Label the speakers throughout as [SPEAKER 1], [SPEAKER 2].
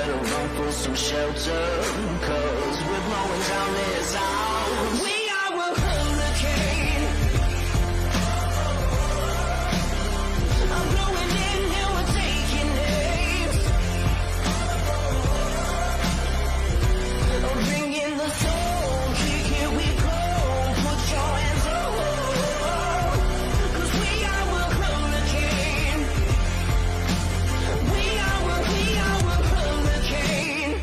[SPEAKER 1] better run for some shelter, 'cause we're blowing down this house. We are a hurricane. I'm blowing in and we're taking names. I'm bringing the soul, here we go. Put your hands up, 'cause we are a hurricane. We are a hurricane.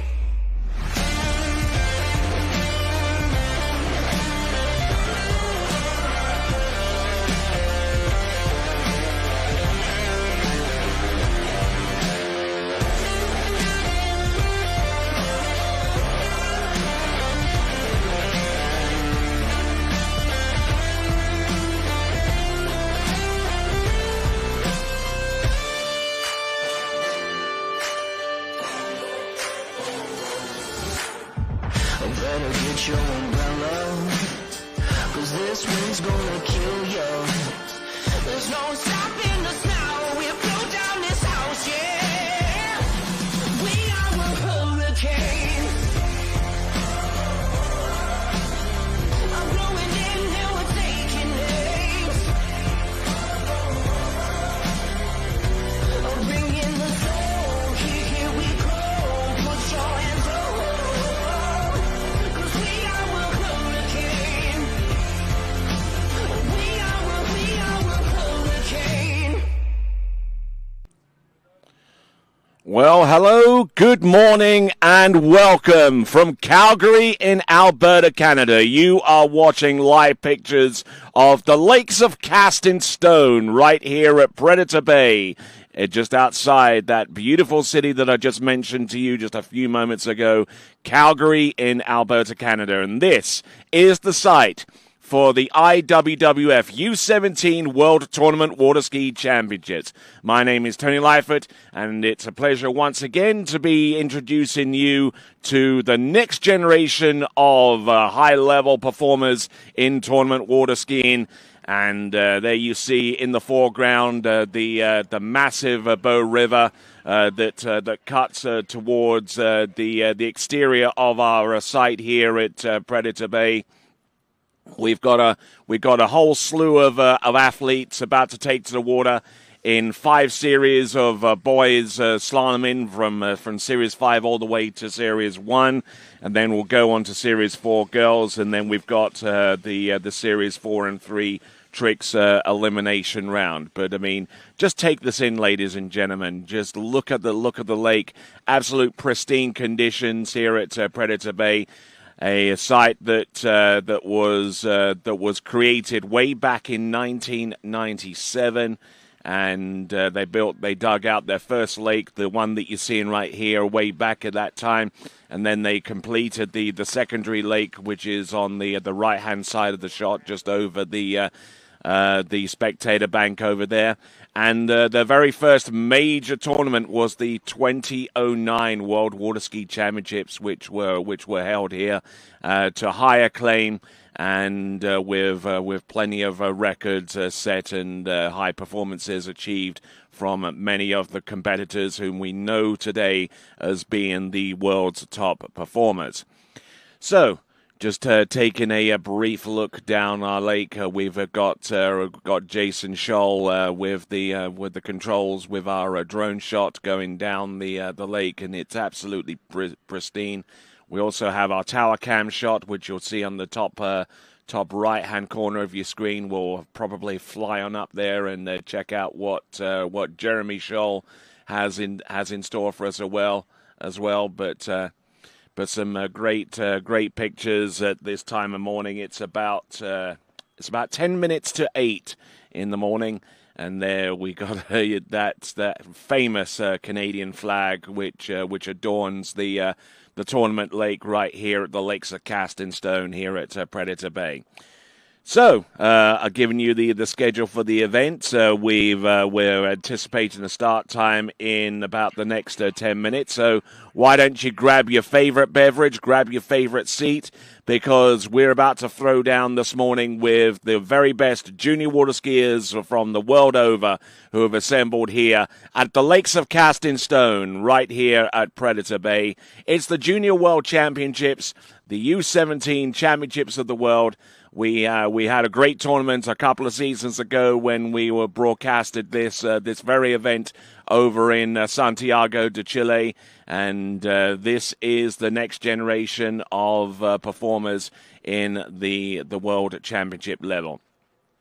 [SPEAKER 1] Better get your umbrella, 'cause this wind's gonna kill you. There's no stopping us now, we'll blow down this house, yeah. We are a hurricane. I'm blowing in and we're taking names. I'm bringing the soul, here we go. Put your hands up.
[SPEAKER 2] Well, hello, good morning, and welcome from Calgary in Alberta, Canada. You are watching live pictures of the Lakes of Cast in Stone right here at Predator Bay, just outside that beautiful city that I just mentioned to you just a few moments ago, Calgary in Alberta, Canada. And this is the site for the IWWF U17 World Tournament Water Ski Championships. My name is Tony Leifert, and it's a pleasure once again to be introducing you to the next generation of high-level performers in tournament water skiing. And there you see in the foreground the massive Bow River that cuts towards the exterior of our site here at Predator Bay. We've got a whole slew of athletes about to take to the water in 5 series of boys slaloming from Series 5 all the way to Series 1, and then we'll go on to Series 4 girls, and then we've got the Series 4 and 3 tricks elimination round. But I mean, just take this in, ladies and gentlemen. Just look at the lake. Absolute pristine conditions here at Predator Bay. A site that was created way back in 1997, and they dug out their first lake, the one that you're seeing right here, way back at that time, and then they completed the secondary lake, which is on the right hand side of the shot, just over the spectator bank over there. And the very first major tournament was the 2009 World Water Ski Championships, which were held here to high acclaim, and with plenty of records set and high performances achieved from many of the competitors whom we know today as being the world's top performers. So, just taking a brief look down our lake, we've got Jason Scholl with the controls with our drone shot going down the lake, and it's absolutely pristine. We also have our tower cam shot, which you'll see on the top right hand corner of your screen. We'll probably fly on up there and check out what Jeremy Scholl has in store for us as well. But some great pictures at this time of morning. It's about 10 minutes to 8 in the morning, and there we got that famous Canadian flag which adorns the tournament lake right here at the Lakes of Cast in Stone here at Predator Bay. So, I've given you the schedule for the event. We're anticipating the start time in about the next 10 minutes. So, why don't you grab your favorite beverage, grab your favorite seat, because we're about to throw down this morning with the very best junior water skiers from the world over who have assembled here at the Lakes of Casting Stone, right here at Predator Bay. It's the Junior World Championships, the U17 Championships of the World. We had a great tournament a couple of seasons ago when we were broadcasted this very event over in Santiago de Chile, and this is the next generation of performers in the World Championship level.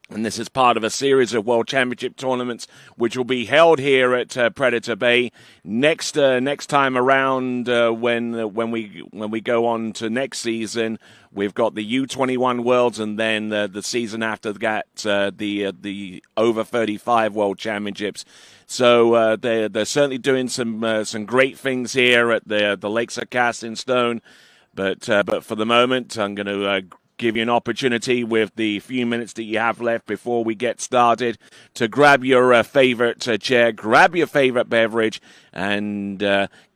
[SPEAKER 2] And this is part of a series of World Championship tournaments which will be held here at Predator Bay next time around. When we go on to next season, we've got the U21 Worlds, and then the season after that, the over 35 World Championships. So they're certainly doing some great things here at the Lakes of Casting Stone. But for the moment, I'm going to give you an opportunity with the few minutes that you have left before we get started to grab your favorite chair, grab your favorite beverage, and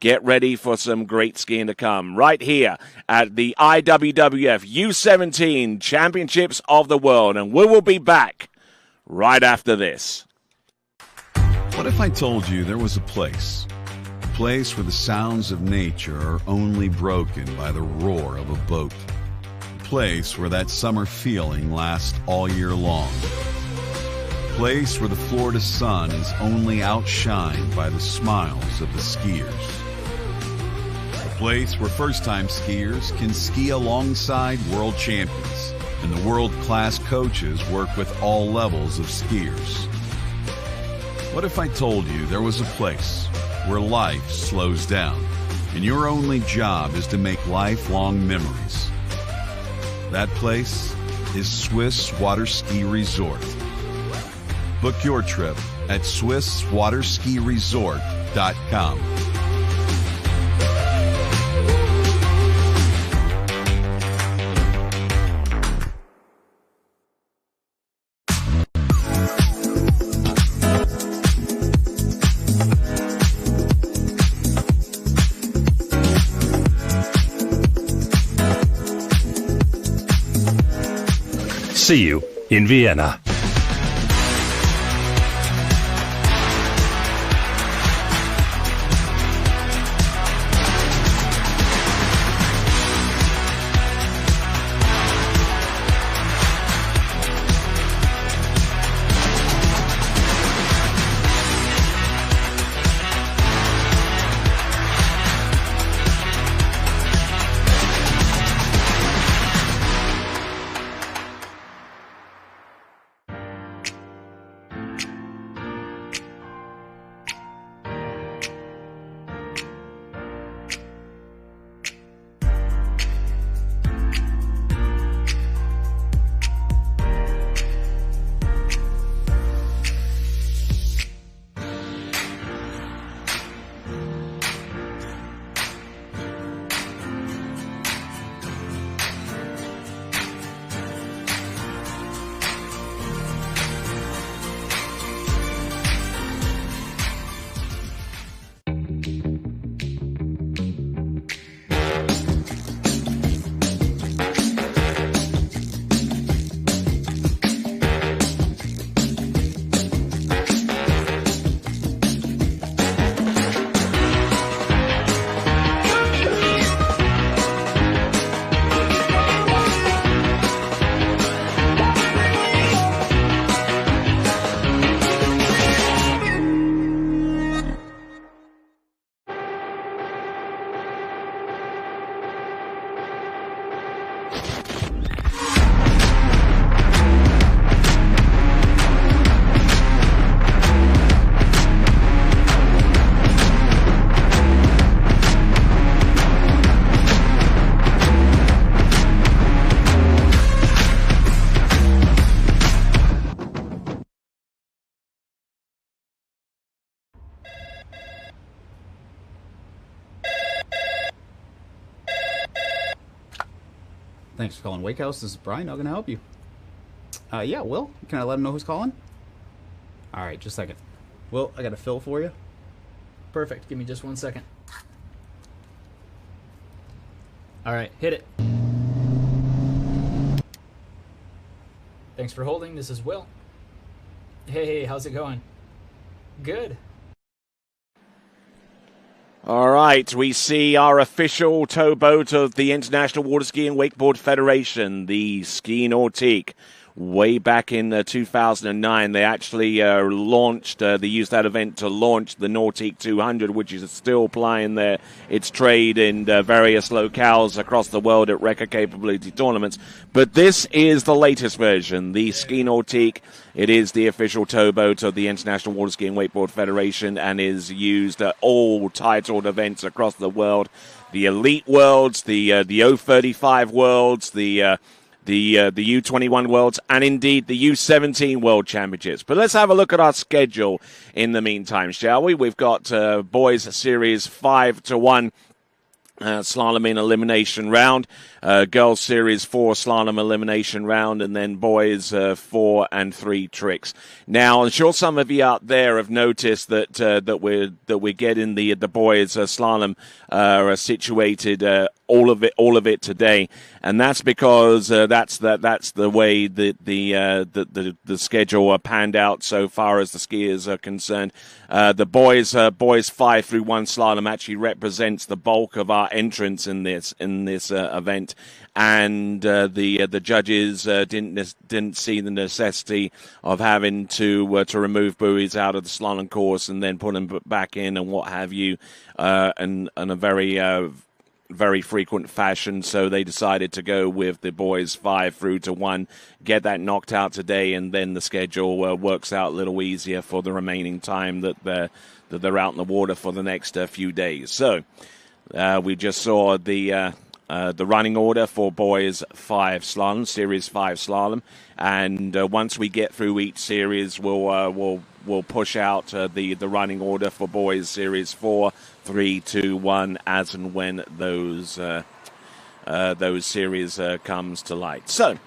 [SPEAKER 2] get ready for some great skiing to come right here at the IWWF U17 Championships of the World. And we will be back right after this.
[SPEAKER 3] What if I told you there was a place where the sounds of nature are only broken by the roar of a boat? Place where that summer feeling lasts all year long. Place where the Florida sun is only outshined by the smiles of the skiers. A place where first-time skiers can ski alongside world champions, and the world-class coaches work with all levels of skiers. What if I told you there was a place where life slows down, and your only job is to make lifelong memories? That place is Swiss Water Ski Resort. Book your trip at SwissWaterSkiResort.com.
[SPEAKER 4] See you in Vienna.
[SPEAKER 5] Thanks for calling Wake House. This is Brian. How can I help you? Yeah, Will, can I let him know who's calling? All right, just a second. Will, I got a fill for you. Perfect. Give me just 1 second. All right, hit it. Thanks for holding. This is Will. Hey, how's it going? Good.
[SPEAKER 2] All right, we see our official towboat of the International Water Ski and Wakeboard Federation, the Ski Nautique. Way back in 2009, they actually launched, they used that event to launch the Nautique 200, which is still plying its trade in various locales across the world at record capability tournaments. But this is the latest version, the Ski Nautique. It is the official towboat of the International Water Ski and Wakeboard Federation and is used at all titled events across the world. The Elite Worlds, the O35 Worlds, the U21 Worlds, and indeed the U17 World Championships. But let's have a look at our schedule in the meantime, shall we? We've got boys series 5-1 slalom in elimination round, girls series 4 slalom elimination round, and then boys 4 and 3 tricks. Now, I'm sure some of you out there have noticed that we're getting the boys slalom situated all of it today, and that's because that's the way the schedule panned out so far as the skiers are concerned. The boys 5 through 1 slalom actually represents the bulk of our entrance in this event, and the judges didn't see the necessity of having to remove buoys out of the slalom course and then put them back in and what have you, in a very frequent fashion, so they decided to go with the boys 5 through to 1, get that knocked out today, and then the schedule works out a little easier for the remaining time that they're out in the water for the next few days. So we just saw the running order for boys 5 slalom, series 5 slalom, and once we get through each series, we'll push out the running order for boys series 4, 3, 2, 1, as and when those series comes to light. So,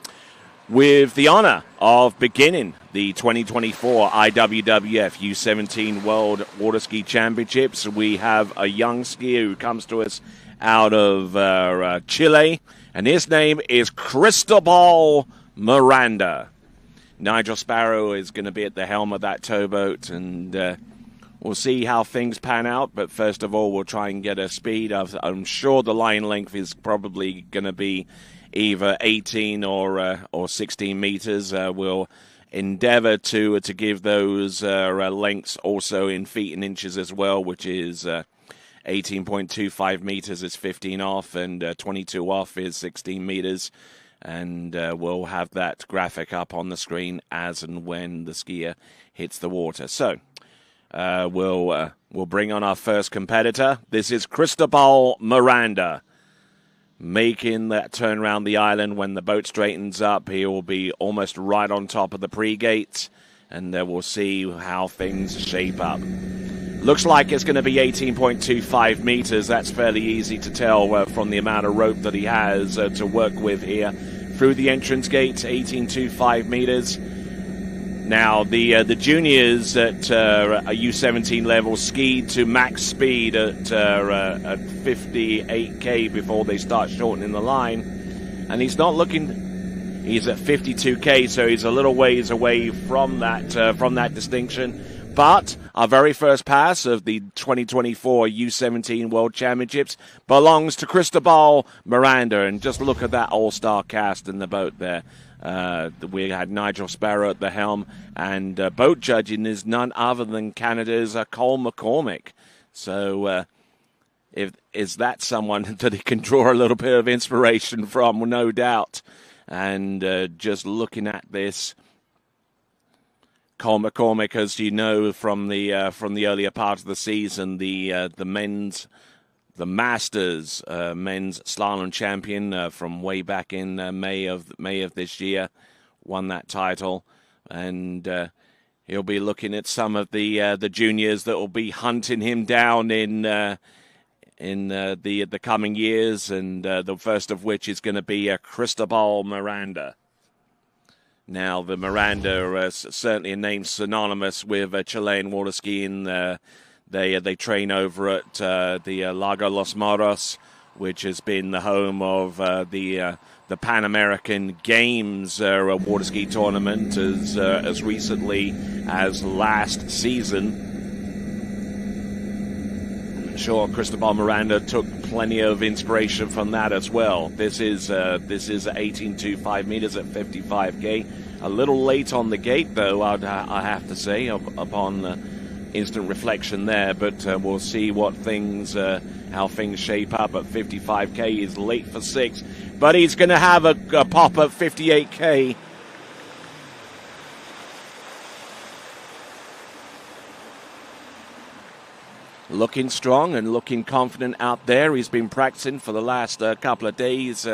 [SPEAKER 2] with the honor of beginning the 2024 IWWF U17 World Water Ski Championships, we have a young skier who comes to us out of Chile, and his name is Cristobal Miranda. Nigel Sparrow is going to be at the helm of that towboat, and we'll see how things pan out. But first of all, we'll try and get a speed. I'm sure the line length is probably going to be either 18 or 16 meters. We'll endeavor to give those lengths also in feet and inches as well, which is 18.25 meters is 15 off, and 22 off is 16 meters. And we'll have that graphic up on the screen as and when the skier hits the water. So we'll bring on our first competitor. This is Cristobal Miranda, making that turn around the island. When the boat straightens up, he will be almost right on top of the pre-gate, and we'll see how things shape up. Looks like it's going to be 18.25 meters. That's fairly easy to tell from the amount of rope that he has to work with here. Through the entrance gate, 18.25 meters. Now, the juniors at a U17 level skied to max speed at 58K before they start shortening the line. And he's not looking... He's at 52K, so he's a little ways away from that distinction. But our very first pass of the 2024 U17 World Championships belongs to Cristobal Miranda. And just look at that all-star cast in the boat there. We had Nigel Sparrow at the helm, and boat judging is none other than Canada's Cole McCormick. So is that someone that he can draw a little bit of inspiration from? Well, no doubt. And just looking at this, Cole McCormick, as you know from the earlier part of the season, the Masters men's slalom champion from way back in May of this year, won that title, and he'll be looking at some of the juniors that will be hunting him down in the coming years, and the first of which is going to be Cristobal Miranda. Now, the Miranda is certainly a name synonymous with Chilean water skiing. They train over at the Lago Los Moros, which has been the home of the Pan American Games water ski tournament as recently as last season. I'm sure Cristobal Miranda took plenty of inspiration from that as well. This is 18.25 meters at 55k. A little late on the gate, though, I have to say, upon instant reflection there. But we'll see what how things shape up at 55k. He's late for 6, but he's going to have a pop at 58k. Looking strong and looking confident out there. He's been practicing for the last couple of days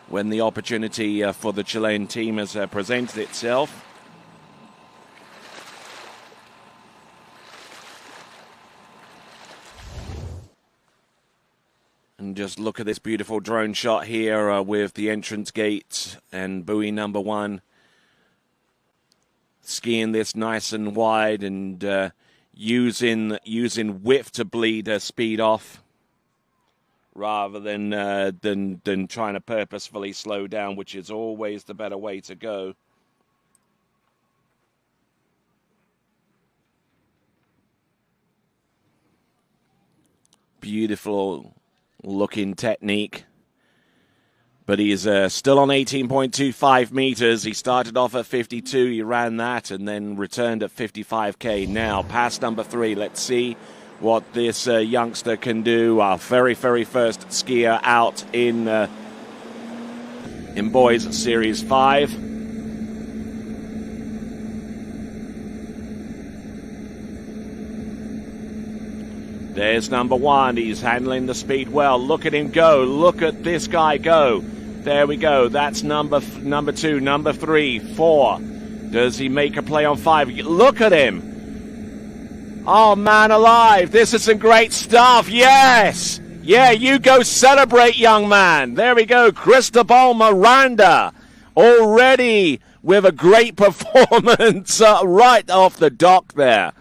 [SPEAKER 2] when the opportunity for the Chilean team has presented itself. And just look at this beautiful drone shot here with the entrance gate and buoy number 1. Skiing this nice and wide and using width to bleed speed off, rather than trying to purposefully slow down, which is always the better way to go. Beautiful looking technique. But he's still on 18.25 meters. He started off at 52. He ran that and then returned at 55k. Now, pass number 3. Let's see what this youngster can do. Our very, very first skier out in Boys Series 5. There's number 1. He's handling the speed well. Look at him go. Look at this guy go. There we go. That's number 2, number 3, 4. Does he make a play on 5? Look at him. Oh, man alive. This is some great stuff. Yes. Yeah, you go celebrate, young man. There we go. Cristobal Miranda already with a great performance right off the dock there.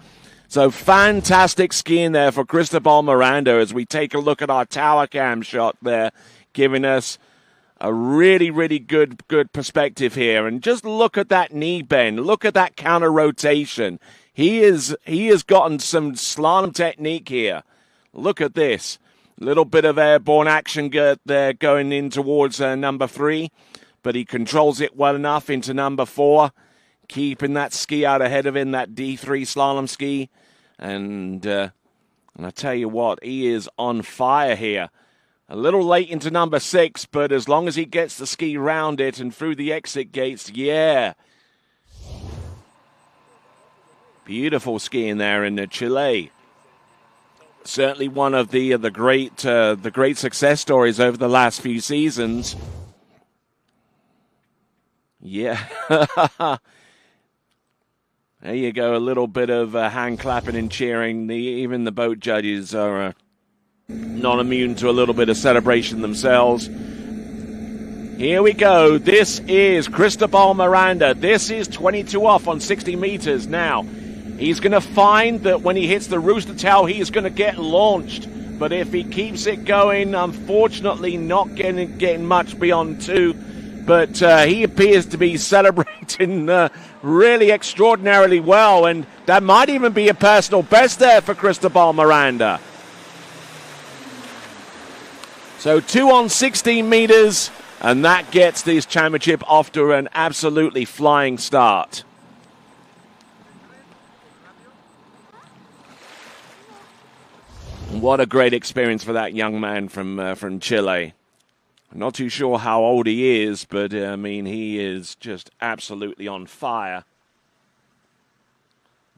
[SPEAKER 2] So fantastic skiing there for Cristobal Miranda as we take a look at our tower cam shot there, giving us a really, really good perspective here. And just look at that knee bend. Look at that counter rotation. He has gotten some slalom technique here. Look at this. Little bit of airborne action there going in towards number 3. But he controls it well enough into number 4. Keeping that ski out ahead of him, that D3 slalom ski. And I tell you what, he is on fire here. A little late into number 6, but as long as he gets the ski round it and through the exit gates, yeah. Beautiful skiing there in Chile. Certainly one of the great success stories over the last few seasons. Yeah. There you go, a little bit of hand clapping and cheering. Even the boat judges are not immune to a little bit of celebration themselves. Here we go. This is Cristobal Miranda. This is 22 off on 60 meters. Now, he's going to find that when he hits the rooster tail, he is going to get launched. But if he keeps it going, unfortunately not getting much beyond 2. But he appears to be celebrating really extraordinarily well. And that might even be a personal best there for Cristobal Miranda. So 2 on 16 meters, and that gets this championship off to an absolutely flying start. What a great experience for that young man from Chile. I'm not too sure how old he is, but I mean, he is just absolutely on fire.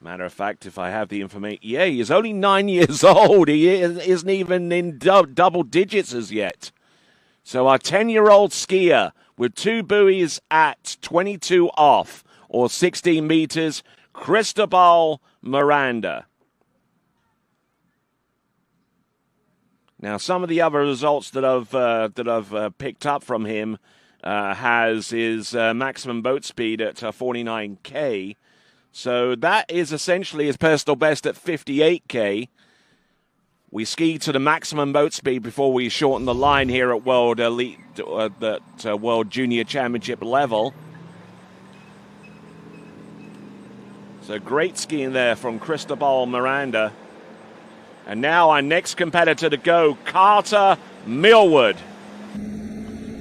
[SPEAKER 2] Matter of fact, if I have the information, yeah, he's only 9 years old. He isn't even in double digits as yet. So our 10-year-old skier with 2 buoys at 22 off or 16 meters, Cristobal Miranda. Now, some of the other results that I've picked up from him has his maximum boat speed at 49k. So that is essentially his personal best at 58k. We ski to the maximum boat speed before we shorten the line here at World Elite, World Junior Championship level. So great skiing there from Cristobal Miranda. And now our next competitor to go, Carter Millward.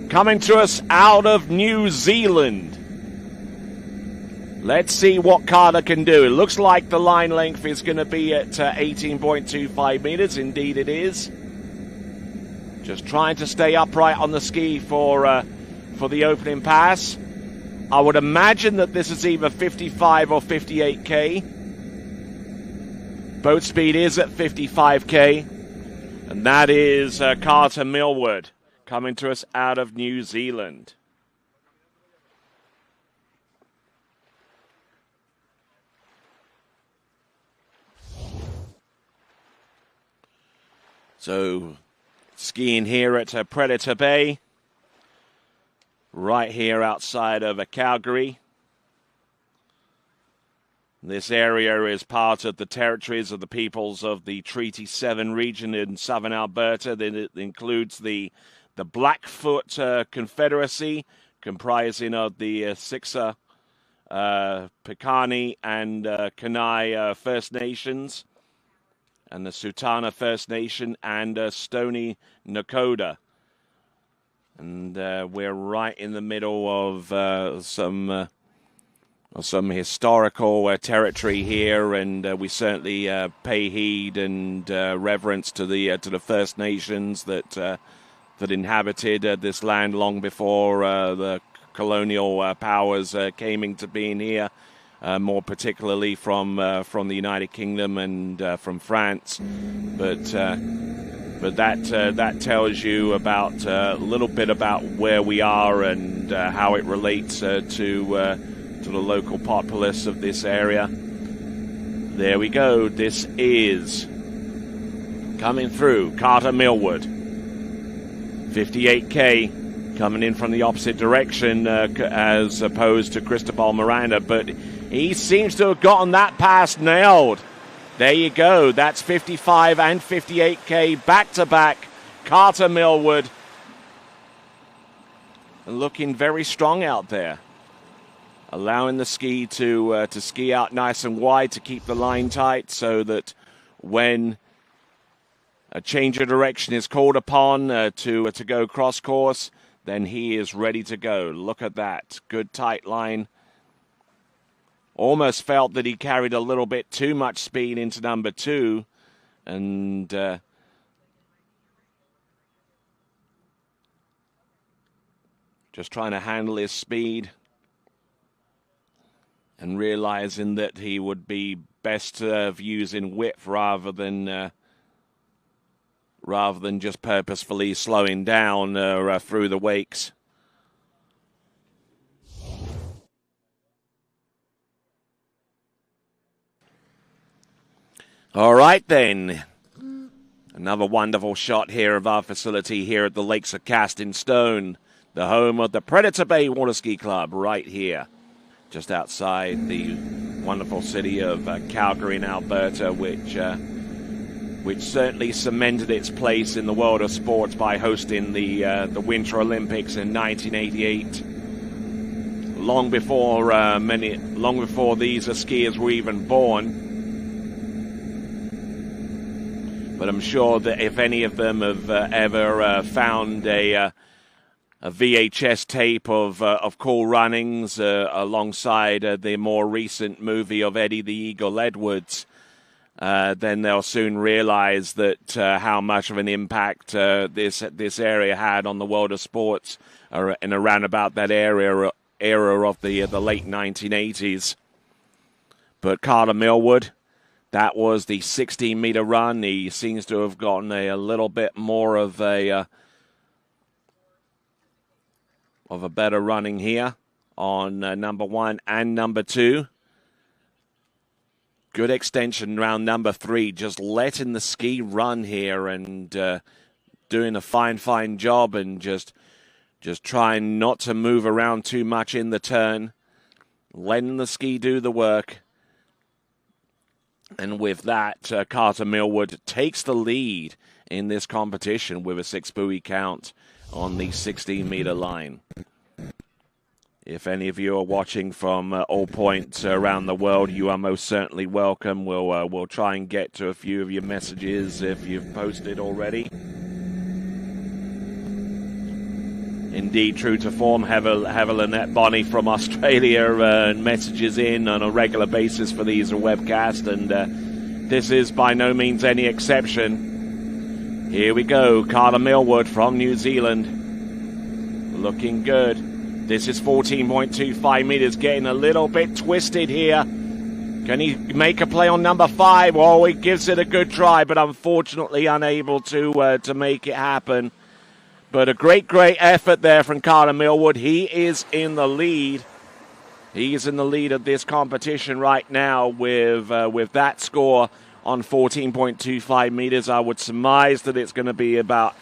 [SPEAKER 2] Coming to us out of New Zealand. Let's see what Carter can do. It looks like the line length is going to be at 18.25 meters. Indeed it is. Just trying to stay upright on the ski for the opening pass. I would imagine that this is either 55 or 58k. Boat speed is at 55k. And that is Carter Millward coming to us out of New Zealand. So, skiing here at Predator Bay, right here outside of Calgary. This area is part of the territories of the peoples of the Treaty 7 region in southern Alberta. Then it includes the Blackfoot Confederacy, comprising of the Siksika, Piikani, and Kainai First Nations, and the Sultana First Nation, and Stoney Nakoda. And we're right in the middle of some historical territory here, and we certainly pay heed and reverence to the First Nations that inhabited this land long before the colonial powers came into being here. More particularly from the United Kingdom and from France, but that tells you about a little bit about where we are and how it relates to the local populace of this area. There we go. This is coming through Carter Millward, 58k, coming in from the opposite direction as opposed to Cristobal Miranda, but he seems to have gotten that pass nailed. There you go. That's 55 and 58k back-to-back. Carter Millward looking very strong out there. Allowing the ski to ski out nice and wide to keep the line tight so that when a change of direction is called upon to go cross-course, then he is ready to go. Look at that. Good tight line. Almost felt that he carried a little bit too much speed into number 2. And just trying to handle his speed and realizing that he would be best served using width rather than just purposefully slowing down through the wakes. All right, then. Another wonderful shot here of our facility here at the Lakes of Casting Stone, the home of the Predator Bay Water Ski Club, right here, just outside the wonderful city of Calgary in Alberta, which certainly cemented its place in the world of sports by hosting the Winter Olympics in 1988. Long before these skiers were even born. But I'm sure that if any of them have ever found a VHS tape of Cool Runnings alongside the more recent movie of Eddie the Eagle Edwards, then they'll soon realize that how much of an impact this area had on the world of sports in around about that era of the late 1980s. But Carter Millward, that was the 16-meter run. He seems to have gotten a little bit more of a better running here on number 1 and number 2. Good extension around number 3, just letting the ski run here and doing a fine job and just Just trying not to move around too much in the turn. Letting the ski do the work. And with that, Carter Millwood takes the lead in this competition with a 6-buoy count on the 16-meter line. If any of you are watching from all points around the world, you are most certainly welcome. We'll try and get to a few of your messages if you've posted already. Indeed, true to form, have a Lynette Bonney from Australia messages in on a regular basis for these webcasts, and this is by no means any exception. Here we go, Carter Millwood from New Zealand, looking good. This is 14.25 meters, getting a little bit twisted here. Can he make a play on number 5? Oh, he gives it a good try, but unfortunately unable to make it happen. But a great effort there from Carter Millwood. He is in the lead. He is in the lead of this competition right now with that score on 14.25 meters. I would surmise that it's going to be about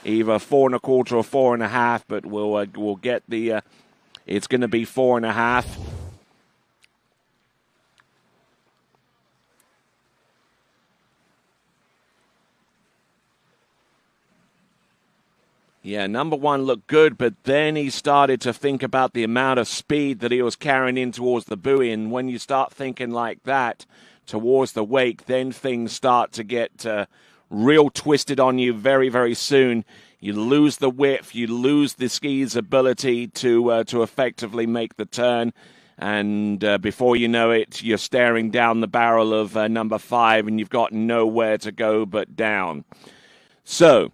[SPEAKER 2] either 4.25 or 4.5, but we'll get the. It's going to be 4.5. Yeah, number 1 looked good, but then he started to think about the amount of speed that he was carrying in towards the buoy. And when you start thinking like that towards the wake, then things start to get real twisted on you very, very soon. You lose the width, you lose the ski's ability to effectively make the turn. And before you know it, you're staring down the barrel of number 5, and you've got nowhere to go but down. So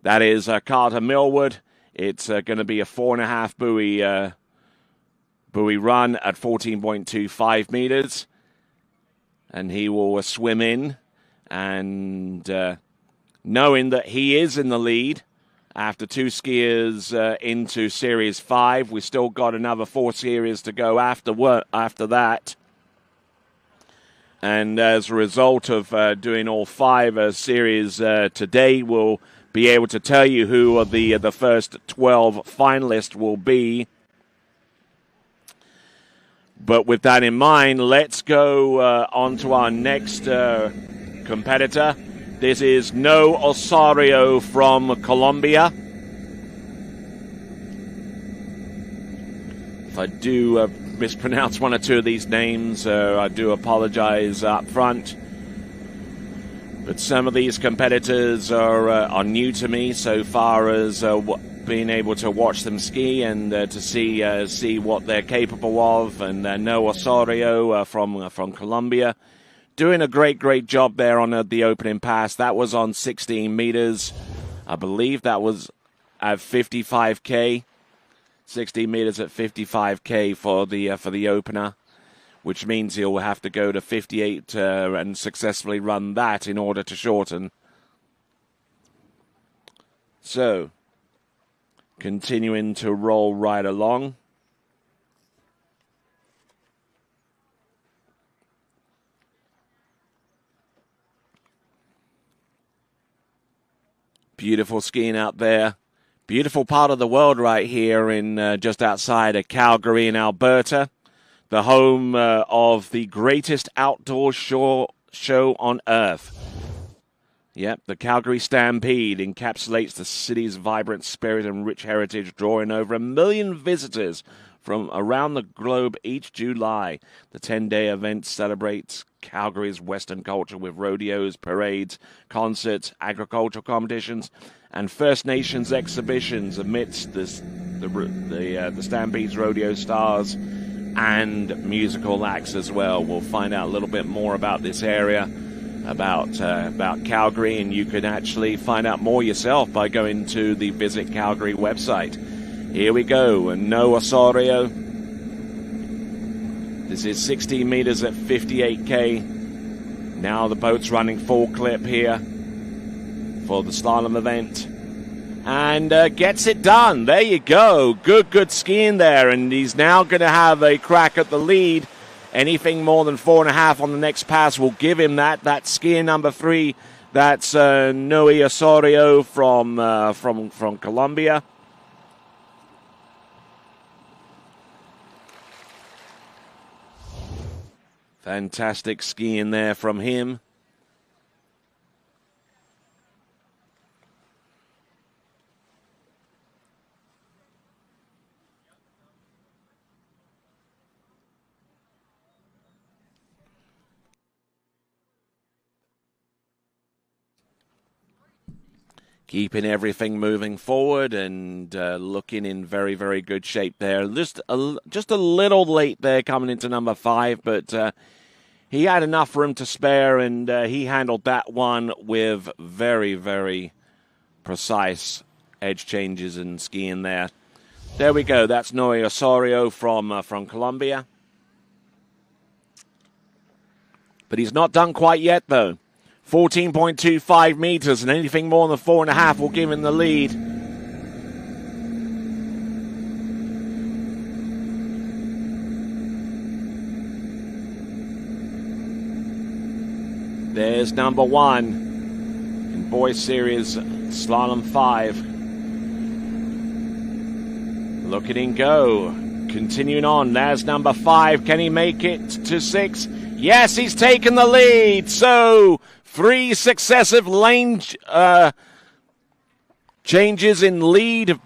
[SPEAKER 2] that is Carter Millwood. It's going to be a 4.5 buoy run at 14.25 meters. And he will swim in. And knowing that he is in the lead after 2 skiers into Series 5, we still got another 4 series to go after that. And as a result of doing all 5 series today, we'll be able to tell you who the first 12 finalists will be. But with that in mind, let's go on to our next competitor. This is No Osorio from Colombia. If I do mispronounce one or two of these names, I do apologize up front. But some of these competitors are new to me so far as being able to watch them ski and to see what they're capable of. And No Osorio from Colombia, doing a great job there on the opening pass. That was on 16 meters. I believe that was at 55K. 16 meters at 55K for the opener, which means he'll have to go to 58 and successfully run that in order to shorten. So, continuing to roll right along. Beautiful skiing out there. Beautiful part of the world right here in just outside of Calgary in Alberta. The home of the greatest outdoor show on earth. Yep, the Calgary Stampede encapsulates the city's vibrant spirit and rich heritage, drawing over 1 million visitors from around the globe each July. The 10-day event celebrates Calgary's Western culture with rodeos, parades, concerts, agricultural competitions, and First Nations exhibitions amidst the Stampede's rodeo stars and musical acts as well. We'll find out a little bit more about this area, about Calgary, and you can actually find out more yourself by going to the Visit Calgary website. Here we go, and No Osorio. This is 16 meters at 58K. Now the boat's running full clip here for the slalom event. And gets it done. There you go. Good skiing there. And he's now going to have a crack at the lead. Anything more than 4.5 on the next pass will give him that. That's skiing number 3. That's No Osorio from Colombia. Fantastic skiing there from him. Keeping everything moving forward and looking in very, very good shape there. Just a little late there coming into number 5, but he had enough room to spare, and he handled that one with very, very precise edge changes and skiing there. There we go. That's Noe Osorio from Colombia. But he's not done quite yet, though. 14.25 meters, and anything more than 4.5 will give him the lead. There's number 1 in boys series Slalom 5. Looking in go. Continuing on. There's number 5. Can he make it to 6? Yes, he's taken the lead. So 3 successive lane changes in lead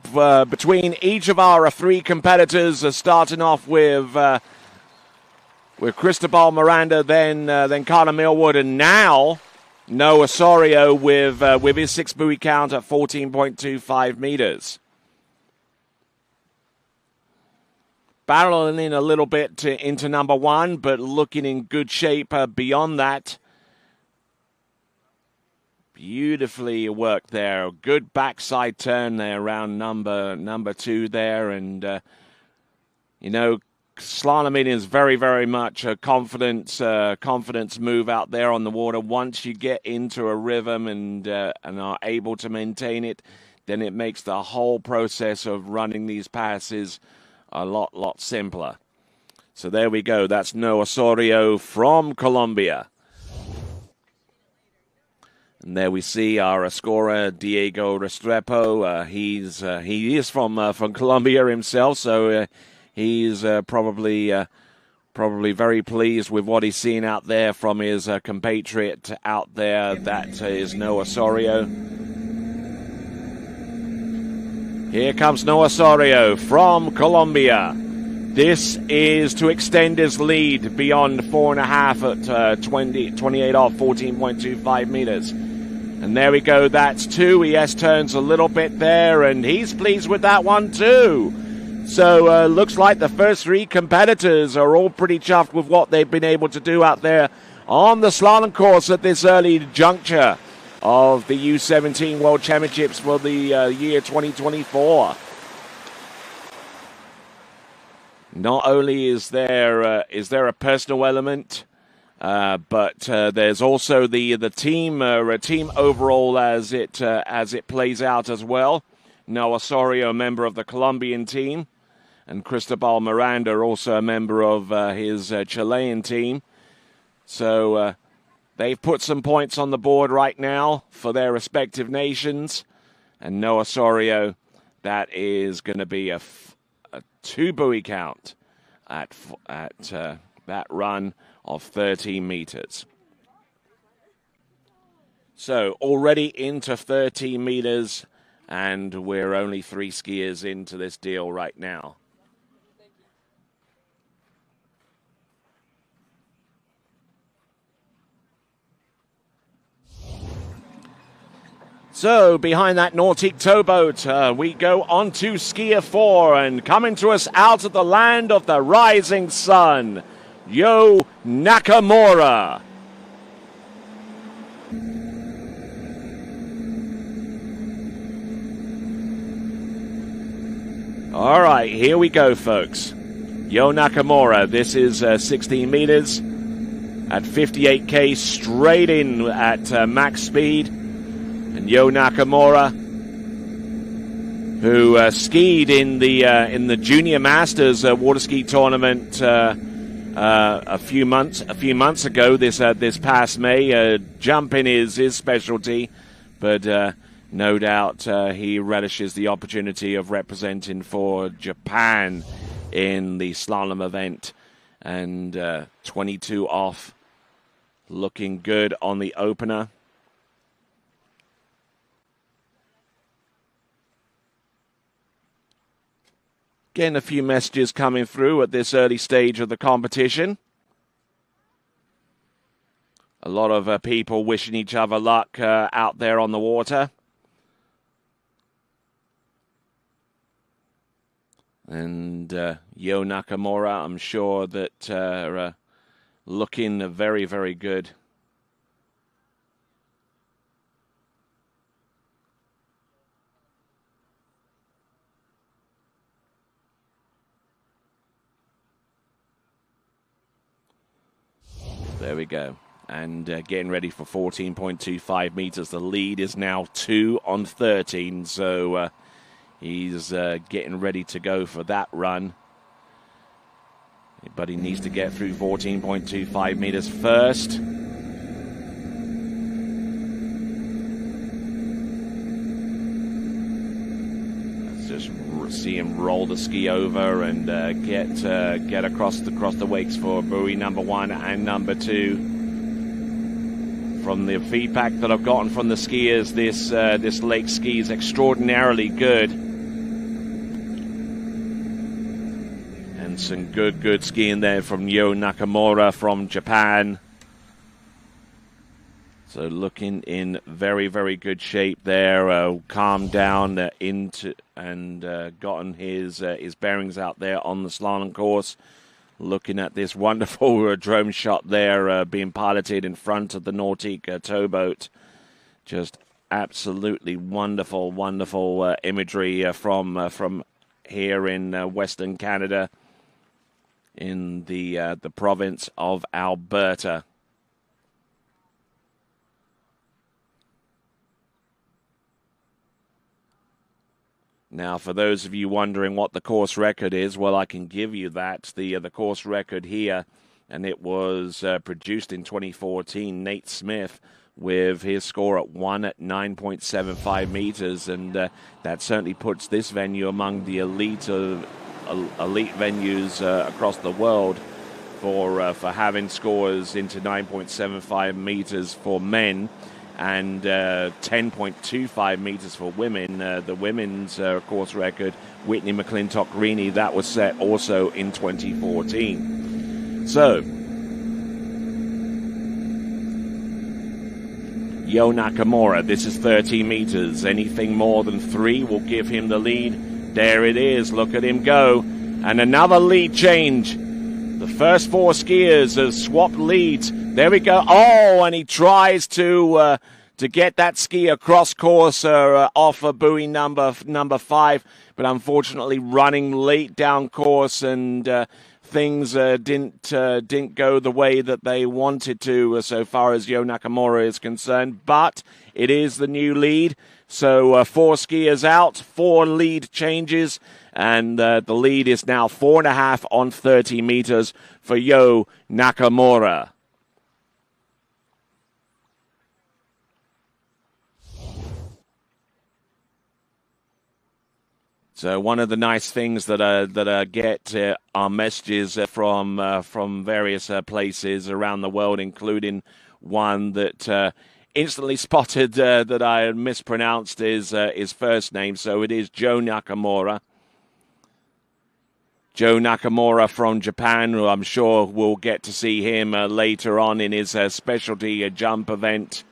[SPEAKER 2] between each of our 3 competitors, starting off with Cristobal Miranda, then Carter Millwood, and now Noe Osorio with his 6 buoy count at 14.25 meters. Barreling in a little bit into number 1, but looking in good shape beyond that. Beautifully worked there. Good backside turn there around number 2 there. And, slaloming is very, very much a confidence move out there on the water. Once you get into a rhythm and are able to maintain it, then it makes the whole process of running these passes a lot simpler. So there we go. That's Noe Osorio from Colombia. And there we see our scorer, Diego Restrepo. He is from Colombia himself, so he's probably very pleased with what he's seen out there from his compatriot out there. That is Noe Osorio. Here comes Noe Osorio from Colombia. This is to extend his lead beyond 4.5 at 28 off, 14.25 meters. And there we go, that's 2. He S-turns a little bit there, and he's pleased with that one too. So looks like the first 3 competitors are all pretty chuffed with what they've been able to do out there on the slalom course at this early juncture of the U17 World Championships for the year 2024. Not only is there a personal element, but there's also the team overall as it plays out as well. Noe Osorio, a member of the Colombian team, and Cristobal Miranda, also a member of his Chilean team. So they've put some points on the board right now for their respective nations, and Noe Osorio, that is going to be a 2 buoy count at that run of 13 meters. So already into 13 meters, and we're only 3 skiers into this deal right now. So behind that Nautic towboat, we go on to skier 4, and coming to us out of the land of the rising sun, Yo Nakamura. All right, here we go, folks. Yo Nakamura, this is 16 meters at 58k straight in at max speed. And Yo Nakamura, who skied in the Junior Masters water ski tournament a few months ago, this past May, jumping is his specialty, but no doubt he relishes the opportunity of representing for Japan in the slalom event. And 22 off. Looking good on the opener. Getting a few messages coming through at this early stage of the competition. A lot of people wishing each other luck out there on the water. And Yo Nakamura, I'm sure that looking very, very good. There we go. And getting ready for 14.25 meters. The lead is now 2 on 13. So he's getting ready to go for that run. But he needs to get through 14.25 meters first. Let's just see him roll the ski over and get across the wakes for buoy number 1 and number 2. From the feedback that I've gotten from the skiers, this lake ski is extraordinarily good. And some good skiing there from Yo Nakamura from Japan. So looking in very, very good shape there. Calmed down into and gotten his bearings out there on the slalom course. Looking at this wonderful drone shot there being piloted in front of the Nautique towboat. Just absolutely wonderful, wonderful imagery from here in Western Canada, in the province of Alberta. Now, for those of you wondering what the course record is, well, I can give you that. The course record here, and it was produced in 2014. Nate Smith with his score at 9.75 meters, and that certainly puts this venue among the elite venues across the world for having scores into 9.75 meters for men. And 10.25 meters for women. The women's course record, Whitney McClintock-Greeny, that was set also in 2014. So, Yo Nakamura, this is 30 meters. Anything more than 3 will give him the lead. There it is. Look at him go. And another lead change. The first 4 skiers have swapped leads. There we go. Oh, and he tries to get that ski across course off of buoy number 5, but unfortunately running late down course, and things didn't go the way that they wanted to so far as Yo Nakamura is concerned. But it is the new lead. So 4 skiers out, 4 lead changes. And the lead is now 4.5 on 30 meters for Yo Nakamura. So one of the nice things that I get are messages from various places around the world, including one that instantly spotted that I had mispronounced his first name. So it is Joe Nakamura. Joe Nakamura from Japan, who I'm sure we'll get to see him later on in his specialty jump event.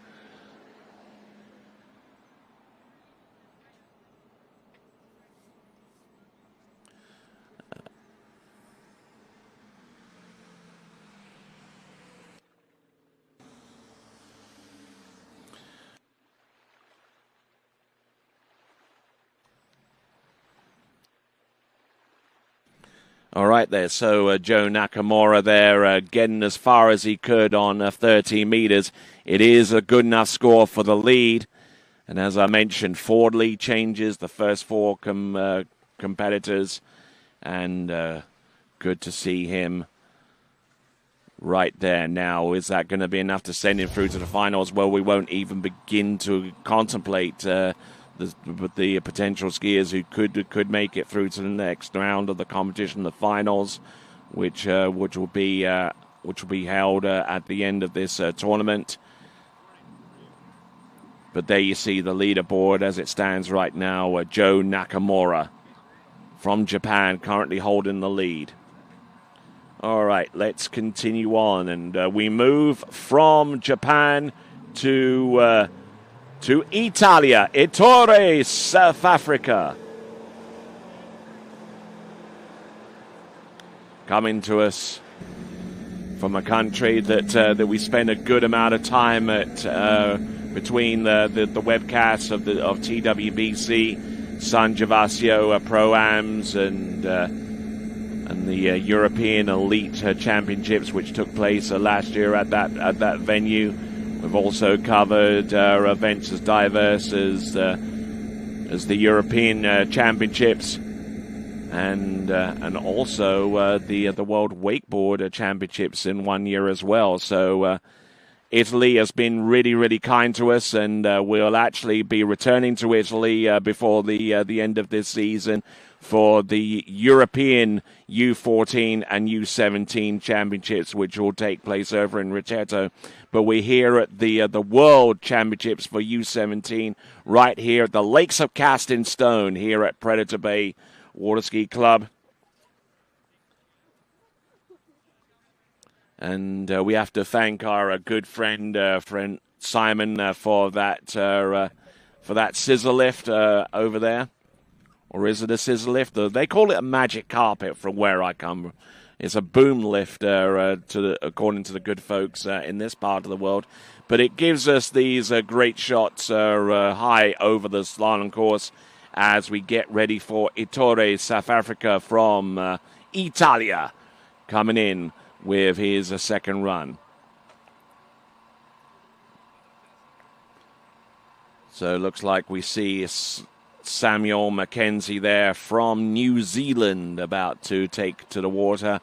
[SPEAKER 2] All right there, so Joe Nakamura there getting as far as he could on 13 meters. It is a good enough score for the lead. And as I mentioned, 4 lead changes, the first 4 competitors. And good to see him right there. Now, is that going to be enough to send him through to the finals? Well, we won't even begin to contemplate the potential skiers who could make it through to the next round of the competition, the finals. which will be held at the end of this tournament. But there you see the leaderboard as it stands right now. Joe Nakamura from Japan currently holding the lead. All right, let's continue on, and we move from Japan to Italia, Ettore, South Africa. Coming to us from a country that we spend a good amount of time at between the webcasts of TWBC, San Gervasio Pro-Ams, and the European Elite Championships, which took place last year at that venue. We've also covered events as diverse as the European Championships, and also the World Wakeboard Championships in 1 year as well. So Italy has been really, really kind to us, and we'll actually be returning to Italy before the end of this season for the European U14 and U17 Championships, which will take place over in Richeto. But we're here at the World Championships for U17 right here at the Lakes of Casting Stone here at Predator Bay Water Ski Club. And we have to thank our good friend Simon for that scissor lift over there. Or is it a scissor lift? They call it a magic carpet from where I come from. It's a boom lift, according to the good folks in this part of the world. But it gives us these great shots high over the slalom course as we get ready for Ettore, South Africa from Italia, coming in with his second run. So it looks like we see Samuel Mackenzie there from New Zealand about to take to the water.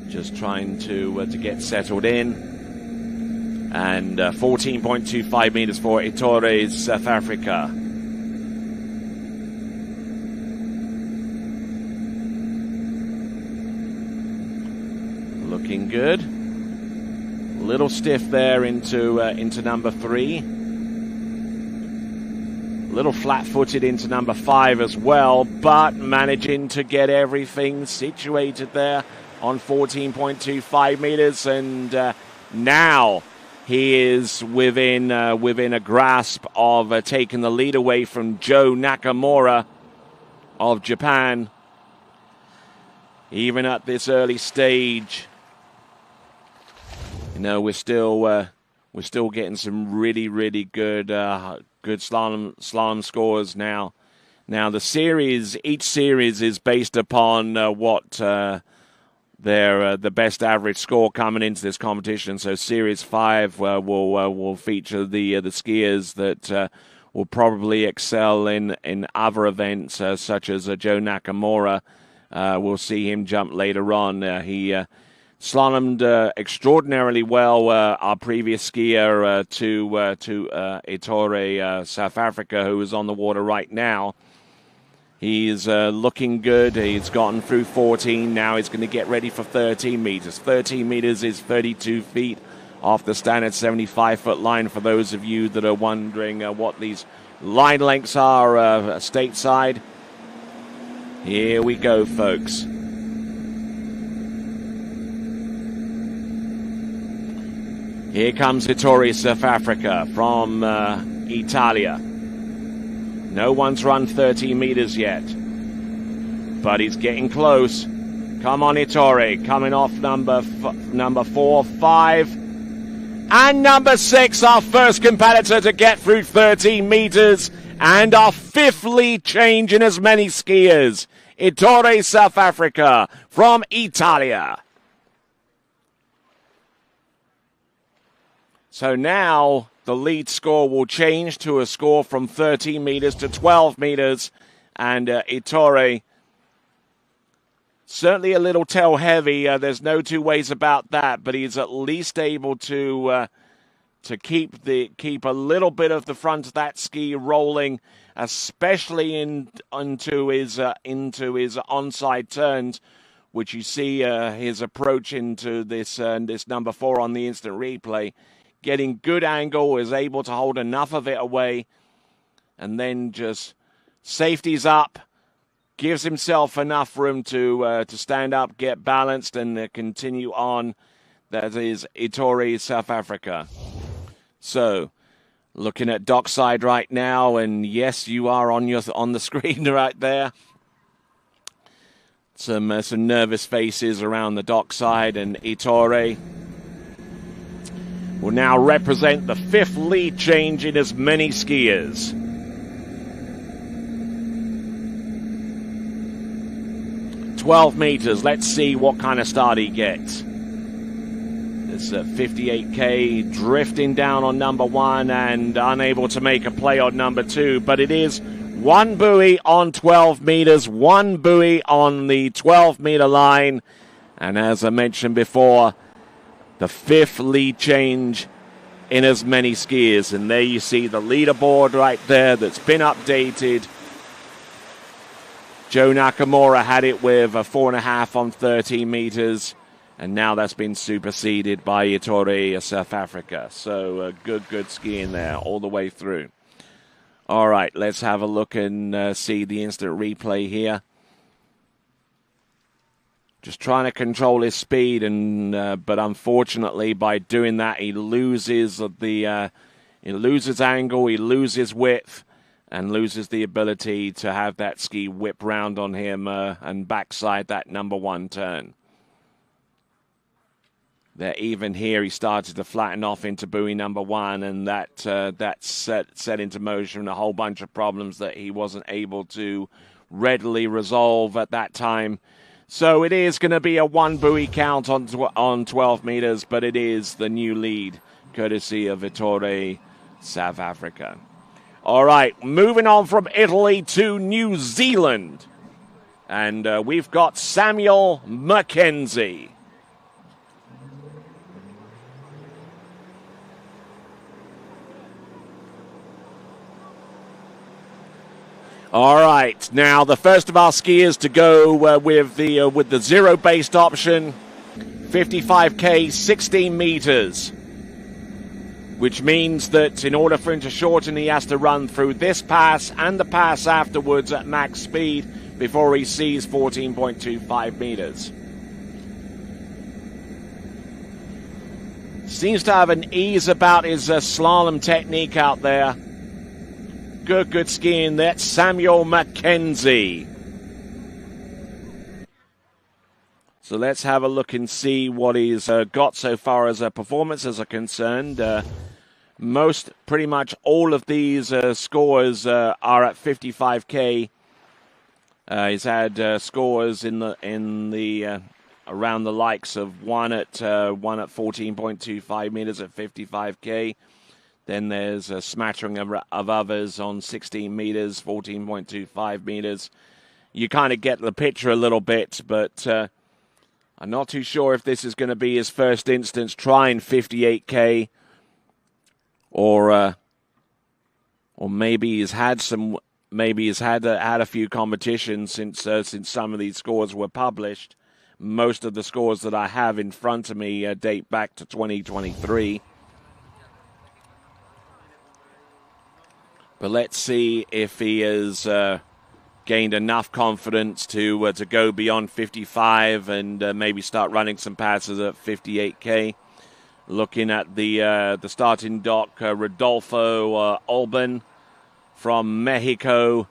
[SPEAKER 2] Just trying to get settled in. And 14.25 meters for Ettore, South Africa. Looking good. A little stiff there into number 3. Little flat-footed into number 5 as well, but managing to get everything situated there on 14.25 meters, and now he is within a grasp of taking the lead away from Joe Nakamura of Japan. Even at this early stage, you know, we're still getting some really, really good slalom scores now. Now each series is based upon what the best average score coming into this competition. So Series 5 will feature the skiers that will probably excel in other events such as Joe Nakamura. We'll see him jump later on. He slalomed extraordinarily well, our previous skier to Ettore, South Africa, who is on the water right now. He's looking good. He's gotten through 14. Now he's going to get ready for 13 meters. 13 meters is 32 feet off the standard 75-foot line, for those of you that are wondering what these line lengths are stateside. Here we go, folks. Here comes Ettore, South Africa from Italia. No one's run 13 meters yet, but he's getting close. Come on, Ettore, coming off number 4, 5, and number 6, our first competitor to get through 13 meters, and our 5th lead change in as many skiers. Ettore, South Africa from Italia. So now the lead score will change to a score from 13 meters to 12 meters. And Ettore, certainly a little tail heavy. There's no two ways about that. But he's at least able to keep a little bit of the front of that ski rolling, especially into his onside turns, which you see his approach into this number 4 on the instant replay. Getting good angle, is able to hold enough of it away, and then just safeties up, gives himself enough room to stand up, get balanced, and continue on. That is Ettore, South Africa. So, looking at dockside right now, and yes, you are on the screen right there. Some nervous faces around the dockside, and Ettore will now represent the 5th lead change in as many skiers. "12 meters. Let's see what kind of start he gets." It's 58K drifting down on number 1 and unable to make a play on number 2, but it is 1 buoy on 12 meters, 1 buoy on the 12-meter line. And as I mentioned before, the 5th lead change in as many skiers. And there you see the leaderboard right there that's been updated. Joe Nakamura had it with a 4.5 on 13 meters. And now that's been superseded by Ettore, South Africa. So good skiing there all the way through. All right, let's have a look and see the instant replay here. Just trying to control his speed, and but unfortunately, by doing that, he loses angle, he loses width, and loses the ability to have that ski whip round on him and backside that number 1 turn. There, even here, he started to flatten off into buoy number 1, and that set into motion a whole bunch of problems that he wasn't able to readily resolve at that time. So it is going to be a 1 buoy count on 12 meters, but it is the new lead, courtesy of Ettore, South Africa. All right, moving on from Italy to New Zealand, and we've got Samuel Mackenzie. All right, now the first of our skiers to go with the zero-based option, 55K, 16 meters, which means that in order for him to shorten, he has to run through this pass and the pass afterwards at max speed before he sees 14.25 meters. Seems to have an ease about his slalom technique out there. Good skiing. That's Samuel Mackenzie. So let's have a look and see what he's got so far as performances are concerned. Pretty much all of these scores are at 55K. He's had scores in the around the likes of one at 14.25 meters at 55K. Then there's a smattering of others on 16 meters, 14.25 meters. You kind of get the picture a little bit, but I'm not too sure if this is going to be his first instance trying 58K, or maybe he's had some. Maybe he's had a few competitions since some of these scores were published. Most of the scores that I have in front of me date back to 2023. But let's see if he has gained enough confidence to go beyond 55 and maybe start running some passes at 58K. Looking at the starting dock, Rodolfo Olban from Mexico.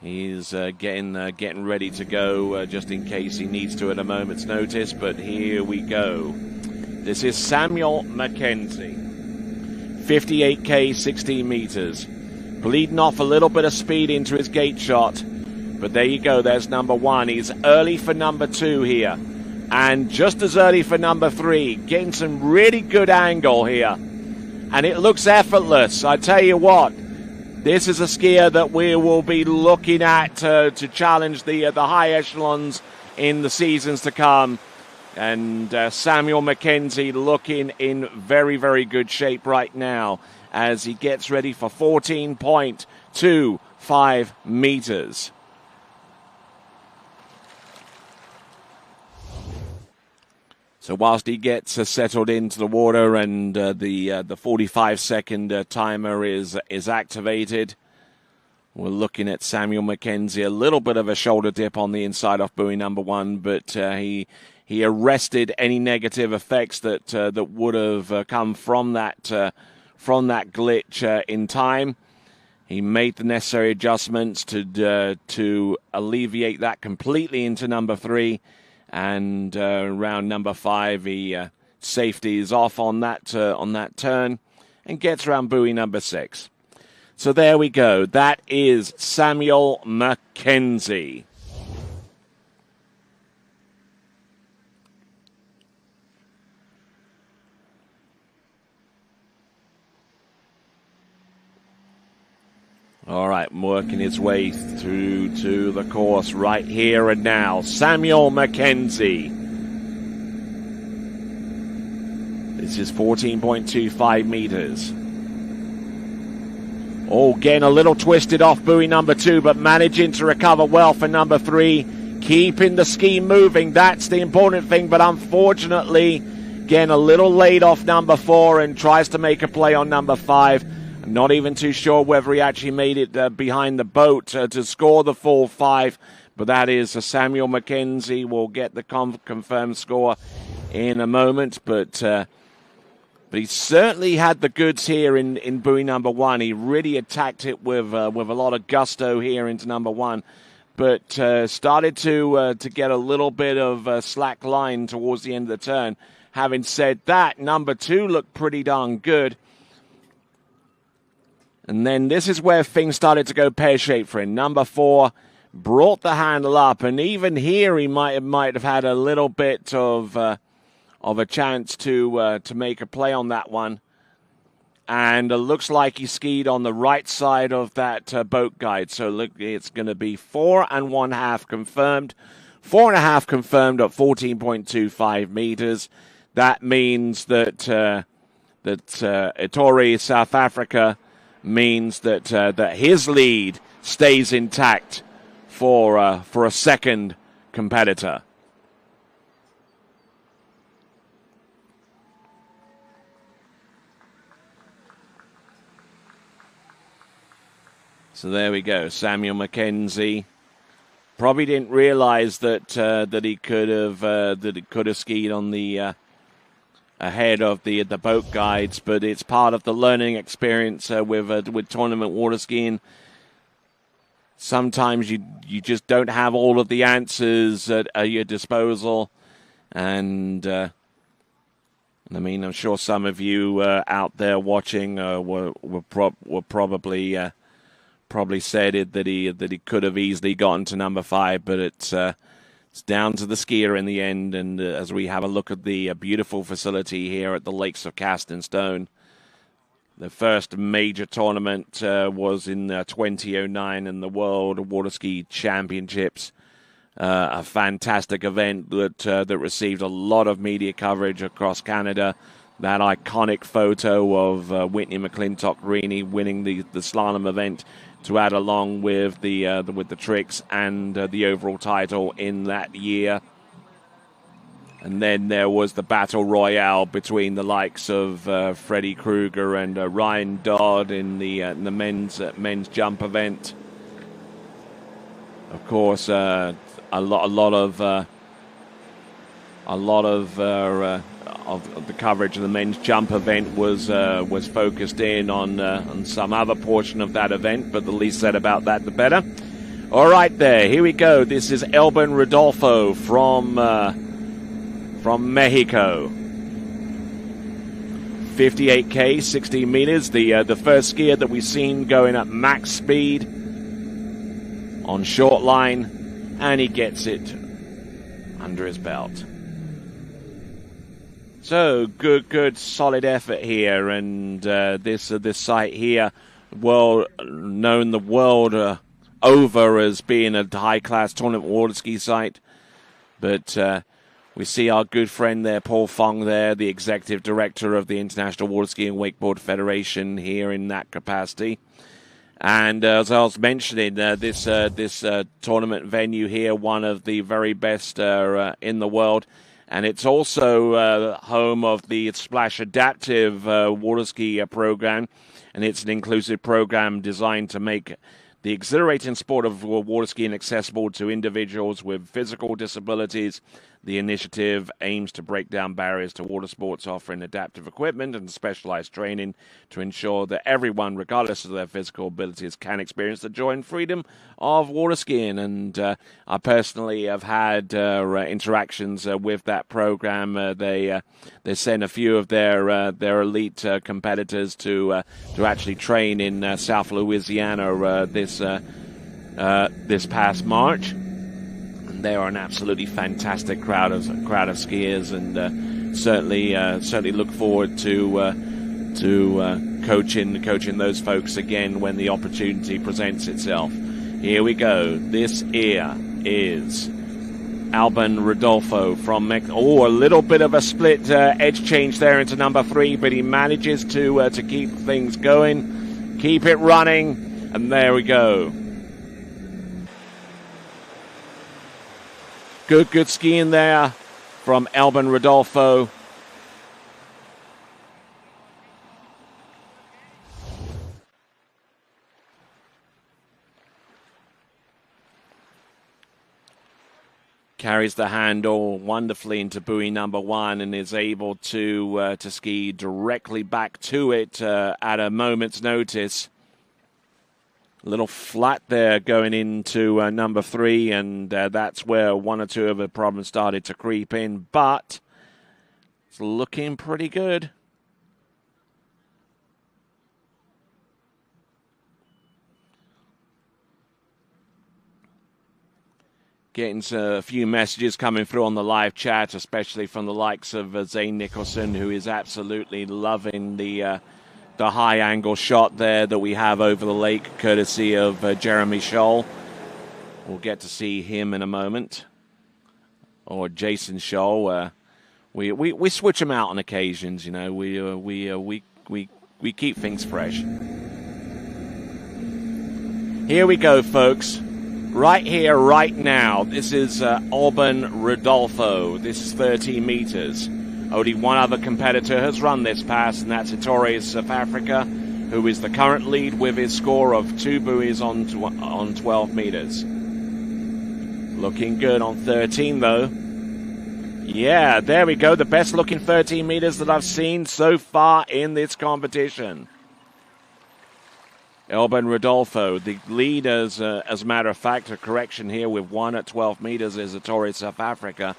[SPEAKER 2] He's getting ready to go just in case he needs to at a moment's notice. But here we go. This is Samuel Mackenzie. 58K, 16 meters. Bleeding off a little bit of speed into his gate shot. But there you go, there's number 1. He's early for number 2 here. And just as early for number 3. Getting some really good angle here. And it looks effortless. I tell you what, this is a skier that we will be looking at to challenge the high echelons in the seasons to come. And Samuel Mackenzie looking in very, very good shape right now as he gets ready for 14.25 meters. So whilst he gets settled into the water and the 45-second timer is activated, we're looking at Samuel McKenzie. A little bit of a shoulder dip on the inside off buoy number 1, but he arrested any negative effects that would have come from that glitch in time. He made the necessary adjustments to alleviate that completely into number 3. And round number 5, he safeties off on that turn and gets around buoy number 6. So there we go. That is Samuel McKenzie. All right, working his way through to the course right here and now. Samuel McKenzie. This is 14.25 meters. Oh, getting a little twisted off buoy number 2, but managing to recover well for number 3. Keeping the ski moving, that's the important thing, but unfortunately getting a little late off number 4 and tries to make a play on number 5. I'm not even too sure whether he actually made it behind the boat to score the full 5, but that is Samuel McKenzie. Will get the confirmed score in a moment, but he certainly had the goods here in buoy number 1. He really attacked it with a lot of gusto here into number 1, but started to get a little bit of slack line towards the end of the turn. Having said that, number 2 looked pretty darn good. And then this is where things started to go pear-shaped for him. Number 4 brought the handle up, and even here he might have had a little bit of a chance to make a play on that one. And it looks like he skied on the right side of that boat guide. So look, it's going to be 4 1/2 confirmed. 4 1/2 confirmed at 14.25 meters. That means that Ettore, South Africa, means that his lead stays intact for a second competitor. So there we go, Samuel McKenzie. Probably didn't realize that he could have skied on the ahead of the boat guides, but it's part of the learning experience with tournament water skiing. Sometimes you just don't have all of the answers at your disposal, and I mean, I'm sure some of you out there watching were probably said it that he could have easily gotten to number 5, but it's down to the skier in the end. And as we have a look at the beautiful facility here at the Lakes of Castonstone, the first major tournament was in 2009 in the World Water Ski Championships. A fantastic event that received a lot of media coverage across Canada. That iconic photo of Whitney McClintock-Rini winning the slalom event to add along with the tricks and the overall title in that year. And then there was the battle royale between the likes of Freddie Krueger and Ryan Dodd in the men's jump event. Of course, a lot of the coverage of the men's jump event was focused in on some other portion of that event, but the least said about that, the better. All right, there, here we go. This is Elben Rodolfo from Mexico. 58K, 16 meters. The first skier that we've seen going at max speed on short line, and he gets it under his belt. So good, solid effort here, and this site here, known the world over as being a high-class tournament water ski site. But we see our good friend there, Paul Fong there, the executive director of the International Water Ski and Wakeboard Federation here in that capacity. And as I was mentioning, this tournament venue here, one of the very best in the world. And it's also home of the Splash Adaptive water ski program. And it's an inclusive program designed to make the exhilarating sport of water skiing accessible to individuals with physical disabilities. The initiative aims to break down barriers to water sports, offering adaptive equipment and specialized training to ensure that everyone, regardless of their physical abilities, can experience the joy and freedom of water skiing. And I personally have had interactions with that program. They sent a few of their elite competitors to actually train in South Louisiana this past March. They are an absolutely fantastic crowd of skiers, and certainly look forward to coaching those folks again when the opportunity presents itself. Here we go. This here is Alban Rodolfo from Mexico. Oh, a little bit of a split edge change there into number 3, but he manages to keep things going, keep it running, and there we go. Good skiing there from Alban Rodolfo. Carries the handle wonderfully into buoy number 1 and is able to ski directly back to it at a moment's notice. A little flat there going into number 3, and that's where one or two of the problems started to creep in, but it's looking pretty good. Getting a few messages coming through on the live chat, especially from the likes of Zane Nicholson, who is absolutely loving the high-angle shot there that we have over the lake, courtesy of Jeremy Scholl. We'll get to see him in a moment. Or Jason Scholl. We switch them out on occasions, you know. We keep things fresh. Here we go, folks. Right here, right now. This is Alban Rodolfo. This is 13 meters. Only one other competitor has run this pass, and that's Ettore South Africa, who is the current lead with his score of 2 buoys on 12 meters. Looking good on 13, though. Yeah, there we go. The best looking 13 meters that I've seen so far in this competition. Alban Rodolfo, the lead, as a matter of fact, a correction here with 1 at 12 meters is Ettore South Africa.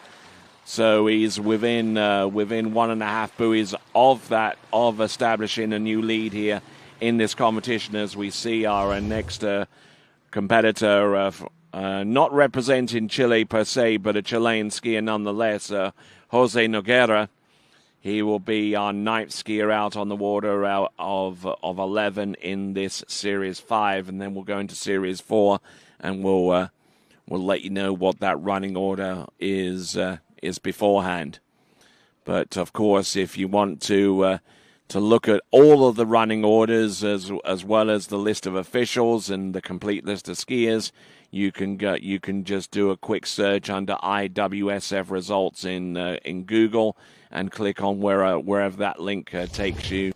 [SPEAKER 2] So he's within 1.5 buoys of establishing a new lead here in this competition, as we see our next competitor, not representing Chile per se, but a Chilean skier nonetheless, Jose Noguera. He will be our 9th skier out on the water out of 11 in this Series 5, and then we'll go into Series 4, and we'll let you know what that running order is beforehand. But of course, if you want to look at all of the running orders as well as the list of officials and the complete list of skiers, you can just do a quick search under IWSF results in Google and click on wherever that link takes you,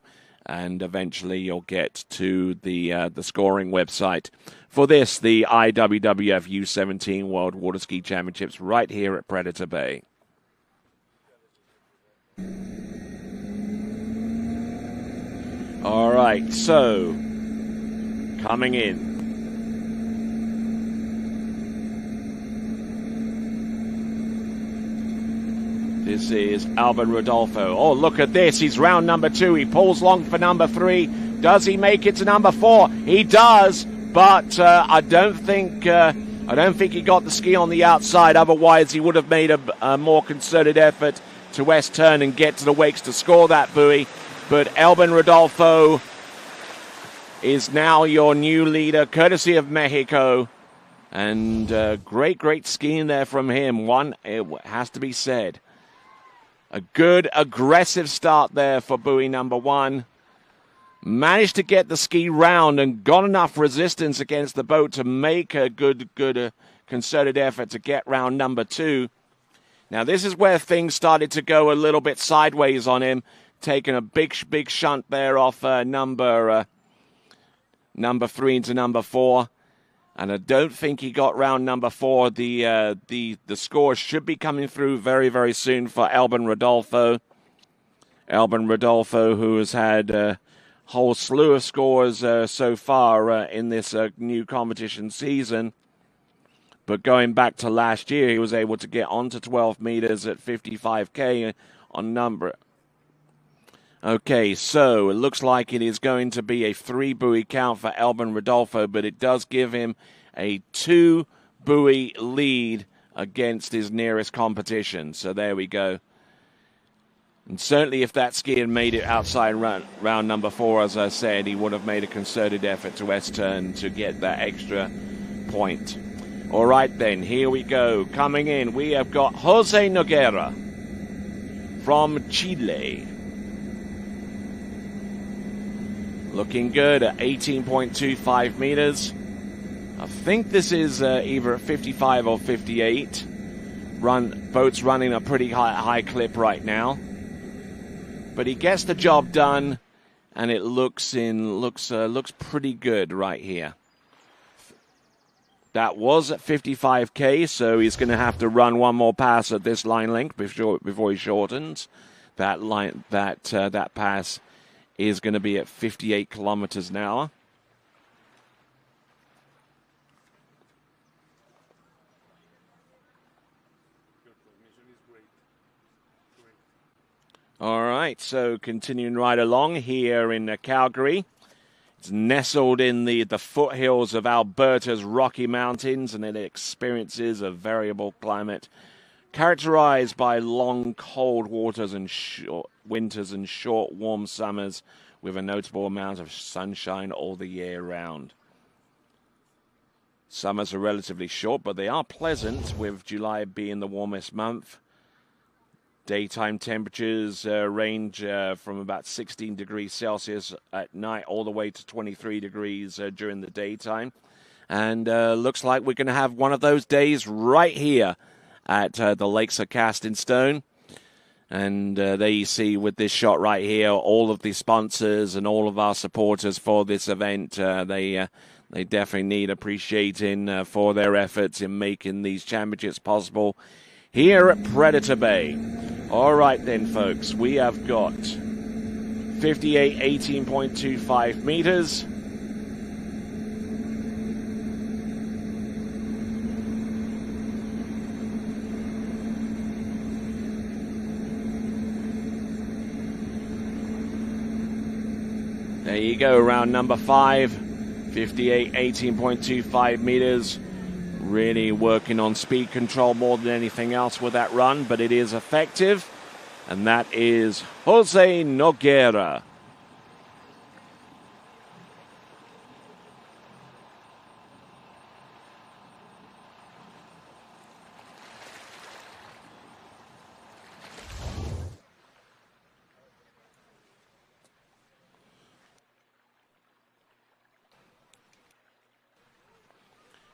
[SPEAKER 2] and eventually you'll get to the scoring website for this, the IWWF U17 World Water Ski Championships, right here at Predator Bay. All right, so coming in. This is Alban Rodolfo. Oh, look at this. He's round number 2. He pulls long for number 3. Does he make it to number 4? He does, but I don't think he got the ski on the outside. Otherwise, he would have made a more concerted effort to west turn and get to the wakes to score that buoy. But Alban Rodolfo is now your new leader, courtesy of Mexico. And great skiing there from him. It has to be said. A good, aggressive start there for buoy number 1. Managed to get the ski round and got enough resistance against the boat to make a good concerted effort to get round number 2. Now, this is where things started to go a little bit sideways on him, taking a big shunt there off number 3 into number 4. And I don't think he got round number 4. The score should be coming through very, very soon for Albin Rodolfo. Albin Rodolfo, who has had a whole slew of scores so far in this new competition season. But going back to last year, he was able to get onto 12 meters at 55K on number. Okay, so it looks like it is going to be a 3-buoy count for Albin Rodolfo, but it does give him a 2-buoy lead against his nearest competition. So there we go. And certainly if that ski had made it outside round number 4, as I said, he would have made a concerted effort to S-turn to get that extra point. All right, then, here we go. Coming in, we have got Jose Noguera from Chile. Looking good at 18.25 meters. I think this is either at 55 or 58. Boat's running a pretty high clip right now. But he gets the job done, and it looks pretty good right here. That was at 55K, so he's going to have to run one more pass at this line length before he shortens. That pass is going to be at 58 kilometers an hour. All right, so continuing right along here in Calgary. It's nestled in the foothills of Alberta's Rocky Mountains, and it experiences a variable climate characterized by long, cold winters and short warm summers with a notable amount of sunshine all the year round. Summers are relatively short, but they are pleasant, with July being the warmest month. Daytime temperatures range from about 16 degrees Celsius at night all the way to 23 degrees during the daytime. And looks like we're going to have one of those days right here at the Lakes of Casting Stone. And there you see with this shot right here, all of the sponsors and all of our supporters for this event, they definitely need appreciating for their efforts in making these championships possible here at Predator Bay. All right then, folks, we have got 58, 18.25 meters. There you go, round number 5, 58, 18.25 meters. Really working on speed control more than anything else with that run, but it is effective. And that is Jose Noguera.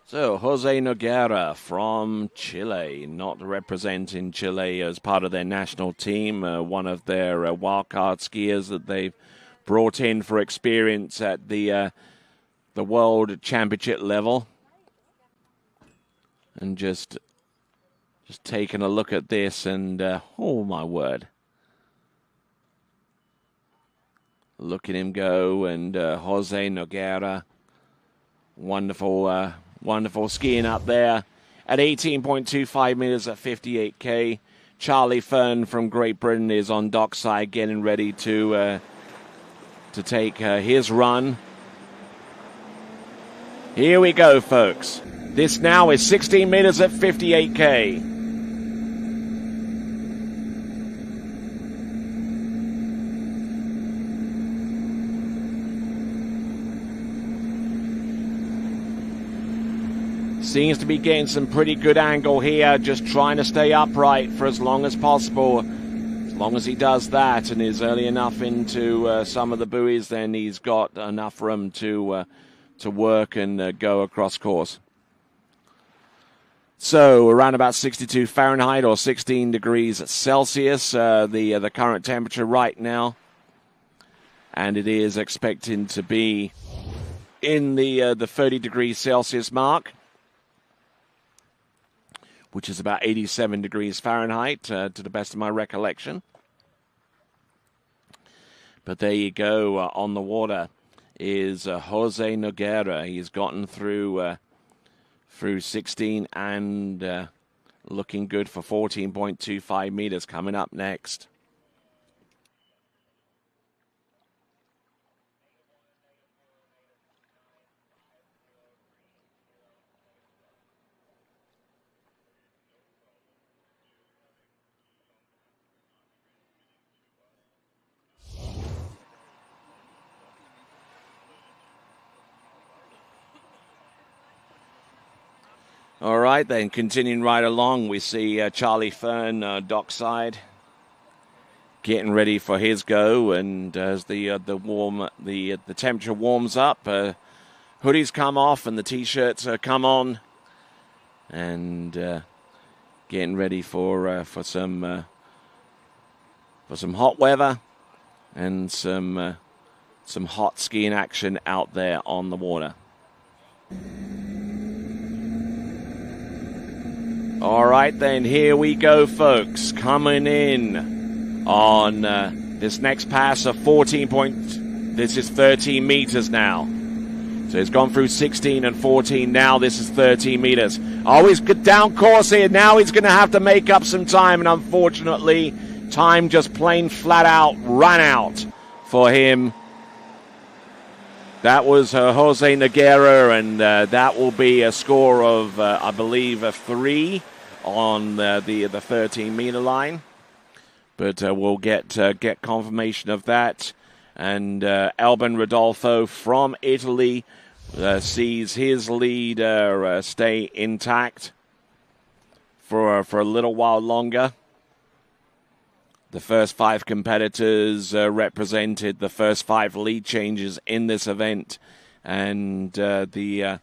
[SPEAKER 2] So, Jose Noguera from Chile, not representing Chile as part of their national team, one of their wildcard skiers that they've brought in for experience at the World Championship level. And just taking a look at this and, oh my word. Look at him go, and Jose Noguera, wonderful skiing up there at 18.25 meters at 58K. Charlie Fern from Great Britain is on dockside getting ready to take his run. Here we go, folks. This now is 16 meters at 58K. Seems to be getting some pretty good angle here, just trying to stay upright for as long as possible. As long as he does that and is early enough into some of the buoys, then he's got enough room to work and go across course. So around about 62 Fahrenheit or 16 degrees Celsius, the current temperature right now. And it is expecting to be in the 30 degrees Celsius mark, which is about 87 degrees Fahrenheit, to the best of my recollection. But there you go. On the water is Jose Noguera. He's gotten through 16 and looking good for 14.25 meters coming up next. All right, then, continuing right along, we see Charlie Fern dockside getting ready for his go, and as the temperature warms up, hoodies come off and the t-shirts come on, and getting ready for some hot weather and some hot skiing action out there on the water. All right, then, here we go, folks. Coming in on this next pass of this is 13 meters now. So he's gone through 16 and 14. Now this is 13 meters. Oh, he's down course here. Now he's going to have to make up some time, and unfortunately, time just plain flat out ran out for him. That was Jose Noguera, and that will be a score of, I believe, a 3 on the 13-meter line. But we'll get confirmation of that. And Alban Rodolfo from Italy sees his lead stay intact for a little while longer. The first 5 competitors represented the first 5 lead changes in this event, and the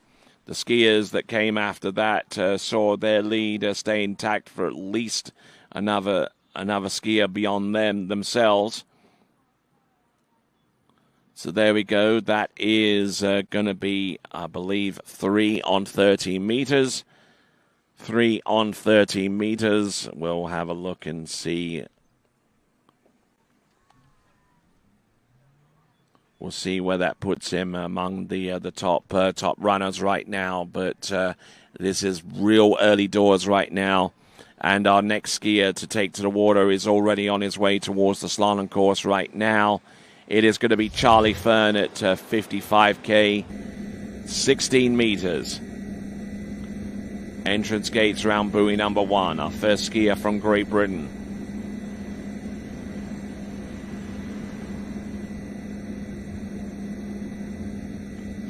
[SPEAKER 2] skiers that came after that saw their lead stay intact for at least another skier beyond themselves. So there we go. That is going to be, I believe, 3 on 13 meters. 3 on 13 meters. We'll have a look and see. We'll see where that puts him among the top runners right now. But this is real early doors right now. And our next skier to take to the water is already on his way towards the slalom course right now. It is going to be Charlie Fern at 55K, 16 meters. Entrance gates around buoy number 1, our first skier from Great Britain.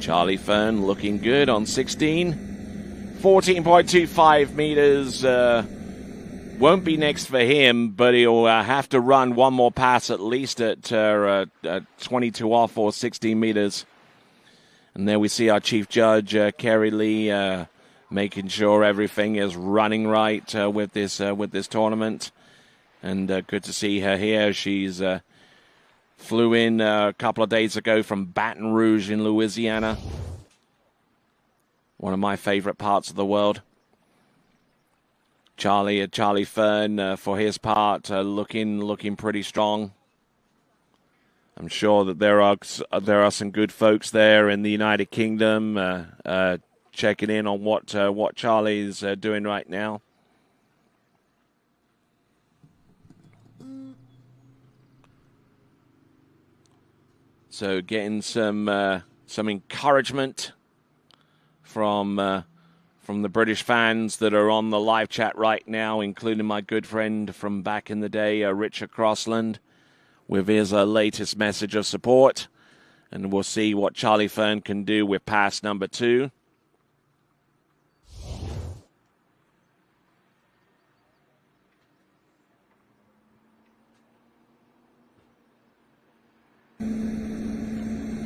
[SPEAKER 2] Charlie Fern looking good on 16. 14.25 meters. Won't be next for him, but he'll have to run one more pass at least at 22 off or 16 meters. And there we see our chief judge, Kerry Lee, making sure everything is running right with this tournament. And good to see her here. She's flew in a couple of days ago from Baton Rouge in Louisiana. One of my favorite parts of the world. Charlie Fern, for his part, looking pretty strong. I'm sure that there are some good folks there in the United Kingdom checking in on what Charlie's doing right now. So getting some encouragement from the British fans that are on the live chat right now, including my good friend from back in the day, Richard Crossland, with his latest message of support. And we'll see what Charlie Fern can do with pass number 2.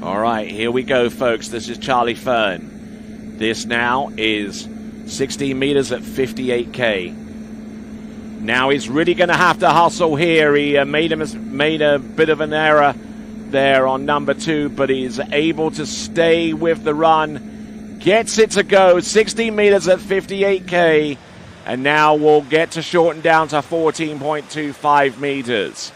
[SPEAKER 2] All right, here we go, folks. This is Charlie Fern. This now is 16 meters at 58K. Now he's really going to have to hustle here. He made a bit of an error there on number 2, but he's able to stay with the run. Gets it to go, 16 meters at 58K, and now we'll get to shorten down to 14.25 meters.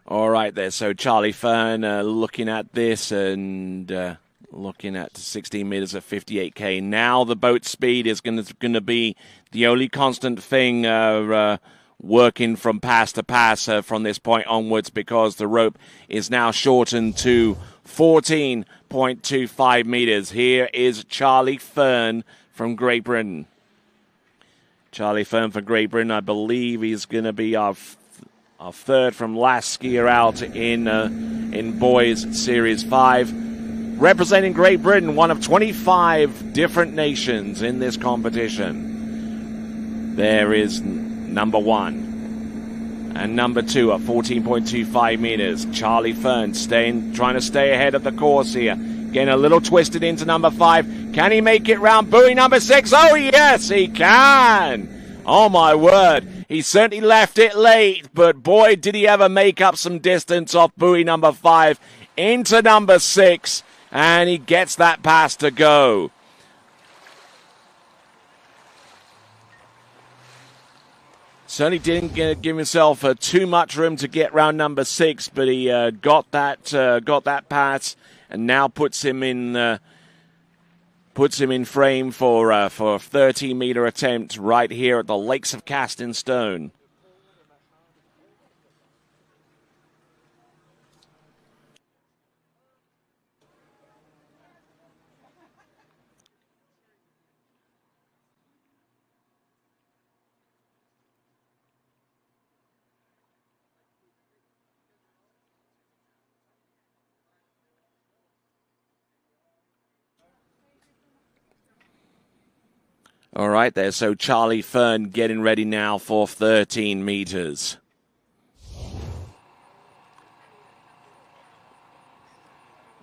[SPEAKER 2] All right there, so Charlie Fern looking at this and looking at 16 meters at 58K. Now the boat speed is going to be the only constant thing working from pass to pass from this point onwards, because the rope is now shortened to 14.25 meters. Here is Charlie Fern from Great Britain. Charlie Fern for Great Britain, I believe he's going to be our third from last skier out in Boys Series 5. Representing Great Britain, one of 25 different nations in this competition. There is number 1 and number 2 at 14.25 meters. Charlie Fern trying to stay ahead of the course here. Getting a little twisted into number 5. Can he make it round buoy number 6? Oh, yes, he can. Oh, my word. He certainly left it late, but boy, did he ever make up some distance off buoy number 5 into number 6, and he gets that pass to go. Certainly didn't give himself too much room to get round number 6, but he got that pass, and now puts him in frame for a 13-meter attempt right here at the Lakes of Casting Stone. All right there, so Charlie Fern getting ready now for 13 meters.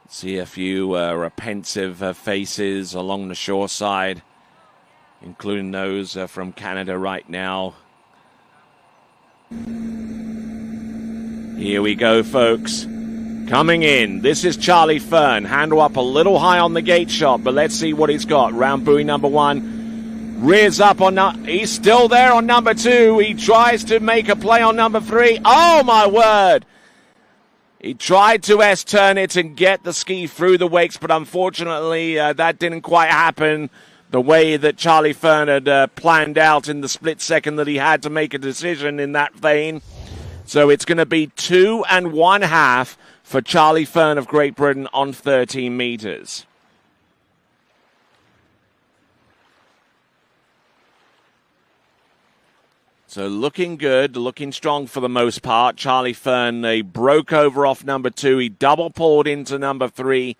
[SPEAKER 2] See a few pensive faces along the shore side, including those from Canada right now. Here we go, folks. Coming in, this is Charlie Fern. Handle up a little high on the gate shot, but let's see what he's got. Round buoy number 1. Rears up on, he's still there on number 2. He tries to make a play on number 3. Oh, my word. He tried to S-turn it and get the ski through the wakes, but unfortunately that didn't quite happen the way that Charlie Fern had planned out in the split second that he had to make a decision in that vein. So it's going to be 2 1/2 for Charlie Fern of Great Britain on 13 meters. So looking good, looking strong for the most part. Charlie Fern, they broke over off number 2. He double pulled into number 3.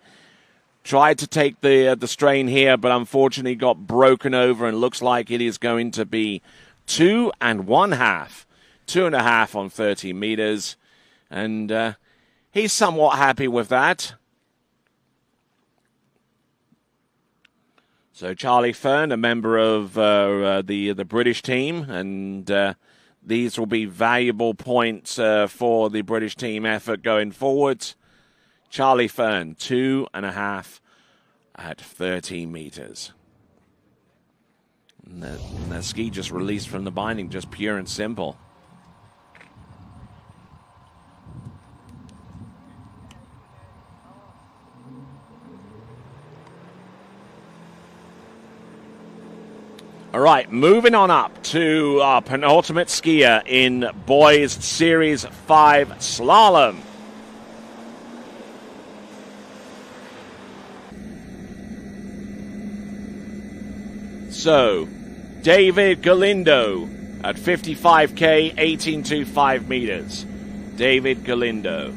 [SPEAKER 2] Tried to take the strain here, but unfortunately got broken over, and looks like it is going to be 2 1/2. 2 1/2 on 30 meters. And he's somewhat happy with that. So Charlie Fern, a member of the British team, and these will be valuable points for the British team effort going forward. Charlie Fern, 2 1/2 at 13 meters. And the ski just released from the binding, just pure and simple. All right, moving on up to our penultimate skier in Boys Series 5 Slalom. So, David Galindo at 55K, 18.25 meters. David Galindo,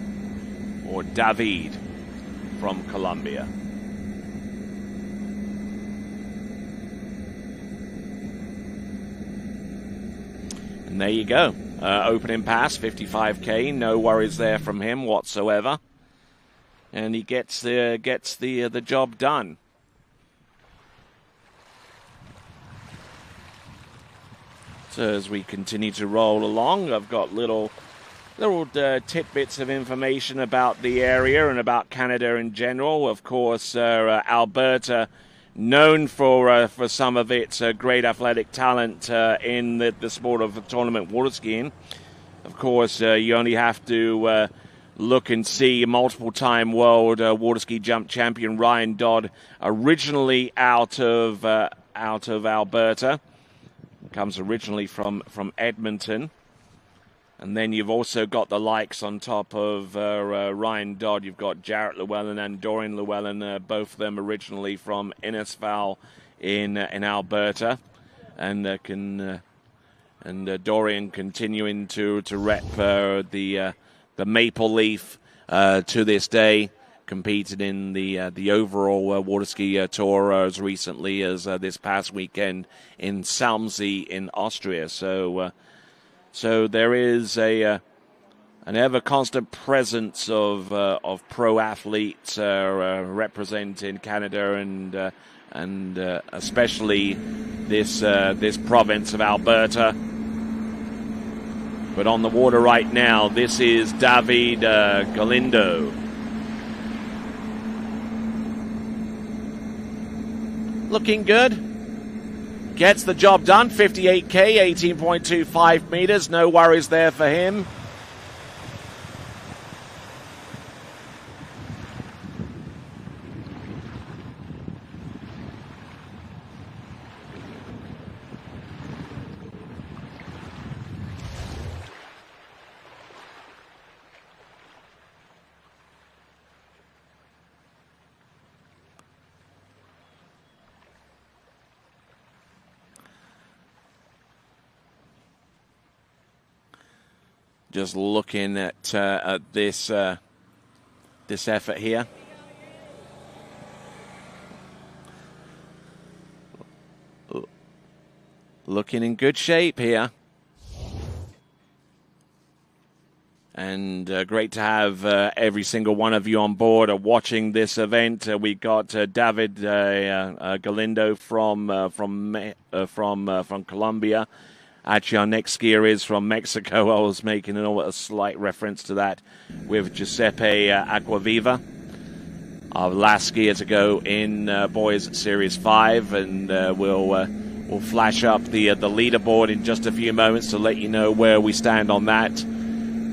[SPEAKER 2] or David from Colombia. And there you go. Opening pass, 55K. No worries there from him whatsoever. And he gets the job done. So as we continue to roll along, I've got little tidbits of information about the area and about Canada in general. Of course, Alberta, known for some of its great athletic talent in the sport of tournament water skiing. Of course, you only have to look and see multiple-time world water ski jump champion Ryan Dodd, originally out of Alberta. Comes originally from Edmonton. And then you've also got the likes on top of Ryan Dodd. You've got Jarrett Llewellyn and Dorian Llewellyn, both of them originally from Innisfail in Alberta. And Dorian continuing to rep the Maple Leaf to this day. Competed in the overall water ski tour as recently as this past weekend in Salmsee in Austria. So there is an ever constant presence of pro athletes representing Canada and especially this province of Alberta. But on the water right now, this is David Galindo. Looking good. Gets the job done. 58K, 18.25 meters. No worries there for him. Just looking at this effort here. Looking in good shape here. And great to have every single one of you on board watching this event. We got David Galindo from Colombia. Actually, our next skier is from Mexico. I was making a slight reference to that with Giuseppe Aguaviva. Our last skier to go in Boys Series 5, and we'll flash up the leaderboard in just a few moments to let you know where we stand on that.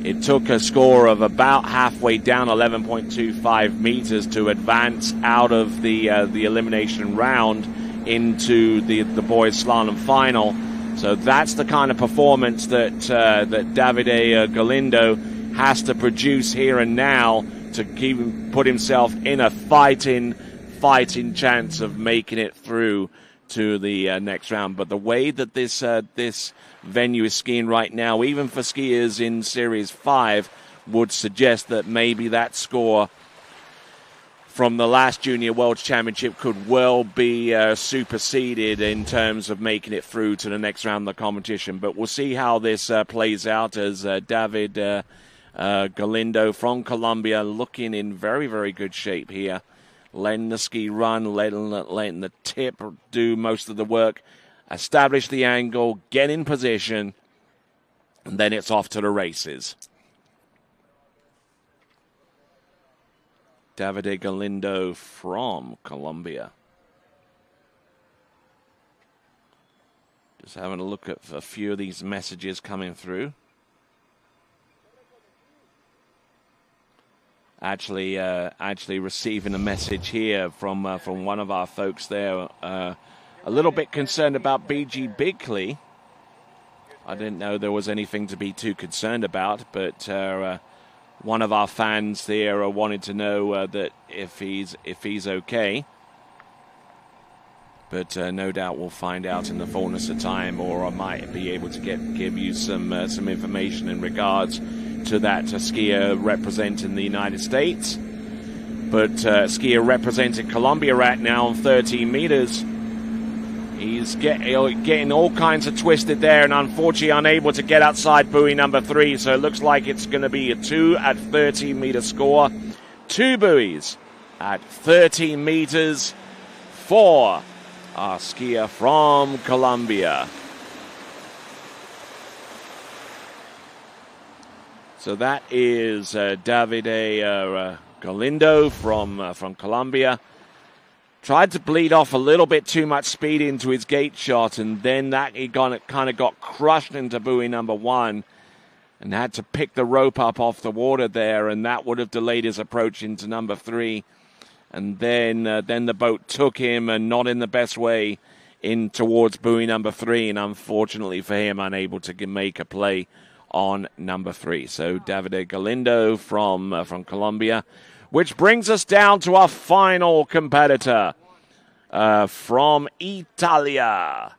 [SPEAKER 2] It took a score of about halfway down, 11.25 meters, to advance out of the elimination round into the boys slalom final. So that's the kind of performance that Davide Galindo has to produce here and now to put himself in a fighting chance of making it through to the next round. But the way that this venue is skiing right now, even for skiers in Series 5, would suggest that maybe that score from the last Junior World Championship could well be superseded in terms of making it through to the next round of the competition. But we'll see how this plays out as David Galindo from Colombia looking in very, very good shape here. Letting the ski run, letting the tip do most of the work, establish the angle, get in position, and then it's off to the races. Davide Galindo from Colombia. Just having a look at a few of these messages coming through. Actually receiving a message here from one of our folks there. A little bit concerned about BG Bigley. I didn't know there was anything to be too concerned about, but one of our fans there wanted to know that if he's okay. But no doubt we'll find out in the fullness of time, or I might be able to give you some information in regards to that skier representing the United States. But skier representing Colombia right now on 13 meters. He's getting all kinds of twisted there, and unfortunately unable to get outside buoy number 3. So it looks like it's going to be a 2 at 13 meter score. 2 buoys at 13 meters for our skier from Colombia. So that is Davide Galindo from Colombia. Tried to bleed off a little bit too much speed into his gate shot, and then he kind of got crushed into buoy number 1 and had to pick the rope up off the water there, and that would have delayed his approach into number 3. And then the boat took him, and not in the best way, in towards buoy number 3, and unfortunately for him, unable to make a play on number 3. So Davide Galindo from Colombia. Which brings us down to our final competitor from Italia.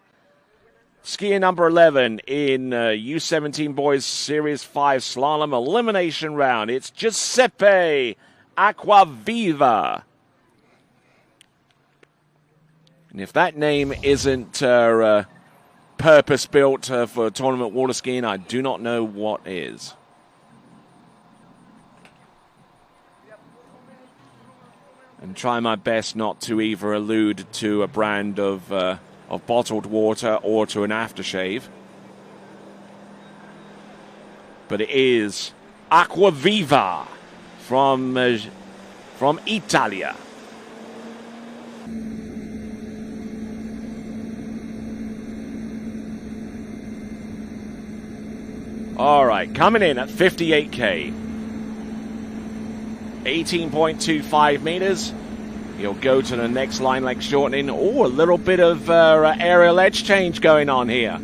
[SPEAKER 2] Skier number 11 in U17 Boys Series 5 Slalom Elimination Round. It's Giuseppe Acquaviva. And if that name isn't purpose-built for tournament water skiing, I do not know what is. And try my best not to either allude to a brand of bottled water or to an aftershave. But it is Acquaviva from Italia. All right, coming in at 58K. 18.25 meters. He'll go to the next line length shortening. Oh, a little bit of aerial edge change going on here.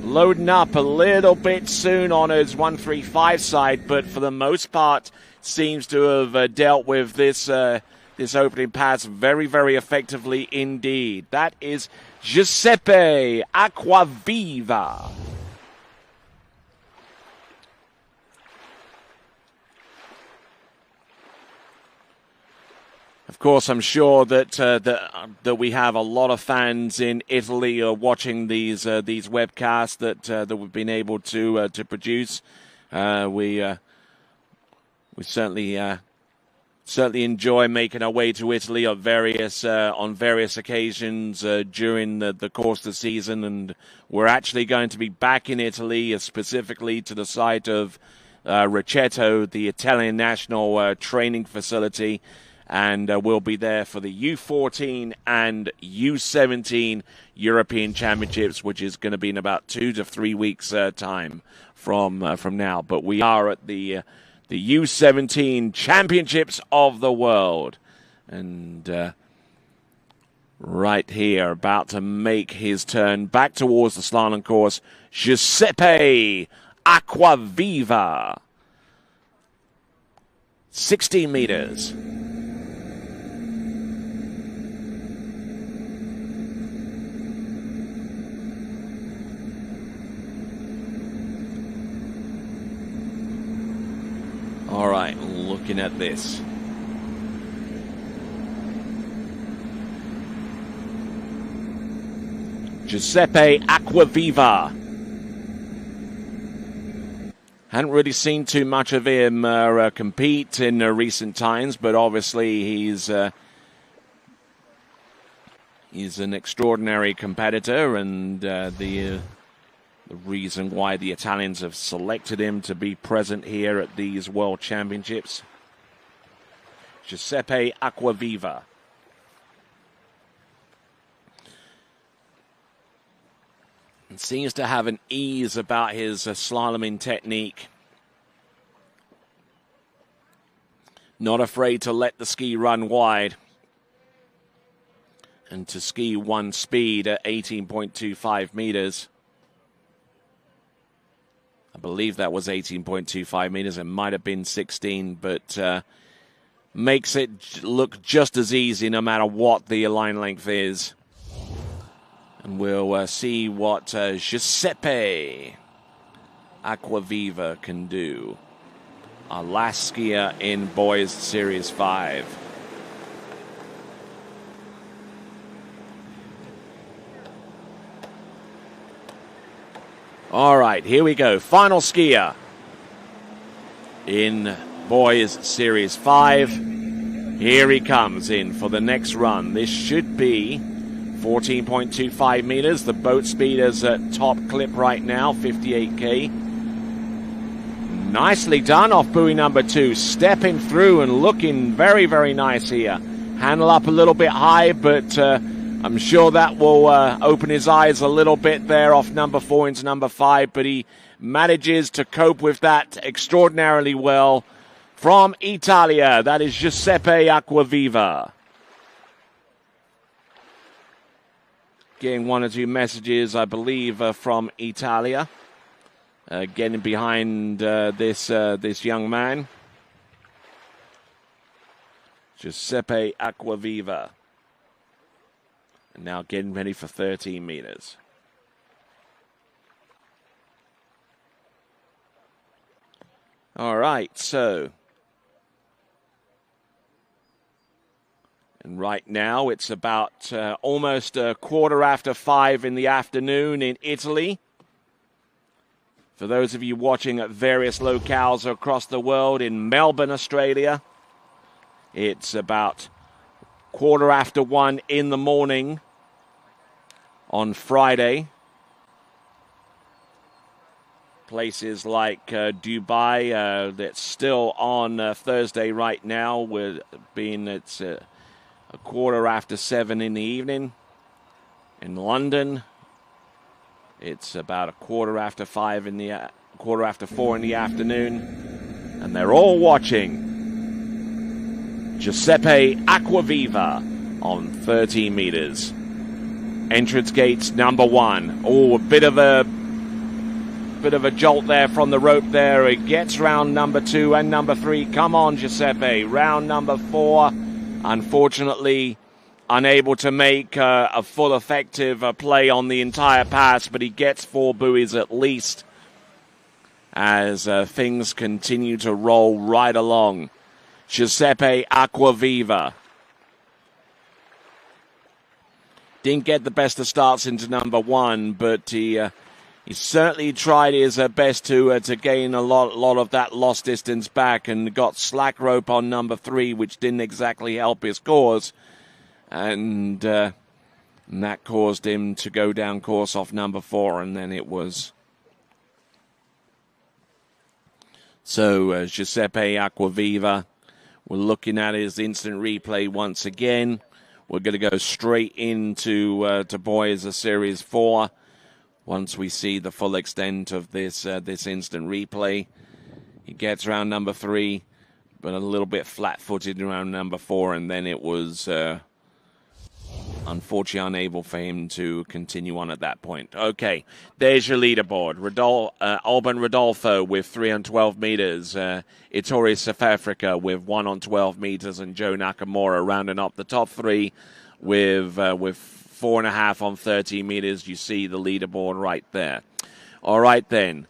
[SPEAKER 2] Loading up a little bit soon on his 135 side, but for the most part seems to have dealt with this opening pass very, very effectively indeed. That is Giuseppe Acquaviva. Of course, I'm sure that that we have a lot of fans in Italy watching these webcasts that we've been able to produce. We certainly enjoy making our way to Italy on various occasions during the course of the season, and we're actually going to be back in Italy, specifically to the site of Rocchetto, the Italian national training facility. And we'll be there for the U14 and U17 European Championships, which is going to be in about 2 to 3 weeks' time from now. But we are at the U17 Championships of the World. And right here, about to make his turn back towards the slalom course, Giuseppe Acquaviva. 16 meters. All right, looking at this. Giuseppe Acquaviva. Hadn't really seen too much of him compete in recent times, but obviously he's an extraordinary competitor, and the reason why the Italians have selected him to be present here at these World Championships. Giuseppe Acquaviva. And seems to have an ease about his slaloming technique. Not afraid to let the ski run wide. And to ski one speed at 18.25 meters. I believe that was 18.25 meters. It might have been 16, but makes it look just as easy no matter what the line length is. And we'll see what Giuseppe Acquaviva can do. Our last skier in Boys Series 5. All right, here we go. Final skier in Boys Series 5. Here he comes in for the next run. This should be 14.25 meters. The boat speed is at top clip right now, 58k. Nicely done off buoy number 2. Stepping through and looking very, very nice here. Handle up a little bit high, but I'm sure that will open his eyes a little bit there off number 4 into number 5, but he manages to cope with that extraordinarily well. From Italia, that is Giuseppe Acquaviva. Getting 1 or 2 messages, I believe, from Italia. Getting behind this young man. Giuseppe Acquaviva. And now getting ready for 13 meters. All right, so. And right now it's about almost a 5:15 in the afternoon in Italy. For those of you watching at various locales across the world, in Melbourne, Australia, it's about 1:15 in the morning on Friday. Places like Dubai, that's still on Thursday right now, it's 7:15 in the evening. In London, it's about 4:15 in the afternoon, and they're all watching Giuseppe Acquaviva on 13 meters. Entrance gates number 1. Oh, a bit of a jolt there from the rope there. It gets round number 2 and number 3. Come on, Giuseppe. Round number 4. Unfortunately, unable to make a full effective play on the entire pass, but he gets 4 buoys at least as things continue to roll right along. Giuseppe Acquaviva didn't get the best of starts into number 1, but he certainly tried his best to gain a lot of that lost distance back, and got slack rope on number 3, which didn't exactly help his cause. And that caused him to go down course off number 4, and then it was. So Giuseppe Acquaviva, we're looking at his instant replay once again. We're going to go straight into to Boys Series 4 once we see the full extent of this instant replay. He gets around number 3, but a little bit flat-footed around number 4, and then it was unfortunately unable for him to continue on at that point. Okay, there's your leaderboard. Alban Rodolfo with 3 on 12 meters. Ettore South Africa with 1 on 12 meters, and Joe Nakamura rounding up the top 3 with 4.5 on 13 meters. You see the leaderboard right there. All right, then.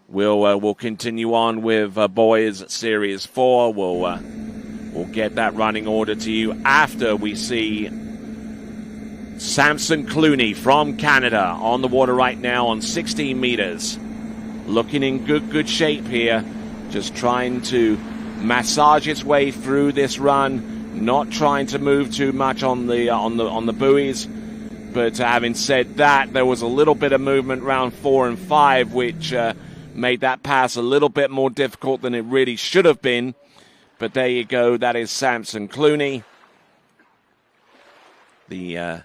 [SPEAKER 2] We'll continue on with Boys Series 4. We'll get that running order to you after we see Samson Clooney from Canada on the water right now on 16 meters. Looking in good shape here. Just trying to massage its way through this run. Not trying to move too much on the buoys. But having said that, there was a little bit of movement round 4 and 5, which made that pass a little bit more difficult than it really should have been. But there you go. That is Samson Clooney, the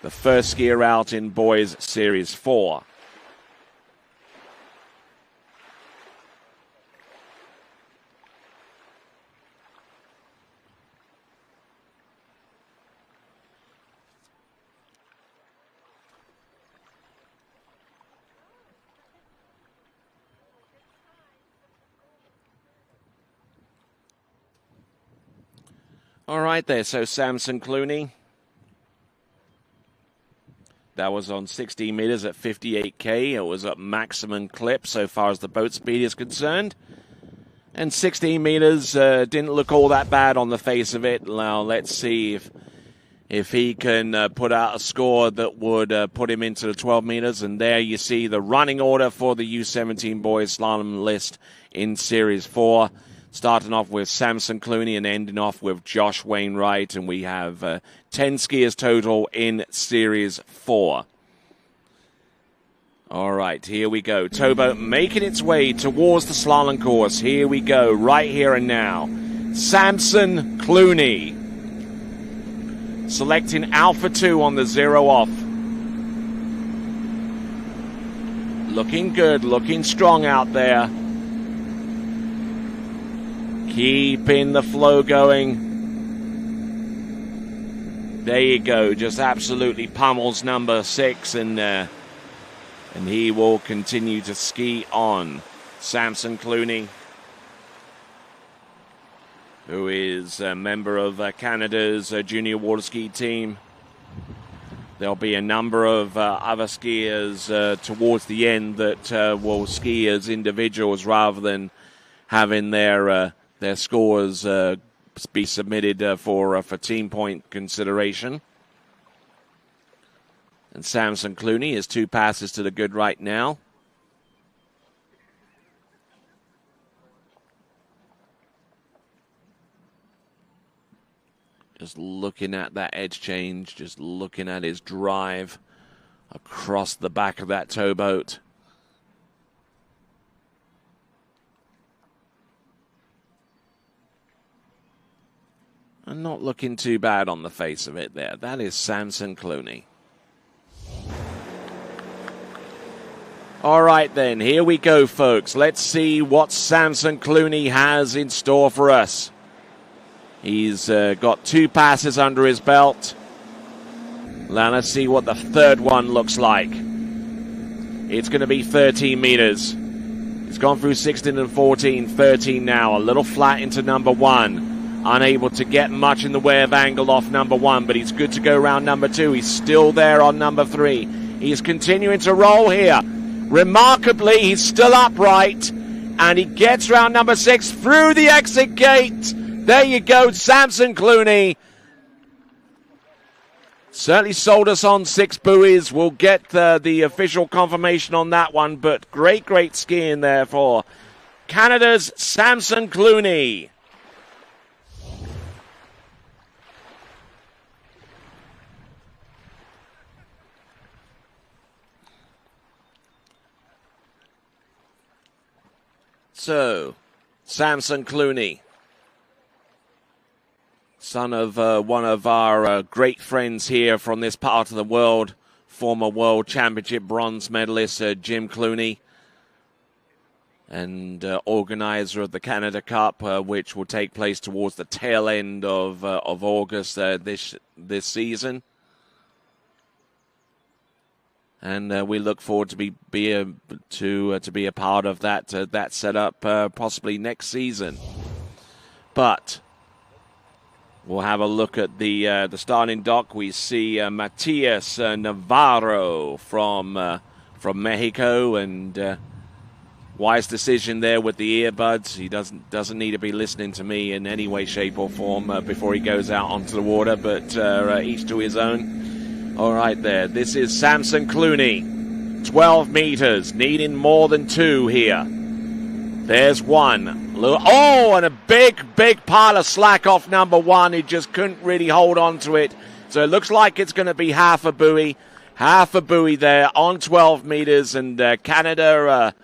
[SPEAKER 2] first skier out in Boys Series 4. All right there, so Samson Clooney That was on 16 meters at 58K. It was at maximum clip so far as the boat speed is concerned. And 16 meters didn't look all that bad on the face of it. Now let's see if he can put out a score that would put him into the 12 meters. And there you see the running order for the U17 boys slalom list in Series 4. Starting off with Samson Clooney and ending off with Josh Wainwright. And we have 10 skiers total in Series 4. All right, here we go. Towboat making its way towards the slalom course. Here we go, right here and now. Samson Clooney. Selecting Alpha 2 on the 0 off. Looking good, looking strong out there. Keeping the flow going. There you go, just absolutely pummels number 6 and he will continue to ski on. Samson Clooney, who is a member of Canada's junior water ski team. There'll be a number of other skiers towards the end that will ski as individuals rather than having their scores be submitted for team point consideration. And Samson Clooney is 2 passes to the good right now. Just looking at that edge change, just looking at his drive across the back of that towboat. And not looking too bad on the face of it there. That is Samson Clooney. All right, then, here we go, folks. Let's see what Samson Clooney has in store for us. He's got 2 passes under his belt. Now let's see what the third one looks like. It's going to be 13 meters. He's gone through 16 and 14, 13 now. A little flat into number 1. Unable to get much in the way of angle off number 1, but he's good to go around number 2. He's still there on number 3. He's continuing to roll here. Remarkably, he's still upright, and he gets round number 6 through the exit gate. There you go, Samson Clooney. Certainly sold us on 6 buoys. We'll get the official confirmation on that one, but great skiing there for Canada's Samson Clooney. So, Samson Clooney, son of one of our great friends here from this part of the world, former World Championship bronze medalist Jim Clooney, and organizer of the Canada Cup, which will take place towards the tail end of August this season. And we look forward to be a part of that setup possibly next season. But we'll have a look at the starting dock. We see Matias Navarro from Mexico, and wise decision there with the earbuds. He doesn't need to be listening to me in any way, shape, or form before he goes out onto the water. But each to his own. All right, there. This is Samson Clooney. 12 meters, needing more than 2 here. There's 1. Oh, and a big pile of slack off number 1. He just couldn't really hold on to it. So it looks like it's going to be half a buoy there on 12 meters. And Canada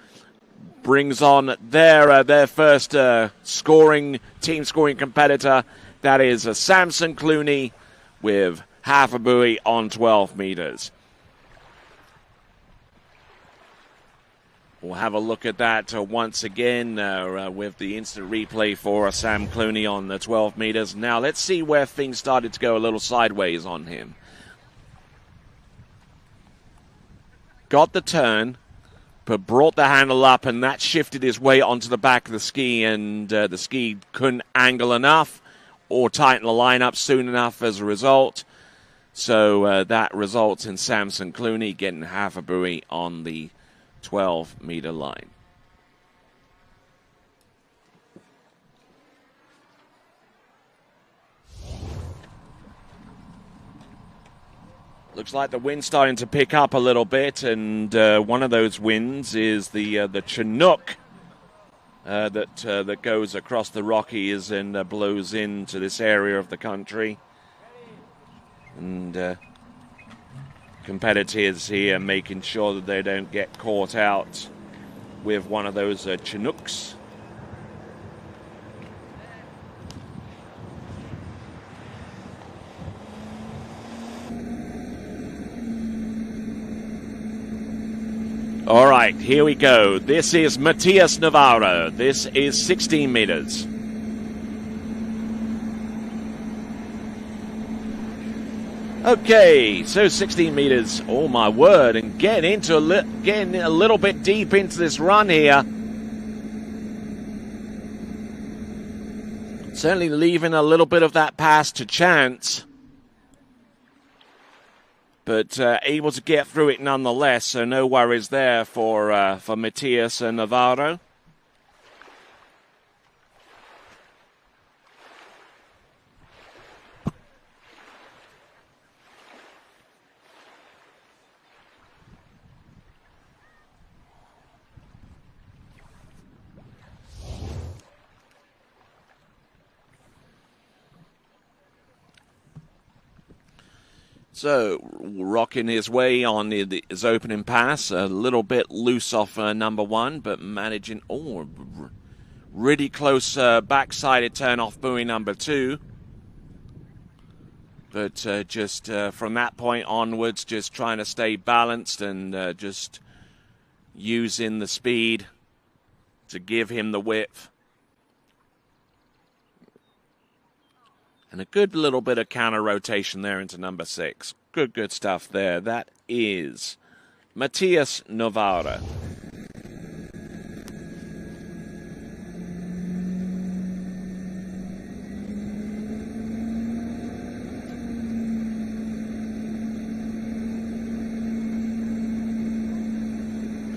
[SPEAKER 2] brings on their first team scoring competitor. That is Samson Clooney with half a buoy on 12 meters. We'll have a look at that once again with the instant replay for Sam Clooney on the 12 meters. Now let's see where things started to go a little sideways on him. Got the turn, but brought the handle up, and that shifted his weight onto the back of the ski, and the ski couldn't angle enough or tighten the line up soon enough as a result. So that results in Samson Clooney getting half a buoy on the 12-meter line. Looks like the wind's starting to pick up a little bit, and one of those winds is the Chinook that goes across the Rockies and blows into this area of the country. And competitors here making sure that they don't get caught out with one of those Chinooks. All right, here we go. This is Matias Navarro. This is 16 meters. Okay, so 16 meters. Oh my word! And getting a little bit deep into this run here. Certainly leaving a little bit of that pass to chance. But able to get through it nonetheless, so no worries there for Matias and Navarro. So, rocking his way on his opening pass, a little bit loose off number one, but managing, really close backsided turn off buoy number two. But just from that point onwards, just trying to stay balanced and just using the speed to give him the width. And a good little bit of counter rotation there into number six. Good stuff there. That is Matias Navarro.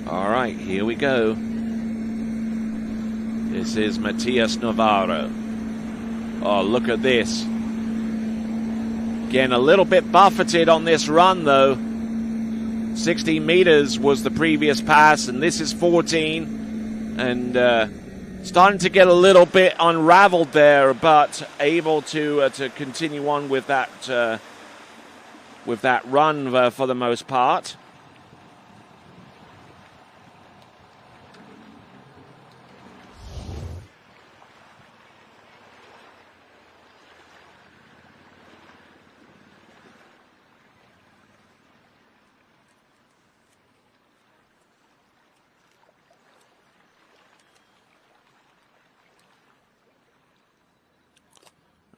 [SPEAKER 2] All right, here we go. This is Matias Navarro. Oh, look at this. Getting a little bit buffeted on this run, though. 16 meters was the previous pass, and this is 14. And starting to get a little bit unraveled there, but able to continue on with that run for the most part.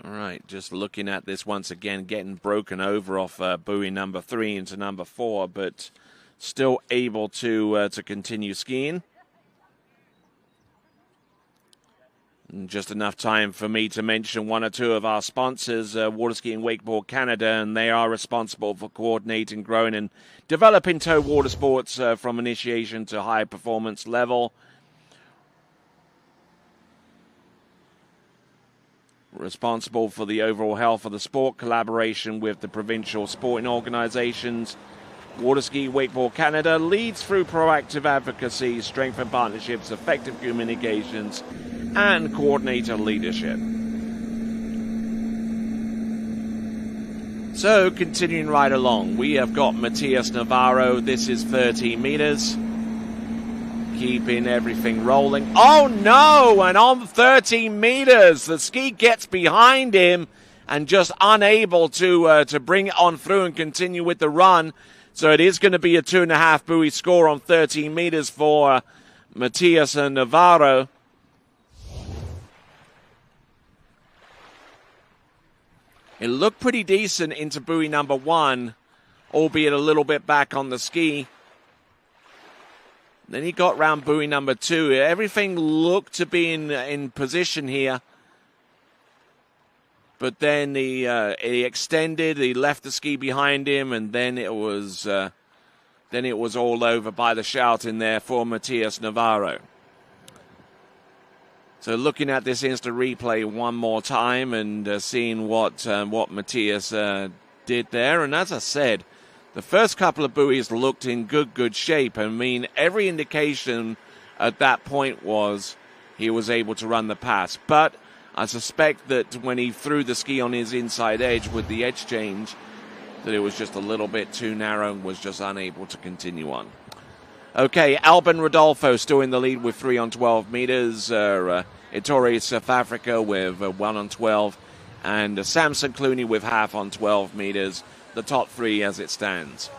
[SPEAKER 2] All right, just looking at this once again, getting broken over off buoy number 3 into number 4, but still able to continue skiing. And just enough time for me to mention one or two of our sponsors, Water Skiing Wakeboard Canada, and they are responsible for coordinating, growing, and developing tow water sports from initiation to high performance level. Responsible for the overall health of the sport, collaboration with the provincial sporting organisations. Water Ski Wakeboard Canada leads through proactive advocacy, strengthened partnerships, effective communications, and coordinator leadership. So, continuing right along, we have got Matias Navarro. This is 13 meters. Keeping everything rolling. Oh no! And on 13 meters, the ski gets behind him and just unable to bring it on through and continue with the run. So it is going to be a 2.5 buoy score on 13 meters for Matias and Navarro. It looked pretty decent into buoy number 1, albeit a little bit back on the ski. Then he got round buoy number 2. Everything looked to be in position here. But then he extended, he left the ski behind him, and then it was all over by the shout in there for Matias Navarro. So looking at this instant replay one more time and seeing what Matias did there, and as I said, the first couple of buoys looked in good shape. I mean, every indication at that point was he was able to run the pass. But I suspect that when he threw the ski on his inside edge with the edge change, that it was just a little bit too narrow and was just unable to continue on. Okay, Albin Rodolfo still in the lead with 3 on 12 meters. Ettore South Africa with 1 on 12. And Samson Clooney with half on 12 meters. The top 3 as it stands.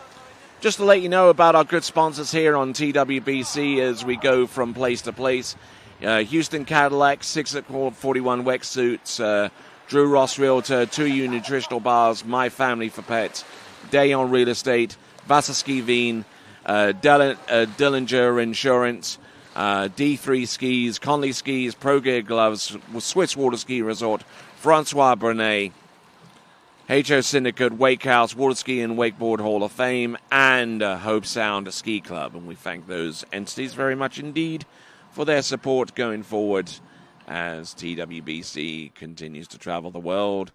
[SPEAKER 2] Just to let you know about our good sponsors here on TWBC as we go from place to place. Houston Cadillac, 6 at 41 wetsuits, Drew Ross Realtor, 2U Nutritional Bars, My Family for Pets, Day on Real Estate, Vasserski Veen, Dillinger Insurance, D3 Skis, Conley Skis, Pro Gear Gloves, Swiss Water Ski Resort, Francois Brunet, HO Syndicate, Wake House, Water Ski and Wakeboard Hall of Fame, and Hope Sound Ski Club. And we thank those entities very much indeed for their support going forward as TWBC continues to travel the world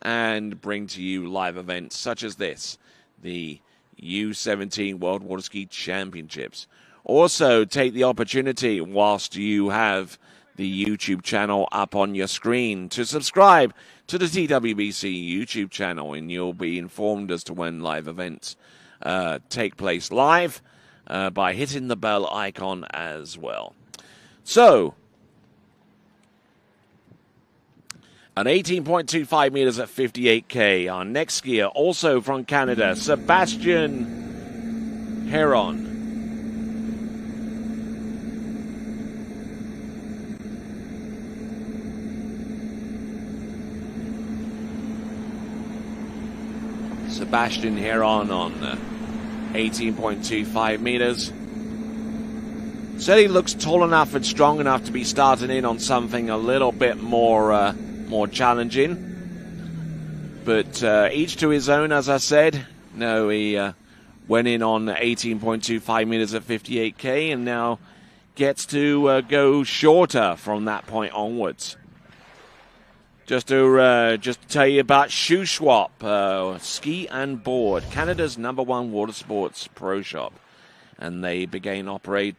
[SPEAKER 2] and bring to you live events such as this, the U17 World Water Ski Championships. Also, take the opportunity whilst you have the YouTube channel up on your screen to subscribe to the TWBC YouTube channel, and you'll be informed as to when live events take place live by hitting the bell icon as well. So, an 18.25 meters at 58K. Our next skier, also from Canada, Sebastian Heron. Sebastian Heron on 18.25 meters. Said he looks tall enough and strong enough to be starting in on something a little bit more challenging. But each to his own, as I said. No, he went in on 18.25 meters at 58K and now gets to go shorter from that point onwards. Just to tell you about Shoe Swap, Ski and Board, Canada's #1 water sports pro shop. And they began operating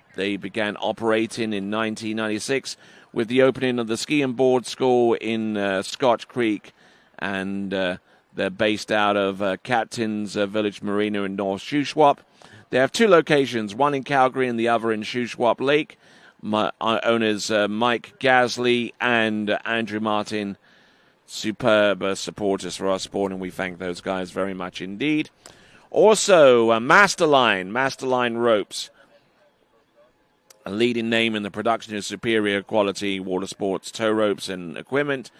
[SPEAKER 2] in 1996 with the opening of the Ski and Board School in Scotch Creek, and they're based out of Captain's Village Marina in North Shuswap. They have 2 locations, one in Calgary and the other in Shuswap Lake. Owners Mike Gasley and Andrew Martin, superb supporters for our sport, and we thank those guys very much indeed. Also, Masterline Ropes, a leading name in the production of superior quality water sports tow ropes and equipment,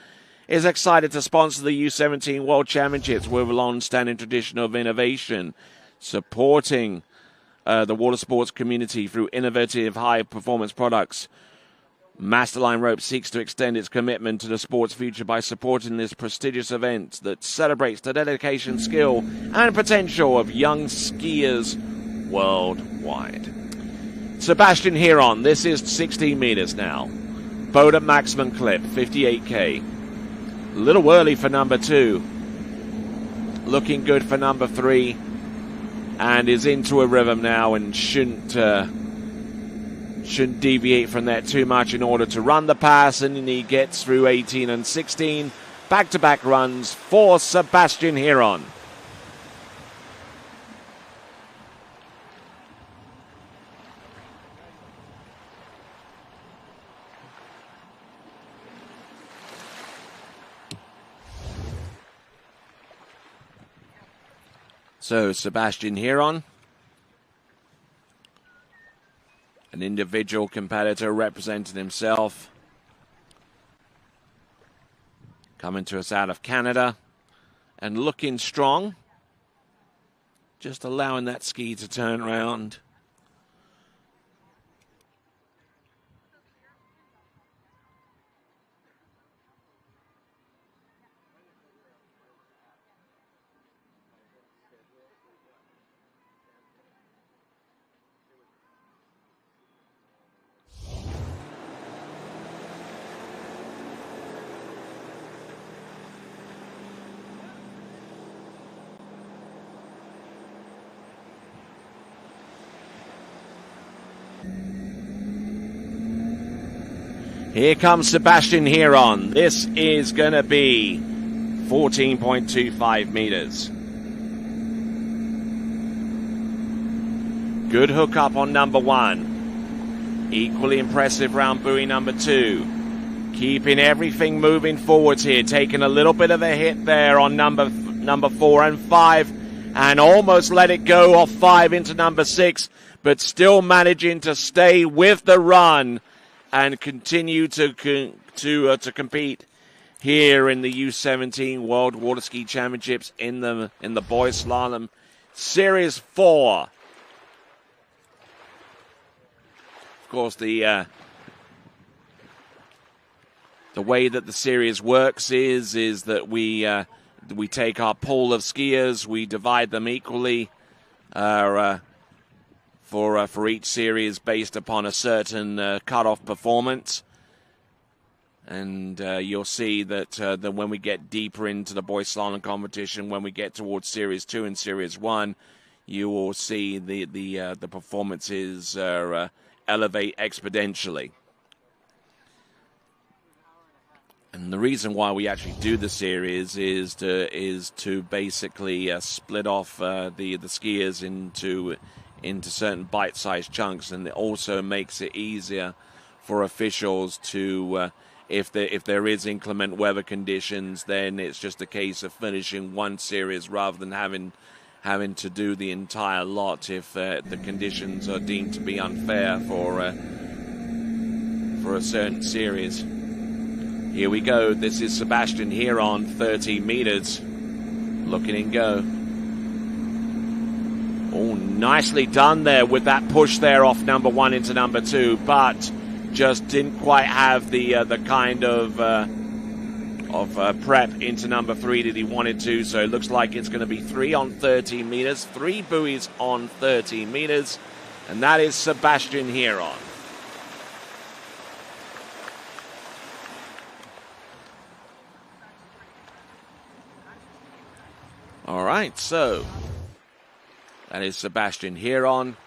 [SPEAKER 2] is excited to sponsor the U17 World Championships with a long-standing tradition of innovation, supporting the water sports community through innovative high-performance products. Masterline Ropes seeks to extend its commitment to the sport's future by supporting this prestigious event that celebrates the dedication, skill, and potential of young skiers worldwide. Sebastian Heron, this is 16 meters now. Boat at maximum clip, 58K. A little early for number 2. Looking good for number 3. And is into a rhythm now and shouldn't deviate from that too much in order to run the pass, and he gets through 18 and 16. Back-to-back runs for Sebastian Heron. So Sebastian Heron, an individual competitor representing himself, coming to us out of Canada and looking strong, just allowing that ski to turn around. Here comes Sebastian Heron. This is going to be 14.25 meters. Good hookup on number 1. Equally impressive round buoy number 2. Keeping everything moving forwards here. Taking a little bit of a hit there on number 4 and 5. And almost let it go off 5 into number 6. But still managing to stay with the run and continue to compete here in the U17 World Water Ski Championships in the Boys Slalom Series 4. Of course, the way that the series works is that we take our pool of skiers, we divide them equally for each series based upon a certain cutoff performance. And you'll see that when we get deeper into the boys slalom competition, when we get towards Series 2 and Series 1, you will see the performances elevate exponentially. And the reason why we actually do the series is to basically split off the skiers into certain bite-sized chunks, and it also makes it easier for officials to, if there is inclement weather conditions, then it's just a case of finishing one series rather than having to do the entire lot if the conditions are deemed to be unfair for a certain series. Here we go. This is Sebastian Heron, 30 meters. Looking and go. Oh, nicely done there with that push there off number 1 into number 2, but just didn't quite have the kind of prep into number 3 that he wanted to. So it looks like it's going to be 3 on 30 meters, 3 buoys on 30 meters, and that is Sebastian Heron. All right, so that is Sebastian Heron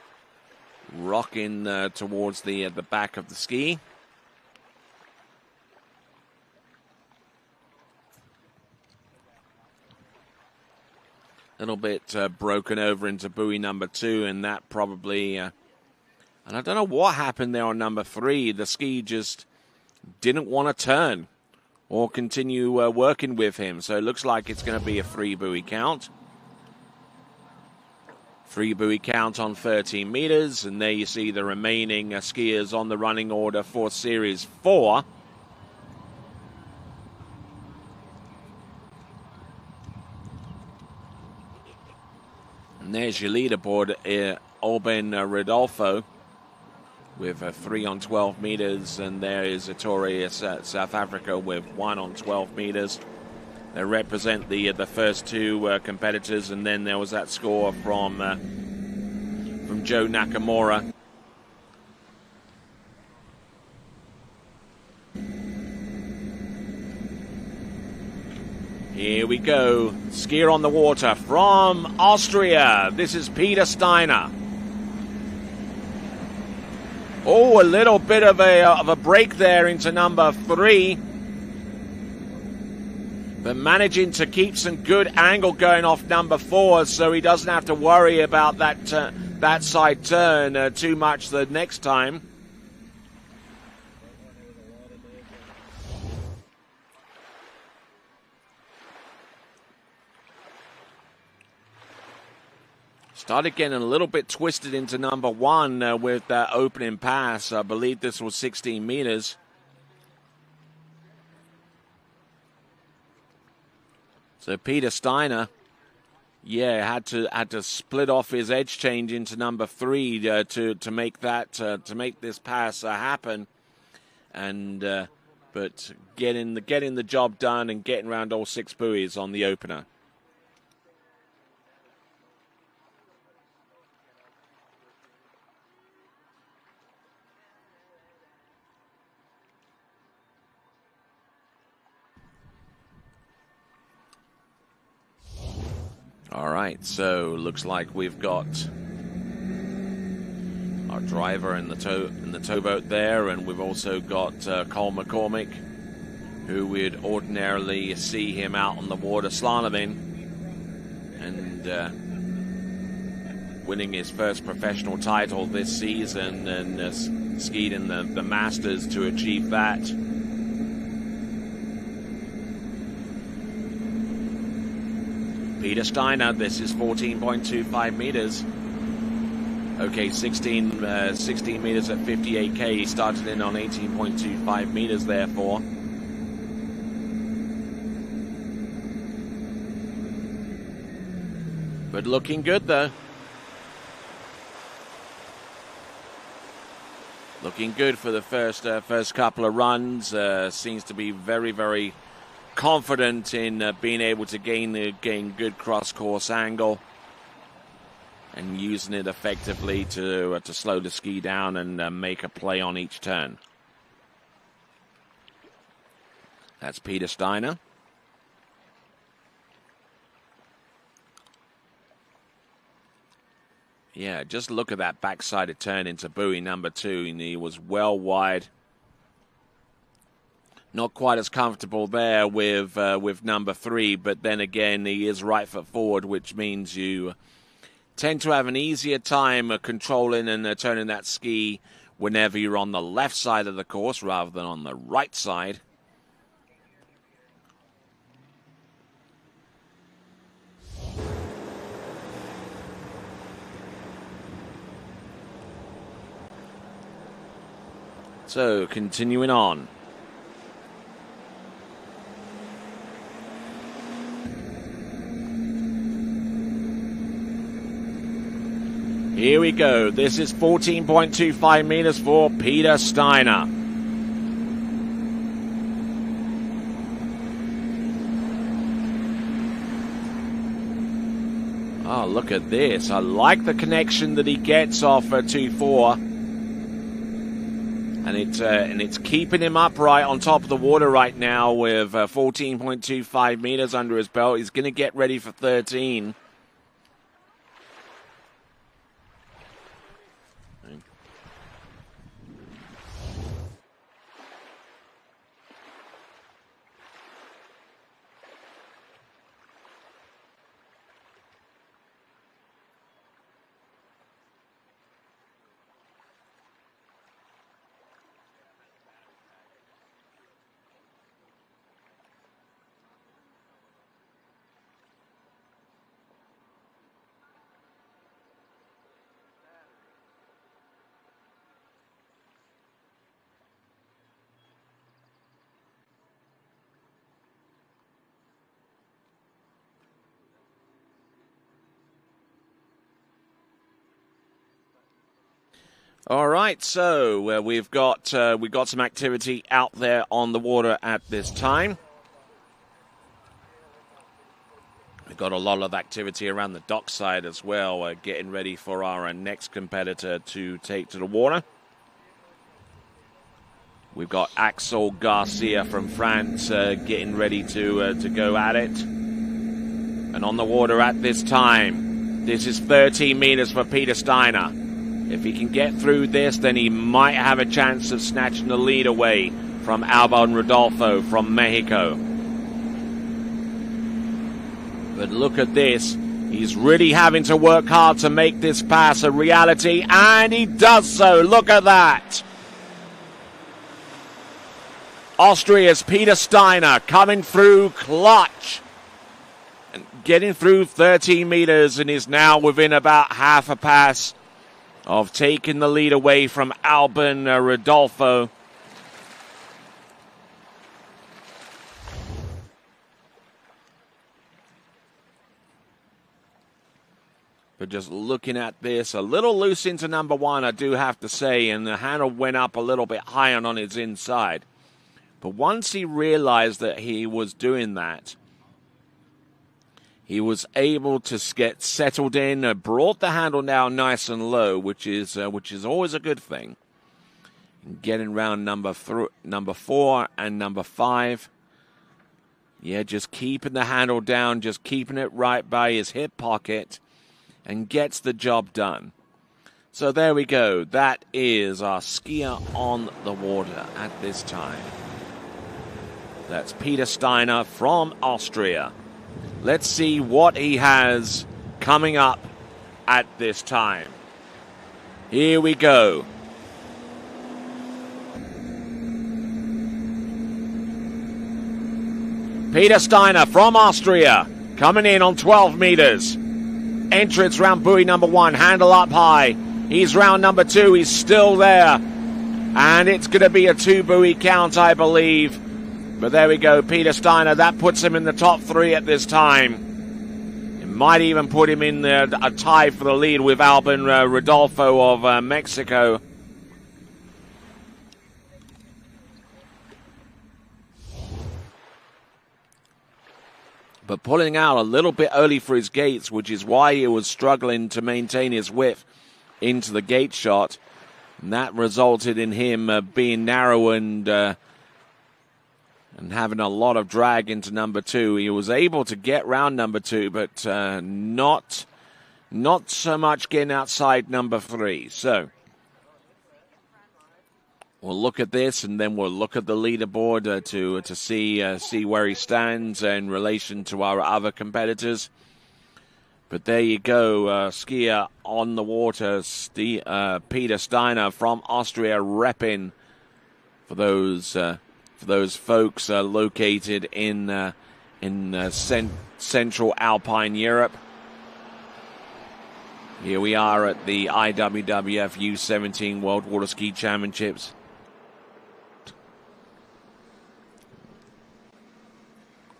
[SPEAKER 2] rocking towards the back of the ski. A little bit broken over into buoy number 2, and that probably, and I don't know what happened there on number 3. The ski just didn't want to turn or continue working with him. So it looks like it's going to be a 3 buoy count. 3 buoy count on 13 meters, and there you see the remaining skiers on the running order for Series 4. And there's your leaderboard, Alben Rodolfo, with 3 on 12 meters, and there is Ettore, South Africa, with 1 on 12 meters. They represent the first 2 competitors, and then there was that score from Joe Nakamura. Here we go, skier on the water from Austria. This is Peter Steiner. Oh, a little bit of a break there into number 3. But managing to keep some good angle going off number 4, so he doesn't have to worry about that side turn too much the next time. Started getting a little bit twisted into number 1 with that opening pass. I believe this was 16 meters. So Peter Steiner, had to split off his edge change into number 3 to make this pass happen, and but getting the job done and getting around all 6 buoys on the opener. All right, so looks like we've got our driver in the towboat there, and we've also got Cole McCormick, who we'd ordinarily see him out on the water slaloming, and winning his first professional title this season, and skied in the Masters to achieve that. Peter Steiner, this is 14.25 meters. Okay, 16 meters at 58K. He started in on 18.25 meters, therefore. But looking good, though. Looking good for the first couple of runs. Seems to be very, very confident in being able to gain good cross-course angle and using it effectively to slow the ski down and make a play on each turn. That's Peter Steiner. Yeah, just look at that backsided turn into buoy number 2, and he was well wide. Not quite as comfortable there with number 3, but then again, he is right foot forward, which means you tend to have an easier time controlling and turning that ski whenever you're on the left side of the course rather than on the right side. So, continuing on. Here we go. This is 14.25 meters for Peter Steiner. Oh, look at this. I like the connection that he gets off 2-4. And it's keeping him upright on top of the water right now with 14.25 meters under his belt. He's going to get ready for 13. All right, so we've got some activity out there on the water at this time. We've got a lot of activity around the dockside as well, getting ready for our next competitor to take to the water. We've got Axel Garcia from France getting ready to go at it. And on the water at this time, this is 13 meters for Peter Steiner. If he can get through this, then he might have a chance of snatching the lead away from Albon Rodolfo from Mexico. But look at this. He's really having to work hard to make this pass a reality, and he does so. Look at that. Austria's Peter Steiner coming through clutch and getting through 13 meters, and is now within about half a pass of taking the lead away from Albon Rodolfo. But just looking at this, a little loose into number 1, I do have to say, and the handle went up a little bit higher on his inside. But once he realized that he was doing that, he was able to get settled in, brought the handle down nice and low, which is always a good thing. And getting around number 4 and number 5. Yeah, just keeping the handle down, just keeping it right by his hip pocket, and gets the job done. So there we go. That is our skier on the water at this time. That's Peter Steiner from Austria. Let's see what he has coming up at this time. Here we go. Peter Steiner from Austria coming in on 12 meters. Entrance round buoy number 1, handle up high. He's round number 2, he's still there. And it's going to be a 2-buoy count, I believe. But there we go, Peter Steiner. That puts him in the top 3 at this time. It might even put him in a tie for the lead with Albin Rodolfo of Mexico. But pulling out a little bit early for his gates, which is why he was struggling to maintain his width into the gate shot. And that resulted in him being narrow and having a lot of drag into number 2. He was able to get round number 2, but not so much getting outside number 3. So we'll look at this, and then we'll look at the leaderboard to see where he stands in relation to our other competitors. But there you go, skier on the water, Peter Steiner from Austria, repping for those folks located in Central Alpine Europe. Here we are at the IWWF U17 World Water Ski Championships.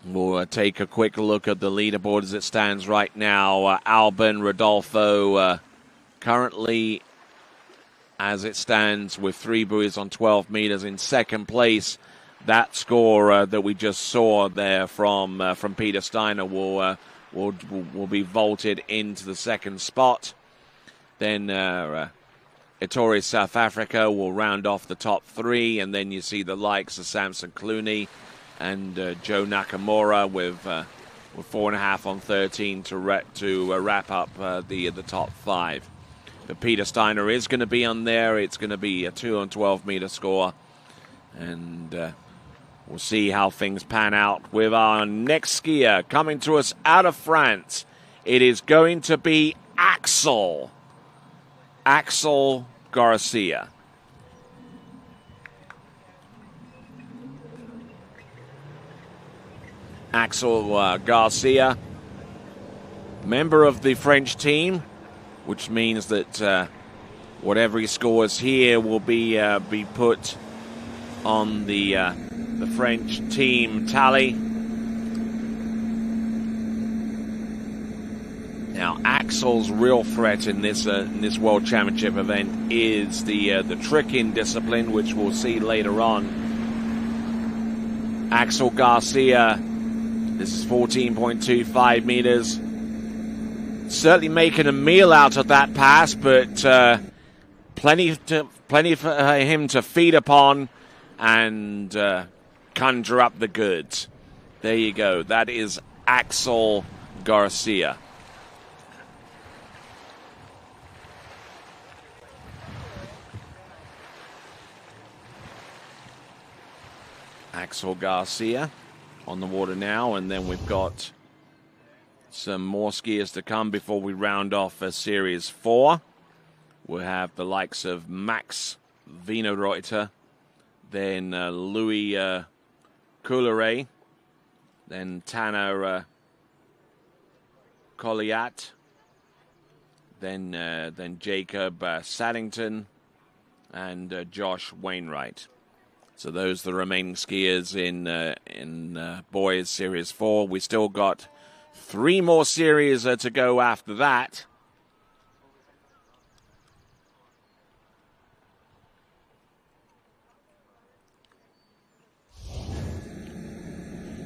[SPEAKER 2] We'll take a quick look at the leaderboard as it stands right now. Albin Rodolfo currently, as it stands, with 3 buoys on 12 meters in second place. That score that we just saw there from Peter Steiner will be vaulted into the second spot. Then Ettore, South Africa, will round off the top 3, and then you see the likes of Samson Clooney and Joe Nakamura with 4.5 on 13 to wrap up the top 5. But Peter Steiner is going to be on there. It's going to be a 2 on 12 meter score, and we'll see how things pan out with our next skier coming to us out of France. It is going to be Axel Garcia. Axel Garcia, member of the French team, which means that whatever he scores here will be put on the French team tally. Now, Axel's real threat in this World Championship event is the tricking discipline, which we'll see later on. Axel Garcia, this is 14.25 meters. Certainly making a meal out of that pass, but plenty for him to feed upon and conjure up the goods. There you go. That is Axel Garcia. Axel Garcia on the water now, and then we've got some more skiers to come before we round off Series 4. We'll have the likes of Max Wienerreuter, then Louis Couleret, then Tanner Colliat, then Jacob Saddington, and Josh Wainwright. So those are the remaining skiers in boys Series 4. We still got 3 more series to go after that.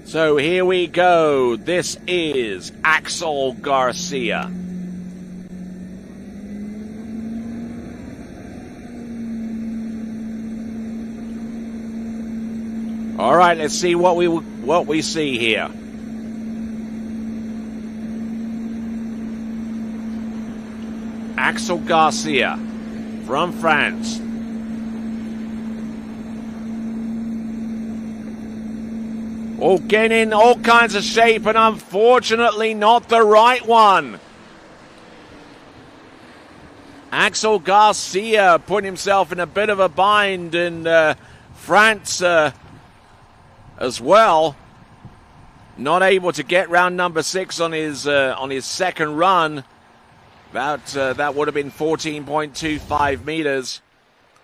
[SPEAKER 2] So here we go. This is Axel Garcia. All right, let's see what we see here. Axel Garcia. from France. All getting in all kinds of shape, and unfortunately not the right one. Axel Garcia put himself in a bit of a bind, and France as well. Not able to get round number 6 on his second run. That would have been 14.25 meters.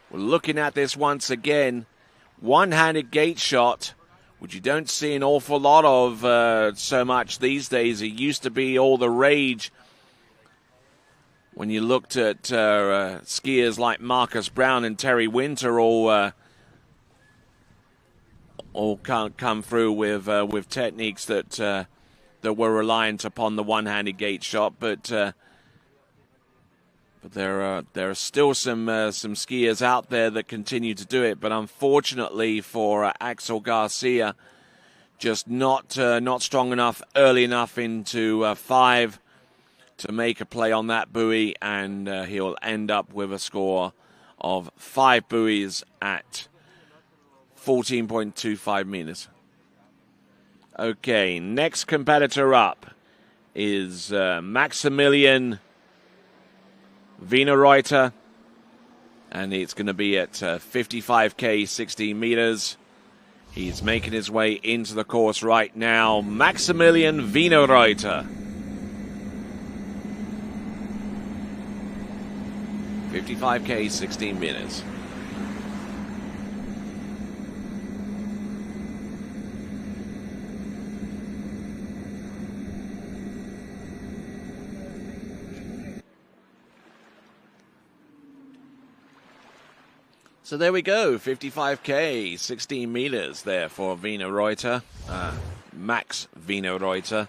[SPEAKER 2] We're looking at this once again. One-handed gate shot, which you don't see an awful lot of so much these days. It used to be all the rage when you looked at skiers like Marcus Brown and Terry Winter all come through with techniques that were reliant upon the one-handed gate shot, but there are still some skiers out there that continue to do it. But unfortunately for Axel Garcia, just not strong enough early enough into 5 to make a play on that buoy, and he'll end up with a score of 5 buoys at 14.25 meters. Okay, next competitor up is Maximilian Wienerreuter, and it's going to be at 55k 16 meters. He's making his way into the course right now. Maximilian Wienerreuter. 55k 16 meters. So there we go, 55k, 16 meters there for Wienerreuter, Max Wienerreuter,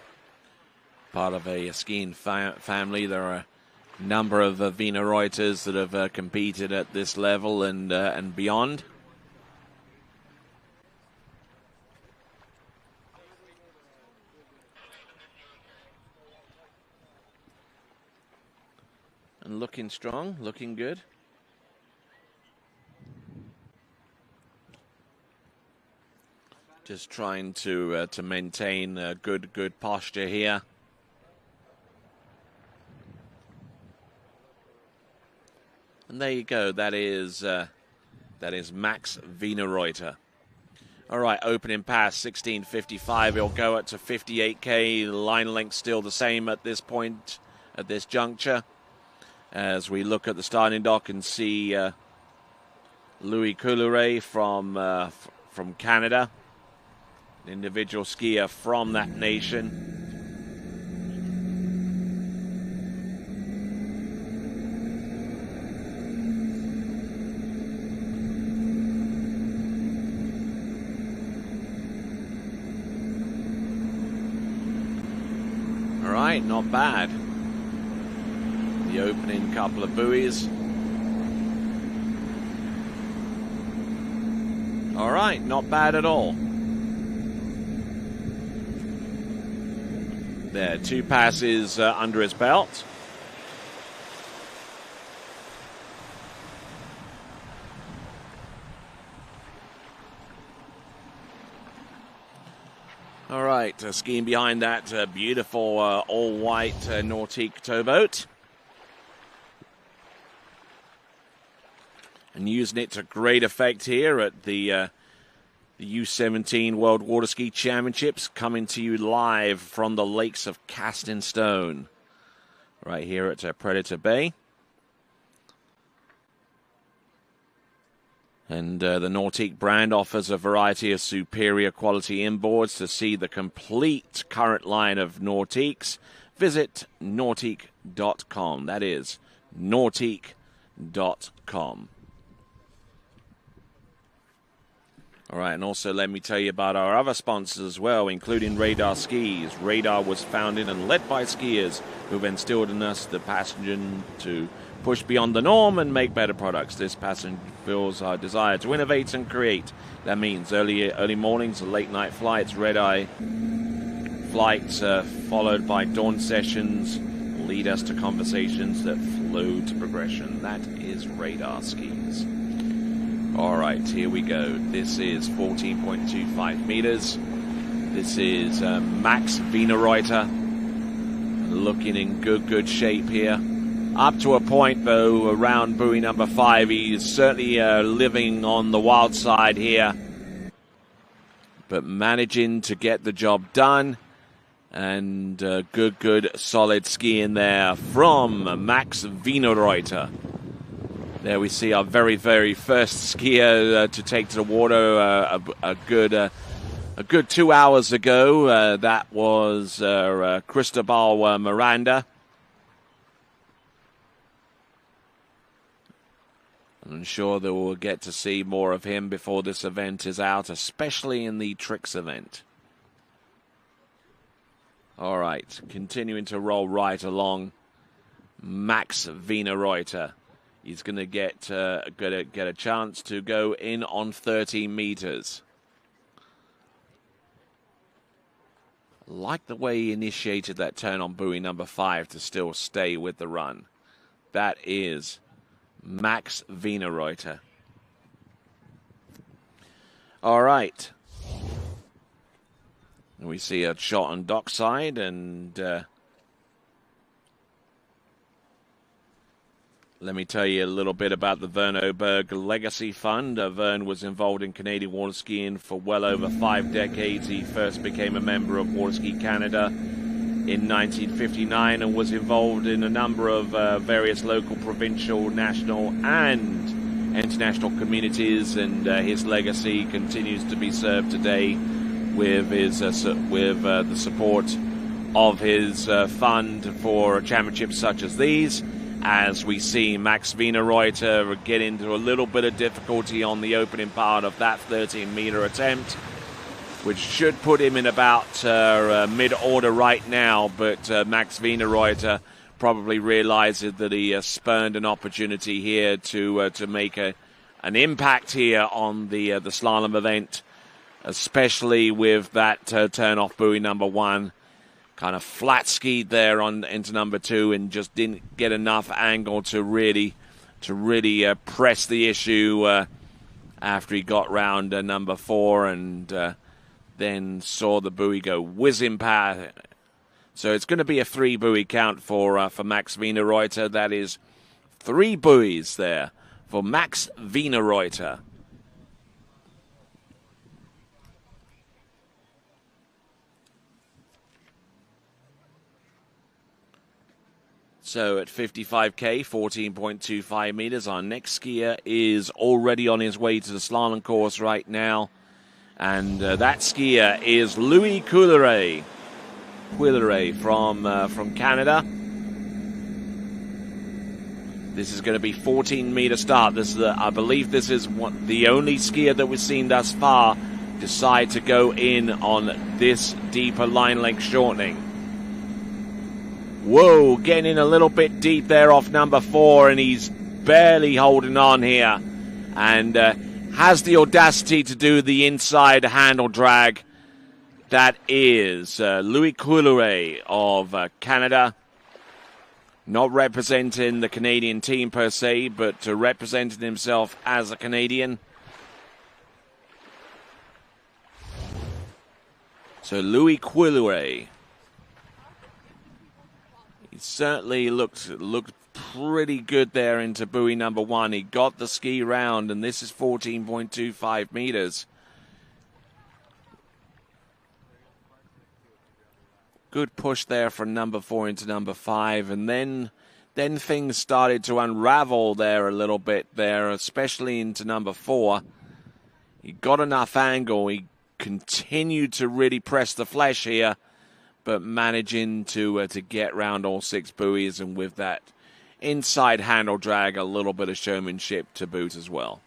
[SPEAKER 2] part of a skiing family. There are a number of Wienerreuters that have competed at this level and beyond. And looking strong, looking good. Just trying to maintain a good posture here. And there you go. That is Max Wienerreuter. All right, opening pass 16:55. He'll go up to 58k. The line length still the same at this point, at this juncture. As we look at the starting dock and see Louis Coulouret from Canada. An individual skier from that nation. All right, not bad. The opening couple of buoys. All right, not bad at all. There, 2 passes under his belt. All right, skiing behind that beautiful all-white Nautique towboat. And using it to great effect here at the U17 World Water Ski Championships, coming to you live from the lakes of Castingstone, right here at Predator Bay. And the Nautique brand offers a variety of superior quality inboards. To see the complete current line of Nautiques, visit nautique.com. That is nautique.com. All right, and also let me tell you about our other sponsors as well, including Radar Skis. Radar was founded and led by skiers who've instilled in us the passion to push beyond the norm and make better products. This passion fuels our desire to innovate and create. That means early mornings, late night flights, red-eye flights followed by dawn sessions lead us to conversations that slow to progression. That is radar skis. All right, here we go. This is 14.25 meters. This is Max Wienerreuter, looking in good shape here. Up to a point, though, around buoy number 5. He's certainly living on the wild side here, but managing to get the job done. And good, solid skiing there from Max Wienerreuter. There we see our very first skier to take to the water a good 2 hours ago. That was Cristobal Miranda. I'm sure that we'll get to see more of him before this event is out, especially in the tricks event. All right, continuing to roll right along. Max Wienerreuter. He's going to get a chance to go in on 30 meters. Like the way he initiated that turn on buoy number 5 to still stay with the run. That is Max Wienerreuter. All right. We see a shot on dockside, and let me tell you a little bit about the Vern Oberg Legacy Fund. Vern was involved in Canadian water skiing for well over 5 decades. He first became a member of Water Ski Canada in 1959 and was involved in a number of various local, provincial, national, and international communities. And his legacy continues to be served today with his the support of his fund for championships such as these. As we see Max Wienerreuter get into a little bit of difficulty on the opening part of that 13-meter attempt, which should put him in about mid-order right now. But Max Wienerreuter probably realizes that he spurned an opportunity here to make an impact here on the slalom event, especially with that turn off buoy number 1. Kind of flat skied there on into number 2 and just didn't get enough angle to really press the issue after he got round number 4 and then saw the buoy go whizzing past. So it's going to be a 3 buoy count for Max Wienerreuter. That is 3 buoys there for Max Wienerreuter. So at 55K, 14.25 meters, our next skier is already on his way to the slalom course right now. And that skier is Louis Couilleret from Canada. This is going to be 14-meter start. This is I believe this is the only skier that we've seen thus far decide to go in on this deeper line length shortening. Whoa, getting in a little bit deep there off number 4, and he's barely holding on here. And has the audacity to do the inside handle drag. That is Louis Couilleret of Canada. Not representing the Canadian team per se, but representing himself as a Canadian. So Louis Couilleret. He certainly looked pretty good there into buoy number 1. He got the ski round, and this is 14.25 meters. Good push there from number 4 into number 5, and then things started to unravel there a little bit there, especially into number 4. He got enough angle. He continued to really press the flesh here, but managing to get round all 6 buoys, and with that inside handle drag, a little bit of showmanship to boot as well.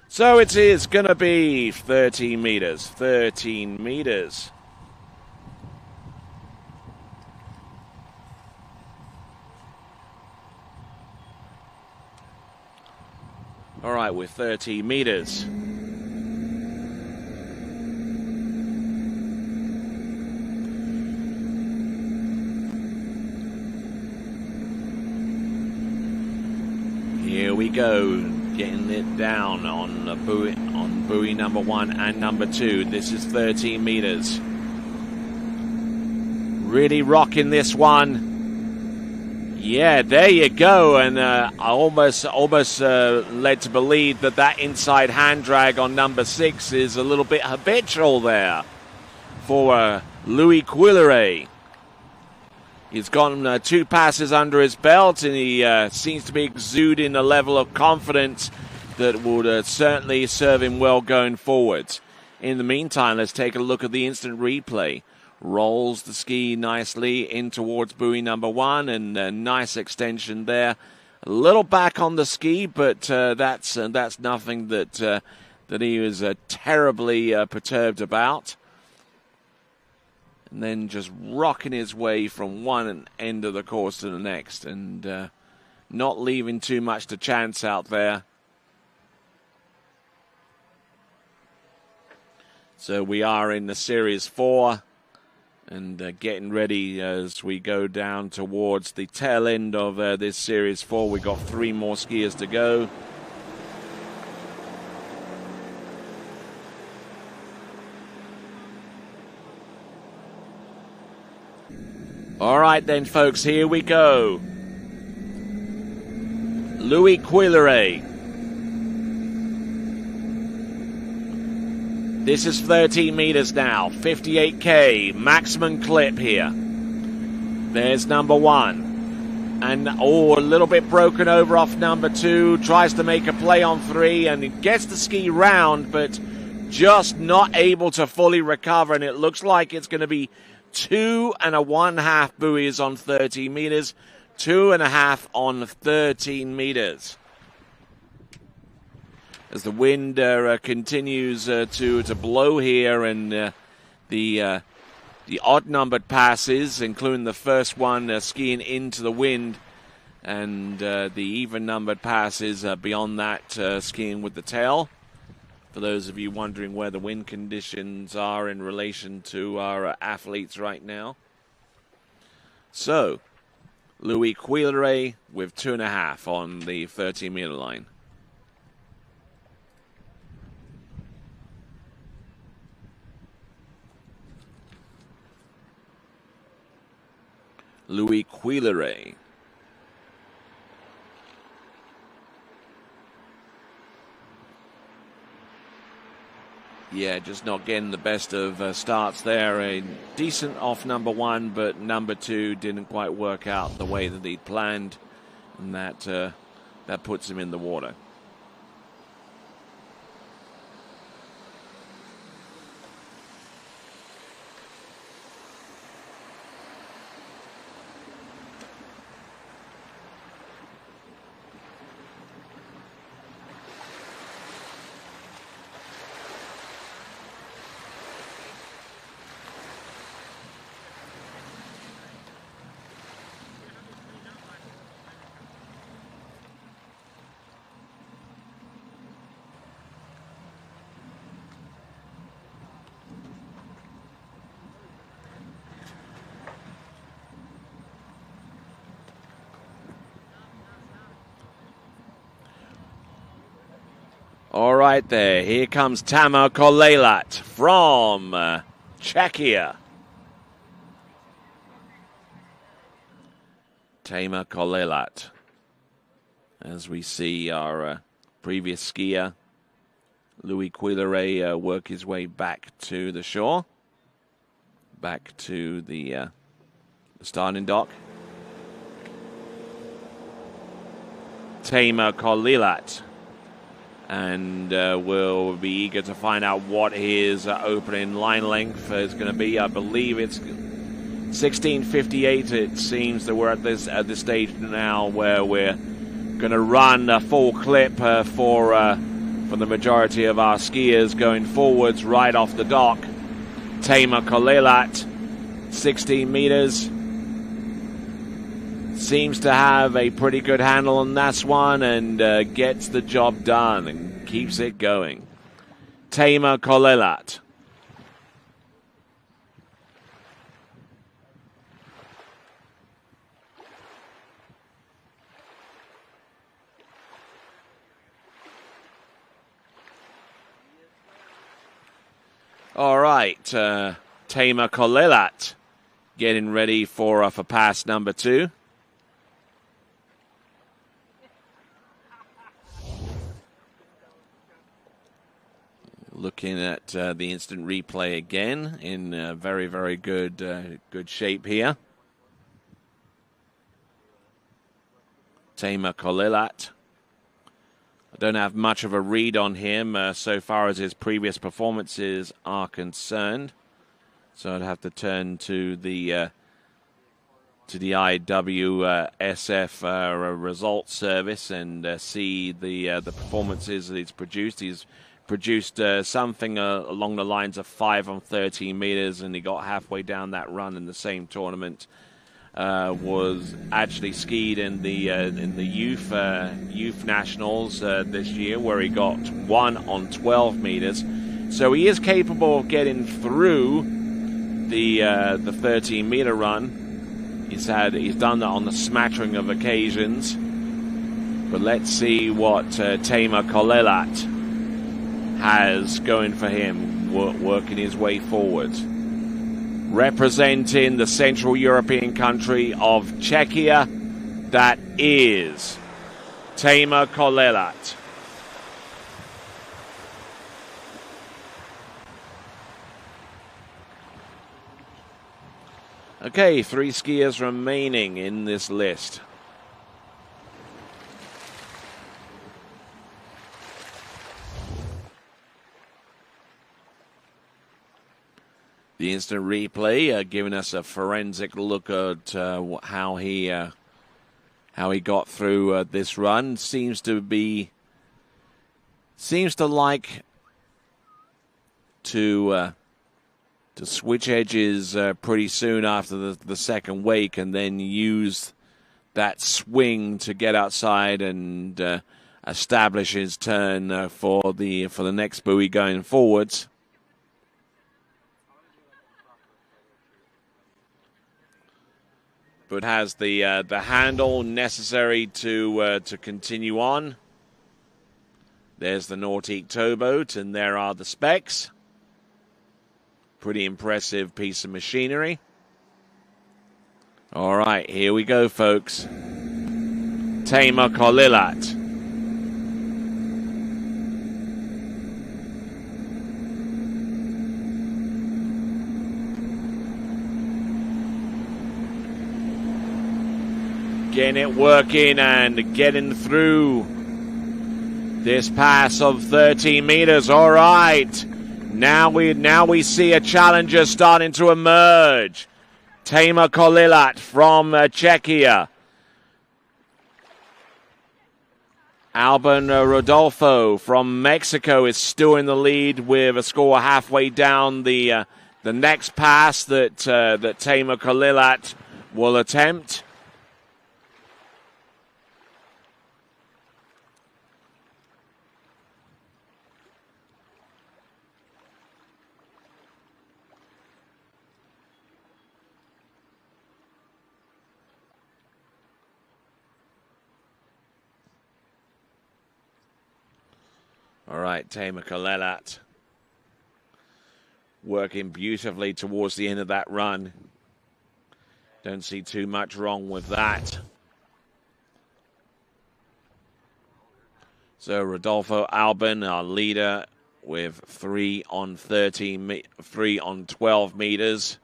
[SPEAKER 2] So it is going to be 13 meters. 13 meters. All right, with 30 meters. Here we go, getting it down on buoy number 1 and number 2. This is 13 meters. Really rocking this one. Yeah, there you go. And I almost led to believe that inside hand drag on number 6 is a little bit habitual there for Louis Quilleray. He's gotten 2 passes under his belt, and he seems to be exuding a level of confidence that would certainly serve him well going forward. In the meantime, let's take a look at the instant replay. Rolls the ski nicely in towards buoy number 1, and a nice extension there. A little back on the ski, but that's nothing that he was terribly perturbed about. And then just rocking his way from one end of the course to the next, and not leaving too much to chance out there. So we are in the Series 4, and getting ready as we go down towards the tail end of this Series 4. We've got 3 more skiers to go. All right then, folks, here we go. Louis Quilleray. This is 13 meters now, 58K, maximum clip here. There's number 1. And, a little bit broken over off number 2. Tries to make a play on 3, and it gets the ski round, but just not able to fully recover. And it looks like it's going to be 2 1/2 buoys on 13 meters, 2 1/2 on 13 meters. As the wind continues to blow here, and the odd-numbered passes, including the first one skiing into the wind, and the even-numbered passes beyond that skiing with the tail. For those of you wondering where the wind conditions are in relation to our athletes right now. So, Louis Quilleray with 2 1/2 on the 13-meter line. Louis Quilleray. Yeah, just not getting the best of starts there. A decent off number 1, but number 2 didn't quite work out the way that he'd planned, and that puts him in the water. All right there, here comes Tamer Kolelat from Czechia. Tamer Kolelat. As we see our previous skier, Louis Quilleray, work his way back to the shore. Back to the starting dock. Tamer Kolelat. And we'll be eager to find out what his opening line length is going to be. I believe it's 16:58. It seems that we're at this stage now where we're going to run a full clip for the majority of our skiers going forwards right off the dock. Tamer Kolelat, 16 meters. Seems to have a pretty good handle on this one, and gets the job done and keeps it going. Tamer Kolelat. All right, Tamer Kolelat getting ready for pass number 2. Looking at the instant replay again in very, very good shape here. Tamer Kolelat. I don't have much of a read on him so far as his previous performances are concerned. So I'd have to turn to the IWSF results service and see the performances that he's produced. He's produced something along the lines of 5 on 13 meters, and he got halfway down that run in the same tournament. Was actually skied in the youth nationals this year, where he got 1 on 12 meters. So he is capable of getting through the 13-meter run. He's done that on a smattering of occasions. But let's see what Tamer Kolelat has going for him, working his way forward. Representing the Central European country of Czechia, that is Tamer Kolelat. Okay, 3 skiers remaining in this list. The instant replay giving us a forensic look at how he got through this run. Seems to like to switch edges pretty soon after the second wake, and then use that swing to get outside and establish his turn for the next buoy going forwards. But has the handle necessary to continue on. There's the Nautique towboat, and there are the specs. Pretty impressive piece of machinery. All right, here we go, folks. Tamer Kolelat. Getting it working and getting through this pass of 13 meters. All right. Now we see a challenger starting to emerge. Tamer Kolelat from Czechia. Alban Rodolfo from Mexico is still in the lead with a score halfway down the next pass that Tamer Kolelat will attempt. All right, Tamer Kolelat working beautifully towards the end of that run. Don't see too much wrong with that. So Rodolfo Alban, our leader, with 3 on 12 meters.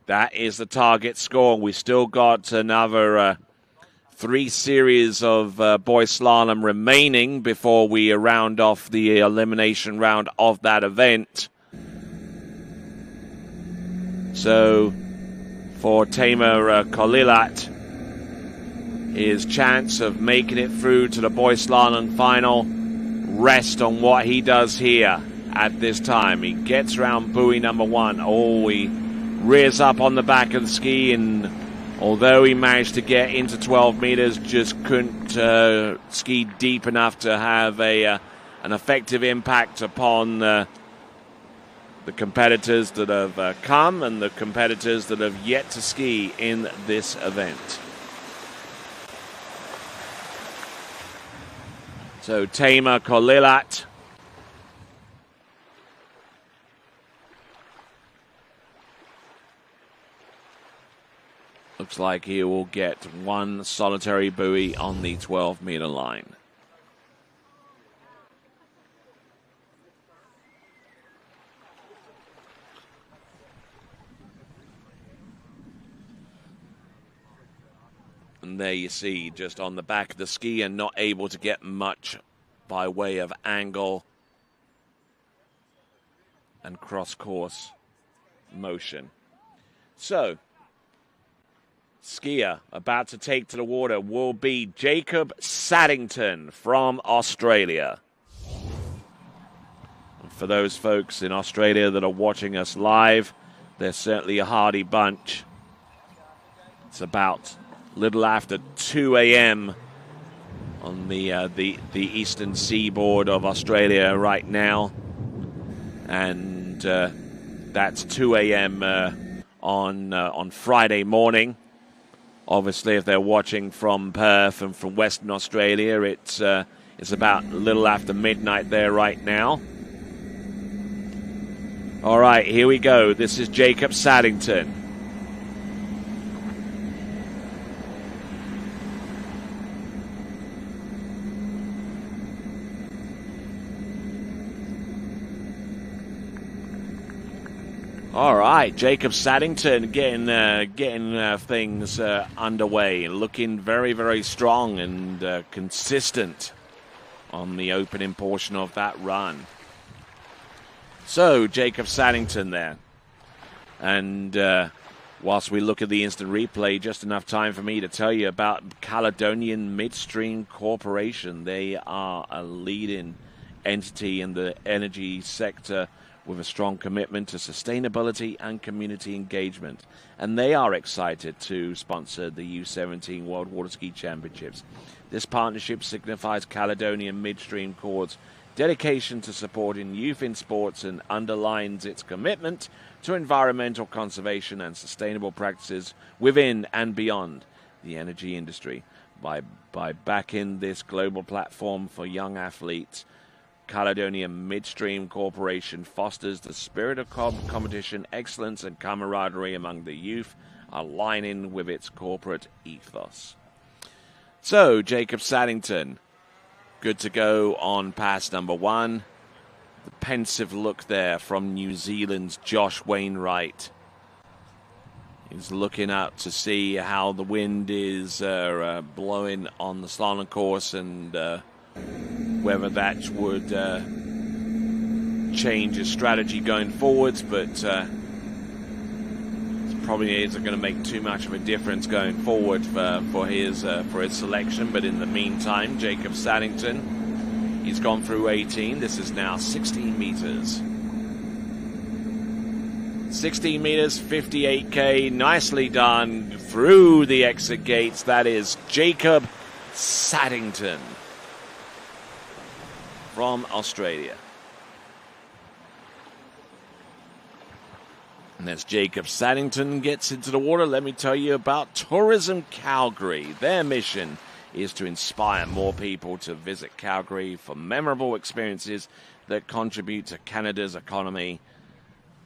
[SPEAKER 2] That is the target score. We still got another 3 series of boys slalom remaining before we round off the elimination round of that event. So for Tamer Kolelat, his chance of making it through to the boys slalom final rests on what he does here at this time. He gets around buoy number 1. Oh, he rears up on the back of the ski, and although he managed to get into 12 meters, just couldn't ski deep enough to have an effective impact upon the competitors that have come and the competitors that have yet to ski in this event. So Tamer Kolelat Looks like he will get one solitary buoy on the 12-meter line. And there you see, just on the back of the ski and not able to get much by way of angle and cross-course motion. So, skier about to take to the water will be Jacob Saddington from Australia. And for those folks in Australia that are watching us live, they're certainly a hardy bunch. It's about little after 2 a.m. on the eastern seaboard of Australia right now, and that's 2 a.m. On Friday morning. Obviously, if they're watching from Perth and from Western Australia, it's about a little after midnight there right now. All right, here we go. This is Jacob Saddington. All right, Jacob Saddington getting things underway, looking very, very strong and consistent on the opening portion of that run. So, Jacob Saddington there. And whilst we look at the instant replay, just enough time for me to tell you about Caledonian Midstream Corporation. They are a leading entity in the energy sector with a strong commitment to sustainability and community engagement. And they are excited to sponsor the U17 World Water Ski Championships. This partnership signifies Caledonian Midstream Corp's dedication to supporting youth in sports and underlines its commitment to environmental conservation and sustainable practices within and beyond the energy industry. By backing this global platform for young athletes, Caledonian Midstream Corporation fosters the spirit of competition, excellence, and camaraderie among the youth, aligning with its corporate ethos. So, Jacob Saddington, good to go on pass number one. The pensive look there from New Zealand's Josh Wainwright. He's looking out to see how the wind is blowing on the slalom course and whether that would change his strategy going forwards, but it probably isn't going to make too much of a difference going forward for his selection. But in the meantime, Jacob Saddington, he's gone through 18. This is now 16 meters. 16 meters, 58K, nicely done through the exit gates. That is Jacob Saddington from Australia. And as Jacob Saddington gets into the water, let me tell you about Tourism Calgary. Their mission is to inspire more people to visit Calgary for memorable experiences that contribute to Canada's economy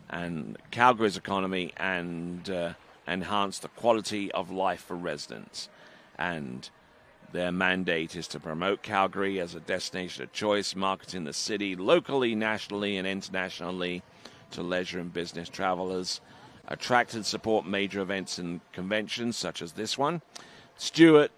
[SPEAKER 2] and Calgary's economy and enhance the quality of life for residents. And their mandate is to promote Calgary as a destination of choice, marketing the city locally, nationally, and internationally to leisure and business travelers, attract and support major events and conventions such as this one, steward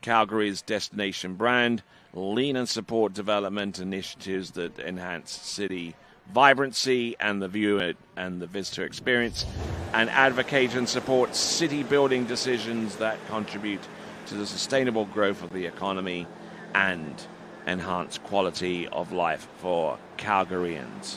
[SPEAKER 2] Calgary's destination brand, lean and support development initiatives that enhance city vibrancy and the viewer and the visitor experience, and advocate and support city building decisions that contribute to the sustainable growth of the economy and enhance quality of life for Calgarians.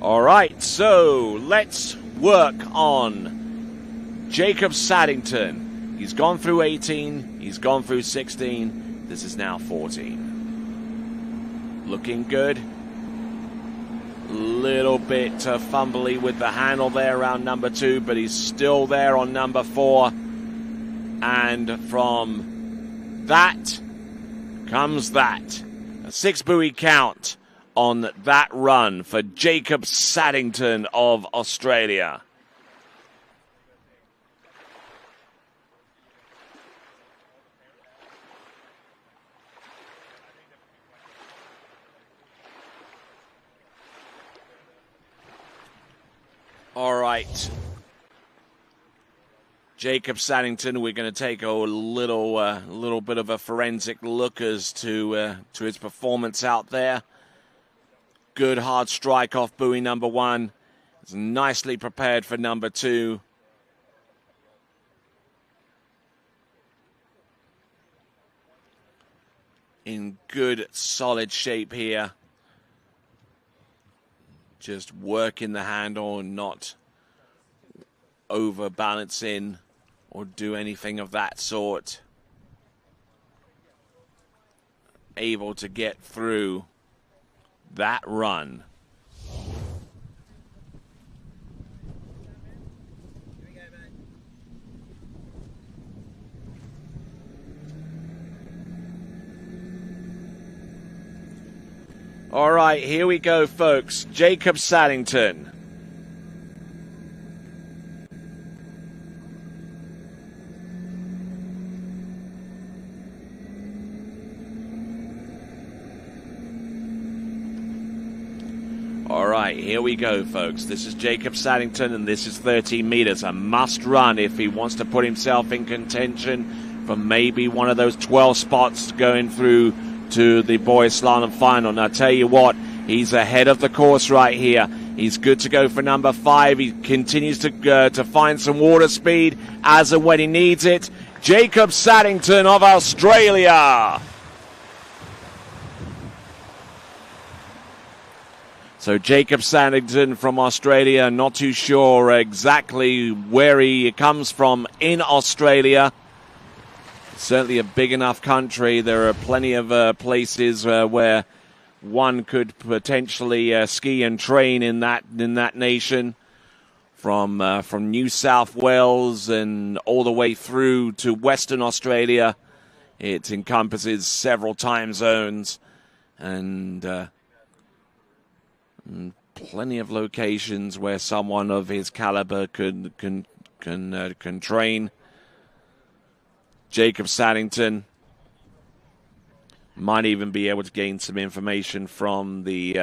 [SPEAKER 2] All right, so let's work on Jacob Saddington. He's gone through 18, he's gone through 16, this is now 14. Looking good. Little bit fumbly with the handle there around number 2, but he's still there on number 4. And from that comes that. A 6 buoy count on that run for Jacob Saddington of Australia. All right. Jacob Saddington, we're going to take a little bit of a forensic look as to his performance out there. Good hard strike off buoy number 1. It's nicely prepared for number 2. In good, solid shape here. Just working the handle and not overbalancing or do anything of that sort. Able to get through that run. All right, here we go, folks. Jacob Saddington. All right, here we go, folks. This is Jacob Saddington, and this is 13 meters. A must run if he wants to put himself in contention for maybe one of those 12 spots going through to the boys slalom final. Now, I tell you what, he's ahead of the course right here. He's good to go for number 5. He continues to find some water speed as and when he needs it. Jacob Saddington of Australia. So Jacob Saddington from Australia, not too sure exactly where he comes from in Australia. Certainly a big enough country. There are plenty of places where one could potentially ski and train in that nation, from New South Wales and all the way through to Western Australia. It encompasses several time zones and plenty of locations where someone of his caliber can train. Jacob Saddington might even be able to gain some information from the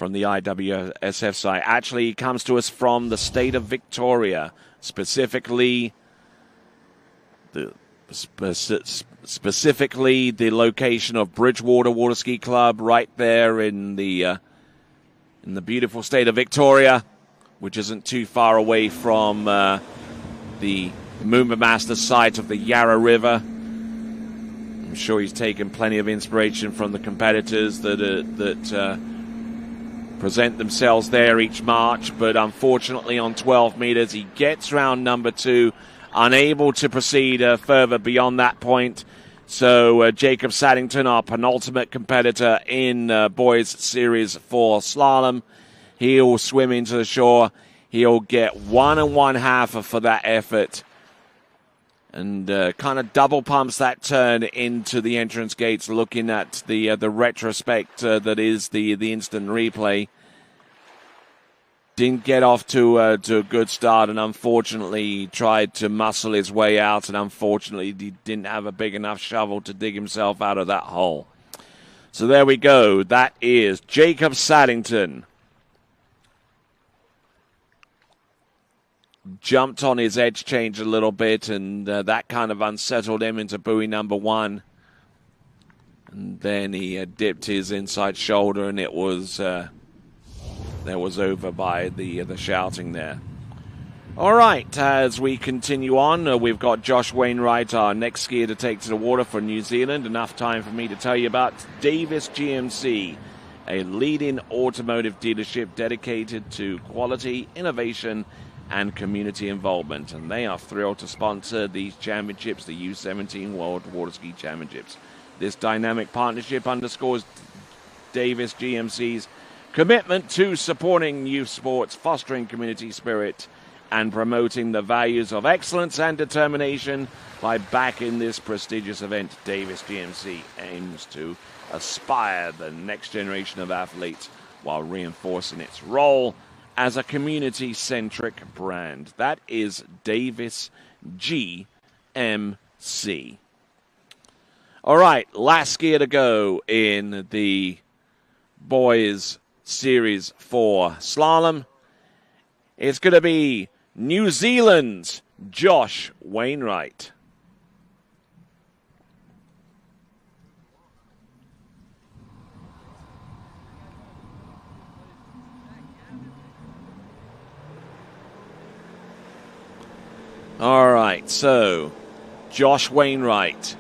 [SPEAKER 2] IWSF site. Actually, he comes to us from the state of Victoria, specifically the location of Bridgewater Water Ski Club, right there in the beautiful state of Victoria, which isn't too far away from the Moomba Master site of the Yarra River. I'm sure he's taken plenty of inspiration from the competitors that present themselves there each March, but unfortunately on 12 meters he gets round number 2, unable to proceed further beyond that point. So Jacob Saddington, our penultimate competitor in boys series 4 slalom, he'll swim into the shore. He'll get 1 1/2 for that effort, and kind of double pumps that turn into the entrance gates, looking at the retrospect that is the instant replay. Didn't get off to a good start, and unfortunately he tried to muscle his way out, and unfortunately he didn't have a big enough shovel to dig himself out of that hole. So there we go. That is Jacob Saddington. Jumped on his edge change a little bit, and that kind of unsettled him into buoy number 1. And then he dipped his inside shoulder, and it was over by the shouting there. All right, as we continue on, we've got Josh Wainwright, our next skier to take to the water for New Zealand. Enough time for me to tell you about Davis GMC, a leading automotive dealership dedicated to quality, innovation, and community involvement, and they are thrilled to sponsor these championships, the U17 World Water Ski Championships. This dynamic partnership underscores Davis GMC's commitment to supporting youth sports, fostering community spirit, and promoting the values of excellence and determination. By backing this prestigious event, Davis GMC aims to aspire the next generation of athletes while reinforcing its role as a community-centric brand. That is Davis GMC. All right, last skier to go in the boys Series 4 Slalom. It's going to be New Zealand's Josh Wainwright. All right, so Josh Wainwright.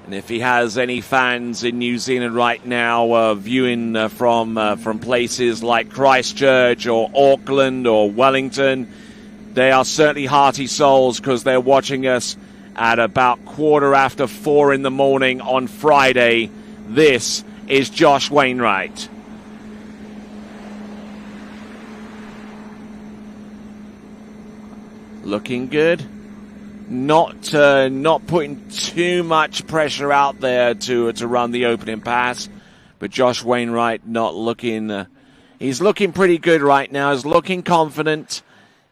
[SPEAKER 2] And if he has any fans in New Zealand right now viewing from places like Christchurch or Auckland or Wellington, they are certainly hearty souls because they're watching us at about 4:15 in the morning on Friday. This is Josh Wainwright. Looking good. Not putting too much pressure out there to run the opening pass, but Josh Wainwright not looking. He's looking pretty good right now. He's looking confident,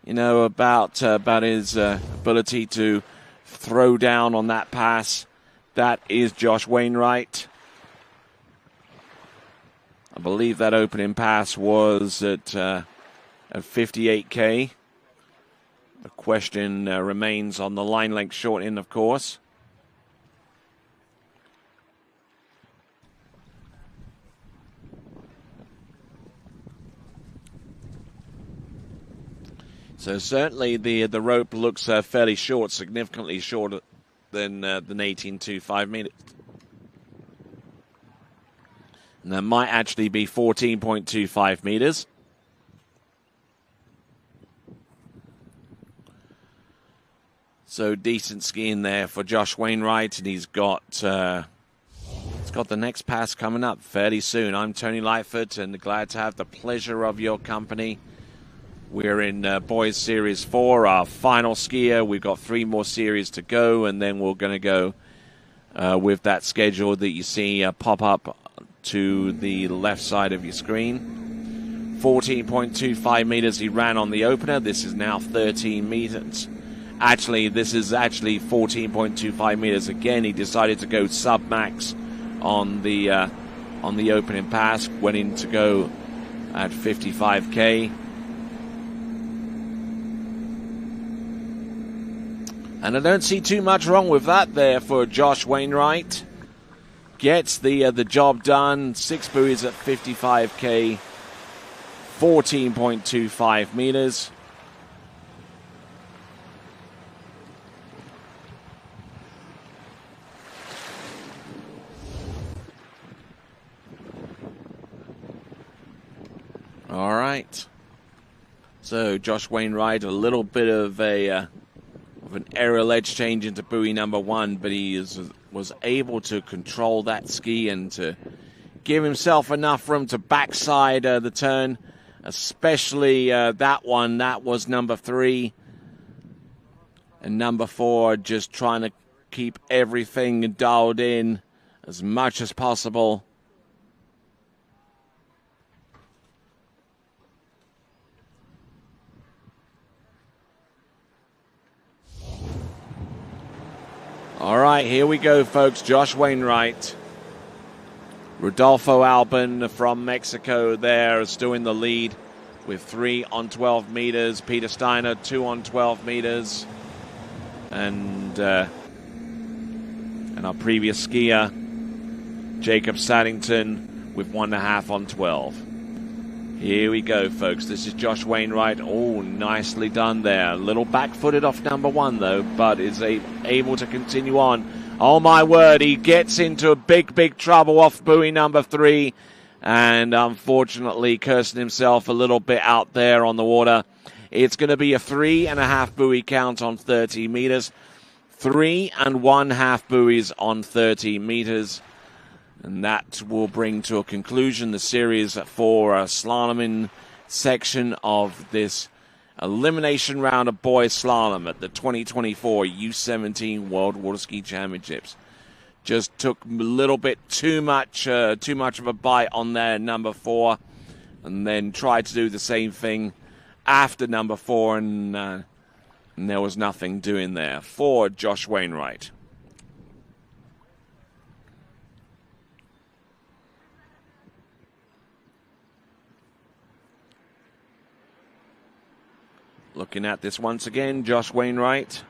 [SPEAKER 2] about his ability to throw down on that pass. That is Josh Wainwright. I believe that opening pass was at 58K. The question remains on the line length shortening, of course. So certainly the rope looks fairly short, significantly shorter than 18.25 meters. And that might actually be 14.25 meters. So decent skiing there for Josh Wainwright, and he's got the next pass coming up fairly soon. I'm Tony Lightfoot, and glad to have the pleasure of your company. We're in Boys Series 4, our final skier. We've got 3 more series to go, and then we're going to go with that schedule that you see pop up to the left side of your screen. 14.25 meters he ran on the opener. This is now 13 meters. Actually, this is 14.25 meters. Again, he decided to go sub-max on the opening pass. Went in to go at 55K. And I don't see too much wrong with that there for Josh Wainwright. Gets the job done. 6 buoys at 55K. 14.25 meters. All right. So Josh Wainwright, a little bit of an aerial edge change into buoy number 1, but he was able to control that ski and to give himself enough room to backside the turn, especially that one. That was number 3. And number 4 just trying to keep everything dialed in as much as possible. All right, here we go, folks. Josh Wainwright. Rodolfo Albon from Mexico there is still in the lead with 3 on 12 meters. Peter Steiner, 2 on 12 meters. And our previous skier, Jacob Saddington, with 1.5 on 12. Here we go, folks. This is Josh Wainwright. Oh, nicely done there. A little back-footed off number 1, though, but is able to continue on. Oh, my word. He gets into a big trouble off buoy number 3, and unfortunately cursing himself a little bit out there on the water. It's going to be a 3.5 buoy count on 30 meters. 3 1/2 buoys on 30 meters. And that will bring to a conclusion the series for a slaloming section of this elimination round of boys slalom at the 2024 U17 World Water Ski Championships. Just took a little bit too much of a bite on there, number 4, and then tried to do the same thing after number 4, and there was nothing doing there for Josh Wainwright. Looking at this once again, Josh Wainwright.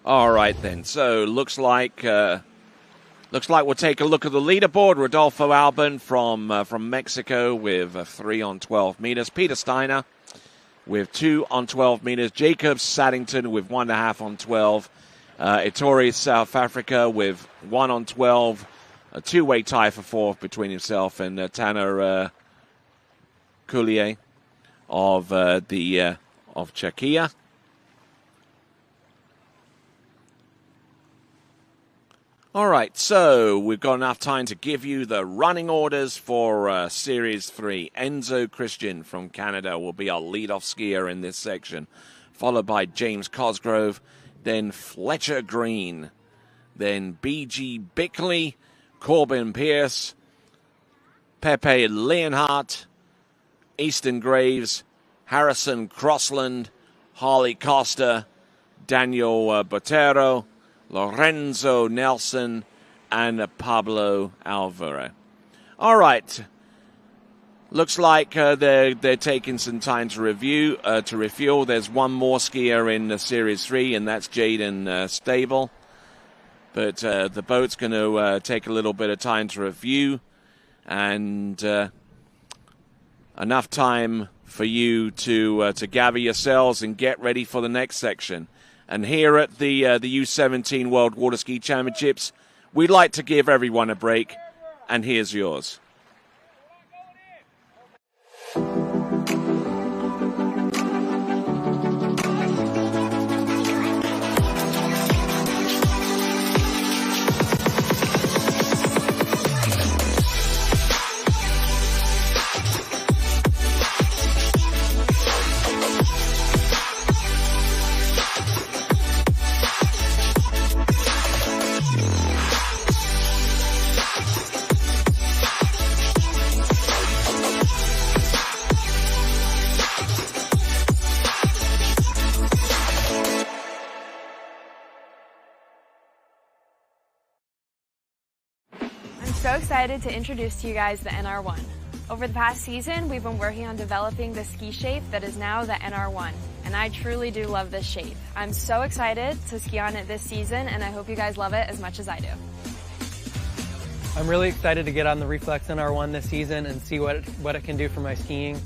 [SPEAKER 2] All right then. So looks like we'll take a look at the leaderboard. Rodolfo Alban from Mexico with 3 on 12 meters. Peter Steiner with 2 on 12 meters. Jacob Saddington with 1.5 on 12. Ettore, South Africa with 1 on 12. A two-way tie for fourth between himself and Tanner Coulier of Czechia. All right, so we've got enough time to give you the running orders for Series 3. Enzo Christian from Canada will be our lead-off skier in this section, followed by James Cosgrove, then Fletcher Green, then B.G. Bickley, Corbin Pierce, Pepe Leonhardt, Easton Graves, Harrison Crossland, Harley Costa, Daniel Botero, Lorenzo Nelson, and Pablo Alvaro. All right. Looks like they're taking some time to refuel. There's one more skier in Series 3, and that's Jaden Stable. But the boat's going to take a little bit of time to review, and enough time for you to gather yourselves and get ready for the next section. And here at the U17 World Water Ski Championships, we'd like to give everyone a break, and here's yours.
[SPEAKER 6] So excited to introduce to you guys the NR1. Over the past season, we've been working on developing the ski shape that is now the NR1, and I truly do love this shape. I'm so excited to ski on it this season, and I hope you guys love it as much as I do.
[SPEAKER 7] I'm really excited to get on the Reflex NR1 this season and see what it can do for my skiing.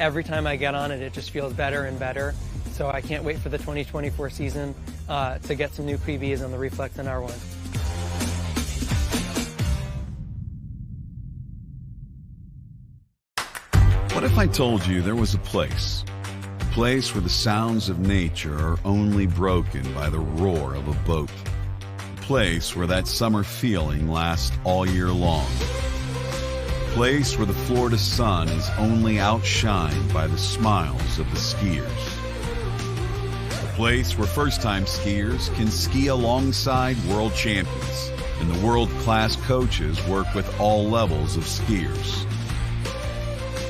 [SPEAKER 7] Every time I get on it, it just feels better and better. So I can't wait for the 2024 season to get some new PBs on the Reflex NR1.
[SPEAKER 3] What if I told you there was a place where the sounds of nature are only broken by the roar of a boat? A place where that summer feeling lasts all year long. A place where the Florida sun is only outshined by the smiles of the skiers. A place where first-time skiers can ski alongside world champions, and the world-class coaches work with all levels of skiers.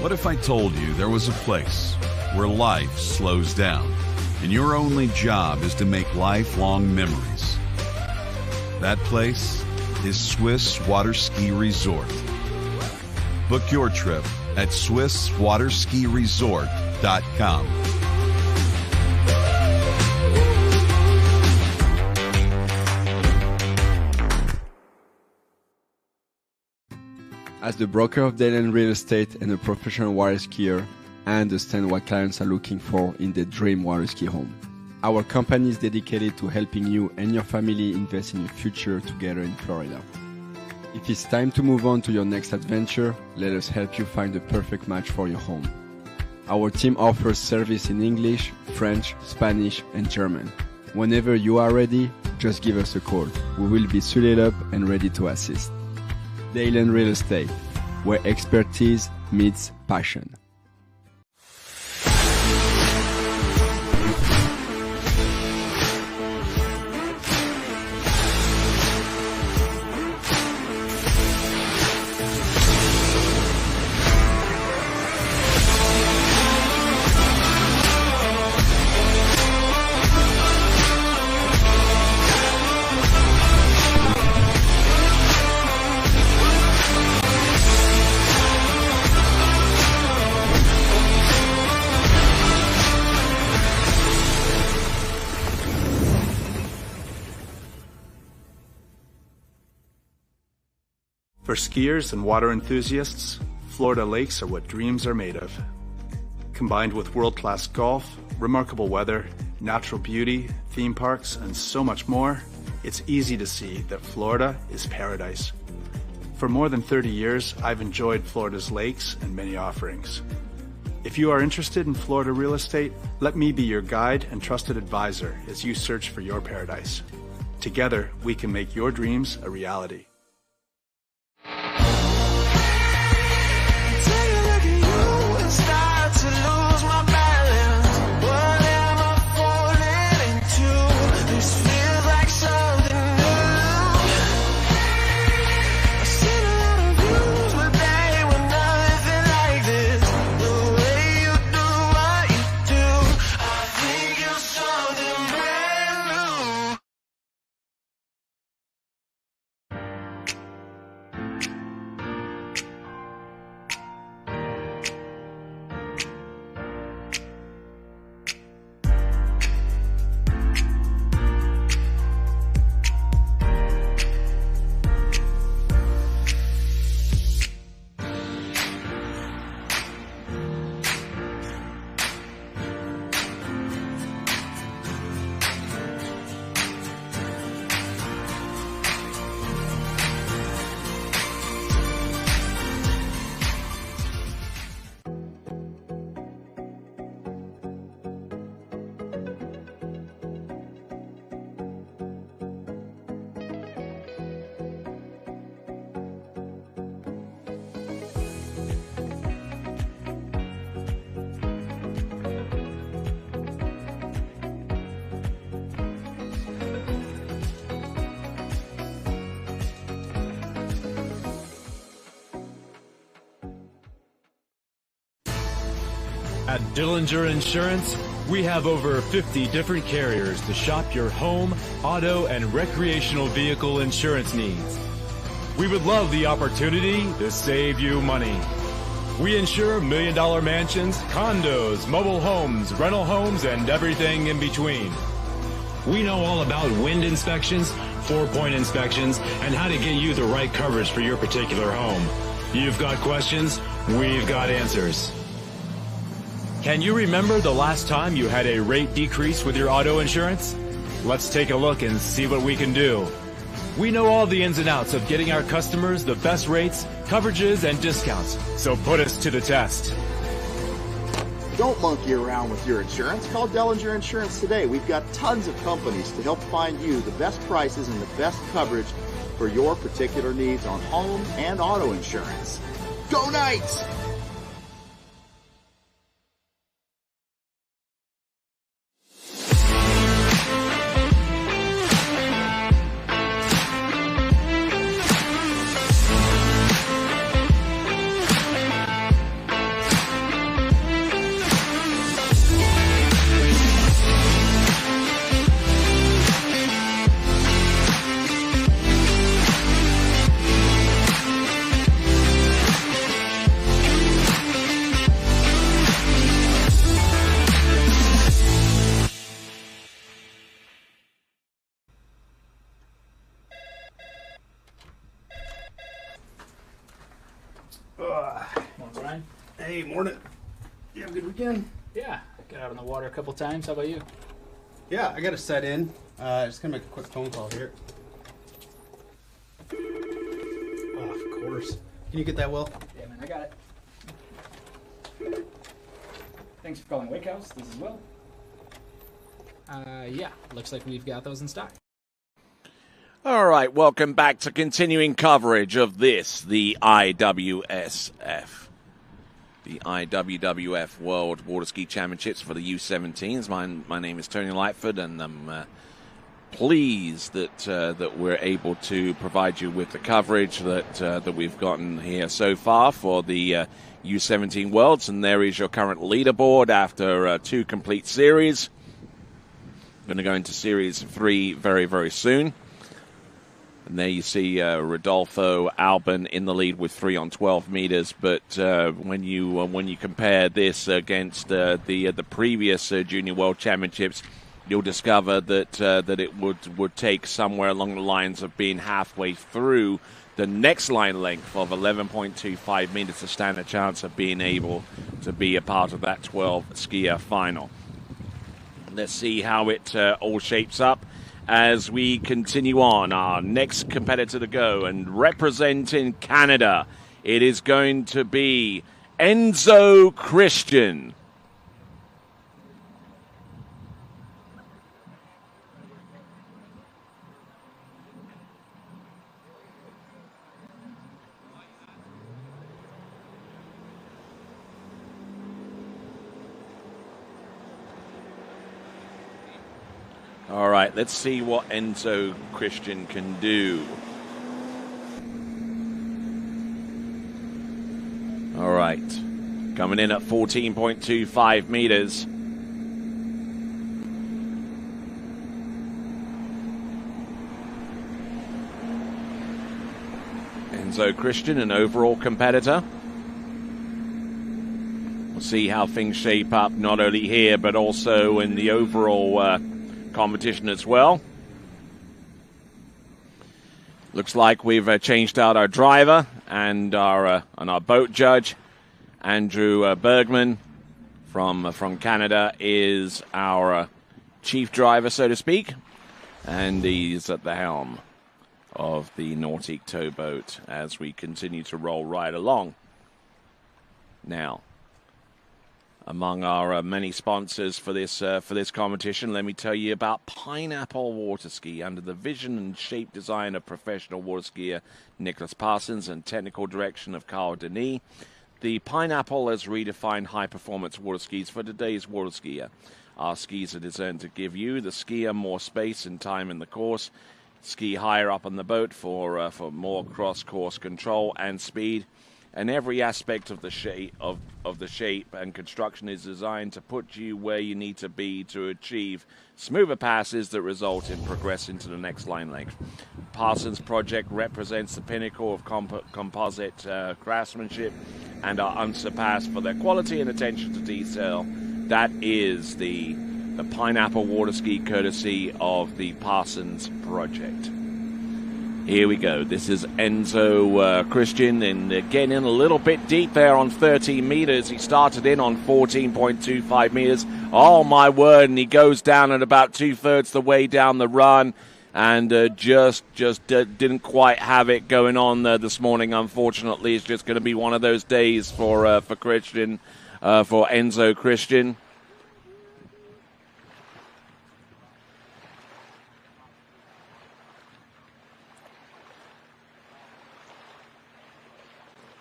[SPEAKER 3] What if I told you there was a place where life slows down and your only job is to make lifelong memories? That place is Swiss Water Ski Resort. Book your trip at SwissWaterSkiResort.com.
[SPEAKER 8] As the broker of Dayland Real Estate and a professional water skier, I understand what clients are looking for in their dream water ski home. Our company is dedicated to helping you and your family invest in your future together in Florida. If it's time to move on to your next adventure, let us help you find the perfect match for your home. Our team offers service in English, French, Spanish, and German. Whenever you are ready, just give us a call. We will be suited up and ready to assist. Dayland Real Estate, where expertise meets passion.
[SPEAKER 9] For skiers and water enthusiasts, Florida lakes are what dreams are made of. Combined with world-class golf, remarkable weather, natural beauty, theme parks, and so much more, it's easy to see that Florida is paradise. For more than 30 years, I've enjoyed Florida's lakes and many offerings. If you are interested in Florida real estate, let me be your guide and trusted advisor as you search for your paradise. Together, we can make your dreams a reality.
[SPEAKER 10] At Dillinger Insurance, we have over 50 different carriers to shop your home, auto, and recreational vehicle insurance needs. We would love the opportunity to save you money. We insure million-dollar mansions, condos, mobile homes, rental homes, and everything in between. We know all about wind inspections, 4-point inspections, and how to get you the right coverage for your particular home. You've got questions, we've got answers. Can you remember the last time you had a rate decrease with your auto insurance? Let's take a look and see what we can do. We know all the ins and outs of getting our customers the best rates, coverages, and discounts, so put us to the test.
[SPEAKER 11] Don't monkey around with your insurance. Call Dillinger Insurance today. We've got tons of companies to help find you the best prices and the best coverage for your particular needs on home and auto insurance. Go Knights!
[SPEAKER 5] Morning, Ryan.
[SPEAKER 12] Hey, morning. You have a good weekend?
[SPEAKER 5] Yeah, got out on the water a couple times. How about you?
[SPEAKER 12] Yeah, I got to set in. Just gonna make a quick phone call here. Oh, of course. Can you get that, Will?
[SPEAKER 5] Yeah, man, I got it. Thanks for calling Wake House. This is Will. Yeah, looks like we've got those in stock.
[SPEAKER 2] All right, welcome back to continuing coverage of this, the IWSF. The IWWF World Water Ski Championships for the U17s. My name is Tony Lightfoot, and I'm pleased that we're able to provide you with the coverage that we've gotten here so far for the U17 Worlds. And there is your current leaderboard after 2 complete series. Going to go into Series 3 very, very soon. And there you see Rodolfo Albin in the lead with 3 on 12 meters. But when you compare this against the previous Junior World Championships, you'll discover that it would take somewhere along the lines of being halfway through the next line length of 11.25 meters to stand a chance of being able to be a part of that 12 skier final. Let's see how it all shapes up as we continue on. Our next competitor to go, and representing Canada, it is going to be Enzo Christian. All right, let's see what Enzo Christian can do. All right, coming in at 14.25 meters. Enzo Christian, an overall competitor. We'll see how things shape up, not only here, but also in the overall competition as well. Looks like we've changed out our driver and our boat judge. Andrew Bergman from Canada is our chief driver, so to speak, and he's at the helm of the Nautic towboat as we continue to roll right along. Now, among our many sponsors for this competition, let me tell you about Pineapple Water Ski. Under the vision and shape design of professional water skier Nicholas Parsons and technical direction of Carl Denis, the Pineapple has redefined high-performance water skis for today's water skier. Our skis are designed to give you, the skier, more space and time in the course. Ski higher up on the boat for more cross-course control and speed. And every aspect of the shape and construction is designed to put you where you need to be to achieve smoother passes that result in progressing to the next line length. Parsons project represents the pinnacle of composite craftsmanship and are unsurpassed for their quality and attention to detail. That is the Pineapple Water Ski, courtesy of the Parsons project. Here we go. This is Enzo Christian, and getting in a little bit deep there on 13 meters. He started in on 14.25 meters. Oh, my word, and he goes down at about two-thirds the way down the run, and just didn't quite have it going on this morning, unfortunately. It's just going to be one of those days for Christian, for Enzo Christian.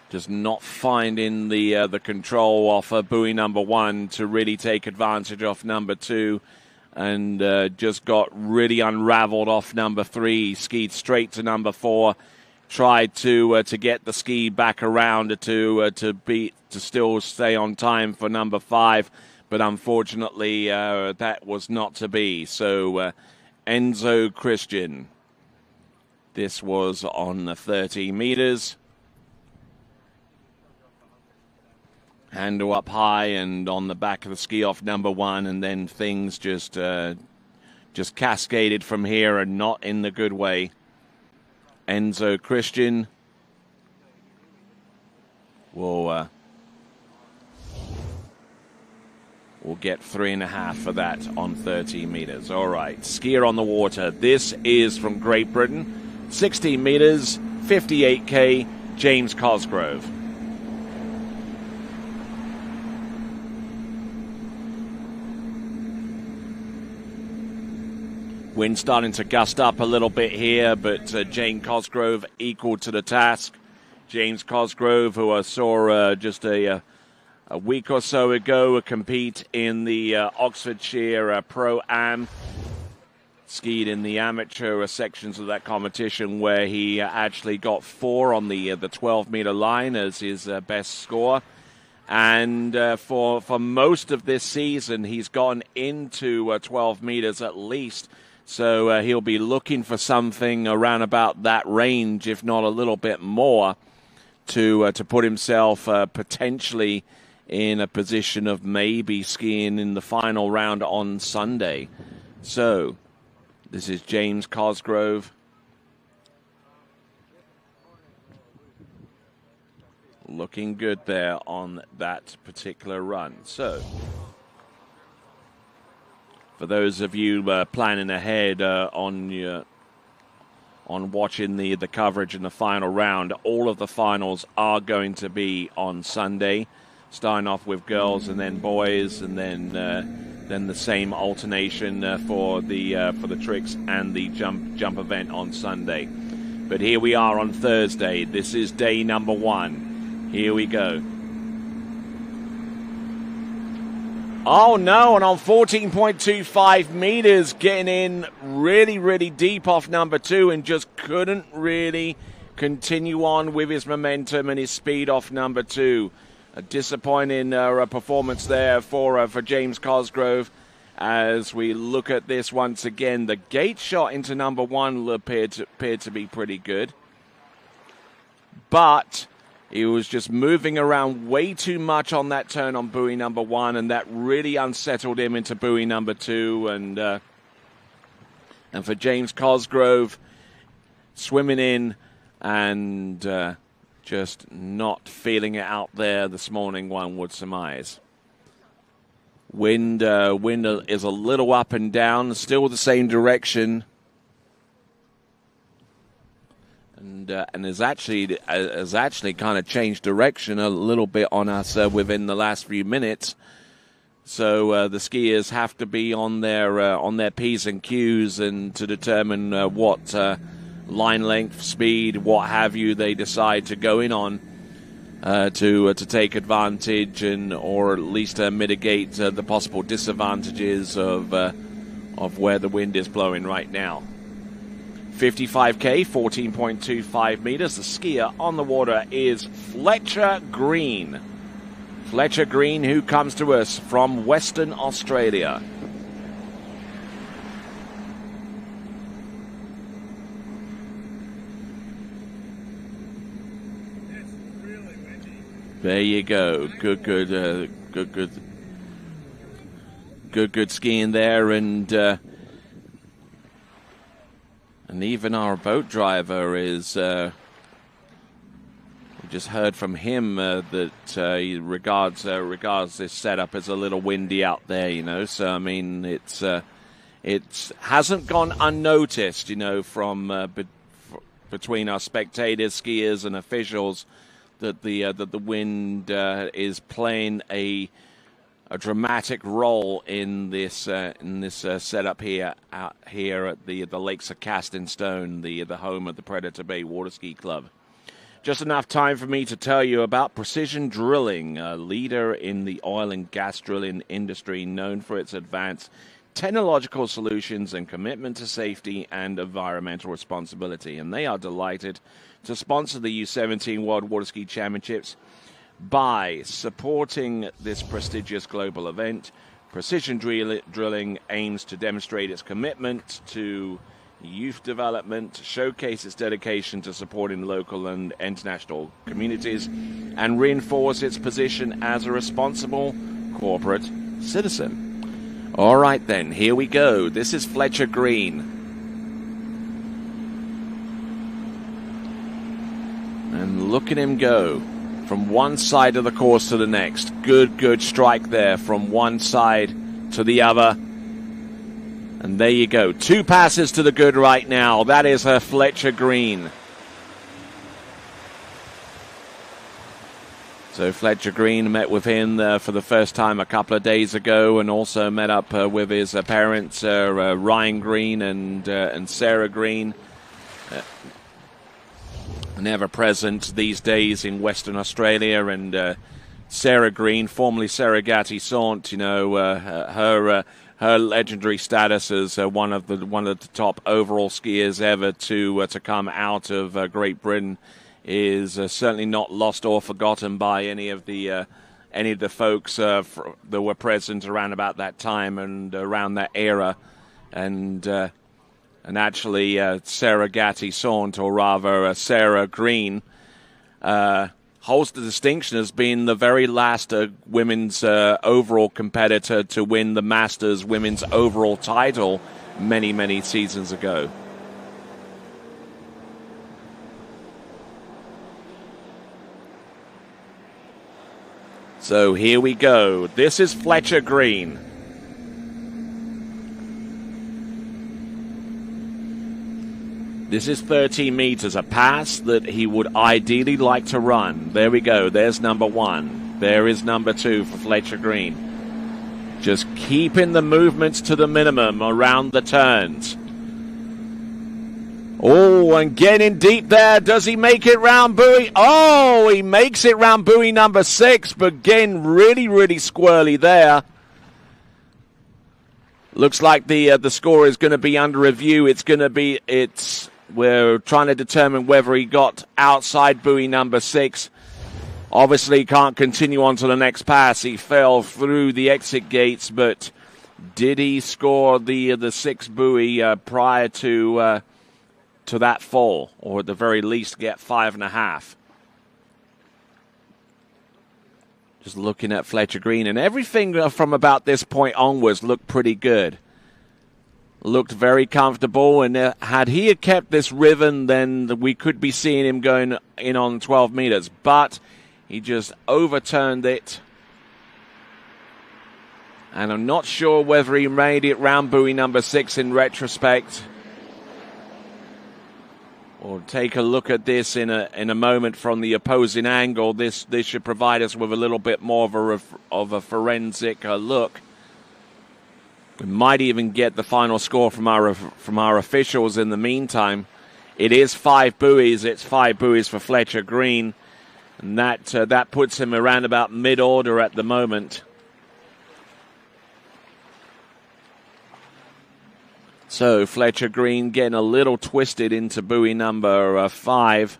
[SPEAKER 2] Just not finding the control off buoy number one to really take advantage of number two, and just got really unraveled off number three. Skied straight to number four, tried to get the ski back around to still stay on time for number five, but unfortunately that was not to be. So Enzo Christian, this was on the 30 meters. Handle up high and on the back of the ski off number one, and then things just cascaded from here, and not in the good way. Enzo Christian will get 3.5 for that on 30 meters. All right, skier on the water. This is from Great Britain, 16 meters, 58K, James Cosgrove. Wind starting to gust up a little bit here, but James Cosgrove equal to the task. James Cosgrove, who I saw just a week or so ago compete in the Oxfordshire Pro-Am, skied in the amateur sections of that competition, where he actually got 4 on the 12-meter line as his best score. And for most of this season, he's gone into 12 meters at least. So he'll be looking for something around about that range, if not a little bit more, to put himself potentially in a position of maybe skiing in the final round on Sunday. So this is James Cosgrove. looking good there on that particular run. So, for those of you planning ahead on watching the coverage in the final round, all of the finals are going to be on Sunday, starting off with girls and then boys, and then the same alternation for the tricks and the jump event on Sunday. But here we are on Thursday. This is day number 1. Here we go. Oh no, and on 14.25 meters, getting in really, really deep off number 2, and just couldn't really continue on with his momentum and his speed off number 2. A disappointing performance there for James Cosgrove. As we look at this once again, the gate shot into number 1 appeared to be pretty good. But he was just moving around way too much on that turn on buoy number 1, and that really unsettled him into buoy number 2. And for James Cosgrove, swimming in and just not feeling it out there this morning, one would surmise. Wind is a little up and down, still the same direction, and has actually kind of changed direction a little bit on us within the last few minutes. So the skiers have to be on their P's and Q's and to determine what line length, speed, what have you, they decide to go in on. To take advantage or at least mitigate the possible disadvantages of where the wind is blowing right now. 55K, 14.25 meters. The skier on the water is Fletcher Green. Fletcher Green, who comes to us from Western Australia. There you go. Good skiing there, and even our boat driver is. We just heard from him that he regards this setup as a little windy out there, you know. So I mean, it hasn't gone unnoticed, you know, from between our spectators, skiers, and officials. That the wind is playing a dramatic role in this setup here at the Lakes of Casting Stone, the home of the Predator Bay Water Ski Club. Just enough time for me to tell you about Precision Drilling, a leader in the oil and gas drilling industry, known for its advanced technological solutions and commitment to safety and environmental responsibility. And they are delighted to sponsor the U17 World Water Ski Championships by supporting this prestigious global event. Precision Drilling aims to demonstrate its commitment to youth development, showcase its dedication to supporting local and international communities, and reinforce its position as a responsible corporate citizen. All right, then, here we go. This is Fletcher Green. And look at him go from one side of the course to the next. Good strike there from one side to the other. And there you go. 2 passes to the good right now. That is her Fletcher Green. So Fletcher Green met with him for the first time a couple of days ago, and also met up with his parents, Ryan Green and Sarah Green. Never present these days in Western Australia, and Sarah Green, formerly Sarah Gatti Sant, you know, her legendary status as one of the top overall skiers ever to come out of Great Britain is certainly not lost or forgotten by any of the folks that were present around about that time and around that era, and actually Sarah Gatti Sant, or rather Sarah Green, holds the distinction as being the very last women's overall competitor to win the Masters women's overall title many seasons ago. So here we go. This is Fletcher Green. This is 13 meters, a pass that he would ideally like to run. There we go. There's number 1. There is number 2 for Fletcher Green. Just keeping the movements to the minimum around the turns. Oh, and getting deep there. Does he make it round buoy? Oh, he makes it round buoy number 6, but getting really, really squirrely there. Looks like the score is going to be under review. We're trying to determine whether he got outside buoy number 6. Obviously can't continue on to the next pass. He fell through the exit gates, but did he score the 6th buoy prior to that fall, or at the very least get 5.5? Just looking at Fletcher Green, and everything from about this point onwards looked pretty good. Looked very comfortable, and had he kept this rhythm, then we could be seeing him going in on 12 meters. But he just overturned it, and I'm not sure whether he made it round buoy number 6 in retrospect. We'll take a look at this in a moment from the opposing angle. This should provide us with a little bit more of a forensic look. We might even get the final score from our officials in the meantime. It is 5 buoys. It's 5 buoys for Fletcher Green, and that puts him around about mid-order at the moment. So Fletcher Green getting a little twisted into buoy number 5.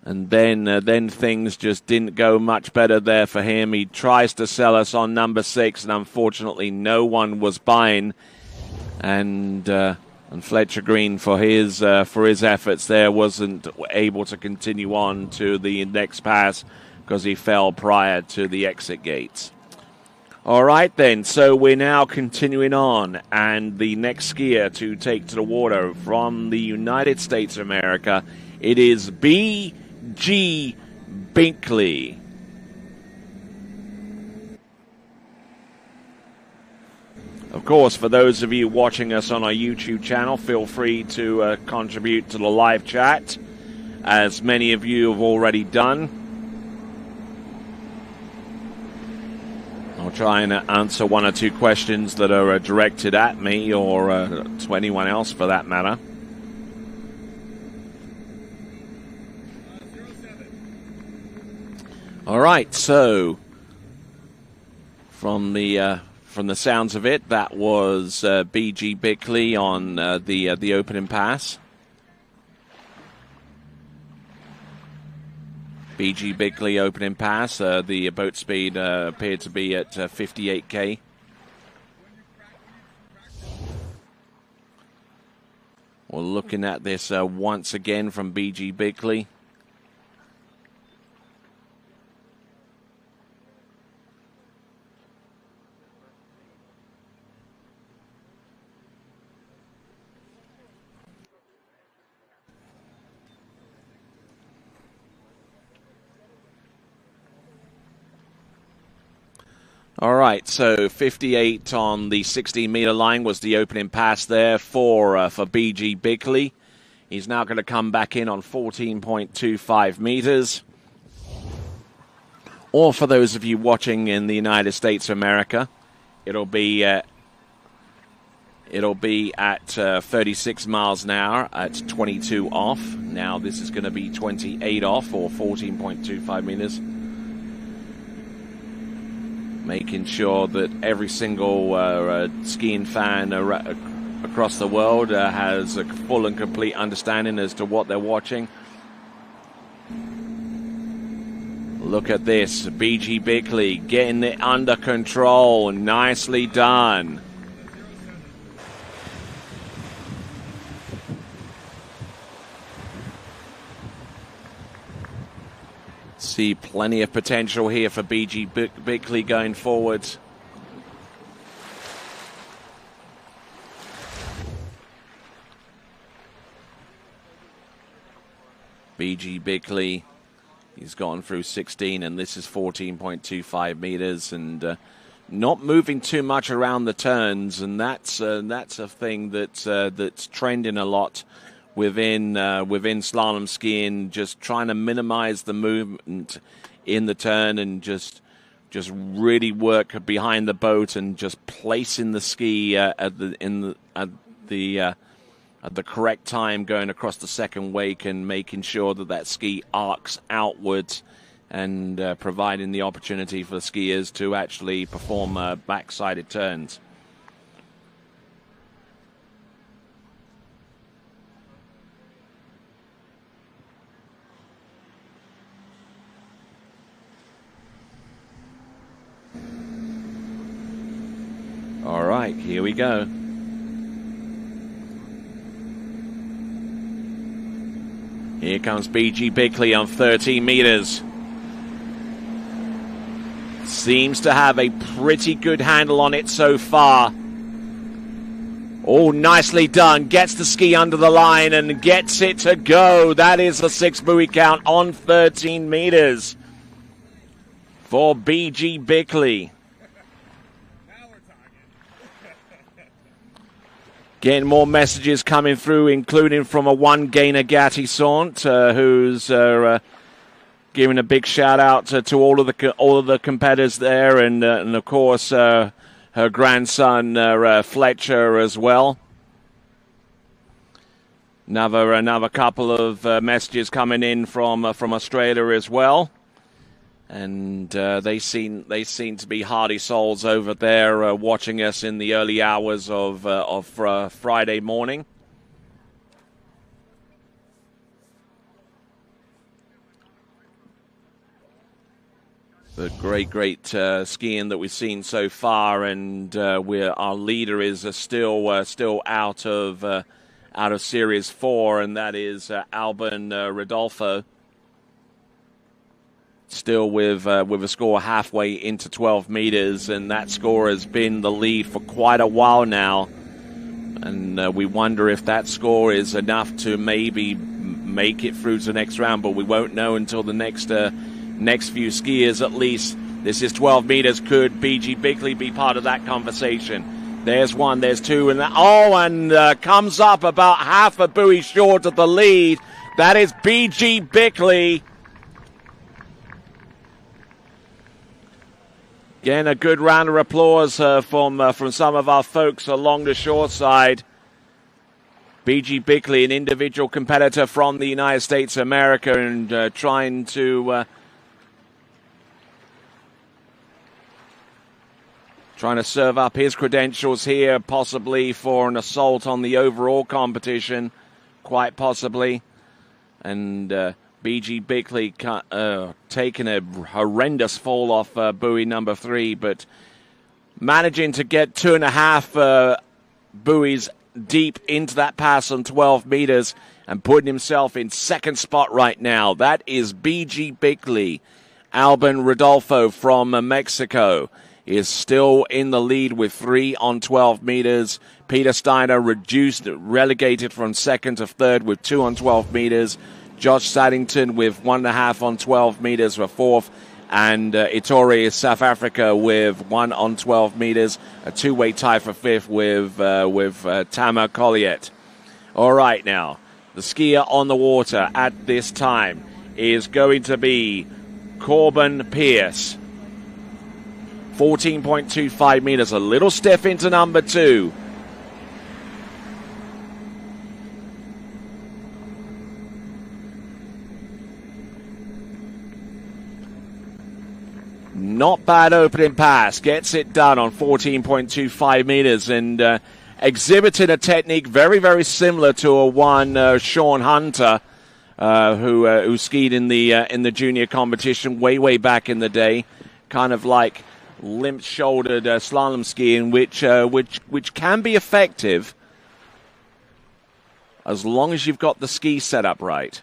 [SPEAKER 2] And then things just didn't go much better there for him. He tries to sell us on number 6, and unfortunately no one was buying. And Fletcher Green, for his efforts there, wasn't able to continue on to the next pass because he fell prior to the exit gates. All right, then. So we're now continuing on, and the next skier to take to the water from the United States of America, it is B.G. Binkley. Of course, for those of you watching us on our YouTube channel, feel free to contribute to the live chat, as many of you have already done. I'll try and answer 1 or 2 questions that are directed at me or to anyone else for that matter. All right, so from the sounds of it, that was B.G. Bickley on the opening pass. B.G. Bickley opening pass. The boat speed appeared to be at 58K. We're looking at this once again from B.G. Bickley. All right, so 58 on the 16-meter line was the opening pass there for B.G. Bickley. He's now going to come back in on 14.25 meters. Or for those of you watching in the United States of America, it'll be at 36 miles an hour at 22 off. Now this is going to be 28 off, or 14.25 meters. Making sure that every single skiing fan across the world has a full and complete understanding as to what they're watching. Look at this, B.G. Bickley getting it under control. Nicely done. See plenty of potential here for B.G. Bickley going forward. B.G. Bickley, He's gone through 16, and this is 14.25 meters, and not moving too much around the turns, and that's a thing that's trending a lot within slalom skiing. Just trying to minimize the movement in the turn and just really work behind the boat and just placing the ski at the correct time going across the second wake and making sure that ski arcs outwards and providing the opportunity for the skiers to actually perform backsided turns. All right, here we go. Here comes B.G. Bickley on 13 meters. Seems to have a pretty good handle on it so far. Oh, nicely done. Gets the ski under the line and gets it to go. That is a 6 buoy count on 13 meters for B.G. Bickley. Getting more messages coming through, including from a one Gainer Gattisant, who's giving a big shout out to all of the competitors there, and of course her grandson Fletcher as well. Another couple of messages coming in from Australia as well. And they seem to be hardy souls over there watching us in the early hours of Friday morning. But great skiing that we've seen so far, and our leader is still out of Series 4, and that is Albin Rodolfo. Still with a score halfway into 12 meters, and that score has been the lead for quite a while now. And we wonder if that score is enough to maybe make it through to the next round, but we won't know until the next few skiers at least. This is 12 meters. Could B.G. Bickley be part of that conversation? There's one, there's two, and comes up about half a buoy short of the lead. That is B.G. Bickley. Again, a good round of applause from some of our folks along the short side. B.G. Bickley, an individual competitor from the United States of America, and trying to serve up his credentials here, possibly for an assault on the overall competition, quite possibly. And B.G. Bickley taking a horrendous fall off buoy number 3, but managing to get 2.5 buoys deep into that pass on 12 meters and putting himself in second spot right now. That is B.G. Bickley. Albin Rodolfo from Mexico is still in the lead with 3 on 12 meters. Peter Steiner relegated from second to third with 2 on 12 meters. Josh Saddington with 1.5 on 12 meters for fourth. And Ettore is South Africa with 1 on 12 meters. A two-way tie for fifth with Tamer Colliet. All right, now, the skier on the water at this time is going to be Corbin Pierce. 14.25 meters, a little stiff into number 2. Not bad opening pass. Gets it done on 14.25 meters and exhibited a technique very, very similar to a one Sean Hunter, who skied in the junior competition way back in the day. Kind of like limp-shouldered slalom skiing, which can be effective as long as you've got the ski set up right.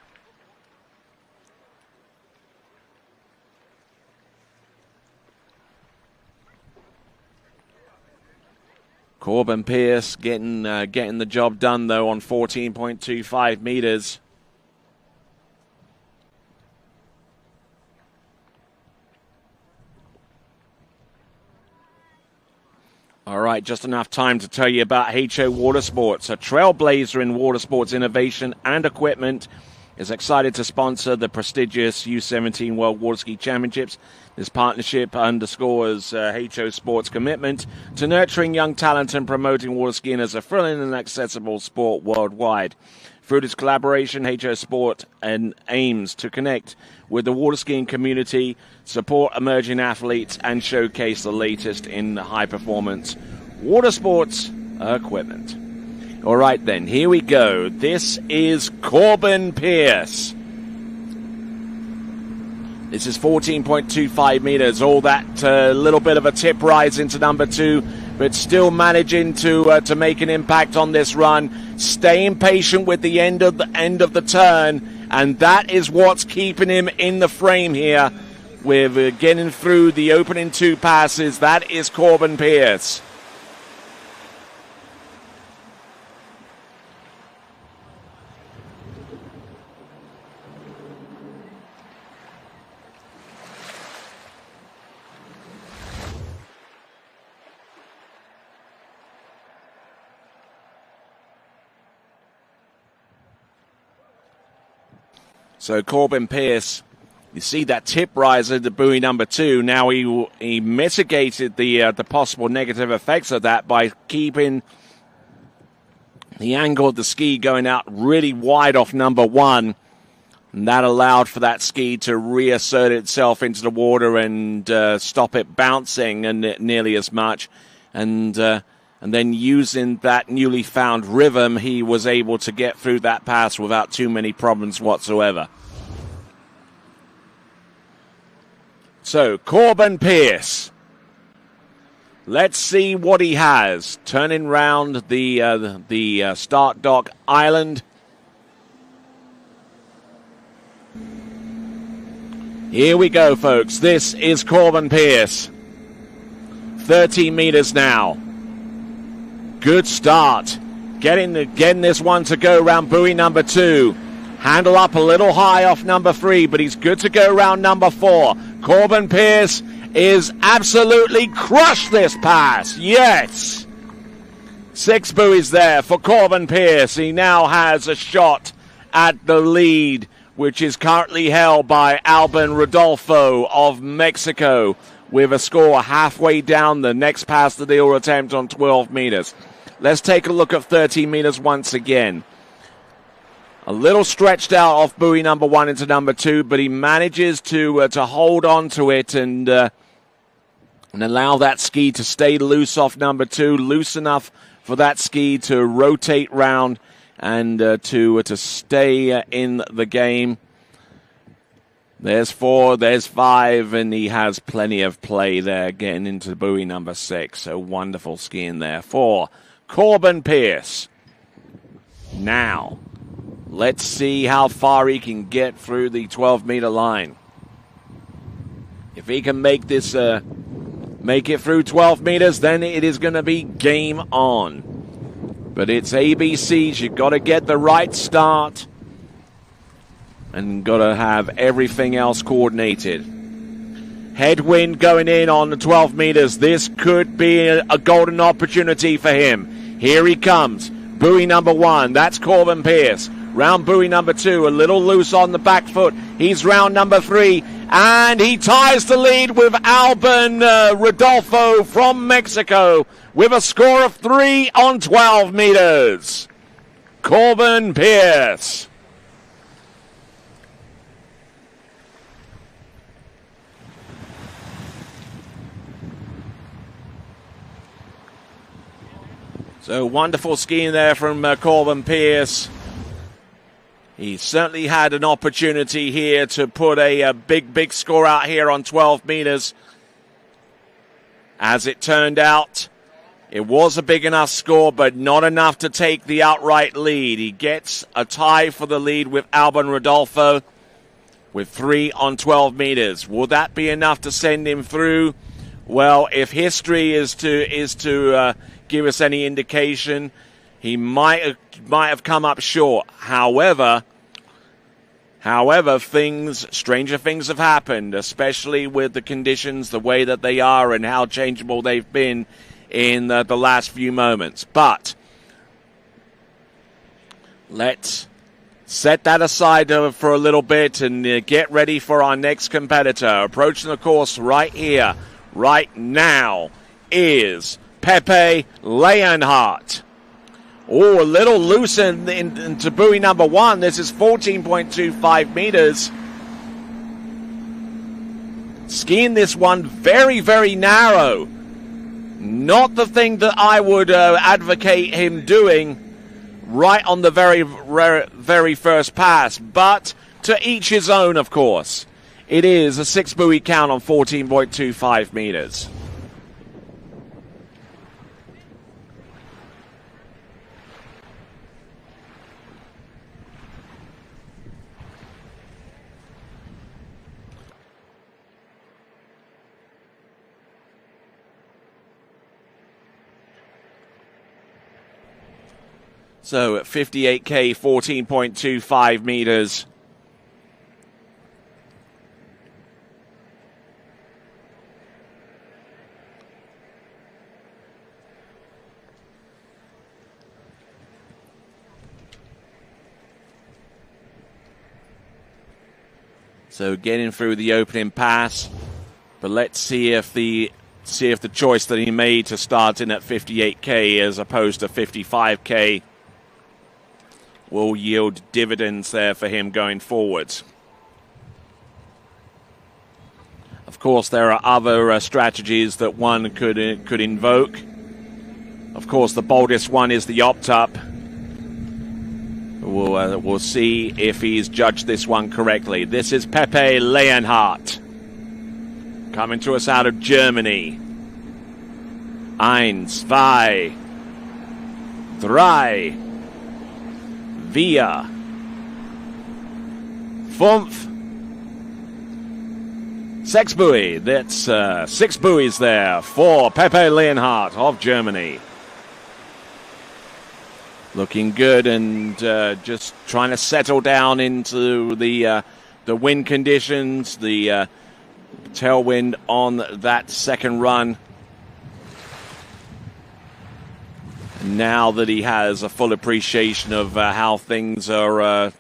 [SPEAKER 2] Corbin Pierce getting the job done, though, on 14.25 meters. right, just enough time to tell you about HO Watersports, a trailblazer in water sports innovation and equipment, is excited to sponsor the prestigious U17 World Water Ski Championships. This partnership underscores HO Sports' commitment to nurturing young talent and promoting water skiing as a thrilling and accessible sport worldwide. Through this collaboration, HO Sport aims to connect with the water skiing community, support emerging athletes, and showcase the latest in high-performance water sports equipment. All right, then, here we go. This is Corbin Pierce. This is 14.25 meters, all that little bit of a tip rise into number 2, but still managing to make an impact on this run, staying patient with the end of the turn, and that is what's keeping him in the frame here. With getting through the opening 2 passes, that is Corbin Pierce. So Corbin Pierce, you see that tip rise at the buoy number 2. Now he mitigated the possible negative effects of that by keeping the angle of the ski going out really wide off number 1. And that allowed for that ski to reassert itself into the water and stop it bouncing and nearly as much. And then using that newly found rhythm, he was able to get through that pass without too many problems whatsoever. So, Corbin Pierce. Let's see what he has. Turning round the start dock island. Here we go, folks. This is Corbin Pierce. 13 meters now. Good start. Getting this one to go round buoy number 2. Handle up a little high off number 3, but he's good to go round number 4. Corbin Pierce is absolutely crushed this pass. Yes. 6 buoys there for Corbin Pierce. He now has a shot at the lead, which is currently held by Alban Rodolfo of Mexico, with a score halfway down the next pass that he'll attempt on 12 meters. Let's take a look at 13 meters once again. A little stretched out off buoy number 1 into number 2, but he manages to hold on to it and allow that ski to stay loose off number 2, loose enough for that ski to rotate round and to stay in the game. There's 4, there's 5, and he has plenty of play there getting into buoy number 6. So wonderful skiing there for Corbin Pierce. Now, let's see how far he can get through the 12-meter line. If he can make this, make it through 12 meters, then it is going to be game on. But it's ABCs. You've got to get the right start and got to have everything else coordinated. Headwind going in on the 12 meters. This could be a golden opportunity for him. Here he comes. Buoy number 1. That's Corbin Pierce. Round buoy number 2. A little loose on the back foot. He's round number 3. And he ties the lead with Alban Rodolfo from Mexico with a score of 3 on 12 meters. Corbin Pierce. So wonderful skiing there from Corbin Pierce. He certainly had an opportunity here to put a big score out here on 12 meters. As it turned out, it was a big enough score, but not enough to take the outright lead. He gets a tie for the lead with Alban Rodolfo with 3 on 12 meters. Will that be enough to send him through? Well, if history is to give us any indication, he might have come up short. However, stranger things have happened, especially with the conditions, the way that they are and how changeable they've been in the last few moments. But let's set that aside for a little bit and get ready for our next competitor. Approaching the course right here, right now, is Pepe Leonhardt. Oh, a little loose into buoy number 1. This is 14.25 meters. Skiing this one very, very narrow. Not the thing that I would advocate him doing right on the very first pass, but to each his own, of course. It is a 6 buoy count on 14.25 meters. So at 58K, 14.25 meters. So getting through the opening pass, but let's see if the choice that he made to start in at 58K as opposed to 55K will yield dividends there for him going forwards. Of course, there are other strategies that one could invoke. Of course, the boldest one is the opt-up. We'll see if he's judged this one correctly. This is Pepe Leonhardt, coming to us out of Germany. 1, 2, 3, 4, 5, 6 buoy. That's 6 buoys there for Pepe Leonhardt of Germany. Looking good and just trying to settle down into the wind conditions, the tailwind on that second run. Now that he has a full appreciation of how things are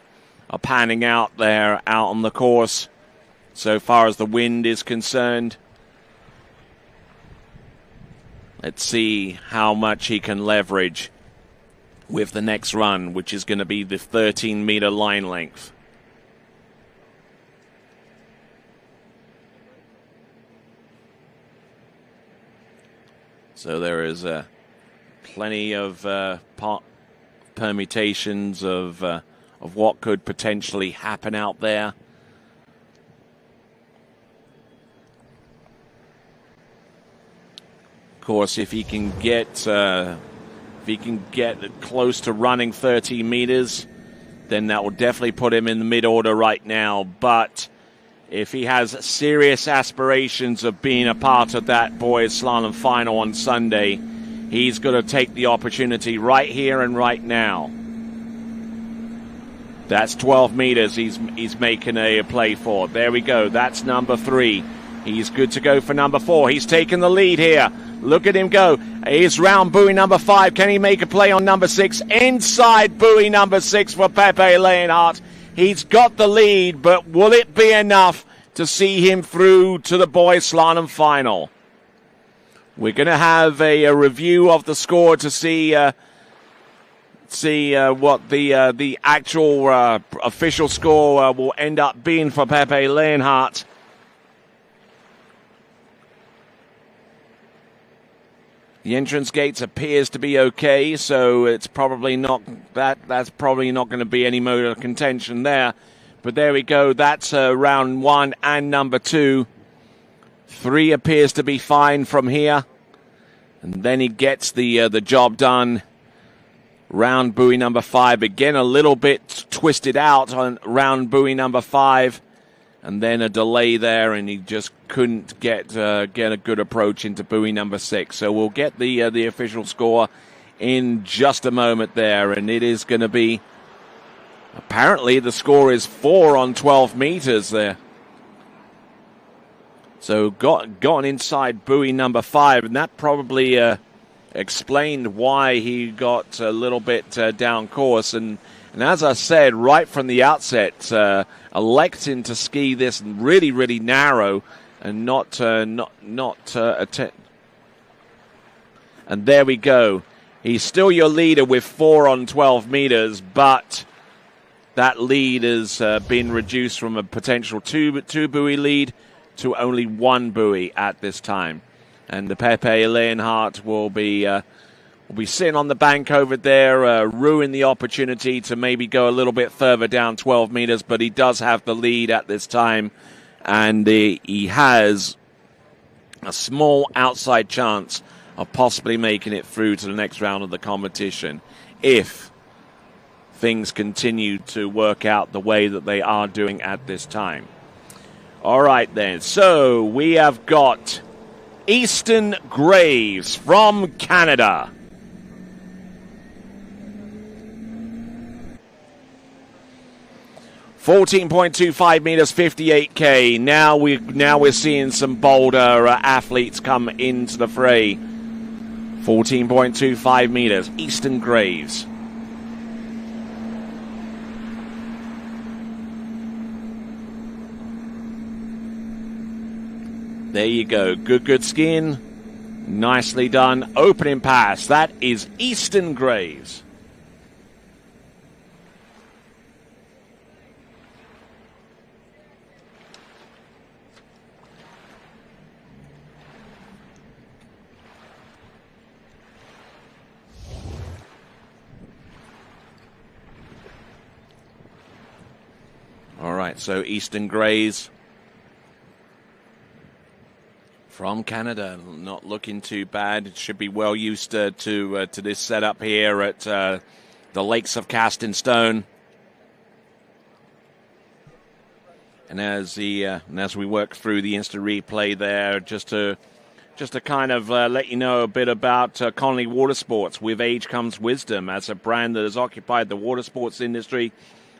[SPEAKER 2] panning out there out on the course, so far as the wind is concerned. Let's see how much he can leverage with the next run, which is going to be the 13-meter line length. So there is plenty of permutations of what could potentially happen out there. Of course, if he can get close to running 30 meters, then that will definitely put him in the mid-order right now. But if he has serious aspirations of being a part of that boys slalom final on Sunday, he's got to take the opportunity right here and right now. That's 12 meters he's making a play for. There we go. That's number 3. He's good to go for number 4. He's taking the lead here. Look at him go. He's round buoy number 5. Can he make a play on number 6? Inside buoy number 6 for Pepe Leonhardt. He's got the lead, but will it be enough to see him through to the boys slalom final? We're going to have a review of the score to see what the actual official score will end up being for Pepe Leonhardt. The entrance gates appears to be okay, so it's probably not that's probably not going to be any mode of contention there. But there we go. That's round 1 and number 2. 3 appears to be fine from here. And then he gets the job done. Round buoy number 5. Again, a little bit twisted out on round buoy number 5. And then a delay there, and he just couldn't get a good approach into buoy number 6. So we'll get the official score in just a moment there. And it is going to be, apparently the score is 4 on 12 meters there. So gone inside buoy number 5, and that probably explained why he got a little bit down course. And as I said right from the outset, electing to ski this really, really narrow and not attempt. And there we go. He's still your leader with 4 on 12 meters, but that lead has been reduced from a potential two buoy lead to only 1 buoy at this time. And the Pepe Leonhardt will be sitting on the bank over there, ruin the opportunity to maybe go a little bit further down 12 meters, but he does have the lead at this time, and he has a small outside chance of possibly making it through to the next round of the competition if things continue to work out the way that they are doing at this time. All right, then. So we have got Easton Graves from Canada. $14.25 meters, 58K. Now we're seeing some bolder athletes come into the fray. 14.25 meters, Easton Graves. There you go. Good skiing. Nicely done. Opening pass. That is Easton Graves. All right, so Easton Graves from Canada, not looking too bad. Should be well used to this setup here at the Lakes of Casting Stone. And as we work through the instant replay there, just to kind of let you know a bit about Connolly Water Sports. With age comes wisdom. As a brand that has occupied the water sports industry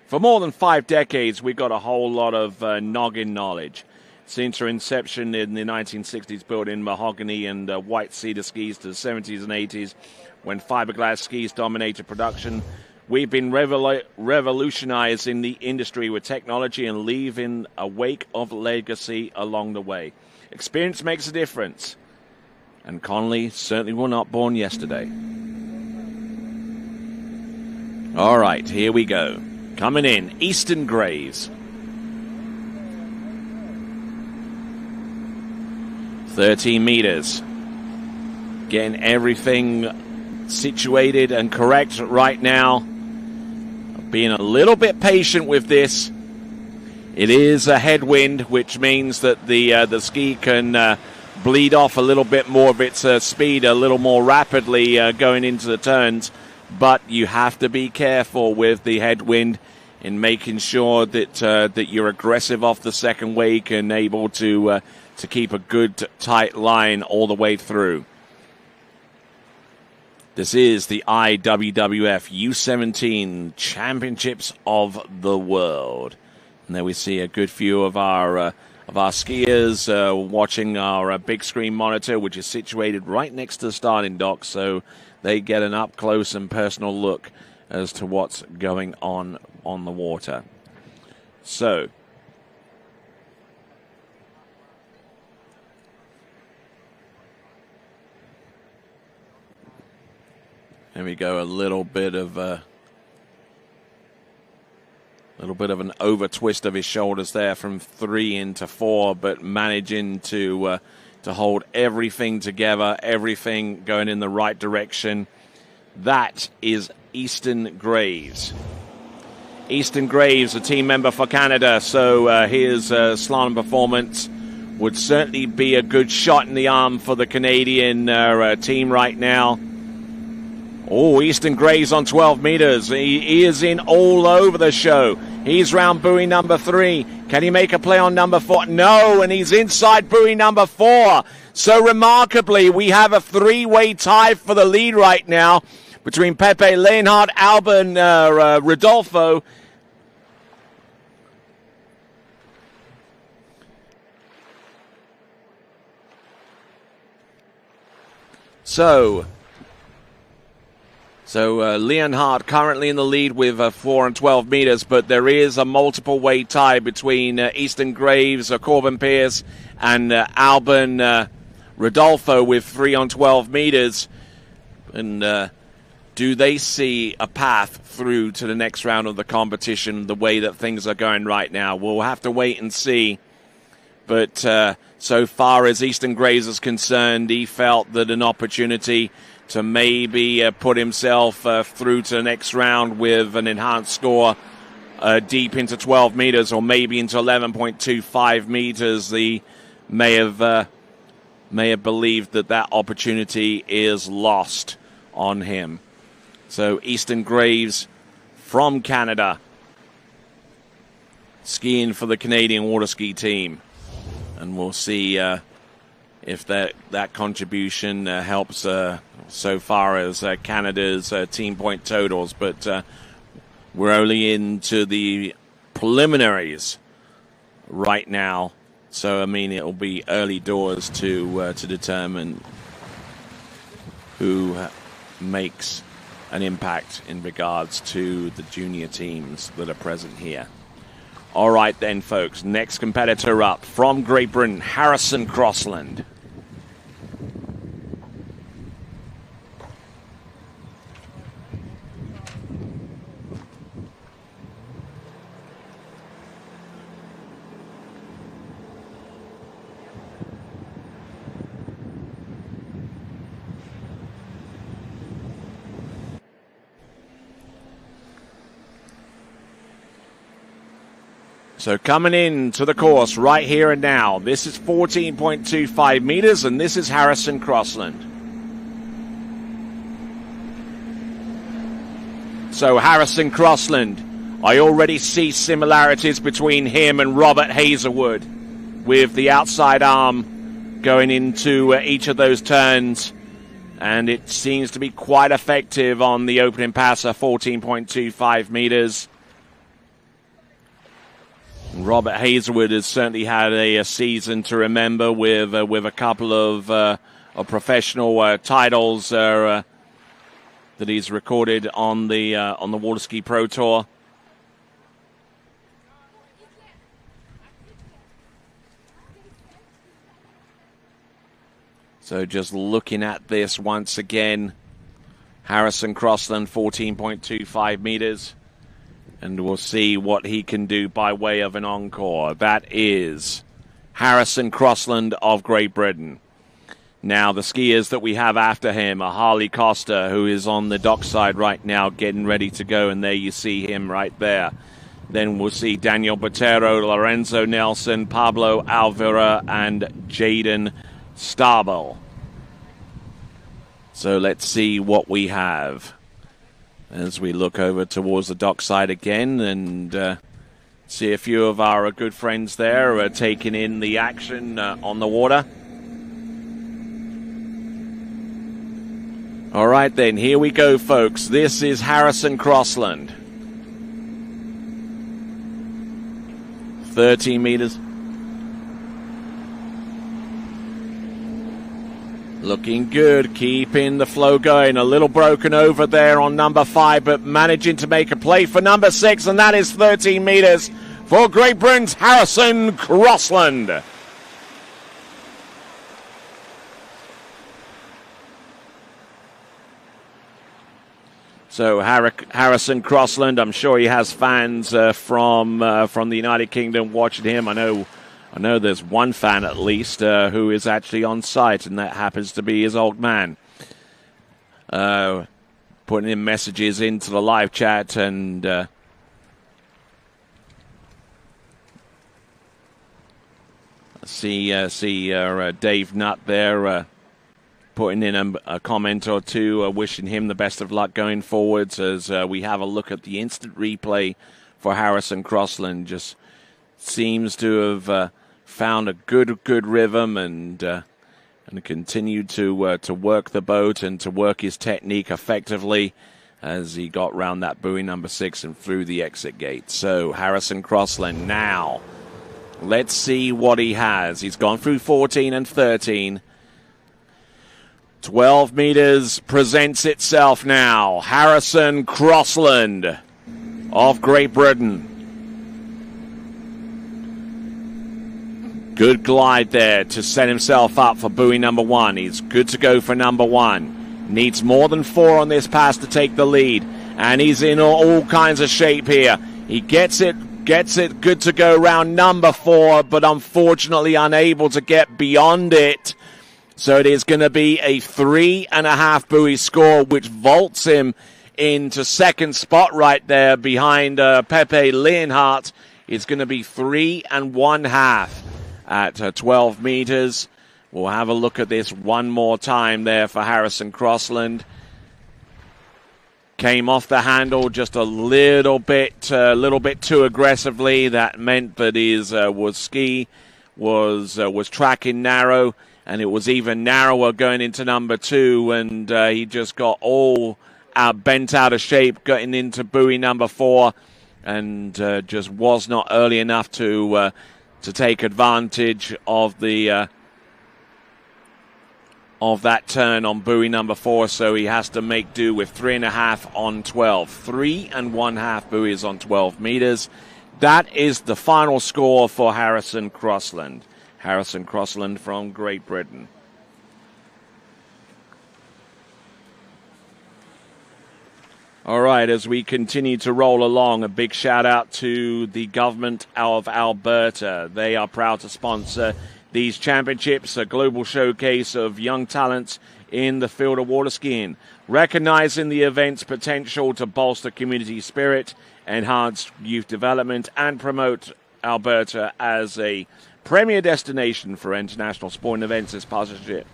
[SPEAKER 2] for more than 5 decades, we got a whole lot of noggin knowledge. Since our inception in the 1960s, built in mahogany and white cedar skis to the 70s and 80s, when fiberglass skis dominated production, we've been revolutionizing the industry with technology and leaving a wake of legacy along the way. Experience makes a difference, and Connolly certainly were not born yesterday. All right, here we go. Coming in, Easton Graves. 13 meters. Getting everything situated and correct right now. Being a little bit patient with this. It is a headwind, which means that the ski can bleed off a little bit more of its speed a little more rapidly going into the turns. But you have to be careful with the headwind in making sure that you're aggressive off the second wake and able to keep a good tight line all the way through. This is the IWWF U17 Championships of the World. And there we see a good few of our skiers watching our big screen monitor, which is situated right next to the starting dock, so they get an up-close and personal look as to what's going on the water. So, there we go, a little bit of an over twist of his shoulders there from 3 into 4, but managing to hold everything together, everything going in the right direction. That is Easton Graves. Easton Graves, a team member for Canada, so his slalom performance would certainly be a good shot in the arm for the Canadian team right now. Oh, Easton Graves on 12 meters. He is in all over the show. He's round buoy number 3. Can he make a play on number 4? No, and he's inside buoy number 4. So remarkably, we have a 3-way tie for the lead right now between Pepe Leonhardt, Alban Rodolfo. So, So Leonhardt currently in the lead with 4 and 12 meters, but there is a multiple-way tie between Easton Graves, Corbin Pierce, and Alban Rodolfo with 3 on 12 meters. And do they see a path through to the next round of the competition the way that things are going right now? We'll have to wait and see. But so far as Easton Graves is concerned, he felt that an opportunity to maybe put himself through to the next round with an enhanced score deep into 12 meters or maybe into 11.25 meters. He may have believed that opportunity is lost on him. So Easton Graves from Canada skiing for the Canadian water ski team. And we'll see if that contribution helps so far as Canada's team point totals. But we're only into the preliminaries right now. So, I mean, it'll be early doors to determine who makes an impact in regards to the junior teams that are present here. All right then, folks. Next competitor up from Great Britain, Harrison Crossland. So coming in to the course right here and now, this is 14.25 meters, and this is Harrison Crossland. So Harrison Crossland, I already see similarities between him and Robert Hazelwood, with the outside arm going into each of those turns, and it seems to be quite effective on the opening passer, 14.25 meters. Robert Hazelwood has certainly had a season to remember with a couple of professional titles that he's recorded on the Water Ski Pro Tour. So just looking at this once again, Harrison Crossland, 14.25 meters. And we'll see what he can do by way of an encore. That is Harrison Crossland of Great Britain. Now, the skiers that we have after him are Harley Costa, who is on the dockside right now getting ready to go. And there you see him right there. Then we'll see Daniel Botero, Lorenzo Nelson, Pablo Alvira, and Jaden Stabel. So let's see what we have as we look over towards the dockside again and see a few of our good friends there taking in the action on the water. All right, then, here we go, folks. This is Harrison Crossland. 13 meters. Looking good, keeping the flow going. A little broken over there on number 5, but managing to make a play for number 6, and that is 13 meters for Great Britain's Harrison Crossland. So Harrison Crossland, I'm sure he has fans from the United Kingdom watching him. I know there's one fan at least who is actually on site, and that happens to be his old man. Putting in messages into the live chat, and see Dave Nutt there putting in a comment or two, wishing him the best of luck going forwards as we have a look at the instant replay for Harrison Crossland. Just seems to have found a good rhythm and continued to work the boat and to work his technique effectively as he got round that buoy number 6 and through the exit gate. So Harrison Crossland now. Let's see what he has. He's gone through 14 and 13. 12 meters presents itself now. Harrison Crossland of Great Britain. Good glide there to set himself up for buoy number 1. He's good to go for number 1. Needs more than 4 on this pass to take the lead. And he's in all kinds of shape here. He gets it good to go round number 4, but unfortunately unable to get beyond it. So it is going to be a 3.5 buoy score, which vaults him into second spot right there behind Pepe Leonhardt. It's going to be 3 1/2 at 12 meters. We'll have a look at this one more time there for Harrison Crossland. Came off the handle just a little bit too aggressively. That meant that his ski was tracking narrow, and it was even narrower going into number 2, and he just got all bent out of shape getting into buoy number 4, and just was not early enough to take advantage of that turn on buoy number 4, so he has to make do with 3.5 on 12. 3 1/2 buoys on 12 meters. That is the final score for Harrison Crossland. Harrison Crossland from Great Britain. All right, as we continue to roll along, a big shout out to the government of Alberta. They are proud to sponsor these championships, a global showcase of young talents in the field of water skiing, recognizing the event's potential to bolster community spirit, enhance youth development, and promote Alberta as a premier destination for international sporting events. This partnership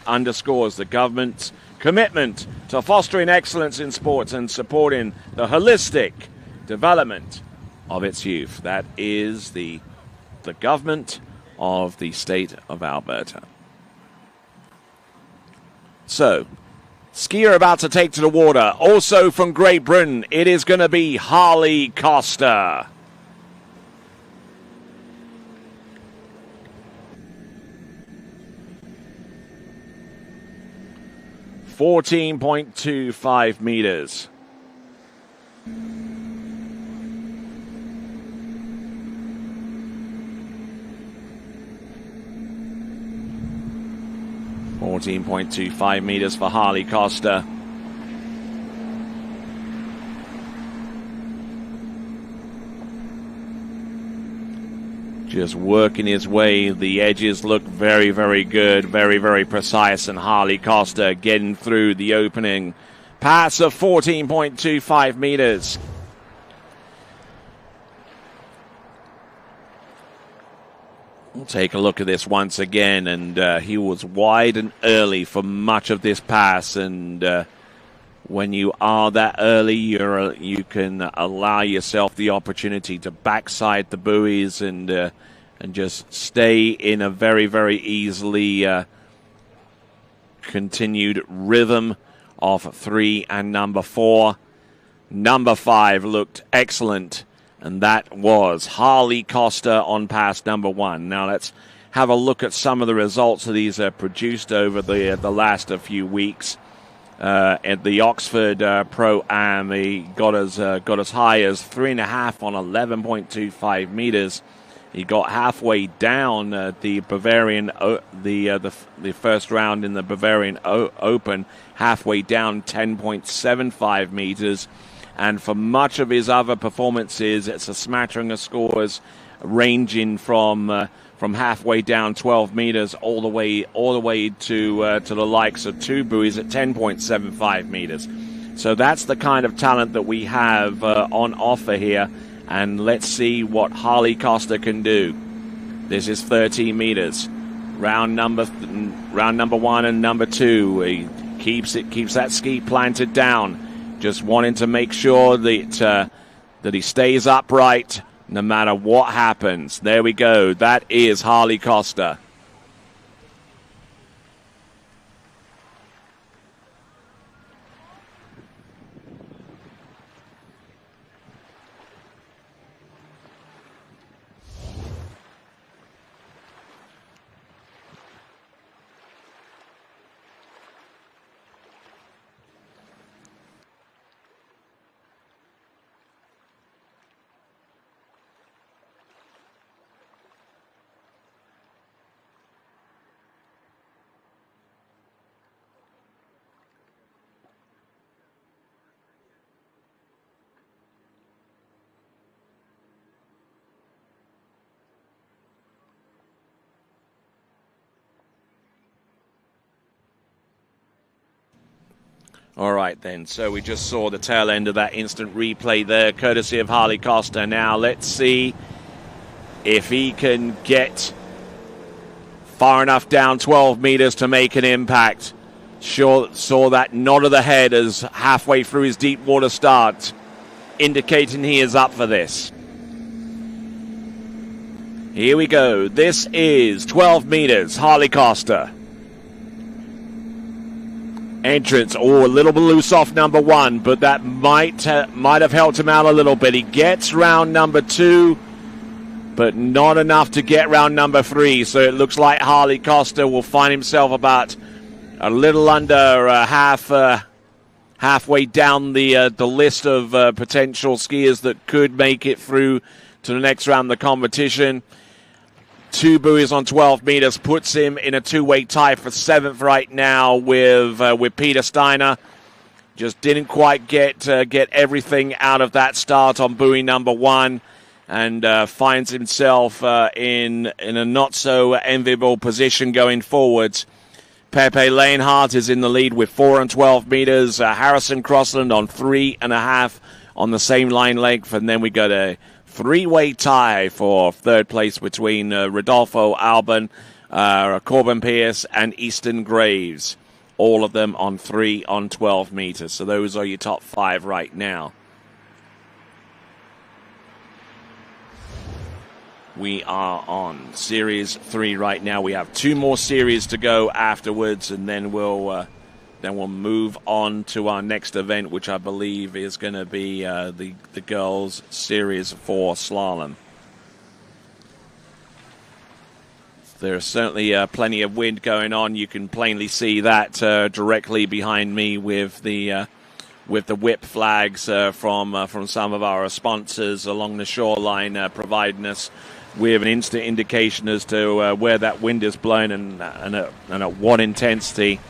[SPEAKER 2] underscores the government's commitment to fostering excellence in sports and supporting the holistic development of its youth. That is the government of the state of Alberta. So, skier about to take to the water. Also from Great Britain, it is going to be Harley Costa. .25 meters. .25 meters for Harley Costa. Just working his way. The edges look very, very good. Very, very precise. And Harley Costa getting through the opening pass of 14.25 meters. We'll take a look at this once again. And he was wide and early for much of this pass. And when you are that early, you can allow yourself the opportunity to backside the buoys and just stay in a very, very easily continued rhythm of 3 and number 4. Number 5 looked excellent, and that was Harley Costa on pass number 1. Now let's have a look at some of the results that he's produced over the last few weeks. At the Oxford Pro-Am, he got as high as 3.5 on 11.25 meters. He got halfway down the Bavarian, the first round in the Bavarian Open, halfway down 10.75 meters. And for much of his other performances, it's a smattering of scores ranging from halfway down 12 meters all the way to the likes of 2 buoys at 10.75 meters. So that's the kind of talent that we have on offer here. And let's see what Harley Costa can do. This is 13 meters. Round number 1 and number 2. He keeps that ski planted down. Just wanting to make sure that he stays upright no matter what happens. There we go. That is Harley Costa. All right, then. So we just saw the tail end of that instant replay there, courtesy of Harley Costa. Now let's see if he can get far enough down 12 meters to make an impact. Sure, saw that nod of the head as halfway through his deep water start, indicating he is up for this. Here we go. This is 12 meters, Harley Costa. Entrance, a little bit loose off number 1, but that might have helped him out a little bit. He gets round number 2, but not enough to get round number 3. So it looks like Harley Costa will find himself about a little under halfway down the list of potential skiers that could make it through to the next round of the competition. 2 buoys on 12 meters puts him in a two-way tie for 7th right now with Peter Steiner. Just didn't quite get everything out of that start on buoy number 1, and finds himself in a not so enviable position going forwards. Pepe Leonhardt is in the lead with 4 on 12 meters. Harrison Crossland on 3.5 on the same line length, and then we got a 3-way tie for 3rd place between Rodolfo Alban, Corbin Pierce, and Easton Graves. All of them on 3 on 12 meters. So those are your top 5 right now. We are on Series 3 right now. We have 2 more series to go afterwards, and then we'll move on to our next event, which I believe is going to be the girls' Series 4 slalom. There's certainly plenty of wind going on. You can plainly see that directly behind me with the whip flags from some of our sponsors along the shoreline, providing us with an instant indication as to where that wind is blowing and at what intensity.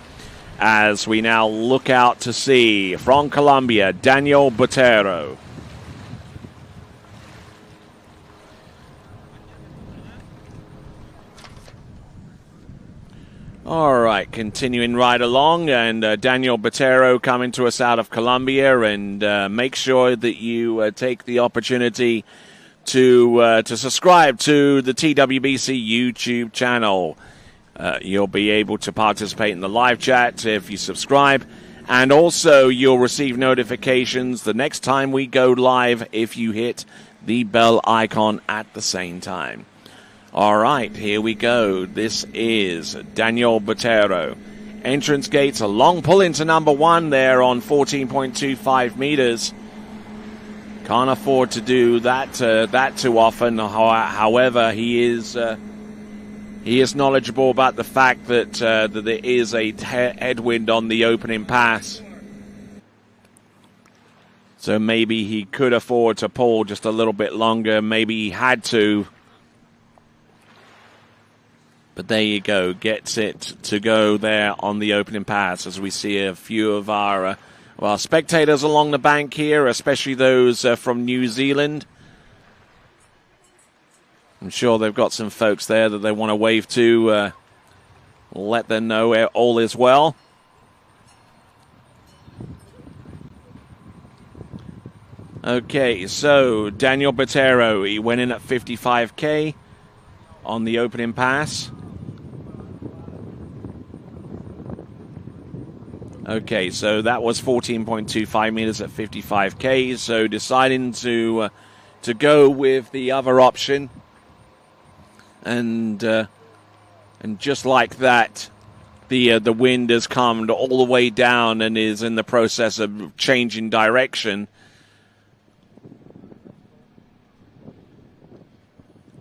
[SPEAKER 2] As we now look out to see from Colombia, Daniel Botero. All right, continuing right along, and Daniel Botero coming to us out of Colombia, and make sure that you take the opportunity to subscribe to the TWBC YouTube channel. You'll be able to participate in the live chat if you subscribe, and also you'll receive notifications the next time we go live if you hit the bell icon at the same time. All right, here we go. This is Daniel Botero. Entrance gates, a long pull into number 1 there on 14.25 meters. Can't afford to do that too often. However, he is knowledgeable about the fact that there is a headwind on the opening pass. So maybe he could afford to pull just a little bit longer. Maybe he had to. But there you go. Gets it to go there on the opening pass as we see a few of our spectators along the bank here, especially those from New Zealand. I'm sure they've got some folks there that they want to wave to, let them know all is well. Okay, so Daniel Botero, he went in at 55K on the opening pass. Okay, so that was 14.25 meters at 55K, so deciding to go with the other option. And just like that, the wind has come all the way down and is in the process of changing direction.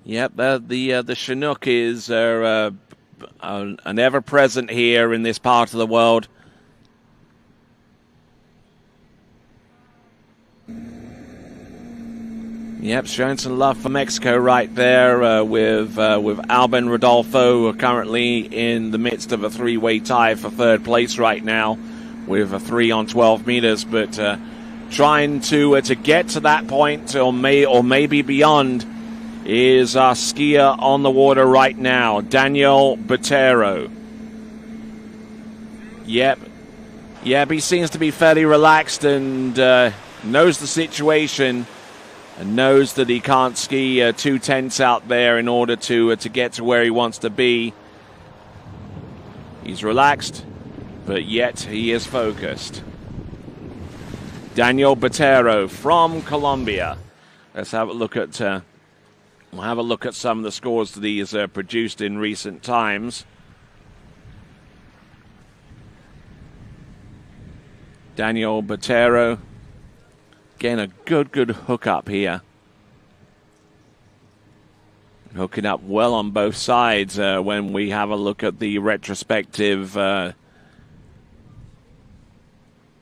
[SPEAKER 2] Yep, the Chinook is an ever-present here in this part of the world. Yep, showing some love for Mexico right there with Alban Rodolfo currently in the midst of a 3-way tie for 3rd place right now with a 3 on 12 meters, but trying to get to that point or maybe beyond is our skier on the water right now, Daniel Botero. Yep, Yeah, but he seems to be fairly relaxed and knows the situation and knows that he can't ski 2 tenths out there in order to get to where he wants to be. He's relaxed, but yet he is focused. Daniel Botero from Colombia. Let's have a look at we'll have a look at some of the scores that he has produced in recent times. Daniel Botero, again a good hookup here. Hooking up well on both sides when we have a look at the retrospective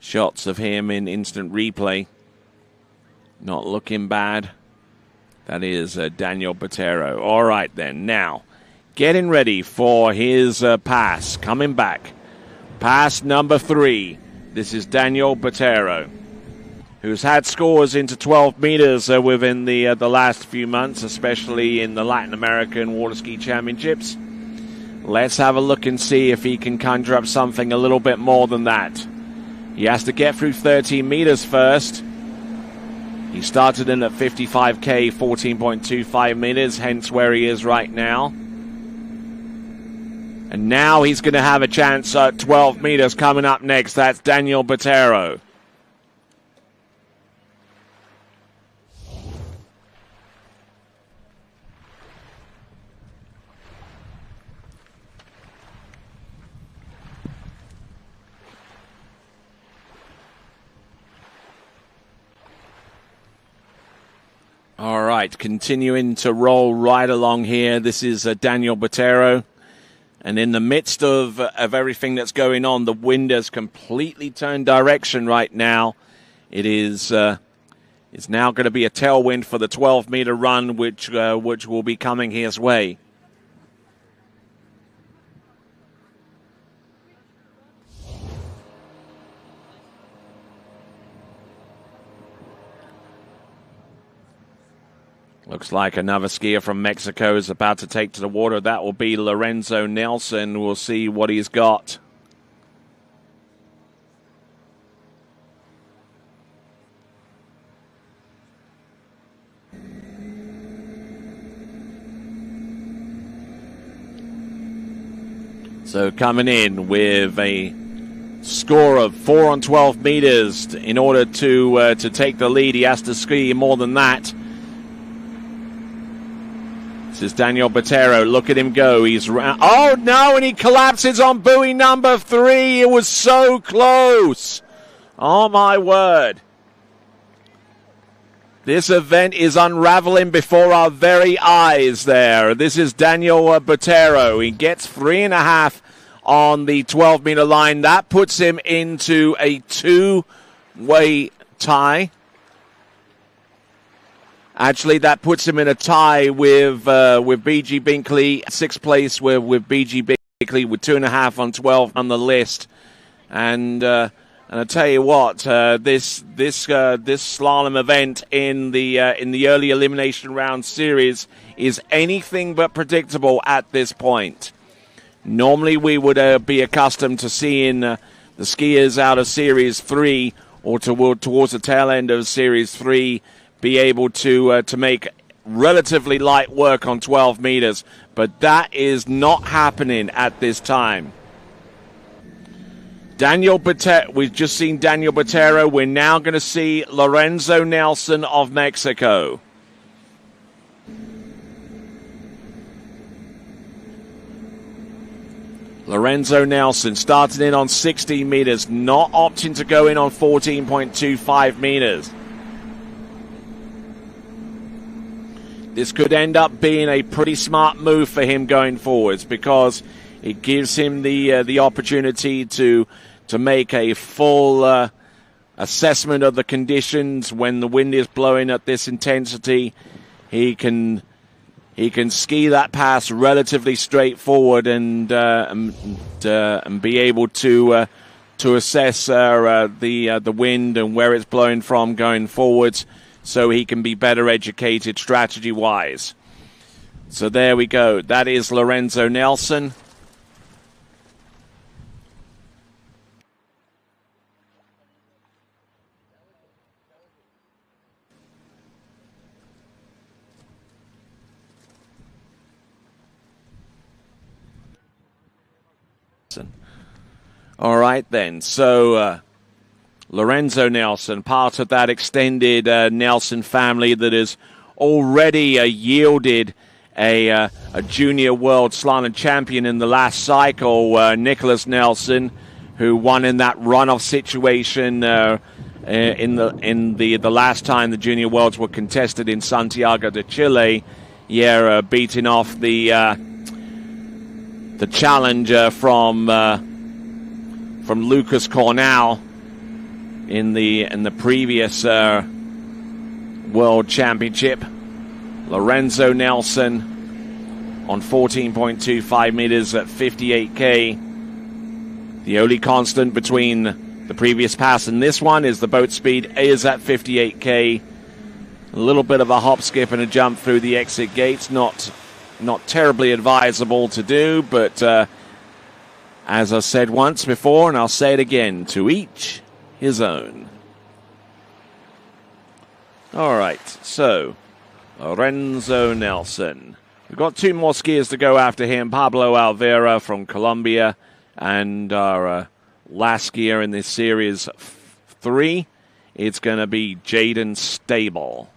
[SPEAKER 2] shots of him in instant replay. Not looking bad. That is Daniel Botero. All right then, now getting ready for his pass. Coming back. Pass number 3. This is Daniel Botero, who's had scores into 12 meters within the last few months, especially in the Latin American Water Ski Championships. Let's have a look and see if he can conjure up something a little bit more than that. He has to get through 13 meters first. He started in at 55K, 14.25 meters, hence where he is right now. And now he's going to have a chance at 12 meters coming up next. That's Daniel Botero. All right, continuing to roll right along here. This is Daniel Botero. And in the midst of everything that's going on, the wind has completely turned direction right now. It is it's now going to be a tailwind for the 12-meter run, which will be coming his way. Looks like another skier from Mexico is about to take to the water. That will be Lorenzo Nelson. We'll see what he's got. So coming in with a score of 4 on 12 meters. In order to take the lead, he has to ski more than that. This is Daniel Botero. Look at him go. He's oh no, and he collapses on buoy number 3. It was so close. Oh my word. This event is unraveling before our very eyes there. This is Daniel Botero. He gets 3.5 on the 12-meter line. That puts him into a 2-way tie. Actually, that puts him in a tie with B.G. Binkley, 6th place with B.G. Binkley with 2.5 on 12 on the list. And I tell you what, this slalom event in the early elimination round series is anything but predictable at this point. Normally, we would be accustomed to seeing the skiers out of Series 3 or towards the tail end of Series 3 be able to make relatively light work on 12 meters, but that is not happening at this time. Daniel Botero, we've just seen Daniel Botero. We're now going to see Lorenzo Nelson of Mexico. Lorenzo Nelson started in on 16 meters, not opting to go in on 14.25 meters. This could end up being a pretty smart move for him going forwards because it gives him the opportunity to make a full assessment of the conditions when the wind is blowing at this intensity. He can ski that pass relatively straightforward and be able to assess the wind and where it's blowing from going forwards, so he can be better educated strategy-wise. So there we go. That is Lorenzo Nelson. Nelson. All right, then. So, Lorenzo Nelson, part of that extended Nelson family that has already yielded a junior world slalom champion in the last cycle, Nicholas Nelson, who won in that runoff situation in the last time the junior worlds were contested in Santiago de Chile. Yeah, beating off the challenger from Lucas Cornell in the previous World Championship. Lorenzo Nelson on 14.25 meters at 58K. The only constant between the previous pass and this one is the boat speed is at 58K. A little bit of a hop, skip, and a jump through the exit gates. Not terribly advisable to do, but as I said once before, and I'll say it again, to each his own. All right, so Lorenzo Nelson. We've got two more skiers to go after him. Pablo Alvera from Colombia, and our last skier in this series 3, it's going to be Jaden Stable.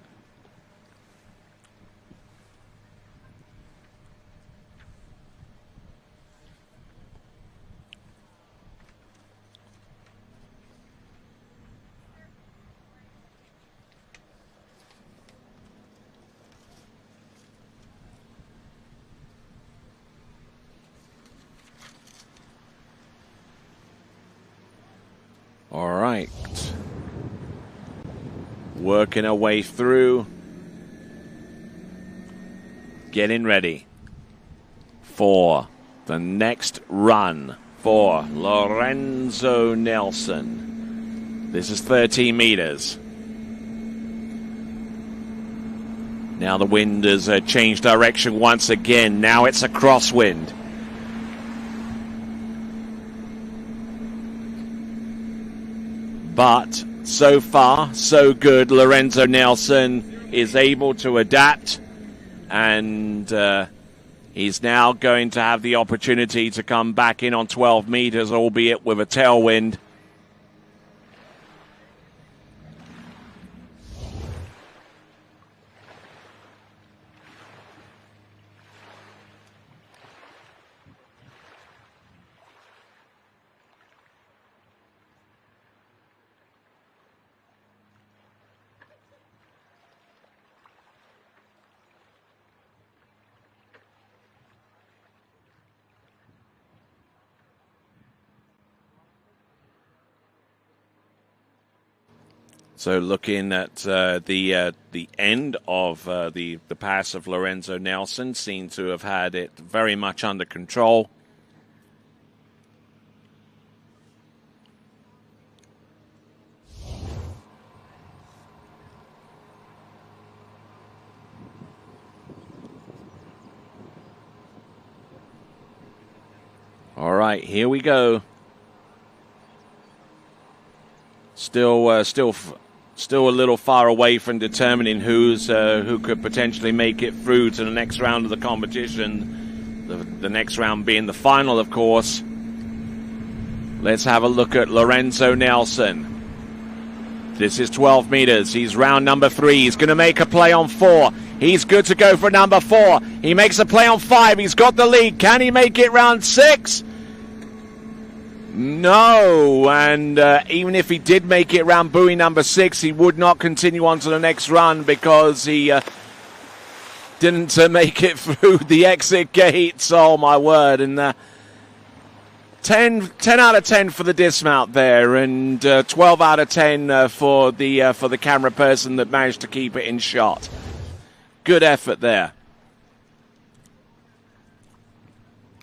[SPEAKER 2] All right. Working our way through. Getting ready for the next run for Lorenzo Nelson. This is 13 meters. Now the wind has changed direction once again. Now it's a crosswind. But so far, so good. Lorenzo Nelson is able to adapt, and he's now going to have the opportunity to come back in on 12 meters, albeit with a tailwind. So looking at the end of the pass of Lorenzo Nelson, seemed to have had it very much under control. All right, here we go. Still a little far away from determining who could potentially make it through to the next round of the competition. The next round being the final, of course. Let's have a look at Lorenzo Nelson. This is 12 meters. He's round number 3. He's going to make a play on 4. He's good to go for number 4. He makes a play on 5. He's got the lead. Can he make it round 6? No, and even if he did make it round buoy number 6, he would not continue on to the next run because he didn't make it through the exit gates. Oh, my word. And 10 out of 10 for the dismount there, and 12 out of 10 for the camera person that managed to keep it in shot. Good effort there.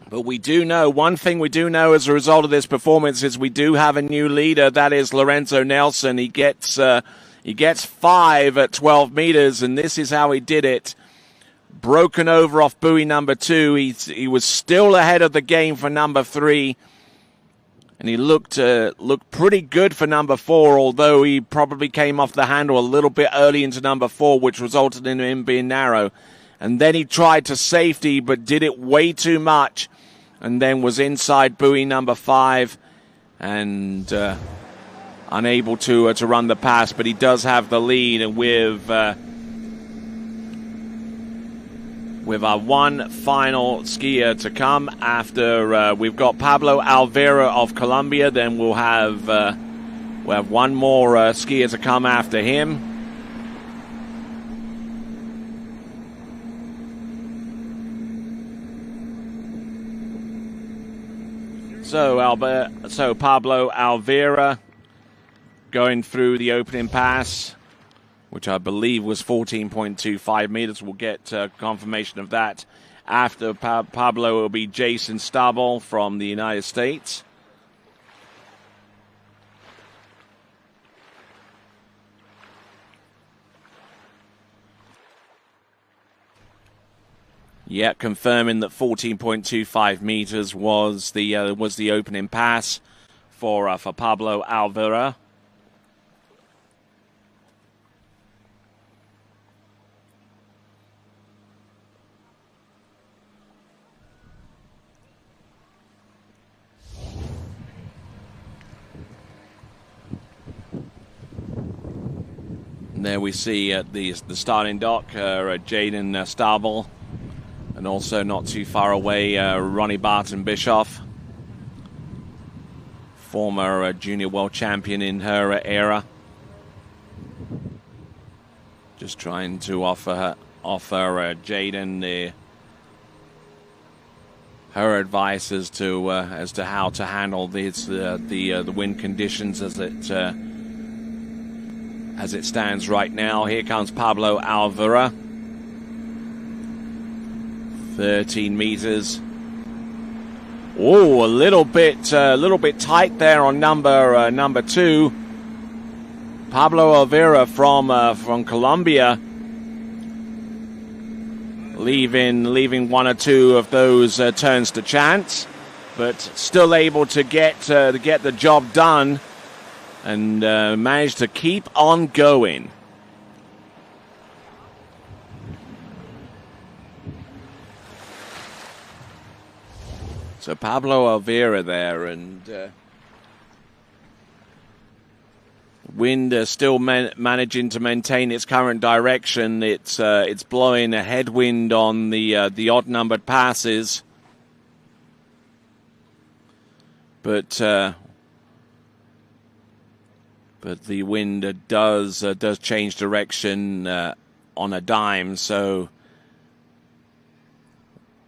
[SPEAKER 2] But we do know, one thing we do know as a result of this performance is we do have a new leader. That is Lorenzo Nelson. He gets 5 at 12 meters, and this is how he did it. Broken over off buoy number 2. He was still ahead of the game for number 3. And he looked pretty good for number 4, although he probably came off the handle a little bit early into number 4, which resulted in him being narrow. And then he tried to safety, but did it way too much. and then was inside buoy number 5 and unable to run the pass, but he does have the lead, and with our one final skier to come after we've got Pablo Alvera of Colombia, then we'll have one more skier to come after him. So Pablo Alvera going through the opening pass, which I believe was 14.25 meters. We'll get confirmation of that. After Pablo will be Jason Stabel from the United States. Yeah, confirming that 14.25 meters was the opening pass for Pablo Alvera. There we see at the starting dock Jaden Stabel, and also not too far away Ronnie Barton Bischoff, former junior world champion in her era. Just trying to offer Jaden her advice as to how to handle the wind conditions as it stands right now. Here comes Pablo Alvera. 13 meters. Oh, a little bit tight there on number 2. Pablo Alvera from Colombia, leaving one or two of those turns to chance, but still able to get the job done. And managed to keep on going. So Pablo Alvera there, and wind still managing to maintain its current direction. It's blowing a headwind on the odd-numbered passes, but the wind does change direction on a dime. So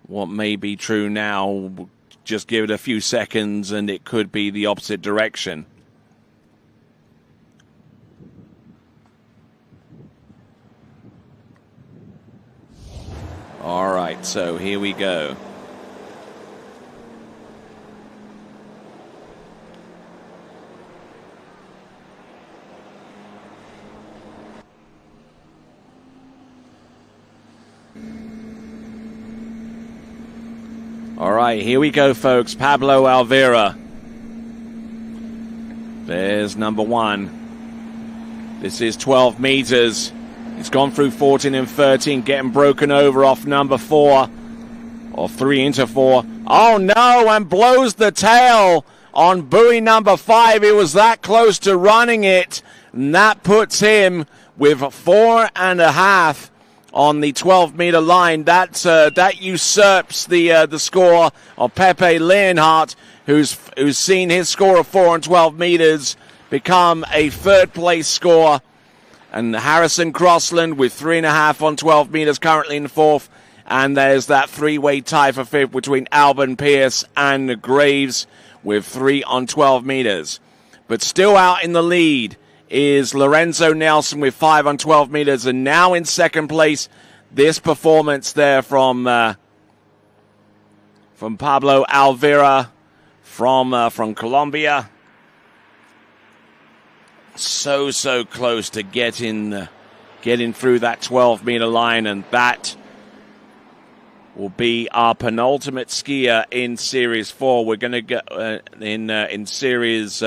[SPEAKER 2] what may be true now, just give it a few seconds and it could be the opposite direction. All right, so here we go. All right, here we go, folks. Pablo Alvera. There's number 1. This is 12 meters. He's gone through 14 and 13, getting broken over off number 4. Or 3 into 4. Oh, no, and blows the tail on buoy number 5. He was that close to running it. And that puts him with 4.5 on the 12-meter line. That usurps the score of Pepe Leonhardt, who's seen his score of 4 on 12 meters become a third-place score. And Harrison Crossland with 3.5 on 12 meters, currently in 4th. And there's that three-way tie for 5th between Alban Pierce and Graves with 3 on 12 meters. But still out in the lead is Lorenzo Nelson with 5 on 12 meters, and now in second place. This performance there from Pablo Alvera from Colombia. So close to getting through that 12-meter line, and that will be our penultimate skier in Series 4. We're going to go in Series.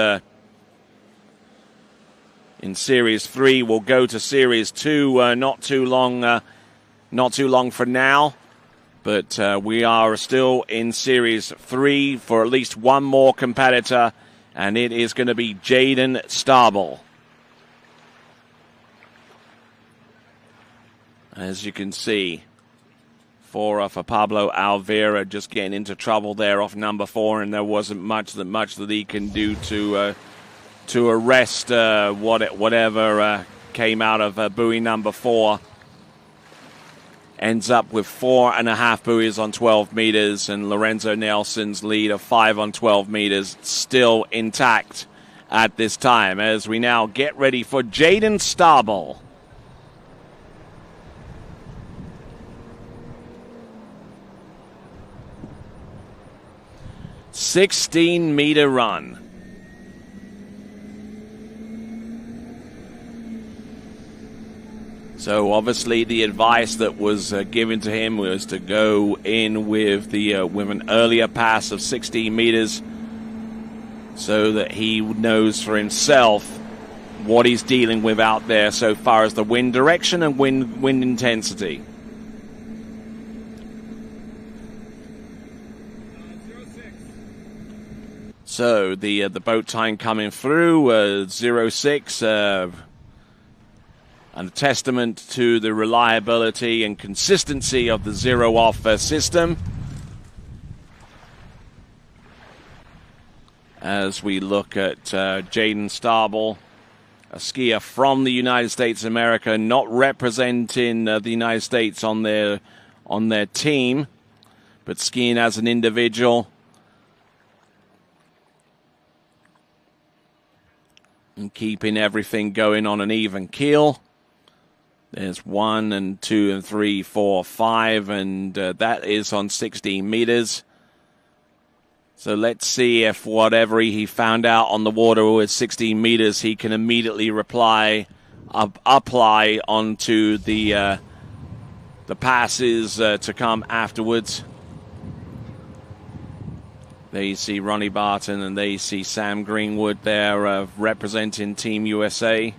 [SPEAKER 2] In Series 3, we'll go to Series 2 not too long from now. But we are still in Series 3 for at least one more competitor, and it is going to be Jaden Starbel. As you can see, for Pablo Alvera just getting into trouble there off number 4, and there wasn't much that he can do to arrest whatever came out of buoy number 4. Ends up with 4.5 buoys on 12 meters, and Lorenzo Nelson's lead of 5 on 12 meters still intact at this time, as we now get ready for Jaden Starbel. $16-meter run. So obviously the advice that was given to him was to go in with an earlier pass of 16 meters so that he knows for himself what he's dealing with out there so far as the wind direction and wind intensity. So the boat time coming through, 06, and a testament to the reliability and consistency of the zero-off system. As we look at Jaden Starbel, a skier from the United States of America, not representing the United States on their team, but skiing as an individual. And keeping everything going on an even keel. There's 1 and 2 and 3, 4, 5, and that is on 16 meters. So let's see if whatever he found out on the water with 16 meters, he can immediately apply onto the passes to come afterwards. There you see Ronnie Barton, and there you see Sam Greenwood there representing Team USA.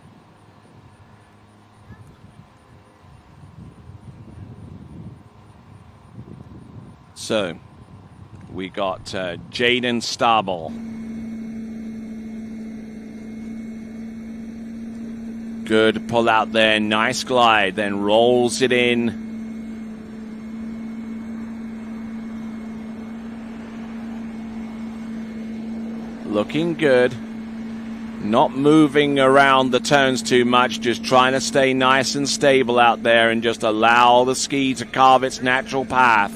[SPEAKER 2] So, we got Jaden Starbel. Good pull out there, nice glide, then rolls it in. Looking good. Not moving around the turns too much, just trying to stay nice and stable out there and just allow the ski to carve its natural path.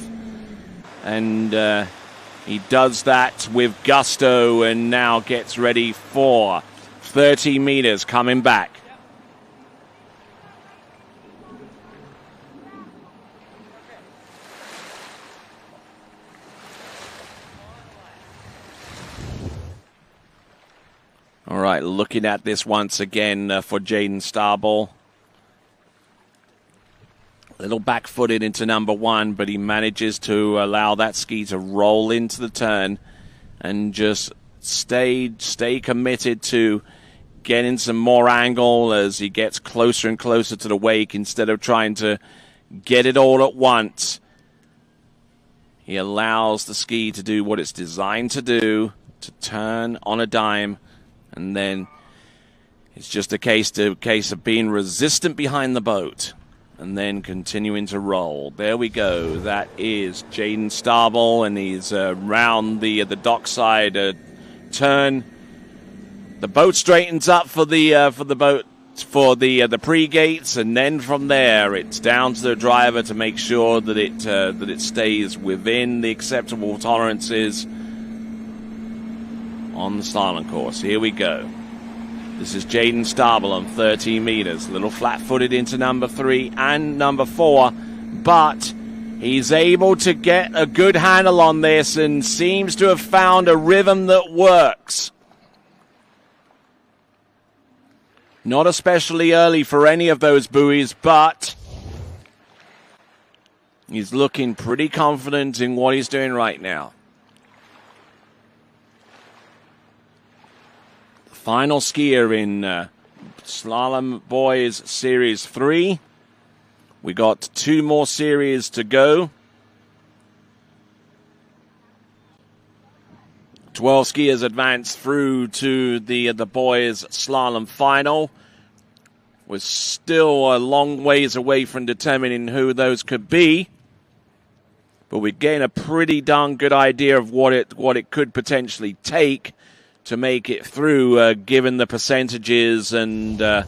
[SPEAKER 2] And he does that with gusto and now gets ready for 30 meters coming back. All right, looking at this once again for Jaden Starbel. A little back-footed into number 1, but he manages to allow that ski to roll into the turn and just stay committed to getting some more angle as he gets closer and closer to the wake instead of trying to get it all at once. He allows the ski to do what it's designed to do, to turn on a dime. And then it's just a case of being resistant behind the boat and then continuing to roll. There we go. That is Jaden Starbel, and he's round the dockside turn. The boat straightens up for the pre-gates, and then from there it's down to the driver to make sure that it stays within the acceptable tolerances on the slalom course. Here we go. This is Jaden Starbel on 13 meters. A little flat-footed into number 3 and number 4, but he's able to get a good handle on this and seems to have found a rhythm that works. Not especially early for any of those buoys, but he's looking pretty confident in what he's doing right now. Final skier in Slalom Boys Series 3. We got 2 more series to go. 12 skiers advance through to the boys' slalom final. We're still a long ways away from determining who those could be, but we're getting a pretty darn good idea of what it could potentially take to make it through, given the percentages and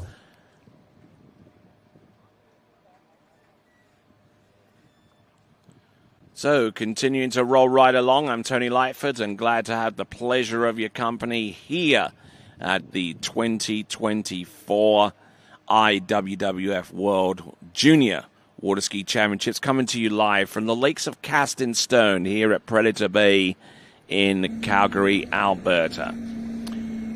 [SPEAKER 2] So, continuing to roll right along, I'm Tony Lightfoot, and glad to have the pleasure of your company here at the 2024 IWWF World Junior Water Ski Championships, coming to you live from the Lakes of Castinstone here at Predator Bay in Calgary, Alberta.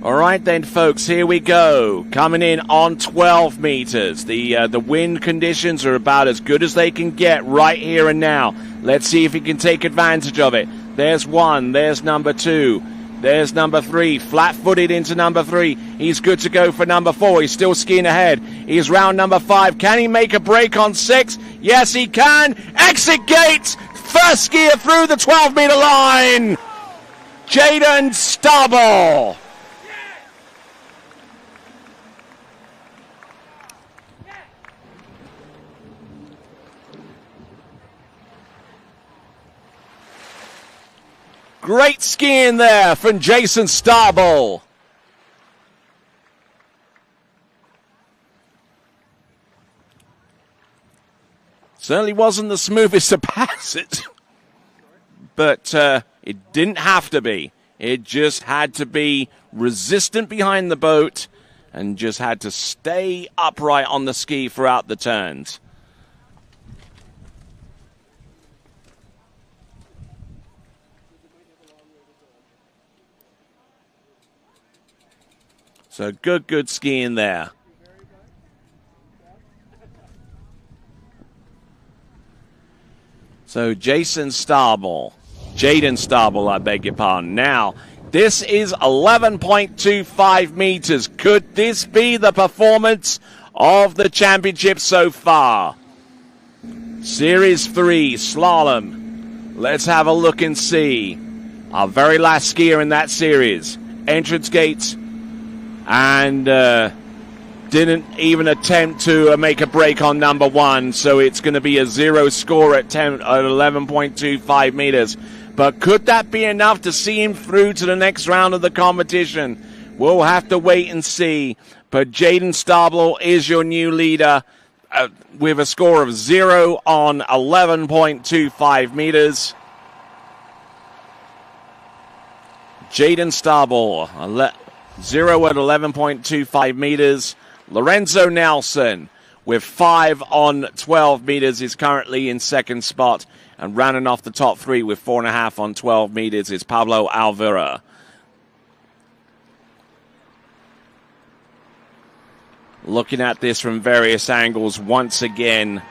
[SPEAKER 2] All right then, folks, here we go. Coming in on 12 meters. The wind conditions are about as good as they can get right here and now. Let's see if he can take advantage of it. There's one. There's number two. There's number three. Flat-footed into number three. He's good to go for number four. He's still skiing ahead. He's round number five. Can he make a break on six? Yes, he can. Exit gates. First skier through the 12-meter line. Jaden Stubble. Great skiing there from Jason Starball. Certainly wasn't the smoothest of passes, but it didn't have to be. It just had to be resistant behind the boat and just had to stay upright on the ski throughout the turns. So good skiing there. So Jaden Starball, I beg your pardon. Now, this is 11.25 meters. Could this be the performance of the championship so far? Series 3, slalom. Let's have a look and see. Our very last skier in that series. Entrance gates. And didn't even attempt to make a break on number one, so it's going to be a zero score at 11.25 meters. But could that be enough to see him through to the next round of the competition? We'll have to wait and see. But Jaden Starball is your new leader with a score of 0 on 11.25 meters. Jaden Starball, 0 at 11.25 meters. Lorenzo Nelson with 5 on 12 meters is currently in second spot. And rounding off the top three with 4.5 on 12 meters is Pablo Alvira. Looking at this from various angles once again,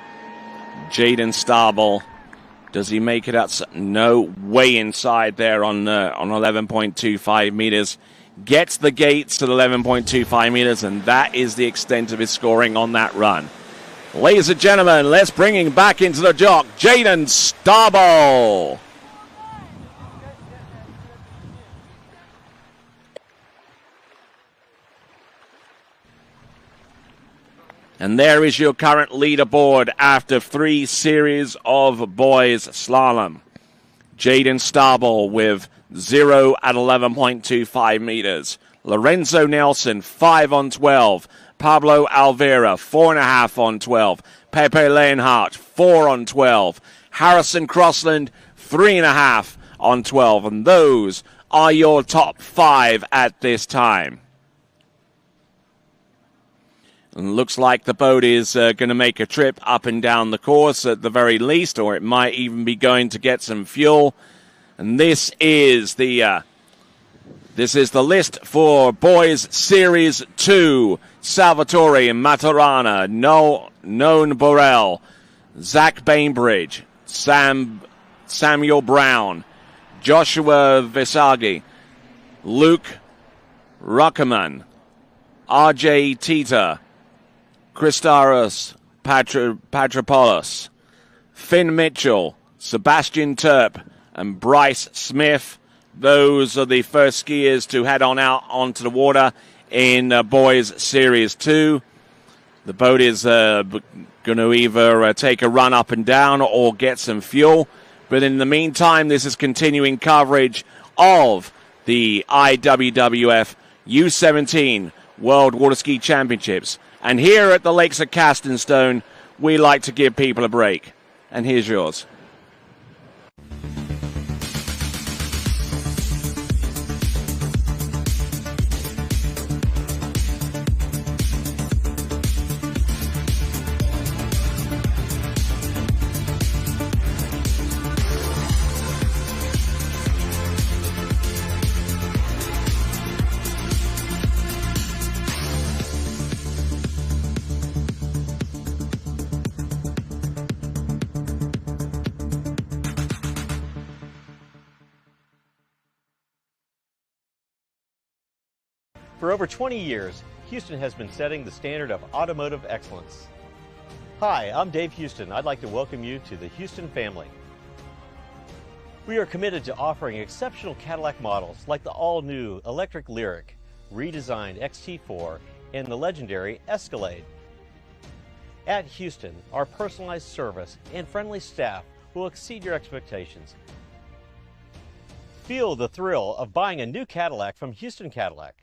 [SPEAKER 2] Jaden Starball. Does he make it out? No, way inside there on 11.25 meters. Gets the gates at 11.25 meters, and that is the extent of his scoring on that run. Ladies and gentlemen, let's bring him back into the jock, Jaden Starball. And there is your current leaderboard after 3 series of boys slalom. Jaden Starball with 0 at 11.25 meters. Lorenzo Nelson, 5 on 12. Pablo Alvira, 4.5 on 12. Pepe Leonhardt, 4 on 12. Harrison Crossland, 3.5 on 12. And those are your top 5 at this time. And looks like the boat is going to make a trip up and down the course at the very least, or it might even be going to get some fuel. And this is the list for Boys Series 2. Salvatore Maturana, Noan Borrell, Zach Bainbridge, Samuel Brown, Joshua Visagi, Luke Ruckerman, RJ Tita, Christaros Patropoulos, Finn Mitchell, Sebastian Turp, and Bryce Smith. Those are the first skiers to head on out onto the water in Boys Series 2. The boat is going to either take a run up and down or get some fuel. But in the meantime, this is continuing coverage of the IWWF U17 World Water Ski Championships. And here at the Lakes of Castonstone, we like to give people a break. And here's yours.
[SPEAKER 13] For over 20 years, Houston has been setting the standard of automotive excellence. Hi, I'm Dave Houston. I'd like to welcome you to the Houston family. We are committed to offering exceptional Cadillac models like the all-new electric Lyriq, redesigned XT4, and the legendary Escalade. At Houston, our personalized service and friendly staff will exceed your expectations. Feel the thrill of buying a new Cadillac from Houston Cadillac.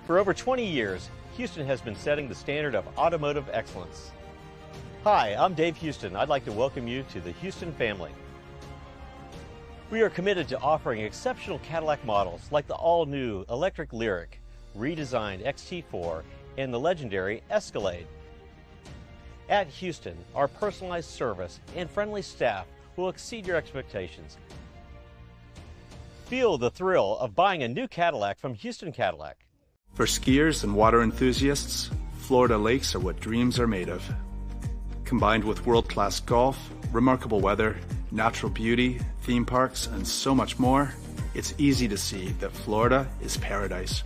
[SPEAKER 13] For over 20 years, Houston has been setting the standard of automotive excellence. Hi, I'm Dave Houston. I'd like to welcome you to the Houston family. We are committed to offering exceptional Cadillac models like the all-new electric Lyriq, redesigned XT4, and the legendary Escalade. At Houston, our personalized service and friendly staff will exceed your expectations. Feel the thrill of buying a new Cadillac from Houston Cadillac.
[SPEAKER 9] For skiers and water enthusiasts, Florida lakes are what dreams are made of. Combined with world-class golf, remarkable weather, natural beauty, theme parks, and so much more, it's easy to see that Florida is paradise.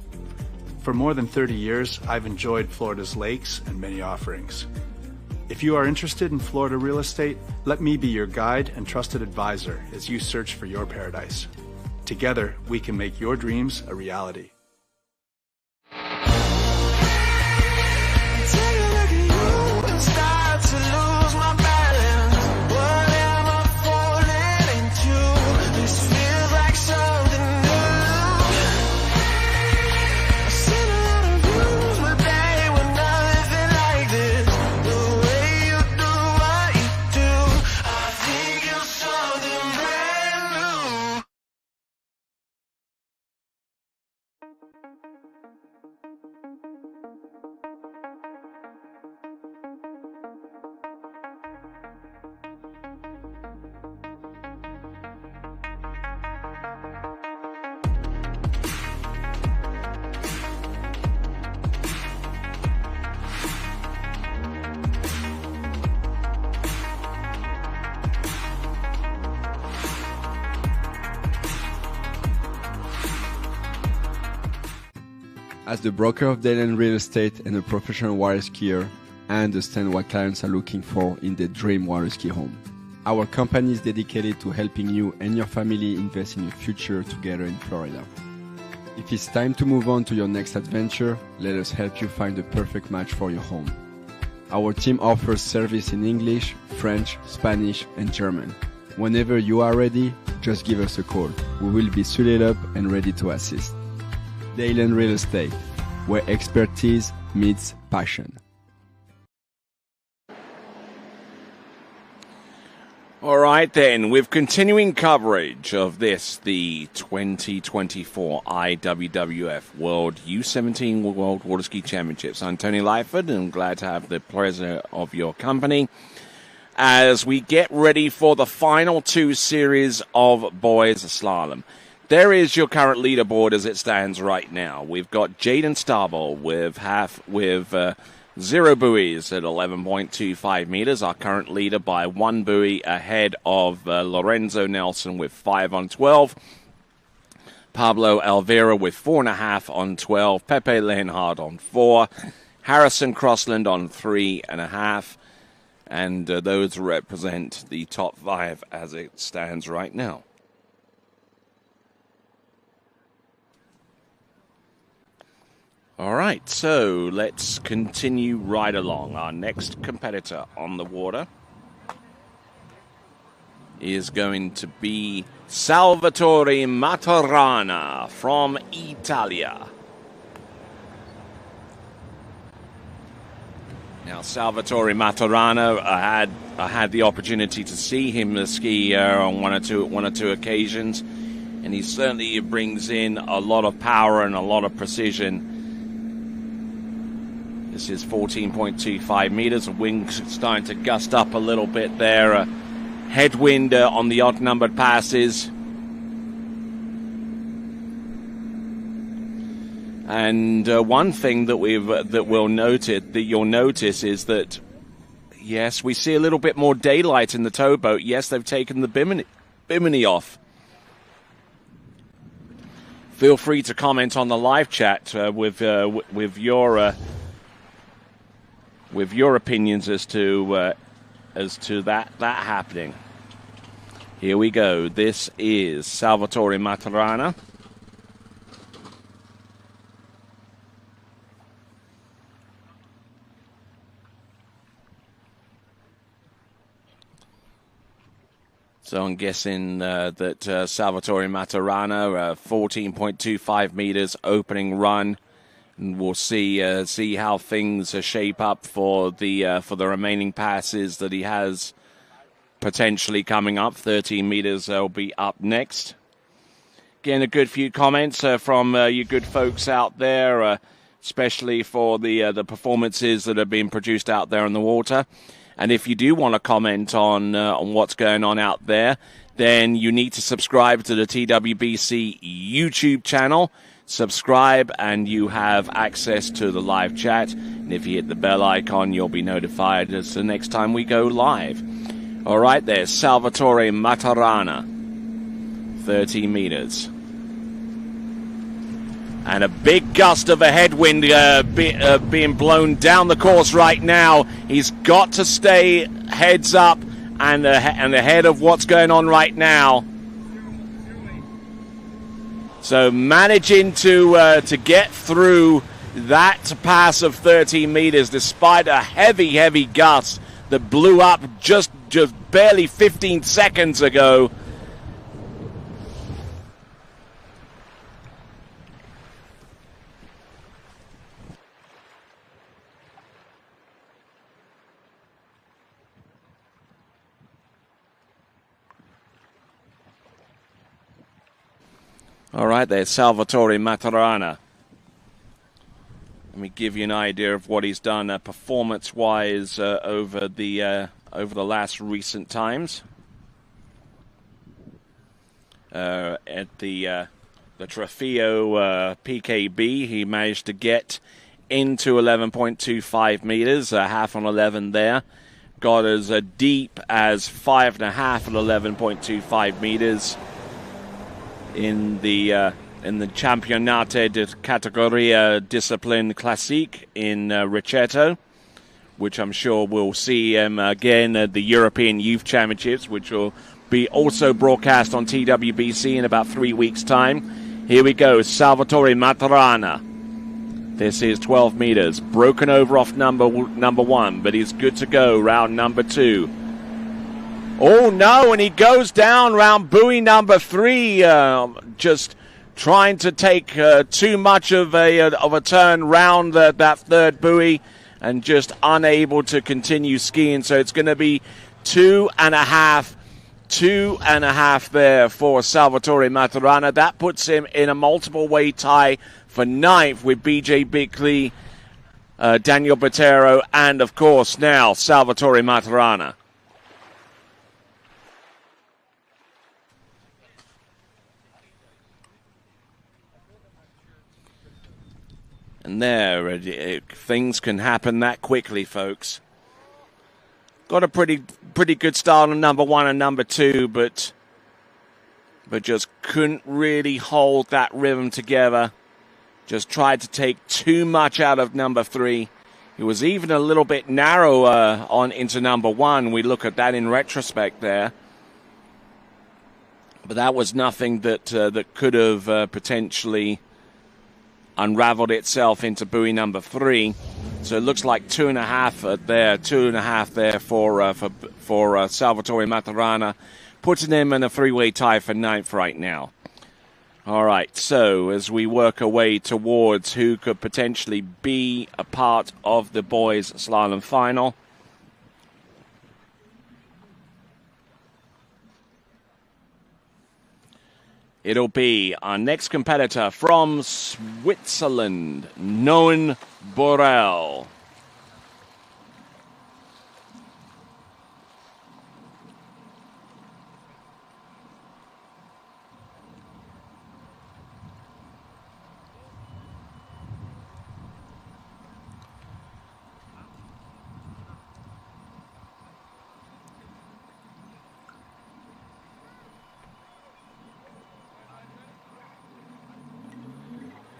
[SPEAKER 9] For more than 30 years, I've enjoyed Florida's lakes and many offerings. If you are interested in Florida real estate, let me be your guide and trusted advisor as you search for your paradise. Together, we can make your dreams a reality.
[SPEAKER 1] I've seen
[SPEAKER 8] As the broker of Dayland Real Estate and a professional water skier, I understand what clients are looking for in their dream water ski home. Our company is dedicated to helping you and your family invest in your future together in Florida. If it's time to move on to your next adventure, let us help you find the perfect match for your home. Our team offers service in English, French, Spanish, and German. Whenever you are ready, just give us a call. We will be suited up and ready to assist. Dayland Real Estate, where expertise meets passion.
[SPEAKER 2] All right, then, with continuing coverage of this, the 2024 IWWF World U17 World Water Ski Championships. I'm Tony Lightfoot, and I'm glad to have the pleasure of your company as we get ready for the final two series of boys slalom. There is your current leaderboard as it stands right now. We've got Jaden Starbull with 0 buoys at 11.25 meters, our current leader by 1 buoy ahead of Lorenzo Nelson with 5 on 12. Pablo Alvera with 4.5 on 12. Pepe Leonhard on 4. Harrison Crossland on 3.5. And those represent the top 5 as it stands right now. All right, so let's continue right along. Our next competitor on the water is going to be Salvatore Maturana from Italia. Now, Salvatore Maturana, I had the opportunity to see him ski on one or two occasions, and he certainly brings in a lot of power and a lot of precision. This is 14.25 meters. The wind's starting to gust up a little bit there. Headwind on the odd-numbered passes. And one thing that you'll notice is that, yes, we see a little bit more daylight in the towboat. Yes, they've taken the bimini off. Feel free to comment on the live chat with your opinions as to that happening. Here we go. This is Salvatore Maturana. So I'm guessing that Salvatore Maturana, 14.25 meters opening run. And we'll see how things shape up for the remaining passes that he has potentially coming up. 13 meters will be up next. Again, a good few comments from you good folks out there, especially for the performances that are being produced out there on the water. And if you do want to comment on what's going on out there, then you need to subscribe to the TWBC YouTube channel. Subscribe and you have access to the live chat. And if you hit the bell icon, you'll be notified as the next time we go live. All right, there's Salvatore Maturana, 30 meters. And a big gust of a headwind being blown down the course right now. He's got to stay heads up and ahead of what's going on right now. So managing to get through that pass of 13 meters despite a heavy gust that blew up just barely 15 seconds ago. All right, there's Salvatore Maturana. Let me give you an idea of what he's done performance-wise over the last recent times. At the Trofeo PKB, he managed to get into 11.25 meters, half on 11 there. Got as deep as 5.5 at 11.25 meters. In the in the Campionate de Categoria Discipline Classique in Richeto, which I'm sure we'll see him again at the European Youth Championships, which will be also broadcast on TWBC in about 3 weeks' time. Here we go, Salvatore Maturana. This is 12 meters, broken over off number one, but he's good to go, round number 2. Oh no, and he goes down round buoy number 3, just trying to take too much of a turn round that third buoy and just unable to continue skiing. So it's going to be 2.5 there for Salvatore Maturana. That puts him in a multiple way tie for 9th with BJ Bickley, Daniel Botero, and of course now Salvatore Maturana. And there, things can happen that quickly, folks. Got a pretty good start on number 1 and number 2, but just couldn't really hold that rhythm together. Just tried to take too much out of number 3. It was even a little bit narrow on into number 1. We look at that in retrospect there. But that was nothing that could have potentially unraveled itself into buoy number 3. So it looks like 2.5 there for Salvatore Maturana, putting him in a 3-way tie for 9th right now. All right, so as we work our way towards who could potentially be a part of the boys' slalom final, it'll be our next competitor from Switzerland, Noen Borel.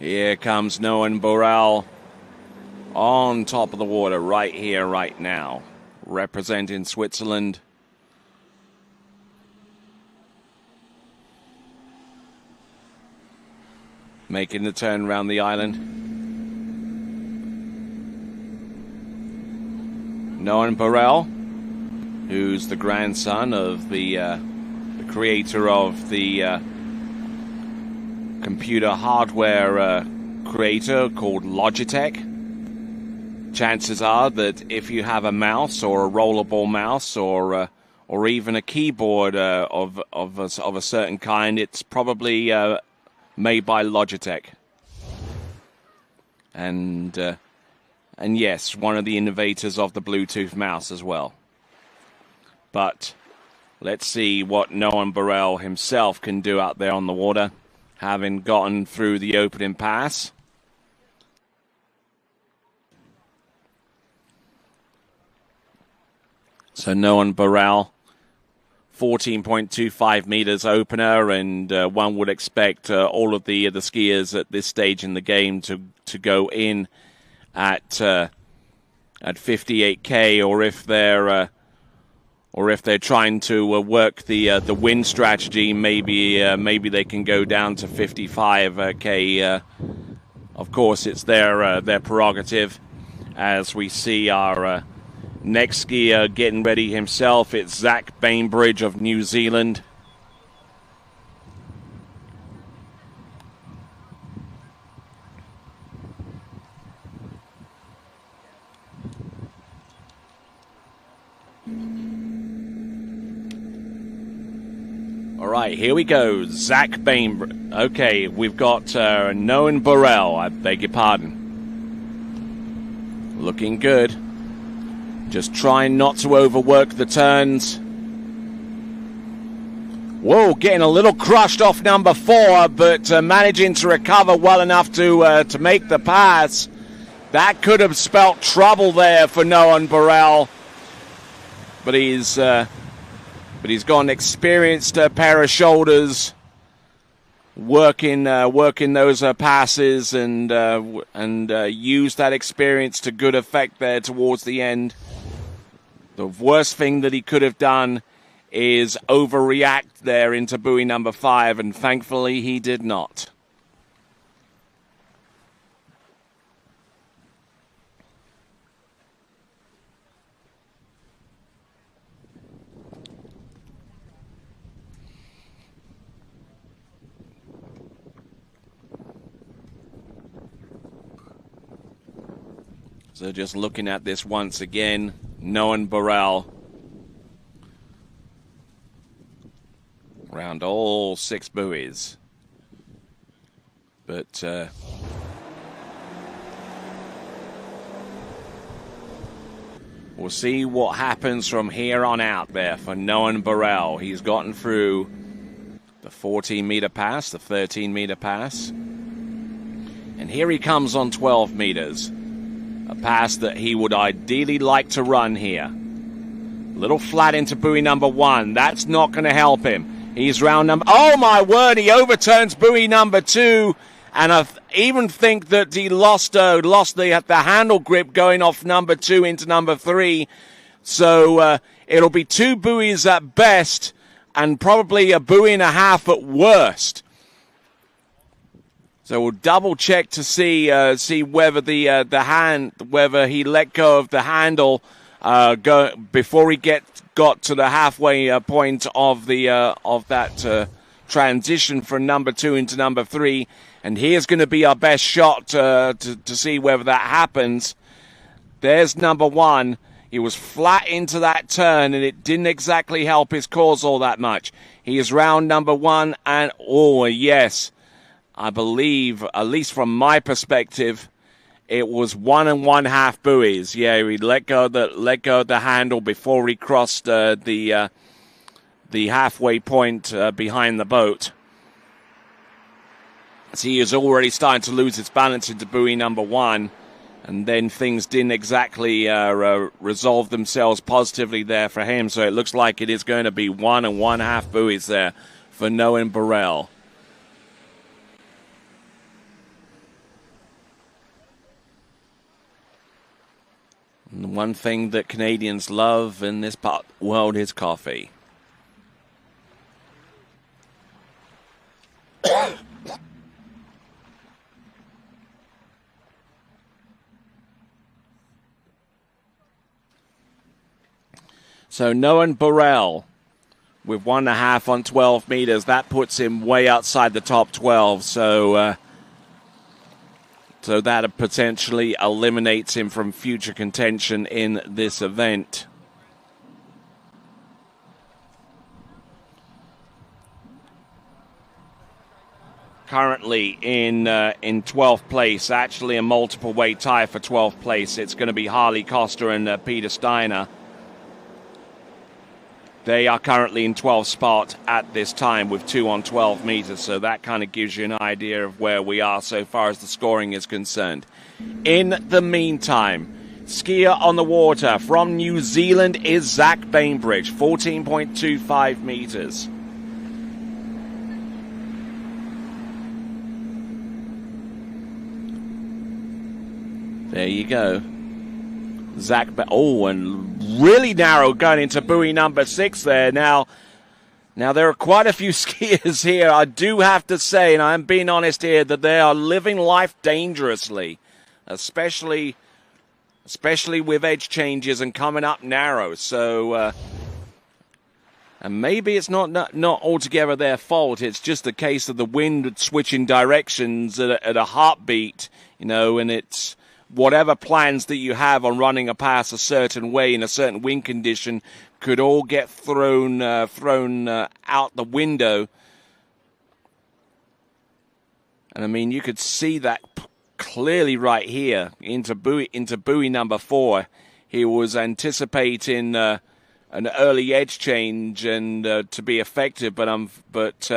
[SPEAKER 2] Here comes Noen Borel on top of the water right here, right now, representing Switzerland. Making the turn around the island. Noen Borel, who's the grandson of the creator of the computer hardware creator called Logitech. Chances are that if you have a mouse or a rollerball mouse or even a keyboard of a certain kind, it's probably made by Logitech. And yes, one of the innovators of the Bluetooth mouse as well. But let's see what Noen Borel himself can do out there on the water, having gotten through the opening pass. So Noen Borel, 14.25 meters opener, and one would expect all of the skiers at this stage in the game to go in at 58K, or if they're trying to work the wind strategy, maybe they can go down to 55K. Of course, it's their prerogative. As we see our next skier getting ready himself, it's Zach Bainbridge of New Zealand. All right, here we go. Zach Bainbridge. Okay, we've got Noen Borel. I beg your pardon. Looking good. Just trying not to overwork the turns. Whoa, getting a little crushed off number 4, but managing to recover well enough to make the pass. That could have spelt trouble there for Noen Borel. But he's got an experienced pair of shoulders working those passes and use that experience to good effect there towards the end. The worst thing that he could have done is overreact there into buoy number 5, and thankfully he did not. So just looking at this once again, Noah Burrell around all 6 buoys. But we'll see what happens from here on out there for Noah Burrell. He's gotten through the 14-meter pass, the 13-meter pass. And here he comes on 12 meters. A pass that he would ideally like to run here. Little flat into buoy number 1. That's not going to help him. He's round number... Oh, my word! He overturns buoy number 2. And I even think that he lost the handle grip going off number 2 into number 3. So it'll be 2 buoys at best and probably a buoy and a half at worst. So we'll double check to see whether whether he let go of the handle before he got to the halfway point of that transition from number 2 into number 3. And here's going to be our best shot to see whether that happens. There's number 1. He was flat into that turn, and it didn't exactly help his cause all that much. He is round number 1, and oh yes. I believe, at least from my perspective, it was 1 1/2 buoys. Yeah, he let go of the handle before he crossed the halfway point behind the boat. So he is already starting to lose his balance into buoy number 1, and then things didn't exactly resolve themselves positively there for him. So it looks like it is going to be 1 1/2 buoys there for Noah Burrell. And the one thing that Canadians love in this part of the world is coffee. So Noah Burrell with 1 1/2 on 12 meters. That puts him way outside the top 12. So that potentially eliminates him from future contention in this event. Currently in 12th place, actually a multiple weight tie for 12th place. It's going to be Harley Costa and Peter Steiner. They are currently in 12th spot at this time with 2 on 12 meters, so that kind of gives you an idea of where we are so far as the scoring is concerned. In the meantime, skier on the water from New Zealand is Zach Bainbridge, 14.25 meters. There you go. Zach, and really narrow going into buoy number 6 there. Now there are quite a few skiers here. I do have to say, and I'm being honest here, that they are living life dangerously, especially with edge changes and coming up narrow. So, and maybe it's not altogether their fault. It's just a case of the wind switching directions at a heartbeat, and it's whatever plans that you have on running a pass a certain way in a certain wind condition could all get thrown out the window. And I mean, you could see that clearly right here into buoy number 4. He was anticipating an early edge change and to be effective, but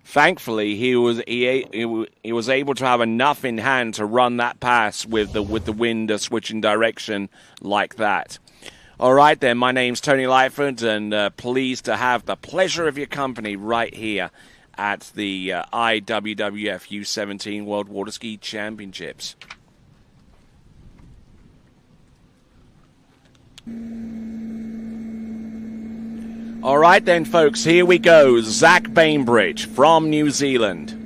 [SPEAKER 2] thankfully, he was able to have enough in hand to run that pass with the wind switching direction like that. All right, then. My name's Tony Lightfoot, and pleased to have the pleasure of your company right here at the IWWF U17 World Water Ski Championships. All right, then, folks. Here we go. Zach Bainbridge from New Zealand.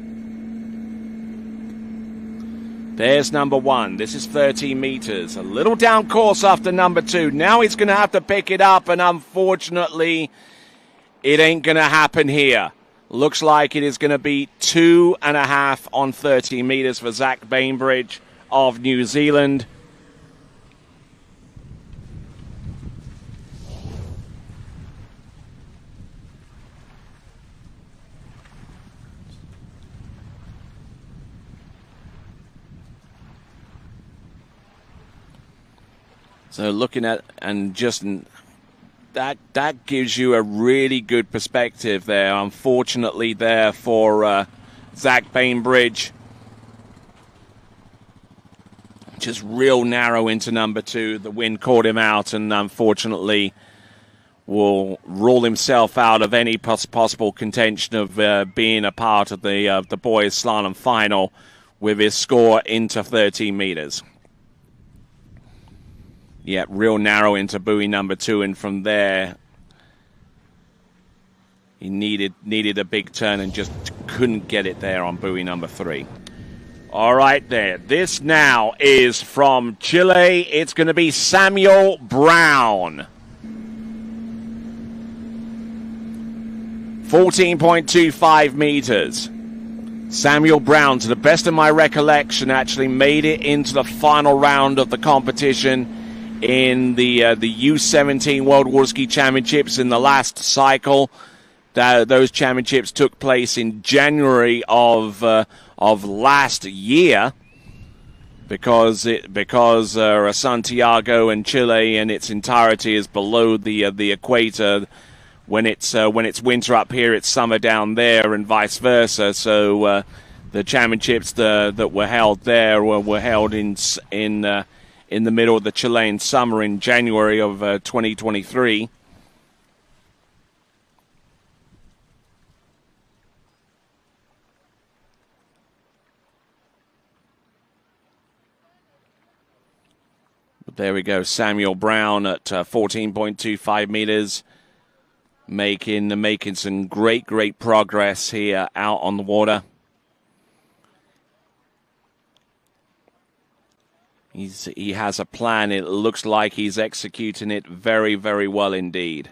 [SPEAKER 2] There's number 1. This is 13 meters. A little down course after number 2. Now he's going to have to pick it up, and unfortunately, it ain't going to happen here. Looks like it is going to be 2.5 on 13 meters for Zach Bainbridge of New Zealand. So looking at, and just that gives you a really good perspective there. Unfortunately there for Zach Bainbridge. Just real narrow into number 2. The wind caught him out, and unfortunately will rule himself out of any possible contention of being a part of the boys' slalom final with his score into 13 meters. Yeah, real narrow into buoy number 2, and from there he needed a big turn and just couldn't get it there on buoy number 3. All right, there. This now is from Chile. It's going to be Samuel Brown. 14.25 meters. Samuel Brown, to the best of my recollection, actually made it into the final round of the competition in the U17 World Water Ski Championships in the last cycle. Those championships took place in January of last year because Santiago and Chile in its entirety is below the equator. When it's winter up here, it's summer down there, and vice versa. So the championships that were held there were held in the middle of the Chilean summer in January of 2023. But there we go, Samuel Brown at 14.25 meters, making some great progress here out on the water. He has a plan. It looks like he's executing it very, very well indeed.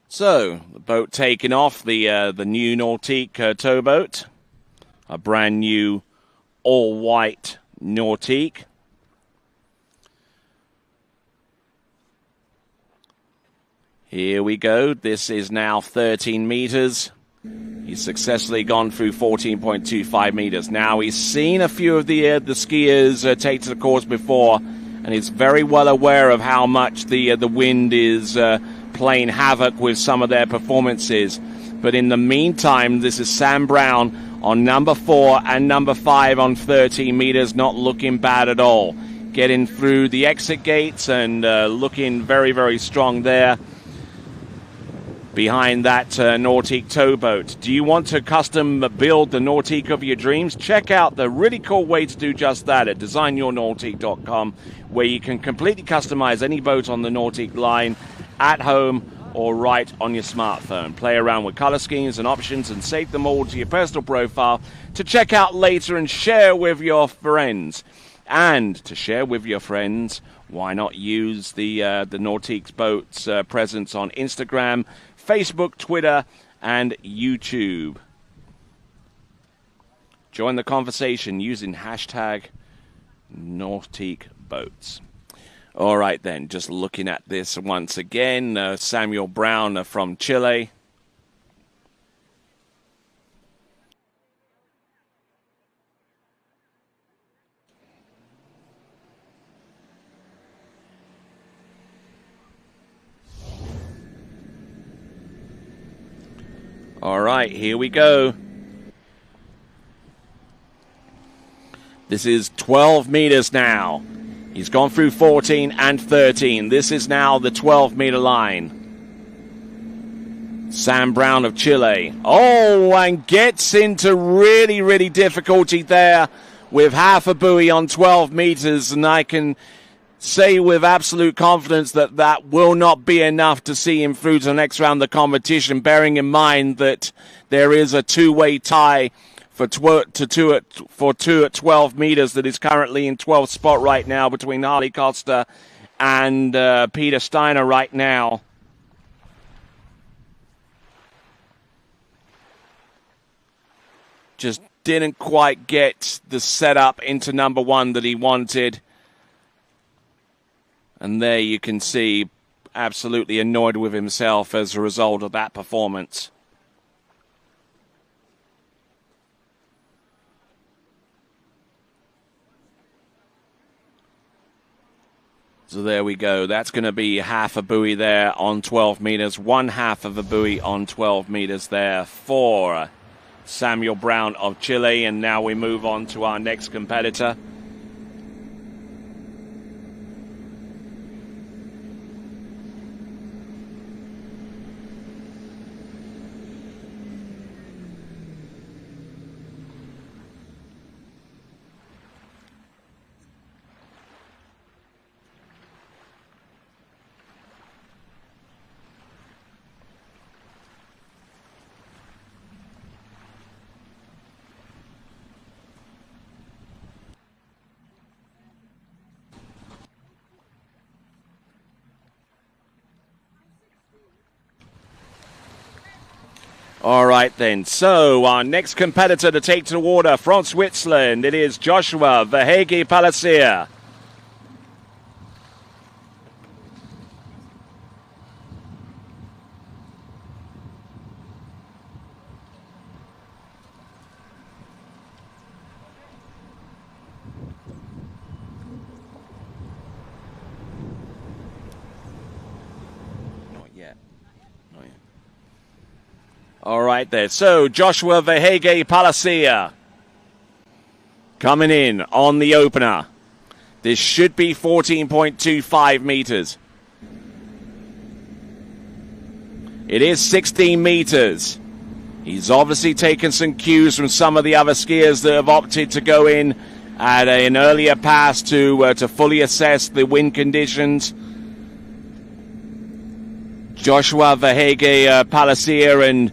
[SPEAKER 2] So, the boat taking off, the new Nautique towboat. A brand new all-white Nautique. Here we go. This is now 13 meters. He's successfully gone through 14.25 meters. Now, he's seen a few of the skiers take to the course before, and he's very well aware of how much the wind is playing havoc with some of their performances. But in the meantime, this is Sam Brown on number 4 and number 5 on 13 meters, not looking bad at all. Getting through the exit gates and looking very, very strong there. Behind that Nautique towboat. Do you want to custom build the Nautique of your dreams? Check out the really cool way to do just that at designyournautique.com, where you can completely customize any boat on the Nautique line at home or right on your smartphone. Play around with color schemes and options and save them all to your personal profile to check out later and share with your friends. And to share with your friends, why not use the Nautique's boat's presence on Instagram, Facebook, Twitter, and YouTube. Join the conversation using hashtag NautiqueBoats. All right, then, just looking at this once again, Samuel Brown from Chile. All right, here we go. This is 12 meters now. He's gone through 14 and 13. This is now the 12-meter line. Sam Brown of Chile. Oh, and gets into really, really difficulty there with half a buoy on 12 meters. And I can say with absolute confidence that that will not be enough to see him through to the next round of the competition, bearing in mind that there is a two-way tie for two at 12 meters that is currently in 12th spot right now between Harley Costa and Peter Steiner right now. Just didn't quite get the setup into number one that he wanted. And there you can see, absolutely annoyed with himself as a result of that performance. So there we go. That's going to be half a buoy there on 12 meters. One half of a buoy on 12 meters there for Samuel Brown of Chile. And now we move on to our next competitor. All right, then. So our next competitor to take to the water from Switzerland, it is Joshua Verhege Palacia. All right there. So Joshua Verhege Palacia coming in on the opener. This should be 14.25 meters. It is 16 meters. He's obviously taken some cues from some of the other skiers that have opted to go in at an earlier pass to fully assess the wind conditions. Joshua Verhege Palacia and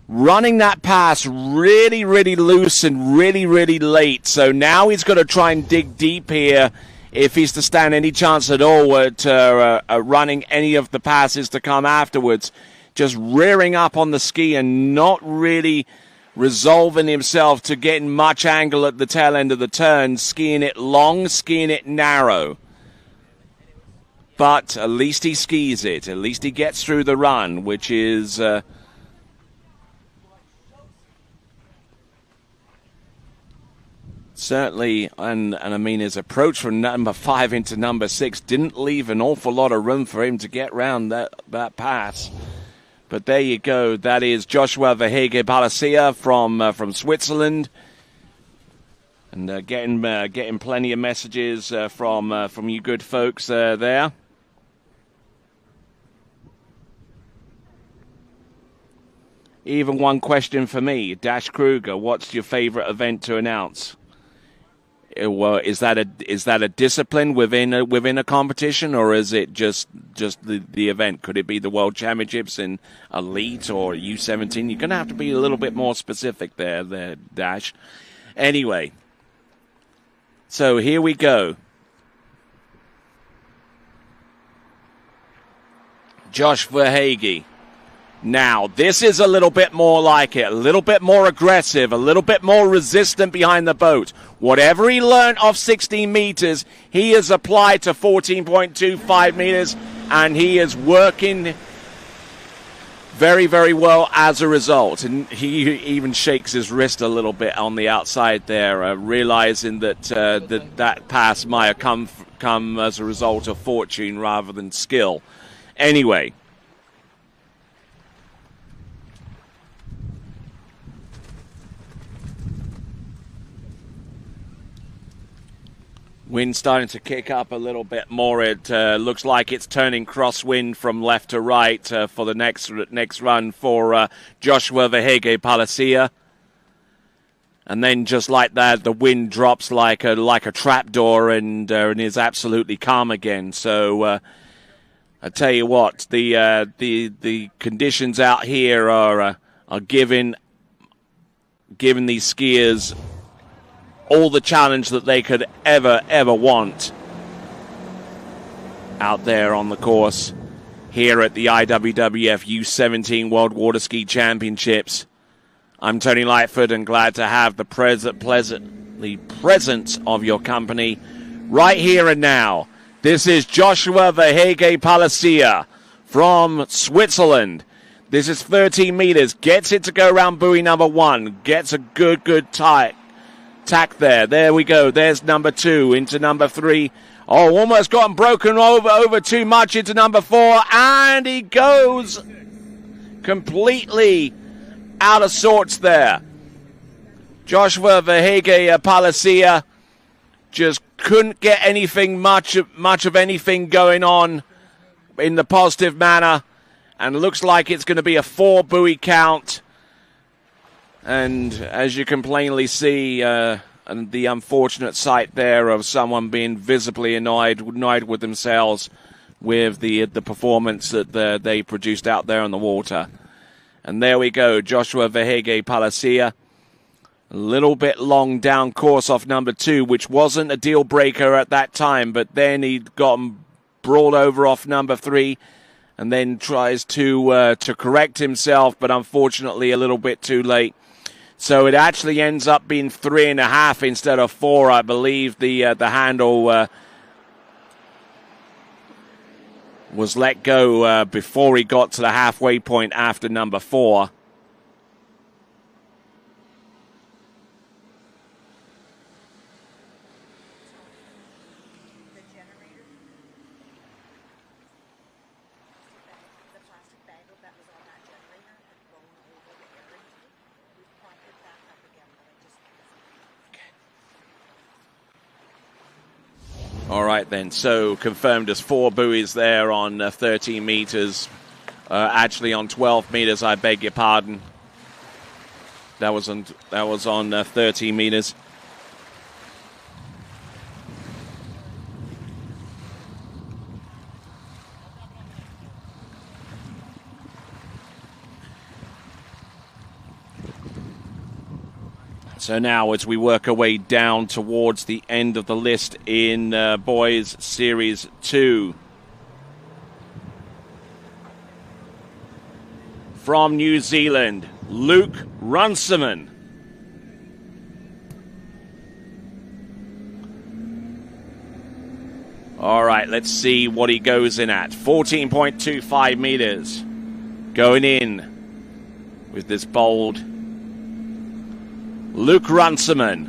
[SPEAKER 2] running that pass really, really loose and really, really late. So now he's got to try and dig deep here if he's to stand any chance at all at running any of the passes to come afterwards. Just rearing up on the ski and not really resolving himself to getting much angle at the tail end of the turn, skiing it long, skiing it narrow. But at least he skis it. At least he gets through the run, which is certainly, and I mean, his approach from number 5 into number 6 didn't leave an awful lot of room for him to get round that pass. But there you go. That is Joshua Verhege Palacia from Switzerland, and getting plenty of messages from you good folks there. Even one question for me, Dash Kruger. What's your favorite event to announce? Well, is that a discipline within a competition, or is it just the event? Could it be the World Championships in Elite or U17? You're going to have to be a little bit more specific there, Dash. Anyway, so here we go. Josh Verhege. Now, this is a little bit more like it, a little bit more aggressive, a little bit more resistant behind the boat. Whatever he learned off 16 meters, he has applied to 14.25 meters, and he is working very, very well as a result. And he even shakes his wrist a little bit on the outside there, realizing that that pass might have come as a result of fortune rather than skill. Anyway. Wind starting to kick up a little bit more. It looks like it's turning crosswind from left to right for the next run for Joshua Vehege Palacia. And then just like that, the wind drops like a trapdoor and is absolutely calm again. So I tell you what, the conditions out here are giving these skiers all the challenge that they could ever want out there on the course here at the IWWF U17 World Water Ski Championships. I'm Tony Lightfoot and glad to have the presence of your company right here and now. This is Joshua Vehege Palacia from Switzerland. This is 13 meters, gets it to go around buoy number 1, gets a good tack there. There we go. There's number 2 into number 3. Oh, almost gotten broken over too much into number 4. And he goes completely out of sorts there. Joshua Vehege Palacia just couldn't get anything much of anything going on in the positive manner. And looks like it's going to be a 4 buoy count. And as you can plainly see, the unfortunate sight there of someone being visibly annoyed with themselves with the performance that they produced out there on the water. And there we go, Joshua Vehege Palacia. A little bit long down course off number 2, which wasn't a deal breaker at that time, but then he'd gotten brought over off number 3. And then tries to correct himself, but unfortunately a little bit too late. So it actually ends up being 3.5 instead of 4. I believe the handle was let go before he got to the halfway point after number 4. All right, then. So confirmed as 4 buoys there on 13 meters. Actually on 12 meters, I beg your pardon. That was on 13 meters. So now as we work our way down towards the end of the list in Boys Series 2. From New Zealand, Luke Runciman. All right, let's see what he goes in at. 14.25 meters. Going in with this bold Luke Runciman.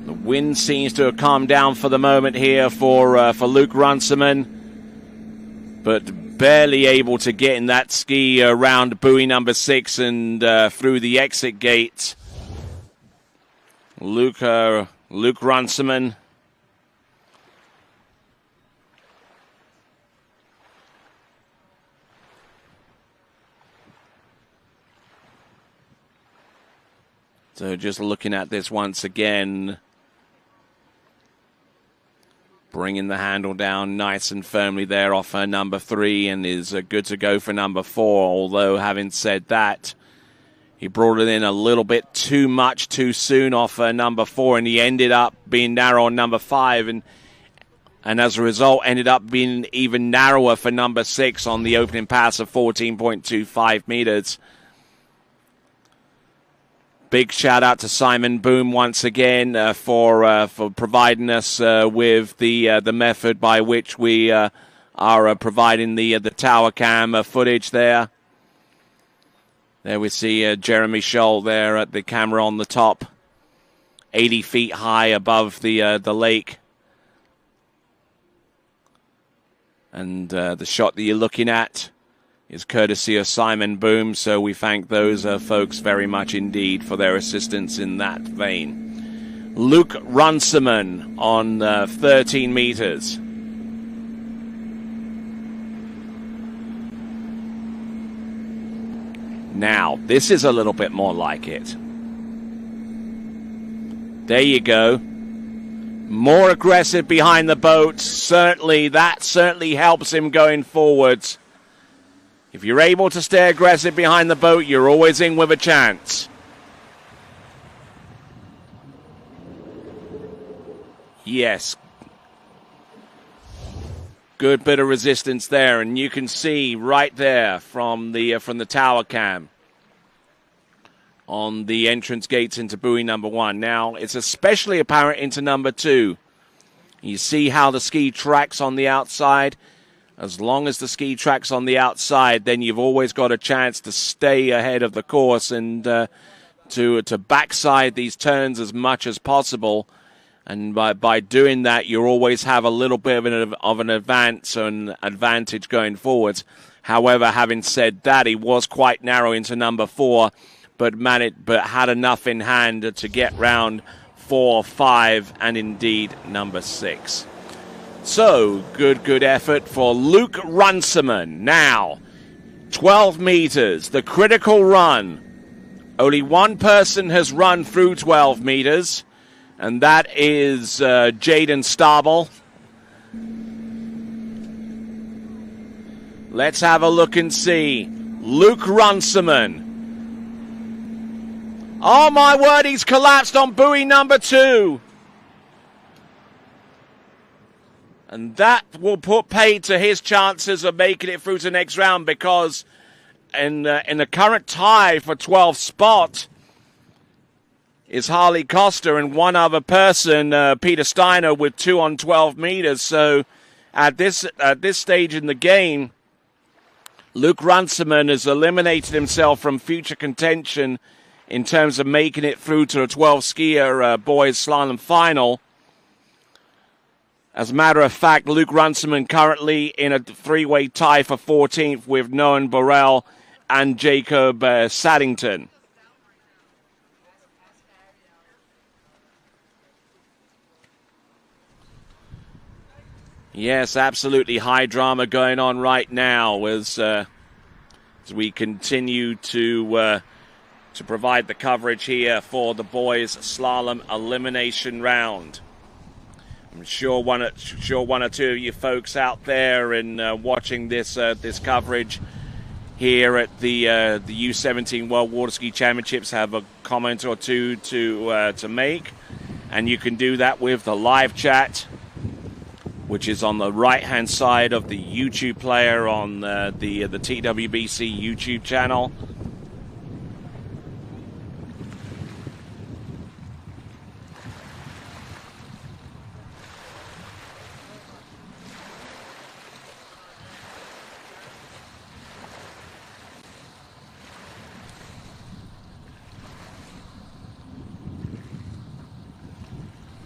[SPEAKER 2] The wind seems to have calmed down for the moment here for Luke Runciman, but barely able to get in that ski around buoy number 6 and through the exit gate. Luke Runciman. So just looking at this once again, bringing the handle down nice and firmly there off her number 3 and is good to go for number 4. Although having said that, he brought it in a little bit too much too soon off her number 4 and he ended up being narrow on number 5 and as a result ended up being even narrower for number 6 on the opening pass of 14.25 meters. Big shout out to Simon Boom once again for providing us with the method by which we are providing the tower cam footage there. There we see Jeremy Scholl there at the camera on the top, 80 feet high above the lake. And the shot that you're looking at is courtesy of Simon Boom, so we thank those folks very much indeed for their assistance in that vein. Luke Runciman on 13 meters. Now, this is a little bit more like it. There you go. More aggressive behind the boat. That certainly helps him going forwards. If you're able to stay aggressive behind the boat, you're always in with a chance. Yes. Good bit of resistance there, and you can see right there from the tower cam on the entrance gates into buoy number 1. Now, it's especially apparent into number 2. You see how the ski tracks on the outside. As long as the ski tracks on the outside, then you've always got a chance to stay ahead of the course and to backside these turns as much as possible. And by doing that, you always have a little bit of an advantage going forwards. However, having said that, he was quite narrow into number 4, but had enough in hand to get round 4, 5, and indeed number 6. So, good effort for Luke Runciman. Now, 12 meters, the critical run. Only one person has run through 12 meters, and that is Jaden Stabel. Let's have a look and see. Luke Runciman. Oh, my word, he's collapsed on buoy number 2. And that will put paid to his chances of making it through to the next round, because in the current tie for 12th spot is Harley Costa and one other person, Peter Steiner, with 2 on 12 meters. So at this stage in the game, Luke Runciman has eliminated himself from future contention in terms of making it through to the 12 skier boys slalom final. As a matter of fact, Luke Runciman currently in a 3-way tie for 14th with Noan Burrell and Jacob Saddington. Yes, absolutely high drama going on right now as we continue to provide the coverage here for the boys' slalom elimination round. I'm sure one or two of you folks out there and watching this coverage here at the U17 World Water Ski Championships have a comment or two to make, and you can do that with the live chat, which is on the right-hand side of the YouTube player on the TWBC YouTube channel.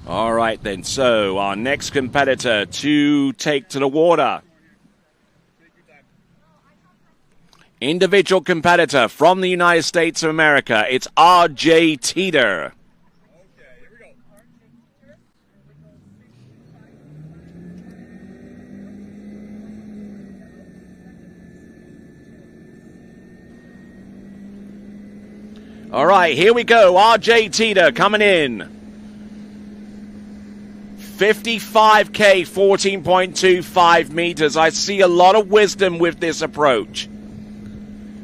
[SPEAKER 2] All right, then. So our next competitor to take to the water. Individual competitor from the United States of America. It's R.J. Teeter. All right, here we go. R.J. Teeter coming in. 55K, 14.25 meters. I see a lot of wisdom with this approach.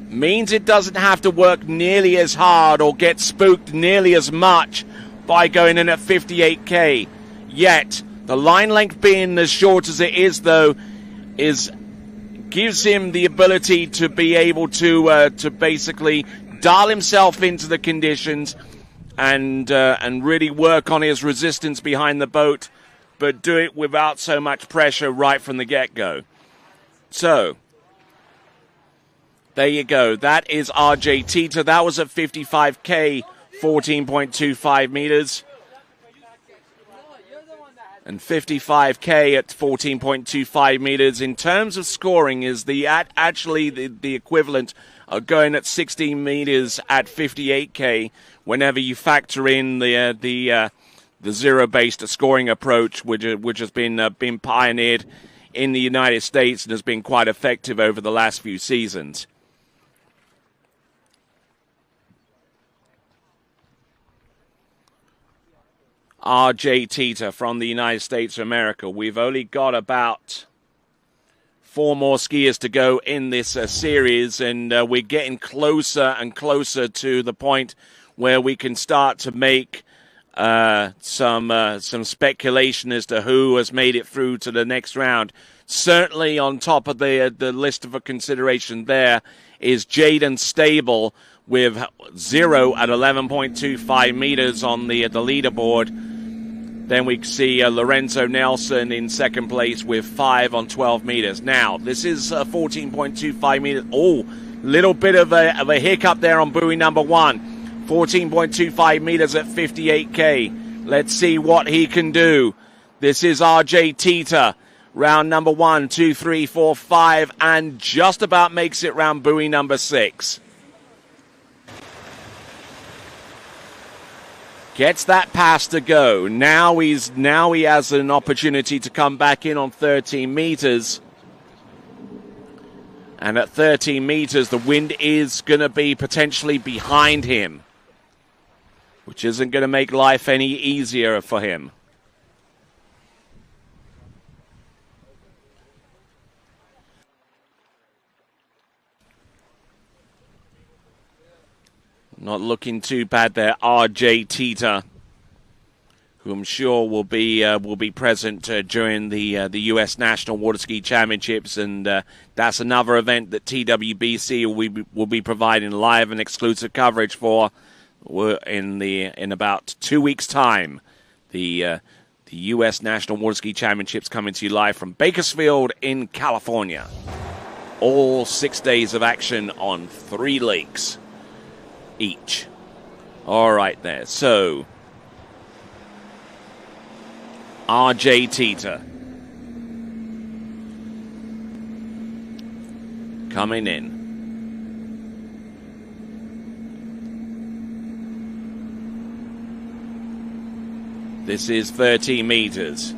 [SPEAKER 2] Means it doesn't have to work nearly as hard or get spooked nearly as much by going in at 58K. Yet, the line length being as short as it is, though, gives him the ability to be able to basically dial himself into the conditions and really work on his resistance behind the boat, but do it without so much pressure right from the get-go. So, there you go. That is R.J. Teeter. That was at 55K, 14.25 meters. And 55K at 14.25 meters. In terms of scoring, is actually the equivalent of going at 16 meters at 58K. Whenever you factor in the zero-based scoring approach, which has been pioneered in the United States and has been quite effective over the last few seasons. R.J. Teeter from the United States of America. We've only got about 4 more skiers to go in this series, and we're getting closer and closer to the point where we can start to make some speculation as to who has made it through to the next round. Certainly on top of the list of a consideration there is Jaden Stable with 0 at 11.25 meters on the leaderboard. Then we see Lorenzo Nelson in second place with 5 on 12 meters. Now, this is 14.25 meters. Oh, little bit of a hiccup there on buoy number 1. 14.25 meters at 58K. Let's see what he can do. This is R.J. Teeter. Round number 1, 2, 3, 4, 5, and just about makes it round buoy number 6. Gets that pass to go. Now he has an opportunity to come back in on 13 meters. And at 13 meters, the wind is going to be potentially behind him, which isn't going to make life any easier for him. Not looking too bad there, R.J. Teeter, who I'm sure will be present during the U.S. National Water Ski Championships, and that's another event that TWBC will be providing live and exclusive coverage for in about 2 weeks' time. The U.S. National Water Ski Championships coming to you live from Bakersfield in California. All 6 days of action on 3 lakes each. All right there. So, R.J. Teeter coming in. This is 13 meters.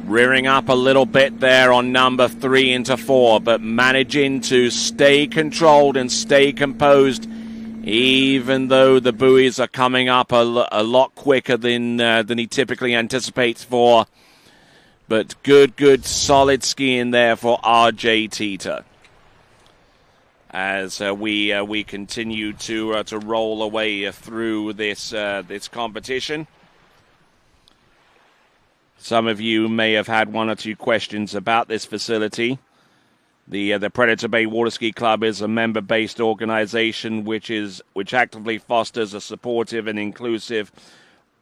[SPEAKER 2] Rearing up a little bit there on number 3 into 4, but managing to stay controlled and stay composed, even though the buoys are coming up a lot quicker than he typically anticipates for. But good, solid skiing there for R.J. Teeter as we continue to roll away through this competition. Some of you may have had 1 or 2 questions about this facility. The Predator Bay Water Ski Club is a member-based organization which actively fosters a supportive and inclusive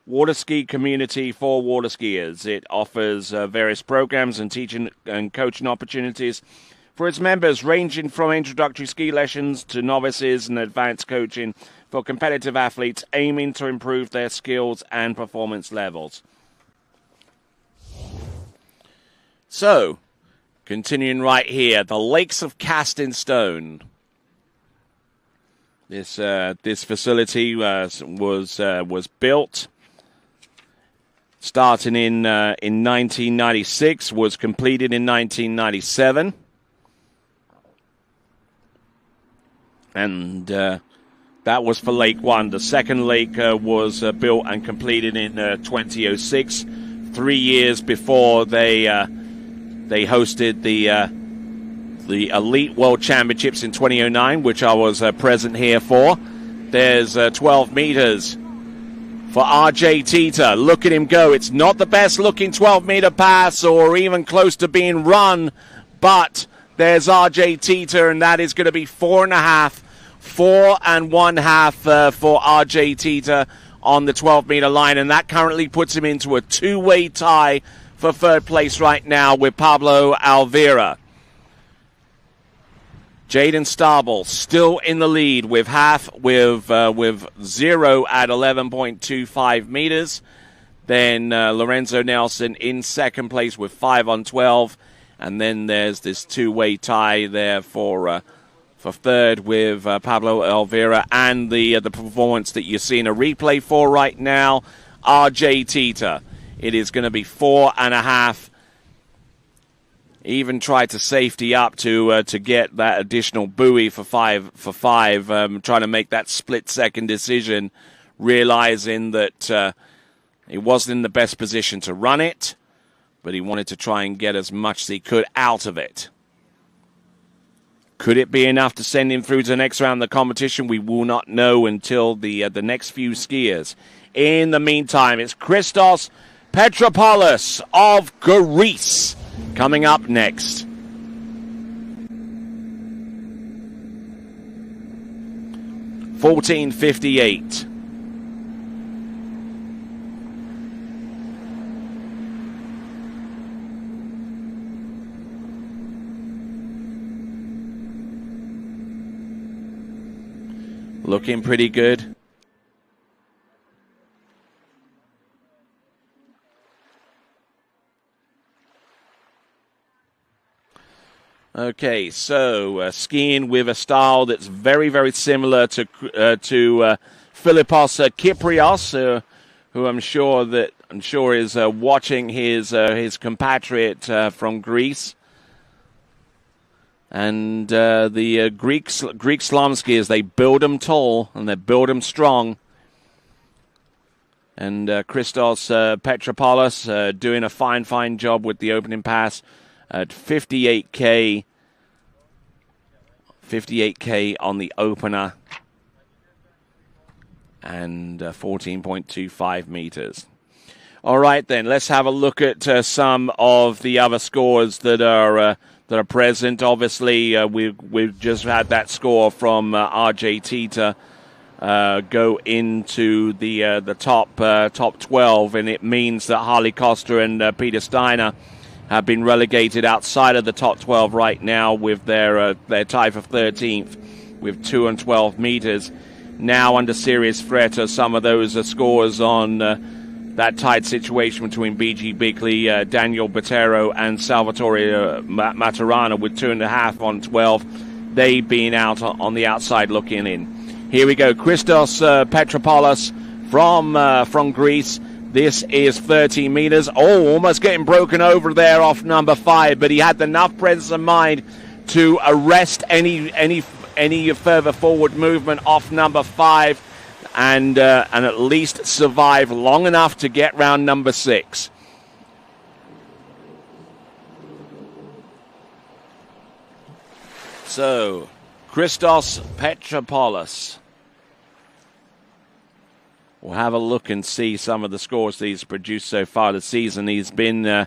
[SPEAKER 2] water ski community for water skiers. It offers various programs and teaching and coaching opportunities for its members, ranging from introductory ski lessons to novices and advanced coaching for competitive athletes aiming to improve their skills and performance levels. So, continuing right here, the Lakes of Cast in Stone. This facility was built starting in 1996, was completed in 1997, and that was for Lake 1. The second lake was built and completed in 2006, 3 years before they hosted the Elite World Championships in 2009, which I was present here for. There's 12 meters for R.J. Teeter. Look at him go. It's not the best looking 12-meter pass or even close to being run, but there's R.J. Teeter, and that is going to be 4.5, 4 1/2 for R.J. Teeter on the 12-meter line, and that currently puts him into a 2-way tie for third place right now with Pablo Alvira. Jaden Stable still in the lead with 0 at 11.25 meters. Then Lorenzo Nelson in second place with 5 on 12. And then there's this two-way tie there for third with Pablo Elvira, and the performance that you're seeing a replay for right now, RJ Tita. It is going to be 4.5. Even tried to safety up to get that additional buoy for five, trying to make that split-second decision, realizing that he wasn't in the best position to run it, but he wanted to try and get as much as he could out of it. Could it be enough to send him through to the next round of the competition? We will not know until the next few skiers. In the meantime, it's Christos Petropoulos of Greece coming up next. $14.58. Looking pretty good. Okay, so skiing with a style that's very, very similar to Philippos Kyprios, who I'm sure is watching his compatriot from Greece. And the Greek slalom skiers, they build them tall and they build them strong. And Christos Petropoulos doing a fine job with the opening pass at 58K on the opener and 14.25 meters. All right, then, let's have a look at some of the other scores that are present. Obviously, we've just had that score from RJ Tita go into the top 12, and it means that Harley Costa and Peter Steiner have been relegated outside of the top 12 right now with their tie for 13th with 2 and 12 meters. Now under serious threat are some of those scores on that tight situation between BG Bickley, Daniel Botero, and Salvatore Maturana with 2.5 on 12. They being out on the outside looking in. Here we go. Christos Petropoulos from Greece. This is 30 meters. Oh, almost getting broken over there off number 5, but he had enough presence of mind to arrest any further forward movement off number 5 and at least survive long enough to get round number 6. So, Christos Petropoulos. We'll have a look and see some of the scores that he's produced so far this season. He's been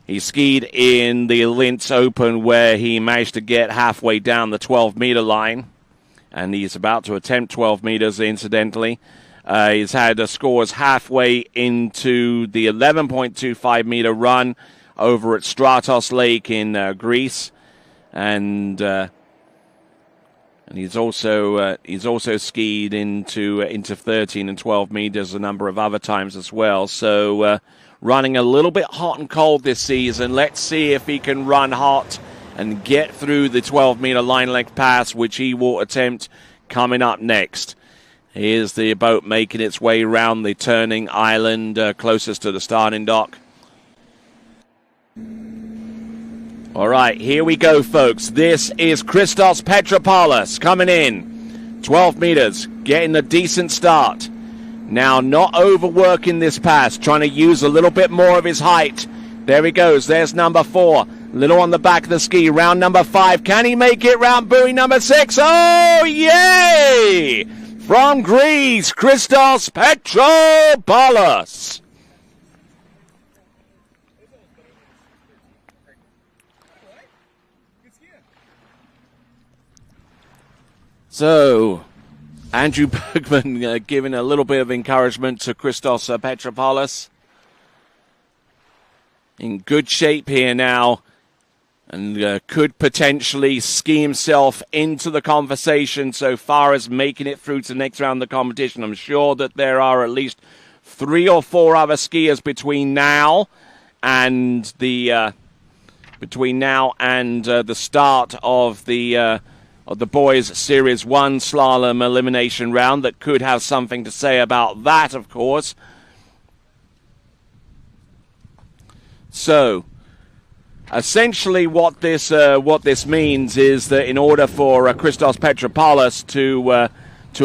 [SPEAKER 2] he skied in the Linz Open where he managed to get halfway down the 12-meter line, and he's about to attempt 12 meters, incidentally. He's had scores halfway into the 11.25-meter run over at Stratos Lake in Greece, and he's also skied into 13 and 12 meters a number of other times as well. So running a little bit hot and cold this season. Let's see if he can run hot and get through the 12-meter line length pass, which he will attempt coming up next. Here's the boat making its way around the turning island closest to the starting dock. All right, here we go, folks. This is Christos Petropoulos coming in. 12 meters, getting a decent start. Now, not overworking this pass, trying to use a little bit more of his height. There he goes. There's number 4. Little on the back of the ski. Round number 5. Can he make it? Round buoy number 6. Oh, yay! From Greece, Christos Petropoulos. So, Andrew Bergman giving a little bit of encouragement to Christos Petropoulos. In good shape here now, and could potentially ski himself into the conversation so far as making it through to the next round of the competition. I'm sure that there are at least 3 or 4 other skiers between now and the start of the boys' Series 1 slalom elimination round that could have something to say about that, of course. So, essentially what this means is that in order for Christos Petropoulos to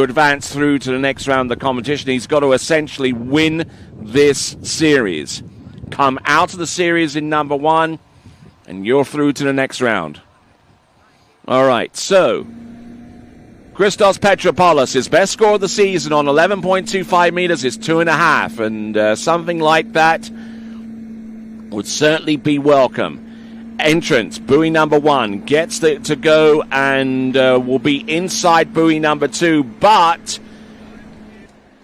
[SPEAKER 2] advance through to the next round of the competition, he's got to essentially win this series. Come out of the series in number 1, and you're through to the next round. All right, so Christos Petropoulos, his best score of the season on 11.25 meters is 2.5, and something like that would certainly be welcome. Entrance, buoy number 1, gets to go and will be inside buoy number 2, but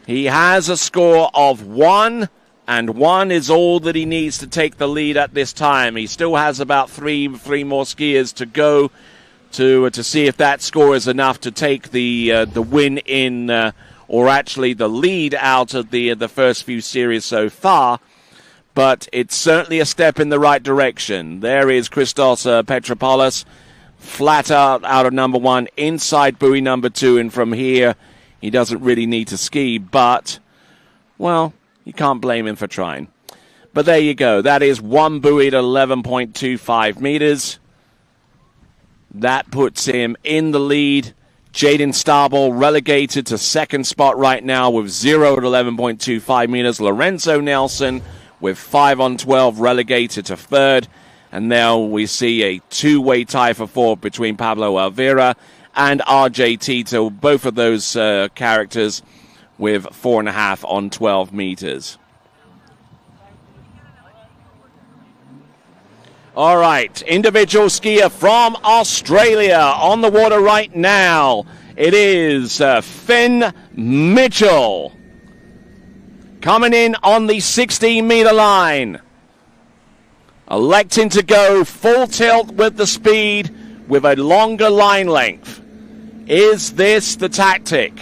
[SPEAKER 2] he has a score of 1, and 1 is all that he needs to take the lead at this time. He still has about three more skiers to go to see if that score is enough to take the win in, or actually the lead out of the first few series so far. But it's certainly a step in the right direction. There is Christos Petropoulos, flat out of number 1, inside buoy number 2, and from here he doesn't really need to ski, but, well, you can't blame him for trying. But there you go. That is 1 buoy at 11.25 meters. That puts him in the lead. Jaden Starball relegated to second spot right now with 0 at 11.25 meters. Lorenzo Nelson with 5 on 12 relegated to third. And now we see a two-way tie for fourth between Pablo Alvira and RJ Tito, both of those characters with 4.5 on 12 meters. All right, individual skier from Australia on the water right now. It is Finn Mitchell coming in on the 16-meter line. Electing to go full tilt with the speed with a longer line length. Is this the tactic?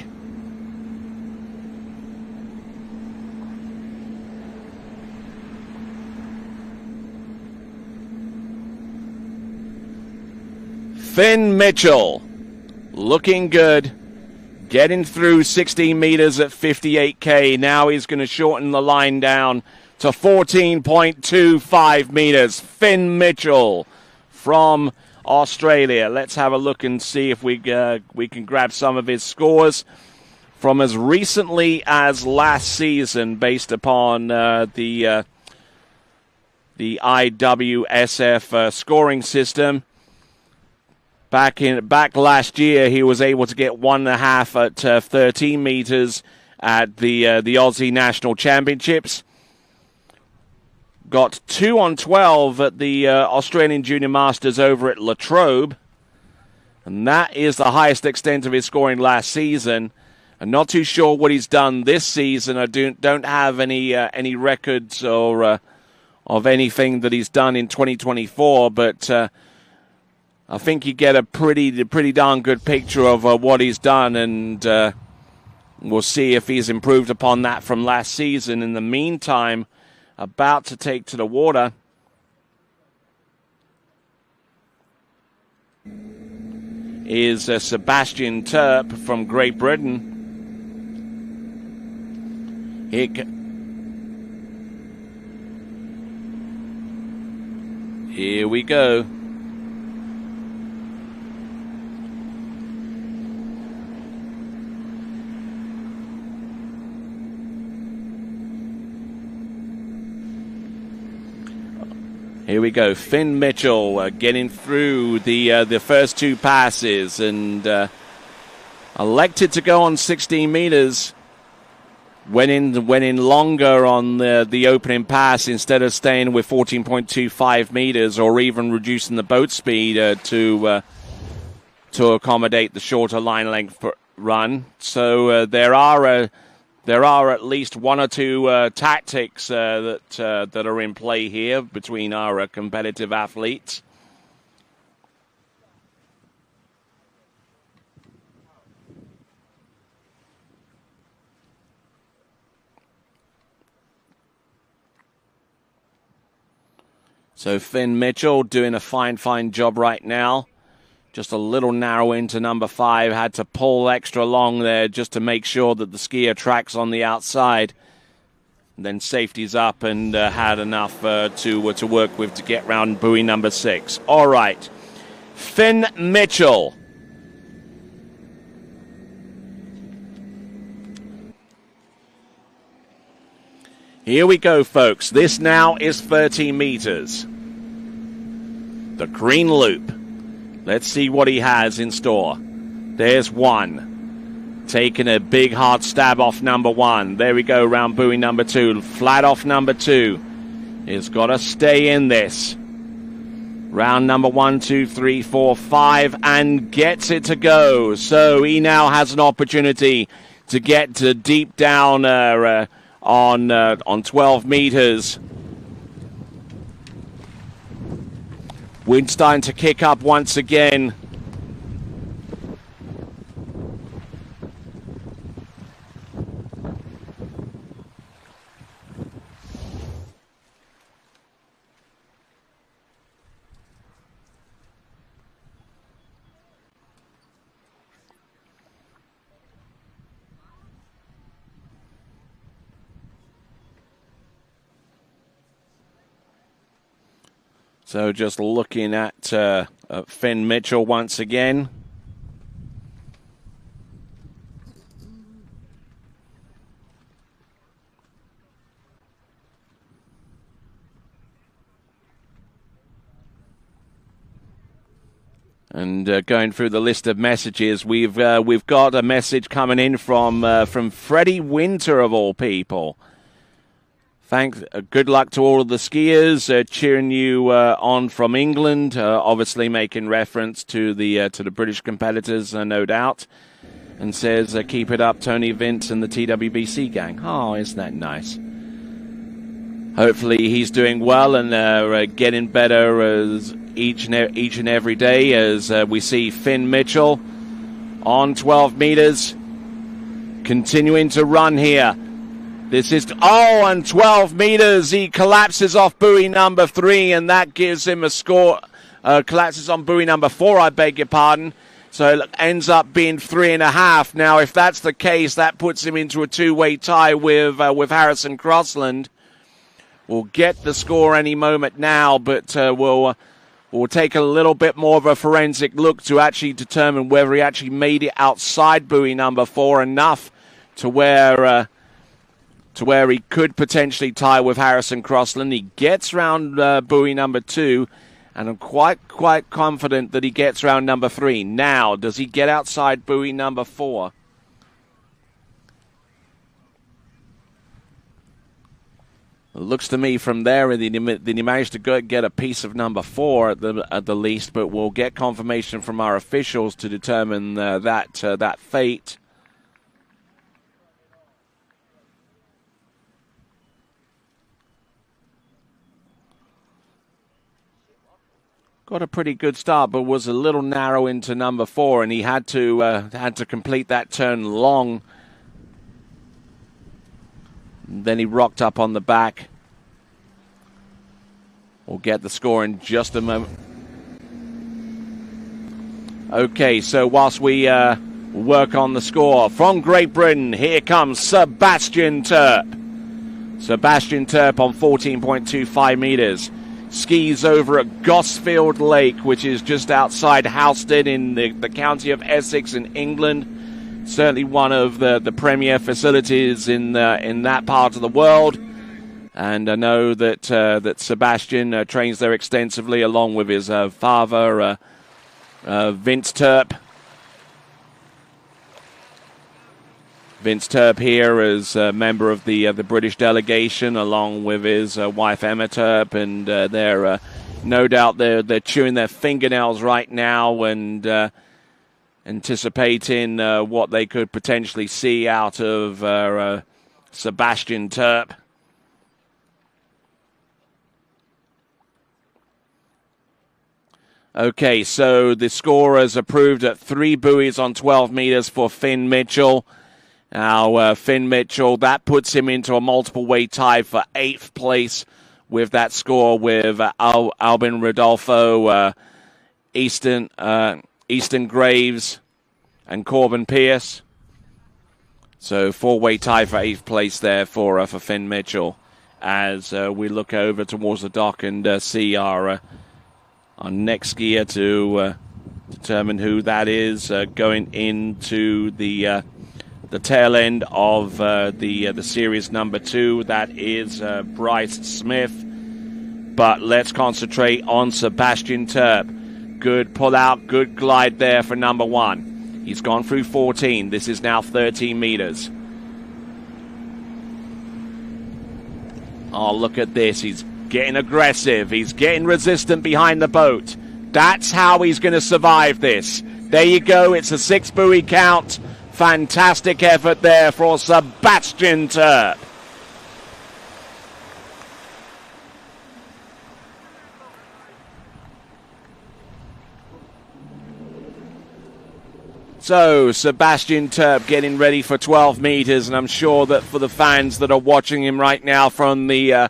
[SPEAKER 2] Finn Mitchell looking good, getting through 16 meters at 58K. Now he's going to shorten the line down to 14.25 meters. Finn Mitchell from Australia. Let's have a look and see if we can grab some of his scores from as recently as last season based upon the IWSF scoring system. Back last year, he was able to get 1.5 at 13 meters at the Aussie National Championships. Got 2 on 12 at the Australian Junior Masters over at Latrobe. And that is the highest extent of his scoring last season. I'm not too sure what he's done this season. I don't have any records or of anything that he's done in 2024, but I think you get a pretty darn good picture of what he's done, and we'll see if he's improved upon that from last season. In the meantime, about to take to the water is Sebastian Turp from Great Britain. Here we go. Here we go. Finn Mitchell getting through the first 2 passes and elected to go on 16 meters. Went in longer on the opening pass instead of staying with 14.25 meters or even reducing the boat speed to accommodate the shorter line length run. So there are at least 1 or 2 tactics that are in play here between our competitive athletes. So Finn Mitchell doing a fine job right now. Just a little narrow into number 5. Had to pull extra long there just to make sure that the skier tracks on the outside. And then safety's up and had enough to work with to get round buoy number 6. All right. Finn Mitchell. Here we go, folks. This now is 30 meters. The green loop. Let's see what he has in store. There's 1. Taking a big hard stab off number 1. There we go, round buoy number 2. Flat off number 2. He's got to stay in this. Round number 1, 2, 3, 4, 5, and gets it to go. So he now has an opportunity to get to deep down on 12 meters. Wind starting to kick up once again. So just looking at Finn Mitchell once again. And going through the list of messages, we've got a message coming in from Freddie Winter of all people. Thanks. Good luck to all of the skiers, cheering you on from England. Obviously, making reference to the British competitors, no doubt. And says, "Keep it up, Tony, Vince, and the TWBC gang." Oh, isn't that nice? Hopefully, he's doing well and getting better as each and every day. As we see Finn Mitchell on 12 meters, continuing to run here. This is, on 12 meters, he collapses off buoy number 3, and that gives him a score. Collapses on buoy number 4, I beg your pardon. So it ends up being 3.5. Now, if that's the case, that puts him into a two-way tie with Harrison Crossland. We'll get the score any moment now, but we'll take a little bit more of a forensic look to actually determine whether he actually made it outside buoy number 4 enough to where he could potentially tie with Harrison Crossland. He gets round buoy number 2, and I'm quite confident that he gets round number 3. Now, does he get outside buoy number 4? It looks to me from there that he managed to get a piece of number 4 at the least, but we'll get confirmation from our officials to determine that fate. Got a pretty good start, but was a little narrow into number 4, and he had to complete that turn long. Then he rocked up on the back. We'll get the score in just a moment. Okay, so whilst we work on the score, from Great Britain, here comes Sebastian Turp. Sebastian Turp on 14.25 meters. Skis over at Gosfield Lake, which is just outside Houston in the county of Essex in England. Certainly one of the premier facilities in that part of the world. And I know that Sebastian trains there extensively along with his father, Vince Turp. Vince Turp here is a member of the British delegation, along with his wife Emma Turp, and they're no doubt they're chewing their fingernails right now and anticipating what they could potentially see out of Sebastian Turp. Okay, so the score is approved at 3 buoys on 12 meters for Finn Mitchell. Now, Finn Mitchell, that puts him into a multiple-way tie for 8th place with that score with Albin Rodolfo, Easton Graves, and Corbin Pierce. So 4-way tie for 8th place there for Finn Mitchell, as we look over towards the dock and see our next skier to determine who that is going into the tail end of the series number 2. That is Bryce Smith. But let's concentrate on Sebastian Terp. Good pull out, good glide there for number 1. He's gone through 14. This is now 13 meters. Oh, look at this. He's getting aggressive. He's getting resistant behind the boat. That's how he's going to survive this. There you go. It's a 6 buoy count. Fantastic effort there for Sebastian Terp. So, Sebastian Terp getting ready for 12 meters, and I'm sure that for the fans that are watching him right now from the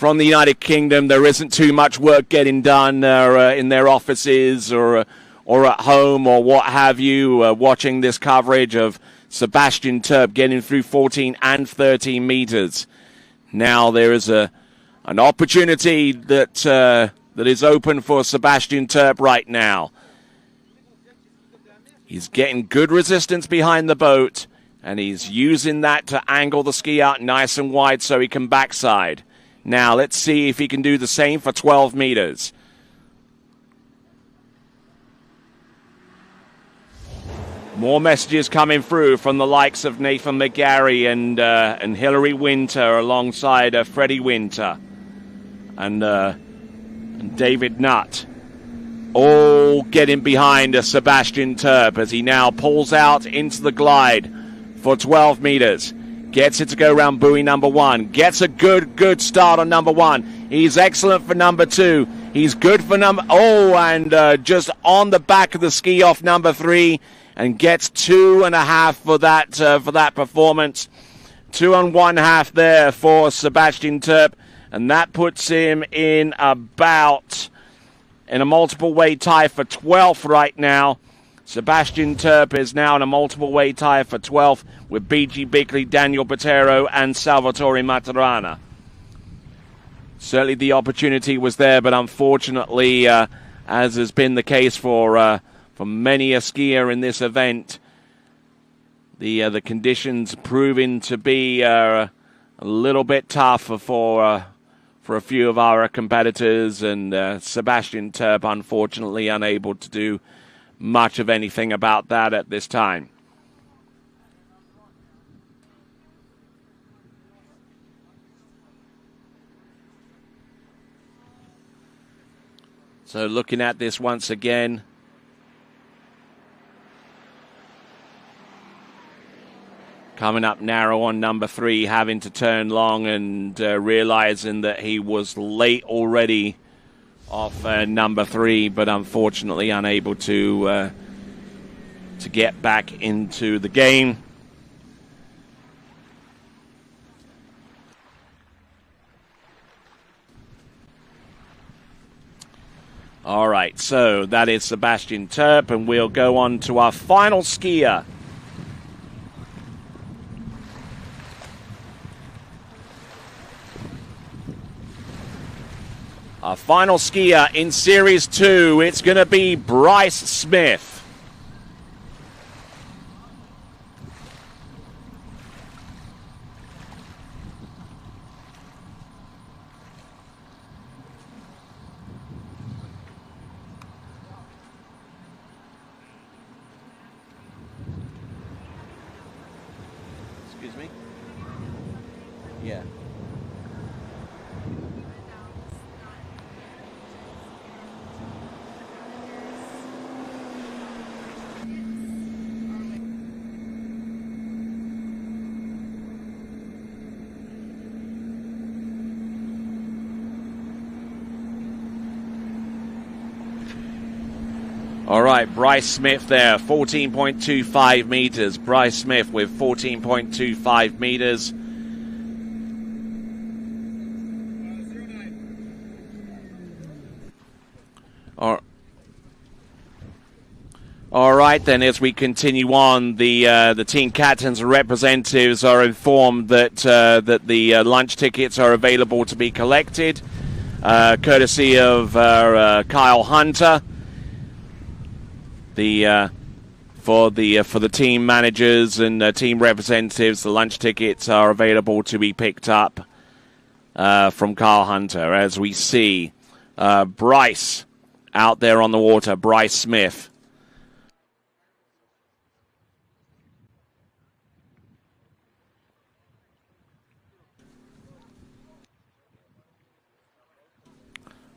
[SPEAKER 2] United Kingdom, there isn't too much work getting done in their offices or at home or what have you, watching this coverage of Sebastian Terp getting through 14 and 13 meters. Now there is an opportunity that is open for Sebastian Terp right now. He's getting good resistance behind the boat, and he's using that to angle the ski out nice and wide so he can backside. Now let's see if he can do the same for 12 meters. More messages coming through from the likes of Nathan McGarry and Hillary Winter alongside Freddie Winter and David Nutt. All getting behind Sebastian Terp as he now pulls out into the glide for 12 meters. Gets it to go around buoy number 1. Gets a good start on number 1. He's excellent for number 2. He's good for number... Oh, and just on the back of the ski off number 3. And gets 2.5 for that performance. 2 1/2 there for Sebastian Terp. And that puts him in a multiple way tie for 12th right now. Sebastian Terp is now in a multiple way tie for 12th with B.G. Bickley, Daniel Botero, and Salvatore Maturana. Certainly the opportunity was there, but unfortunately, as has been the case for many a skier in this event, the conditions proving to be a little bit tough for a few of our competitors, and Sebastian Terp unfortunately unable to do much of anything about that at this time. So looking at this once again, coming up narrow on number 3, having to turn long and realizing that he was late already off number 3, but unfortunately unable to get back into the game. All right, so that is Sebastian Terp, and we'll go on to our final skier. Our final skier in Series 2, it's going to be Bryce Smith. Excuse me? Yeah. All right, Bryce Smith there, 14.25 meters. Bryce Smith with 14.25 meters. All right, then, as we continue on, the team captains and representatives are informed that the lunch tickets are available to be collected, courtesy of Kyle Hunter. For the team managers and team representatives, the lunch tickets are available to be picked up from Kyle Hunter. As we see Bryce out there on the water, Bryce Smith.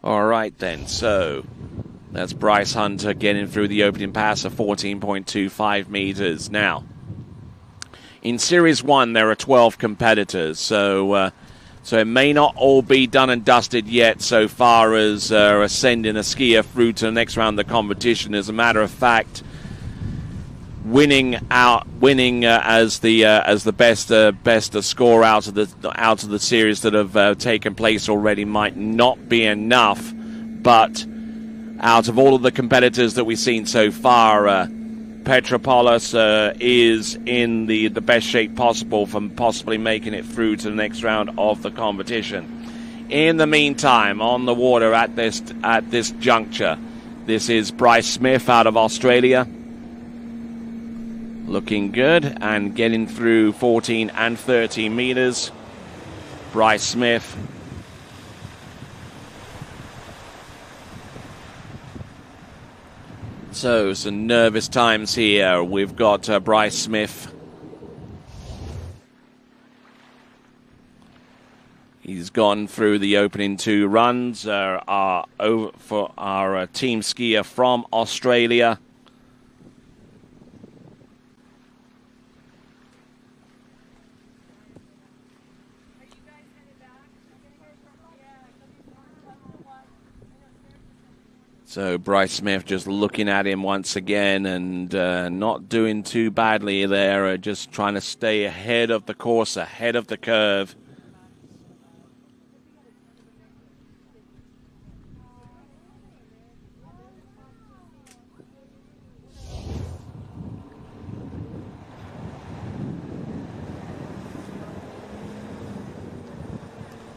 [SPEAKER 2] All right, then. So that's Bryce Hunter getting through the opening pass of 14.25 meters. Now, in Series 1, there are 12 competitors, so it may not all be done and dusted yet so far as sending a skier through to the next round of the competition. As a matter of fact, winning as the best score out of the series that have taken place already might not be enough, but out of all of the competitors that we've seen so far, Petropoulos is in the best shape possible from possibly making it through to the next round of the competition. In the meantime, on the water at this juncture, this is Bryce Smith out of Australia. Looking good and getting through 14 and 13 meters. Bryce Smith. So, some nervous times here. We've got Bryce Smith. He's gone through the opening 2 runs. For our team skier from Australia. So Bryce Smith just looking at him once again and not doing too badly there, just trying to stay ahead of the course, ahead of the curve.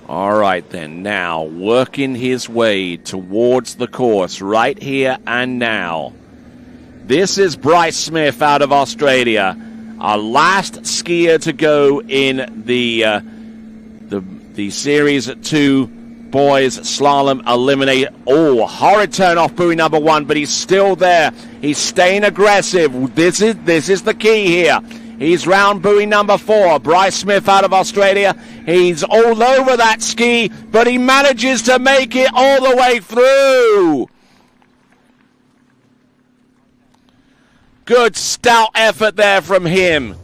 [SPEAKER 2] All right, then, now working his way towards the course right here and now. This is Bryce Smith out of Australia, our last skier to go in the Series 2 boys slalom eliminate. Oh, horrid turn off buoy number 1, but he's still there. He's staying aggressive. This is the key here. He's round buoy number 4. Bryce Smith out of Australia. He's all over that ski, but he manages to make it all the way through. Good stout effort there from him.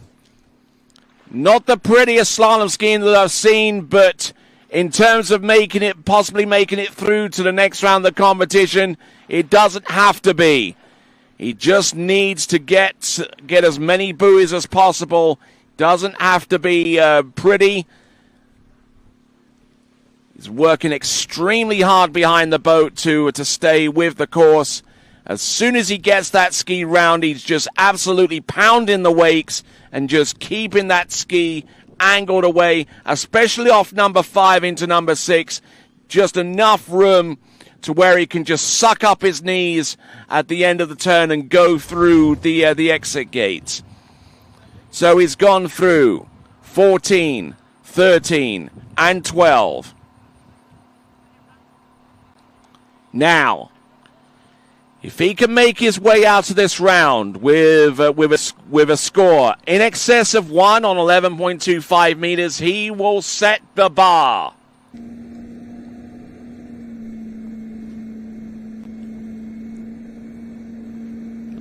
[SPEAKER 2] Not the prettiest slalom skiing that I've seen, but in terms of possibly making it through to the next round of the competition, it doesn't have to be. He just needs to get as many buoys as possible. Doesn't have to be pretty. He's working extremely hard behind the boat to stay with the course. As soon as he gets that ski round, he's just absolutely pounding the wakes and just keeping that ski angled away, especially off number 5 into number 6. Just enough room to where he can just suck up his knees at the end of the turn and go through the exit gates. So he's gone through 14, 13, and 12. Now, if he can make his way out of this round with a score in excess of 1 on 11.25 meters, he will set the bar.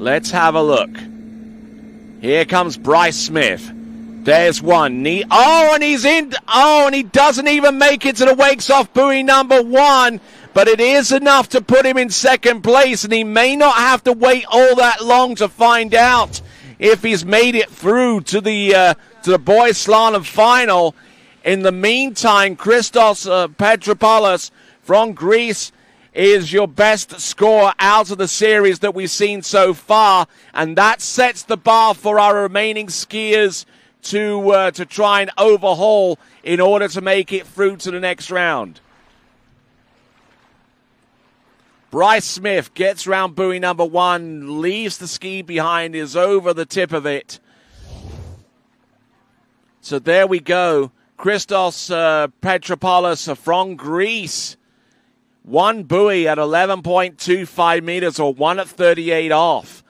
[SPEAKER 2] Let's have a look. Here comes Bryce Smith. There's one. And he's in. And he doesn't even make it to the wakes off buoy number 1. But it is enough to put him in second place. And he may not have to wait all that long to find out if he's made it through to the boys slalom final. In the meantime, Christos Petropoulos from Greece is your best score out of the series that we've seen so far, and that sets the bar for our remaining skiers to try and overhaul in order to make it through to the next round. Bryce Smith gets round buoy number 1, leaves the ski behind, is over the tip of it. So there we go. Christos Petropoulos from Greece. 1 buoy at 11.25 meters, or 1 at 38 off.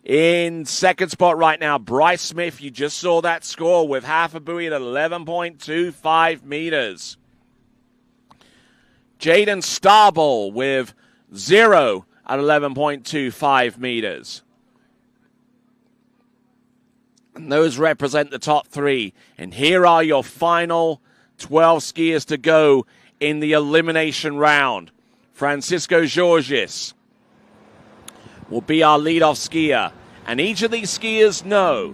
[SPEAKER 2] In second spot right now, Bryce Smith. You just saw that score with half a buoy at 11.25 meters. Jaden Starball with 0 at 11.25 meters. And those represent the top 3. And here are your final 12 skiers to go in the elimination round. Francisco Georgis will be our leadoff skier. And each of these skiers know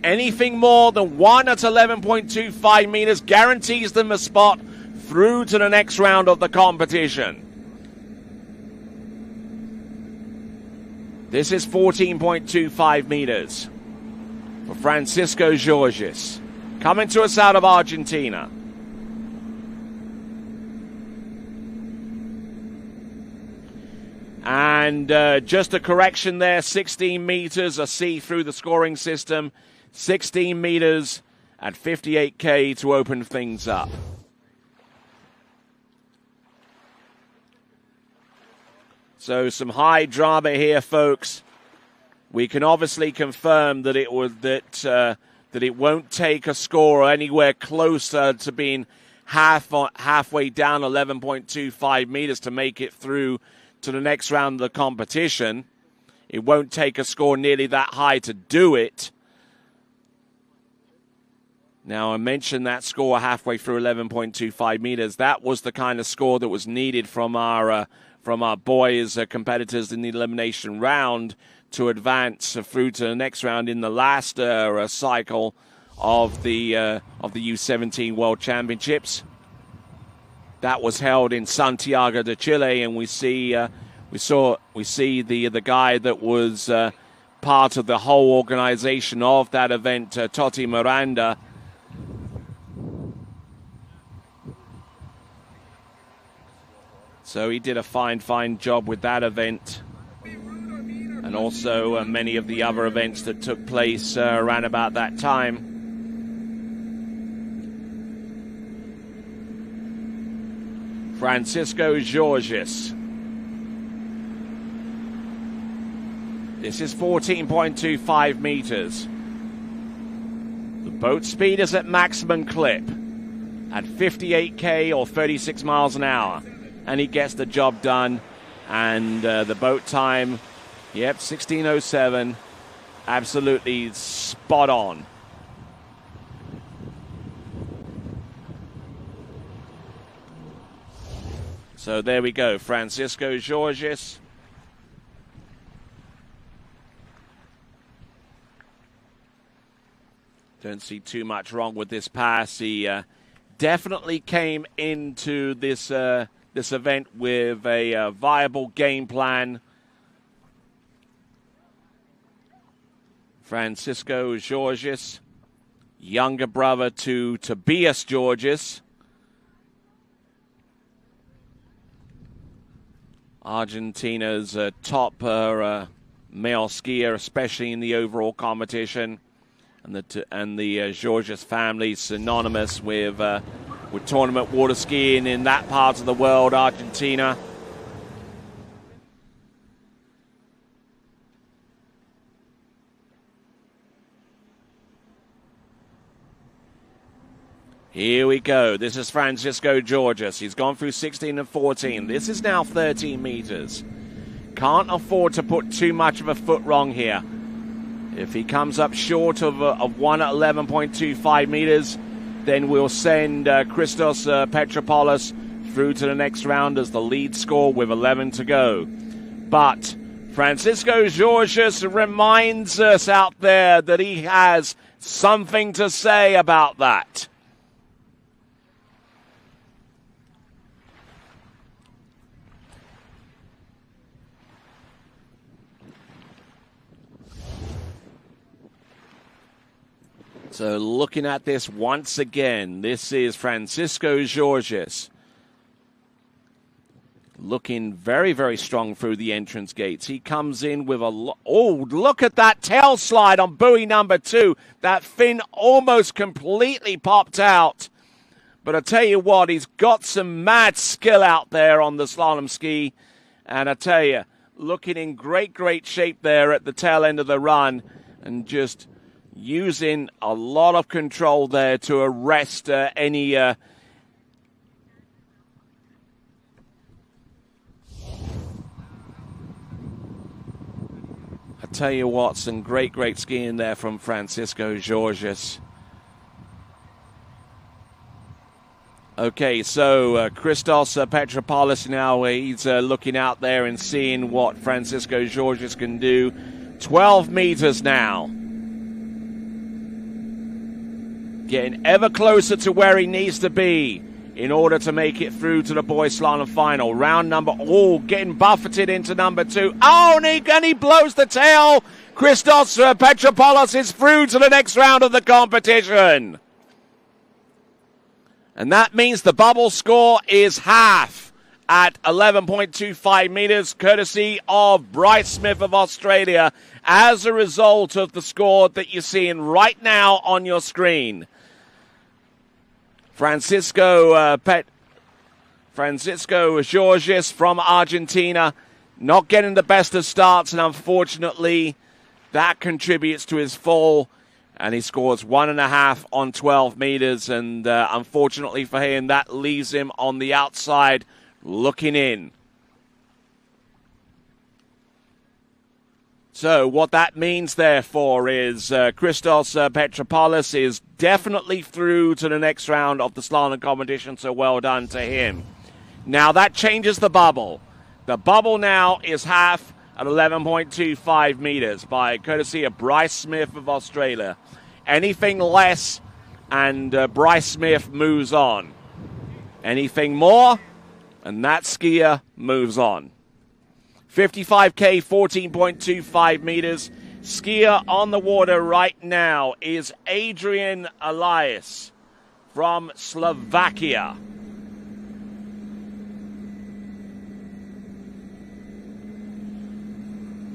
[SPEAKER 2] anything more than 1 at 11.25 meters guarantees them a spot through to the next round of the competition. This is 14.25 meters for Francisco Georgis, coming to us out of Argentina. And just a correction there, 16 meters, a C through the scoring system, 16 meters at 58K to open things up. So some high drama here, folks. We can obviously confirm that it won't take a score anywhere closer to being halfway down 11.25 meters to make it through to the next round of the competition. It won't take a score nearly that high to do it. Now, I mentioned that score halfway through 11.25 meters. That was the kind of score that was needed from our boys, competitors in the elimination round to advance through to the next round in the last cycle of the U17 World Championships. That was held in Santiago de Chile, and we see the guy that was part of the whole organization of that event, Totti Miranda. So he did a fine job with that event, and also many of the other events that took place around about that time. Francisco Georgis. This is 14.25 meters. The boat speed is at maximum clip at 58K or 36 miles an hour. And he gets the job done. And the boat time, yep, 16:07. Absolutely spot on. So there we go, Francisco Georgis. Don't see too much wrong with this pass. He definitely came into this event with a viable game plan. Francisco Georgis, younger brother to Tobias Georgis. Argentina's top male skier, especially in the overall competition, and the Georgis family synonymous with tournament water skiing in that part of the world, Argentina. Here we go. This is Francisco Georgis. He's gone through 16 and 14. This is now 13 meters. Can't afford to put too much of a foot wrong here. If he comes up short of 1 at 11.25 meters, then we'll send Christos Petropoulos through to the next round as the lead score with 11 to go. But Francisco Georgis reminds us out there that he has something to say about that. So looking at this once again, this is Francisco Georges. Looking very, very strong through the entrance gates. He comes in with a... Oh, look at that tail slide on buoy number 2. That fin almost completely popped out. But I tell you what, he's got some mad skill out there on the slalom ski. And I tell you, looking in great, great shape there at the tail end of the run. And just using a lot of control there to arrest any... I tell you what, some great, great skiing there from Francisco Georges. Okay, so Christos Petropoulos now, he's looking out there and seeing what Francisco Georges can do. 12 meters now. Getting ever closer to where he needs to be in order to make it through to the boys slalom final. Round number, getting buffeted into number 2. Oh, and he blows the tail. Christos Petropoulos is through to the next round of the competition. And that means the bubble score is half at 11.25 meters, courtesy of Bryce Smith of Australia, as a result of the score that you're seeing right now on your screen. Francisco Georges from Argentina, not getting the best of starts, and unfortunately that contributes to his fall, and he scores 1.5 on 12 meters, and unfortunately for him, that leaves him on the outside looking in. So what that means, therefore, is Christos Petropoulos is definitely through to the next round of the slalom competition, so well done to him. Now that changes the bubble. The bubble now is half at 11.25 meters by courtesy of Bryce Smith of Australia. Anything less, and Bryce Smith moves on. Anything more, and that skier moves on. 55K, 14.25 meters. Skier on the water right now is Adrian Elias from Slovakia.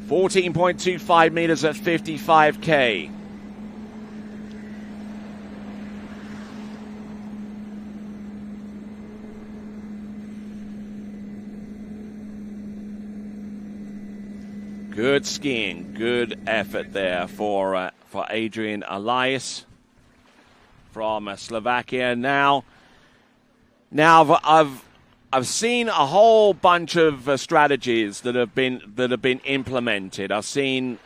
[SPEAKER 2] $14.25 meters at 55K. Good skiing, good effort there for Adrian Elias from Slovakia. Now I've seen a whole bunch of strategies that have been implemented. I've seen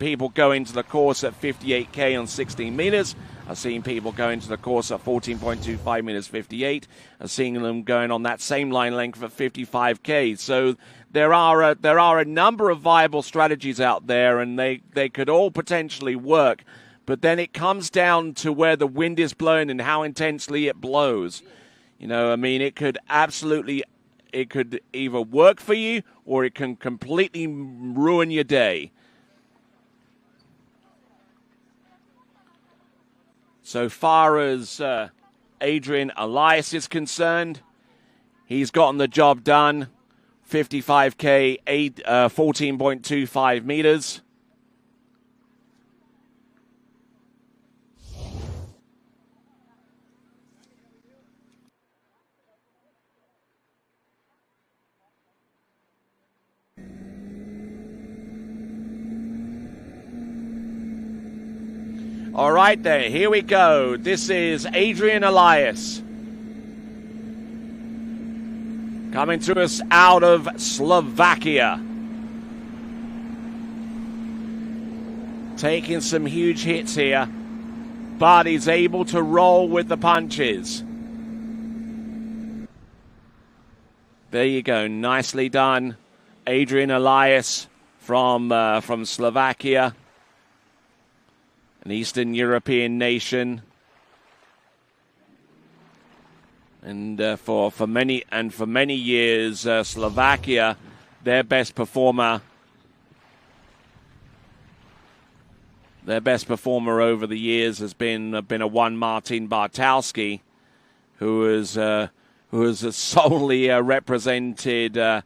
[SPEAKER 2] people go into the course at 58K on 16 meters. I've seen people go into the course at 14.25 meters 58. I've seen them going on that same line length at 55K. So there are a number of viable strategies out there, and they could all potentially work. But then it comes down to where the wind is blowing and how intensely it blows. You know, I mean, it could either work for you or it can completely ruin your day. So far as Adrian Elias is concerned, he's gotten the job done. 55K, 14.25 meters. All right, there, here we go. This is Adrian Elias coming to us out of Slovakia. Taking some huge hits here, but he's able to roll with the punches. There you go, nicely done. Adrian Elias from Slovakia, an Eastern European nation. And for many years, Slovakia, their best performer Their best performer over the years has been a one Martin Bartowski, who has solely represented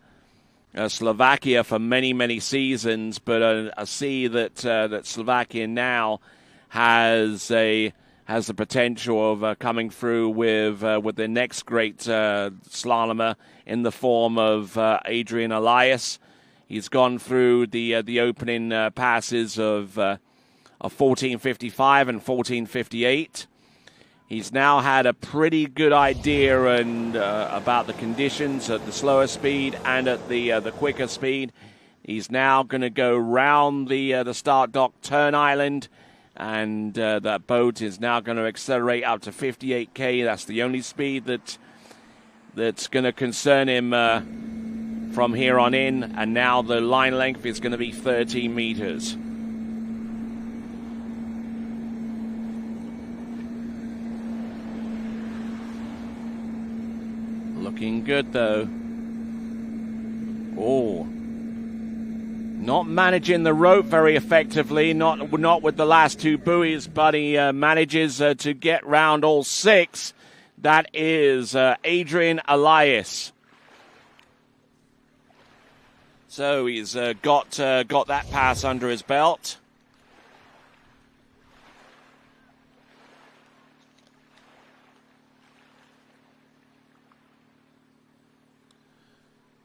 [SPEAKER 2] Slovakia for many, many seasons. But I see that Slovakia now has the potential of coming through with the next great slalomer in the form of Adrian Elias. He's gone through the opening passes of 14:55 and 14:58. He's now had a pretty good idea about the conditions at the slower speed and at the quicker speed. He's now going to go round the start dock turn island, and that boat is now going to accelerate up to 58k. That's the only speed that's going to concern him from here on in. And now the line length is going to be 13 meters. Looking good, though. Oh. Not managing the rope very effectively, not with the last two buoys, but he manages to get round all six. That is Adrian Elias. So he's got that pass under his belt.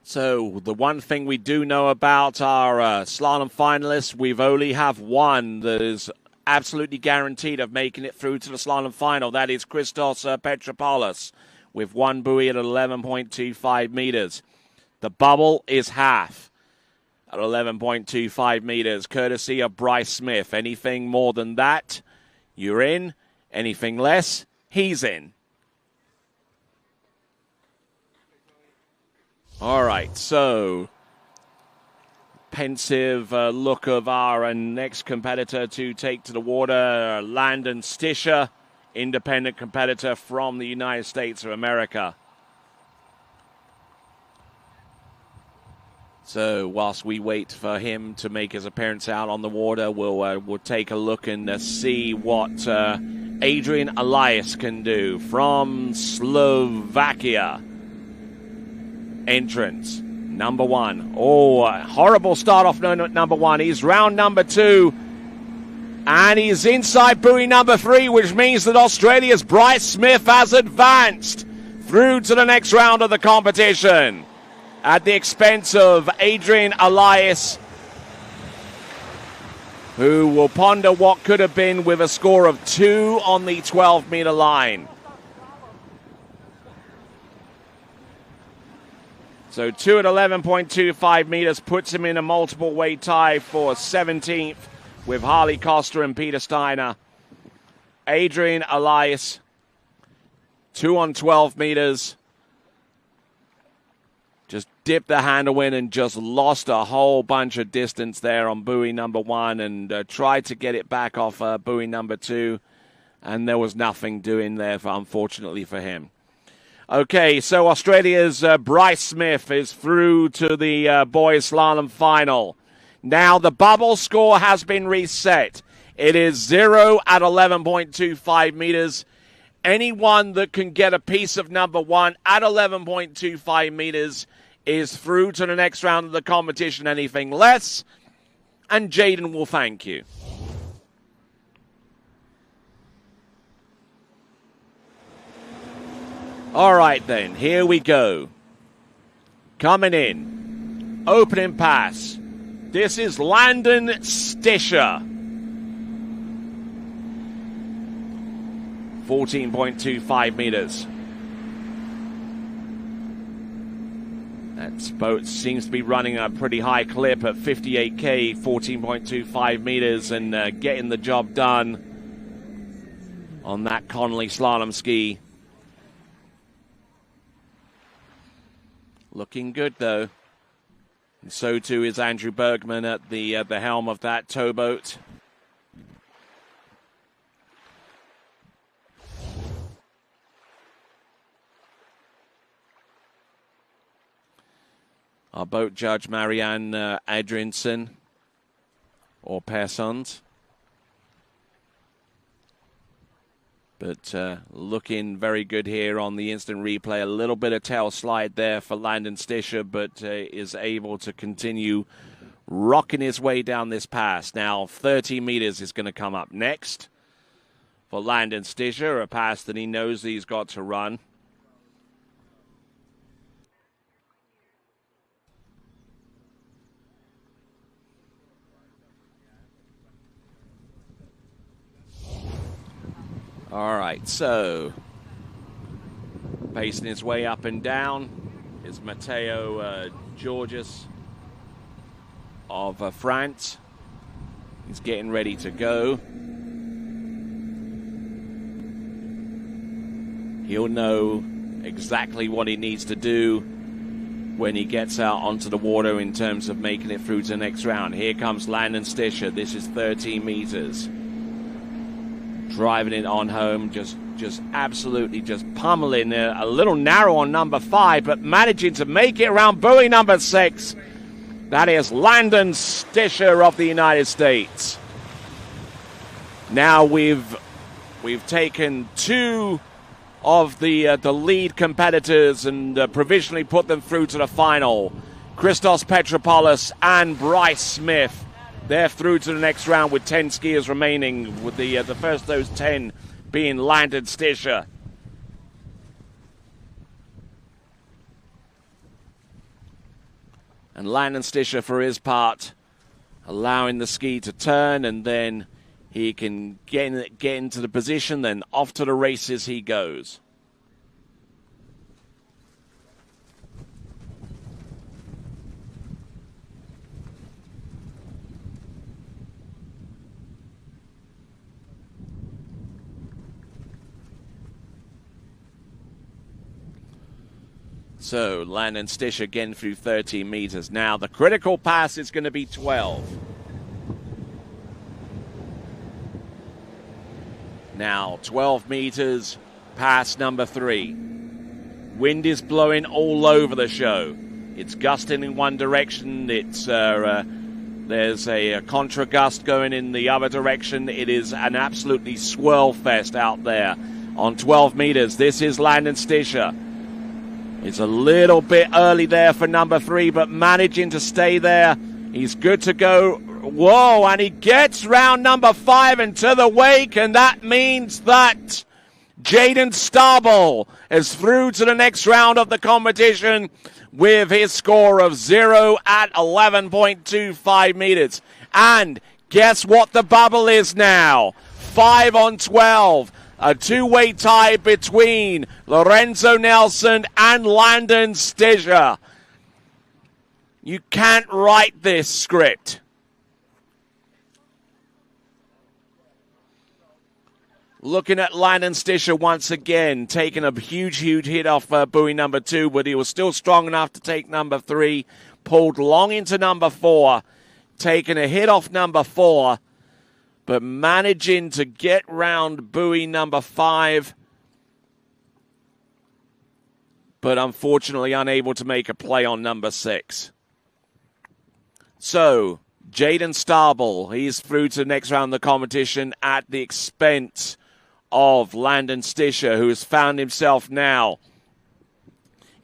[SPEAKER 2] So the one thing we do know about our slalom finalists, we've only have one that is absolutely guaranteed of making it through to the slalom final. That is Christos Petropoulos with one buoy at 11.25 meters. The bubble is half at 11.25 meters, courtesy of Bryce Smith. Anything more than that, you're in. Anything less, he's in. All right, so pensive look of our next competitor to take to the water, Landon Stischer, independent competitor from the United States of America. So whilst we wait for him to make his appearance out on the water, we'll take a look and see what Adrian Elias can do from Slovakia. Entrance, number one. Oh, horrible start off number one. He's round number two. And he's inside buoy number three, which means that Australia's Bryce Smith has advanced through to the next round of the competition at the expense of Adrian Elias, who will ponder what could have been with a score of 2 on the 12-meter line. So 2 at 11.25 meters puts him in a multiple weight tie for 17th with Harley Costa and Peter Steiner. Adrian Elias, 2 on 12 meters. Just dipped the handle in and just lost a whole bunch of distance there on buoy number one and tried to get it back off buoy number two. And there was nothing doing there, unfortunately, for him. Okay, so Australia's Bryce Smith is through to the boys slalom final. Now the bubble score has been reset. It is 0 at 11.25 meters. Anyone that can get a piece of number one at 11.25 meters is through to the next round of the competition. Anything less, and Jaden will thank you. All right, then. Here we go. Coming in. Opening pass. This is Landon Stischer. 14.25 meters. That boat seems to be running a pretty high clip at 58k, 14.25 meters, and getting the job done on that Connolly slalom ski. Looking good, though. And so, too, is Andrew Bergman at the helm of that towboat. Our boat judge, Marianne Adrianson, or Persons. But looking very good here on the instant replay. A little bit of tail slide there for Landon Stischer, but is able to continue rocking his way down this pass. Now 30 meters is going to come up next for Landon Stischer, a pass that he knows he's got to run. All right, so pacing his way up and down is Matteo Georges of France. He's getting ready to go. He'll know exactly what he needs to do when he gets out onto the water in terms of making it through to the next round. Here comes Landon Stischer. This is 13 meters. Driving it on home, just absolutely just pummeling. A little narrow on number 5, but managing to make it around buoy number 6. That is Landon Stischer of the United States. Now we've taken 2 of the lead competitors and provisionally put them through to the final. Christos Petropoulos and Bryce Smith. They're through to the next round with 10 skiers remaining, with the first of those 10 being Landon Stischer. And Landon Stischer, for his part, allowing the ski to turn, and then he can get into the position, then off to the races he goes. So Landon Stischer again through 13 meters. Now the critical pass is going to be 12. Now 12 meters, pass number 3. Wind is blowing all over the show. It's gusting in one direction. There's a contra gust going in the other direction. It is an absolutely swirl fest out there on 12 meters. This is Landon Stischer. It's a little bit early there for number 3, but managing to stay there. He's good to go. Whoa, and he gets round number 5 and to the wake, and that means that Jaden Starball is through to the next round of the competition with his score of 0 at 11.25 meters. And guess what the bubble is now? 5 on 12. A two-way tie between Lorenzo Nelson and Landon Stischer. You can't write this script. Looking at Landon Stischer once again, taking a huge hit off buoy number 2, but he was still strong enough to take number 3. Pulled long into number 4, taking a hit off number 4. But managing to get round buoy number 5, but unfortunately unable to make a play on number 6. So, Jaden Starball, he's through to the next round of the competition at the expense of Landon Stischer, who has found himself now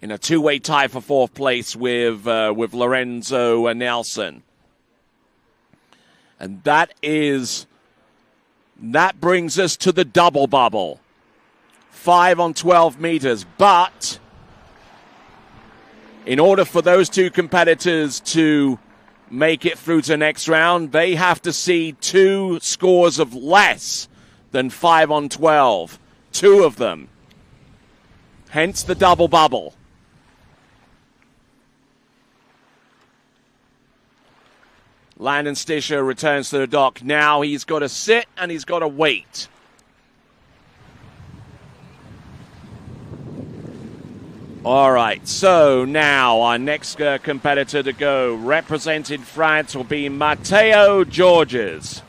[SPEAKER 2] in a two-way tie for 4th place with Lorenzo Nelson. And that brings us to the double bubble. 5 on 12 meters. But in order for those 2 competitors to make it through to the next round, they have to see 2 scores of less than 5 on 12. 2 of them. Hence the double bubble. Landon Stischer returns to the dock. Now he's got to sit and he's got to wait. All right, so now our next competitor to go, representing France, will be Matteo Georges.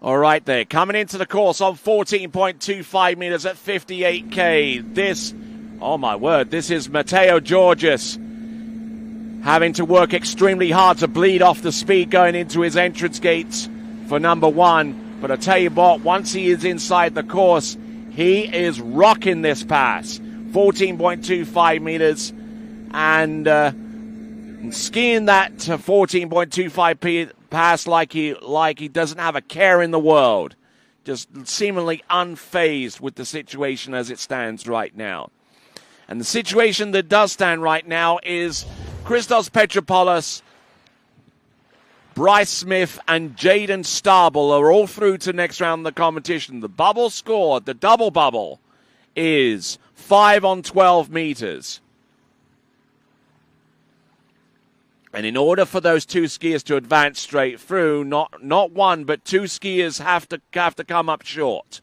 [SPEAKER 2] All right there, coming into the course on 14.25 meters at 58K. This, oh my word, this is Mateo Georges having to work extremely hard to bleed off the speed going into his entrance gates for number one. But I tell you what, once he is inside the course, he is rocking this pass. 14.25 meters and skiing that 14.25 pass like he doesn't have a care in the world. Just seemingly unfazed with the situation as it stands right now. And the situation that does stand right now is Christos Petropoulos, Bryce Smith, and Jaden Starbel are all through to next round of the competition. The bubble score, the double bubble, is 5 on 12 meters. And in order for those two skiers to advance straight through, not one, but two skiers have to come up short.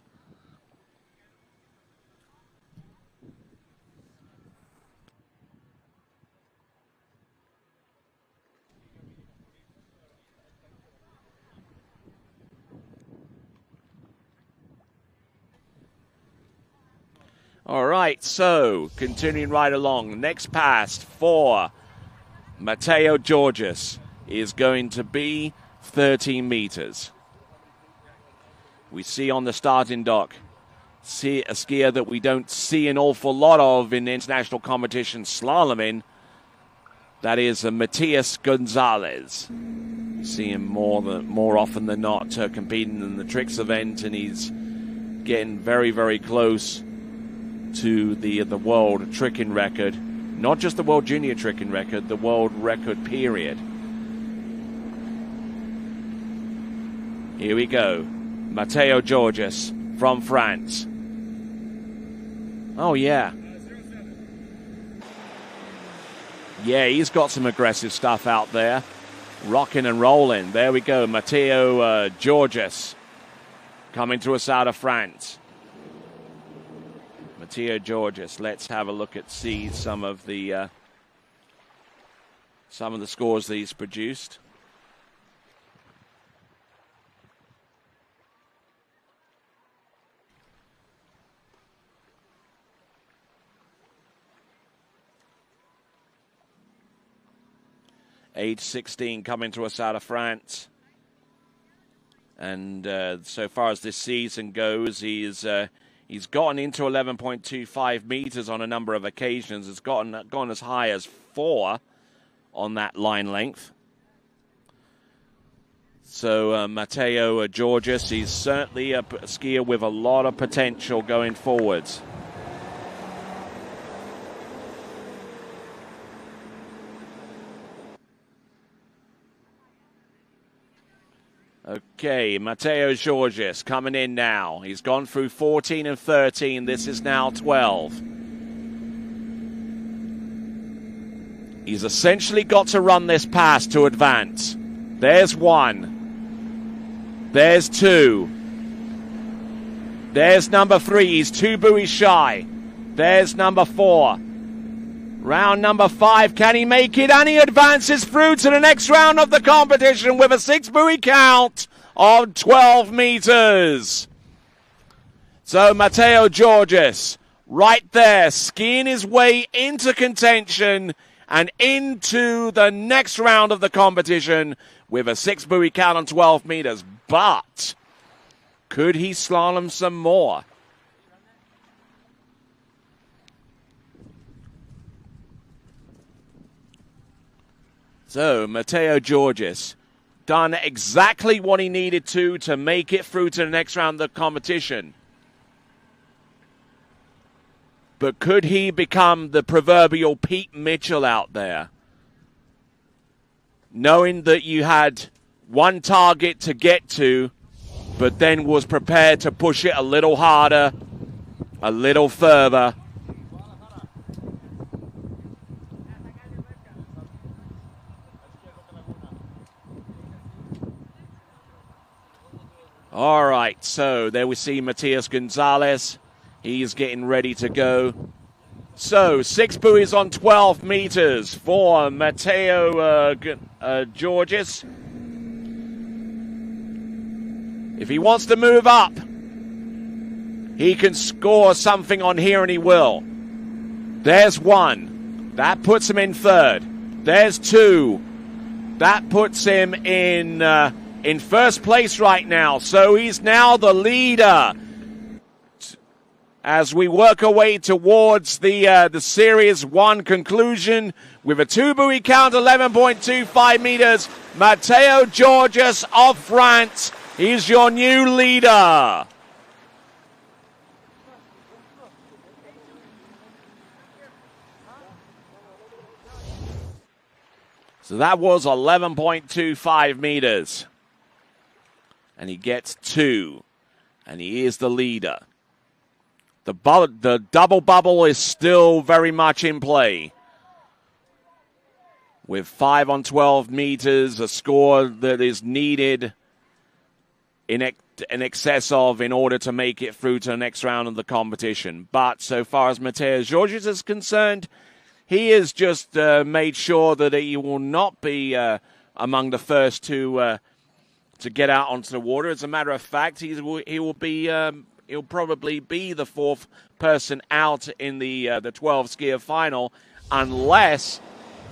[SPEAKER 2] All right, so continuing right along, next pass for Mateo Georges is going to be 13 meters. We see on the starting dock, see a skier that we don't see an awful lot of in international competition slaloming. That is Matias Gonzalez. You see him more often than not competing in the tricks event, and he's getting very, very close to the world tricking record. Not just the world junior tricking record, the world record period. Here we go. Mateo Georges from France. Oh, yeah. Yeah, he's got some aggressive stuff out there. Rocking and rolling. There we go. Mateo Georges coming to us out of France. Mateo Georges. Let's have a look at some of the scores that he's produced. Age 16 coming to us out of France. And so far as this season goes, he's gotten into 11.25 meters on a number of occasions. It's gone as high as 4 on that line length. So Mateo Georges, he's certainly a skier with a lot of potential going forwards. Okay, Mateo Georges coming in now. He's gone through 14 and 13. This is now 12. He's essentially got to run this pass to advance. There's 1. There's 2. There's number 3. He's 2 buoys shy. There's number 4. Round number 5, can he make it? And he advances through to the next round of the competition with a 6 buoy count of 12 meters. So Mateo Georges, right there, skiing his way into contention and into the next round of the competition with a 6 buoy count on 12 meters. But could he slalom some more? So, Mateo Georges done exactly what he needed to make it through to the next round of the competition. But could he become the proverbial Pete Mitchell out there? Knowing that you had one target to get to, but then was prepared to push it a little harder, a little further. All right, so there we see Matias Gonzalez. He's getting ready to go. So 6 buoys on 12 meters for Mateo Georges. If he wants to move up, he can score something on here, and he will. There's one. That puts him in third. There's two. That puts him in first place right now. So he's now the leader as we work our way towards the Series 1 conclusion with a two-buoy count, 11.25 meters. Matteo Georges of France, he's your new leader. So that was 11.25 meters. And he gets 2. And he is the leader. The double bubble is still very much in play. With 5 on 12 meters, a score that is needed in excess of in order to make it through to the next round of the competition. But so far as Matteo Georges is concerned, he has just made sure that he will not be among the first to get out onto the water. As a matter of fact, he'll probably be the fourth person out in the 12 skier final, unless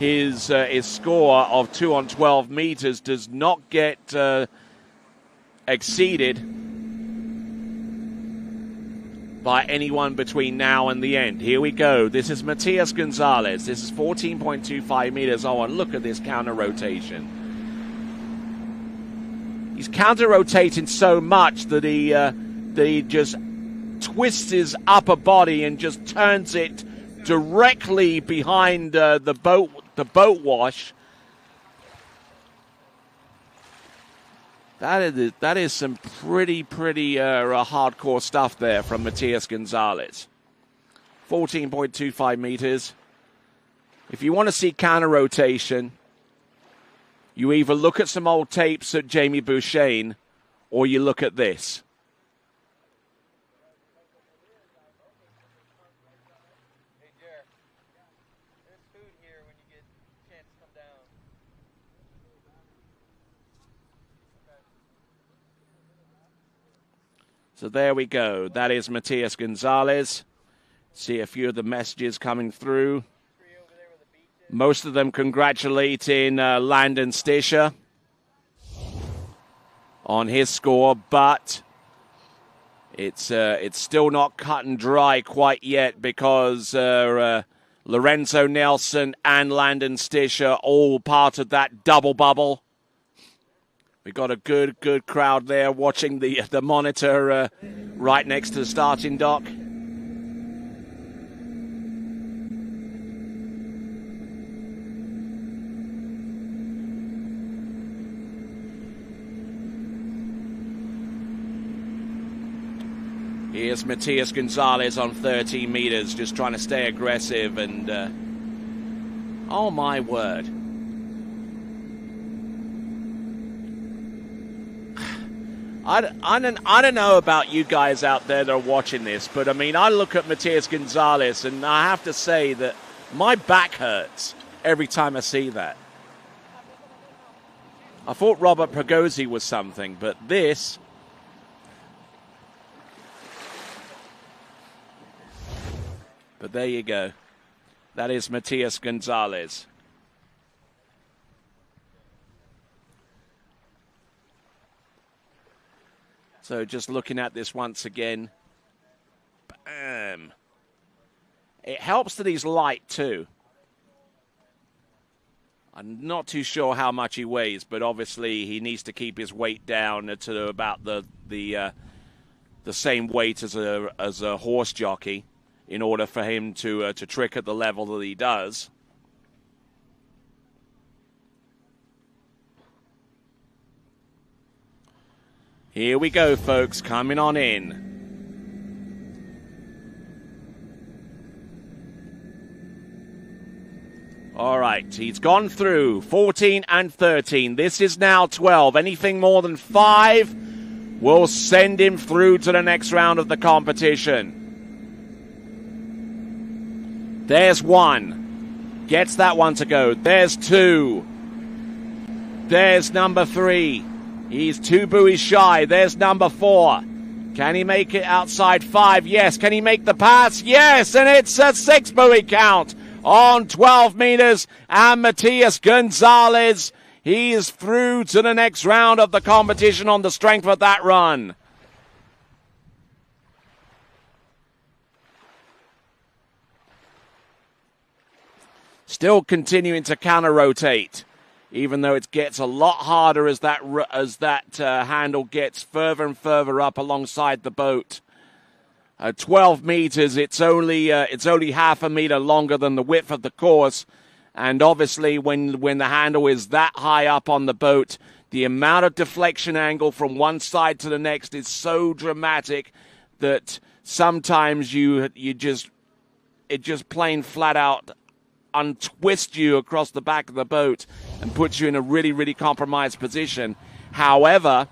[SPEAKER 2] his score of 2 on 12 meters does not get exceeded by anyone between now and the end. Here we go. This is Matias Gonzalez. This is 14.25 meters. Oh, and look at this counter rotation. He's counter rotating so much that he just twists his upper body and just turns it directly behind the boat wash. That is some pretty hardcore stuff there from Matias Gonzalez. 14.25 meters. If you want to see counter rotation, you either look at some old tapes at Jamie Bouchain, or you look at this. So there we go. That is Matias Gonzalez. See a few of the messages coming through. Most of them congratulating Landon Stischer on his score, but it's still not cut and dry quite yet because Lorenzo Nelson and Landon Stischer all part of that double bubble. We got a good crowd there watching the monitor right next to the starting dock. Here's Matias Gonzalez on 13 meters, just trying to stay aggressive, and oh my word. I don't know about you guys out there that are watching this, but I mean, I look at Matias Gonzalez and I have to say that my back hurts every time I see that. I thought Robert Pagozzi was something, but this... But there you go. That is Matias Gonzalez. So just looking at this once again. Bam. It helps that he's light too. I'm not too sure how much he weighs, but obviously he needs to keep his weight down to about the same weight as a horse jockey in order for him to trick at the level that he does. Here we go, folks, coming on in. All right, he's gone through 14 and 13. This is now 12. Anything more than 5 will send him through to the next round of the competition. There's 1. Gets that one to go. There's 2. There's number 3. He's 2 buoys shy. There's number 4. Can he make it outside 5? Yes. Can he make the pass? Yes. And it's a 6 buoy count on 12 meters. And Matias Gonzalez, he is through to the next round of the competition on the strength of that run. Still continuing to counter-rotate, even though it gets a lot harder as that handle gets further and further up alongside the boat. 12 meters, it's only half a meter longer than the width of the course, and obviously when the handle is that high up on the boat, the amount of deflection angle from one side to the next is so dramatic that sometimes it just plain flat out untwist you across the back of the boat and puts you in a really, really compromised position. However,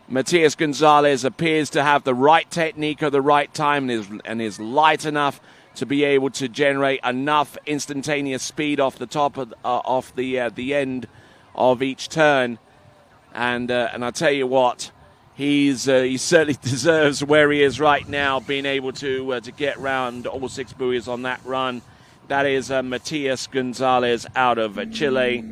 [SPEAKER 2] Matias Gonzalez appears to have the right technique at the right time and is light enough to be able to generate enough instantaneous speed off the top of the end of each turn. And I tell you what, he certainly deserves where he is right now, being able to get round all 6 buoys on that run. That is Matias Gonzalez out of Chile.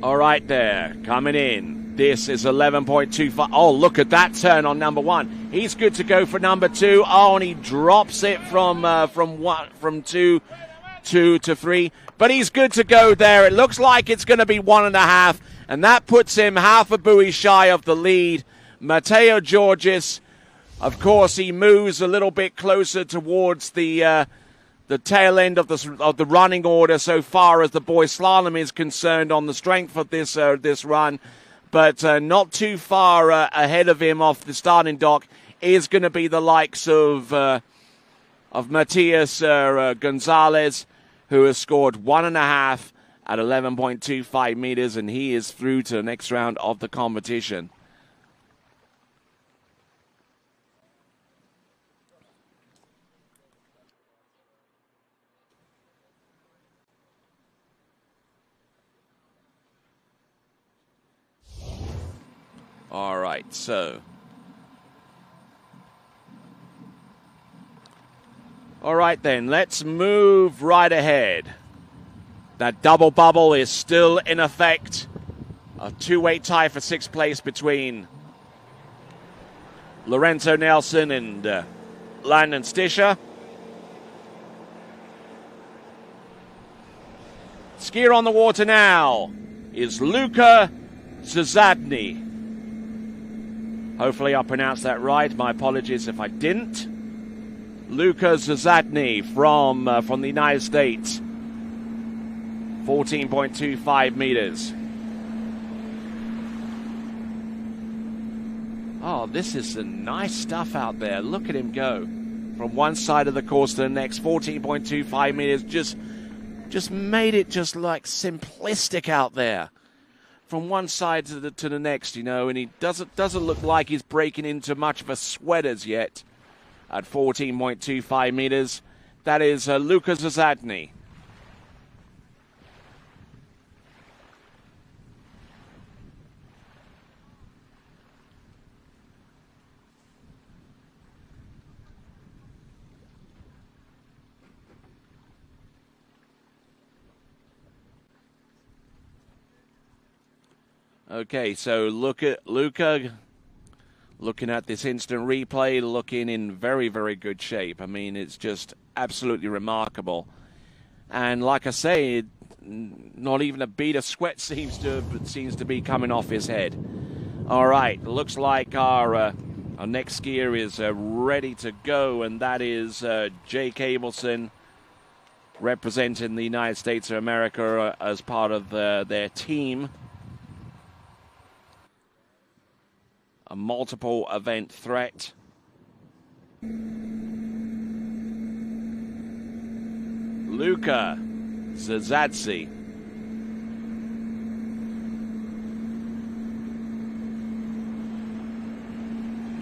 [SPEAKER 2] All right there, coming in. This is 11.25. Oh, look at that turn on number 1. He's good to go for number 2. Oh, and he drops it from 2 to 3. But he's good to go there. It looks like it's going to be 1.5, and that puts him half a buoy shy of the lead. Mateo Georgis, of course, he moves a little bit closer towards the tail end of the running order so far as the boys slalom is concerned on the strength of this run, but not too far ahead of him off the starting dock is going to be the likes of Matias Gonzalez, who has scored 1.5 at 11.25 meters, and he is through to the next round of the competition. All right, so. All right, then, let's move right ahead. That double bubble is still in effect. A 2-way tie for 6th place between Lorenzo Nelson and Landon Stischer. Skier on the water now is Luka Zazadny. Hopefully I pronounced that right. My apologies if I didn't. Luka Zazadny from the United States. 14.25 meters. Oh, this is some nice stuff out there. Look at him go. From one side of the course to the next. 14.25 meters. Just made it just like simplistic out there. From one side to the next, you know, and he doesn't look like he's breaking into much of a sweat as yet at 14.25 meters. That is Luka Zazadny. Okay, so look at Luka, looking at this instant replay, looking in very, very good shape. I mean, it's just absolutely remarkable. And like I say, not even a bead of sweat seems to be coming off his head. All right, looks like our next skier is ready to go, and that is Jake Abelson, representing the United States of America as part of their team. A multiple event threat. Luka Zazadny.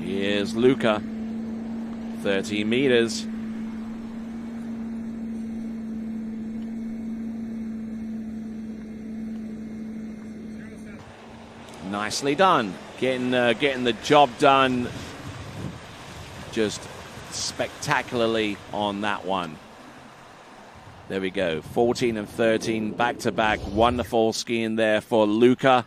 [SPEAKER 2] Here's Luka. 30 meters. Nicely done. Getting the job done just spectacularly on that one. There we go. 14 and 13 back-to-back. Wonderful skiing there for Luca.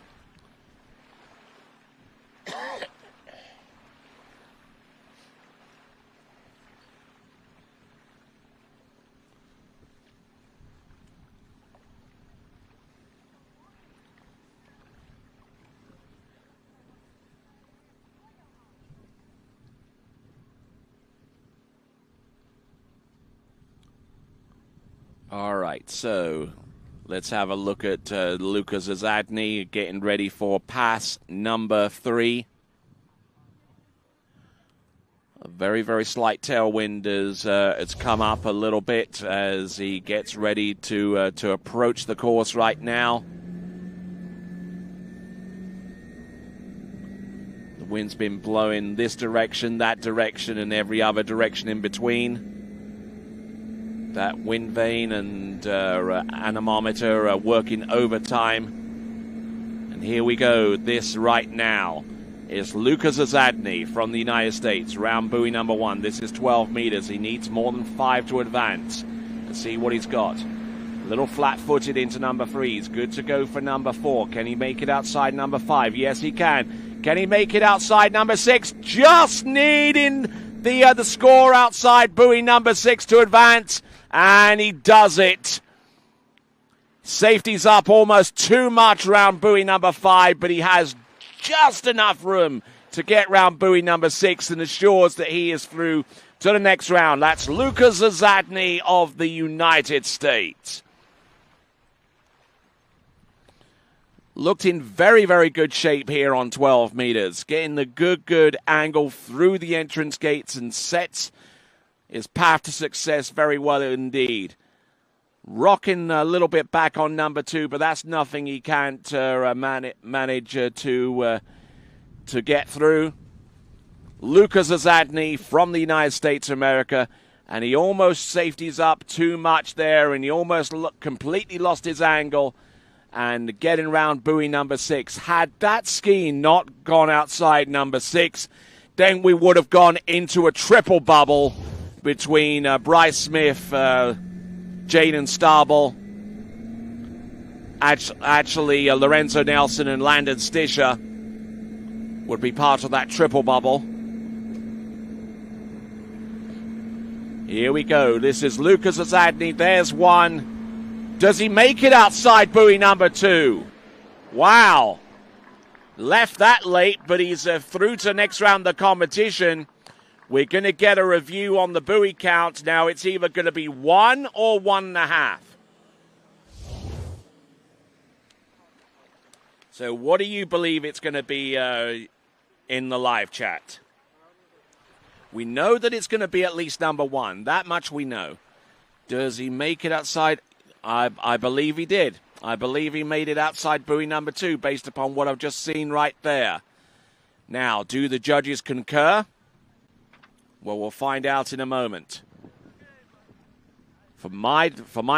[SPEAKER 2] All right, so let's have a look at Luka Zazadny getting ready for pass number 3. A very, very slight tailwind as it's come up a little bit as he gets ready to approach the course right now. The wind's been blowing this direction, that direction, and every other direction in between. That wind vane and anemometer are working overtime. And here we go. This right now is Luka Zazadny from the United States. Round buoy number 1. This is 12 meters. He needs more than 5 to advance. Let's see what he's got. A little flat-footed into number 3. He's good to go for number 4. Can he make it outside number 5? Yes, he can. Can he make it outside number 6? Just needing the score outside buoy number 6 to advance. And he does it. Safety's up almost too much round buoy number 5, but he has just enough room to get round buoy number 6 and assures that he is through to the next round. That's Luka Zazadny of the United States. Looked in very, very good shape here on 12 meters. Getting the good angle through the entrance gates and sets his path to success very well indeed. Rocking a little bit back on number 2, but that's nothing he can't manage to get through. Luka Zazadny from the United States of America, and he almost safeties up too much there, and he almost completely lost his angle and getting round buoy number 6. Had that ski not gone outside number 6, then we would have gone into a triple bubble between Bryce Smith, Jaden Starbel, actually Lorenzo Nelson and Landon Stischer would be part of that triple bubble. Here we go. This is Luka Zazadny. There's one. Does he make it outside buoy number 2? Wow. Left that late, but he's through to next round of the competition. We're going to get a review on the buoy count. Now it's either going to be 1 or 1.5. So what do you believe it's going to be in the live chat? We know that it's going to be at least number 1. That much we know. Does he make it outside? I believe he did. I believe he made it outside buoy number 2 based upon what I've just seen right there. Now, do the judges concur? Well, we'll find out in a moment. For my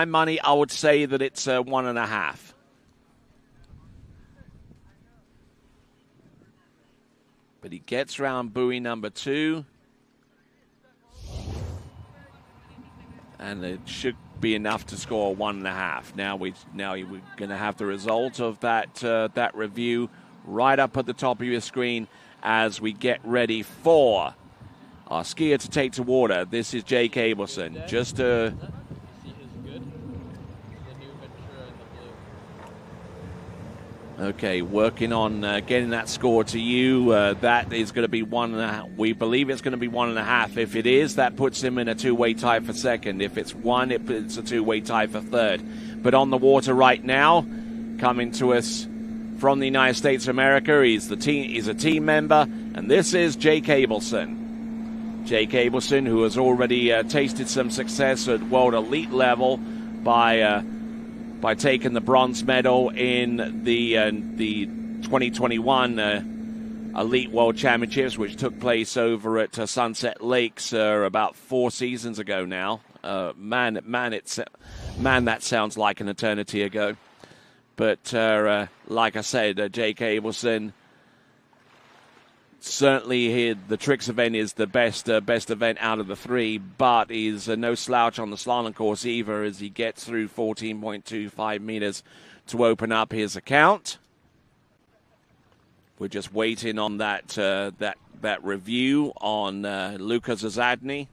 [SPEAKER 2] money, I would say that it's 1.5. But he gets round buoy number 2. And it should be enough to score 1.5. Now we're going to have the result of that review right up at the top of your screen as we get ready for our skier to take to water. This is Jake Abelson. Just okay, working on getting that score to you. That is going to be 1.5. We believe it's going to be 1.5. If it is, that puts him in a two-way tie for second. If it's 1, it's a two-way tie for third. But on the water right now, coming to us from the United States of America, he's a team member, and this is Jake Abelson. Jake Abelson, who has already tasted some success at world elite level by taking the bronze medal in the 2021 Elite World Championships, which took place over at Sunset Lakes about 4 seasons ago now. Man, that sounds like an eternity ago. But like I said, Jake Abelson Certainly, here the tricks event is the best event out of the three, but he's no slouch on the slalom course either as he gets through 14.25 meters to open up his account. We're just waiting on that review on Luka Zadny.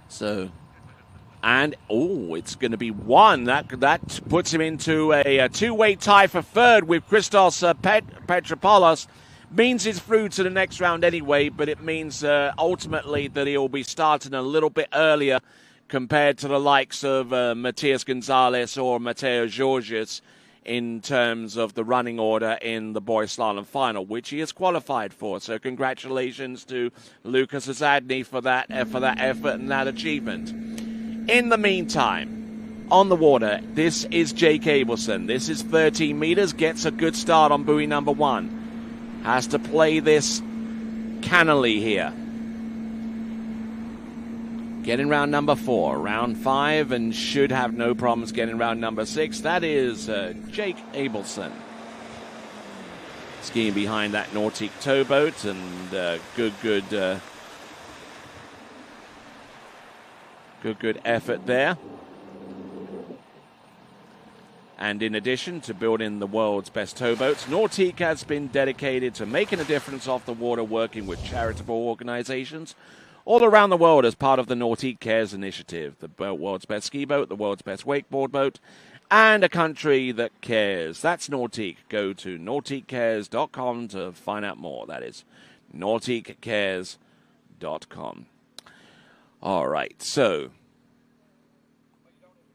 [SPEAKER 2] So, and it's going to be one. That puts him into a two-way tie for third with Christos Petropoulos. Means he's through to the next round anyway, but it means ultimately that he'll be starting a little bit earlier compared to the likes of Matias Gonzalez or Mateo Georgius in terms of the running order in the boys slalom final, which he has qualified for. So congratulations to Lucas Zadny for that effort and that achievement. In the meantime, on the water, this is Jake Abelson. This is 13 meters, gets a good start on buoy number 1. Has to play this cannily here. Getting round number 4, round 5, and should have no problems getting round number 6. That is Jake Abelson. Skiing behind that Nautique towboat, and good effort there. And in addition to building the world's best towboats, Nautique has been dedicated to making a difference off the water, working with charitable organizations all around the world as part of the Nautique Cares initiative, the world's best ski boat, the world's best wakeboard boat, and a country that cares. That's Nautique. Go to nautiquecares.com to find out more. That is nautiquecares.com. All right, so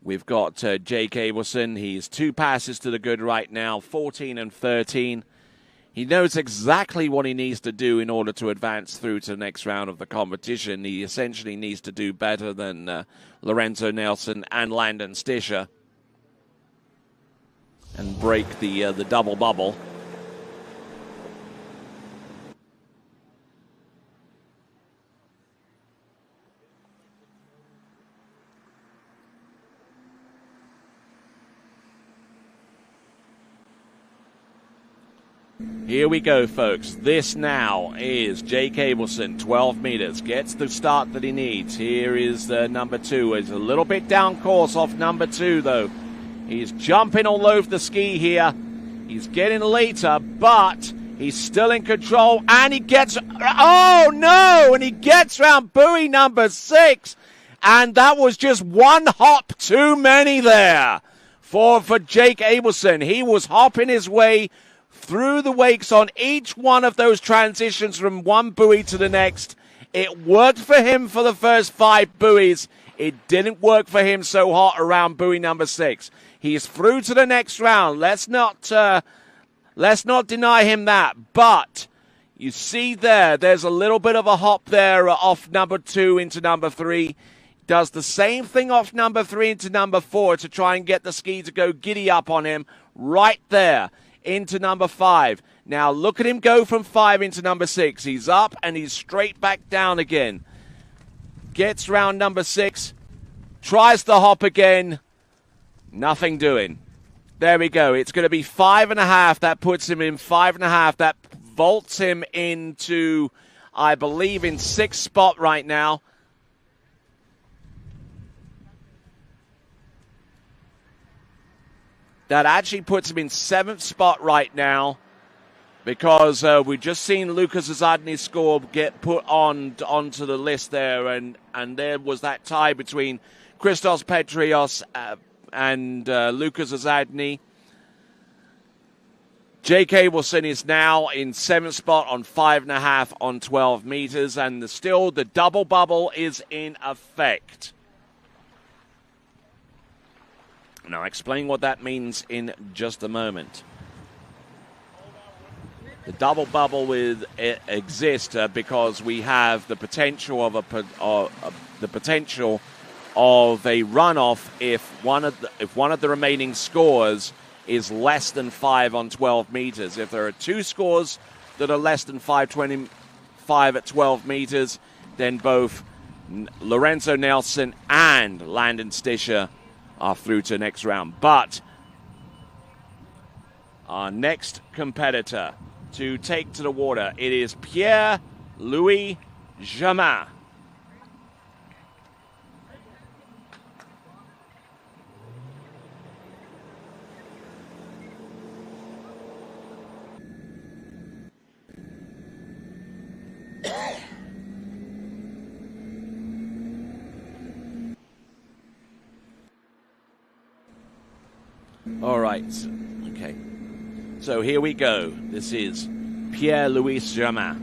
[SPEAKER 2] we've got Jake Abelson. He's 2 passes to the good right now, 14 and 13. He knows exactly what he needs to do in order to advance through to the next round of the competition. He essentially needs to do better than Lorenzo Nelson and Landon Stischer and break the double bubble. Here we go, folks. This now is Jake Abelson, 12 meters. Gets the start that he needs. Here is number 2. It's a little bit down course off number 2, though. He's jumping all over the ski here. He's getting later, but he's still in control. And he gets... Oh, no! And he gets round buoy number 6. And that was just one hop too many there for Jake Abelson. He was hopping his way through the wakes on each one of those transitions from one buoy to the next. It worked for him for the first 5 buoys. It didn't work for him so hot around buoy number 6. He's through to the next round. Let's not deny him that. But you see there's a little bit of a hop there off number 2 into number 3. Does the same thing off number 3 into number 4 to try and get the ski to go giddy up on him right there into number 5. Now look at him go from 5 into number 6. He's up and he's straight back down again. Gets round number 6. Tries the hop again. Nothing doing. There we go. It's going to be 5.5. That puts him in 5.5. That vaults him into, I believe, in 6th spot right now. That actually puts him in 7th spot right now because we've just seen Lucas Zadny's score get put onto the list there, and there was that tie between Christos Petrios and Lucas Zadny. Jake Abelson is now in 7th spot on 5.5 on 12 meters, and still the double bubble is in effect. And I'll explain what that means in just a moment. The double bubble exists because we have the potential of a runoff if one of the remaining scores is less than 5 on 12 meters. If there are 2 scores that are less than 5:25 at 12 meters, then both Lorenzo Nelson and Landon Stischer are through to the next round. But our next competitor to take to the water, it is Pierre-Louis Germain. All right. Okay. So here we go. This is Pierre-Louis Germain.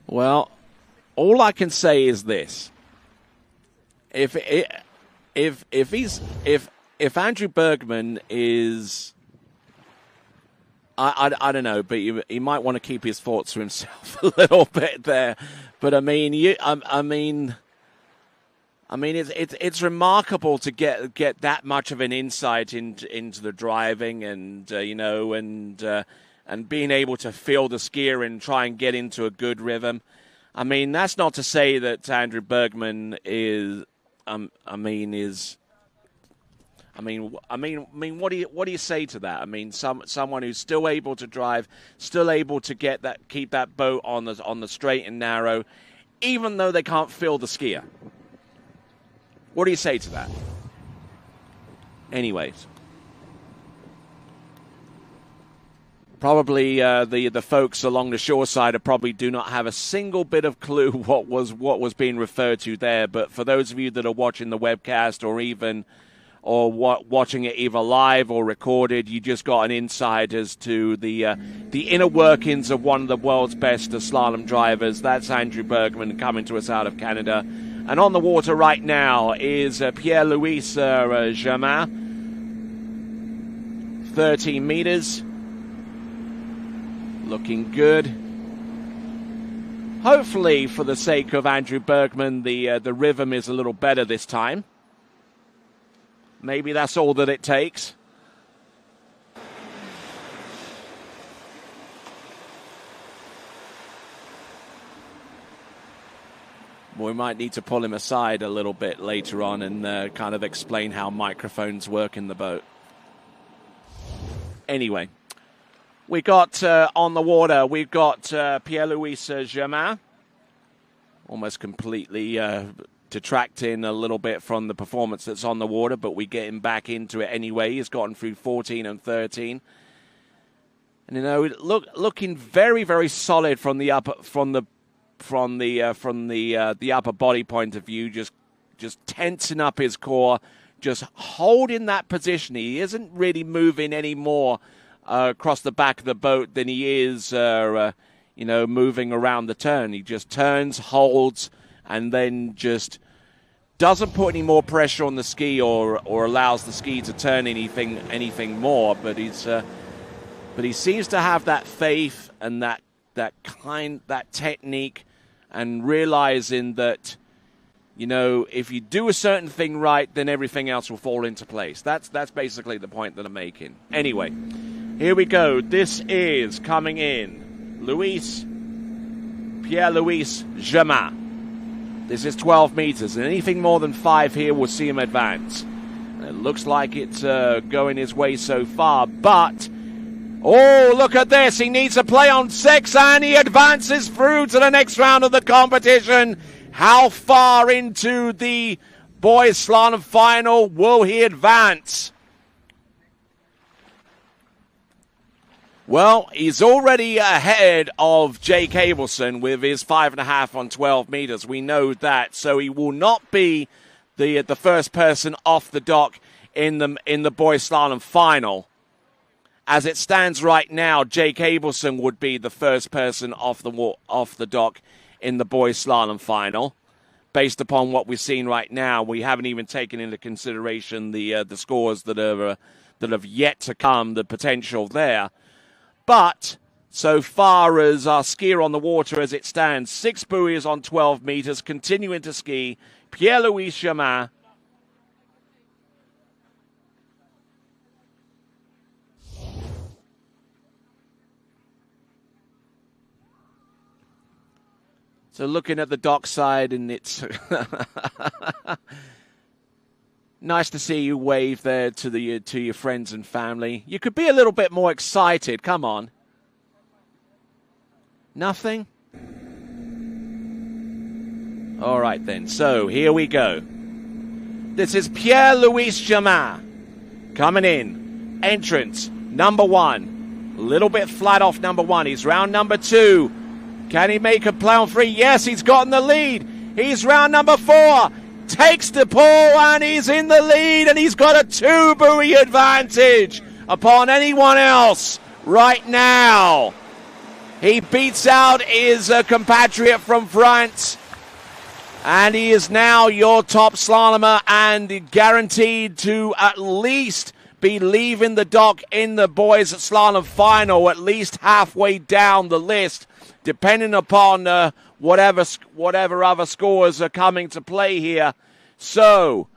[SPEAKER 2] Well, all I can say is this: if Andrew Bergman is, I don't know, but he might want to keep his thoughts to himself a little bit there. But I mean, it's remarkable to get that much of an insight into the driving, and and being able to feel the skier and try and get into a good rhythm. I mean, that's not to say that Andrew Bergman is. What do you say to that? I mean, someone who's still able to drive, still able to keep that boat on the straight and narrow, even though they can't feel the skier. What do you say to that? Anyways, probably the folks along the shore side probably do not have a single bit of clue what was being referred to there. But for those of you that are watching the webcast watching it either live or recorded, you just got an insight as to the inner workings of one of the world's best slalom drivers. That's Andrew Bergman coming to us out of Canada. And on the water right now is Pierre-Louis Germain, 13 meters. Looking good. Hopefully, for the sake of Andrew Bergman, the rhythm is a little better this time. Maybe that's all that it takes. We might need to pull him aside a little bit later on and kind of explain how microphones work in the boat. Anyway. We got on the water, we've got Pierre-Louis Germain, almost completely detracting a little bit from the performance that's on the water, but we get him back into it anyway. He's gotten through 14 and 13, and looking very, very solid from the upper body point of view, just tensing up his core, just holding that position. He isn't really moving anymore across the back of the boat than he is, moving around the turn. He just turns, holds, and then just doesn't put any more pressure on the ski or allows the ski to turn anything more. But he seems to have that faith and that technique, and realizing that, if you do a certain thing right, then everything else will fall into place. That's basically the point that I'm making. Anyway. Here we go. This is coming in. Pierre-Louis Germain. This is 12 meters, and anything more than 5 here will see him advance. And it looks like it's going his way so far, but oh, look at this. He needs to play on 6, and he advances through to the next round of the competition. How far into the boys slalom final will he advance? Well, he's already ahead of Jake Abelson with his 5.5 on 12 meters. We know that. So he will not be the first person off the dock in the boys slalom final. As it stands right now, Jake Abelson would be the first person off the dock in the boys slalom final. Based upon what we've seen right now, we haven't even taken into consideration the scores that that have yet to come, the potential there. But so far as our skier on the water as it stands, 6 buoys on 12 meters, continuing to ski, Pierre-Louis Germain. So looking at the dockside, and it's nice to see you wave there to your friends and family. You could be a little bit more excited. Come on. Nothing? All right, then. So here we go. This is Pierre-Louis Germain coming in. Entrance, number 1. A little bit flat off number 1. He's round number 2. Can he make a play on 3? Yes, he's gotten the lead. He's round number 4. Takes the pull, and he's in the lead, and he's got a 2-buoy advantage upon anyone else right now. He beats out his compatriot from France, and he is now your top slalomer and guaranteed to at least be leaving the dock in the boys' slalom final, at least halfway down the list, depending upon whatever other scores are coming to play here. So,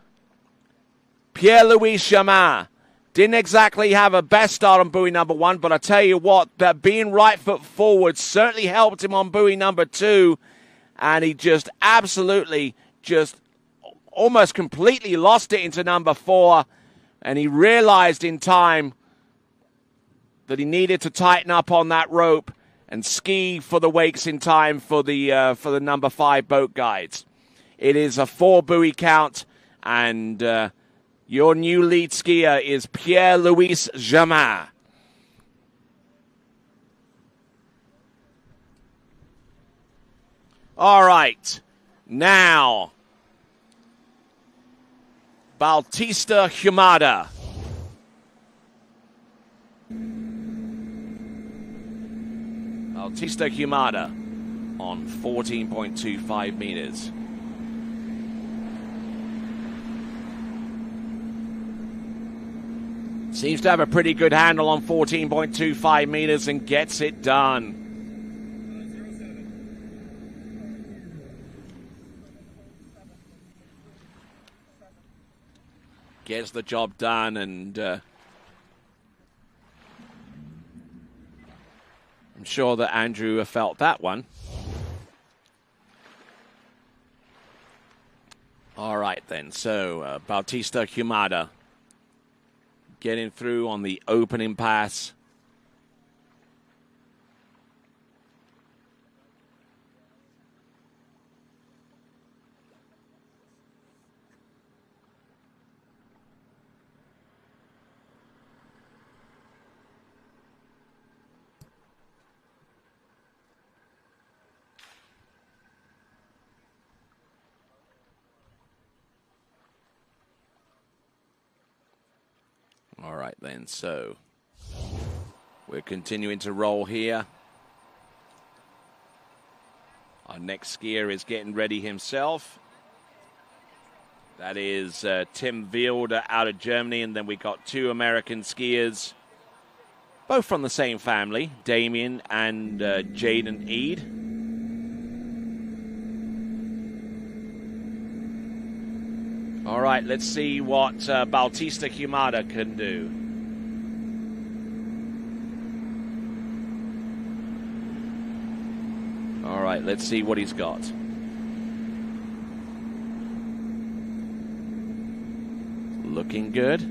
[SPEAKER 2] Pierre-Louis Germain didn't exactly have a best start on buoy number 1, but I tell you what, that being right foot forward certainly helped him on buoy number 2, and he just absolutely just almost completely lost it into number 4, and he realized in time that he needed to tighten up on that rope and ski for the wakes in time for the number 5 boat guides. It is a 4-buoy count, and your new lead skier is Pierre-Louis Germain. All right, now Bautista Humada. Bautista Humada on 14.25 meters. Seems to have a pretty good handle on 14.25 meters and gets it done. Gets the job done, and I'm sure that Andrew felt that one. All right, then. So, Bautista Humada getting through on the opening pass. All right, then, so we're continuing to roll here. Our next skier is getting ready himself. That is Tim Wielde out of Germany, and then we got 2 American skiers, both from the same family, Damien and Jaden Eade. All right, let's see what Bautista Humada can do. All right, let's see what he's got. Looking good.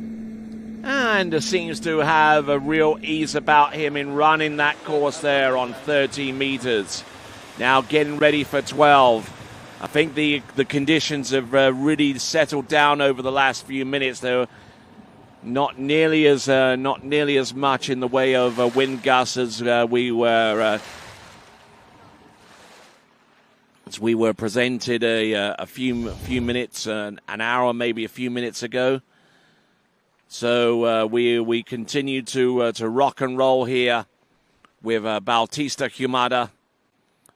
[SPEAKER 2] And seems to have a real ease about him in running that course there on 13 meters. Now getting ready for 12. I think the conditions have really settled down over the last few minutes. They're not nearly as much in the way of wind gusts as we were presented a few minutes, an hour, maybe a few minutes ago. So we continue to rock and roll here with Bautista Humada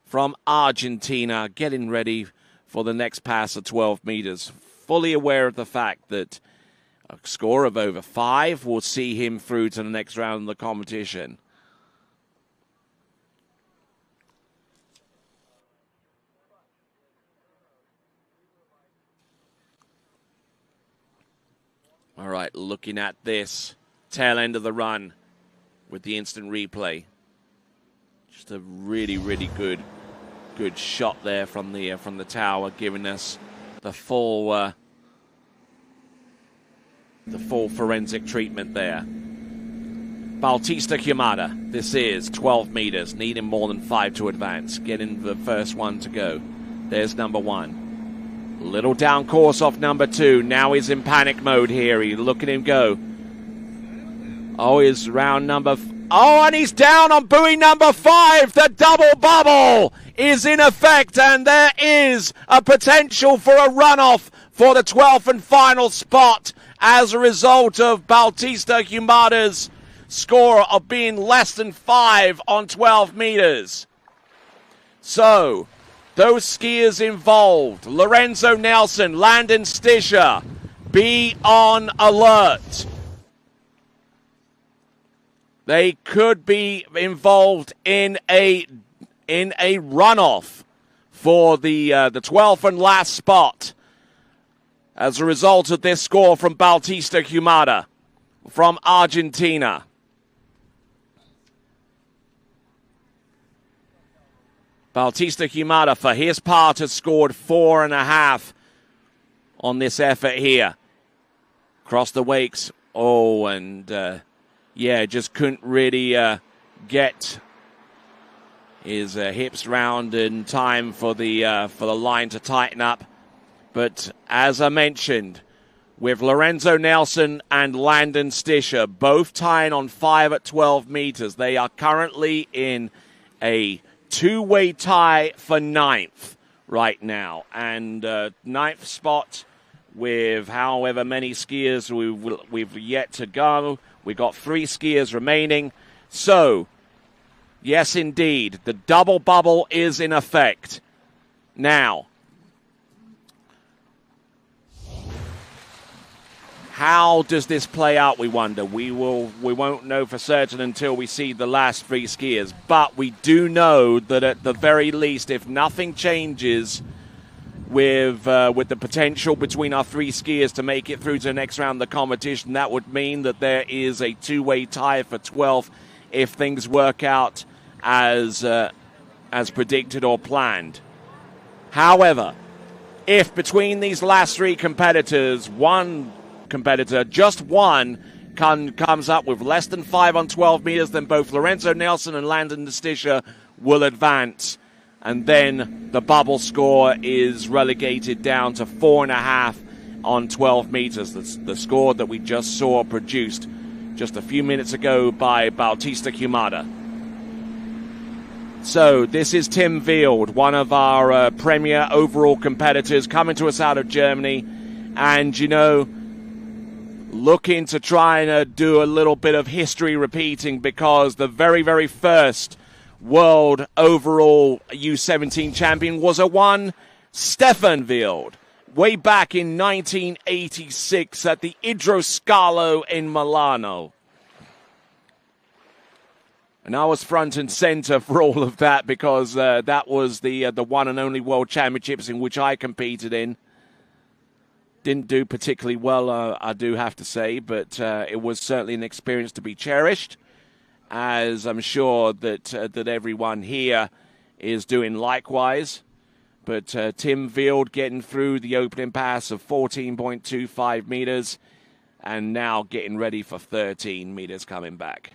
[SPEAKER 2] from Argentina, getting ready for the next pass of 12 meters. Fully aware of the fact that A score of over 5 will see him through to the next round of the competition. All right, looking at this tail end of the run with the instant replay. Just a really, really good shot there from the tower, giving us the full forensic treatment there. Bautista Humada, this is 12 meters, needing more than 5 to advance, getting the first one to go. There's number 1. Little down course off number 2. Now he's in panic mode here. Look at him go. Oh, he's round number... Oh, and he's down on buoy number 5. The double bubble is in effect, and there is a potential for a runoff for the 12th and final spot as a result of Bautista Humada's score of being less than 5 on 12 meters. So, those skiers involved, Lorenzo Nelson, Landon Stischer, be on alert. They could be involved in a runoff for the 12th and last spot as a result of this score from Bautista Humada from Argentina. Bautista Humada, for his part, has scored 4.5 on this effort here. Across the wakes. Oh, and just couldn't really get his hips round in time for the line to tighten up. But as I mentioned, with Lorenzo Nelson and Landon Stischer both tying on 5 at 12 meters, they are currently in a two-way tie for 9th right now. And 9th spot with however many skiers we've yet to go. We've got 3 skiers remaining. So, yes, indeed, the double bubble is in effect. Now, how does this play out, we wonder? We won't know for certain until we see the last 3 skiers. But we do know that at the very least, if nothing changes with the potential between our 3 skiers to make it through to the next round of the competition, that would mean that there is a two-way tie for 12th if things work out as predicted or planned. However, if between these last 3 competitors, just one comes up with less than 5 on 12 meters, then both Lorenzo Nelson and Landon Stischer will advance. And then the bubble score is relegated down to 4.5 on 12 meters. That's the score that we just saw produced just a few minutes ago by Bautista Humada. So this is Tim Wield, one of our premier overall competitors, coming to us out of Germany. And, looking to try and do a little bit of history repeating, because the very, very first world overall U17 champion was one Stefan Wield, way back in 1986 at the Idroscalo in Milano. And I was front and center for all of that, because that was the one and only world championships in which I competed in. Didn't do particularly well, I do have to say, but it was certainly an experience to be cherished, as I'm sure that everyone here is doing likewise. But Tim Wield getting through the opening pass of 14.25 meters, and now getting ready for 13 meters coming back.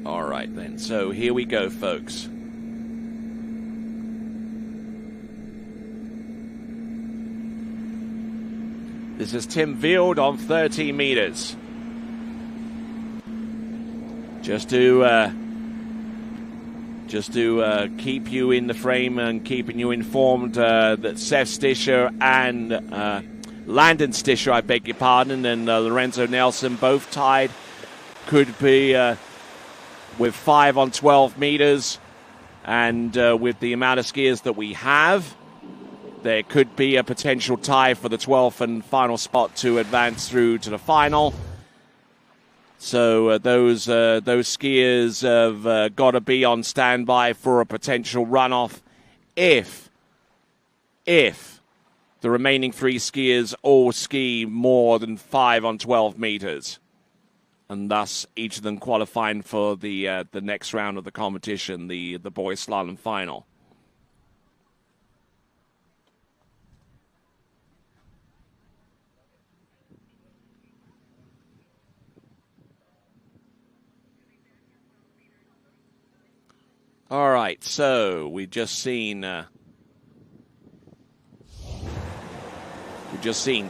[SPEAKER 2] All right, then. So here we go, folks. This is Tim Wield on 13 meters. just to keep you in the frame and keeping you informed that Seth Stischer and Landon Stischer, I beg your pardon, and Lorenzo Nelson both tied. Could be with 5 on 12 meters, and with the amount of skiers that we have, there could be a potential tie for the 12th and final spot to advance through to the final. So those skiers have got to be on standby for a potential runoff if the remaining 3 skiers all ski more than 5 on 12 meters, and thus each of them qualifying for the next round of the competition, the boys slalom final. All right, so we've just seen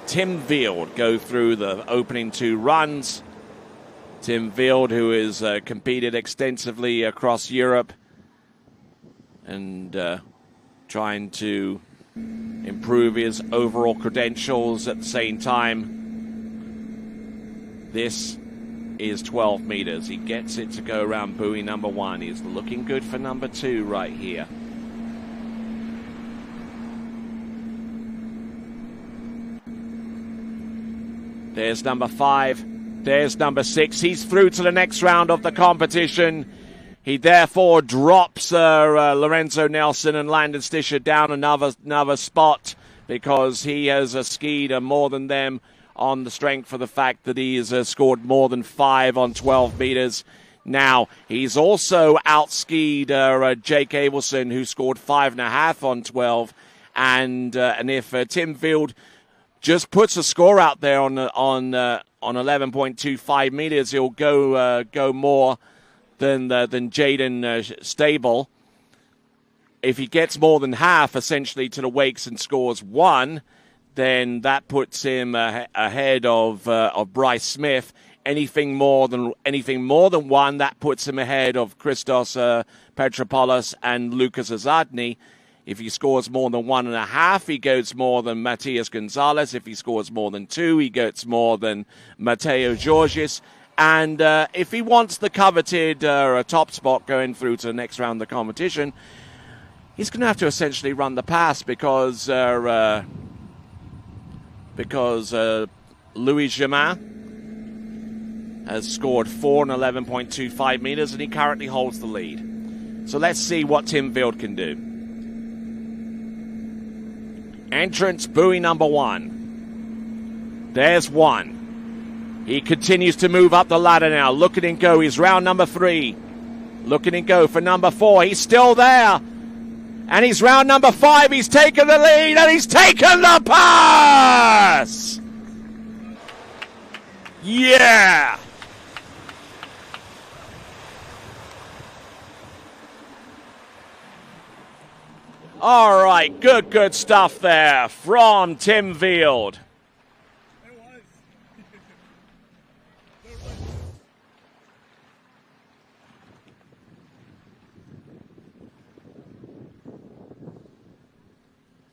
[SPEAKER 2] Tim Wild go through the opening 2 runs. Tim Wild, who has competed extensively across Europe and trying to improve his overall credentials at the same time. This is 12 meters. He gets it to go around buoy number 1. He's looking good for number 2 right here. There's number 5. There's number 6. He's through to the next round of the competition. He therefore drops Lorenzo Nelson and Landon Stischer down another spot because he has skied more than them, on the strength of the fact that he has scored more than 5 on 12 meters. Now, he's also outskied Jake Abelson, who scored 5.5 on 12. And if Tim Wild just puts a score out there on 11.25 meters, he'll go more than Jaden Stable. If he gets more than half, essentially, to the wakes and scores 1, then that puts him ahead of Bryce Smith. Anything more than 1, that puts him ahead of Christos Petropoulos and Lucas Azadny. If he scores more than 1.5, he goes more than Matias Gonzalez. If he scores more than 2, he gets more than Mateo Georgis. And if he wants the coveted top spot going through to the next round of the competition, he's going to have to essentially run the pass because Louis Germain has scored 4 on 11.25 meters, and he currently holds the lead. So let's see what Tim Wild can do. Entrance buoy number 1. There's 1. He continues to move up the ladder now. Look at him go. He's round number 3. Look at him go for number 4. He's still there. And he's round number 5. He's taken the lead, and he's taken the pass! Yeah! All right, good stuff there from Tim Wild.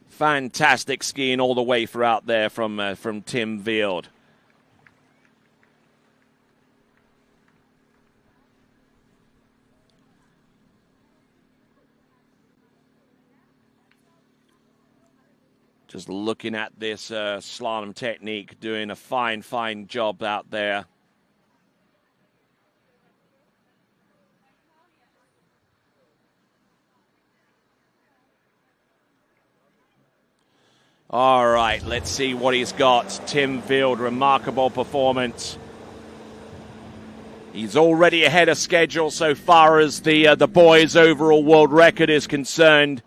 [SPEAKER 2] Fantastic skiing all the way throughout there from Tim Wild. Just looking at this slalom technique, doing a fine job out there. All right, let's see what he's got. Tim Wild, remarkable performance. He's already ahead of schedule so far as the boys' overall world record is concerned.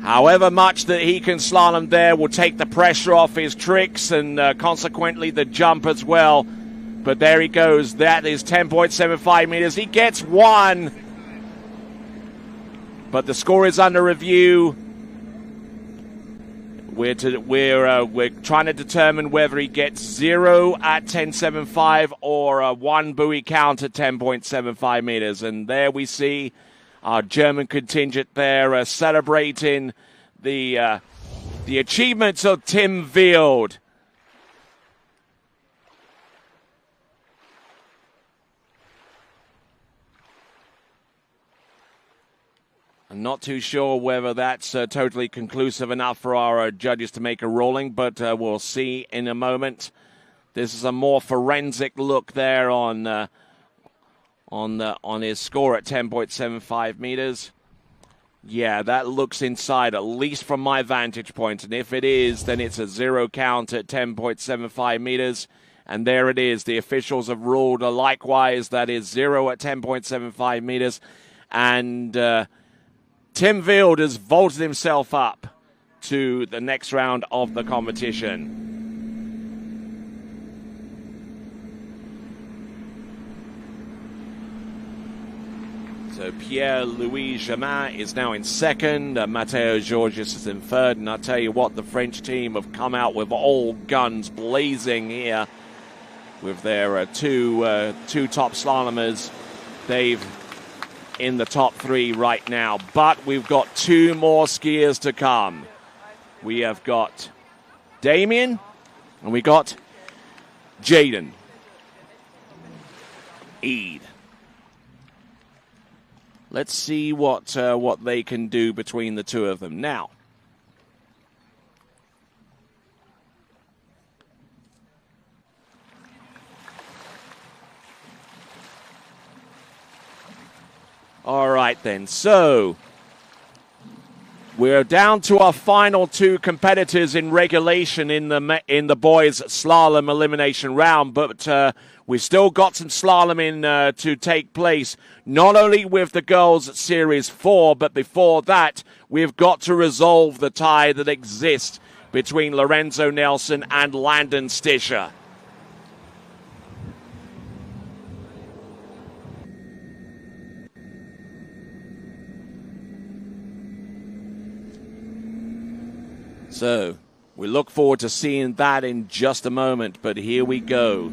[SPEAKER 2] However much that he can slalom there will take the pressure off his tricks and consequently the jump as well. But there he goes. That is 10.75 meters. He gets 1. But the score is under review. We're trying to determine whether he gets 0 at 10.75 or a 1 buoy count at 10.75 meters. And there we see our German contingent there celebrating the achievements of Tim Wield. I'm not too sure whether that's totally conclusive enough for our judges to make a ruling, but we'll see in a moment. This is a more forensic look there on his score at 10.75 meters. Yeah, that looks inside, at least from my vantage point. And if it is, then it's a 0 count at 10.75 meters. And there it is. The officials have ruled likewise that is 0 at 10.75 meters. And Tim Wield has vaulted himself up to the next round of the competition. So Pierre-Louis Germain is now in second. Matteo Georges is in third. And I'll tell you what, the French team have come out with all guns blazing here with their two top slalomers. They've in the top 3 right now. But we've got 2 more skiers to come. We have got Damien and we got Jaden Eade. Let's see what they can do between the 2 of them. Now, all right then, so we're down to our final 2 competitors in regulation in the boys' slalom elimination round, but we've still got some slalom to take place, not only with the girls' Series 4, but before that, we've got to resolve the tie that exists between Lorenzo Nelson and Landon Stischer. So, we look forward to seeing that in just a moment, but here we go.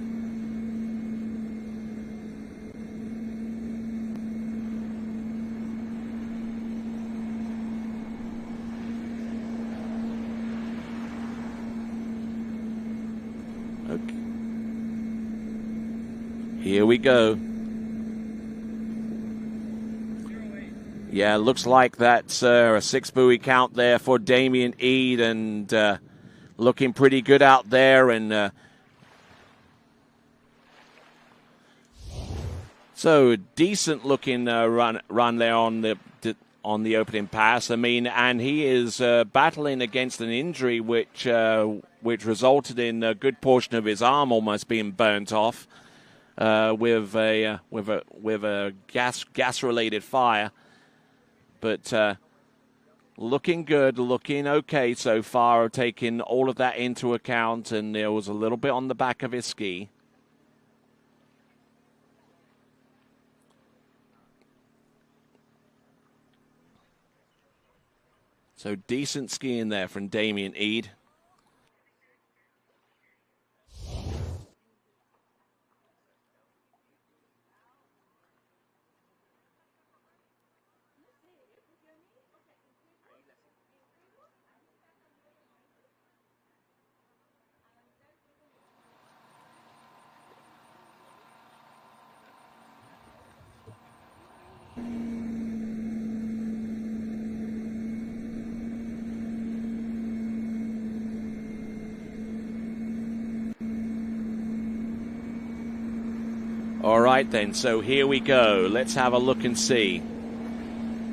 [SPEAKER 2] Okay. Here we go. Yeah, looks like that's a 6 buoy count there for Damien Eade, and looking pretty good out there. And so decent looking run there on the opening pass. I mean, and he is battling against an injury which resulted in a good portion of his arm almost being burnt off with a gas related fire. But looking good, looking okay so far, taking all of that into account, and there was a little bit on the back of his ski. So decent skiing there from Damien Eade. All right, then, so here we go. Let's have a look and see.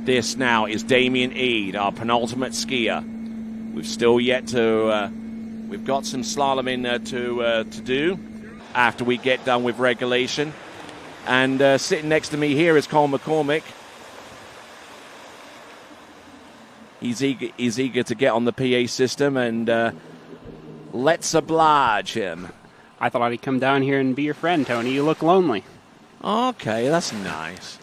[SPEAKER 2] This now is Damien Eade, our penultimate skier. We've still yet to... we've got some slalom in to do after we get done with regulation. And sitting next to me here is Cole McCormick. He's eager to get on the PA system, and let's oblige him.
[SPEAKER 14] I thought I'd come down here and be your friend, Tony. You look lonely.
[SPEAKER 2] Okay, that's nice.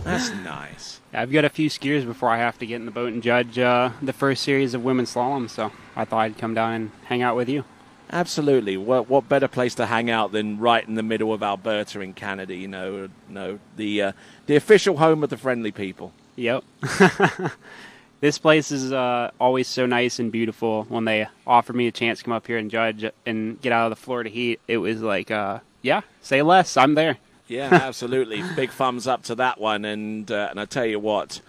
[SPEAKER 2] That's nice.
[SPEAKER 14] I've got a few skiers before I have to get in the boat and judge the first series of women's slalom, so I thought I'd come down and hang out with you.
[SPEAKER 2] Absolutely. What better place to hang out than right in the middle of Alberta in Canada? The official home of the friendly people.
[SPEAKER 14] Yep. This place is always so nice and beautiful. When they offered me a chance to come up here and judge and get out of the Florida heat, it was like, yeah, say less. I'm there.
[SPEAKER 2] Yeah, absolutely. Big thumbs up to that one. And I tell you what,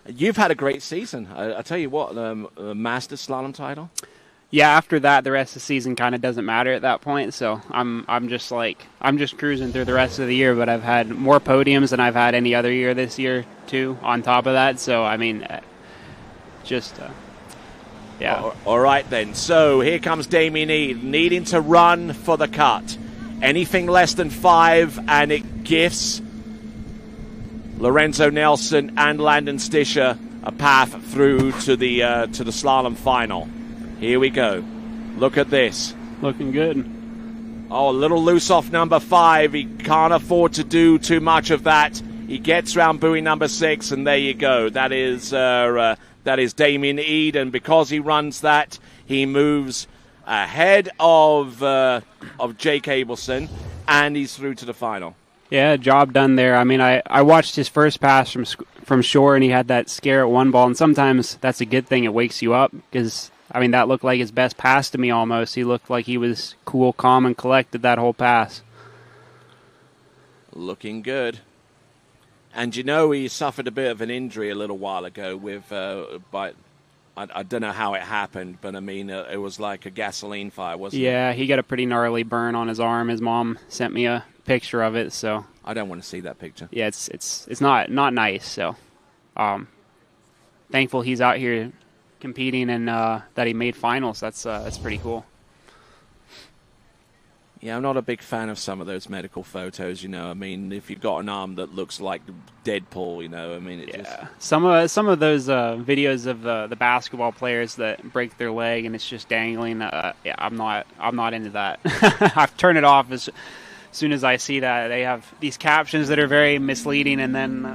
[SPEAKER 2] you've had a great season. I tell you what, the Masters Slalom title.
[SPEAKER 14] Yeah, after that, the rest of the season kind of doesn't matter at that point. So I'm just cruising through the rest of the year. But I've had more podiums than I've had any other year this year too. On top of that, so I mean, yeah.
[SPEAKER 2] All right then. So here comes Damien Eade, needing to run for the cut. Anything less than 5, and it gifts Lorenzo Nelson and Landon Stischer a path through to the slalom final. Here we go. Look at this.
[SPEAKER 14] Looking good.
[SPEAKER 2] Oh, a little loose off number 5. He can't afford to do too much of that. He gets round buoy number 6, and there you go. That is Damien Eade, and because he runs that, he moves ahead of Jake Abelson, and he's through to the final.
[SPEAKER 14] Yeah, job done there. I mean, I watched his first pass from shore, and he had that scare at one ball, and sometimes that's a good thing. It wakes you up, because, I mean, that looked like his best pass to me almost. He looked like he was cool, calm, and collected that whole pass.
[SPEAKER 2] Looking good. And he suffered a bit of an injury a little while ago but I don't know how it happened, but I mean, it was like a gasoline fire, wasn't it?
[SPEAKER 14] Yeah, he got a pretty gnarly burn on his arm. His mom sent me a picture of it, so.
[SPEAKER 2] I don't want to see that picture.
[SPEAKER 14] Yeah, it's not nice, so. Thankful he's out here competing and that he made finals. That's pretty cool.
[SPEAKER 2] Yeah, I'm not a big fan of some of those medical photos, I mean, if you've got an arm that looks like Deadpool, I mean, it just...
[SPEAKER 14] Some of those videos of the basketball players that break their leg and it's just dangling, yeah, I'm not into that. I've turned it off as soon as I see that. They have these captions that are very misleading, and then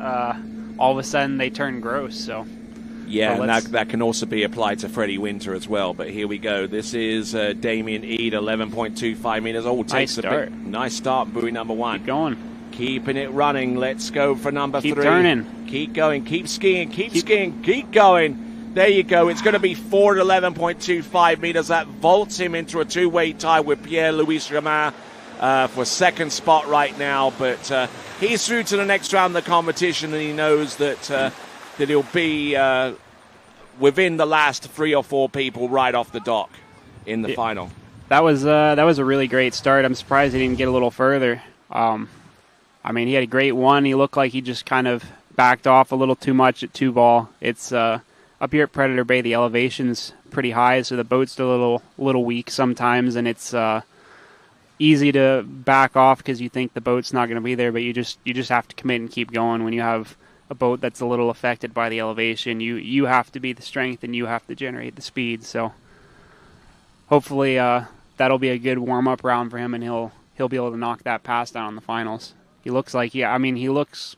[SPEAKER 14] all of a sudden they turn gross, so...
[SPEAKER 2] Yeah, and that can also be applied to Freddie Winter as well. But here we go. This is Damien Eade, 11.25 meters. Oh,
[SPEAKER 14] nice start.
[SPEAKER 2] Nice start, buoy number 1.
[SPEAKER 14] Keep going.
[SPEAKER 2] Keeping it running. Let's go for number 3.
[SPEAKER 14] Keep turning.
[SPEAKER 2] Keep going. Keep skiing. Keep skiing. Keep going. There you go. It's going to be 4 at 11.25 meters. That vaults him into a two-way tie with Pierre-Louis Ramin for second spot right now. But he's through to the next round of the competition, and he knows that he'll be within the last 3 or 4 people right off the dock in the final.
[SPEAKER 14] That was a really great start. I'm surprised he didn't get a little further. I mean, he had a great one. He looked like he just kind of backed off a little too much at 2-ball. It's up here at Predator Bay, the elevation's pretty high, so the boat's a little weak sometimes, and it's easy to back off because you think the boat's not going to be there, but you just have to commit and keep going. When you have a boat that's a little affected by the elevation, you have to be the strength and you have to generate the speed. So hopefully that'll be a good warm-up round for him, and he'll be able to knock that pass down in the finals. He looks like, he looks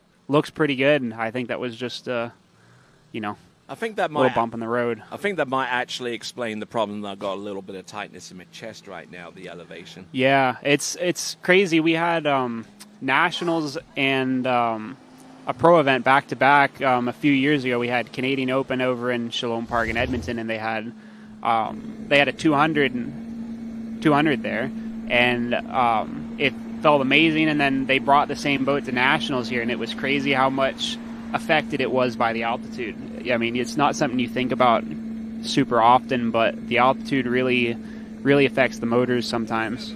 [SPEAKER 14] pretty good, and I think that was just
[SPEAKER 2] I think that
[SPEAKER 14] a little bump in the road.
[SPEAKER 2] I think that might actually explain the problem that I've got a little bit of tightness in my chest right now, the elevation.
[SPEAKER 14] Yeah, it's crazy. We had nationals and a pro event back-to-back a few years ago. We had Canadian Open over in Shalom Park in Edmonton, and they had a 200 there, and it felt amazing. And then they brought the same boat to nationals here, and it was crazy how much affected it was by the altitude. I mean, it's not something you think about super often, but the altitude really affects the motors sometimes.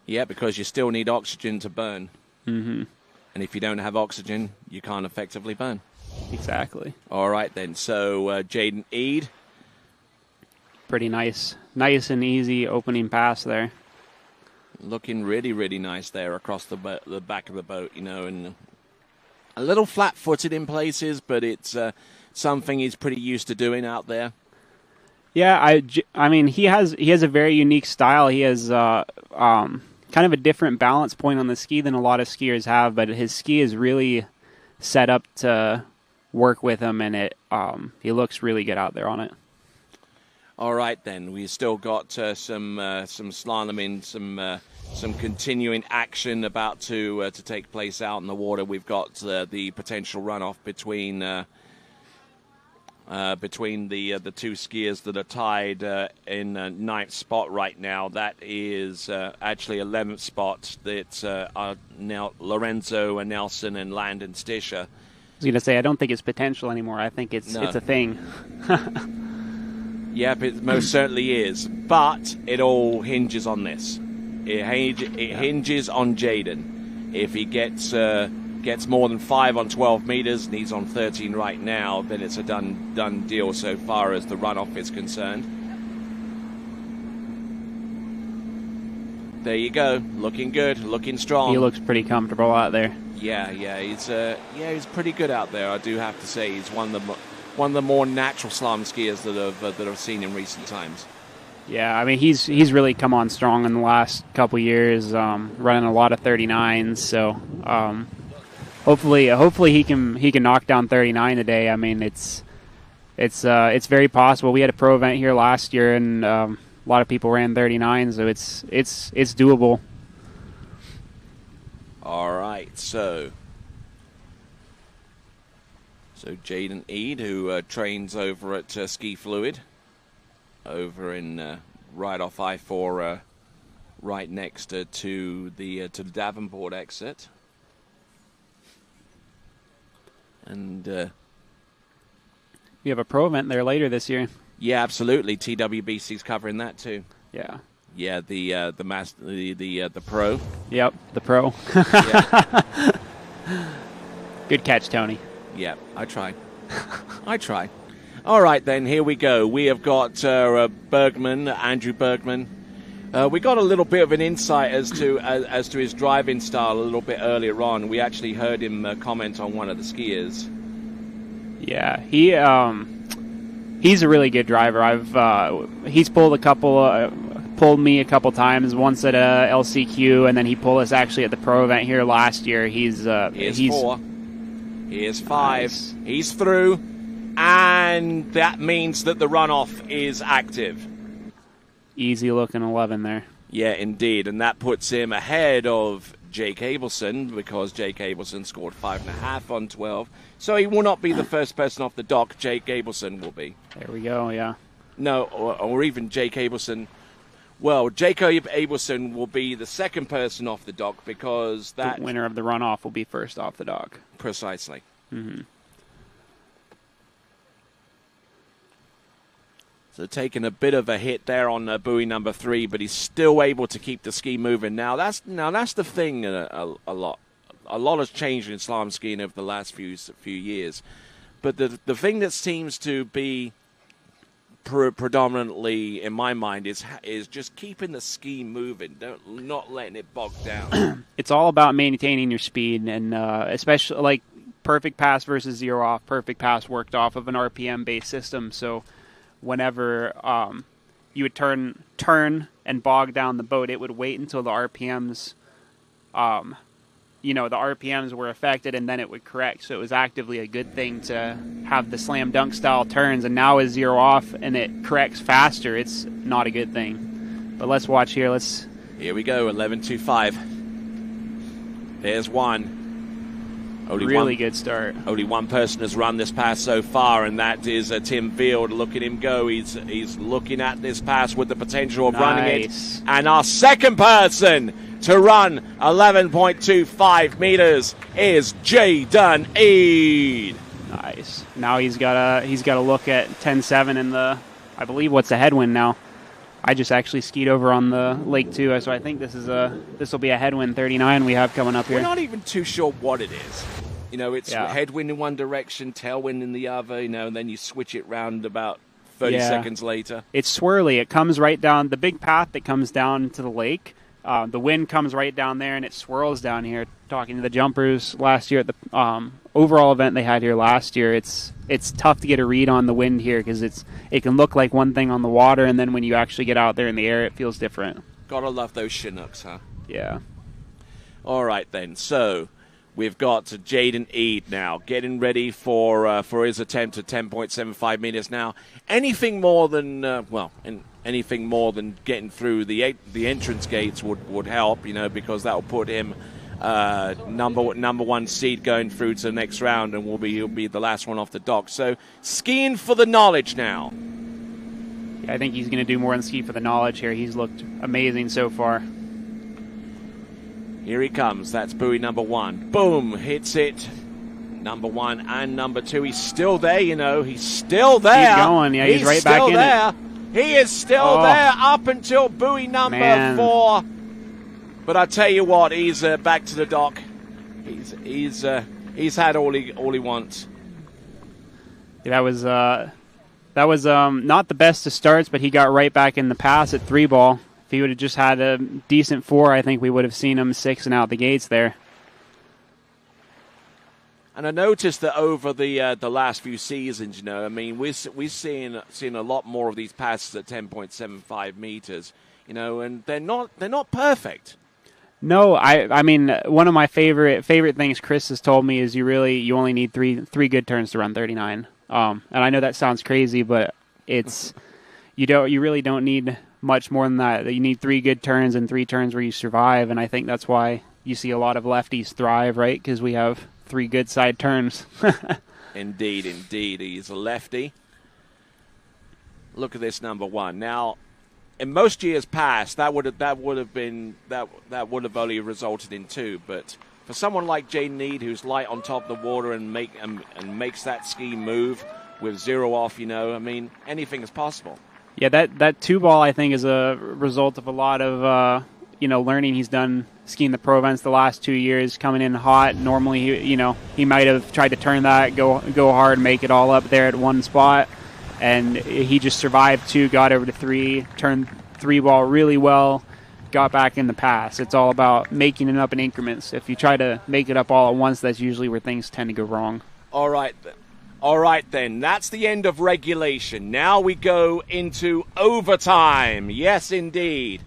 [SPEAKER 2] Yeah, because you still need oxygen to burn.
[SPEAKER 14] Mm-hmm.
[SPEAKER 2] And if you don't have oxygen, you can't effectively burn.
[SPEAKER 14] Exactly.
[SPEAKER 2] All right, then. So, Jaden Eade.
[SPEAKER 14] Pretty nice and easy opening pass there.
[SPEAKER 2] Looking really, really nice there across the back of the boat, and a little flat-footed in places, but it's something he's pretty used to doing out there.
[SPEAKER 14] Yeah, I mean, he has a very unique style. He has kind kind of a different balance point on the ski than a lot of skiers have, but his ski is really set up to work with him, and he looks really good out there on it.
[SPEAKER 2] All right, then. We've still got some slaloming, some continuing action about to take place out in the water. We've got the potential runoff between the two skiers that are tied in ninth spot right now. That is actually 11th spot. It's now Lorenzo and Nelson and Landon Stischer.
[SPEAKER 14] I was going to say, I don't think it's potential anymore. I think it's a thing.
[SPEAKER 2] Yep, it most certainly is. But it all hinges on this. It hinges on Jaden. If he gets more than 5 on 12 meters, and he's on 13 right now, then it's a done deal so far as the runoff is concerned. There you go, looking good, looking strong.
[SPEAKER 14] He looks pretty comfortable out there.
[SPEAKER 2] Yeah, he's pretty good out there. I do have to say, he's one of the more natural slalom skiers that I've seen in recent times.
[SPEAKER 14] Yeah, I mean he's really come on strong in the last couple years, running a lot of 39s. So hopefully he can knock down 39 today. I mean it's very possible. We had a pro event here last year, and a lot of people ran 39, so it's doable.
[SPEAKER 2] All right, so Jaden Eade, who trains over at Ski Fluid, over in right off I-4, right next to the Davenport exit, and
[SPEAKER 14] you have a pro event there later this year.
[SPEAKER 2] Yeah, absolutely. TWBC's covering that too.
[SPEAKER 14] Yeah.
[SPEAKER 2] Yeah, the pro.
[SPEAKER 14] Yep, the pro. Good catch, Tony.
[SPEAKER 2] Yeah, I try. All right, then, here we go. We have got Andrew Bergman. We got a little bit of an insight as to his driving style a little bit earlier on. We actually heard him comment on one of the skiers.
[SPEAKER 14] Yeah, he's a really good driver. He's pulled me a couple times. Once at LCQ, and then he pulled us actually at the pro event here last year. He's 4.
[SPEAKER 2] Here's 5. Nice. He's through, and that means that the runoff is active.
[SPEAKER 14] Easy looking 11 there.
[SPEAKER 2] Yeah, indeed, and that puts him ahead of Jake Abelson, because Jake Abelson scored 5.5 on 12. So he will not be the first person off the dock. Jake Abelson will be.
[SPEAKER 14] There we go, yeah.
[SPEAKER 2] No, or even Jake Abelson. Well, Jacob Abelson will be the second person off the dock, because that...
[SPEAKER 14] The winner of the runoff will be first off the dock.
[SPEAKER 2] Precisely.
[SPEAKER 14] Mm-hmm.
[SPEAKER 2] So taking a bit of a hit there on buoy number 3, but he's still able to keep the ski moving. Now that's the thing. A lot has changed in slalom skiing over the last few years, but the thing that seems to be predominantly in my mind is just keeping the ski moving, not letting it bog down.
[SPEAKER 14] It's all about maintaining your speed, and especially like perfect pass versus zero off. Perfect pass worked off of an RPM based system, so whenever you would turn and bog down the boat, it would wait until the RPMs the RPMs were affected, and then it would correct. So it was actively a good thing to have the slam dunk style turns, and now is zero off and it corrects faster. It's not a good thing. But let's watch here.
[SPEAKER 2] Here we go, 11.25. There's one.
[SPEAKER 14] Good start.
[SPEAKER 2] Only one person has run this pass so far, and that is Tim Field. Look at him go. He's looking at this pass with the potential of running it. And our second person to run 11.25 meters is Jaden Eade.
[SPEAKER 14] Nice. Now he's got to look at 10.7 in the, I believe, what's the headwind now. I just actually skied over on the lake too, so I think this will be a headwind 39 we have coming up here.
[SPEAKER 2] We're not even too sure what it is. It's headwind in one direction, tailwind in the other, and then you switch it round about 30 seconds later.
[SPEAKER 14] It's swirly. It comes right down the big path that comes down to the lake. The wind comes right down there, and it swirls down here. Talking to the jumpers last year at the overall event they had here last year, it's tough to get a read on the wind here, because it can look like one thing on the water, and then when you actually get out there in the air, it feels different.
[SPEAKER 2] Gotta love those Chinooks, huh?
[SPEAKER 14] Yeah.
[SPEAKER 2] All right, then. So we've got Jaden Eade now getting ready for his attempt at 10.75 meters. Now, anything more than anything more than getting through the entrance gates would help, because that will put him number one seed going through to the next round, and he'll be the last one off the dock. So skiing for the knowledge now.
[SPEAKER 14] Yeah, I think he's going to do more than ski for the knowledge here. He's looked amazing so far.
[SPEAKER 2] Here he comes. That's buoy number one. Boom, hits it. Number one and number two. He's still there, He's still there.
[SPEAKER 14] He's going. Yeah, he's right back in
[SPEAKER 2] there.
[SPEAKER 14] it.
[SPEAKER 2] He is still there up until buoy number 4. But I tell you what, he's back to the dock. He's had all he wants.
[SPEAKER 14] Yeah, that was not the best of starts, but he got right back in the pass at 3 ball. If he would have just had a decent 4, I think we would have seen him 6 and out the gates there.
[SPEAKER 2] And I noticed that over the last few seasons, we've seen a lot more of these passes at 10.75 meters, and they're not perfect.
[SPEAKER 14] No, I mean, one of my favorite things Chris has told me is you only need three good turns to run 39. And I know that sounds crazy, but it's you really don't need much more than that. You need 3 good turns and 3 turns where you survive, and I think that's why you see a lot of lefties thrive, right? Because we have 3 good side turns.
[SPEAKER 2] Indeed. He's a lefty. Look at this number one. Now, in most years past, that would have only resulted in 2. But for someone like Jaden Eade, who's light on top of the water and makes that ski move with 0 off, anything is possible.
[SPEAKER 14] Yeah, that 2 ball I think is a result of a lot of learning he's done skiing the pro events the last 2 years, coming in hot. Normally he might have tried to turn that, go hard, make it all up there at one spot. And he just survived 2, got over to 3, turned 3 ball really well, got back in the pass. It's all about making it up in increments. If you try to make it up all at once, that's usually where things tend to go wrong.
[SPEAKER 2] All right, then. That's the end of regulation. Now we go into overtime. Yes, indeed.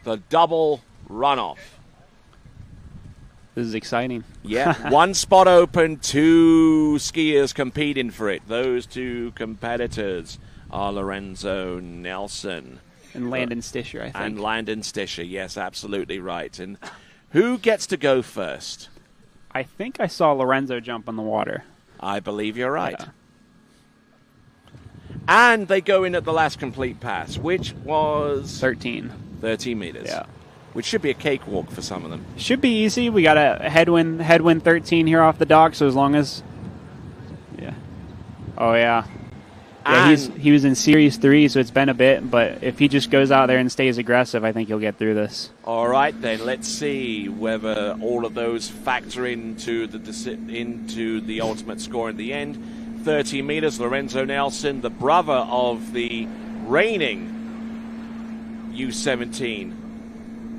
[SPEAKER 2] The double runoff.
[SPEAKER 14] This is exciting.
[SPEAKER 2] Yeah, 1 spot open, 2 skiers competing for it. Those 2 competitors are Lorenzo Nelson.
[SPEAKER 14] And Landon Stischer, I think.
[SPEAKER 2] And Landon Stischer, yes, absolutely right. And who gets to go first?
[SPEAKER 14] I think I saw Lorenzo jump on the water.
[SPEAKER 2] I believe you're right.
[SPEAKER 14] Yeah.
[SPEAKER 2] And they go in at the last complete pass, which was
[SPEAKER 14] 13
[SPEAKER 2] meters.
[SPEAKER 14] Yeah.
[SPEAKER 2] Which should be a cakewalk for some of them.
[SPEAKER 14] Should be easy. We got a headwind 13 here off the dock, so as long as... Yeah. Oh, yeah. Yeah, he was in Series 3, so it's been a bit, but if he just goes out there and stays aggressive, I think he'll get through this.
[SPEAKER 2] All right, then. Let's see whether all of those factor into the ultimate score in the end. 30 meters, Lorenzo Nelson, the brother of the reigning U17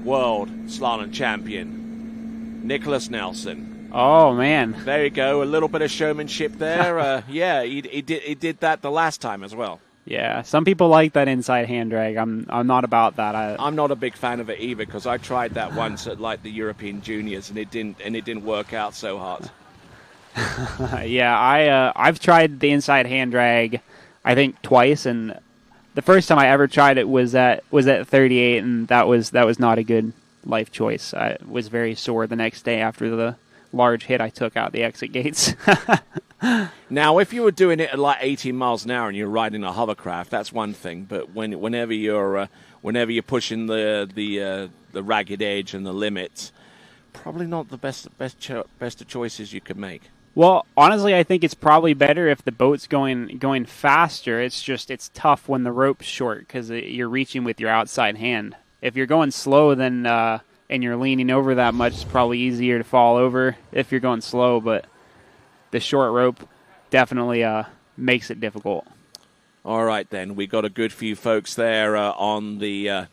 [SPEAKER 2] World Slalom Champion, Nicholas Nelson.
[SPEAKER 14] Oh, man.
[SPEAKER 2] There you go. A little bit of showmanship there. Yeah, he did that the last time as well.
[SPEAKER 14] Yeah, some people like that inside hand drag. I'm not about that.
[SPEAKER 2] I'm not a big fan of it either, because I tried that once at the European Juniors and it didn't work out so hot.
[SPEAKER 14] Yeah, I've tried the inside hand drag, I think twice, and the first time I ever tried it was at 38, and that was not a good life choice. I was very sore the next day after the large hit I took out the exit gates.
[SPEAKER 2] Now, if you were doing it at 18 miles an hour and you're riding a hovercraft, that's one thing. But whenever you're pushing the ragged edge and the limits, probably not the best of choices you could make.
[SPEAKER 14] Well, honestly, I think it's probably better if the boat's going faster. It's tough when the rope's short because you're reaching with your outside hand. If you're going slow, then and you're leaning over that much, it's probably easier to fall over if you're going slow. But the short rope definitely makes it difficult.
[SPEAKER 2] All right, then. We got a good few folks there on the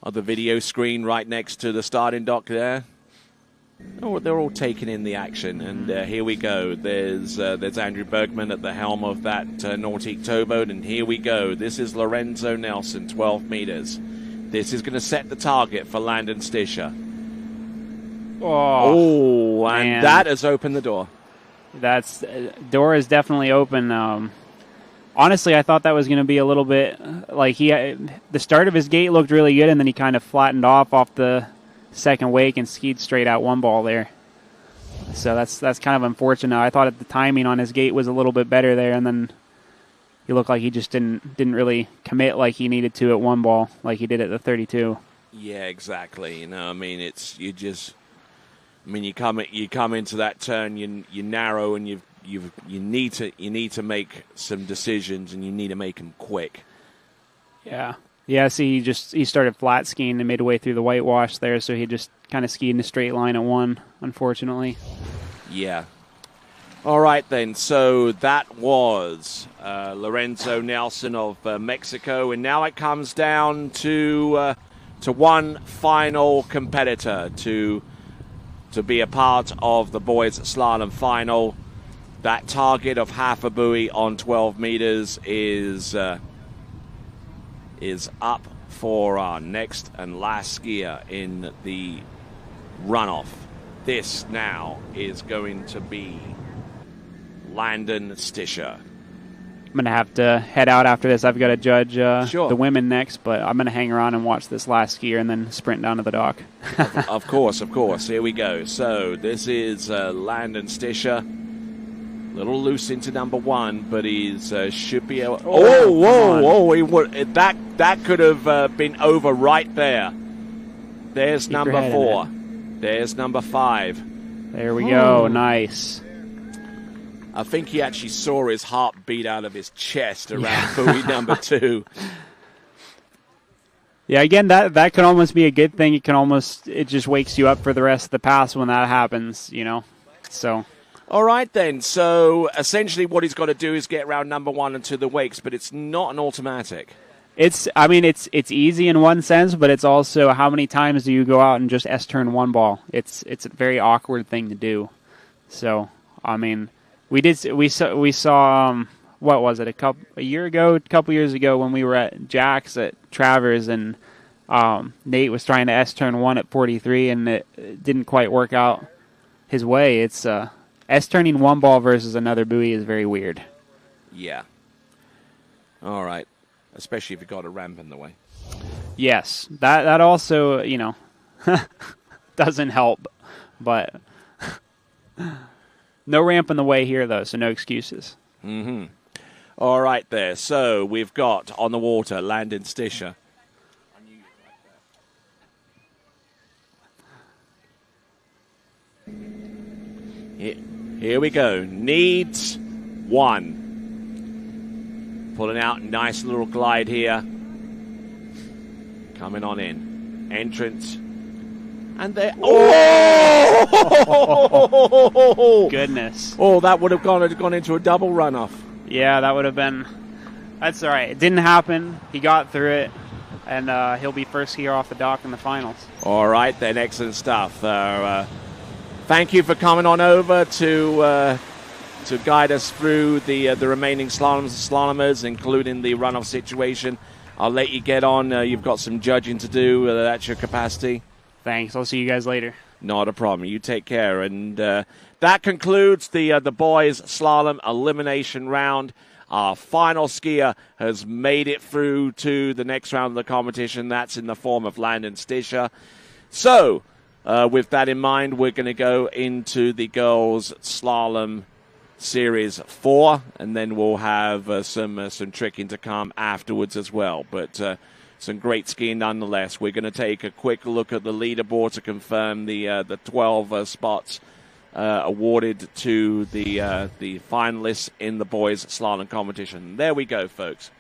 [SPEAKER 2] video screen right next to the starting dock there. Oh, they're all taking in the action, and here we go. There's Andrew Bergman at the helm of that Nautic towboat, and here we go. This is Lorenzo Nelson, 12 meters. This is going to set the target for Landon Stischer.
[SPEAKER 14] Oh,
[SPEAKER 2] and
[SPEAKER 14] man.
[SPEAKER 2] that has opened the door.
[SPEAKER 14] That's door is definitely open. Honestly, I thought that was going to be a little bit like the start of his gate looked really good, and then he kind of flattened off the second wake and skied straight out one ball there. So that's kind of unfortunate. I thought the timing on his gate was a little bit better there, and then he looked like he just didn't really commit like he needed to at one ball, like he did at the 32.
[SPEAKER 2] Yeah, exactly. You know, I mean, you come into that turn, you narrow, and you need to make some decisions, and you need to make them quick.
[SPEAKER 14] Yeah. Yeah, see, he started flat skiing the midway through the whitewash there, so he just kind of skied in a straight line at one, unfortunately.
[SPEAKER 2] Yeah. All right, then. So that was Lorenzo Nelson of Mexico, and now it comes down to one final competitor to be a part of the boys' slalom final. That target of half a buoy on 12 meters is up for our next and last skier in the runoff. This now is going to be Landon Stischer.
[SPEAKER 14] I'm going to have to head out after this. I've got to judge
[SPEAKER 2] Sure.
[SPEAKER 14] the women next, but I'm going to hang around and watch this last skier and then sprint down to the dock.
[SPEAKER 2] Of course. Here we go. So this is Landon Stischer. A little loose into number one, but he's should be able... That could have been over right there. There's
[SPEAKER 14] Keep your
[SPEAKER 2] number
[SPEAKER 14] head in
[SPEAKER 2] 4. There's number 5.
[SPEAKER 14] There we go. Nice.
[SPEAKER 2] I think he actually saw his heart beat out of his chest around buoy number 2.
[SPEAKER 14] Yeah, again, that can almost be a good thing. It just wakes you up for the rest of the pass when that happens, you know. So...
[SPEAKER 2] All right, then. So, essentially what he's got to do is get around number 1 and to the wakes, but it's not an automatic.
[SPEAKER 14] It's easy in one sense, but it's also how many times do you go out and just S-turn one ball? It's a very awkward thing to do. So, I mean, we saw what was it, a couple years ago when we were at Jack's at Travers, and Nate was trying to S-turn one at 43, and it didn't quite work out his way. It's S-turning one ball versus another buoy is very weird.
[SPEAKER 2] Yeah. All right. Especially if you've got a ramp in the way.
[SPEAKER 14] Yes. That also, you know, doesn't help. But no ramp in the way here, though, so no excuses.
[SPEAKER 2] Mm-hmm. All right there. So we've got on the water Landon Stischer. Here we go. Needs 1. Pulling out, nice little glide here. Coming on in. Entrance. And there. Oh!
[SPEAKER 14] Goodness.
[SPEAKER 2] Oh, that would have gone into a double runoff.
[SPEAKER 14] Yeah, that would have been. That's all right. It didn't happen. He got through it, and he'll be first skier off the dock in the finals.
[SPEAKER 2] All right, then. Excellent stuff. Thank you for coming on over to guide us through the remaining slalomers, including the runoff situation. I'll let you get on. You've got some judging to do. That's your capacity.
[SPEAKER 14] Thanks. I'll see you guys later.
[SPEAKER 2] Not a problem. You take care. And that concludes the boys' slalom elimination round. Our final skier has made it through to the next round of the competition. That's in the form of Landon Stischer. So, with that in mind, we're going to go into the girls' slalom Series 4, and then we'll have some tricking to come afterwards as well. But some great skiing nonetheless. We're going to take a quick look at the leaderboard to confirm the 12 spots awarded to the finalists in the boys' slalom competition. There we go, folks.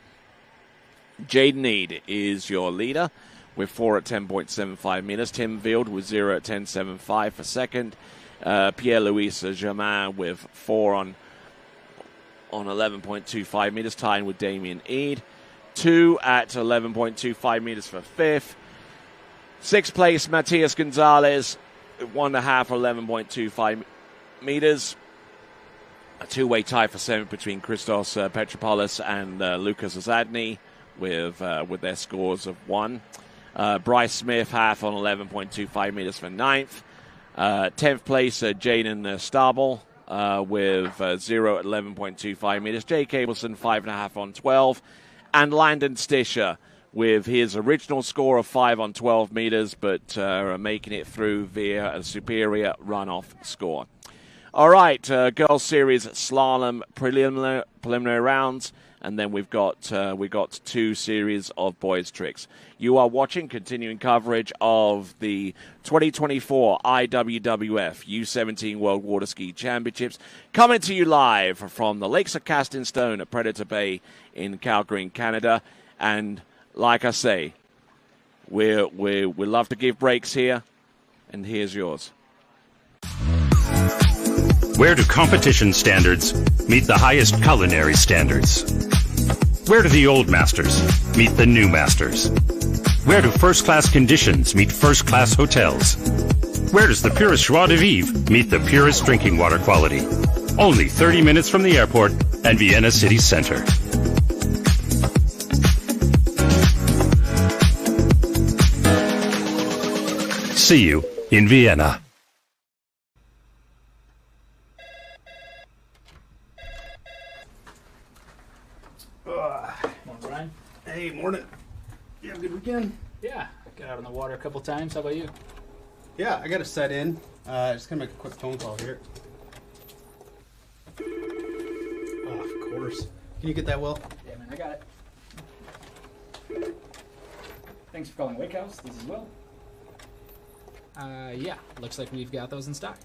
[SPEAKER 2] Jaden Need is your leader with 4 at 10.75 meters. Tim Field with 0 at 10.75 for second. Pierre-Louis Germain with 4 on 11.25 meters, tying with Damien Eade. 2 at 11.25 meters for fifth. Sixth place, Matias Gonzalez, 1.5 11.25 meters. A two-way tie for seventh between Christos Petropoulos and Lucas Azadny with their scores of 1. Bryce Smith, half on 11.25 meters for 9th. 10th place, Jaden Starbel with 0 at 11.25 meters. Jay Cableson, 5.5 on 12. And Landon Stisher with his original score of 5 on 12 meters, but making it through via a superior runoff score. All right, girls series slalom preliminary rounds, and then we've got 2 series of boys tricks. You are watching continuing coverage of the 2024 IWWF U17 World Water Ski Championships, coming to you live from the Lakes of Casting Stone at Predator Bay in Calgary, Canada. And like I say, we love to give breaks here, and here's yours.
[SPEAKER 4] Where do competition standards meet the highest culinary standards? Where do the old masters meet the new masters? Where do first-class conditions meet first-class hotels? Where does the purest joie de vivre meet the purest drinking water quality? Only 30 minutes from the airport and Vienna city center. See you in Vienna.
[SPEAKER 5] Morning, Brian.
[SPEAKER 12] Hey, morning. You have a good weekend?
[SPEAKER 5] Yeah, I got out on the water a couple times. How about you?
[SPEAKER 12] Yeah, I got to set in. Just gonna make a quick phone call here. Oh, of course. Can you get that, Will?
[SPEAKER 5] Yeah, man, I got it. Thanks for calling Wake House. This is Will. Yeah, looks like we've got those in stock.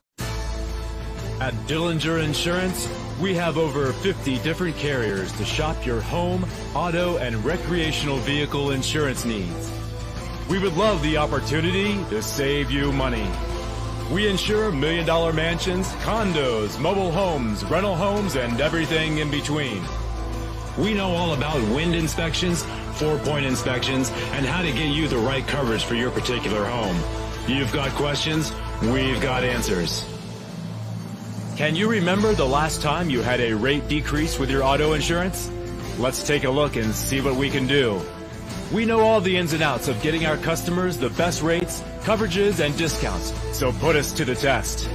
[SPEAKER 10] At Dillinger Insurance, we have over 50 different carriers to shop your home, auto, and recreational vehicle insurance needs. We would love the opportunity to save you money. We insure $1 million mansions, condos, mobile homes, rental homes, and everything in between. We know all about wind inspections, 4-point inspections, and how to get you the right coverage for your particular home. You've got questions, we've got answers. Can you remember the last time you had a rate decrease with your auto insurance? Let's take a look and see what we can do. We know all the ins and outs of getting our customers the best rates, coverages, and discounts, so put us to the test.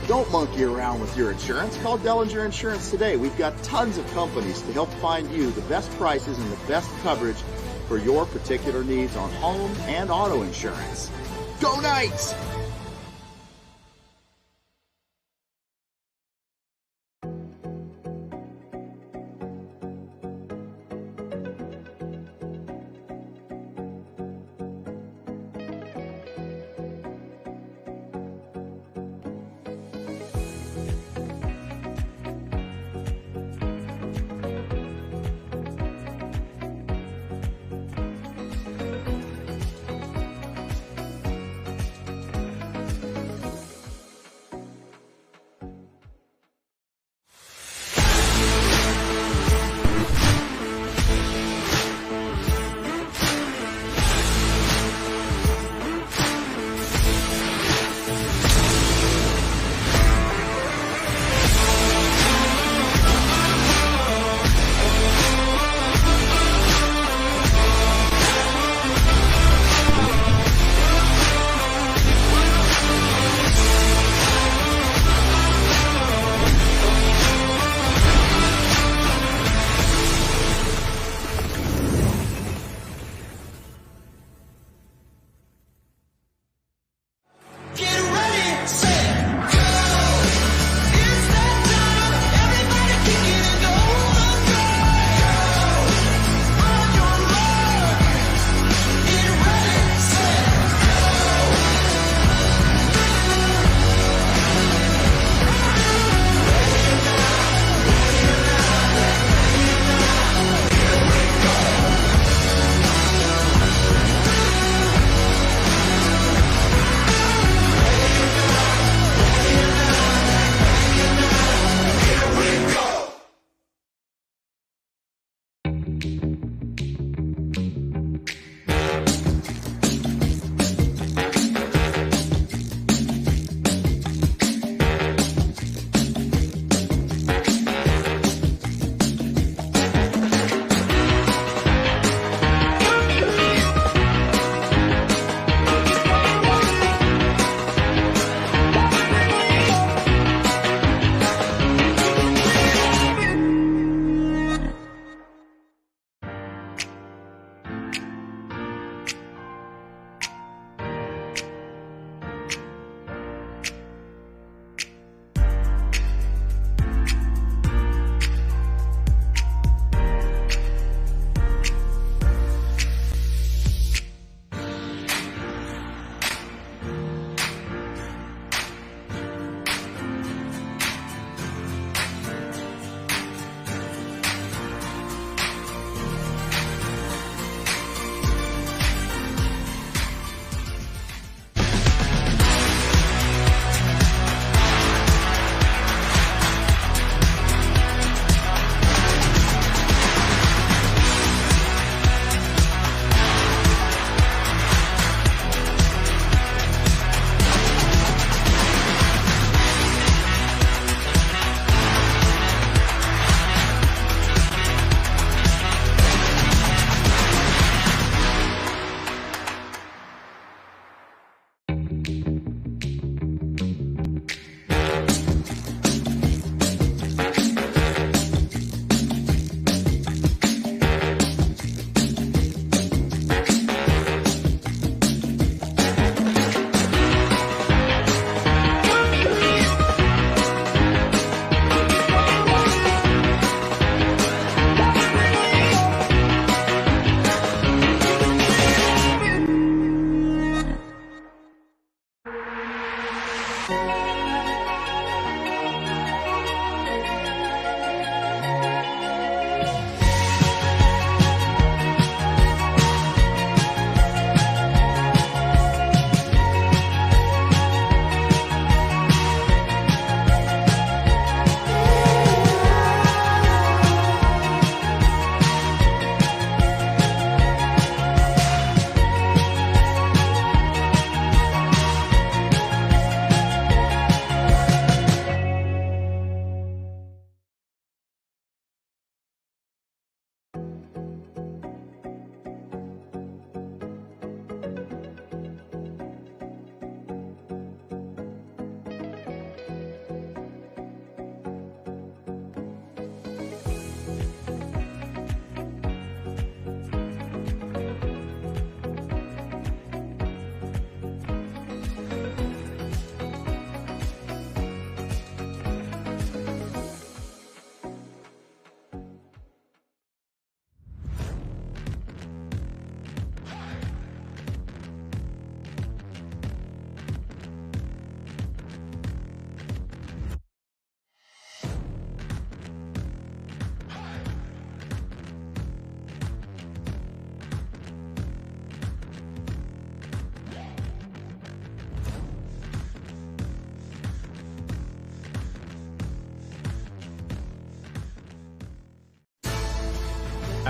[SPEAKER 11] Don't monkey around with your insurance. Call Dellinger Insurance today. We've got tons of companies to help find you the best prices and the best coverage for your particular needs on home and auto insurance. Go Knights!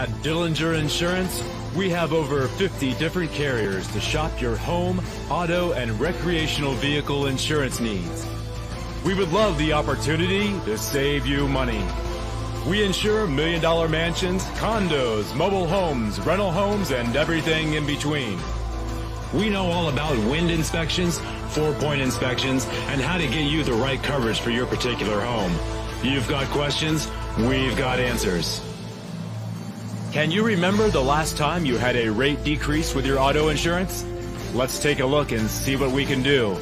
[SPEAKER 10] At Dillinger Insurance, we have over 50 different carriers to shop your home, auto, and recreational vehicle insurance needs. We would love the opportunity to save you money. We insure million-dollar mansions, condos, mobile homes, rental homes, and everything in between. We know all about wind inspections, 4-point inspections, and how to get you the right coverage for your particular home. You've got questions, we've got answers. Can you remember the last time you had a rate decrease with your auto insurance? Let's take a look and see what we can do.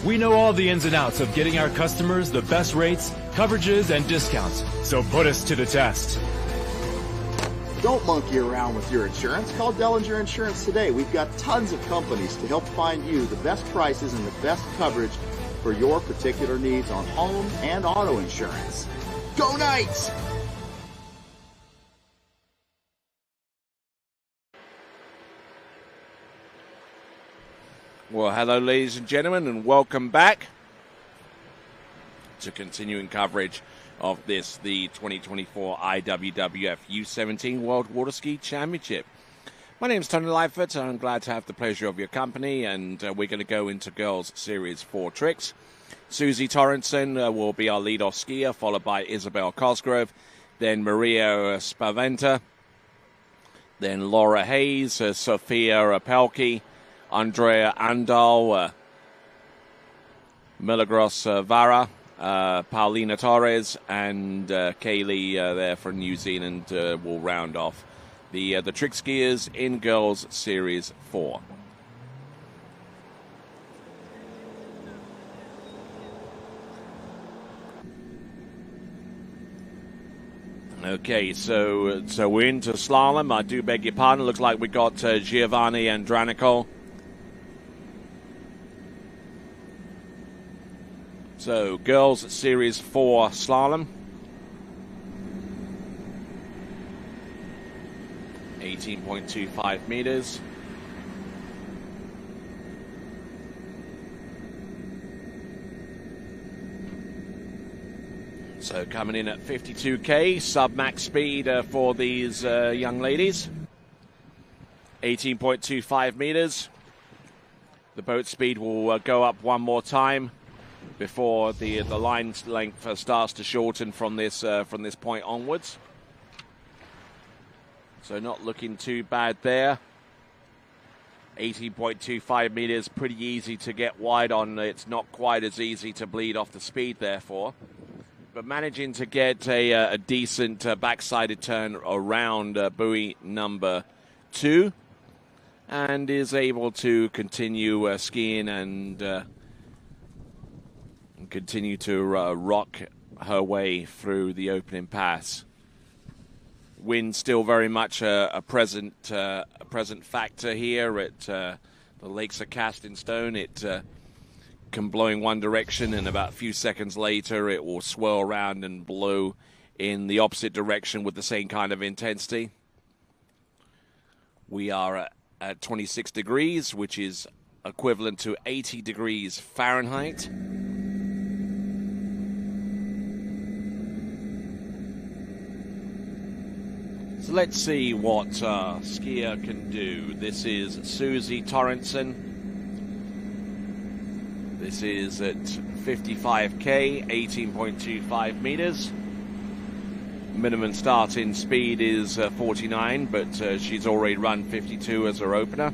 [SPEAKER 10] We know all the ins and outs of getting our customers the best rates, coverages, and discounts, so put us to the test.
[SPEAKER 11] Don't monkey around with your insurance. Call Dellinger Insurance today. We've got tons of companies to help find you the best prices and the best coverage for your particular needs on home and auto insurance. Go Knights!
[SPEAKER 2] Well, hello, ladies and gentlemen, and welcome back to continuing coverage of this, the 2024 IWWF U17 World Water Ski Championship. My name is Tony Lightfoot, and I'm glad to have the pleasure of your company, and we're going to go into Girls Series 4 tricks. Susie Torrenson will be our lead-off skier, followed by Isabel Cosgrove, then Maria Spaventa, then Laura Hayes, Sophia Pelkey, Andrea Andal, Milagros Vara, Paulina Torres, and Kaylee there from New Zealand will round off the trick skiers in Girls Series 4. Okay, so we're into slalom. I do beg your pardon. Looks like we got Giovanni Andranico. So, Girls Series 4 Slalom. 18.25 meters. So, coming in at 52k, sub-max speed for these young ladies. 18.25 meters. The boat speed will go up one more time before the line length starts to shorten from this point onwards. So not looking too bad there. 18.25 meters, pretty easy to get wide on. It's not quite as easy to bleed off the speed, therefore. But managing to get a decent backsided turn around buoy number 2, and is able to continue skiing and continue to rock her way through the opening pass. Wind still very much a present factor here at the Lakes of Cast in Stone. It can blow in one direction, and about a few seconds later it will swirl around and blow in the opposite direction with the same kind of intensity. We are at 26 degrees, which is equivalent to 80 degrees Fahrenheit. So let's see what skier can do. This is Susie Torrenson. This is at 55k, 18.25 meters. Minimum starting speed is 49, but she's already run 52 as her opener.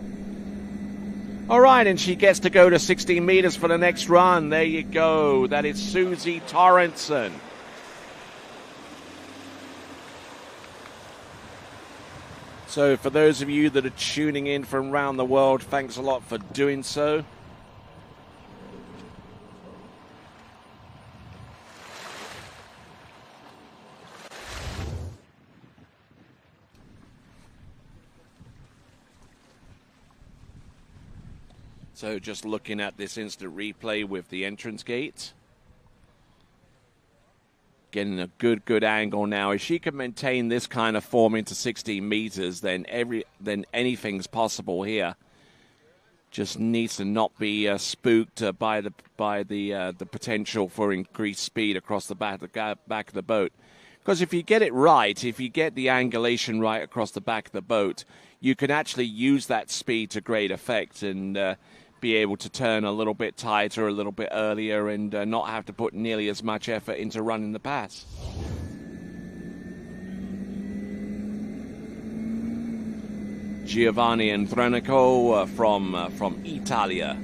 [SPEAKER 2] All right, and she gets to go to 16 meters for the next run. There you go. That is Susie Torrenson. So for those of you that are tuning in from around the world, thanks a lot for doing so. So just looking at this instant replay with the entrance gate. Getting a good angle now. If she can maintain this kind of form into 16 meters, then anything's possible here. Just needs to not be spooked by the potential for increased speed across the back of the boat. Because if you get it right, if you get the angulation right across the back of the boat, you can actually use that speed to great effect and be able to turn a little bit tighter, a little bit earlier, and not have to put nearly as much effort into running the pass. Giovanni Andronico from Italia,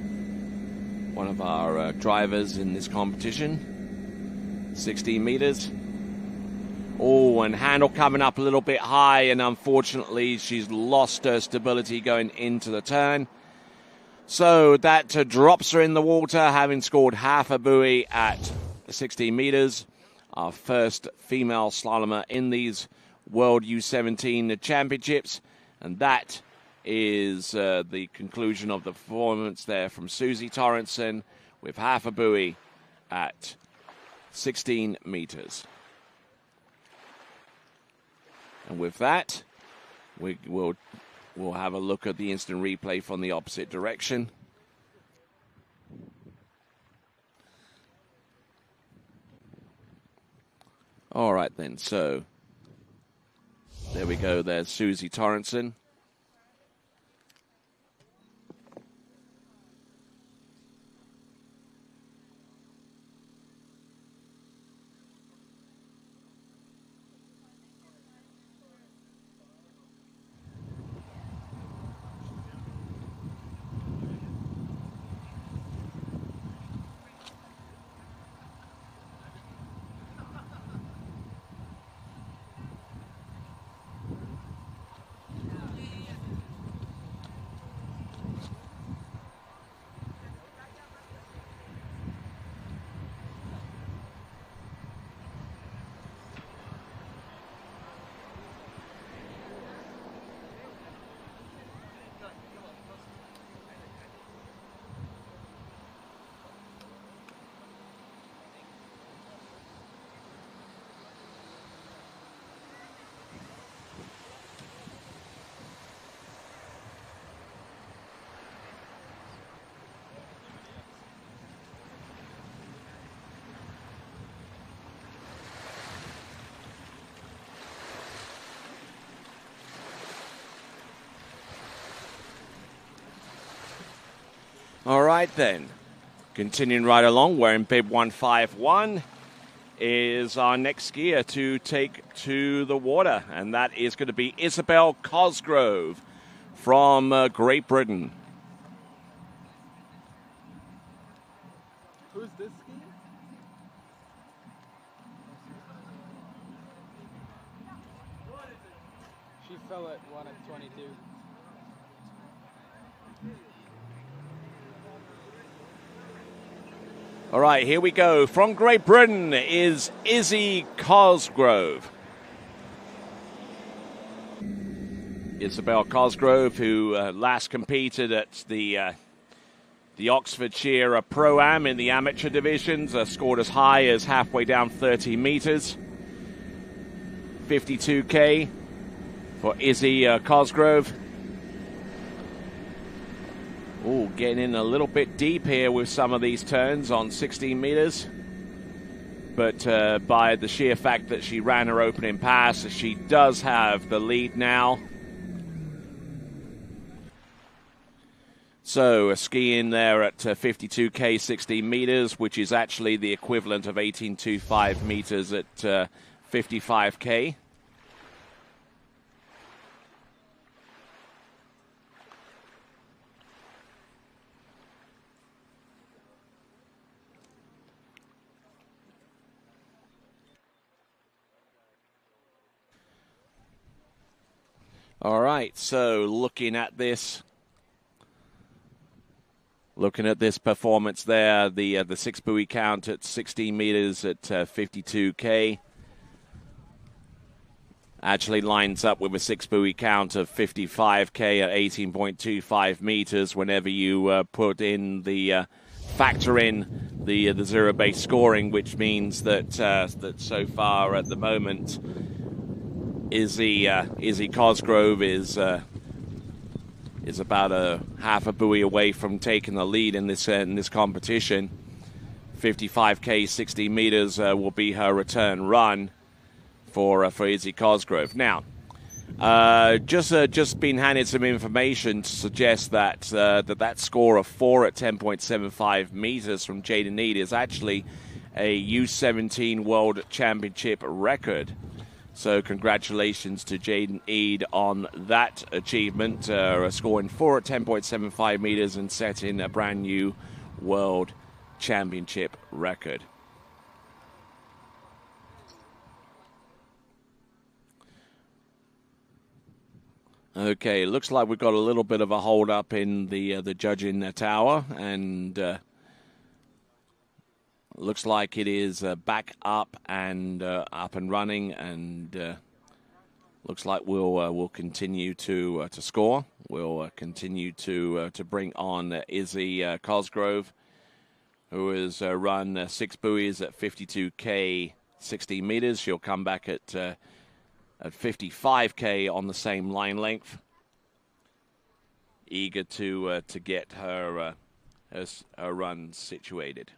[SPEAKER 2] one of our drivers in this competition. 16 meters. Oh, and handle coming up a little bit high, and unfortunately she's lost her stability going into the turn. So that drops her in the water, having scored half a buoy at 16 meters. Our first female slalomer in these World U17 Championships. And that is the conclusion of the performance there from Susie Torrenson with half a buoy at 16 meters. And with that, we'll have a look at the instant replay from the opposite direction. All right then, so there we go. There's Susie Torrenson. All right, then. Continuing right along, we're in bib 151 is our next skier to take to the water, and that is going to be Isabel Cosgrove from Great Britain.
[SPEAKER 15] Who's this skier? She fell at 1 at 22.
[SPEAKER 2] All right, here we go. From Great Britain is Izzy Cosgrove. Isabel Cosgrove, who last competed at the Oxfordshire Pro-Am in the amateur divisions, scored as high as halfway down 30 meters. 52K for Izzy Cosgrove. Oh, getting in a little bit deep here with some of these turns on 16 meters. But by the sheer fact that she ran her opening pass, she does have the lead now. So skiing there at 52K 16 meters, which is actually the equivalent of 18.25 meters at 55K. All right, so looking at this performance there, the 6 buoy count at 16 meters at 52K actually lines up with a 6 buoy count of 55K at 18.25 meters whenever you put in the factor in the zero-based scoring, which means that that so far at the moment Izzy Cosgrove is about a half a buoy away from taking the lead in this competition. 55K 60 meters will be her return run, for Izzy Cosgrove. Now, just been handed some information to suggest that that score of 4 at 10.75 meters from Jaden Eade is actually a U17 World Championship record. So congratulations to Jaden Eade on that achievement, scoring 4 at 10.75 meters and setting a brand new World Championship record. Okay, looks like we've got a little bit of a hold up in the judging tower, and looks like it is back up and running, and looks like we'll continue to score. We'll continue to bring on Izzy Cosgrove, who has run 6 buoys at 52K 60 meters. She'll come back at 55K on the same line length. Eager to get her run situated.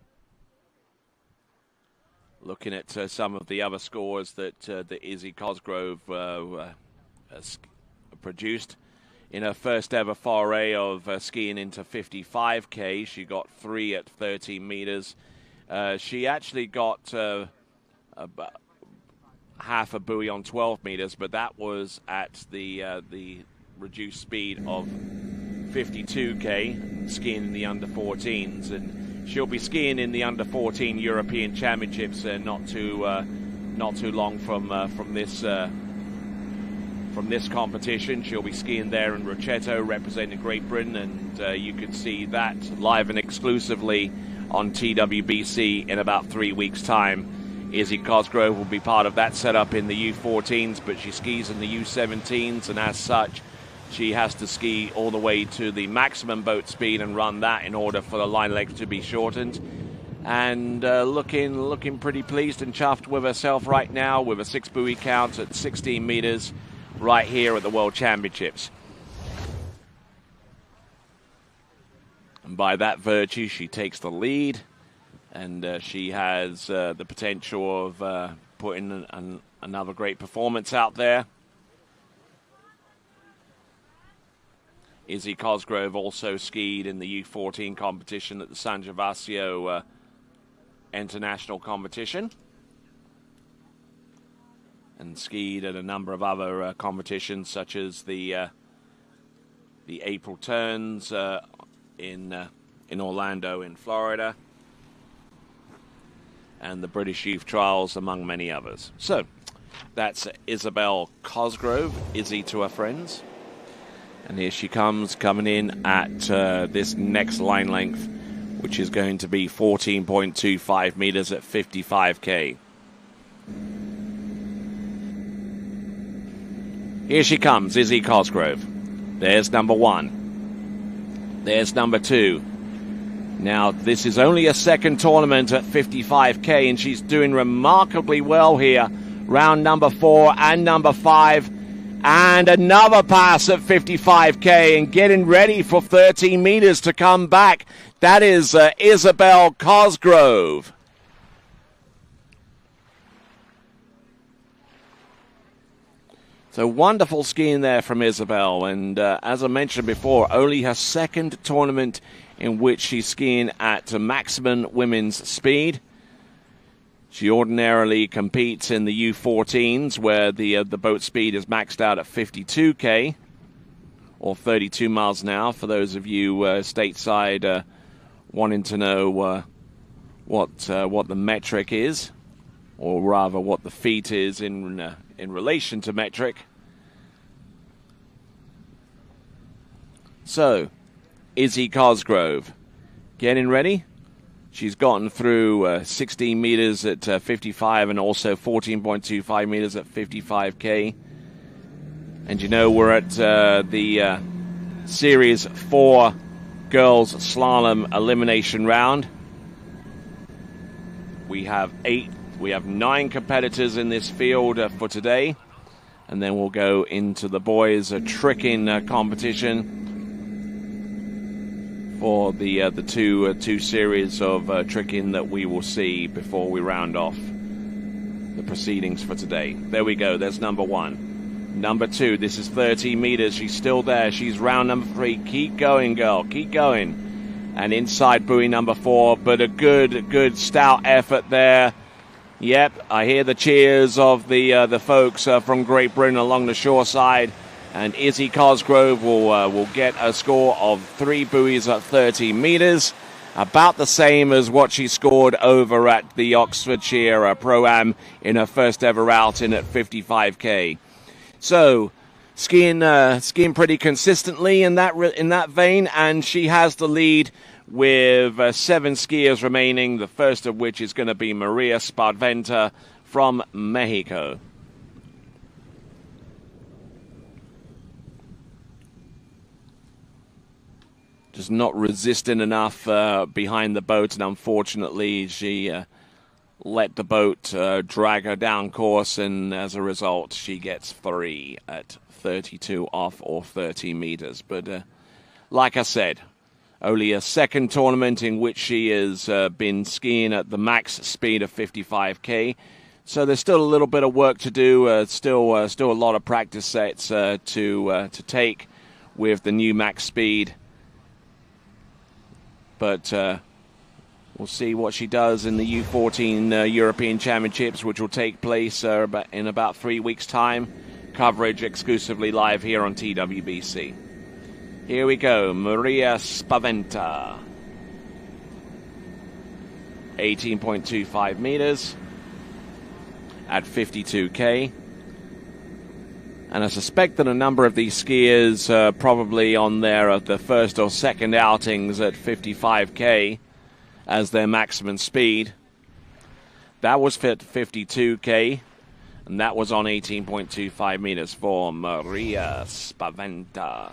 [SPEAKER 2] Looking at some of the other scores that Izzy Cosgrove has produced. In her first ever foray of skiing into 55K, she got 3 at 13 meters. She actually got about half a buoy on 12 meters, but that was at the reduced speed of 52K, skiing in the under 14s, and she'll be skiing in the under 14 European Championships not too long from this competition. She'll be skiing there in Rocchetto, representing Great Britain, and you can see that live and exclusively on TWBC in about 3 weeks' time. Izzy Cosgrove will be part of that setup in the U14s, but she skis in the U17s, and as such, she has to ski all the way to the maximum boat speed and run that in order for the line length to be shortened. And looking pretty pleased and chuffed with herself right now, with a 6 buoy count at 16 meters right here at the World Championships. And by that virtue, she takes the lead. And she has the potential of putting another great performance out there. Izzy Cosgrove also skied in the U14 competition at the San Gervasio International Competition. And skied at a number of other competitions, such as the April Turns in Orlando in Florida, and the British Youth Trials, among many others. So, that's Isabel Cosgrove, Izzy to her friends. And here she comes, coming in at this next line length, which is going to be 14.25 meters at 55K. Here she comes, Izzy Cosgrove. There's number 1. There's number 2. Now, this is only a second tournament at 55K, and she's doing remarkably well here. Round number 4 and number 5. And another pass at 55K, and getting ready for 13 meters to come back. That is Isabel Cosgrove. So wonderful skiing there from Isabel. And as I mentioned before, only her second tournament in which she's skiing at maximum women's speed. She ordinarily competes in the U14s, where the boat speed is maxed out at 52K, or 32 miles an hour, for those of you stateside wanting to know what the metric is, or rather what the feet is in relation to metric. So, Izzy Cosgrove getting ready. She's gotten through 16 meters at 55 and also 14.25 meters at 55K. And you know, we're at the Series 4 Girls Slalom Elimination Round. We have 9 competitors in this field for today. And then we'll go into the boys' tricking competition for the two series of tricking that we will see before we round off. the proceedings for today. There we go. There's number 1. Number 2, this is 30 meters. She's still there. She's round number 3. Keep going, girl. Keep going. And inside buoy number 4, but a good stout effort there. Yep, I hear the cheers of the folks from Great Britain along the shore side. And Izzy Cosgrove will get a score of 3 buoys at 30 meters. About the same as what she scored over at the Oxfordshire Pro-Am in her first ever outing at 55k. So, skiing pretty consistently in that vein, and she has the lead with 7 skiers remaining, the first of which is going to be Maria Spadventa from Mexico. Just not resisting enough behind the boat, and unfortunately she let the boat drag her down course, and as a result she gets 3 at 32 off or 30 meters. But like I said, only a second tournament in which she has been skiing at the max speed of 55k. So there's still a little bit of work to do, still a lot of practice sets to take with the new max speed. But we'll see what she does in the U14 European Championships, which will take place in about 3 weeks' time. Coverage exclusively live here on TWBC. Here we go, Maria Spaventa. 18.25 meters at 52k. And I suspect that a number of these skiers are probably on the first or second outings at 55k as their maximum speed. That was 52k, and that was on 18.25 meters for Maria Spaventa.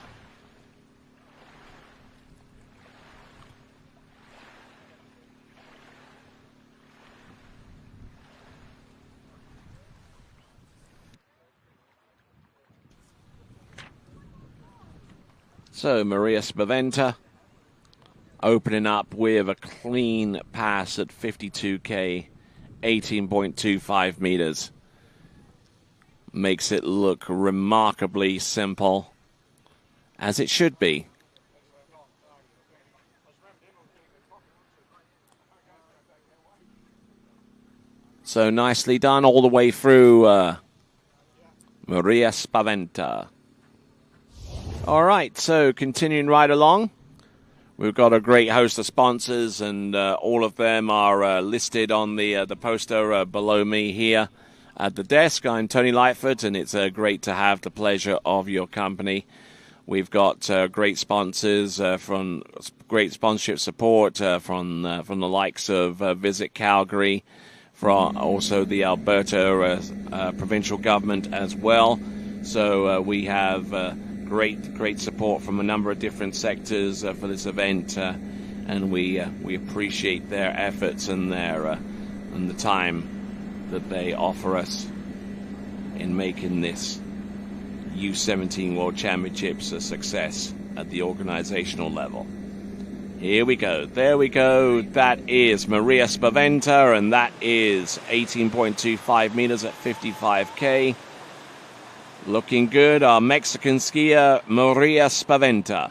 [SPEAKER 2] So Maria Spaventa opening up with a clean pass at 52k, 18.25 meters. Makes it look remarkably simple, as it should be. So nicely done all the way through, Maria Spaventa. All right, so continuing right along, we've got a great host of sponsors, and all of them are listed on the poster below me here at the desk. I'm Tony Lightfoot, and it's great to have the pleasure of your company. We've got great sponsors from great sponsorship support from the likes of Visit Calgary, from also the Alberta provincial government as well. So we have great support from a number of different sectors for this event, and we appreciate their efforts and and the time that they offer us in making this U17 World Championships a success at the organizational level. Here we go. There we go. That is Maria Spaventa, and that is 18.25 meters at 55k. Looking good, our Mexican skier, Maria Spaventa.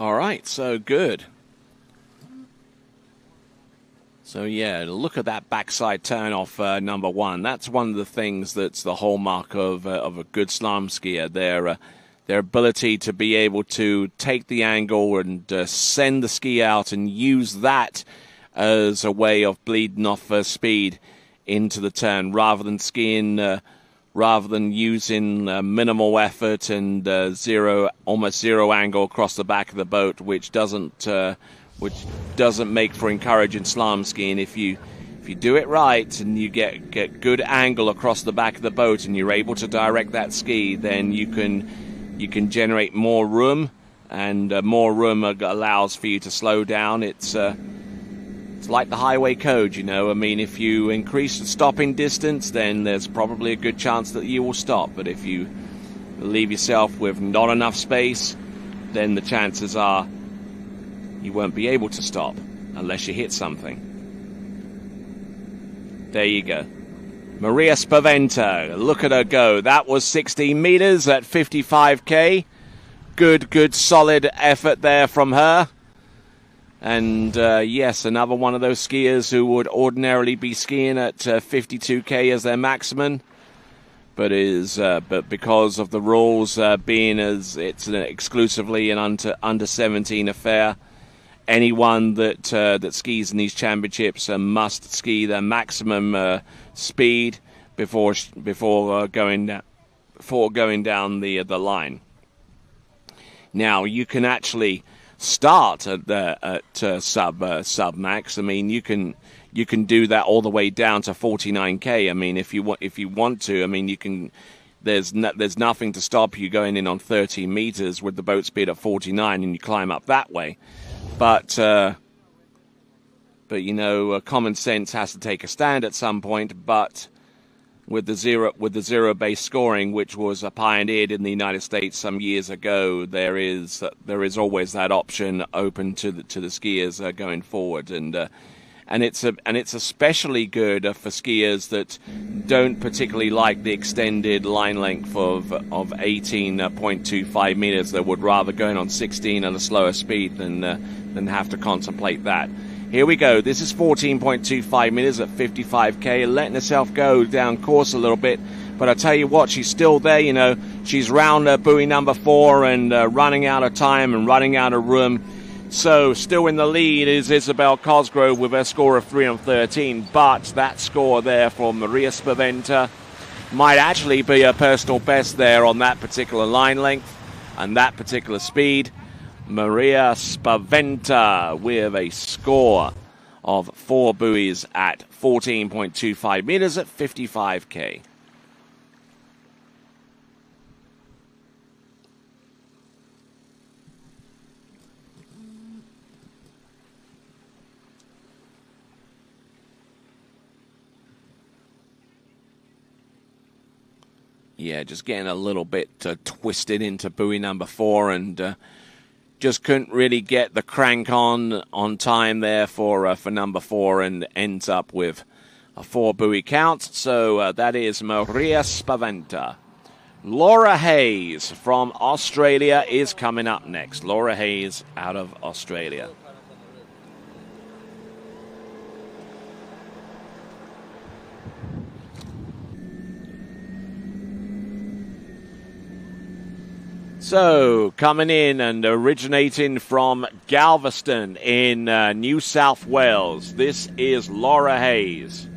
[SPEAKER 2] All right, so good. So yeah, look at that backside turn off number 1. That's one of the things that's the hallmark of a good slalom skier. Their ability to be able to take the angle and send the ski out and use that as a way of bleeding off speed into the turn, rather than skiing, rather than using minimal effort and almost zero angle across the back of the boat, which doesn't make for encouraging slalom skiing. If you do it right and you get good angle across the back of the boat and you're able to direct that ski, then you can generate more room, and more room allows for you to slow down. It's It's like the highway code, you know. I mean, if you increase the stopping distance, then there's probably a good chance that you will stop. But if you leave yourself with not enough space, then the chances are you won't be able to stop unless you hit something. There you go. Maria Spaventa, look at her go. That was 16 meters at 55k. Good, solid effort there from her. And yes, another one of those skiers who would ordinarily be skiing at 52k as their maximum, but because of the rules being as it's exclusively an under 17 affair, anyone that skis in these championships must ski their maximum speed before going down the line. Now you can actually start at sub max. I mean, you can do that all the way down to 49k. I mean, if you want to. I mean, you can. There's nothing to stop you going in on 30 meters with the boat speed at 49, and you climb up that way. But you know, common sense has to take a stand at some point. But with the zero base scoring, which was pioneered in the United States some years ago, there is always that option open to the skiers going forward, and it's especially good for skiers that don't particularly like the extended line length of 18.25 meters. That would rather go in on 16 at a slower speed than have to contemplate that. Here we go. This is 14.25 meters at 55k, letting herself go down course a little bit. But I tell you what, she's still there, you know. She's round buoy number 4 and running out of time and running out of room. So still in the lead is Isabel Cosgrove with her score of 313. But that score there for Maria Spaventa might actually be her personal best there on that particular line length and that particular speed. Maria Spaventa with a score of 4 buoys at 14.25 meters at 55k. Yeah, just getting a little bit twisted into buoy number 4 and just couldn't really get the crank on time there for number 4 and ends up with a 4 buoy count. So that is Maria Spaventa. Laura Hayes from Australia is coming up next. Laura Hayes out of Australia. So, coming in and originating from Galveston in New South Wales, this is Laura Hayes.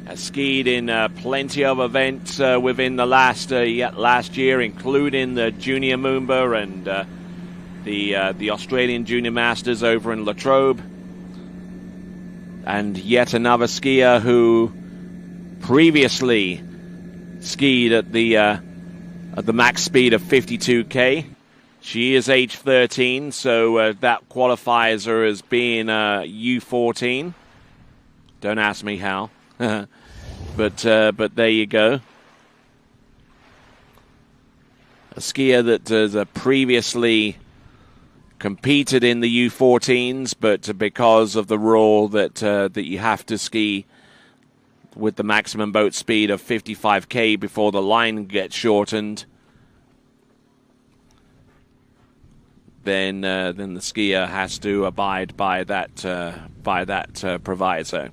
[SPEAKER 2] Has skied in plenty of events within the last year, including the Junior Moomba and the Australian Junior Masters over in Latrobe. And yet another skier who previously skied at the max speed of 52k. She is age 13, so that qualifies her as being U14. Don't ask me how, but there you go. A skier that has previously competed in the U14s, but because of the rule that you have to ski with the maximum boat speed of 55k before the line gets shortened, then the skier has to abide by that proviso.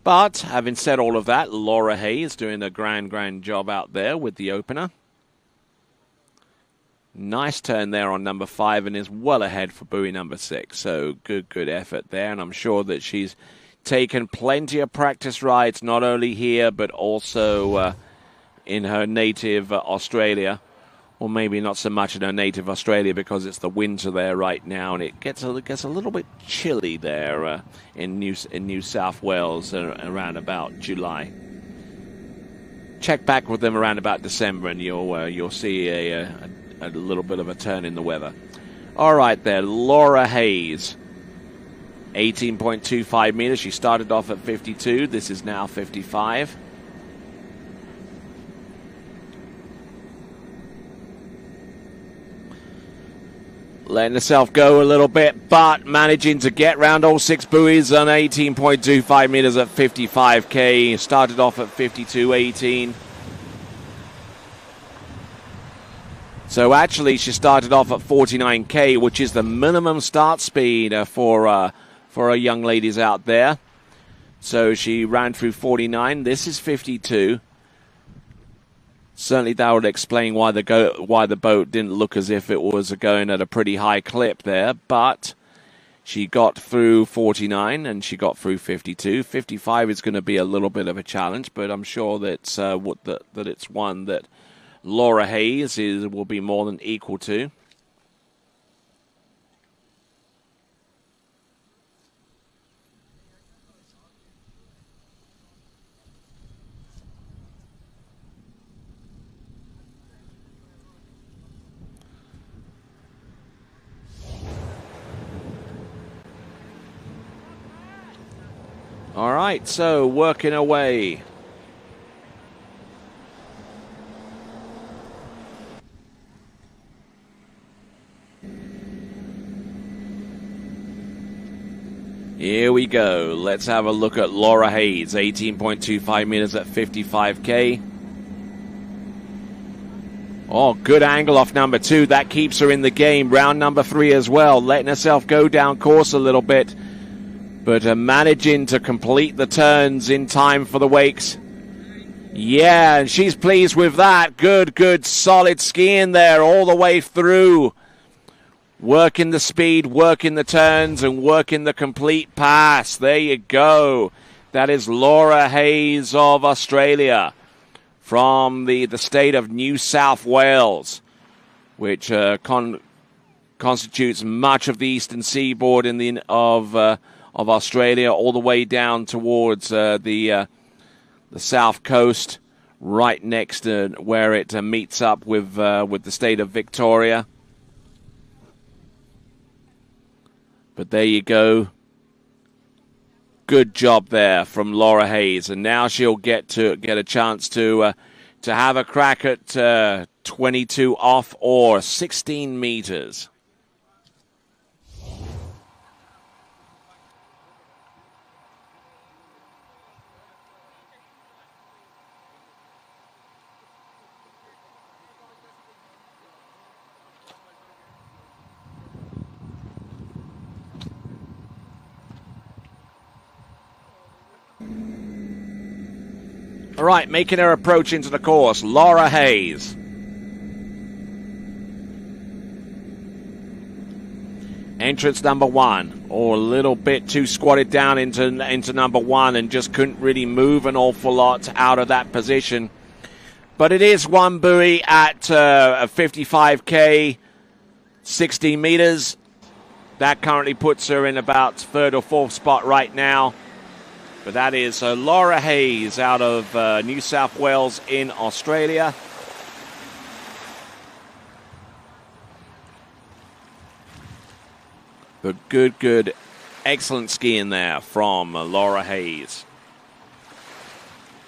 [SPEAKER 2] But having said all of that, Laura Hayes doing a grand job out there with the opener. Nice turn there on number 5 and is well ahead for buoy number 6. So good effort there, and I'm sure that she's taken plenty of practice rides, not only here, but also in her native Australia. Or maybe not so much in her native Australia because it's the winter there right now, and it gets a little bit chilly there in New South Wales around about July. Check back with them around about December, and you'll see a little bit of a turn in the weather. All right there, Laura Hayes 18.25 meters. She started off at 52. This is now 55. Letting herself go a little bit, but managing to get round all 6 buoys on 18.25 meters at 55K. Started off at 52.18. So actually, she started off at 49K, which is the minimum start speed for our young ladies out there. So she ran through 49. This is 52. Certainly that would explain why the boat didn't look as if it was going at a pretty high clip there. But she got through 49 and she got through 52. 55 is going to be a little bit of a challenge, but I'm sure that that it's one that Laura Hayes will be more than equal to. All right, so working away. Here we go. Let's have a look at Laura Hayes, 18.25 meters at 55K. Oh, good angle off number 2. That keeps her in the game. Round number 3 as well. Letting herself go down course a little bit, but managing to complete the turns in time for the wakes. Yeah, and she's pleased with that. Good, solid skiing there all the way through. Working the speed, working the turns, and working the complete pass. There you go. That is Laura Hayes of Australia from the state of New South Wales, which constitutes much of the eastern seaboard of Australia, all the way down towards the south coast, right next to where it meets up with the state of Victoria. But there you go. Good job there from Laura Hayes, and now she'll get a chance to have a crack at 22 off or 16 meters. All right, making her approach into the course, Laura Hayes. Entrance number 1. Oh, a little bit too squatted down into number 1 and just couldn't really move an awful lot out of that position. But it is one buoy at 55K, 60 meters. That currently puts her in about 3rd or 4th spot right now. But that is Laura Hayes out of New South Wales in Australia. But good, excellent skiing there from Laura Hayes.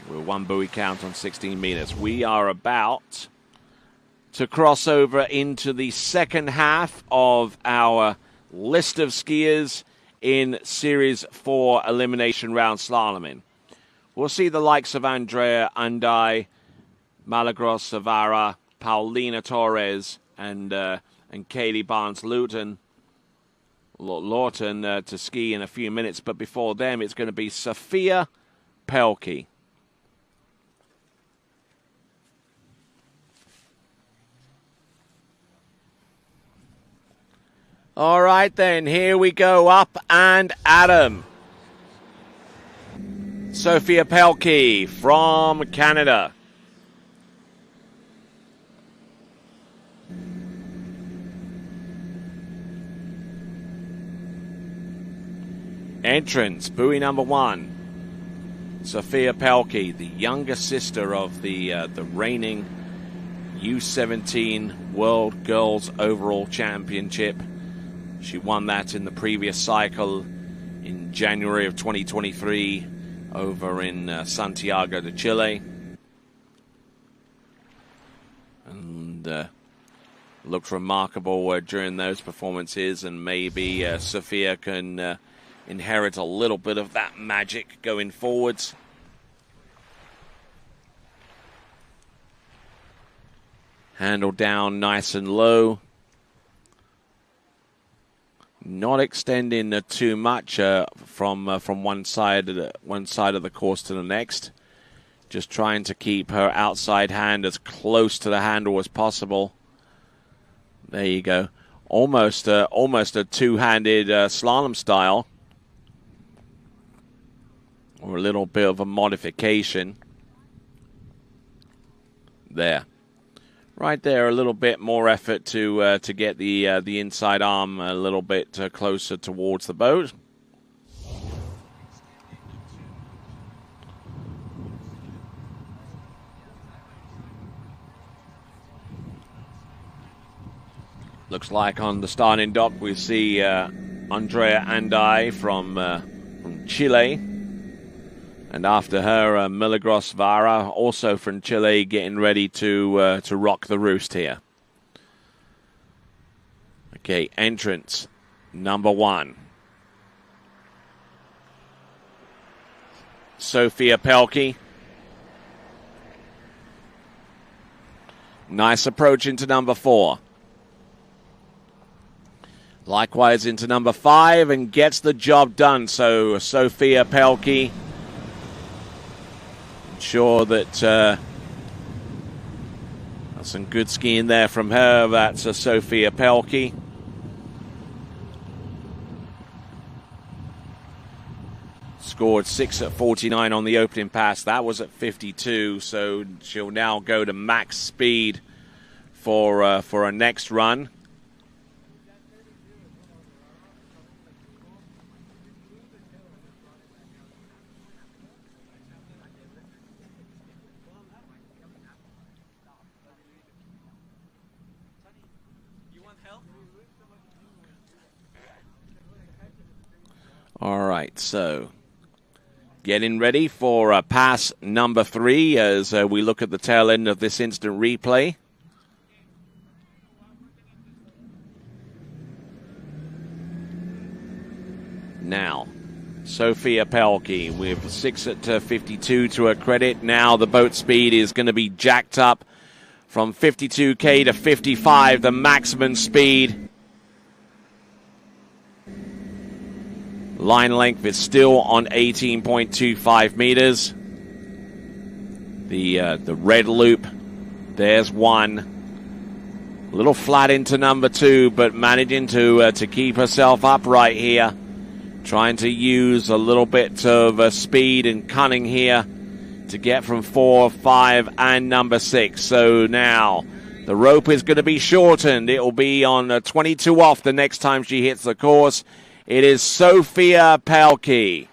[SPEAKER 2] With one buoy count on 16 meters. We are about to cross over into the second half of our list of skiers in Series 4 Elimination Round Slaloming. We'll see the likes of Andrea Undai, Malagros Savara, Paulina Torres, and Kaylee Barnes-Lawton to ski in a few minutes. But before them, it's going to be Sophia Pelkey. All right, then, here we go, up and at 'em. Sophia Pelkey from Canada. Entrance, buoy number 1. Sophia Pelkey, the younger sister of the reigning U17 World Girls Overall Championship. She won that in the previous cycle in January of 2023 over in Santiago de Chile. And looked remarkable during those performances, and maybe Sophia can inherit a little bit of that magic going forwards. Handle down nice and low. Not extending too much from one side of the course to the next. Just trying to keep her outside hand as close to the handle as possible. There you go. Almost a two-handed slalom style, or a little bit of a modification. There. Right there, a little bit more effort to get the inside arm a little bit closer towards the boat. Looks like on the starting dock we see Andrea Anday from Chile. And after her, Milagros Vara, also from Chile, getting ready to rock the roost here. Okay, entrance number 1. Sophia Pelkey. Nice approach into number 4. Likewise into number 5, and gets the job done. So Sophia Pelkey, sure that that's some good skiing there from her. That's Sophia Pelkey. Scored 6 at 49 on the opening pass. That was at 52, so she'll now go to max speed for a next run. All right, so getting ready for pass number 3 as we look at the tail end of this instant replay. Now, Sophia Pelkey with 6 at 52 to her credit. Now the boat speed is going to be jacked up from 52k to 55, the maximum speed. Line length is still on 18.25 meters. The red loop, there's 1. A little flat into number 2, but managing to keep herself upright here. Trying to use a little bit of speed and cunning here to get from 4, 5, and number 6. So now the rope is going to be shortened. It will be on 22 off the next time she hits the course. It is Sophia Pelkey.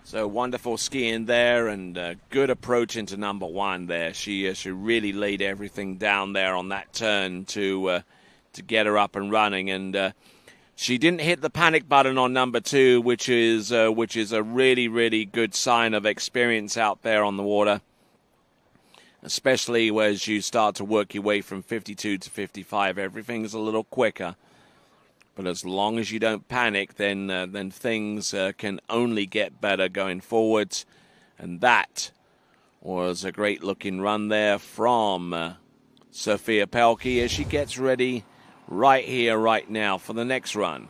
[SPEAKER 2] So wonderful skiing there, and good approach into number 1 there. She really laid everything down there on that turn to get her up and running, and she didn't hit the panic button on number 2, which is a really, really good sign of experience out there on the water, especially as you start to work your way from 52 to 55. Everything's a little quicker, but as long as you don't panic, then things can only get better going forwards. And that was a great-looking run there from Sophia Pelkey as she gets ready right here, right now, for the next run.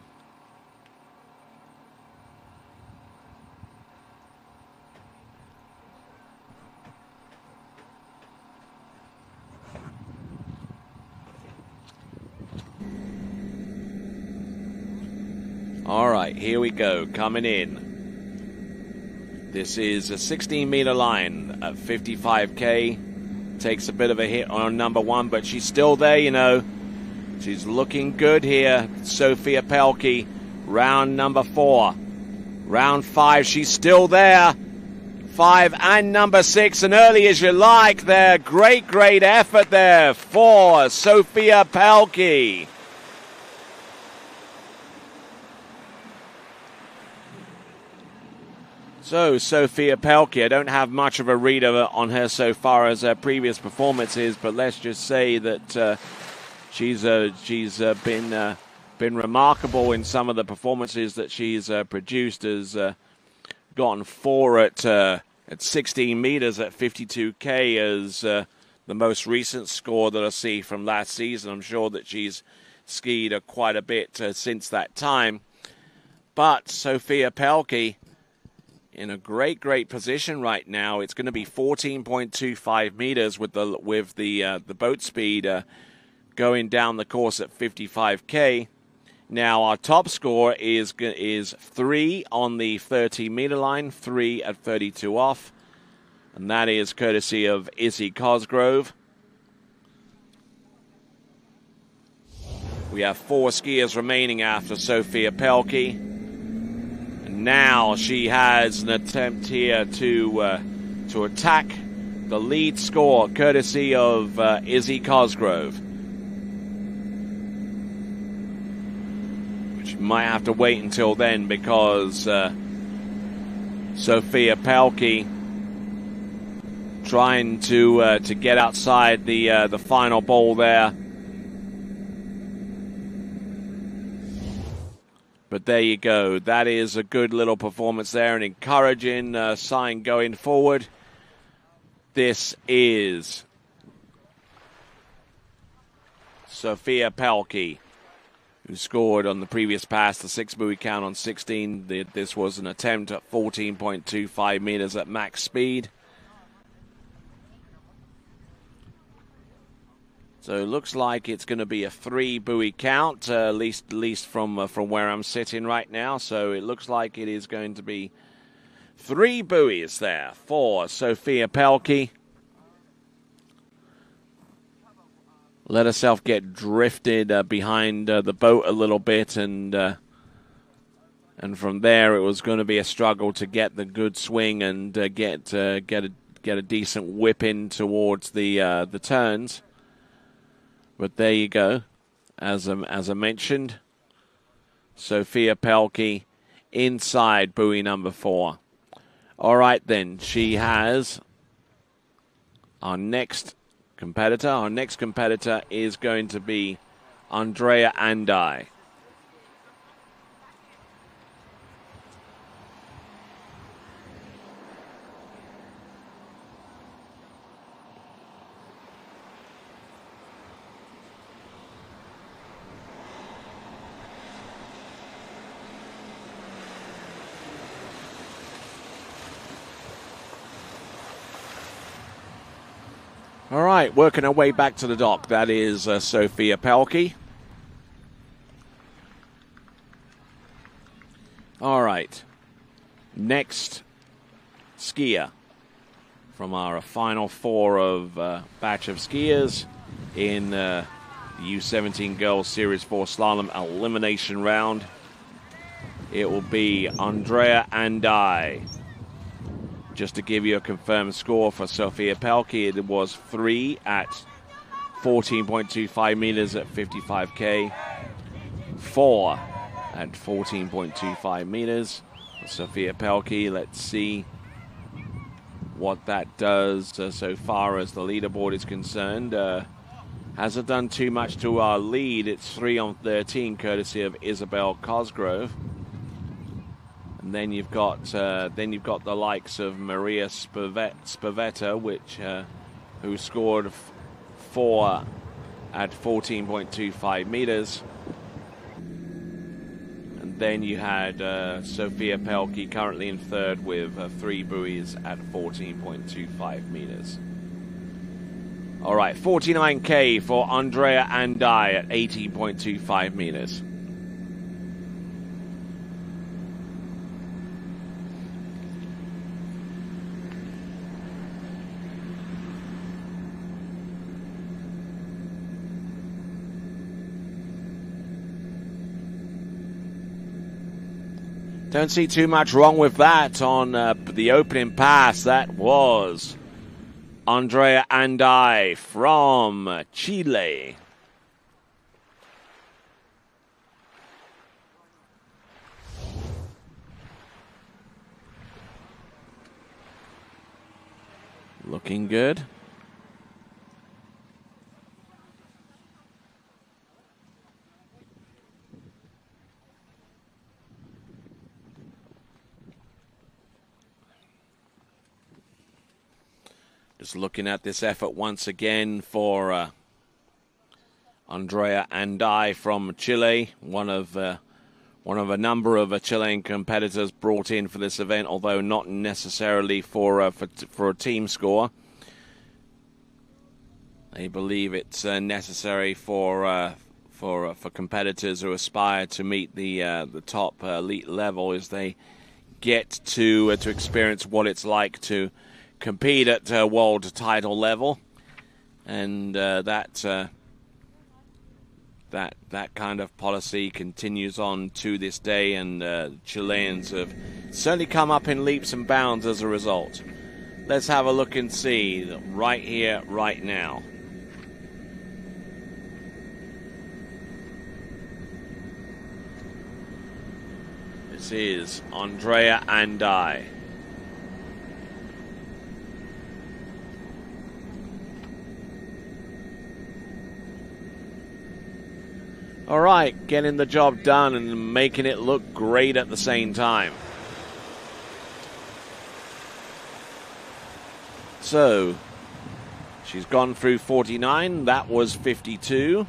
[SPEAKER 2] All right, here we go, coming in. This is a 16-meter line at 55K. Takes a bit of a hit on number 1, but she's still there, you know. She's looking good here, Sophia Pelkey. Round number 4. Round 5, she's still there. 5 and number 6, and early as you like there. Great effort there for Sophia Pelkey. So, Sophia Pelkey, I don't have much of a read on her so far as her previous performances, but let's just say that she's been remarkable in some of the performances that she's produced. Has gotten 4 at 16 meters at 52K as the most recent score that I see from last season. I'm sure that she's skied quite a bit since that time. But Sophia Pelkey in a great position right now. It's going to be 14.25 meters with the boat speed going down the course at 55K. Now our top score is 3 on the 30-meter line, 3 at 32 off, and that is courtesy of Izzy Cosgrove. We have 4 skiers remaining after Sophia Pelkey. Now she has an attempt here to attack the lead score, courtesy of Izzy Cosgrove. Which might have to wait until then because Sophia Pelkey trying to get outside the final bowl there. But there you go. That is a good little performance there, an encouraging sign going forward. This is Sophia Pelkey, who scored on the previous pass, the 6 buoy count on 16. This was an attempt at 14.25 meters at max speed. So it looks like it's going to be a 3 buoy count, at least from where I'm sitting right now. So it looks like it is going to be 3 buoys there for Sophia Pelkey. Let herself get drifted behind the boat a little bit, and from there it was going to be a struggle to get the good swing and get a decent whip in towards the turns. But there you go. As I mentioned, Sophia Pelkey inside buoy number 4. All right, then. She has our next competitor. Our next competitor is going to be Andrea Andai. All right, working our way back to the dock. That is Sophia Pelkey. All right, next skier from our final 4 of batch of skiers in the U17 Girls Series 4 Slalom Elimination round. It will be Andrea Andai. Just to give you a confirmed score for Sophia Pelkey, it was 3 at 14.25 meters at 55K, 4 at 14.25 meters for Sophia Pelkey. Let's see what that does so far as the leaderboard is concerned. Hasn't done too much to our lead. It's 3 on 13, courtesy of Isabel Cosgrove. And then you've got the likes of Maria Spavetta, who scored 4 at 14.25 meters. And then you had Sophia Pelkey currently in 3rd with 3 buoys at 14.25 meters. All right, 49K for Andrea Andai at 18.25 meters. Don't see too much wrong with that on the opening pass. That was Andrea Andai from Chile. Looking good. Just looking at this effort once again for Andrea Andai from Chile, one of a number of Chilean competitors brought in for this event, although not necessarily for a team score. They believe it's necessary for competitors who aspire to meet the top elite level as they get to experience what it's like to compete at world title level, and that kind of policy continues on to this day, and Chileans have certainly come up in leaps and bounds as a result. Let's have a look and see right here, right now. This is Andrea Andai. All right, getting the job done and making it look great at the same time. So, she's gone through 49. That was 52.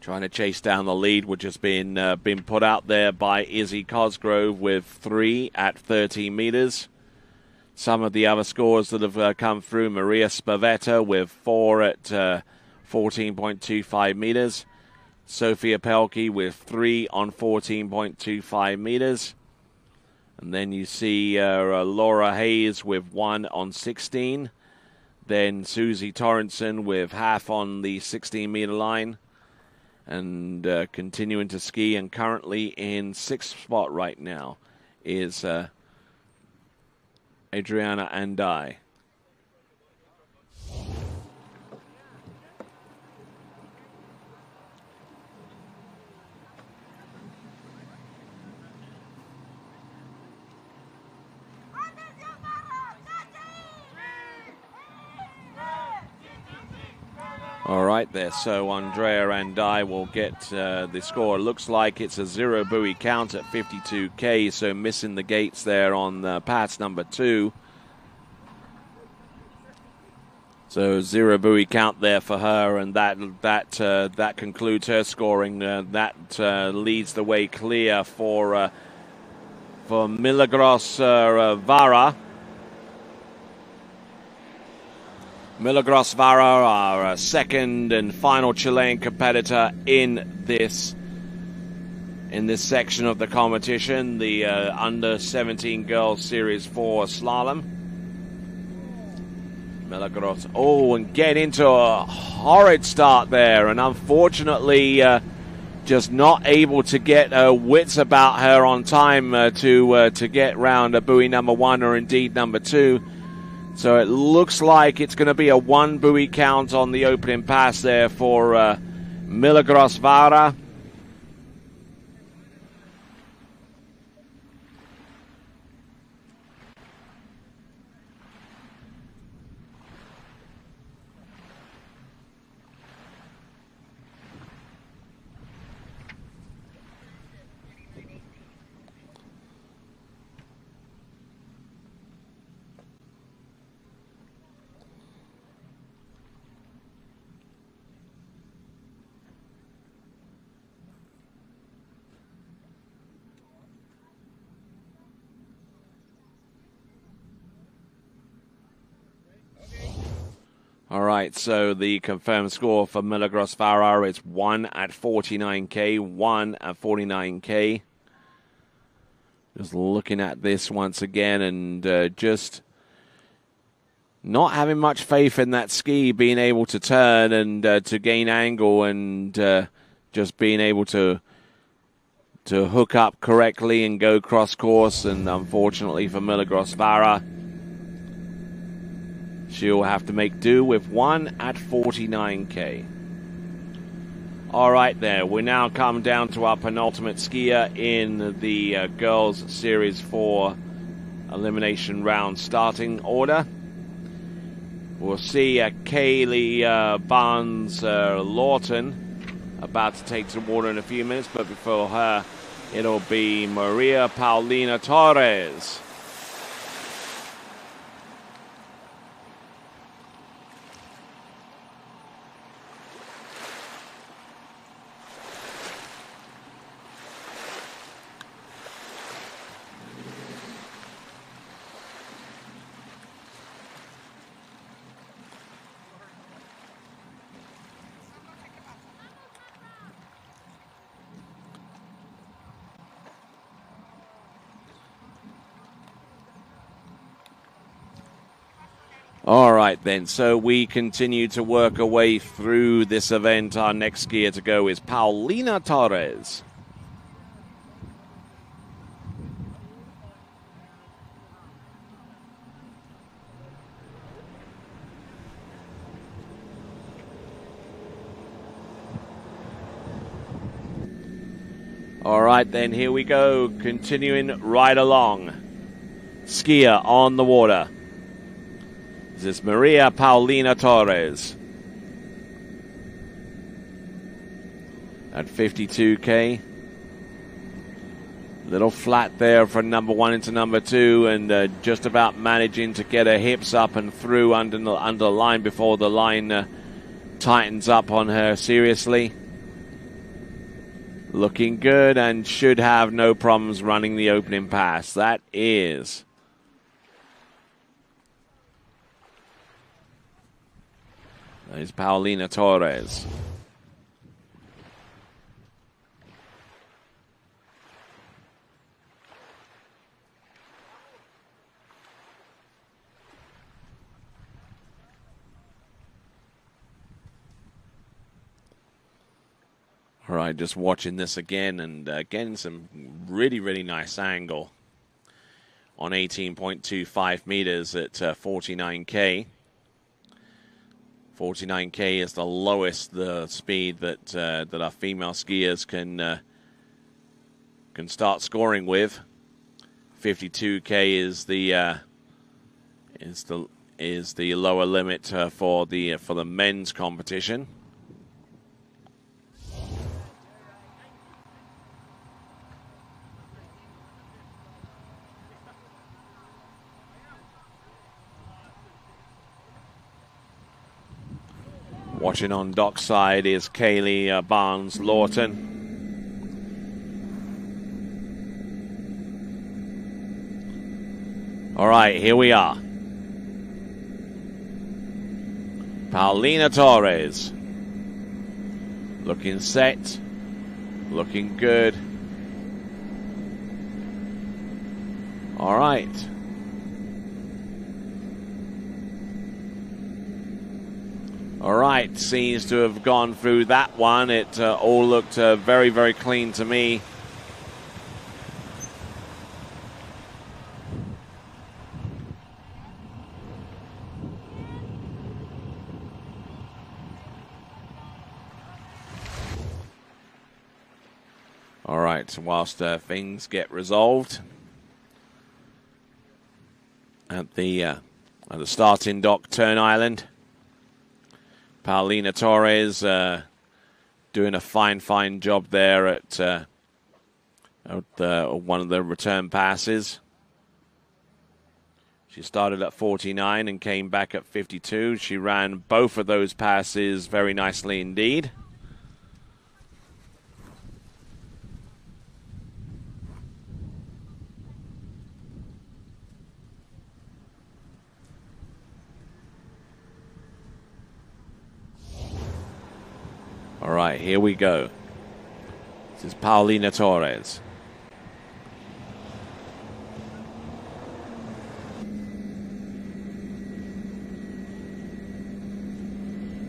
[SPEAKER 2] Trying to chase down the lead, which has been put out there by Izzy Cosgrove with 3 at 13 meters. Some of the other scores that have come through, Maria Spavetta with 4 at 14.25 meters. Sophia Pelkey with 3 on 14.25 meters. And then you see Laura Hayes with 1 on 16. Then Susie Torrenson with half on the 16-meter line. And continuing to ski, and currently in 6th spot right now is Adriana Andai. All right there, so Andrea Andai will get the score. Looks like it's a 0 buoy count at 52K, so missing the gates there on pass number 2. So 0 buoy count there for her, and that concludes her scoring. That leads the way clear for Milagros Vara. Milagros Vara, our second and final Chilean competitor in this section of the competition, the under 17 girls series 4 slalom. Milagros, and get into a horrid start there, and unfortunately just not able to get wits about her on time to get round a buoy number 1 or indeed number 2. So it looks like it's going to be a 1 buoy count on the opening pass there for Milagros Vara. All right, so the confirmed score for Milagros Vara is 1 at 49K, 1 at 49K. Just looking at this once again, and just not having much faith in that ski being able to turn and to gain angle and just being able to hook up correctly and go cross course. And unfortunately for Milagros Vara, she'll have to make do with one at 49K. All right, there. We now come down to our penultimate skier in the Girls Series 4 elimination round starting order. We'll see Kaylee Barnes-Lawton about to take to the water in a few minutes, but before her, it'll be Maria Paulina Torres. All right, then. So we continue to work our way through this event. Our next skier to go is Paulina Torres. All right, then. Here we go. Continuing right along. Skier on the water. This is Maria Paulina Torres at 52K. Little flat there for number one into number two, and just about managing to get her hips up and through under the line before the line tightens up on her seriously. Looking good and should have no problems running the opening pass. That is Paulina Torres. All right, just watching this again, and getting some really, really nice angle on 18.25 meters at 49K. 49K is the lowest the speed that that our female skiers can start scoring with. 52K is the lower limit for the men's competition. Watching on dockside is Kaylee Barnes-Lawton. All right, here we are. Paulina Torres. Looking set. Looking good. All right. All right, seems to have gone through that one. It all looked very, very clean to me. All right, whilst things get resolved at the starting dock, Turn Island. Paulina Torres doing a fine job there at one of the return passes. She started at 49 and came back at 52. She ran both of those passes very nicely indeed. All right, here we go. This is Paulina Torres.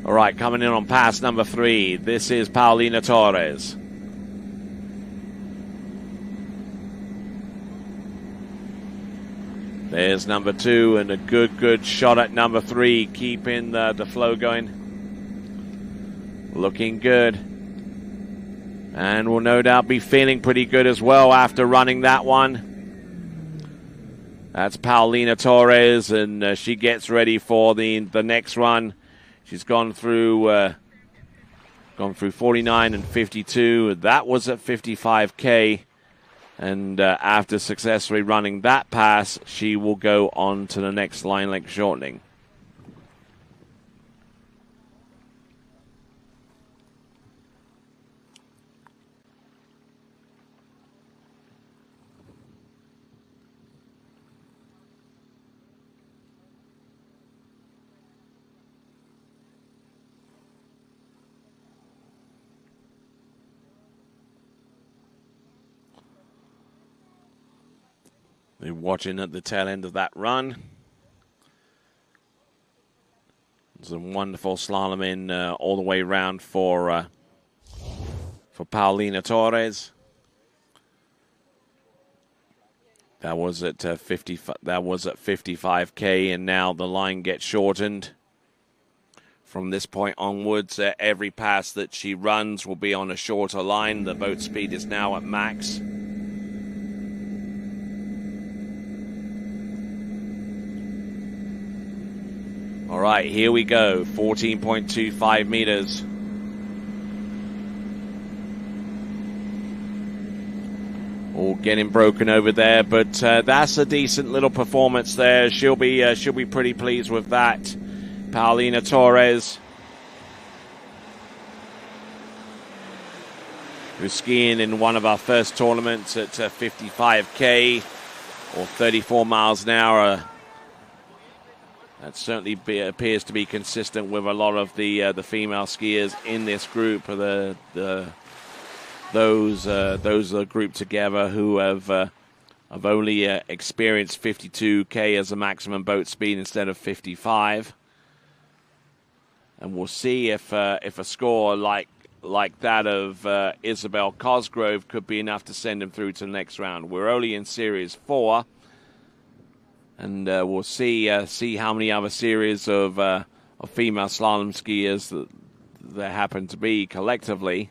[SPEAKER 2] All right, coming in on pass number 3. This is Paulina Torres. There's number 2, and a good shot at number 3, keeping the flow going. Looking good. And will no doubt be feeling pretty good as well after running that one. That's Paulina Torres, and she gets ready for the next run. She's gone through 49 and 52. That was at 55K. And after successfully running that pass, she will go on to the next line length shortening. They're watching at the tail end of that run. Some wonderful slalom all the way around for Paulina Torres. That was at 55K, and now the line gets shortened. From this point onwards, every pass that she runs will be on a shorter line. The boat speed is now at max. All right, here we go. 14.25 meters. All getting broken over there, but that's a decent little performance there. She'll be pretty pleased with that. Paulina Torres, who's skiing in one of our first tournaments at 55K or 34 miles an hour. That certainly appears to be consistent with a lot of the female skiers in this group. Those are grouped together who have only experienced 52K as a maximum boat speed instead of 55. And we'll see if a score like that of Isabel Cosgrove could be enough to send him through to the next round. We're only in Series 4. And we'll see how many other series of female slalom skiers that there happen to be collectively.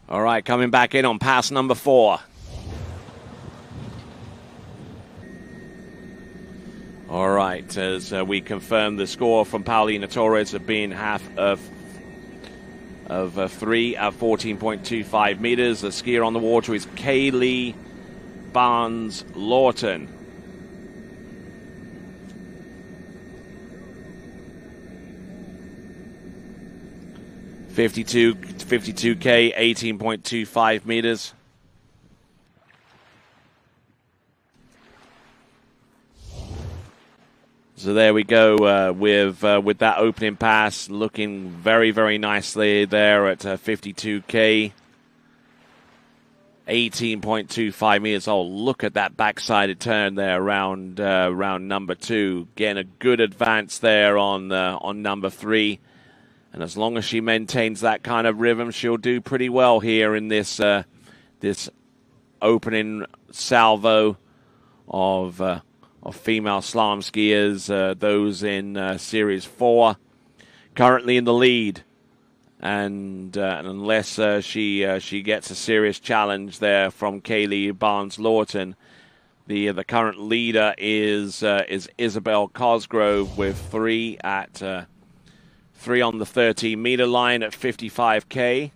[SPEAKER 2] All right, coming back in on pass number 4. All right, as we confirm the score from Paulina Torres of being half of 3 at 14.25 meters. The skier on the water is Kaylee Barnes-Lawton. .52K, 18.25 meters. So there we go with that opening pass looking very, very nicely there at 52K. 18.25 meters. Oh, look at that backsided turn there around number 2. Getting a good advance there on number 3. And as long as she maintains that kind of rhythm, she'll do pretty well here in this this opening salvo of female slalom skiers, those in Series 4, currently in the lead. And unless she gets a serious challenge there from Kaylee Barnes-Lawton, the current leader is Isabel Cosgrove with 3 at 3 on the 13-meter line at 55K.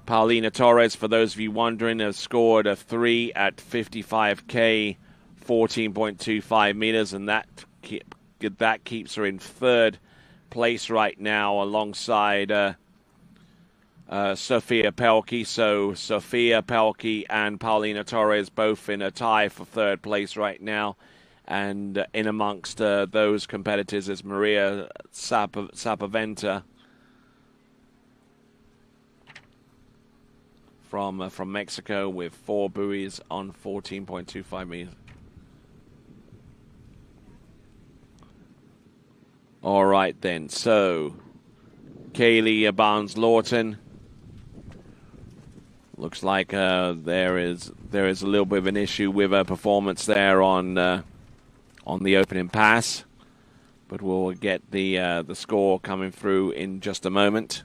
[SPEAKER 2] Paulina Torres, for those of you wondering, has scored a 3 at 55K, 14.25 meters, and that keeps her in 3rd place right now alongside Sophia Pelkey. So Sophia Pelkey and Paulina Torres both in a tie for third place right now. And in amongst those competitors is Maria Sapaventa from Mexico with 4 buoys on 14.25 meters. All right then, so Kaylee Barnes-Lawton. Looks like there is a little bit of an issue with her performance there on the opening pass, but we'll get the score coming through in just a moment.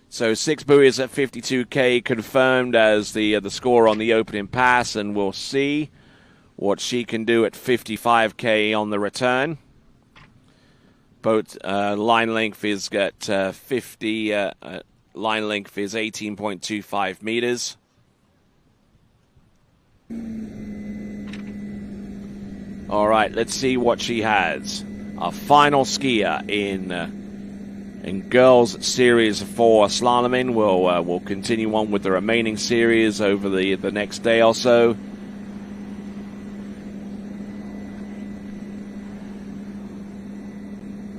[SPEAKER 2] So 6 buoys at 52K confirmed as the score on the opening pass, and we'll see what she can do at 55K on the return. Boat line length is at 50. Line length is 18.25 meters. All right, let's see what she has. Our final skier in girls series 4 slaloming. We'll continue on with the remaining series over the next day or so.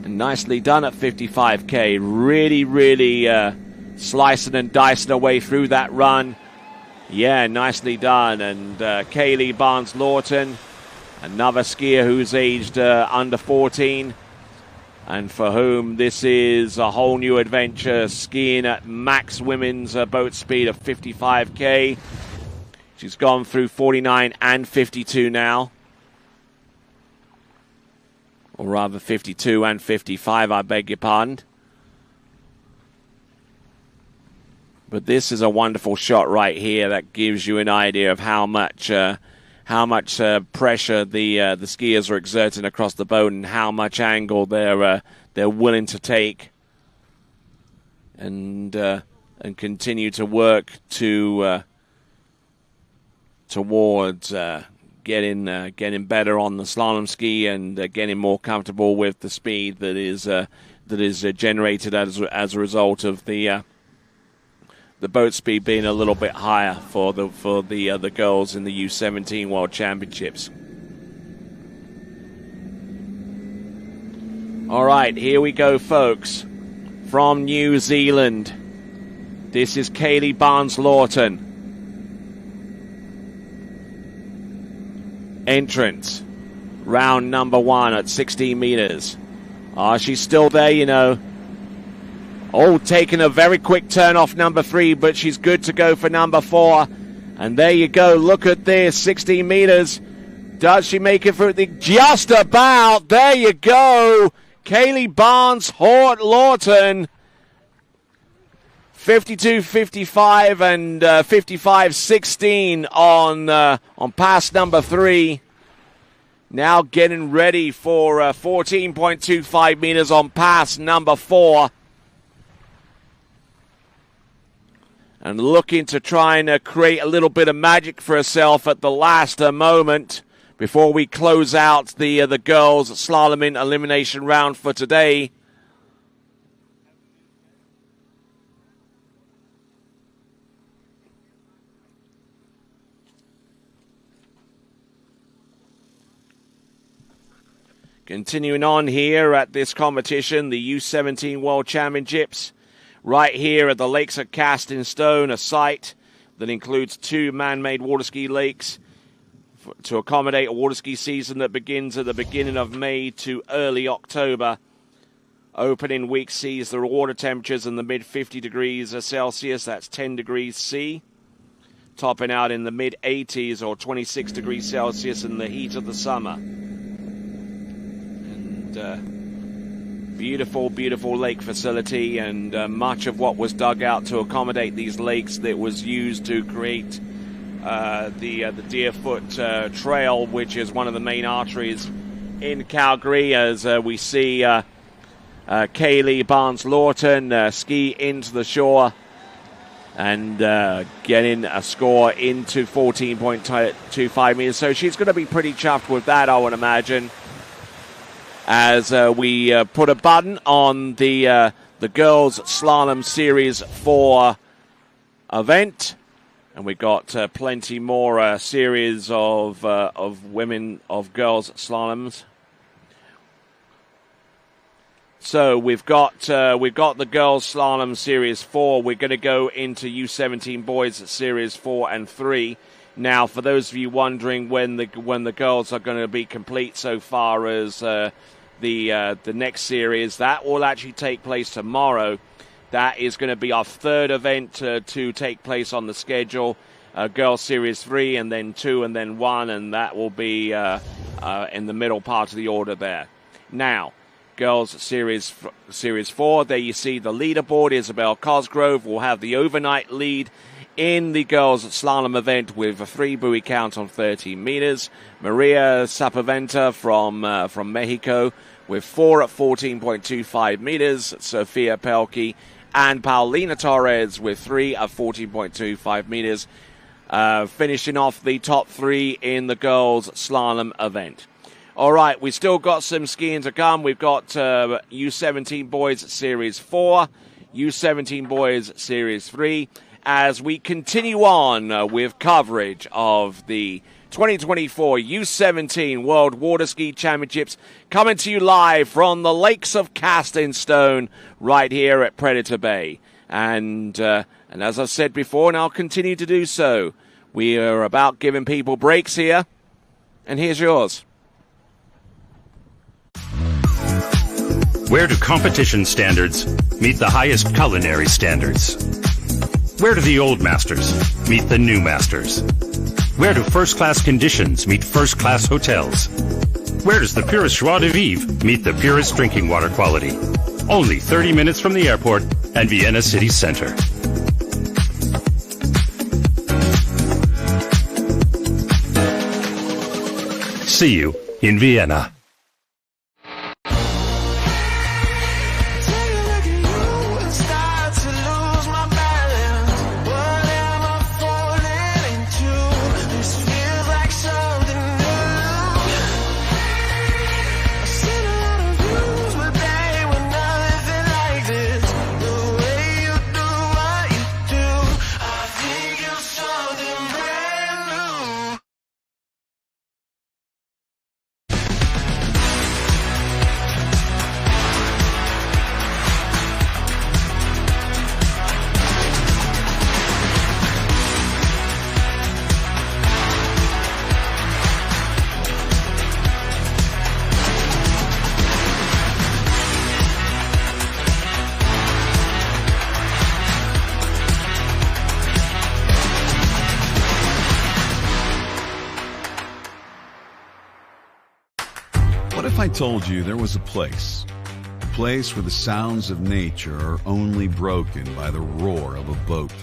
[SPEAKER 2] And nicely done at 55K. Really slicing and dicing her way through that run. Yeah, nicely done. And Kaylee Barnes-Lawton, another skier who's aged under 14, and for whom this is a whole new adventure, skiing at max women's boat speed of 55K. She's gone through 49 and 52 now. Or rather 52 and 55, I beg your pardon. But this is a wonderful shot right here that gives you an idea of how much pressure the skiers are exerting across the boat and how much angle they're willing to take, and continue to work towards getting better on the slalom ski and getting more comfortable with the speed that is generated as a result of the boat speed being a little bit higher for the girls in the U17 World Championships. All right, here we go, folks. From New Zealand, this is Kaylee Barnes-Lawton. Entrance, round number 1 at 16 meters. She's still there, you know. Oh, taking a very quick turn off number 3, but she's good to go for number 4. And there you go. Look at this, 16 meters. Does she make it through? Just about. There you go. Kaylee Barnes-Lawton. 52.55 and 55.16 on pass number 3. Now getting ready for 14.25 meters on pass number 4. And looking to try and create a little bit of magic for herself at the last moment before we close out the girls' slaloming elimination round for today. Continuing on here at this competition, the U17 World Championships. Right here at the Lakes of Cast in Stone, a site that includes 2 man-made water ski lakes to accommodate a water ski season that begins at the beginning of May to early October. Opening week sees the water temperatures in the mid-50 degrees Celsius, that's 10 degrees C. Topping out in the mid-80s or 26 degrees Celsius in the heat of the summer. And beautiful, beautiful lake facility, and much of what was dug out to accommodate these lakes that was used to create the Deerfoot Trail, which is one of the main arteries in Calgary, as we see Kaylee Barnes-Lawton ski into the shore and getting a score into 14.25 meters. So she's going to be pretty chuffed with that, I would imagine. as we put a button on the Girls Slalom Series 4 event. And we've got plenty more series of women, of girls slaloms. So we've got the Girls Slalom Series 4. We're going to go into U17 Boys Series 4 and 3. Now, for those of you wondering when the girls are going to be complete so far as the next series, that will actually take place tomorrow. That is going to be our third event to take place on the schedule. Girls Series 3 and then 2 and then 1, and that will be in the middle part of the order there. Now, Girls Series 4, there you see the leaderboard. Isabel Cosgrove will have the overnight lead in the girls slalom event with a 3 buoy count on 13 meters. Maria Sapaventa from Mexico with 4 at 14.25 meters. Sofia Pelkey and Paulina Torres with 3 at 14.25 meters, finishing off the top 3 in the girls slalom event. All right, we still got some skiing to come. We've got U17 Boys Series 4, U17 Boys Series 3, as we continue on with coverage of the 2024 U17 World Water Ski Championships, coming to you live from the Lakes of Castingstone right here at Predator Bay. And as I've said before, and I'll continue to do so, we are about giving people breaks here, and here's yours.
[SPEAKER 4] Where do competition standards meet the highest culinary standards? Where do the old masters meet the new masters? Where do first-class conditions meet first-class hotels? Where does the purest joie de vivre meet the purest drinking water quality? Only 30 minutes from the airport and Vienna city center. See you in Vienna.
[SPEAKER 3] What if I told you there was a place where the sounds of nature are only broken by the roar of a boat,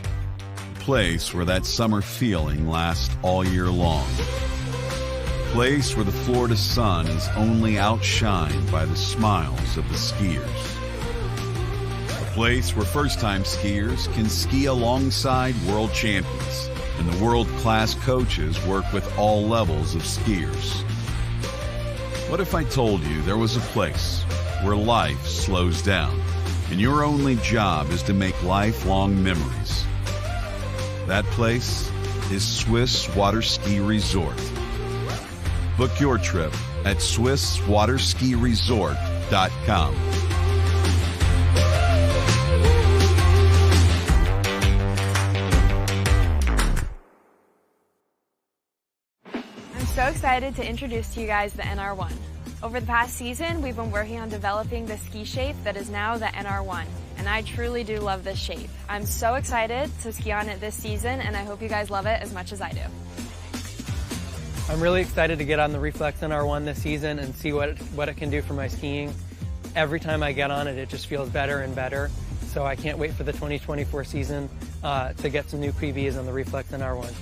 [SPEAKER 3] a place where that summer feeling lasts all year long, a place where the Florida sun is only outshined by the smiles of the skiers, a place where first-time skiers can ski alongside world champions and the world-class coaches work with all levels of skiers. What if I told you there was a place where life slows down and your only job is to make lifelong memories? That place is Swiss Water Ski Resort. Book your trip at SwissWaterSkiResort.com.
[SPEAKER 6] I'm so excited to introduce to you guys the NR1. Over the past season, we've been working on developing the ski shape that is now the NR1, and I truly do love this shape. I'm so excited to ski on it this season, and I hope you guys love it as much as I do.
[SPEAKER 7] I'm really excited to get on the Reflex NR1 this season and see what it can do for my skiing. Every time I get on it, it just feels better and better. So I can't wait for the 2024 season to get some new PBs on the Reflex NR1.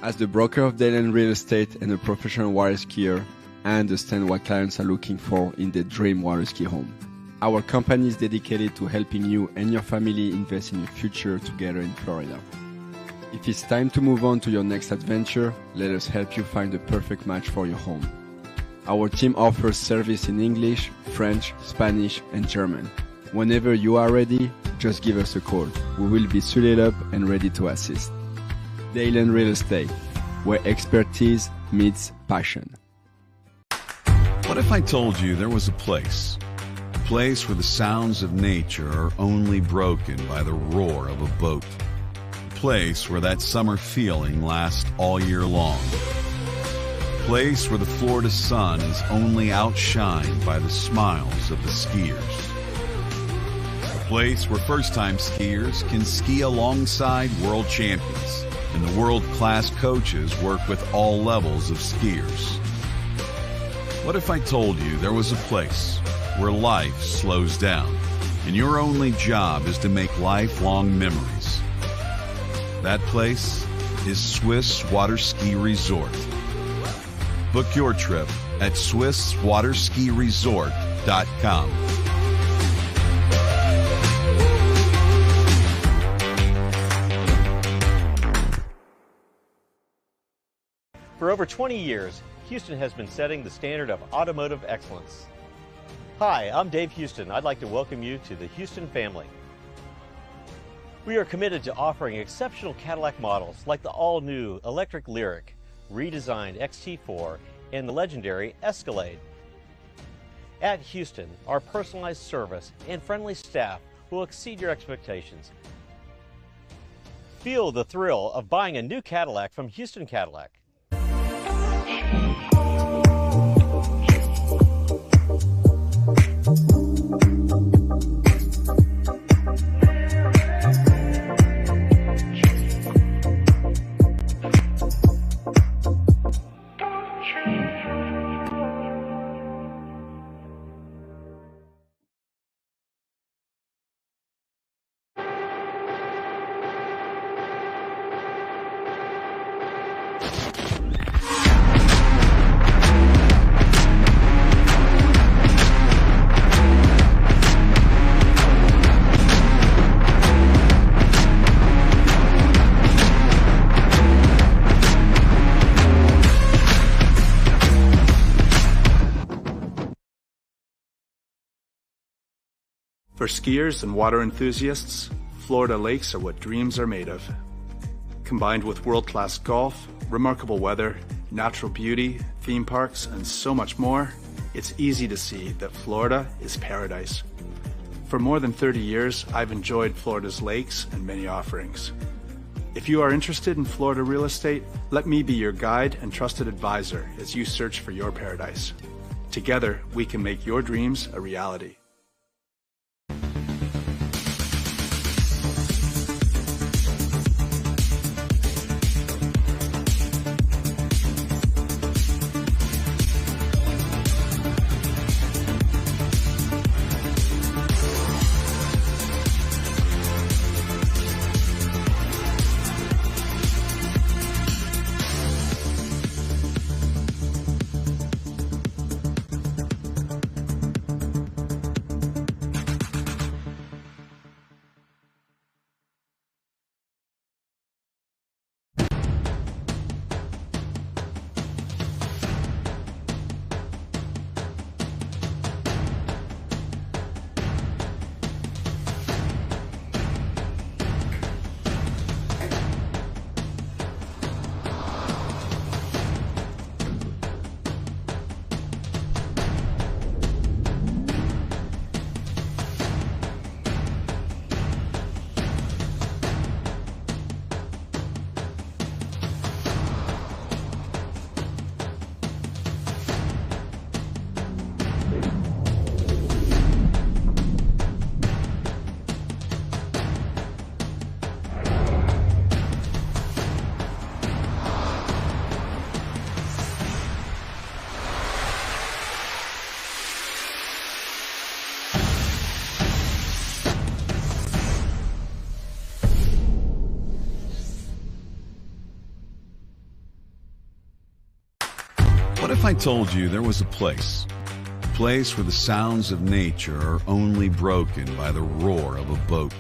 [SPEAKER 8] As the broker of Dayland Real Estate and a professional water skier, I understand what clients are looking for in their dream water ski home. Our company is dedicated to helping you and your family invest in your future together in Florida. If it's time to move on to your next adventure, let us help you find the perfect match for your home. Our team offers service in English, French, Spanish, and German. Whenever you are ready, just give us a call. We will be suited up and ready to assist. Dayland Real Estate, where expertise meets passion.
[SPEAKER 3] What if I told you there was a place where the sounds of nature are only broken by the roar of a boat? A place where that summer feeling lasts all year long. A place where the Florida sun is only outshined by the smiles of the skiers. A place where first-time skiers can ski alongside world champions, and the world-class coaches work with all levels of skiers. What if I told you there was a place where life slows down and your only job is to make lifelong memories? That place is Swiss Water Ski Resort. Book your trip at SwissWaterSkiResort.com.
[SPEAKER 13] For over 20 years, Houston has been setting the standard of automotive excellence. Hi, I'm Dave Houston. I'd like to welcome you to the Houston family. We are committed to offering exceptional Cadillac models like the all-new electric Lyriq, redesigned XT4, and the legendary Escalade. At Houston, our personalized service and friendly staff will exceed your expectations. Feel the thrill of buying a new Cadillac from Houston Cadillac.
[SPEAKER 9] For skiers and water enthusiasts, Florida lakes are what dreams are made of. Combined with world-class golf, remarkable weather, natural beauty, theme parks, and so much more, it's easy to see that Florida is paradise. For more than 30 years, I've enjoyed Florida's lakes and many offerings. If you are interested in Florida real estate, let me be your guide and trusted advisor as you search for your paradise. Together, we can make your dreams a reality.
[SPEAKER 3] What if I told you there was a place where the sounds of nature are only broken by the roar of a boat?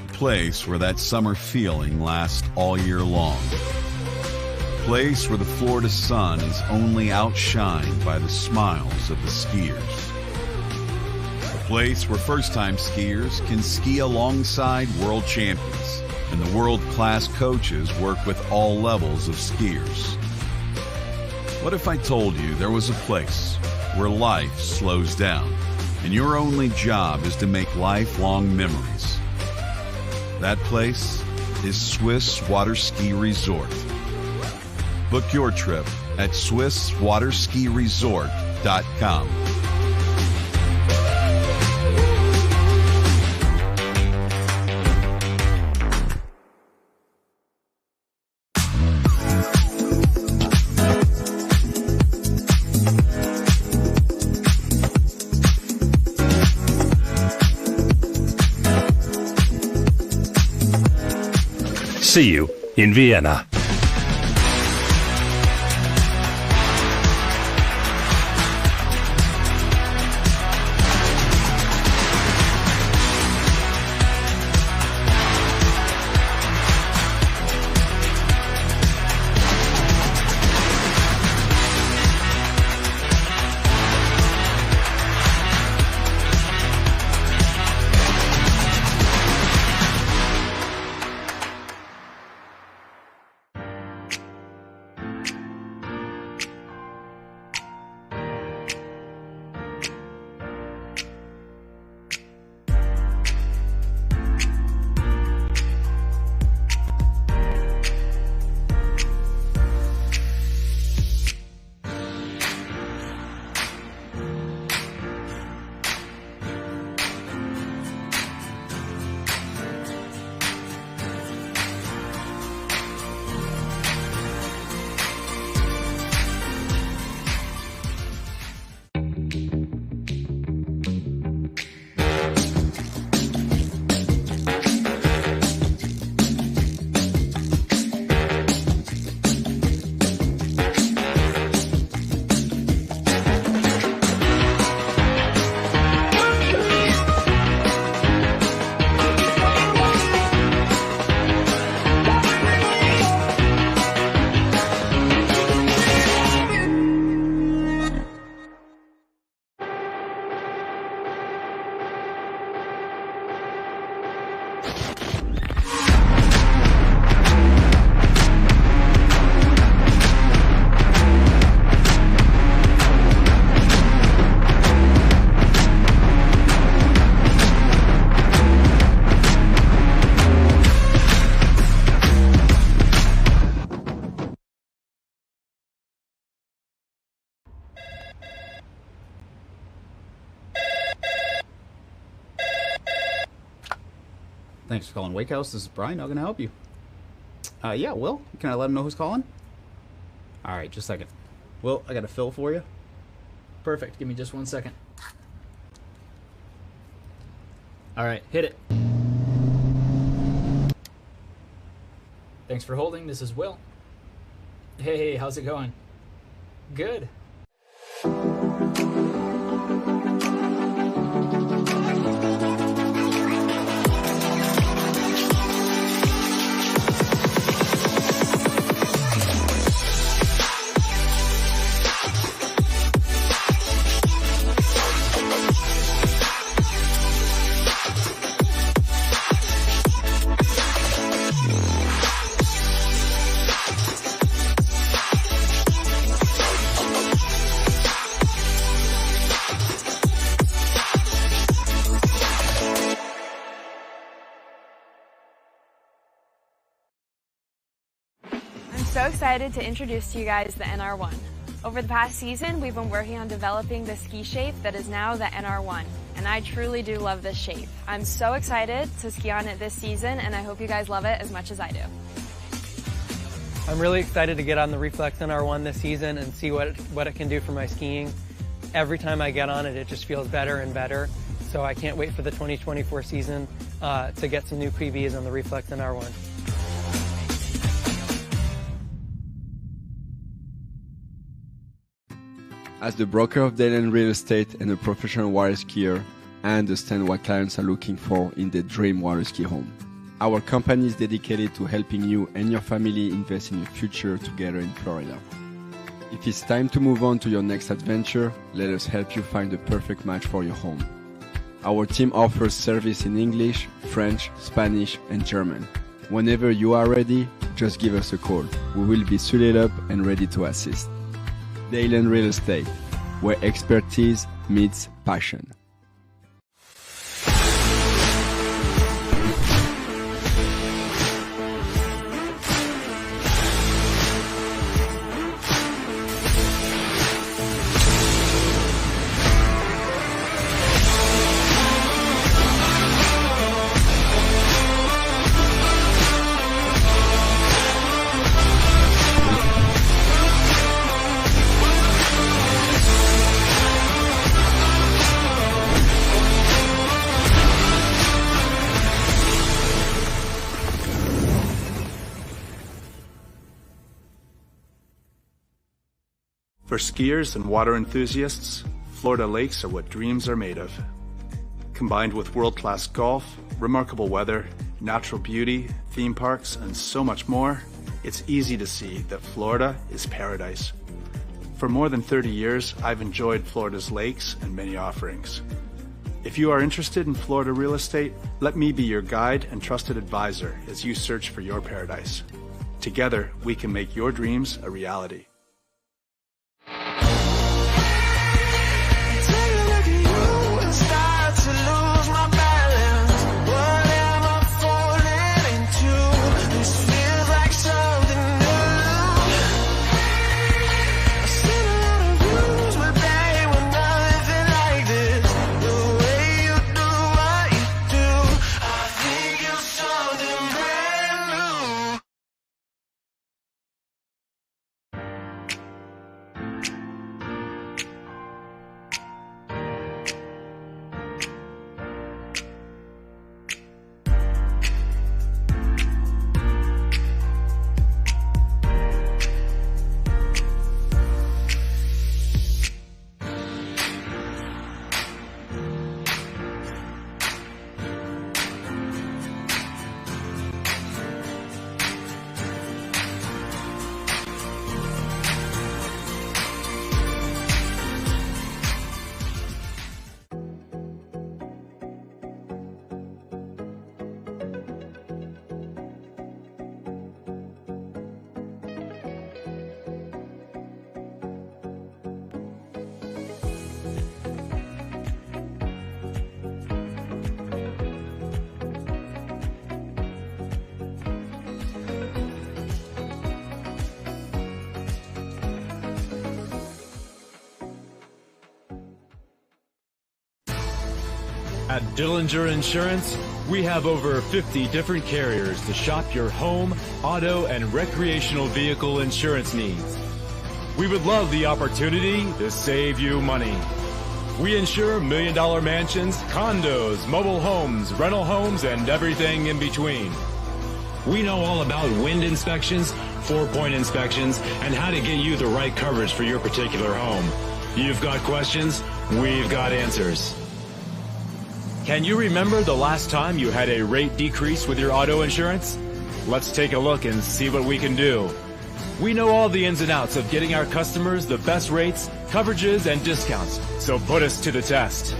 [SPEAKER 3] A place where that summer feeling lasts all year long. A place where the Florida sun is only outshined by the smiles of the skiers. A place where first-time skiers can ski alongside world champions, and the world-class coaches work with all levels of skiers. What if I told you there was a place where life slows down and your only job is to make lifelong memories? That place is Swiss Water Ski Resort. Book your trip at SwissWaterSkiResort.com.
[SPEAKER 4] See you in Vienna.
[SPEAKER 5] Thanks for calling Wake House. This is Brian. How can I help you? Yeah, Will. Can I let him know who's calling? All right, just a second. Will, I got a fill for you. Perfect. Give me just 1 second. All right, hit it. Thanks for holding. This is Will. Hey, how's it going? Good.
[SPEAKER 6] So excited to introduce to you guys the NR1. Over the past season, we've been working on developing the ski shape that is now the NR1, and I truly do love this shape. I'm so excited to ski on it this season, and I hope you guys love it as much as I do.
[SPEAKER 7] I'm really excited to get on the Reflex NR1 this season and see what it can do for my skiing. Every time I get on it, it just feels better and better. So I can't wait for the 2024 season to get some new PBs on the Reflex NR1.
[SPEAKER 8] As the broker of Dayland Real Estate and a professional water skier, I understand what clients are looking for in their dream water ski home. Our company is dedicated to helping you and your family invest in your future together in Florida. If it's time to move on to your next adventure, let us help you find the perfect match for your home. Our team offers service in English, French, Spanish, and German. Whenever you are ready, just give us a call. We will be suited up and ready to assist. Dayland Real Estate, where expertise meets passion.
[SPEAKER 9] For skiers and water enthusiasts, Florida lakes are what dreams are made of. Combined with world-class golf, remarkable weather, natural beauty, theme parks, and so much more, it's easy to see that Florida is paradise. For more than 30 years, I've enjoyed Florida's lakes and many offerings. If you are interested in Florida real estate, let me be your guide and trusted advisor as you search for your paradise. Together, we can make your dreams a reality.
[SPEAKER 10] At Dillinger Insurance, we have over 50 different carriers to shop your home, auto, and recreational vehicle insurance needs. We would love the opportunity to save you money. We insure million-dollar mansions, condos, mobile homes, rental homes, and everything in between. We know all about wind inspections, 4-point inspections, and how to get you the right coverage for your particular home. You've got questions, we've got answers. Can you remember the last time you had a rate decrease with your auto insurance? Let's take a look and see what we can do. We know all the ins and outs of getting our customers the best rates, coverages, and discounts, so put us to the test.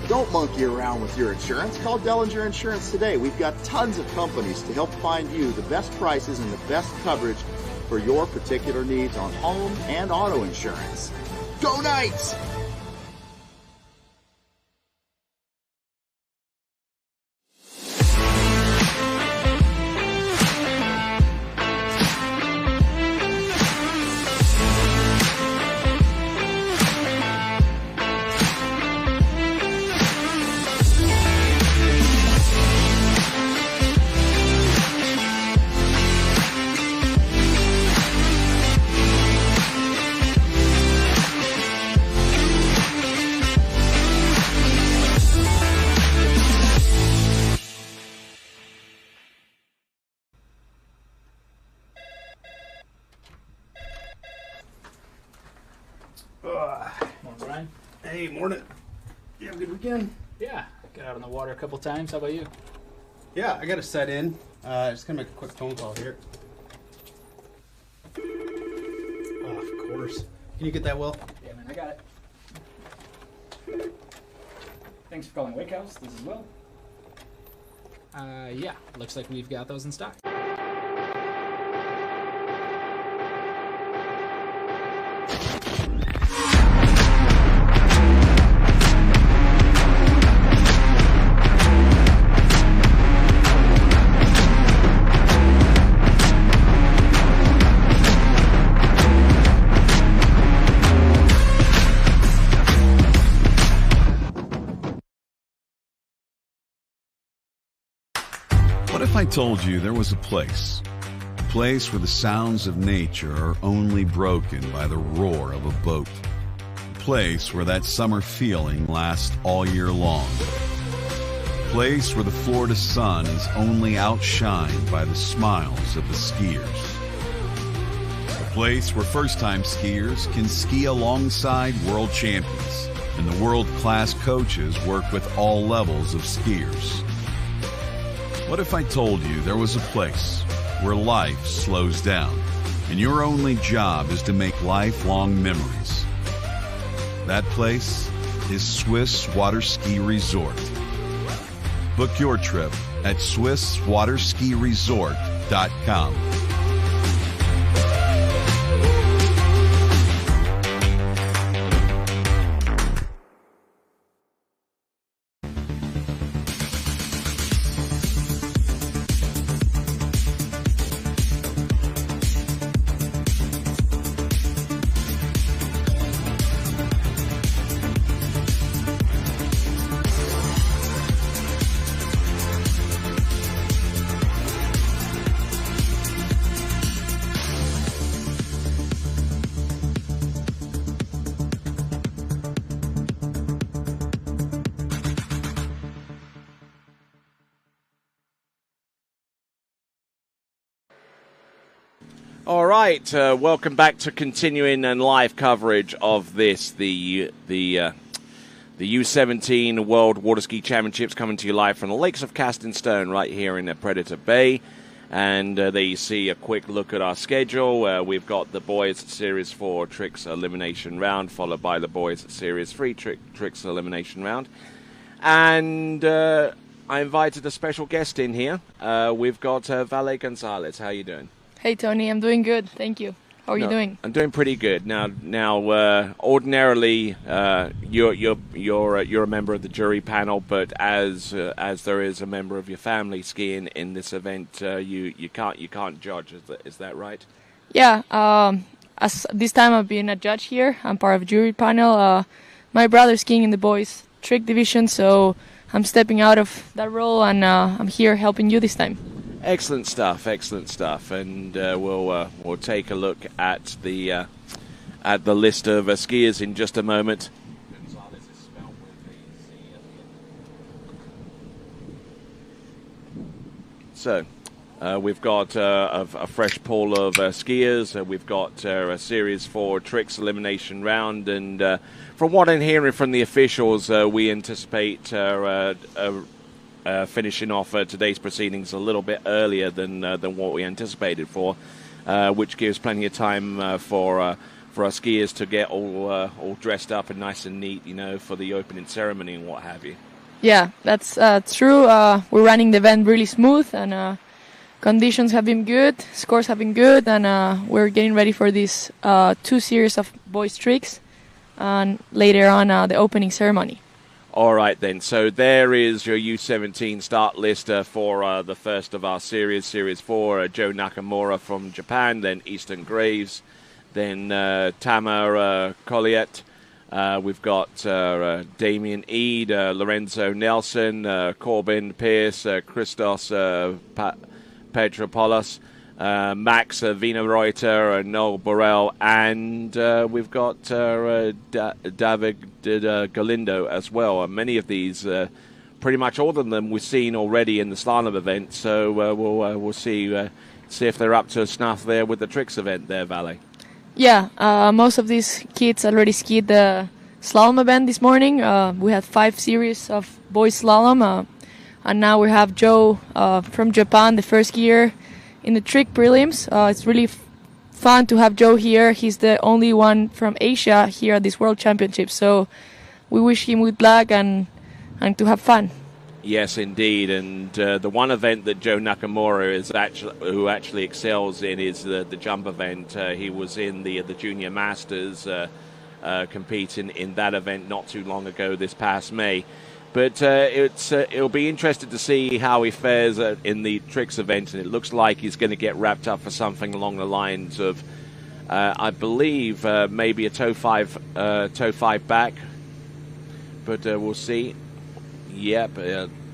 [SPEAKER 11] Don't monkey around with your insurance. Call Dellinger Insurance today. We've got tons of companies to help find you the best prices and the best coverage for your particular needs on home and auto insurance. Go Knights!
[SPEAKER 16] Morning, Brian.
[SPEAKER 12] Hey, morning. You have a good weekend?
[SPEAKER 16] Yeah, got out on the water a couple times. How about you?
[SPEAKER 12] Yeah, I got to set in. Just gonna make a quick phone call here. Oh, of course. Can you get that, Will?
[SPEAKER 16] Yeah, man, I got it. Thanks for calling Wake House. This is Will. Yeah, looks like we've got those in stock.
[SPEAKER 3] What if I told you there was a place where the sounds of nature are only broken by the roar of a boat, a place where that summer feeling lasts all year long, a place where the Florida sun is only outshined by the smiles of the skiers, a place where first-time skiers can ski alongside world champions and the world-class coaches work with all levels of skiers. What if I told you there was a place where life slows down and your only job is to make lifelong memories? That place is Swiss Water Ski Resort. Book your trip at SwissWaterSkiResort.com.
[SPEAKER 2] All right, welcome back to continuing and live coverage of this, the U17 World Water Ski Championships, coming to you live from the Lakes of Castingstone right here in Predator Bay. And there you see a quick look at our schedule. We've got the boys at Series 4 Tricks Elimination Round, followed by the boys at Series 3 Tricks Elimination Round. And I invited a special guest in here. We've got Valet Gonzalez. How are you doing?
[SPEAKER 17] Hey Tony, I'm doing good, thank you. How are you doing?
[SPEAKER 2] I'm doing pretty good. Now, ordinarily, you're a member of the jury panel, but as there is a member of your family skiing in this event, you can't judge. Is that right?
[SPEAKER 17] Yeah. This time I've been a judge here. I'm part of a jury panel. My brother's skiing in the boys trick division, so I'm stepping out of that role, and I'm here helping you this time.
[SPEAKER 2] Excellent stuff, and we'll take a look at the list of skiers in just a moment. So, we've got a fresh pool of skiers. We've got a Series 4 Tricks Elimination Round, and from what I'm hearing from the officials, we anticipate finishing off today's proceedings a little bit earlier than what we anticipated for, which gives plenty of time for our skiers to get all dressed up and nice and neat, for the opening ceremony and what have you.
[SPEAKER 17] Yeah, that's true. We're running the event really smooth, and conditions have been good, scores have been good, and we're getting ready for these 2 series of boys tricks, and later on the opening ceremony.
[SPEAKER 2] All right, then. So there is your U17 start list for the first of our series, Series 4. Joe Nakamura from Japan, then Easton Graves, then Tamar Colliet. We've got Damien Eade, Lorenzo Nelson, Corbin Pierce, Christos Petropoulos, Max Wienerreuter, Noel Burrell, and we've got David Galindo as well. Many of these, pretty much all of them, we've seen already in the slalom event. So we'll see if they're up to snuff there with the tricks event there, Valet.
[SPEAKER 17] Yeah, most of these kids already skied the slalom event this morning. We had 5 series of boys slalom, and now we have Joe from Japan, the first skier in the trick prelims. It's really fun to have Joe here. He's the only one from Asia here at this World Championship, so we wish him good luck and to have fun.
[SPEAKER 2] Yes, indeed, and the one event that Joe Nakamura who actually excels in is the jump event. He was in the Junior Masters competing in that event not too long ago, this past May. But it'll be interesting to see how he fares in the tricks event, and it looks like he's going to get wrapped up for something along the lines of, I believe, maybe a toe five back. But we'll see. Yep,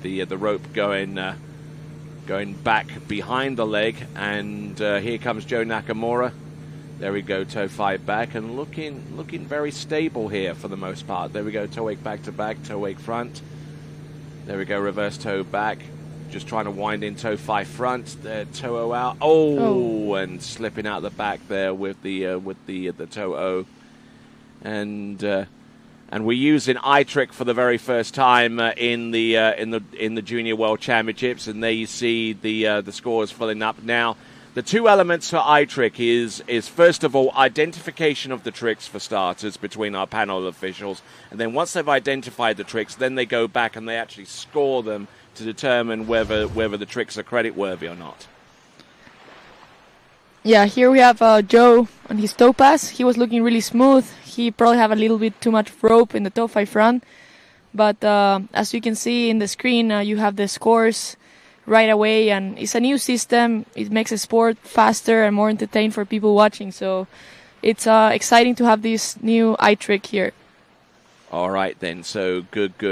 [SPEAKER 2] the rope going back behind the leg, and here comes Joe Nakamura. There we go, toe 5 back, and looking very stable here for the most part. There we go, toe wake back to back, toe wake front. There we go, reverse toe back. Just trying to wind in toe 5 front. Toe O out. Oh, and slipping out the back there with the toe O, and we're using I-Trick for the very first time in the Junior World Championships, and there you see the scores filling up now. The 2 elements for I-Trick is first of all identification of the tricks for starters between our panel officials, and then once they've identified the tricks, then they go back and they actually score them to determine whether the tricks are credit worthy or not.
[SPEAKER 17] Yeah, here we have Joe on his toe pass. He was looking really smooth. He probably have a little bit too much rope in the toe 5 front, but as you can see in the screen, you have the scores right away, and it's a new system. It makes the sport faster and more entertaining for people watching, so it's exciting to have this new I-Trick here.
[SPEAKER 2] All right then, so good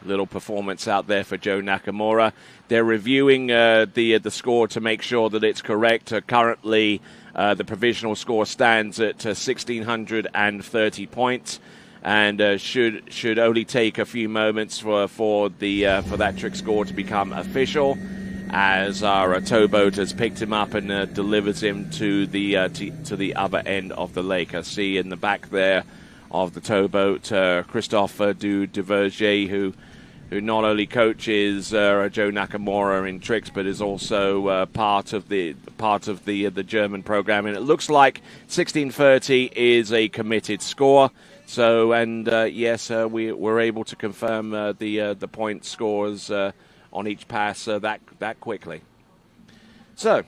[SPEAKER 2] little performance out there for Joe Nakamura. They're reviewing the score to make sure that it's correct. Currently, the provisional score stands at 1,630 points, and should only take a few moments for that trick score to become official, as our towboat has picked him up and delivers him to the other end of the lake. I see in the back there of the towboat Christophe Duverger, who not only coaches Joe Nakamura in tricks, but is also part of the German program. And it looks like 1630 is a committed score. So, and yes, we were able to confirm the point scores on each pass that quickly. So,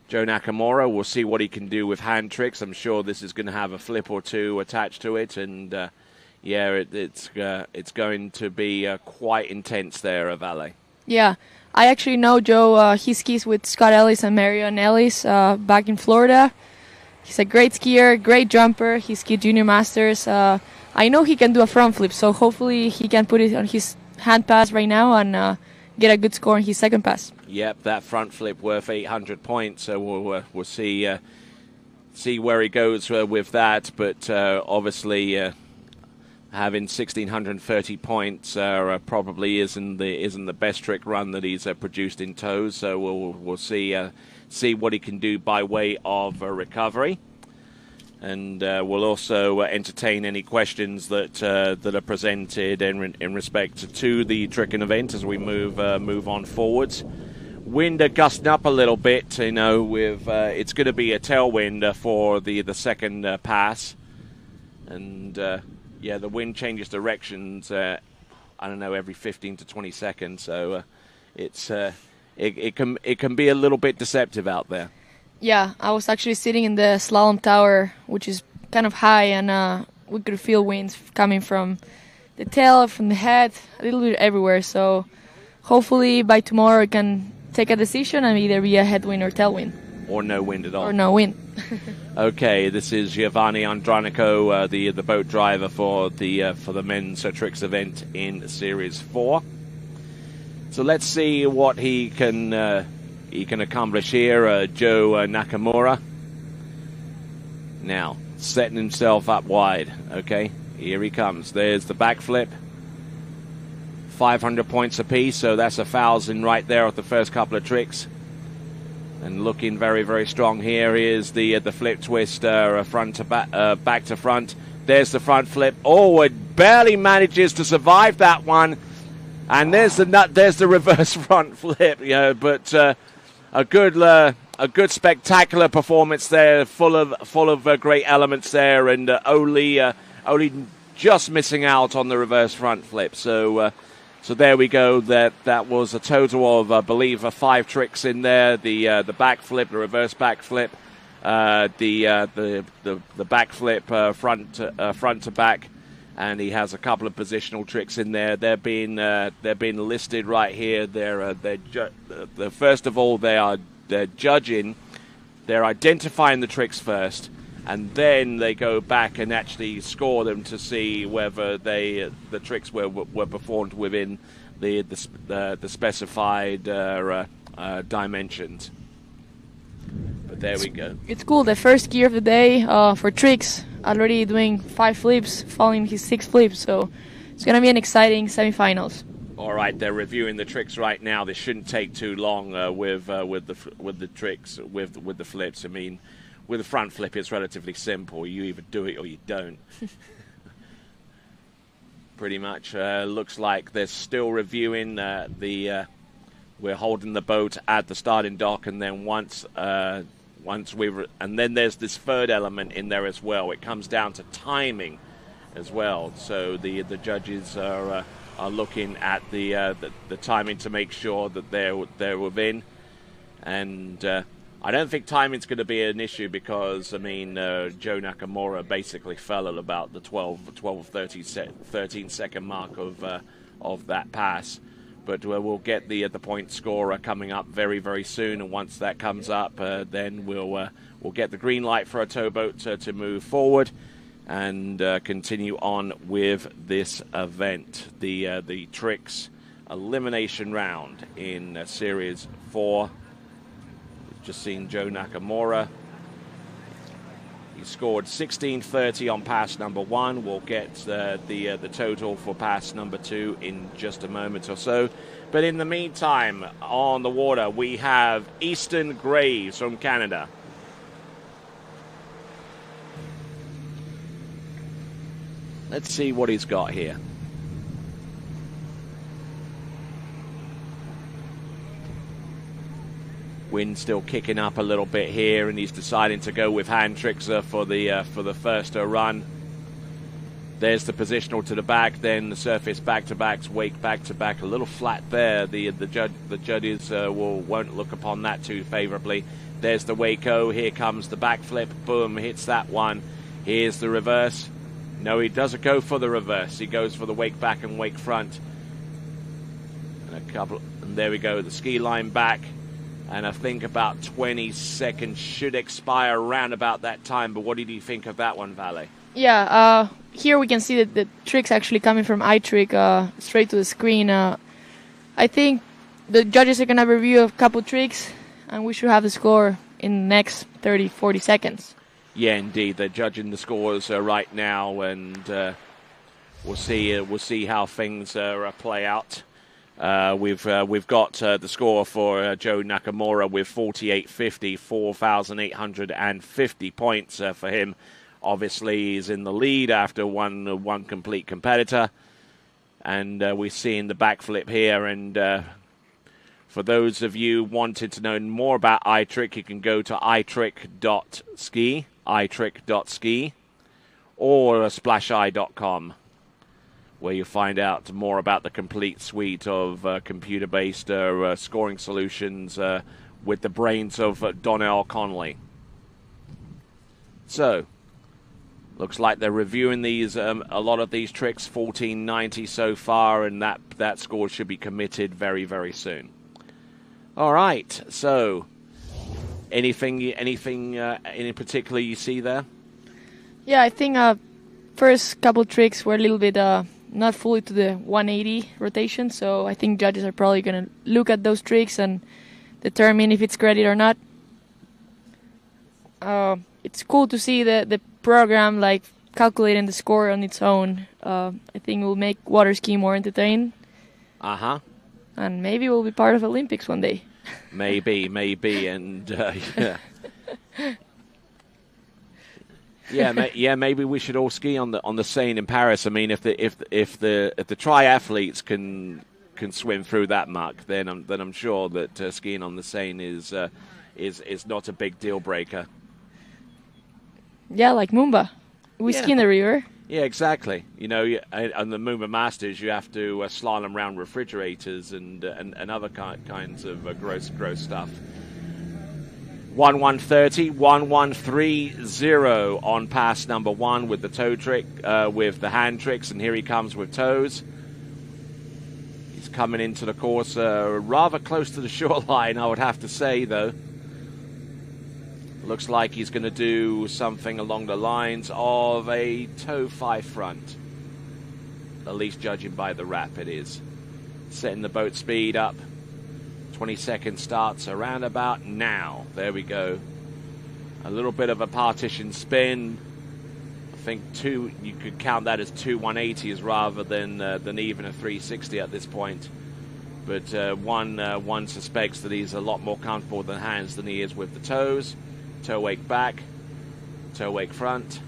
[SPEAKER 2] Joe Nakamura, we'll see what he can do with hand tricks. I'm sure this is going to have a flip or two attached to it, and yeah, it's going to be quite intense there, Valle.
[SPEAKER 17] Yeah, I actually know Joe. He skis with Scott Ellis and Marion Ellis back in Florida. He's a great skier, great jumper. He skied Junior Masters. I know he can do a front flip, so hopefully he can put it on his hand pass right now and get a good score on his second pass.
[SPEAKER 2] Yep, that front flip worth 800 points, so we'll see where he goes with that. But obviously, having 1,630 points probably isn't the best trick run that he's produced in toes. So we'll see what he can do by way of recovery, and we'll also entertain any questions that are presented in respect to the tricking event as we move on forwards. Wind gusting up a little bit, with it's going to be a tailwind for the second pass, and yeah, the wind changes directions. I don't know, every 15 to 20 seconds, so it can be a little bit deceptive out there.
[SPEAKER 17] Yeah, I was actually sitting in the slalom tower, which is kind of high, and we could feel winds coming from the tail, from the head, a little bit everywhere. So hopefully by tomorrow we can take a decision and either be a headwind or tailwind.
[SPEAKER 2] Or no wind at all.
[SPEAKER 17] Or no wind.
[SPEAKER 2] Okay, this is Giovanni Andranico, the boat driver for the men's tricks event in Series 4. So let's see what he can accomplish here, Joe Nakamura. Now, setting himself up wide. Okay, here he comes. There's the backflip. 500 points apiece, so that's 1,000 right there off the first couple of tricks. And looking very, very strong here. Here's the flip twist, front to back to front. There's the front flip. Oh, it barely manages to survive that one. And there's the reverse front flip. But a good spectacular performance there, full of great elements there, and only just missing out on the reverse front flip. So there we go. That was a total of, I believe, 5 tricks in there. The back flip, the reverse back flip, the back flip front to back, and he has a couple of positional tricks in there. They're being listed right here. First of all, they're judging. They're identifying the tricks first, and then they go back and actually score them to see whether the tricks were performed within the specified dimensions. But there we go.
[SPEAKER 17] It's cool. The first gear of the day for tricks, already doing 5 flips, following his 6th flip. So it's going to be an exciting semifinals.
[SPEAKER 2] All right, they're reviewing the tricks right now. This shouldn't take too long with the tricks, with the flips. I mean, with the front flip, it's relatively simple. You either do it or you don't. Pretty much. Looks like they're still reviewing we're holding the boat at the starting dock, and then once and then there's this third element in there as well. It comes down to timing as well. So the judges are looking at the timing to make sure that they're within, and I don't think timing's going to be an issue because, I mean, Joe Nakamura basically fell at about the 13 second mark of that pass. But we'll get the point scorer coming up very, very soon, and once that comes up, then we'll get the green light for a towboat to move forward and continue on with this event, the Tricks Elimination Round in Series 4. Just seen Joe Nakamura. He scored 16:30 on pass number 1. We'll get the total for pass number 2 in just a moment or so. But in the meantime, on the water, we have Easton Graves from Canada. Let's see what he's got here. Wind still kicking up a little bit here, and he's deciding to go with hand tricks for the first run. There's the positional to the back, then the surface back-to-backs, wake back-to-back, a little flat there. The judges won't look upon that too favorably. There's the Waco, here comes the backflip, boom, hits that one. Here's the reverse. No, he doesn't go for the reverse. He goes for the wake back and wake front. And there we go, the ski line back. And I think about 20 seconds should expire around about that time. But what did you think of that one, Vale?
[SPEAKER 17] Yeah, here we can see that the trick's actually coming from iTrick straight to the screen. I think the judges are going to review a couple tricks, and we should have the score in the next 30, 40 seconds.
[SPEAKER 2] Yeah, indeed. They're judging the scores right now, and we'll see how things play out. We've got the score for Joe Nakamura with 48.50, 4,850 points for him. Obviously, he's in the lead after one complete competitor, and we're seeing the backflip here. And for those of you wanting to know more about iTrick, you can go to iTrick.ski, or splasheye.com. where you find out more about the complete suite of computer-based scoring solutions with the brains of Donnell Connolly. So, looks like they're reviewing these a lot of these tricks, 1490 so far, and that score should be committed very, very soon. All right, so anything in particular you see there?
[SPEAKER 17] Yeah, I think first couple tricks were a little bit not fully to the 180 rotation, so I think judges are probably going to look at those tricks and determine if it's credit or not. It's cool to see the program like calculating the score on its own. I think it will make water ski more entertaining.
[SPEAKER 2] Uh-huh.
[SPEAKER 17] And maybe we'll be part of Olympics one day.
[SPEAKER 2] Maybe, and yeah. Yeah, maybe we should all ski on the Seine in Paris. I mean, if the triathletes can swim through that muck, then I'm sure that skiing on the Seine is not a big deal breaker.
[SPEAKER 17] Yeah, like Mumba, we ski in the river.
[SPEAKER 2] Yeah, exactly. You know, on the Mumba Masters, you have to slalom around refrigerators and other kinds of gross stuff. 1130, 1130 on pass number 1 with the toe trick, with the hand tricks, and here he comes with toes. He's coming into the course rather close to the shoreline, I would have to say, though. Looks like he's going to do something along the lines of a toe 5 front. At least judging by the wrap it is. Setting the boat speed up. 20-second starts around about now. There we go. A little bit of a partition spin. I think you could count that as 2 180s rather than even a 360 at this point. But one suspects that he's a lot more comfortable with the hands than he is with the toes. Toe wake back, toe wake front,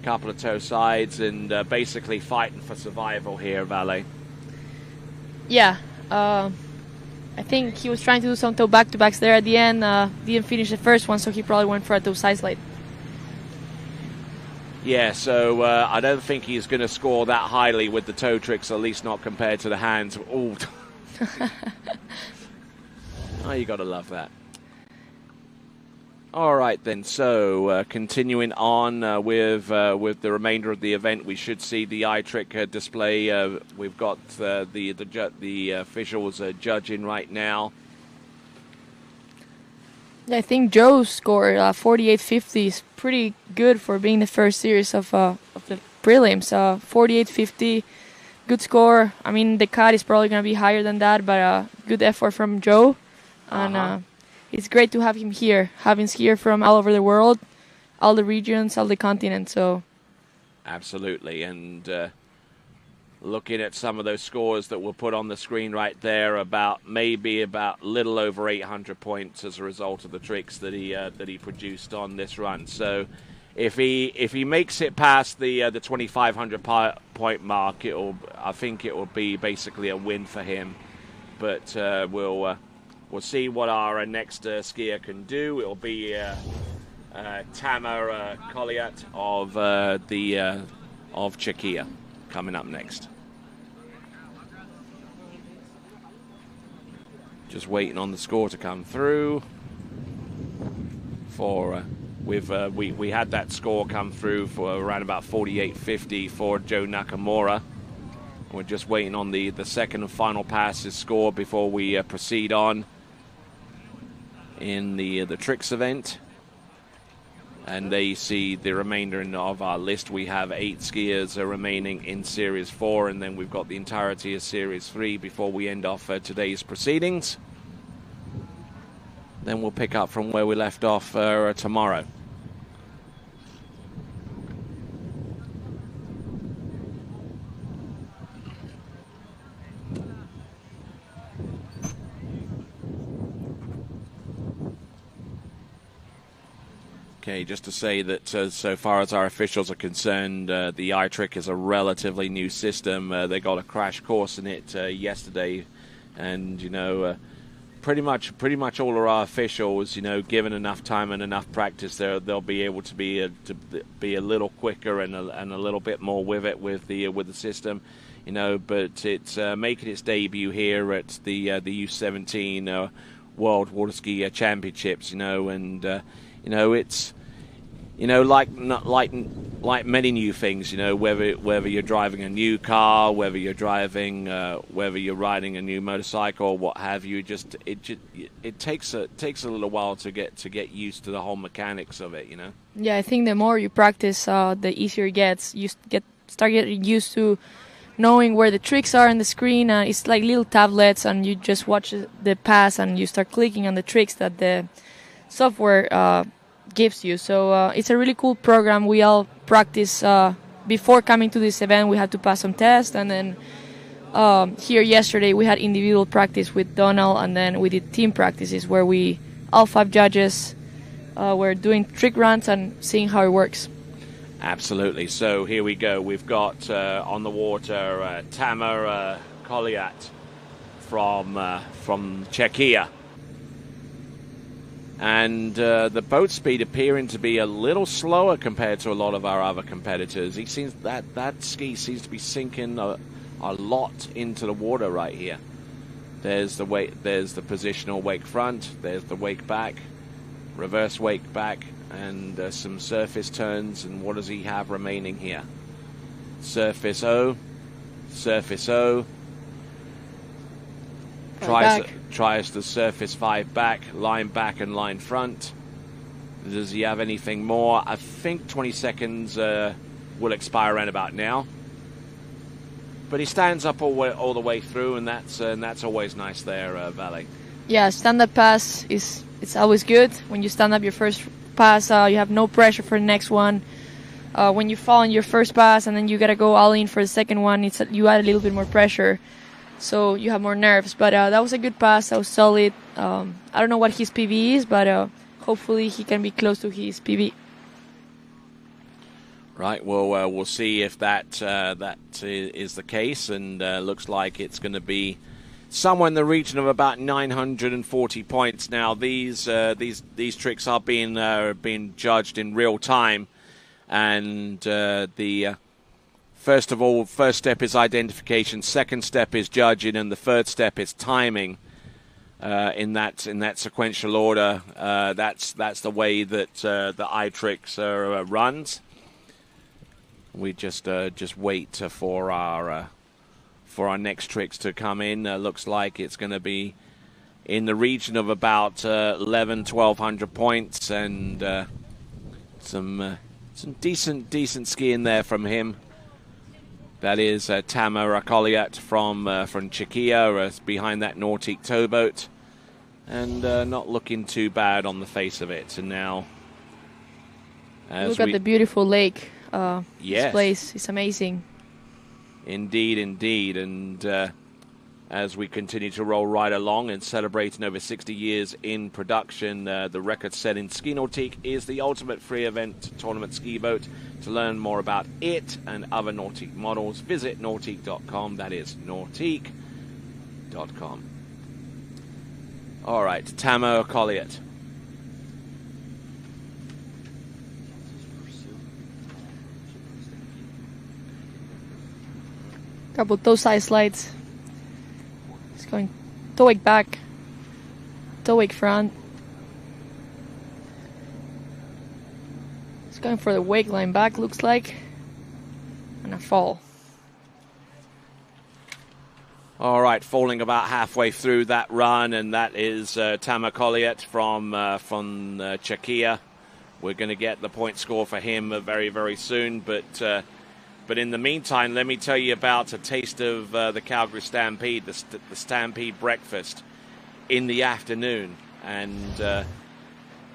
[SPEAKER 2] couple of toe sides, and basically fighting for survival here, Valet.
[SPEAKER 17] Yeah, I think he was trying to do some toe back-to-backs there at the end. Didn't finish the first one, so he probably went for a toe side slide.
[SPEAKER 2] Yeah, so I don't think he's going to score that highly with the toe tricks, at least not compared to the hands. Oh, oh, you got to love that. All right, then. So continuing on with the remainder of the event, we should see the eye trick display. We've got the officials judging right now.
[SPEAKER 17] I think Joe's score 48.50 is pretty good for being the first series of the prelims. 48.50, good score. I mean, the cut is probably going to be higher than that, but good effort from Joe. And it's great to have him here, having skier from all over the world, all the regions, all the continents. So,
[SPEAKER 2] absolutely, and looking at some of those scores that we'll put on the screen right there, about little over 800 points as a result of the tricks that he produced on this run. So, if he makes it past the 2,500 point mark, I think it will be basically a win for him. But we'll see what our next skier can do. It'll be Tamer Colliat of Czechia coming up next. Just waiting on the score to come through. We had that score come through for around about 48.50 for Joe Nakamura. We're just waiting on the second and final passes score before we proceed on in the tricks event. And they see the remainder of our list. We have 8 skiers remaining in Series 4, and then we've got the entirety of Series 3 before we end off today's proceedings. Then we'll pick up from where we left off tomorrow. Okay, just to say that so far as our officials are concerned, the eye trick is a relatively new system. They got a crash course in it yesterday, and pretty much all of our officials, given enough time and enough practice, they'll be able to be a little quicker and a little bit more with it with the system, But it's making its debut here at the U17 World Water Ski Championships, and. It's like many new things. Whether you're driving a new car, whether you're riding a new motorcycle, what have you. It takes a little while to get used to the whole mechanics of it.
[SPEAKER 17] Yeah, I think the more you practice, the easier it gets. You start getting used to knowing where the tricks are on the screen. It's like little tablets, and you just watch the pass, and you start clicking on the tricks that the software gives you. So it's a really cool program. We all practice before coming to this event. We had to pass some tests, and then here yesterday we had individual practice with Donald, and then we did team practices where all 5 judges were doing trick runs and seeing how it works.
[SPEAKER 2] Absolutely. So here we go. We've got on the water Tamer Koliat from Czechia. And the boat speed appearing to be a little slower compared to a lot of our other competitors. He seems that ski seems to be sinking a lot into the water right here. There's the positional wake front. There's the wake back, reverse wake back, and some surface turns. And what does he have remaining here? Surface O, surface O. Tries the surface 5 back, and line front. Does he have anything more? I think 20 seconds will expire around about now. But he stands up all the way through, and that's always nice there, Vale.
[SPEAKER 17] Yeah, stand-up pass it's always good. When you stand up your first pass, you have no pressure for the next one. When you fall on your first pass and then you gotta go all in for the second one, you add a little bit more pressure. So you have more nerves, but that was a good pass. That was solid. I don't know what his PB is, but hopefully he can be close to his PB.
[SPEAKER 2] Right. Well, we'll see if that is the case, and looks like it's going to be somewhere in the region of about 940 points. Now these tricks are being judged in real time, and first of all, first step is identification, second step is judging, and the third step is timing. In that sequential order, that's the way that the iTricks runs. We just wait for our next tricks to come in. Looks like it's going to be in the region of about 1,100-1,200 points, and some decent skiing there from him. That is Tamer Koliat from Czechia, behind that Nautic towboat, and not looking too bad on the face of it. And now,
[SPEAKER 17] look at the beautiful lake.
[SPEAKER 2] Yes.
[SPEAKER 17] This place is amazing.
[SPEAKER 2] Indeed, and as we continue to roll right along and celebrating over 60 years in production, the record-setting Ski Nautique is the ultimate free event tournament ski boat. To learn more about it and other Nautique models, visit nautique.com. That is nautique.com. All right, Tamer Koliat.
[SPEAKER 17] Couple toe side slides. He's going toe wake back, toe wake front. He's going for the wake line back, looks like, and a fall.
[SPEAKER 2] All right, falling about halfway through that run, and that is Tamer Koliat from Czechia. We're going to get the point score for him very, very soon, but in the meantime, let me tell you about a taste of the Calgary Stampede, the Stampede breakfast in the afternoon. And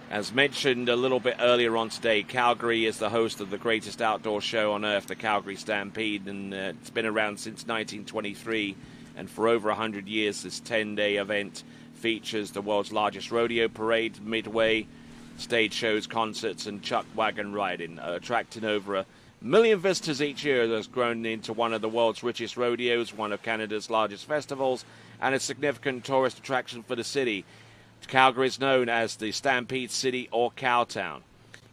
[SPEAKER 2] as mentioned a little bit earlier on today, Calgary is the host of the greatest outdoor show on earth, the Calgary Stampede, and it's been around since 1923. And for over 100 years, this 10-day event features the world's largest rodeo parade, midway, stage shows, concerts, and chuck wagon riding, attracting over 1 million visitors each year. That's grown into one of the world's richest rodeos, one of Canada's largest festivals, and a significant tourist attraction for the city. Calgary is known as the Stampede City or Cowtown.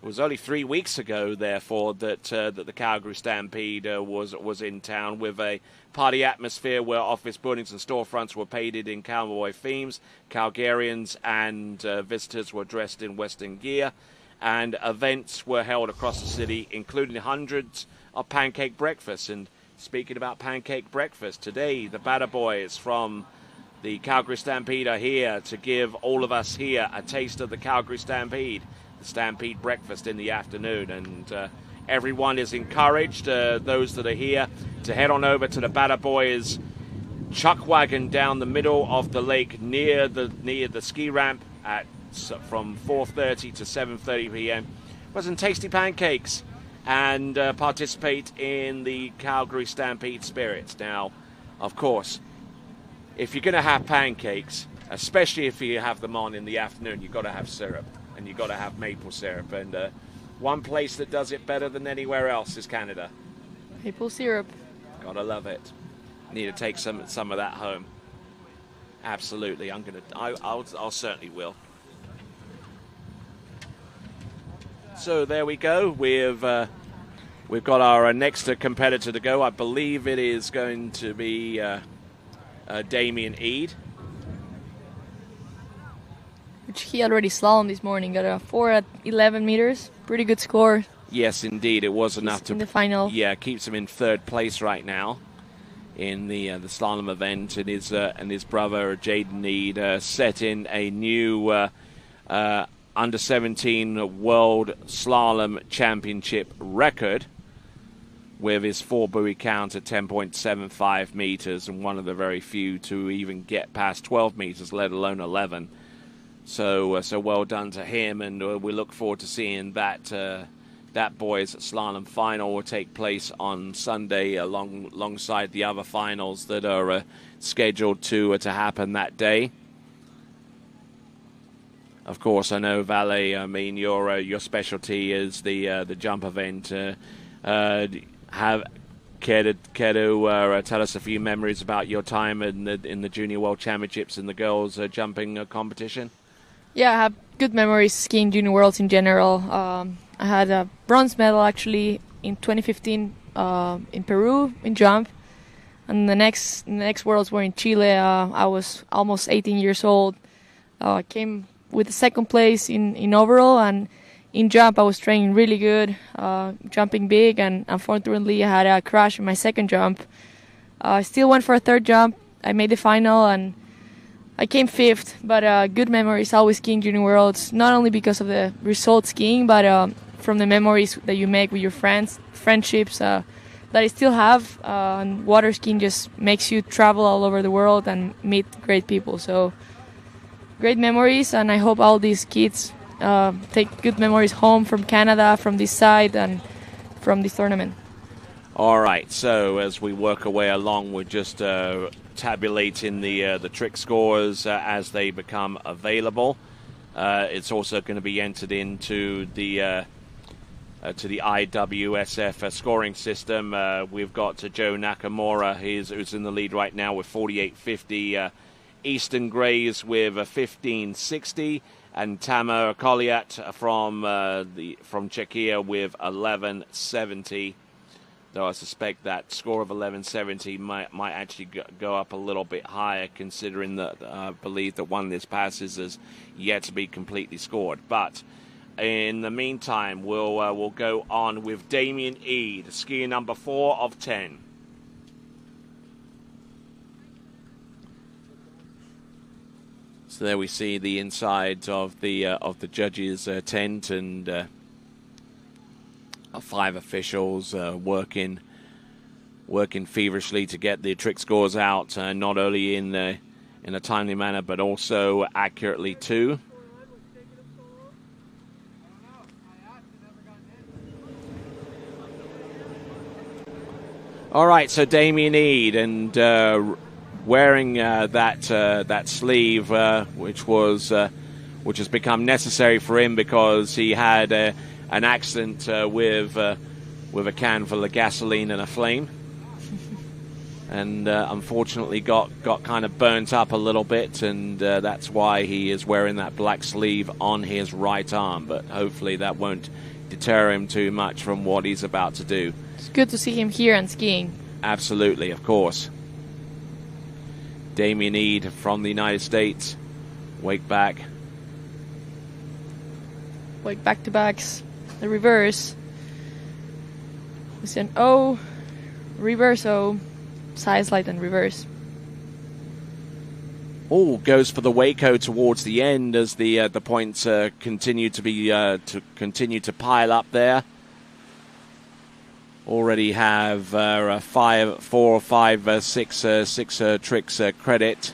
[SPEAKER 2] It was only 3 weeks ago, therefore, that the Calgary Stampede was in town with a party atmosphere where office buildings and storefronts were painted in cowboy themes. Calgarians and visitors were dressed in Western gear, and events were held across the city, including hundreds of pancake breakfasts. And speaking about pancake breakfast, today the Batter Boys from the Calgary Stampede are here to give all of us here a taste of the Calgary Stampede, the Stampede breakfast in the afternoon. And everyone is encouraged, those that are here, to head on over to the Batter Boys chuck wagon down the middle of the lake near the ski ramp from 4:30 to 7:30 p.m. for some tasty pancakes and participate in the Calgary Stampede spirit. Now, of course, if you're going to have pancakes, especially if you have them on in the afternoon, you've got to have syrup, and you've got to have maple syrup. And one place that does it better than anywhere else is Canada.
[SPEAKER 17] Maple syrup.
[SPEAKER 2] Gotta love it. Need to take some of that home. Absolutely, I'll certainly will. So there we go. We've got our next competitor to go. I believe it is going to be Damien Eade.
[SPEAKER 17] Which he already slalomed this morning. Got a 4 at 11 meters. Pretty good score.
[SPEAKER 2] Yes, indeed, it was enough to
[SPEAKER 17] in the final.
[SPEAKER 2] Yeah, keeps him in third place right now in the slalom event. And his brother Jaden Eade set in a new under 17 World Slalom Championship record with his 4 buoy count at 10.75 meters, and one of the very few to even get past 12 meters, let alone 11. So well done to him, and we look forward to seeing that boys slalom final will take place on Sunday alongside the other finals that are scheduled to happen that day. Of course, I know, Valet, I mean, your specialty is the jump event. Care to tell us a few memories about your time in the Junior World Championships in the girls jumping competition?
[SPEAKER 17] Yeah, I have good memories skiing Junior Worlds in general. I had a bronze medal actually in 2015 in Peru in jump, and the next Worlds were in Chile. I was almost 18 years old. I came with the second place in overall, and in jump I was training really good, jumping big, and unfortunately I had a crash in my second jump. I still went for a third jump. I made the final and I came 5th, but good memories always skiing Junior Worlds, not only because of the result skiing, but from the memories that you make with your friends, friendships that I still have. And water skiing just makes you travel all over the world and meet great people. So great memories, and I hope all these kids take good memories home from Canada, from this side, and from this tournament.
[SPEAKER 2] All right, so as we work our way along, we're just tabulating the trick scores as they become available. It's also going to be entered into the IWSF scoring system. We've got Joe Nakamura, who's in the lead right now with 48.50. Easton Grays with 15.60, and Tamer Koliat from Czechia with 11.70. Though I suspect that score of 11.70 might actually go up a little bit higher, considering that I believe that one of these passes is yet to be completely scored. But in the meantime, we'll go on with Damien Eade, skier number 4 of 10. So there we see the inside of the judges' tent, and 5 officials working feverishly to get the trick scores out, not only in a timely manner but also accurately too. All right, so Damien Eade, and wearing that sleeve, which has become necessary for him because he had an accident with a can full of gasoline and a flame, and unfortunately got kind of burnt up a little bit, and that's why he is wearing that black sleeve on his right arm. But hopefully that won't deter him too much from what he's about to do.
[SPEAKER 17] It's good to see him here and skiing.
[SPEAKER 2] Absolutely, of course. Damien Eade from the United States, wake back
[SPEAKER 17] to backs. The reverse. It's an O, reverse O, side slide and reverse.
[SPEAKER 2] Oh, goes for the Waco towards the end as the points continue to pile up there. Already have 4 or 5, 6 tricks credit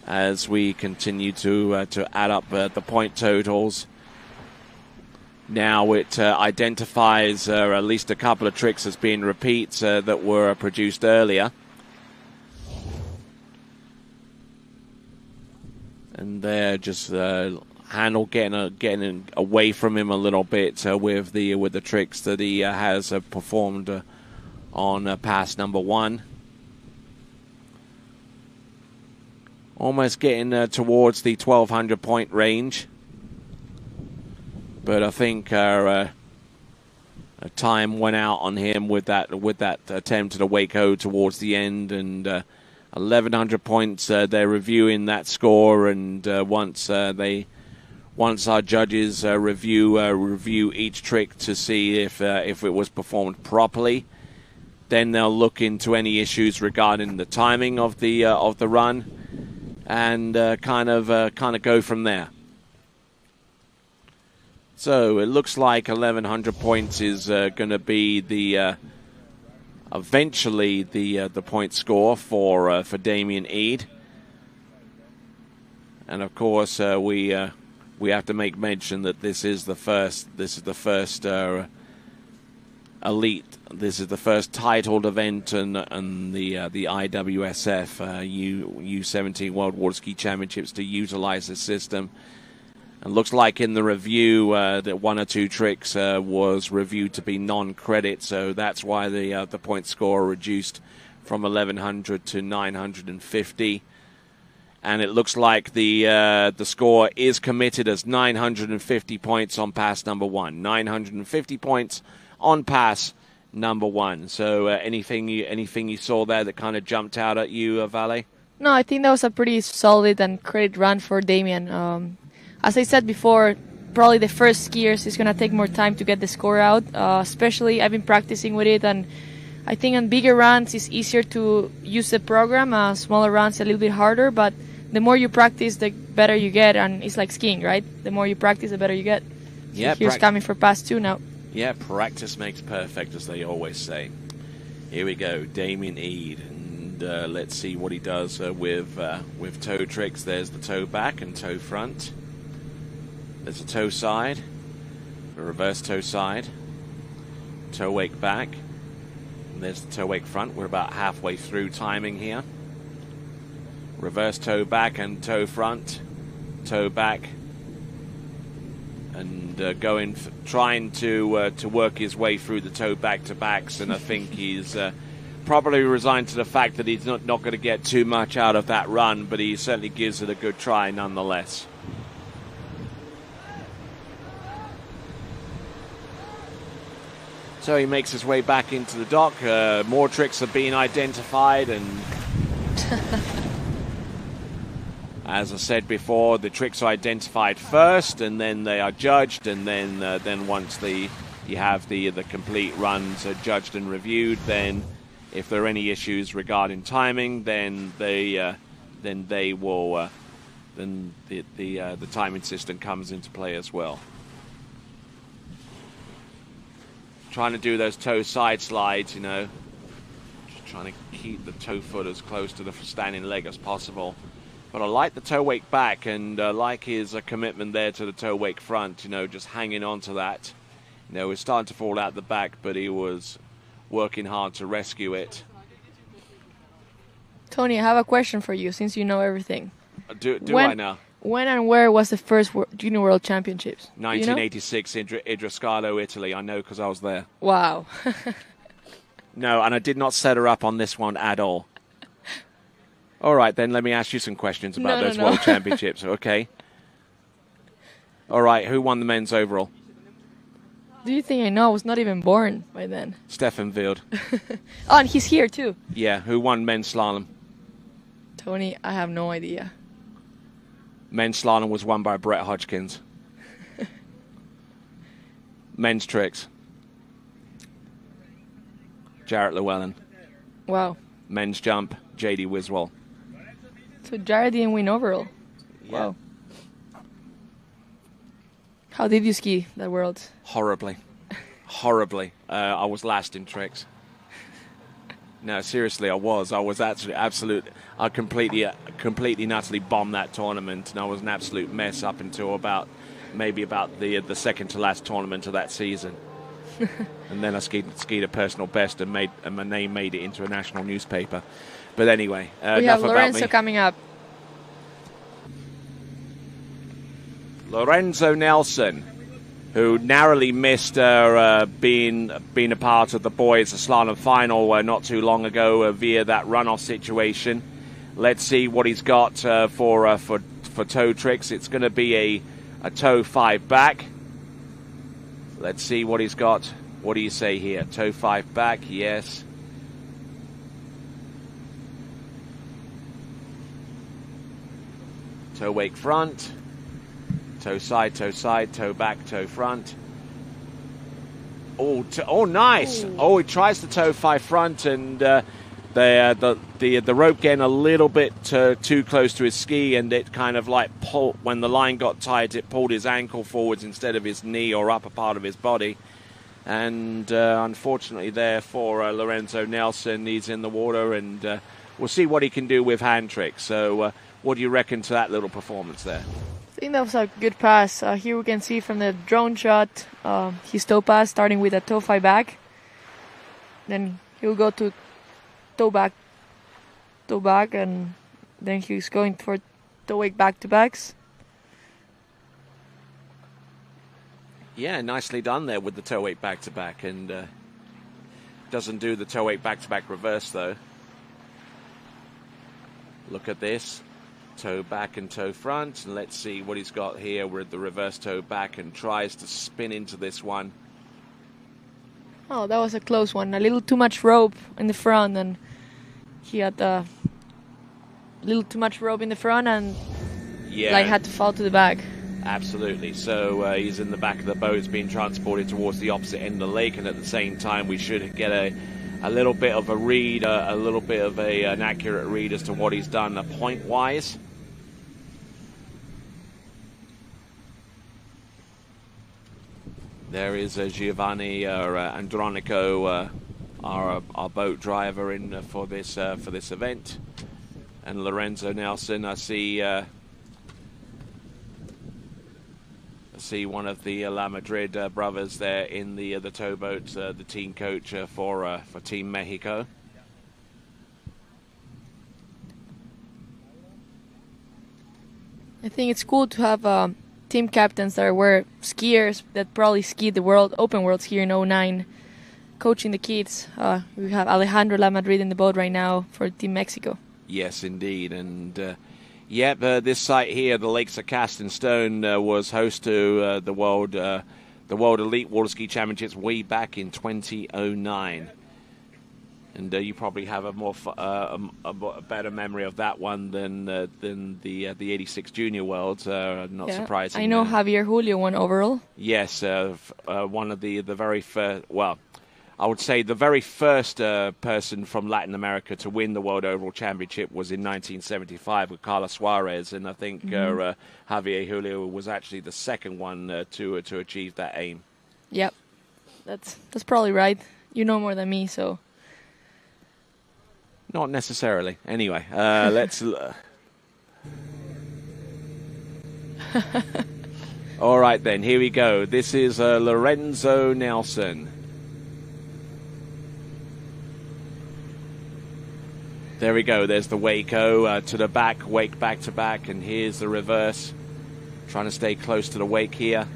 [SPEAKER 2] as we continue to add up the point totals. Now it identifies at least a couple of tricks as being repeats that were produced earlier. And they're just handle getting away from him a little bit with the tricks that he has performed on pass number 1. Almost getting towards the 1,200 point range, but I think a time went out on him with that attempt at a Waco towards the end, and 1,100 points. They're reviewing that score, and once our judges review each trick to see if it was performed properly, then they'll look into any issues regarding the timing of the run, and kind of go from there. So it looks like 1,100 points is going to be the eventually the point score for Damien Eade, and of course we have to make mention that this is the first elite. This is the first titled event in the IWSF U17 World Water Ski Championships to utilize this system. And looks like in the review that 1 or 2 tricks was reviewed to be non-credit, so that's why the point score reduced from 1,100 to 950. And it looks like the score is committed as 950 points on pass number 1. 950 points on pass number 1. So anything you saw there that kind of jumped out at you, Vale?
[SPEAKER 17] No, I think that was a pretty solid and credit run for Damien. As I said before, probably the first skiers is going to take more time to get the score out. Especially, I've been practicing with it, and I think on bigger runs it's easier to use the program. Smaller runs a little bit harder, but the more you practice, the better you get, and it's like skiing, right? The more you practice, the better you get. So
[SPEAKER 2] Yeah,
[SPEAKER 17] here's coming for pass 2 now.
[SPEAKER 2] Yeah, practice makes perfect, as they always say. Here we go, Damien Eade, and let's see what he does with toe tricks. There's the toe back and toe front. There's a toe side, a reverse toe side, toe wake back, and there's the toe wake front. We're about halfway through timing here. Reverse toe back and toe front, toe back, and trying to work his way through the toe back to backs, and I think he's probably resigned to the fact that he's not going to get too much out of that run, but he certainly gives it a good try nonetheless. So he makes his way back into the dock. More tricks are being identified, and as I said before, the tricks are identified first, and then they are judged, and then once you have the complete runs judged and reviewed, then if there are any issues regarding timing, then the timing system comes into play as well. Trying to do those toe side slides, just trying to keep the toe foot as close to the standing leg as possible. But I like the toe wake back, and like his commitment there to the toe wake front, just hanging on to that. It was starting to fall out the back, but he was working hard to rescue it.
[SPEAKER 17] Tony, I have a question for you, since you know everything.
[SPEAKER 2] Do I now?
[SPEAKER 17] When and where was the first Junior World Championships?
[SPEAKER 2] 1986, Idroscalo, Italy. I know because I was there.
[SPEAKER 17] Wow.
[SPEAKER 2] No, and I did not set her up on this one at all. All right, then let me ask you some questions about those World Championships, okay? All right, who won the men's overall?
[SPEAKER 17] Do you think I know? I was not even born by then.
[SPEAKER 2] Stefan Wild.
[SPEAKER 17] Oh, and he's here too.
[SPEAKER 2] Yeah, who won men's slalom?
[SPEAKER 17] Tony, I have no idea.
[SPEAKER 2] Men's slalom was won by Brett Hodgkins. Men's tricks. Jarrett Llewellyn.
[SPEAKER 17] Wow.
[SPEAKER 2] Men's jump, J.D. Wiswell.
[SPEAKER 17] So Jarrett didn't win overall.
[SPEAKER 2] Yeah.
[SPEAKER 17] Wow. How did you ski that world?
[SPEAKER 2] Horribly. Horribly. I was last in tricks. No, seriously, I was. I was absolute. I completely and utterly bombed that tournament, and I was an absolute mess up until about the second to last tournament of that season. And then I skied a personal best, and my name made it into a national newspaper. But anyway,
[SPEAKER 17] we have Lorenzo coming up.
[SPEAKER 2] Lorenzo Nelson, who narrowly missed being a part of the boys' slalom final not too long ago via that runoff situation. Let's see what he's got for toe tricks. It's going to be a toe 5 back. Let's see what he's got. What do you say here? Toe 5 back, yes. Toe wake front. Toe side, toe back, toe front. Oh, nice. Ooh. Oh, he tries the toe 5 front, and the rope getting a little bit too close to his ski, and it kind of like pulled, when the line got tight, it pulled his ankle forwards instead of his knee or upper part of his body. And unfortunately there for Lorenzo Nelson, he's in the water, and we'll see what he can do with hand tricks. So what do you reckon to that little performance there?
[SPEAKER 17] I think that was a good pass. Here we can see from the drone shot his toe pass, starting with a toe 5 back. Then he'll go to toe back, and then he's going for toe wake back-to-backs.
[SPEAKER 2] Yeah, nicely done there with the toe wake back-to-back, and doesn't do the toe wake back-to-back reverse though. Look at this. Toe back and toe front, and let's see what he's got here with the reverse toe back, and tries to spin into this one.
[SPEAKER 17] Oh, that was a close one. A little too much rope in the front, and he had a little too much rope in the front, and had to fall to the back.
[SPEAKER 2] Absolutely. So he's in the back of the boat, it's being transported towards the opposite end of the lake, and at the same time we should get a little bit of a read, a little bit of an accurate read as to what he's done point-wise. There is Giovanni Andronico, our boat driver in for this event, and Lorenzo Nelson. I see one of the La Madrid brothers there in the towboat, the team coach for Team Mexico.
[SPEAKER 17] I think it's cool to have team captains that were skiers that probably skied the open worlds here in 2009, coaching the kids. We have Alejandro La Madrid in the boat right now for Team Mexico.
[SPEAKER 2] Yes, indeed, and this site here, the Lakes of Cast and Stone, was host to the World Elite Water Ski Championships way back in 2009. And you probably have a better memory of that one than the 86 Junior Worlds. Not surprising.
[SPEAKER 17] I know Javier Julio won overall.
[SPEAKER 2] Yes, one of the very first. Well, I would say the very first person from Latin America to win the World Overall Championship was in 1975 with Carlos Suarez, and I think Javier Julio was actually the second one to achieve that aim.
[SPEAKER 17] Yep, that's probably right. You know more than me, so.
[SPEAKER 2] Not necessarily. Anyway, let's. All right, then. Here we go. This is Lorenzo Nelson. There we go. There's the Waco to the back, wake back to back, and here's the reverse. Trying to stay close to the wake here.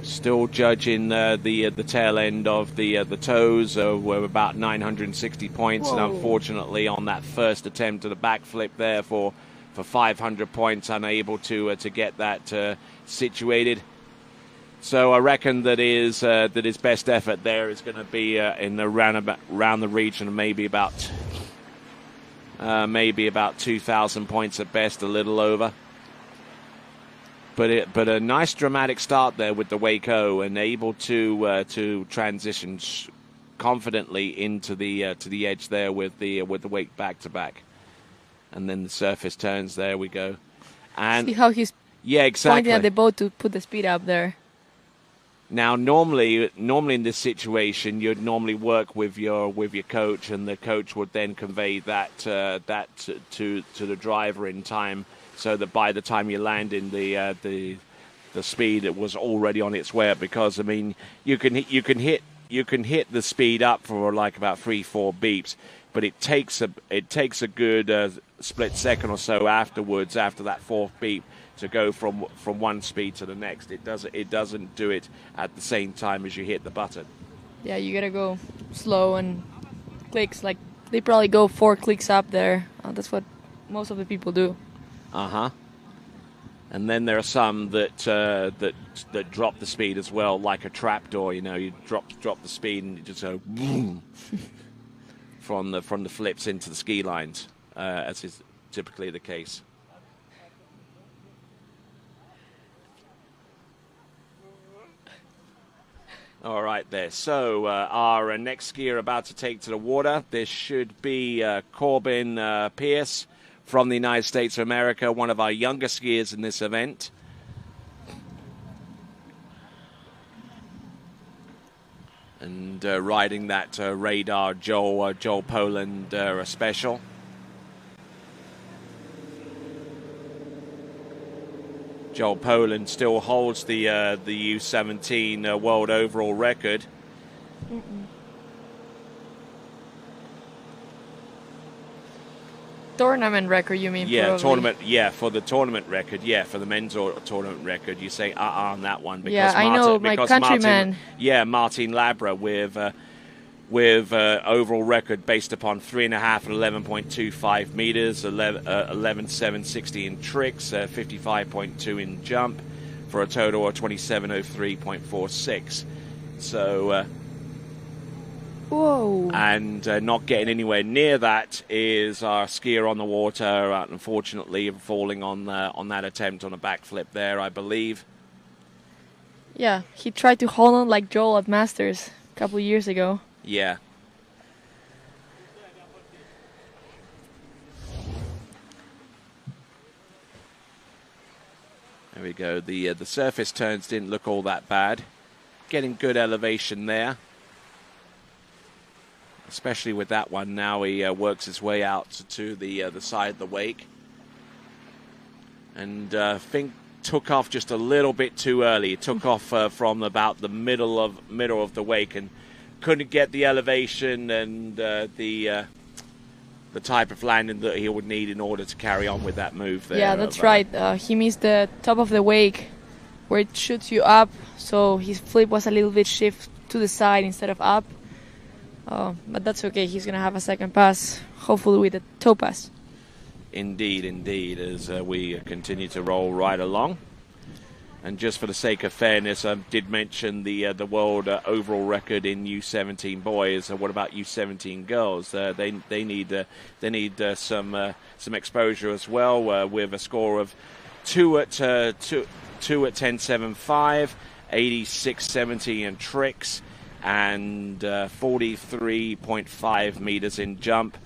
[SPEAKER 2] Still judging the tail end of the toes. We're about 960 points. Whoa. And unfortunately on that first attempt at a backflip there for 500 points, unable to get that situated. So I reckon that his best effort there is going to be in the around the region of maybe about 2,000 points at best, a little over. But a nice dramatic start there with the Waco, and able to transition confidently into the edge there with the wake back to back, and then the surface turns. There we go. And
[SPEAKER 17] see how he's
[SPEAKER 2] exactly
[SPEAKER 17] pointing at the boat to put the speed up there.
[SPEAKER 2] Now, normally in this situation, you'd normally work with your coach, and the coach would then convey that to the driver in time, so that by the time you land in the speed, it was already on its way up. Because I mean, you can hit the speed up for like about 3-4 beeps, but it takes a good split second or so afterwards, after that fourth beep, go from one speed to the next. It doesn't do it at the same time as you hit the button.
[SPEAKER 17] Yeah, you gotta go slow and clicks. Like they probably go 4 clicks up there. That's what most of the people do.
[SPEAKER 2] And then there are some that drop the speed as well, like a trapdoor. You know, you drop the speed and you just go boom from the flips into the ski lines, as is typically the case. All right there. So our next skier about to take to the water. This should be Corbin Pierce from the United States of America, one of our younger skiers in this event. And riding that Radar Joel Poland special. Joel Poland still holds the U17 world overall record.
[SPEAKER 17] Tournament record, you mean?
[SPEAKER 2] Yeah,
[SPEAKER 17] probably.
[SPEAKER 2] tournament. Yeah, for the tournament record. Yeah, for the men's tournament record, you say on that one because
[SPEAKER 17] yeah, I know my countryman.
[SPEAKER 2] Martin Labra with overall record based upon 3.5 and 11.25 meters, 11.760 in tricks, 55.2 in jump, for a total of 27.03.46. So.
[SPEAKER 17] Whoa!
[SPEAKER 2] And not getting anywhere near that is our skier on the water, unfortunately falling on that attempt on a backflip there, I believe.
[SPEAKER 17] Yeah, he tried to hold on like Joel at Masters a couple of years ago.
[SPEAKER 2] Yeah. There we go. The surface turns didn't look all that bad. Getting good elevation there. Especially with that one now, he works his way out to the side of the wake. And Fink took off just a little bit too early. He took off from about the middle of the wake and couldn't get the elevation and the type of landing that he would need in order to carry on with that move there.
[SPEAKER 17] Yeah, that's right. He missed the top of the wake where it shoots you up, so his flip was a little bit shift to the side instead of up. But that's okay. He's going to have a second pass, hopefully with a toe pass.
[SPEAKER 2] Indeed, as we continue to roll right along. And just for the sake of fairness, I did mention the world overall record in U17 boys. What about U17 girls? They need some exposure as well, with a score of 2 at 10.75, 86.70 in tricks, and 43.5 meters in jump,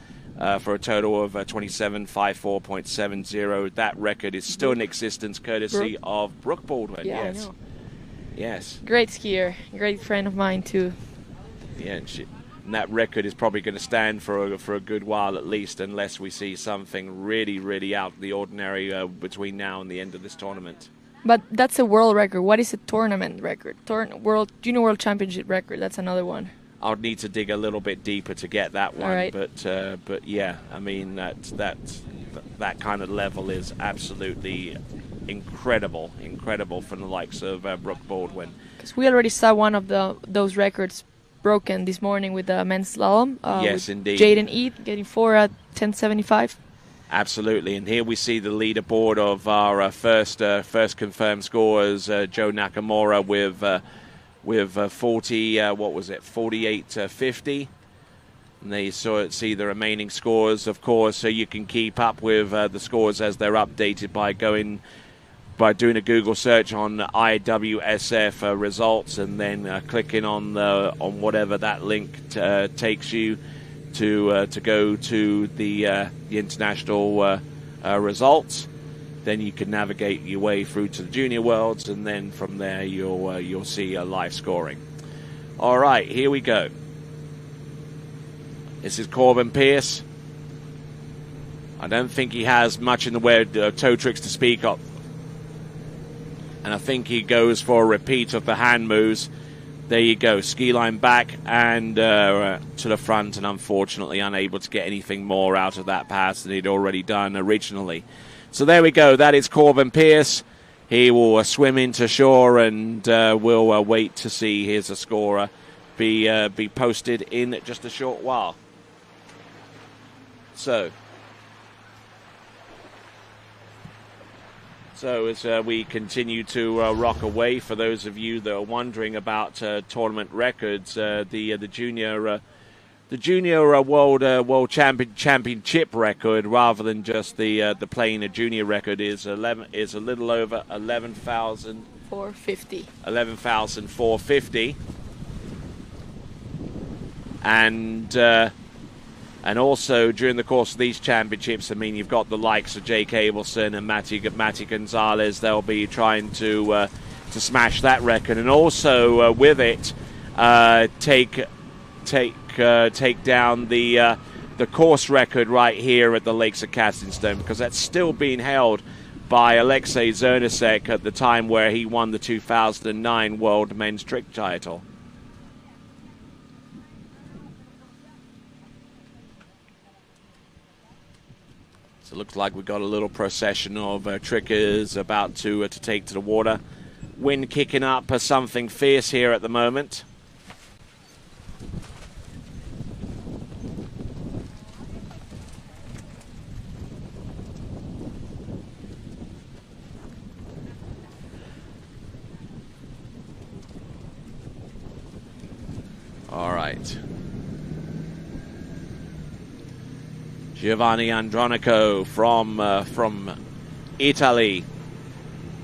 [SPEAKER 2] for a total of 27.54.70. That record is still in existence, courtesy of Brooke Baldwin.
[SPEAKER 17] Yeah,
[SPEAKER 2] yes.
[SPEAKER 17] I know.
[SPEAKER 2] Yes.
[SPEAKER 17] Great skier, great friend of mine too.
[SPEAKER 2] Yeah, and that record is probably going to stand for a good while at least, unless we see something really, really out of the ordinary between now and the end of this tournament.
[SPEAKER 17] But that's a world record. What is a tournament record? Junior World Championship record. That's another one.
[SPEAKER 2] I'll need to dig a little bit deeper to get that one.
[SPEAKER 17] All right.
[SPEAKER 2] But yeah, I mean that kind of level is absolutely incredible from the likes of Brooke Baldwin.
[SPEAKER 17] Because we already saw one of those records broken this morning with the men's slalom.
[SPEAKER 2] Yes,
[SPEAKER 17] with
[SPEAKER 2] indeed.
[SPEAKER 17] Jaden Eat getting 4 at 10.75.
[SPEAKER 2] Absolutely, and here we see the leaderboard of our first confirmed scorers. Joe Nakamura with 48.50, and they see the remaining scores, of course, so you can keep up with the scores as they're updated by doing a Google search on IWSF results, and then clicking on whatever that link takes you to go to the international results. Then you can navigate your way through to the Junior Worlds, and then from there you'll see live scoring. All right, here we go. This is Corbin Pierce. I don't think he has much in the way of toe tricks to speak of, and I think he goes for a repeat of the hand moves. There you go, ski line back and to the front, and unfortunately unable to get anything more out of that pass than he'd already done originally. So there we go. That is Corbin Pierce. He will swim into shore, and we'll wait to see his scorer be posted in just a short while. So as we continue to rock away, for those of you that are wondering about tournament records, the junior world championship record, rather than just the plain junior record, is a little over 11,450. 11,450, and also during the course of these championships, I mean, you've got the likes of Jake Abelson and Matty Gonzalez. They'll be trying to smash that record, and also with it take down the course record right here at the Lakes of Castingstone, because that's still being held by Alexei Zernasek at the time where he won the 2009 World Men's Trick title. So it looks like we've got a little procession of trickers about to take to the water. Wind kicking up something fierce here at the moment. All right. Giovanni Andronico from Italy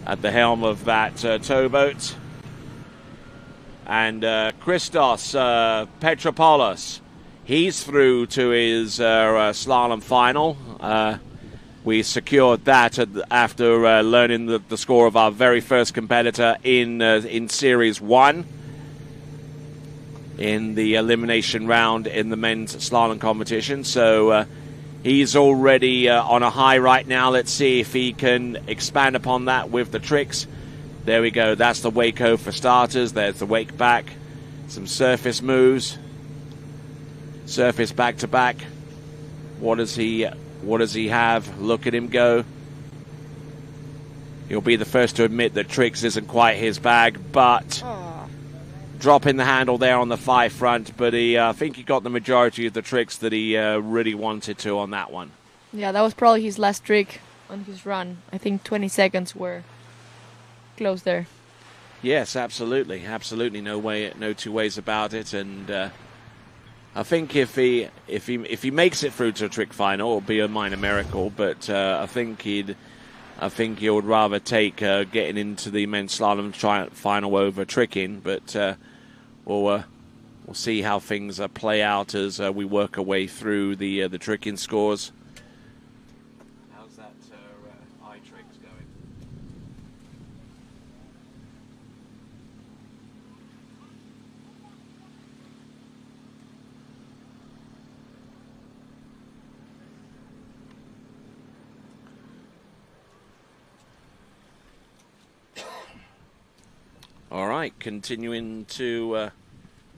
[SPEAKER 2] at the helm of that towboat. And Christos Petropoulos, he's through to his slalom final. We secured that after learning the score of our very first competitor in Series 1. In the elimination round in the men's slalom competition. So he's already on a high right now. Let's see if he can expand upon that with the tricks. There we go. That's the Waco for starters. There's the wake back. Some surface moves. Surface back to back. What does he have? Look at him go. He'll be the first to admit that tricks isn't quite his bag, but dropping the handle there on the 5 front, but I think he got the majority of the tricks that he really wanted to on that one.
[SPEAKER 17] Yeah, that was probably his last trick on his run. I think 20 seconds were close there.
[SPEAKER 2] Yes, absolutely. Absolutely. No two ways about it. And I think if he makes it through to a trick final, it'll be a minor miracle, but I think he would rather take getting into the men's slalom final over tricking, but we'll see how things play out as we work our way through the tricking scores. How's that I-tricks going? All right, continuing to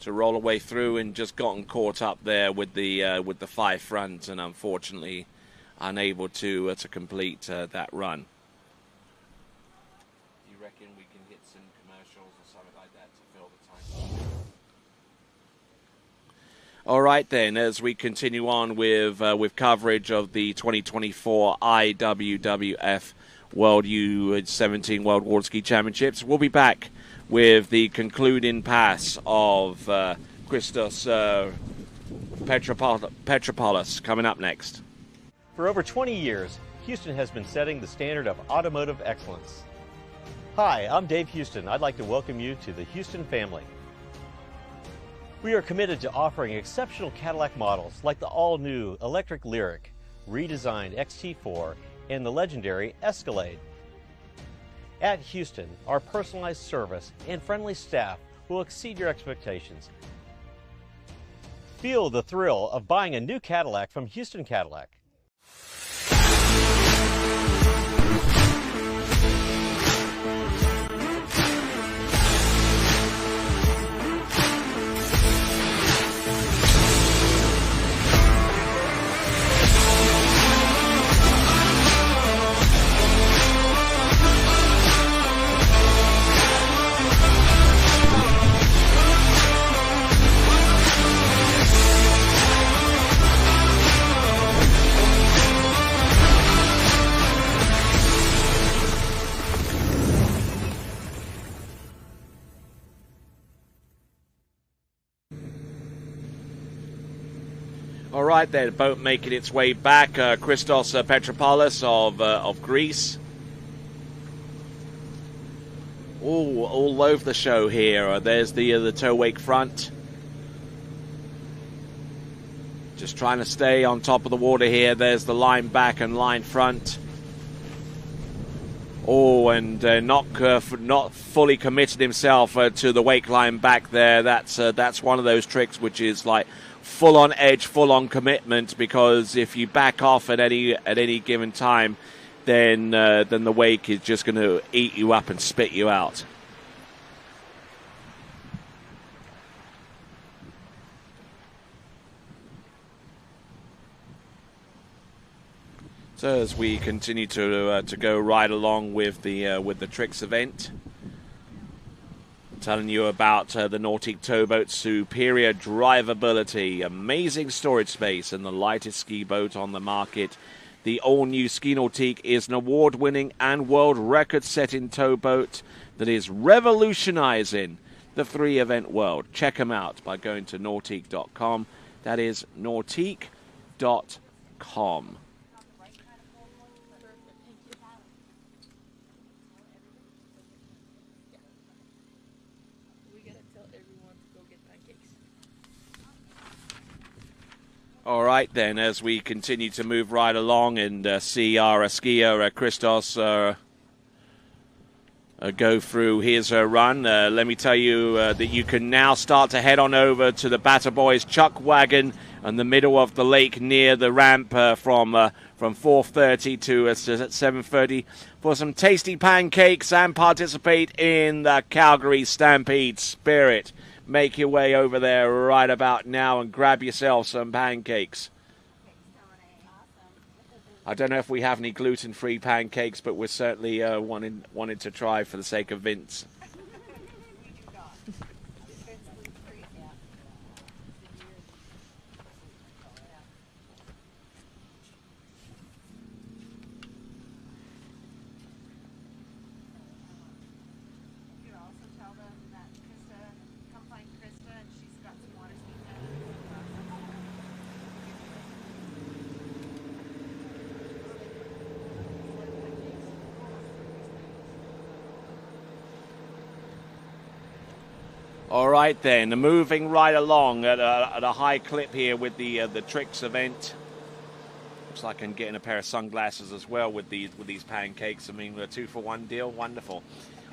[SPEAKER 2] roll away through, and just gotten caught up there with the 5 front, and unfortunately unable to complete that run. Do you reckon we can hit some commercials or something like that to fill the time? All right then, as we continue on with coverage of the 2024 IWWF World U17 World Water Ski Championships, we'll be back with the concluding pass of Christos Petropoulos coming up next.
[SPEAKER 13] For over 20 years, Houston has been setting the standard of automotive excellence. Hi, I'm Dave Houston. I'd like to welcome you to the Houston family. We are committed to offering exceptional Cadillac models like the all-new electric Lyriq, redesigned XT4, and the legendary Escalade. At Houston, our personalized service and friendly staff will exceed your expectations. Feel the thrill of buying a new Cadillac from Houston Cadillac.
[SPEAKER 2] All right, then, boat making its way back. Christos Petropoulos of Greece. All over the show here. There's the tow wake front. Just trying to stay on top of the water here. There's the line back and line front. Oh, and not fully committed himself to the wake line back there. That's one of those tricks which is like full on edge, full on commitment. Because if you back off at any given time, then the wake is just going to eat you up and spit you out. So as we continue to go right along with the tricks event, telling you about the Nautique towboat's superior drivability, amazing storage space, and the lightest ski boat on the market. The all-new Ski Nautique is an award-winning and world record-setting towboat that is revolutionizing the three-event world. Check them out by going to nautique.com. That is nautique.com. All right, then, as we continue to move right along and see our skier Christos go through his run, let me tell you that you can now start to head on over to the Batter Boys Chuck Wagon in the middle of the lake near the ramp from 4:30 to 7:30 for some tasty pancakes and participate in the Calgary Stampede spirit. Make your way over there right about now and grab yourself some pancakes. I don't know if we have any gluten-free pancakes, but we're certainly wanting to try for the sake of Vince. All right, then, moving right along at a high clip here with the tricks event. Looks like I'm getting a pair of sunglasses as well with these pancakes. I mean, a 2-for-1 deal, wonderful.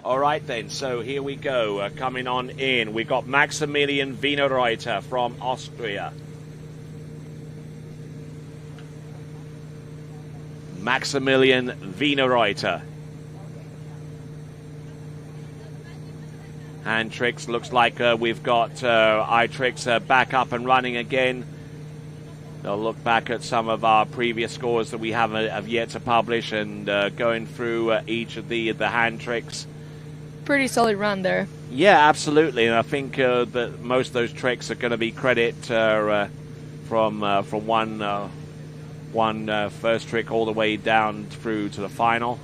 [SPEAKER 2] All right, then, so here we go. Coming on in, we got Maximilian Wienerreuter from Austria. Maximilian Wienerreuter. Hand tricks, looks like we've got eye tricks back up and running again. They'll look back at some of our previous scores that we have yet to publish and going through each of the hand tricks.
[SPEAKER 17] Pretty solid run there.
[SPEAKER 2] Yeah, absolutely. And I think that most of those tricks are going to be credit from one first trick all the way down through to the final.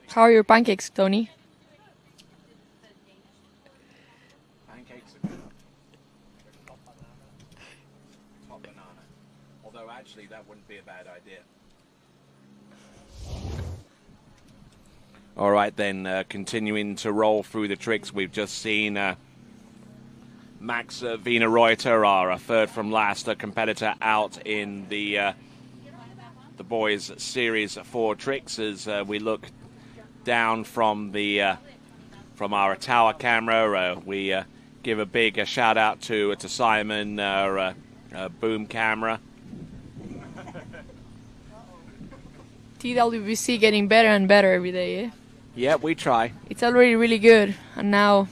[SPEAKER 17] How are your pancakes, Tony?
[SPEAKER 2] Pancakes are good. Hot banana. Although actually that wouldn't be a bad idea. All right, then, continuing to roll through the tricks, we've just seen Max Wienerreuter, our third from last competitor, out in the boys' series 4 tricks as we look down from our tower camera. We give a big shout out to Simon, boom camera.
[SPEAKER 17] TWBC getting better and better every day, eh?
[SPEAKER 2] Yeah, we try.
[SPEAKER 17] It's already really good, and now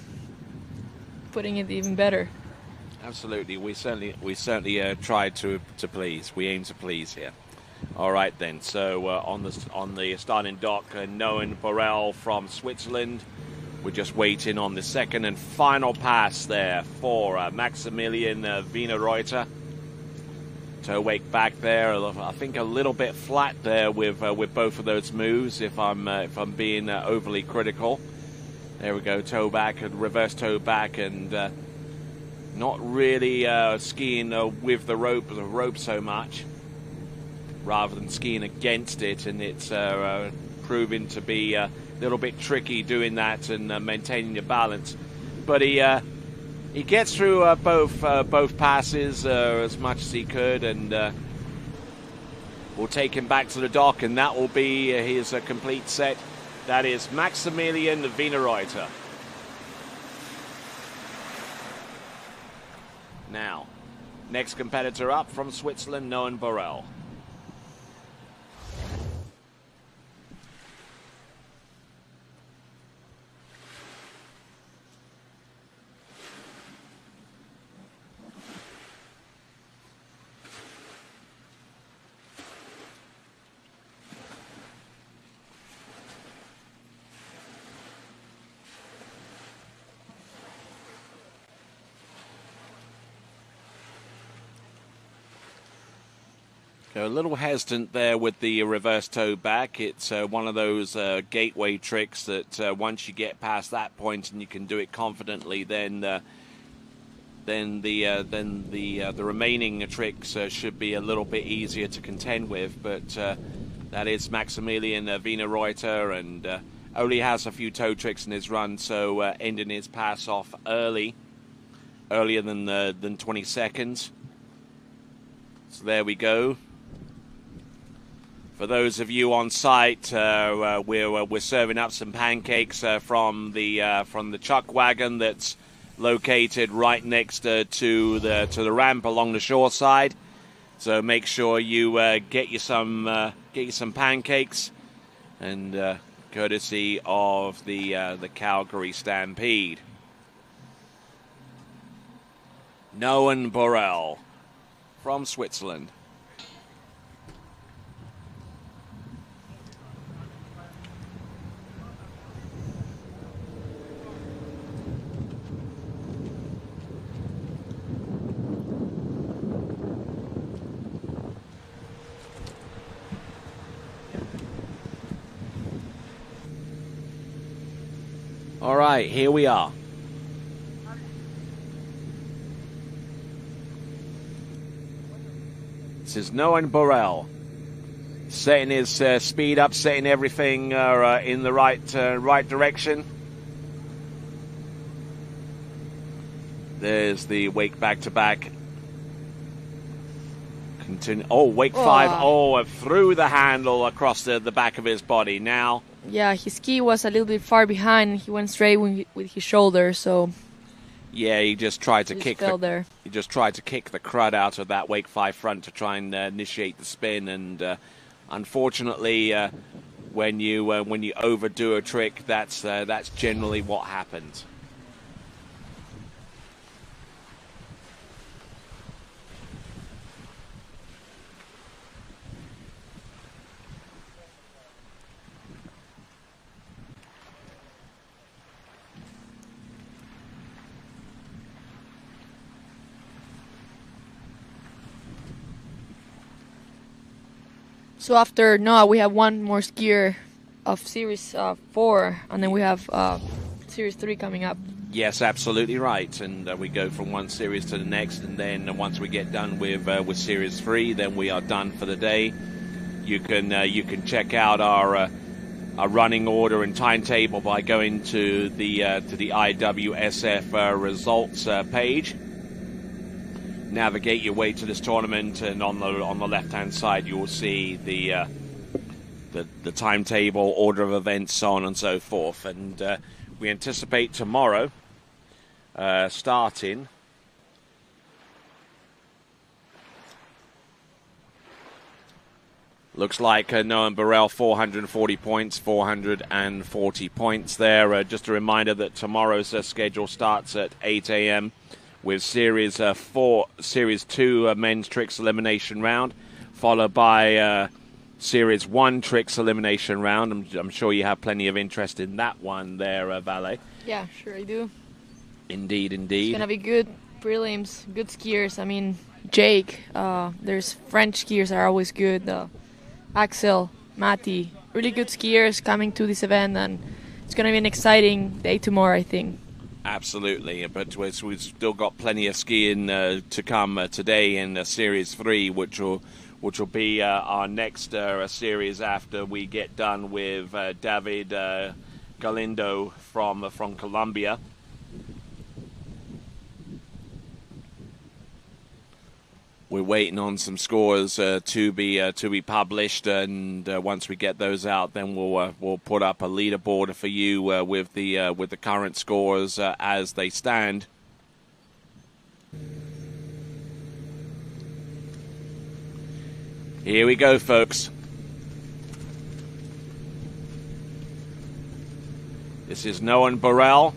[SPEAKER 17] putting it even better.
[SPEAKER 2] Absolutely, we certainly try to please. We aim to please here. All right then. So on the starting dock, Noan Borrell from Switzerland. We're just waiting on the second and final pass there for Maximilian Wienerreuter. Toe wake back there. I think a little bit flat there with both of those moves. If I'm being overly critical. There we go. Toe back and reverse toe back, and not really skiing with the rope so much, rather than skiing against it, and it's proving to be a little bit tricky doing that and maintaining your balance. But he gets through both passes as much as he could, and we'll take him back to the dock, and that will be his complete set. That is Maximilian Wienerreuter. Now, next competitor up from Switzerland, Noan Borrell. A little hesitant there with the reverse toe back. It's one of those gateway tricks that once you get past that point and you can do it confidently, then the remaining tricks should be a little bit easier to contend with. But that is Maximilian Wienerreuter, and only has a few toe tricks in his run, so ending his pass off earlier than 20 seconds. So there we go. For those of you on site, we're serving up some pancakes from the chuck wagon that's located right next to the ramp along the shore side. So make sure you get you some pancakes, and courtesy of the Calgary Stampede. Noan Borrell from Switzerland. All right, here we are. This is Noan Borrell, setting his speed up, setting everything in the right direction. There's the wake back-to-back. Continue. Oh, wake five. Oh, through the handle across the back of his body. Now.
[SPEAKER 17] Yeah, his ski was a little bit far behind. He went straight with his shoulder, so.
[SPEAKER 2] Yeah, he just tried to kick
[SPEAKER 17] there.
[SPEAKER 2] He just tried to kick the crud out of that wake five front to try and initiate the spin, and unfortunately, when you overdo a trick, that's generally what happens.
[SPEAKER 17] So after Noah, we have one more skier of Series 4, and then we have Series 3 coming up.
[SPEAKER 2] Yes, absolutely right. And we go from one series to the next, and then once we get done with Series 3, then we are done for the day. You can check out our running order and timetable by going to the IWSF results page. Navigate your way to this tournament, and on the left-hand side you will see the timetable, order of events, so on and so forth. And we anticipate tomorrow starting Looks like Noam Burrell, 440 points, 440 points there. Just a reminder that tomorrow's schedule starts at 8 a.m. with Series 2 men's tricks elimination round, followed by Series 1 tricks elimination round. I'm sure you have plenty of interest in that one there, Valet.
[SPEAKER 17] Yeah, sure I do.
[SPEAKER 2] Indeed.
[SPEAKER 17] It's going to be good prelims, good skiers. I mean, Jake, there's French skiers that are always good. Axel, Matti, really good skiers coming to this event, and it's going to be an exciting day tomorrow, I think.
[SPEAKER 2] Absolutely, but we've still got plenty of skiing to come today in Series 3, which will be our next series after we get done with David Galindo from Colombia. We're waiting on some scores to be published, and once we get those out, then we'll put up a leaderboard for you with the current scores as they stand. Here we go, folks. This is Noam Burrell.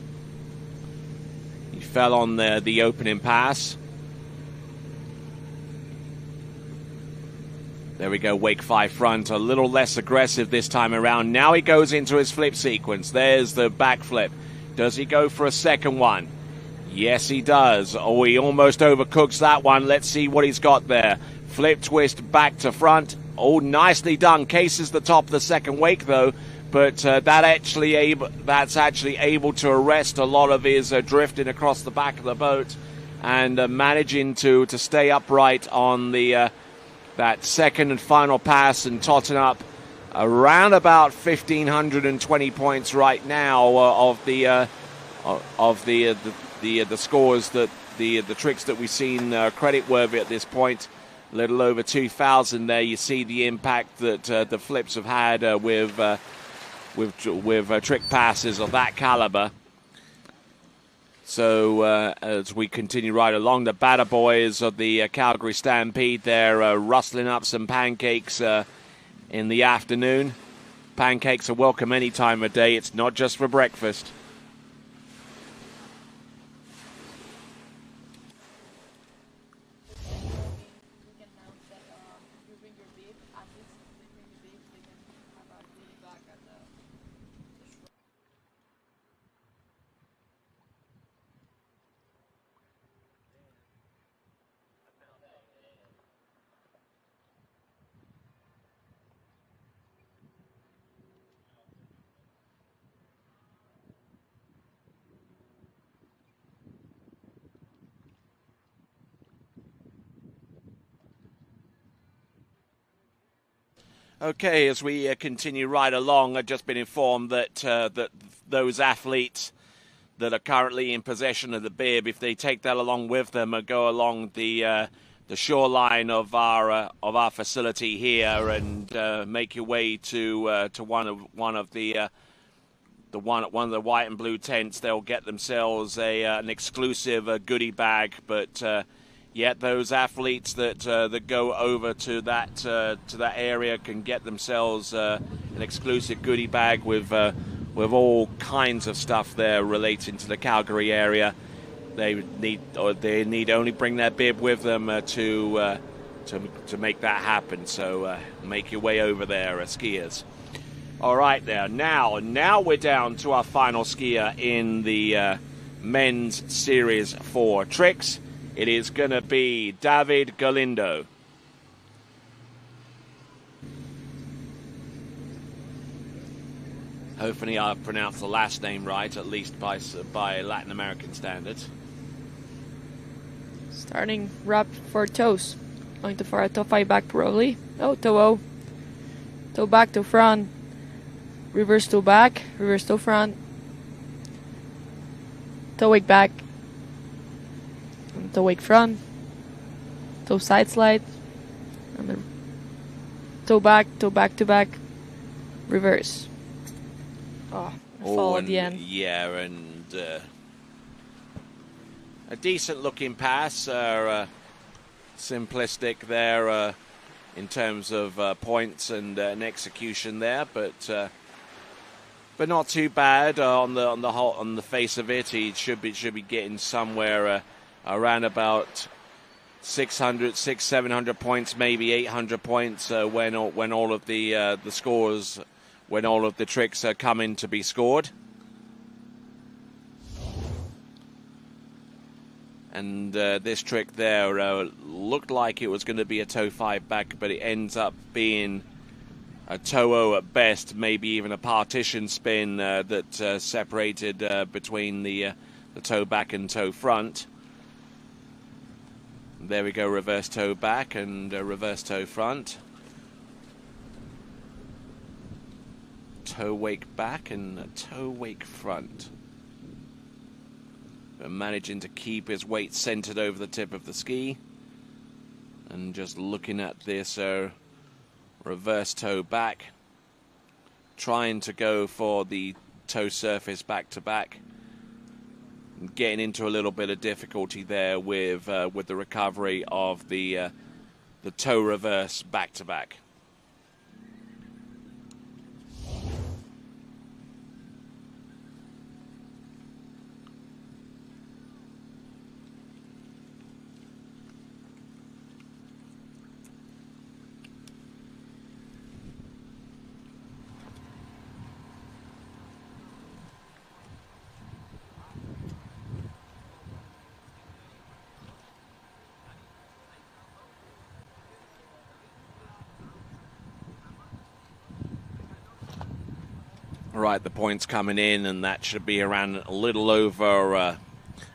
[SPEAKER 2] He fell on the opening pass. There we go, wake 5 front, a little less aggressive this time around. Now he goes into his flip sequence. There's the back flip. Does he go for a second one? Yes, he does. Oh, he almost overcooks that one. Let's see what he's got there. Flip twist back to front. Oh, nicely done. Cases the top of the second wake, though. But that's actually able to arrest a lot of his drifting across the back of the boat and managing to stay upright on the... that second and final pass and totting up around about 1,520 points right now of the scores that the tricks that we've seen credit worthy at this point. A little over 2,000 there. You see the impact that the flips have had with trick passes of that caliber. So as we continue right along, the batter boys of the Calgary Stampede, they're rustling up some pancakes in the afternoon. Pancakes are welcome any time of day. It's not just for breakfast. Okay, as we continue right along, I've just been informed that that those athletes that are currently in possession of the bib, if they take that along with them and go along the shoreline of our facility here and make your way to one of the white and blue tents, they'll get themselves an exclusive goodie bag. But yet those athletes that go over to that area can get themselves an exclusive goodie bag with all kinds of stuff there relating to the Calgary area. They need only bring their bib with them to make that happen. So make your way over there, skiers. All right, there. Now we're down to our final skier in the men's Series 4 tricks. It is going to be David Galindo. Hopefully I pronounced the last name right, at least by Latin American standards.
[SPEAKER 17] Starting wrap for toes. Going to for a toe 5 back probably. Oh, toe O. Toe back, toe front. Reverse toe back, reverse toe front. Toe wake back. Toe wake front. Toe side slide. And then toe back to back. Reverse. Oh, fall at the end.
[SPEAKER 2] Yeah, and a decent looking pass. Simplistic there. in terms of points and execution there, but not too bad on the face of it. He should be getting somewhere around about 600-700 points, maybe 800 points when all of the scores, when all of the tricks come in to be scored. And this trick there looked like it was going to be a toe 5 back, but it ends up being a toe O at best, maybe even a partition spin that separated between the toe back and toe front. There we go, reverse toe back and reverse toe front. Toe wake back and a toe wake front. And managing to keep his weight centered over the tip of the ski. And just looking at this reverse toe back. Trying to go for the toe surface back to back. Getting into a little bit of difficulty there with the recovery of the toe reverse back to back. Right, the points coming in, and that should be around a little over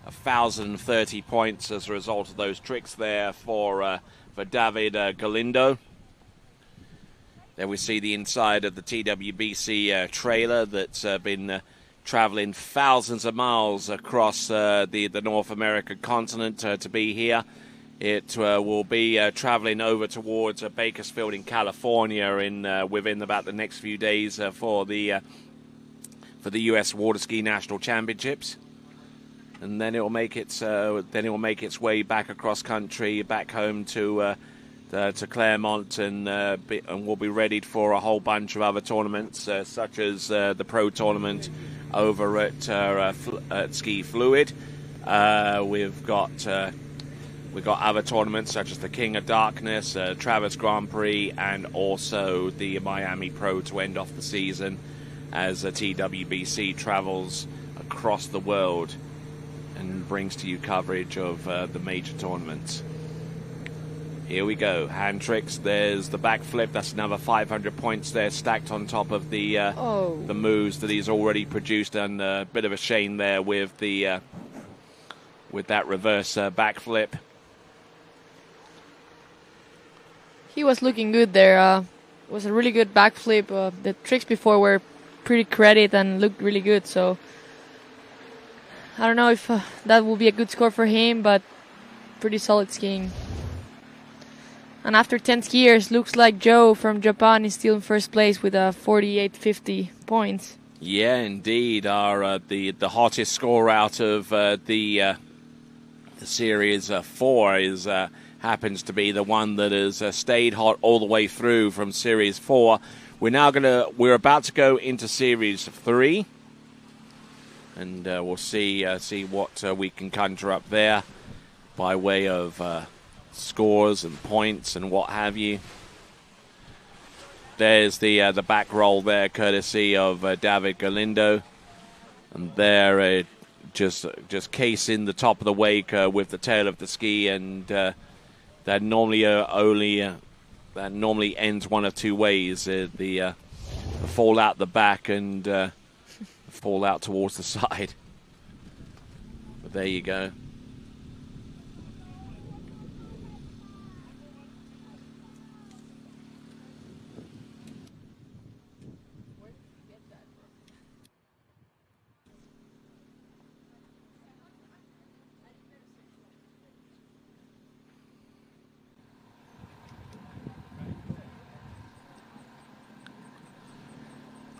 [SPEAKER 2] 1,030 points as a result of those tricks there for David Galindo. There we see the inside of the TWBC trailer that's been traveling thousands of miles across the North American continent to be here. It will be traveling over towards Bakersfield in California within about the next few days for the U.S. Water Ski National Championships, and then it will make its way back across country, back home to Claremont, and we'll be readied for a whole bunch of other tournaments, such as the Pro Tournament over at Ski Fluid. We've got other tournaments such as the King of Darkness, Travis Grand Prix, and also the Miami Pro to end off the season, as TWBC travels across the world and brings to you coverage of the major tournaments. Here we go, hand tricks. There's the backflip. That's another 500 points there, stacked on top of the moves that he's already produced, and a bit of a shame there with that reverse backflip.
[SPEAKER 17] He was looking good there. It was a really good backflip. The tricks before were pretty credit and looked really good, so I don't know if that will be a good score for him, but pretty solid skiing. And after 10 skiers, looks like Joe from Japan is still in first place with 4,850 points.
[SPEAKER 2] Yeah, indeed. The hottest score out of the Series 4 is happens to be the one that has stayed hot all the way through from Series 4. We're about to go into Series 3, and we'll see what we can conjure up there by way of scores and points and what have you. There's the back roll there, courtesy of David Galindo, and there just casing the top of the wake with the tail of the ski, and that normally ends one of two ways: the fall out the back and fall out towards the side. But there you go.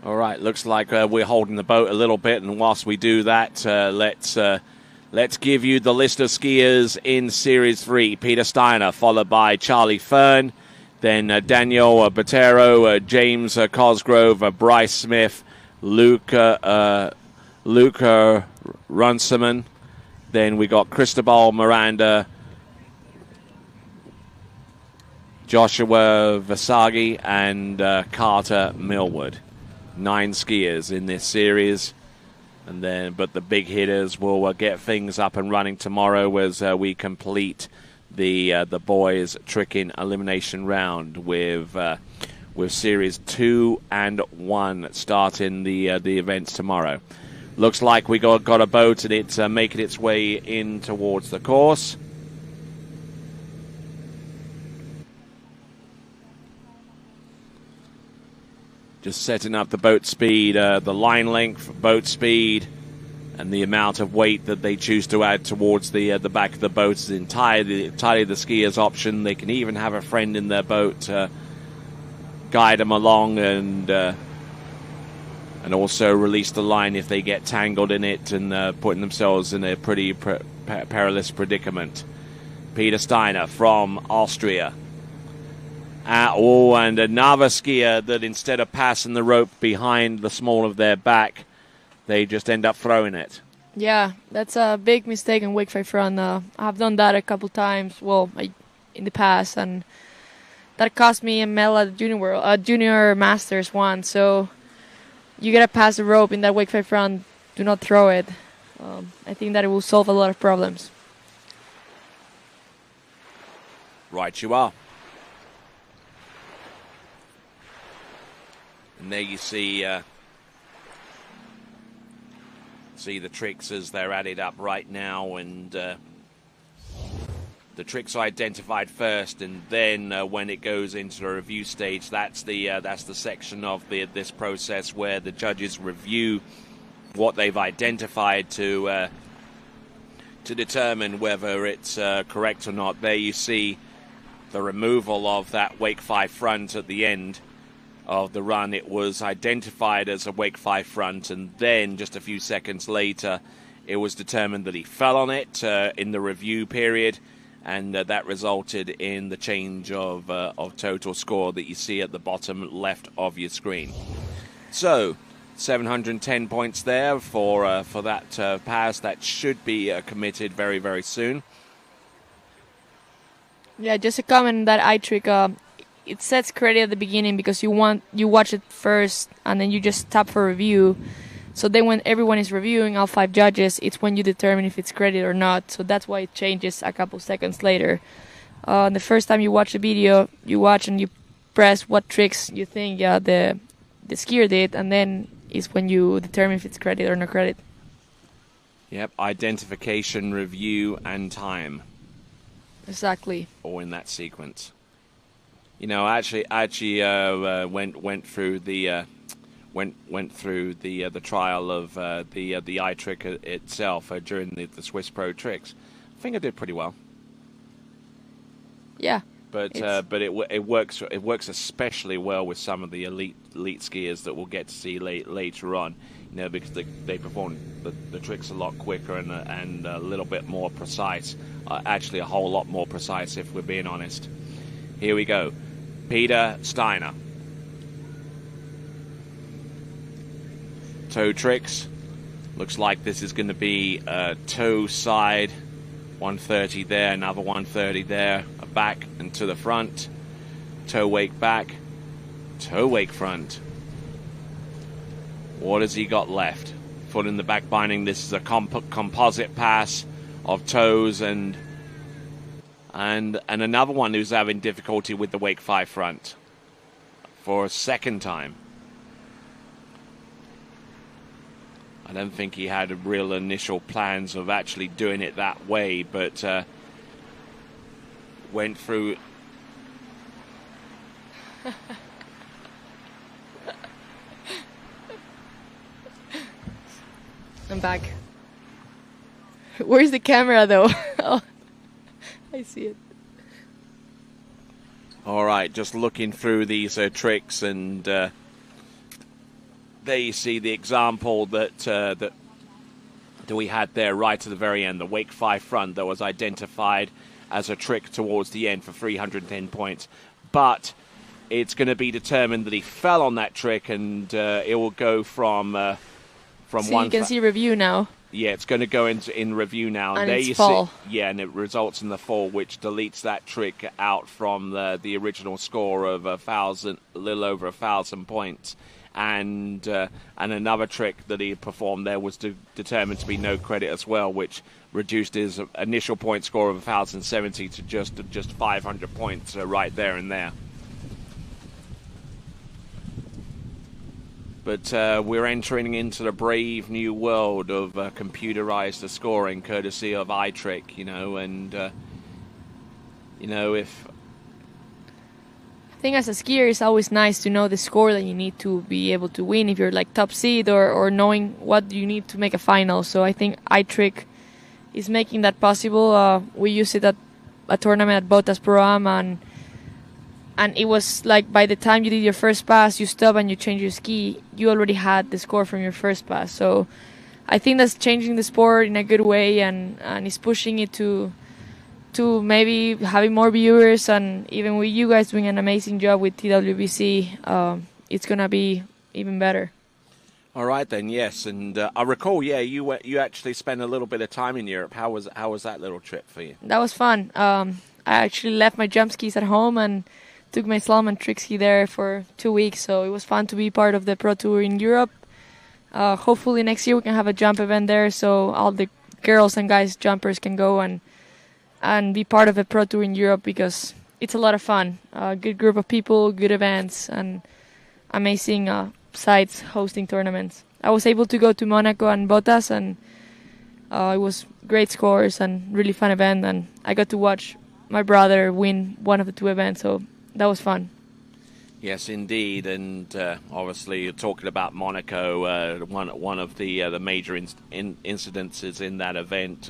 [SPEAKER 2] All right, looks like we're holding the boat a little bit, and whilst we do that, let's give you the list of skiers in Series 3. Peter Steiner, followed by Charlie Fern. Then Daniel Botero, James Cosgrove, Bryce Smith, Luca Runciman. Then we got Cristobal Miranda, Joshua Vasagi, and Carter Millwood. 9 skiers in this series. But the big hitters will get things up and running tomorrow as we complete the boys tricking elimination round with series 2 and 1 starting the events tomorrow. Looks like we got a boat and it's making its way in towards the course. Just setting up the boat speed, the line length, boat speed, and the amount of weight that they choose to add towards the back of the boat is entirely the skier's option. They can even have a friend in their boat guide them along and also release the line if they get tangled in it and putting themselves in a pretty perilous predicament. Peter Steiner from Austria. And another skier that instead of passing the rope behind the small of their back, they just end up throwing it.
[SPEAKER 17] Yeah, that's a big mistake in wake 5 run. I've done that a couple times, in the past, and that cost me a medal at the Junior Masters once. So you gotta pass the rope in that wake 5 run. Do not throw it. I think that it will solve a lot of problems.
[SPEAKER 2] Right you are. And there you see the tricks as they're added up right now, and the tricks are identified first, and then when it goes into the review stage, that's the section of this process where the judges review what they've identified to determine whether it's correct or not. There you see the removal of that wake 5 front at the end of the run. It was identified as a wake 5 front, and then just a few seconds later it was determined that he fell on it in the review period, and that resulted in the change of total score that you see at the bottom left of your screen. So 710 points there for that pass. That should be committed very, very soon. Yeah,
[SPEAKER 17] just a comment on that eye trick. It sets credit at the beginning because you watch it first and then you just tap for review. So then when everyone is reviewing, all 5 judges, it's when you determine if it's credit or not. So that's why it changes a couple seconds later. The first time you watch the video, you watch and you press what tricks you think the skier did, and then is when you determine if it's credit or no credit.
[SPEAKER 2] Yep, identification, review, and time.
[SPEAKER 17] Exactly.
[SPEAKER 2] Or in that sequence. You know, actually went through the trial of the eye trick itself during the Swiss Pro Tricks. I think I did pretty well.
[SPEAKER 17] Yeah.
[SPEAKER 2] But it works especially well with some of the elite skiers that we'll get to see later on. You know, because they perform the tricks a lot quicker and a little bit more precise. Actually, a whole lot more precise, if we're being honest. Here we go. Peter Steiner. Toe tricks. Looks like this is going to be a toe side, 130 there, another 130 there, a back and to the front, toe wake back, toe wake front. What has he got left? Foot in the back binding. This is a composite pass of toes and another one who's having difficulty with the wake 5 front for a second time. I don't think he had real initial plans of actually doing it that way, but went through.
[SPEAKER 17] I'm back. Where's the camera, though? Oh, I see it.
[SPEAKER 2] All right, just looking through these tricks, and there you see the example that we had there right at the very end, the wake 5 front that was identified as a trick towards the end for 310 points. but it's going to be determined that he fell on that trick, and it will go from
[SPEAKER 17] So
[SPEAKER 2] one.
[SPEAKER 17] you can see review now.
[SPEAKER 2] Yeah, it's going to go in review now.
[SPEAKER 17] And
[SPEAKER 2] there
[SPEAKER 17] it's
[SPEAKER 2] you
[SPEAKER 17] fall.
[SPEAKER 2] see, yeah, and it results in the fall, which deletes that trick out from the original score of a little over 1,000 points. And another trick that he performed there was determined to be no credit as well, which reduced his initial point score of 1,070 to just 500 points right there and there. But we're entering into the brave new world of computerized scoring, courtesy of iTrick, and if
[SPEAKER 17] I think as a skier, it's always nice to know the score that you need to be able to win if you're like top seed, or knowing what you need to make a final. So I think iTrick is making that possible. We used it at a tournament at Botas Pro-Am, and it was like by the time you did your first pass, you stop and you change your ski, you already had the score from your first pass. So I think that's changing the sport in a good way, and it's pushing it to maybe having more viewers, and even with you guys doing an amazing job with TWBC, it's going to be even better.
[SPEAKER 2] All right then, yes. And I recall, you actually spent a little bit of time in Europe. How was that little trip for you?
[SPEAKER 17] That was fun. I actually left my jump skis at home and took my slalom and trick ski there for 2 weeks. So it was fun to be part of the Pro Tour in Europe. Hopefully next year we can have a jump event there, so all the girls and guys jumpers can go and be part of a Pro Tour in Europe, because it's a lot of fun. Good group of people, good events, and amazing sites hosting tournaments. I was able to go to Monaco and Botas, and it was great scores and really fun event, and I got to watch my brother win one of the two events, so that was fun.
[SPEAKER 2] Yes, indeed, and obviously you're talking about Monaco. One of the major incidences in that event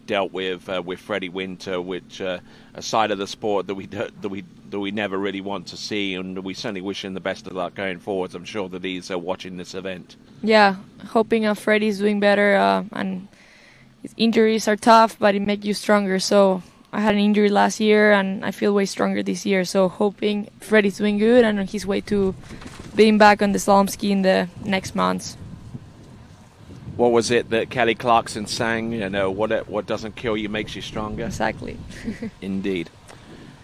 [SPEAKER 2] dealt with Freddie Winter, which a side of the sport that we never really want to see, and we certainly wish him the best of luck going forward. I'm sure that he's watching this event.
[SPEAKER 17] Yeah, hoping Freddie's doing better, and his injuries are tough, but it makes you stronger. So I had an injury last year, and I feel way stronger this year. So hoping Freddie's doing good and on his way to being back on the slalom ski in the next months.
[SPEAKER 2] What was it that Kelly Clarkson sang? What doesn't kill you makes you stronger.
[SPEAKER 17] Exactly.
[SPEAKER 2] Indeed.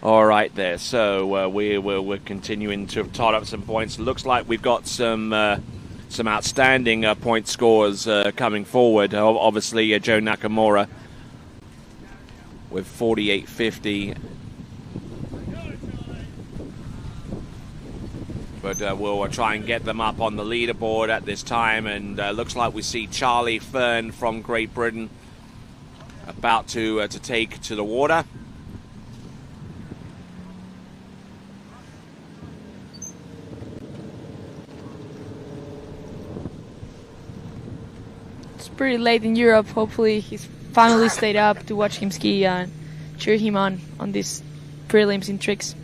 [SPEAKER 2] All right there. So we're continuing to tot up some points. Looks like we've got some outstanding point scores coming forward. Obviously, Joe Nakamura with 48.50. But we'll try and get them up on the leaderboard at this time. And looks like we see Charlie Fern from Great Britain about to take to the water.
[SPEAKER 17] It's pretty late in Europe. Hopefully his family stayed up to watch him ski and cheer him on these prelims in tricks.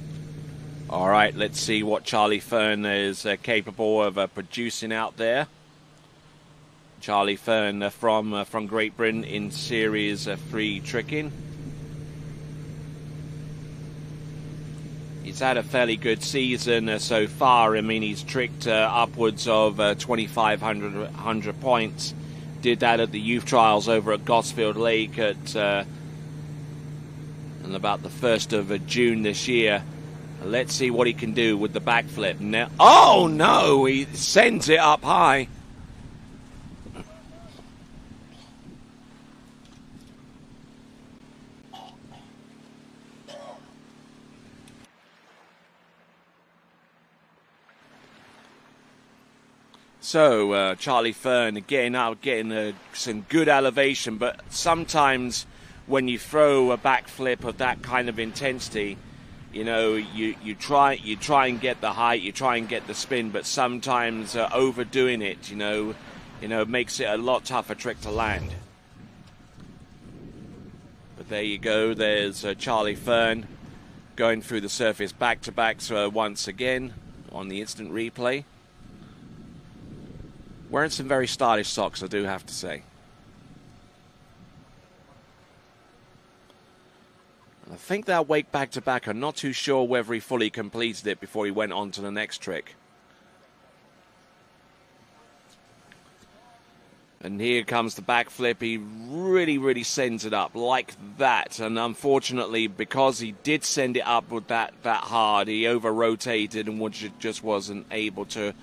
[SPEAKER 2] All right, let's see what Charlie Fern is capable of producing out there. Charlie Fern from Great Britain in Series 3 tricking. He's had a fairly good season so far. I mean, he's tricked upwards of 2,500 points. Did that at the youth trials over at Gosfield Lake on about the 1st of June this year. Let's see what he can do with the backflip. Now, oh no, he sends it up high. So Charlie Fern again out getting some good elevation, but sometimes when you throw a backflip of that kind of intensity, you try and get the height, you try and get the spin, but sometimes overdoing it, makes it a lot tougher trick to land. But there you go. There's Charlie Fern going through the surface back-to-backs once again on the instant replay. Wearing some very stylish socks, I do have to say. I think that wake back-to-back. I'm not too sure whether he fully completed it before he went on to the next trick. And here comes the backflip. He really sends it up like that. And unfortunately, because he did send it up with that hard, he over-rotated and just wasn't able to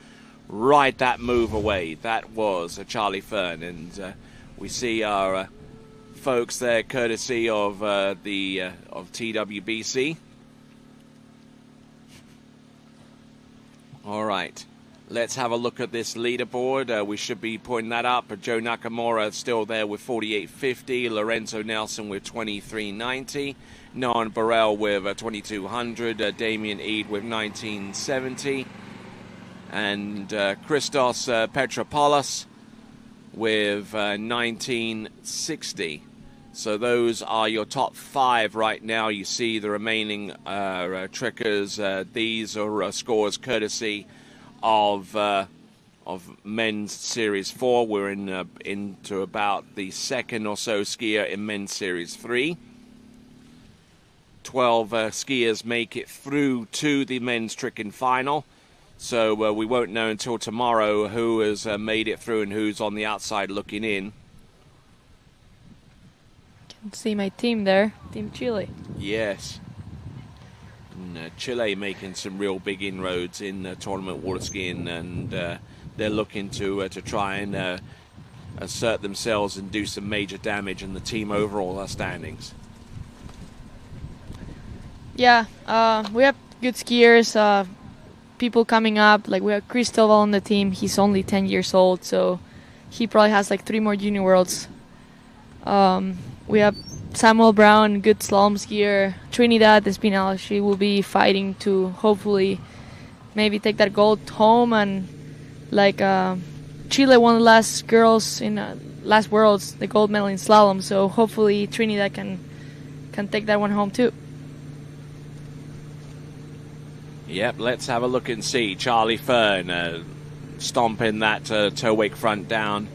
[SPEAKER 2] ride that move away. That was a Charlie Fern. And we see our folks there, courtesy of TWBC. All right. Let's have a look at this leaderboard. We should be pointing that up. Joe Nakamura still there with 48.50. Lorenzo Nelson with 23.90. Noan Burrell with 2200. Damien Eade with 1970. And Christos Petropoulos with 1960. So those are your top 5 right now. You see the remaining trickers. These are scores courtesy of men's series 4. We're into about the second or so skier in men's series 3. 12 skiers make it through to the men's tricking final. So we won't know until tomorrow who has made it through and who's on the outside looking in.
[SPEAKER 17] Can see my team there, Team Chile.
[SPEAKER 2] Yes. And, Chile making some real big inroads in tournament water skiing, and they're looking to try and assert themselves and do some major damage in the team overall standings.
[SPEAKER 17] Yeah, we have good skiers, people coming up. Like, we have Cristobal on the team. He's only 10 years old, so he probably has like 3 more junior worlds. We have Samuel Brown, good slalom skier. Trinidad Espinal, she will be fighting to hopefully maybe take that gold home. And like Chile won the last girls in last Worlds, the gold medal in slalom. So hopefully Trinidad can take that one home too.
[SPEAKER 2] Yep, let's have a look and see. Charlie Fern stomping that toe wake front down.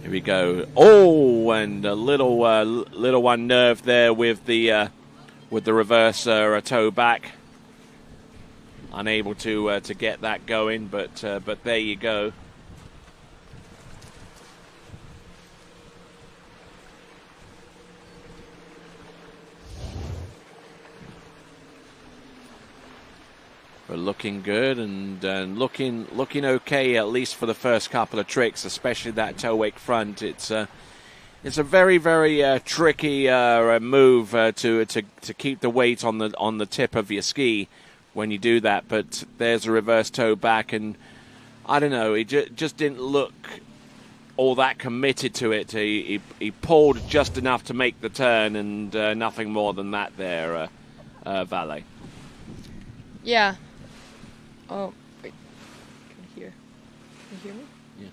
[SPEAKER 2] Here we go. Oh, and a little one nerve there with the reverse toe back. Unable to get that going, but there you go. But looking good and looking okay, at least for the first couple of tricks, especially that toe wake front. It's a very tricky move to keep the weight on the tip of your ski when you do that. But there's a reverse toe back, and I don't know, he just didn't look all that committed to it. He pulled just enough to make the turn, and nothing more than that there, Valet.
[SPEAKER 17] Yeah. Oh, wait. Can you hear me?
[SPEAKER 2] Yeah.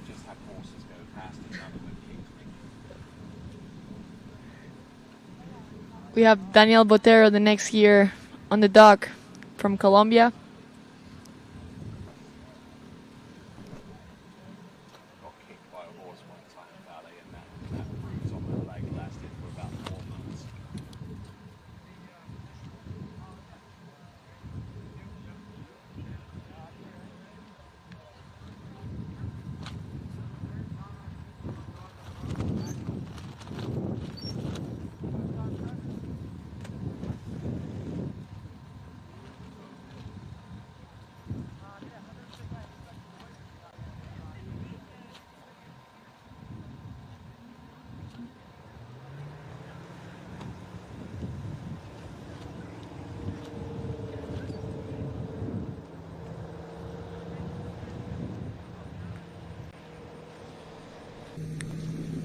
[SPEAKER 2] Just have horses go past each other when
[SPEAKER 17] We have Daniel Botero the next year on the dock from Colombia.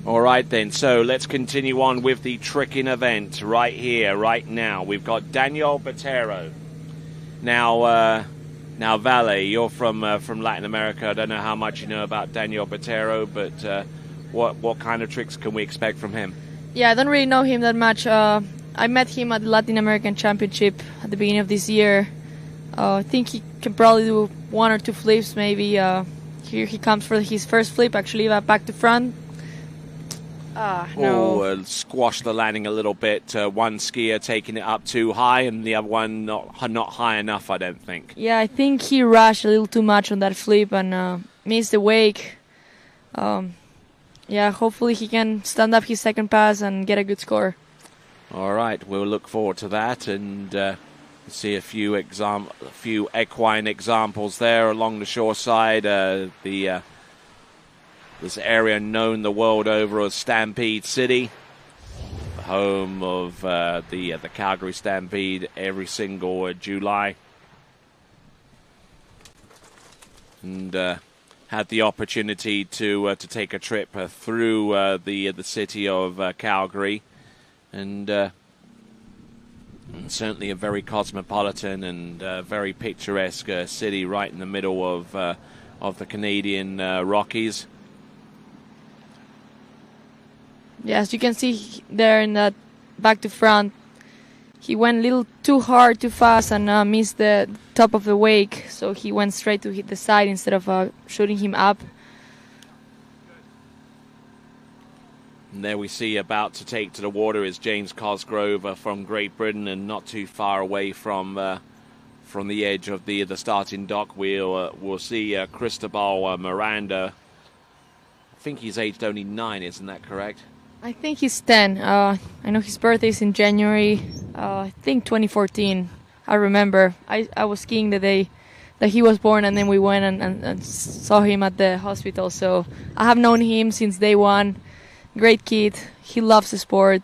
[SPEAKER 2] All right then, so let's continue on with the tricking event right here, right now. We've got Daniel Botero. Now, Valet, you're from Latin America. I don't know how much you know about Daniel Botero, but what kind of tricks can we expect from him?
[SPEAKER 17] Yeah, I don't really know him that much. I met him at the Latin American Championship at the beginning of this year. I think he can probably do 1 or 2 flips maybe. Here he comes for his first flip, actually back to front. No.
[SPEAKER 2] Squashed the landing a little bit. One skier taking it up too high and the other one not high enough, I don't think.
[SPEAKER 17] Yeah, I think he rushed a little too much on that flip and missed the wake. Yeah, hopefully he can stand up his second pass and get a good score.
[SPEAKER 2] All right, we'll look forward to that and see a few equine examples there along the shore side. This area known the world over as Stampede City, the home of the Calgary Stampede every single July. And had the opportunity to take a trip through the city of Calgary, and certainly a very cosmopolitan and very picturesque city right in the middle of the Canadian Rockies.
[SPEAKER 17] Yes, you can see there in that back to front, he went a little too hard, too fast, and missed the top of the wake. So he went straight to hit the side instead of shooting him up.
[SPEAKER 2] And there we see about to take to the water is James Cosgrove from Great Britain, and not too far away from the edge of the starting dock. We'll see Cristobal Miranda. I think he's aged only 9, isn't that correct?
[SPEAKER 17] I think he's 10. I know his birthday is in January, I think 2014. I remember. I was skiing the day that he was born, and then we went and saw him at the hospital. So I have known him since day one. Great kid. He loves the sport.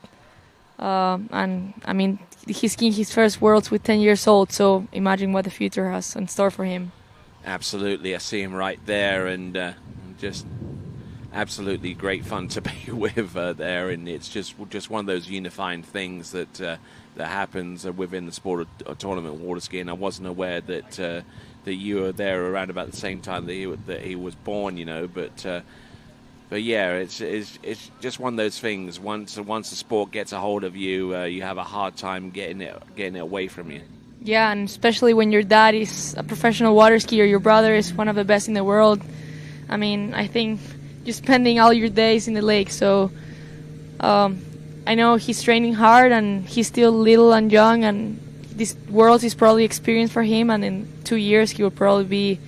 [SPEAKER 17] And, I mean, he's skiing his first Worlds with 10 years old, so imagine what the future has in store for him.
[SPEAKER 2] Absolutely. I see him right there, and just absolutely great fun to be with there, and it's just one of those unifying things that happens within the sport of tournament water skiing. I wasn't aware that you were there around about the same time that he was born, but yeah, it's just one of those things. Once the sport gets a hold of you, you have a hard time getting it away from you.
[SPEAKER 17] Yeah, and especially when your dad is a professional water skier, your brother is one of the best in the world. I mean, I think you're spending all your days in the lake, so I know he's training hard, and he's still little and young, and this Worlds is probably experience for him, and in 2 years he will probably be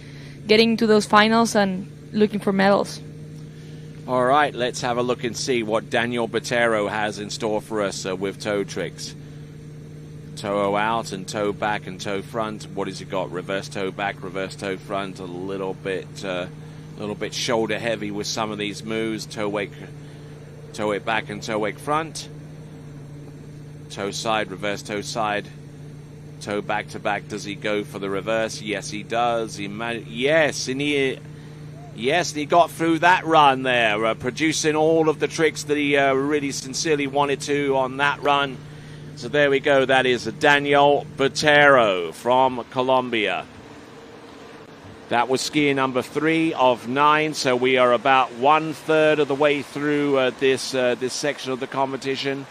[SPEAKER 17] getting to those finals and looking for medals.
[SPEAKER 2] All right, let's have a look and see what Daniel Botero has in store for us with toe tricks. Toe out and toe back and toe front. What has he got? Reverse toe back, reverse toe front. A little bit shoulder heavy with some of these moves. Toe it back and toe wake front. Toe side, reverse toe side. Toe back to back. Does he go for the reverse? Yes, he does. Yes, and he got through that run there, producing all of the tricks that he really sincerely wanted to on that run. So there we go. That is Daniel Botero from Colombia. That was skier number 3 of 9. So we are about 1/3 of the way through this section of the competition.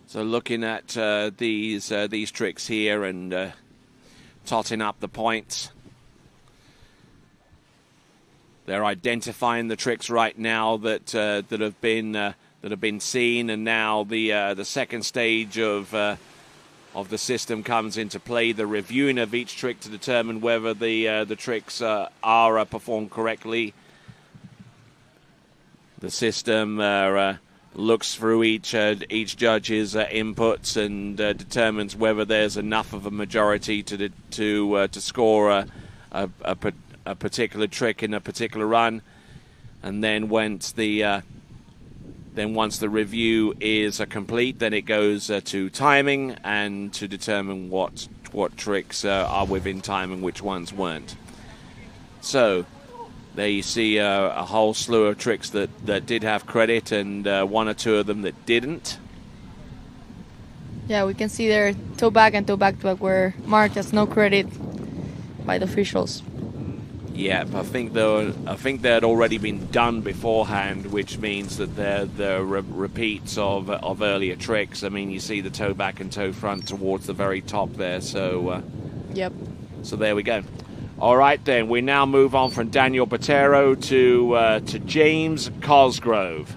[SPEAKER 2] So looking at these tricks here and totting up the points. They're identifying the tricks right now that have been seen, and now the second stage of the system comes into play. The reviewing of each trick to determine whether the tricks are performed correctly. The system looks through each judge's inputs and determines whether there's enough of a majority to score a particular trick in a particular run, and then once the review is complete, then it goes to timing and to determine what tricks are within time and which ones weren't. So there you see a whole slew of tricks that did have credit, and 1 or 2 of them that didn't.
[SPEAKER 17] Yeah, we can see there toe back and toe back to back were marked as no credit by the officials.
[SPEAKER 2] Yeah, I think they had already been done beforehand, which means that they're repeats of earlier tricks. I mean, you see the toe back and toe front towards the very top there. So
[SPEAKER 17] yep.
[SPEAKER 2] So there we go. All right, then we now move on from Daniel Botero to James Cosgrove.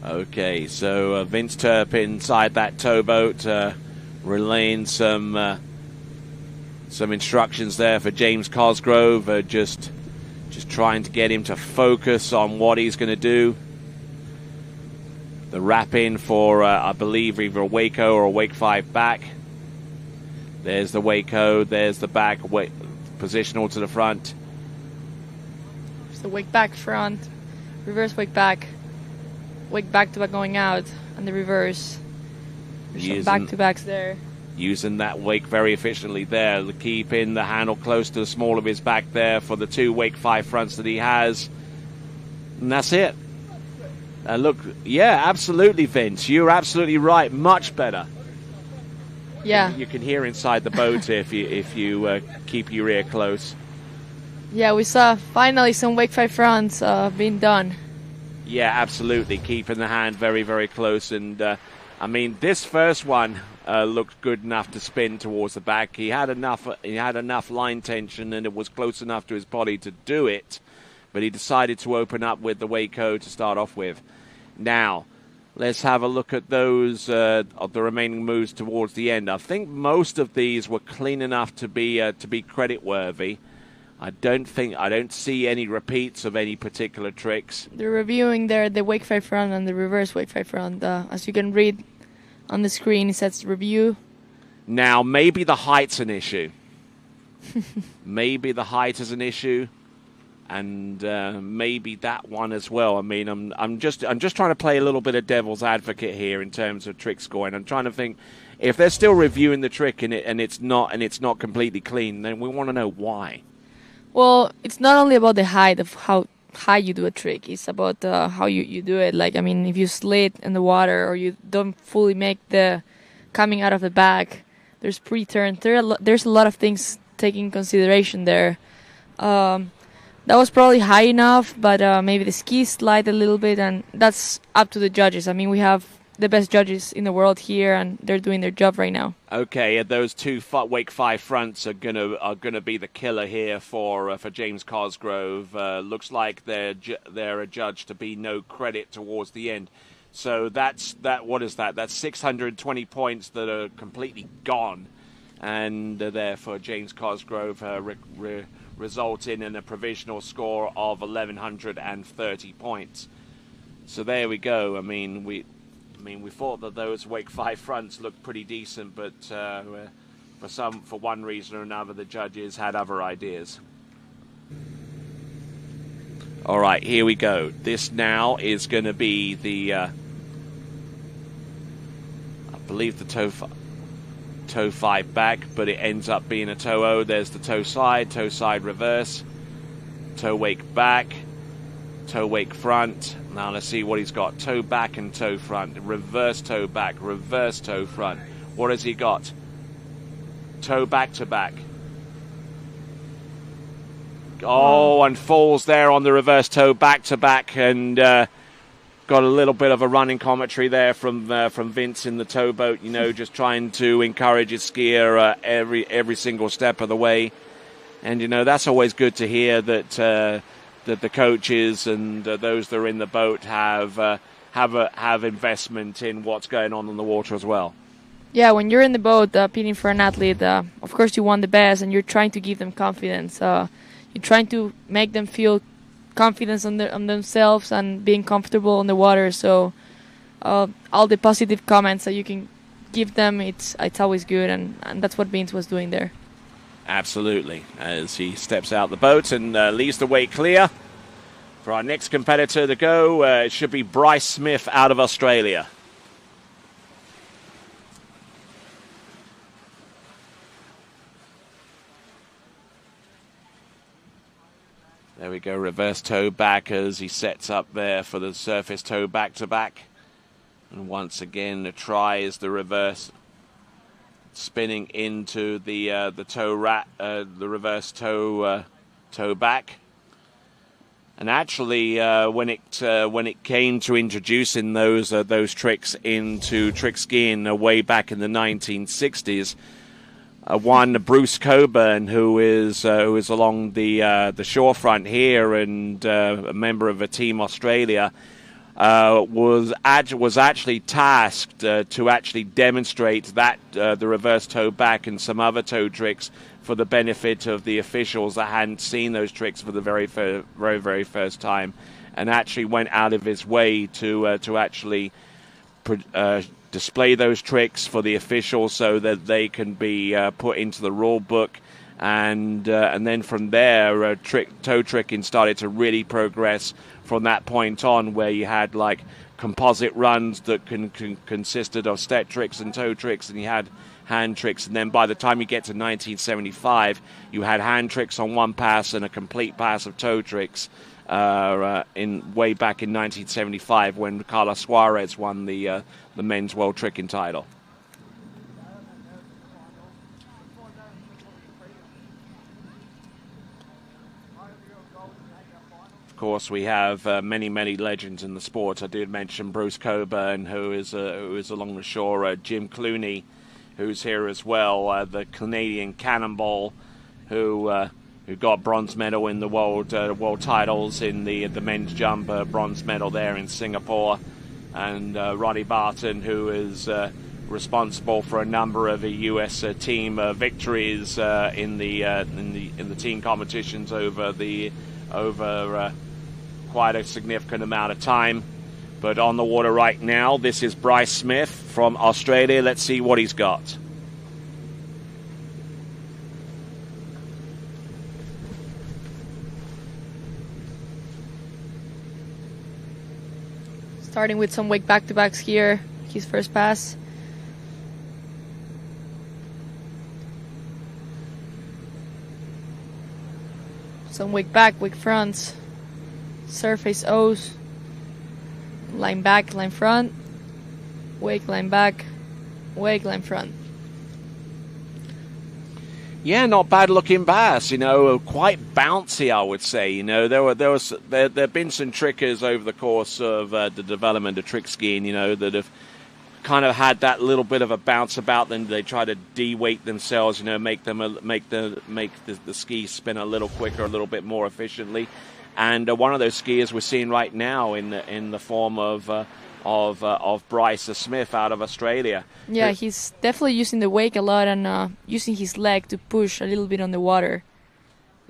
[SPEAKER 2] Okay, so Vince Turpin inside that towboat, relaying some instructions there for James Cosgrove, just trying to get him to focus on what he's going to do. The wrap in for, I believe, either a Waco or a Wake 5 back. There's the Waco, there's the back, positional to the front.
[SPEAKER 17] There's the Wake back front, reverse Wake back. Wake back to back going out, and the reverse. There's some back to backs there.
[SPEAKER 2] Using that wake very efficiently there, keeping the handle close to the small of his back there for the 2 Wake 5 fronts that he has. And that's it. Look, yeah, absolutely, Vince. You're absolutely right. Much better.
[SPEAKER 17] Yeah.
[SPEAKER 2] You can hear inside the boat if you keep your ear close.
[SPEAKER 17] Yeah, we saw finally some Wake 5 fronts being done.
[SPEAKER 2] Yeah, absolutely. Keeping the hand very, very close. And, I mean, this first one looked good enough to spin towards the back. He had enough line tension, and it was close enough to his body to do it. But he decided to open up with the Waco to start off with. Now, let's have a look at those of the remaining moves towards the end. I think most of these were clean enough to be credit-worthy. I don't see any repeats of any particular tricks.
[SPEAKER 17] They're reviewing there the Wake 5 front and the reverse Wake 5 front. As you can read on the screen, it says review.
[SPEAKER 2] Now, maybe the height's an issue. Maybe the height is an issue, and maybe that one as well. I mean, I'm just trying to play a little bit of devil's advocate here in terms of trick scoring. I'm trying to think if they're still reviewing the trick and it's not completely clean, then we want to know why.
[SPEAKER 17] Well, it's not only about the height of how high you do a trick. It's about how you do it. Like, I mean, if you slit in the water or you don't fully make the coming out of the back, there's pre-turn. There's a lot of things taking consideration there. That was probably high enough, but maybe the skis slide a little bit, and that's up to the judges. I mean, we have the best judges in the world here, and they're doing their job right now.
[SPEAKER 2] Okay, those 2 Wake 5 fronts are gonna be the killer here for James Cosgrove. Looks like they're adjudged to be no credit towards the end. So what is that? That's 620 points that are completely gone, and therefore James Cosgrove resulting in a provisional score of 1,130 points. So there we go. I mean, we thought that those Wake 5 fronts looked pretty decent, but for one reason or another, the judges had other ideas. All right, here we go. This now is going to be the, I believe the toe 5 back, but it ends up being a toe O. There's the toe side reverse, toe wake back, toe wake front. Now let's see what he's got. Toe back and toe front. Reverse toe back. Reverse toe front. What has he got? Toe back to back. Oh, and falls there on the reverse toe back to back, and got a little bit of a running commentary there from Vince in the towboat. You know, just trying to encourage his skier every single step of the way, and you know that's always good to hear that the coaches and those that are in the boat have investment in what's going on the water as well.
[SPEAKER 17] Yeah, when you're in the boat pitting for an athlete, of course you want the best, and you're trying to give them confidence. You're trying to make them feel confidence on themselves and being comfortable on the water. So all the positive comments that you can give them, it's always good, and that's what Vince was doing there.
[SPEAKER 2] Absolutely, as he steps out the boat and leaves the way clear for our next competitor to go. It should be Bryce Smith out of Australia. There we go, reverse toe back as he sets up there for the surface toe back-to-back. And once again, the try is the reverse, spinning into the toe the reverse toe back. And actually, when it came to introducing those tricks into trick skiing way back in the 1960s, one Bruce Coburn, who is along the shorefront here and a member of Team Australia, was actually tasked to actually demonstrate that the reverse toe back and some other toe tricks for the benefit of the officials that hadn't seen those tricks for the very first time, and actually went out of his way to actually display those tricks for the officials so that they can be put into the rule book, and then from there, toe tricking started to really progress from that point on, where you had like composite runs that consisted of step tricks and toe tricks, and you had hand tricks, and then by the time you get to 1975, you had hand tricks on one pass and a complete pass of toe tricks. Way back in 1975, when Carlos Suarez won the men's world tricking title. Of course, we have many legends in the sport. I did mention Bruce Coburn, who is along the shore. Jim Clooney, who's here as well. The Canadian Cannonball, who got bronze medal in the world titles in the men's jump, bronze medal there in Singapore, and Roddy Barton, who is responsible for a number of the U.S. team victories in the team competitions over quite a significant amount of time. But on the water right now, this is Bryce Smith from Australia. Let's see what he's got.
[SPEAKER 17] Starting with some wake back-to-backs here, his first pass. Some wake back, wake fronts, surface O's, line back, line front, wake, line back, wake, line front.
[SPEAKER 2] Yeah, not bad looking bass, quite bouncy, I would say. There've been some trickers over the course of the development of trick skiing, that have kind of had that little bit of a bounce about them. They try to de-weight themselves, make the ski spin a little quicker, a little bit more efficiently. And one of those skiers we're seeing right now in the form of Bryce Smith out of Australia.
[SPEAKER 17] Yeah, he's definitely using the wake a lot and using his leg to push a little bit on the water.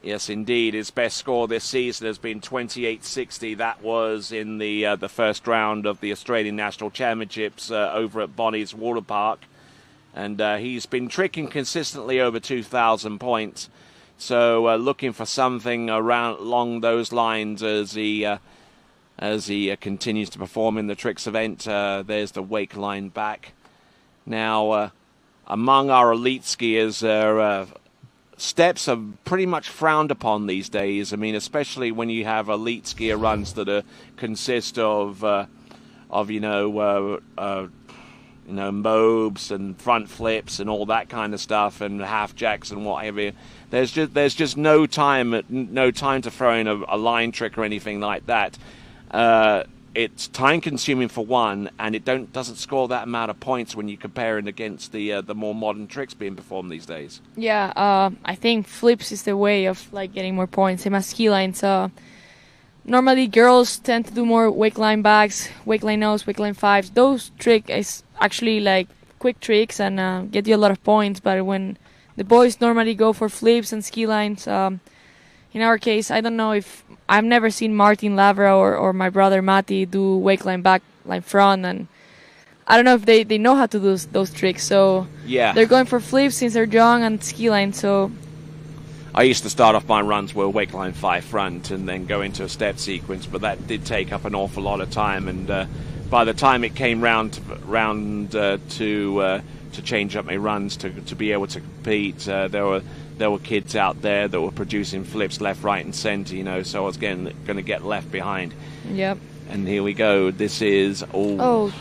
[SPEAKER 2] Yes, indeed. His best score this season has been 28.60. That was in the first round of the Australian National Championships over at Bonnie's Water Park. And he's been tricking consistently over 2,000 points. So looking for something along those lines as he continues to perform in the tricks event. There's the wake line back. Now, among our elite skiers, steps are pretty much frowned upon these days. I mean, especially when you have elite skier runs that consist of mobes and front flips and all that kind of stuff, and half jacks and whatever. There's just no time to throw in a line trick or anything like that. It's time consuming for one, and it doesn't score that amount of points when you compare it against the more modern tricks being performed these days.
[SPEAKER 17] Yeah, I think flips is the way of getting more points. Same as ski lines. Normally girls tend to do more wake line backs, wake line nose, wake line fives. Those tricks is actually quick tricks and get you a lot of points. But when the boys normally go for flips and ski lines, in our case, I don't know if I've never seen Martin Lavra or my brother Matti do wake line back, line front, and I don't know if they know how to do those tricks. So
[SPEAKER 2] yeah,
[SPEAKER 17] they're going for flips since they're young and ski line. So
[SPEAKER 2] I used to start off my runs with wake line 5 front and then go into a step sequence, but that did take up an awful lot of time. And by the time it came round to change up my runs to be able to compete, there were kids out there that were producing flips left, right, and center. You know, so I was going to get left behind.
[SPEAKER 17] Yep.
[SPEAKER 2] And here we go. This is
[SPEAKER 17] a little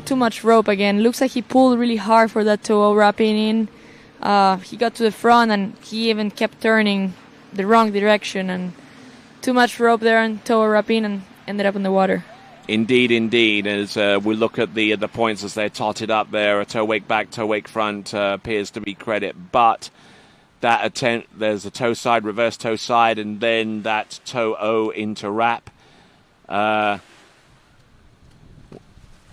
[SPEAKER 17] too much rope again. Looks like he pulled really hard for that toe wrapping in. He got to the front and he even kept turning the wrong direction, and too much rope there and toe wrapping and ended up in the water.
[SPEAKER 2] Indeed. As we look at the points as they're totted up there, a toe wake back, toe wake front appears to be credit, but that attempt, there's a toe side, reverse toe side, and then that toe O into wrap.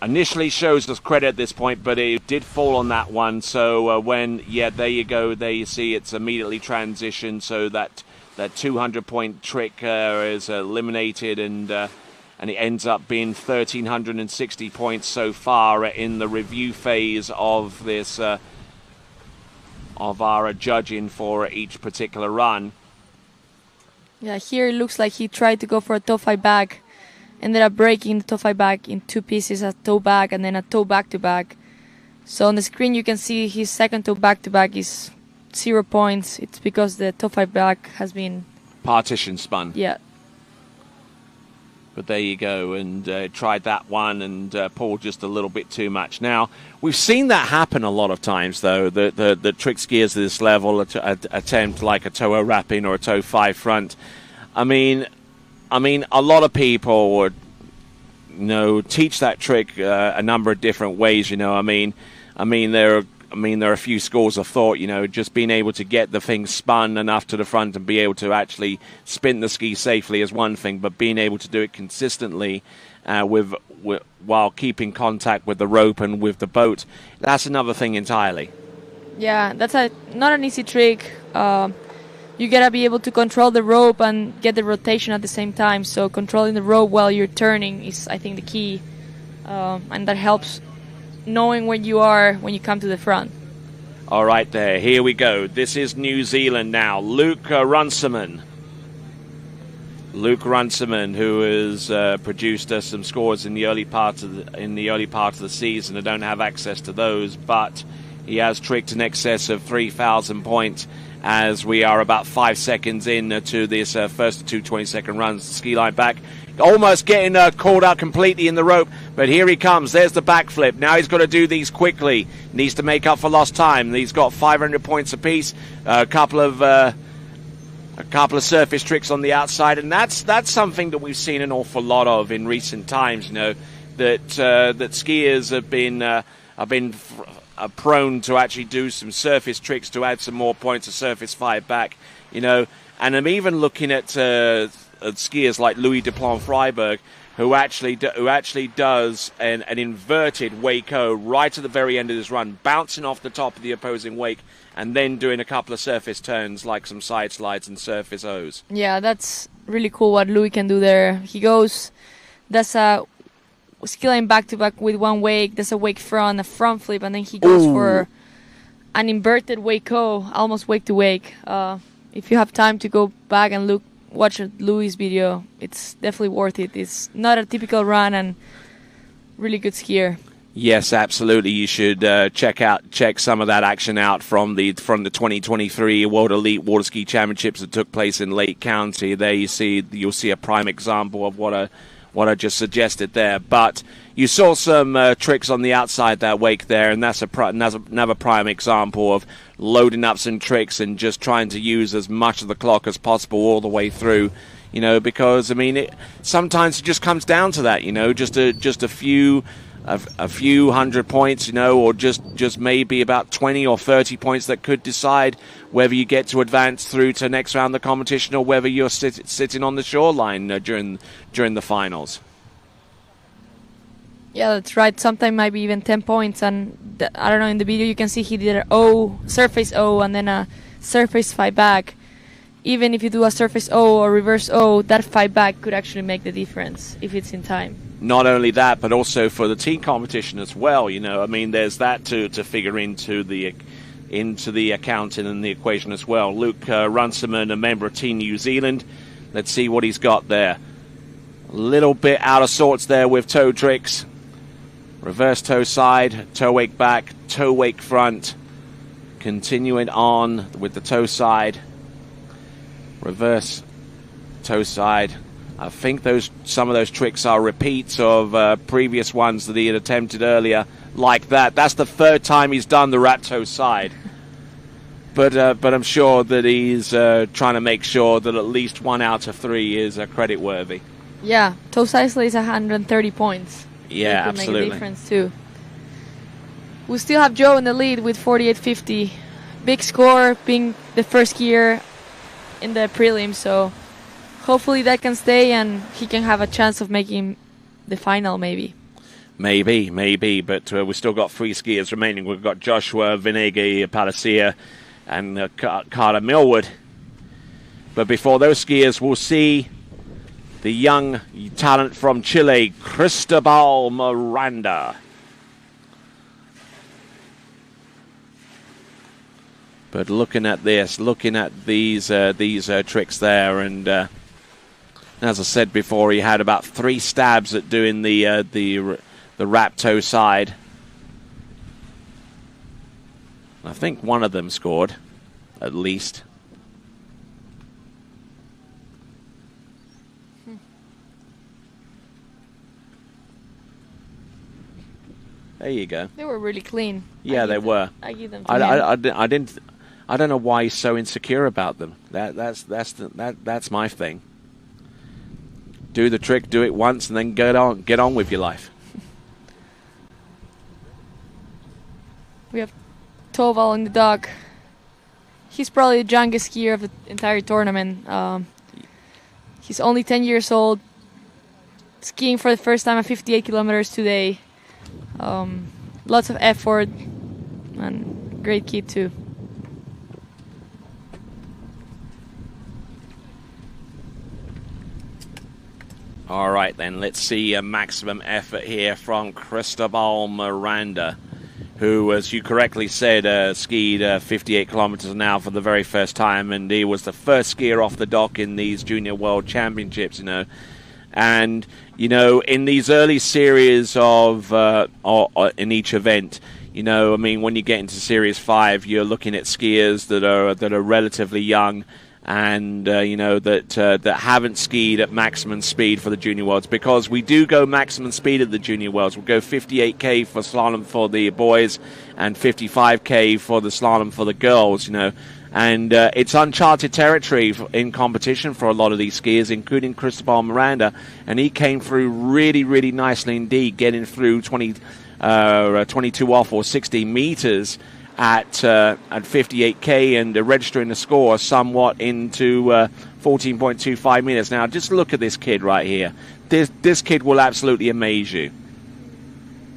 [SPEAKER 2] Initially shows us credit at this point, but it did fall on that one. So there you go. There you see it's immediately transitioned. So that 200-point trick is eliminated, and it ends up being 1,360 points so far in the review phase of this of our judging for each particular run.
[SPEAKER 17] Yeah, here it looks like he tried to go for a toe five back. Ended up breaking the toe five back in two pieces, a toe back and then a toe back-to-back. So on the screen you can see his second toe back-to-back is 0 points. It's because the toe five back has been
[SPEAKER 2] partition spun.
[SPEAKER 17] Yeah.
[SPEAKER 2] But there you go, and tried that one and pulled just a little bit too much. Now, we've seen that happen a lot of times, though. The trick skiers at this level attempt like a toe wrapping or a toe five front. I mean, a lot of people would, teach that trick a number of different ways. There are a few schools of thought. Just being able to get the thing spun enough to the front and be able to actually spin the ski safely is one thing, but being able to do it consistently while keeping contact with the rope and with the boat, that's another thing entirely.
[SPEAKER 17] Yeah, that's not an easy trick. You gotta be able to control the rope and get the rotation at the same time. So controlling the rope while you're turning is, I think, the key, and that helps knowing where you are when you come to the front.
[SPEAKER 2] All right, there. Here we go. This is New Zealand now. Luke Runciman. Luke Runciman, who has produced us some scores in the early part of the season. I don't have access to those, but he has tricked in excess of 3,000 points. As we are about 5 seconds in to this first 2 20-second runs, ski line back. Almost getting caught out completely in the rope, but here he comes. There's the backflip. Now he's got to do these quickly. Needs to make up for lost time. He's got 500 points apiece. A couple of surface tricks on the outside, and that's something that we've seen an awful lot of in recent times. That skiers have been prone to actually do some surface tricks to add some more points to surface five back, and I'm even looking at skiers like Louis Duplan Freiberg, who actually does an inverted wake-o right at the very end of his run, bouncing off the top of the opposing wake and then doing a couple of surface turns like some side slides and surface O's.
[SPEAKER 17] Yeah, that's really cool what Louis can do there. He goes, that's a ski line back-to-back with one wake, there's a wake front, a front flip, and then he goes for an inverted wake-o, almost wake-to-wake. If you have time to go back and watch Louis' video, it's definitely worth it. It's not a typical run and really good skier.
[SPEAKER 2] Yes, absolutely. You should check some of that action out from the 2023 World Elite Water Ski Championships that took place in Lake County. There you'll see a prime example of what I just suggested there. But you saw some tricks on the outside that wake there, and that's another prime example of loading up some tricks and just trying to use as much of the clock as possible all the way through. Because sometimes it just comes down to that. Just a few hundred points, or just maybe about 20 or 30 points that could decide whether you get to advance through to next round of the competition or whether you're sitting on the shoreline during the finals.
[SPEAKER 17] Yeah, that's right. Sometimes might be even 10 points. And I don't know, in the video you can see he did a surface O, and then a surface five back. Even if you do a surface O or reverse O, that five back could actually make the difference if it's in time.
[SPEAKER 2] Not only that, but also for the team competition as well. There's that to figure into the accounting and the equation as well. Luke Runciman, a member of Team New Zealand. Let's see what he's got there. A little bit out of sorts there with toe tricks. Reverse toe side, toe wake back, toe wake front. Continuing on with the toe side. Reverse toe side. I think some of those tricks are repeats of previous ones that he had attempted earlier, like that. That's the third time he's done the wrap toe side. But I'm sure that he's trying to make sure that at least 1 out of 3 is credit worthy.
[SPEAKER 17] Yeah, toe side is 130 points.
[SPEAKER 2] Yeah,
[SPEAKER 17] That could
[SPEAKER 2] absolutely.
[SPEAKER 17] make a difference too. We still have Joe in the lead with 48.50. Big score, being the first skier in the prelims, so hopefully that can stay and he can have a chance of making the final maybe.
[SPEAKER 2] Maybe, but we've still got 3 skiers remaining. We've got Joshua, Vinegi, Palacia, and Carter Millwood. But before those skiers, we'll see the young talent from Chile, Cristobal Miranda. But looking at these tricks there, and as I said before, he had about 3 stabs at doing the wrap toe side. I think one of them scored, at least. There you go.
[SPEAKER 17] They were really clean.
[SPEAKER 2] Yeah, they were.
[SPEAKER 17] I give them to him.
[SPEAKER 2] I don't know why he's so insecure about them. That's my thing. Do the trick, do it once, and then get on with your life.
[SPEAKER 17] We have Toval in the dock. He's probably the youngest skier of the entire tournament. He's only 10 years old. Skiing for the first time at 58 kilometers today. Lots of effort and great kid too.
[SPEAKER 2] All right, then, let's see a maximum effort here from Cristobal Miranda, who, as you correctly said, skied 58 kilometers an hour for the very first time, and he was the first skier off the dock in these Junior World Championships, And, in these early series of in each event, when you get into Series 5, you're looking at skiers that are relatively young and, that haven't skied at maximum speed for the Junior Worlds, because we do go maximum speed at the Junior Worlds. We'll go 58K for slalom for the boys and 55K for the slalom for the girls, And it's uncharted territory in competition for a lot of these skiers, including Cristobal Miranda. And he came through really, really nicely indeed, getting through 22 off or 60 meters at 58K and registering the score somewhat into 14.25 meters. Now, just look at this kid right here. This kid will absolutely amaze you.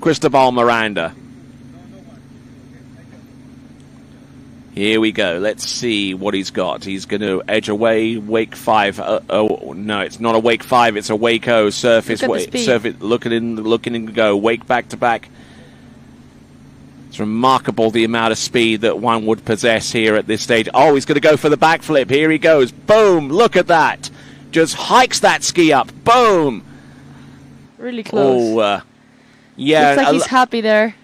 [SPEAKER 2] Cristobal Miranda. Here we go. Let's see what he's got. He's going to edge away, wake 5. Oh, no, it's not a wake 5. It's a wake O. Surface, looking in to go. Wake back to back. It's remarkable the amount of speed that one would possess here at this stage. Oh, he's going to go for the backflip. Here he goes. Boom. Look at that. Just hikes that ski up. Boom.
[SPEAKER 17] Really close.
[SPEAKER 2] Oh, yeah.
[SPEAKER 17] Looks like he's happy there.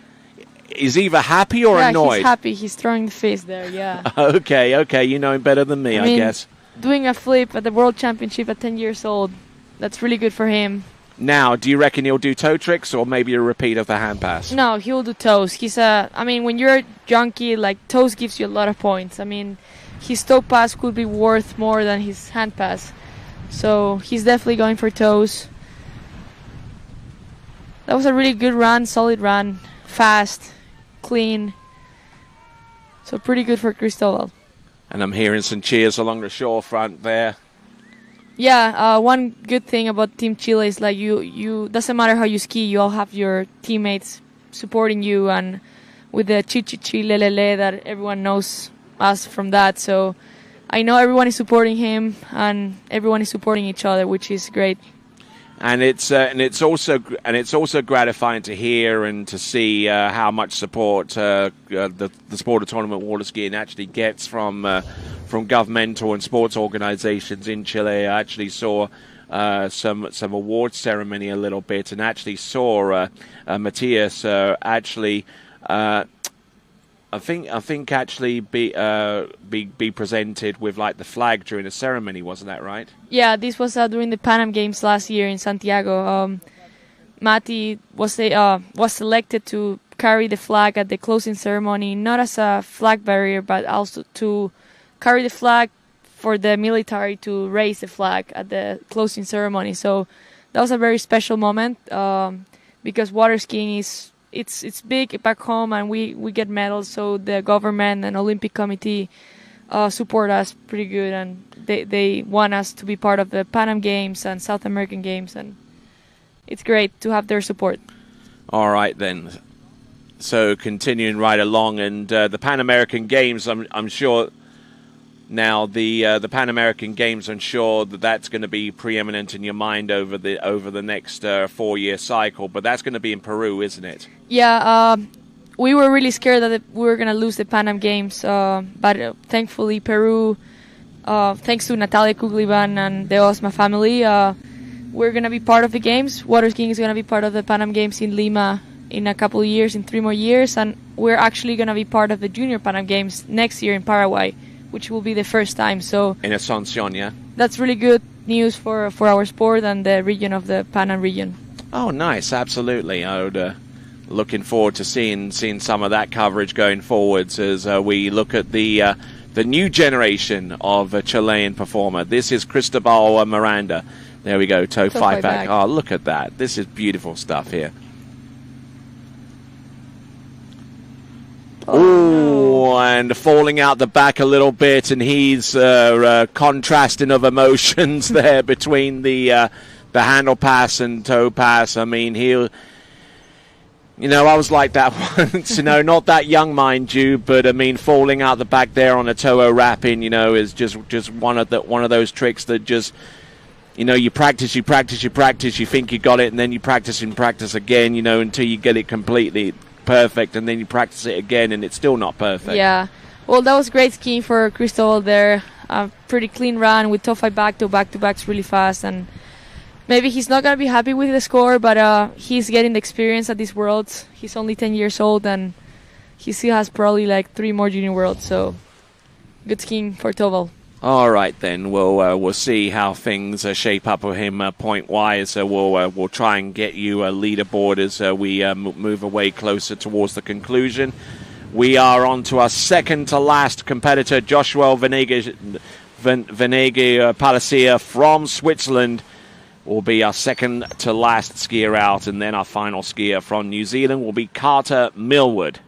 [SPEAKER 2] Is he either happy or annoyed?
[SPEAKER 17] Yeah, he's happy. He's throwing the fist there, yeah.
[SPEAKER 2] Okay. You know him better than me, I guess.
[SPEAKER 17] Doing a flip at the World Championship at 10 years old, that's really good for him.
[SPEAKER 2] Now, do you reckon he'll do toe tricks or maybe a repeat of the hand pass?
[SPEAKER 17] No, he'll do toes. When you're a junkie, toes gives you a lot of points. His toe pass could be worth more than his hand pass. So he's definitely going for toes. That was a really good run, solid run, fast, clean. So pretty good for Cristobal.
[SPEAKER 2] And I'm hearing some cheers along the shore front there.
[SPEAKER 17] Yeah, one good thing about Team Chile is you doesn't matter how you ski, you all have your teammates supporting you, and with the chi lelele that everyone knows us from that. So I know everyone is supporting him and everyone is supporting each other, which is great.
[SPEAKER 2] And it's also gratifying to hear and to see how much support the sport of tournament water skiing actually gets from governmental and sports organizations in Chile. I actually saw some award ceremony a little bit, and actually saw Matthias actually. I think actually be presented with like the flag during the ceremony, wasn't that right?
[SPEAKER 17] Yeah, this was during the Pan Am Games last year in Santiago. Mati was selected to carry the flag at the closing ceremony, not as a flag bearer, but also to carry the flag for the military to raise the flag at the closing ceremony. So that was a very special moment because water skiing it's big back home, and we get medals. So the government and Olympic Committee support us pretty good, and they want us to be part of the Pan Am Games and South American Games, and it's great to have their support.
[SPEAKER 2] All right then. So continuing right along, and the Pan American Games, I'm sure now the Pan American Games, I'm sure that's going to be preeminent in your mind over the next 4-year cycle. But that's going to be in Peru, isn't it?
[SPEAKER 17] Yeah, we were really scared that we were going to lose the Pan Am Games, but thankfully Peru, thanks to Natalia Kugliban and the Osma family, we're going to be part of the games. Water skiing is going to be part of the Pan Am Games in Lima in a couple of years, in 3 more years, and we're actually going to be part of the Junior Pan Am Games next year in Paraguay, which will be the first time. So
[SPEAKER 2] in Asunción, yeah? That's
[SPEAKER 17] really good news for our sport and the region of the Pan Am region.
[SPEAKER 2] Oh, nice. Absolutely. I would looking forward to seeing some of that coverage going forwards as we look at the new generation of a Chilean performer. This is Cristobal Miranda. There we go, toe five back. Oh, look at that. This is beautiful stuff here. Oh, and falling out the back a little bit, and he's contrasting of emotions there between the handle pass and toe pass. I mean, I was like that once, not that young, mind you, but I mean, falling out the back there on a toe wrapping, is just one of those tricks that just, you practice, you think you got it, and then you practice and practice again, until you get it completely perfect, and then you practice it again, and it's still not perfect.
[SPEAKER 17] Yeah, well, that was great skiing for Cristobal there. Pretty clean run with toe five back to back-to-backs really fast, and maybe he's not going to be happy with the score, but he's getting the experience at these Worlds. He's only 10 years old, and he still has probably like 3 more Junior Worlds, so good skiing for Toval.
[SPEAKER 2] All right, then we'll see how things shape up for him point-wise. We'll try and get you a leaderboard as we move away closer towards the conclusion. We are on to our second-to-last competitor, Joshua Venege Palacia from Switzerland. Will be our second-to-last skier out, and then our final skier from New Zealand will be Carter Millward.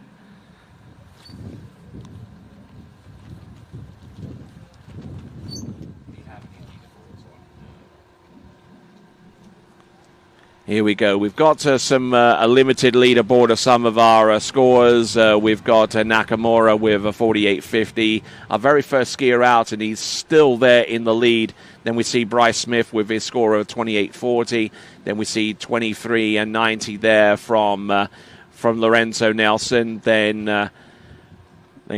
[SPEAKER 2] Here we go. We've got a limited leaderboard of some of our scores. We've got Nakamura with a 48.50, our very first skier out, and he's still there in the lead. Then we see Bryce Smith with his score of 28.40. Then we see 23.90 there from Lorenzo Nelson. Then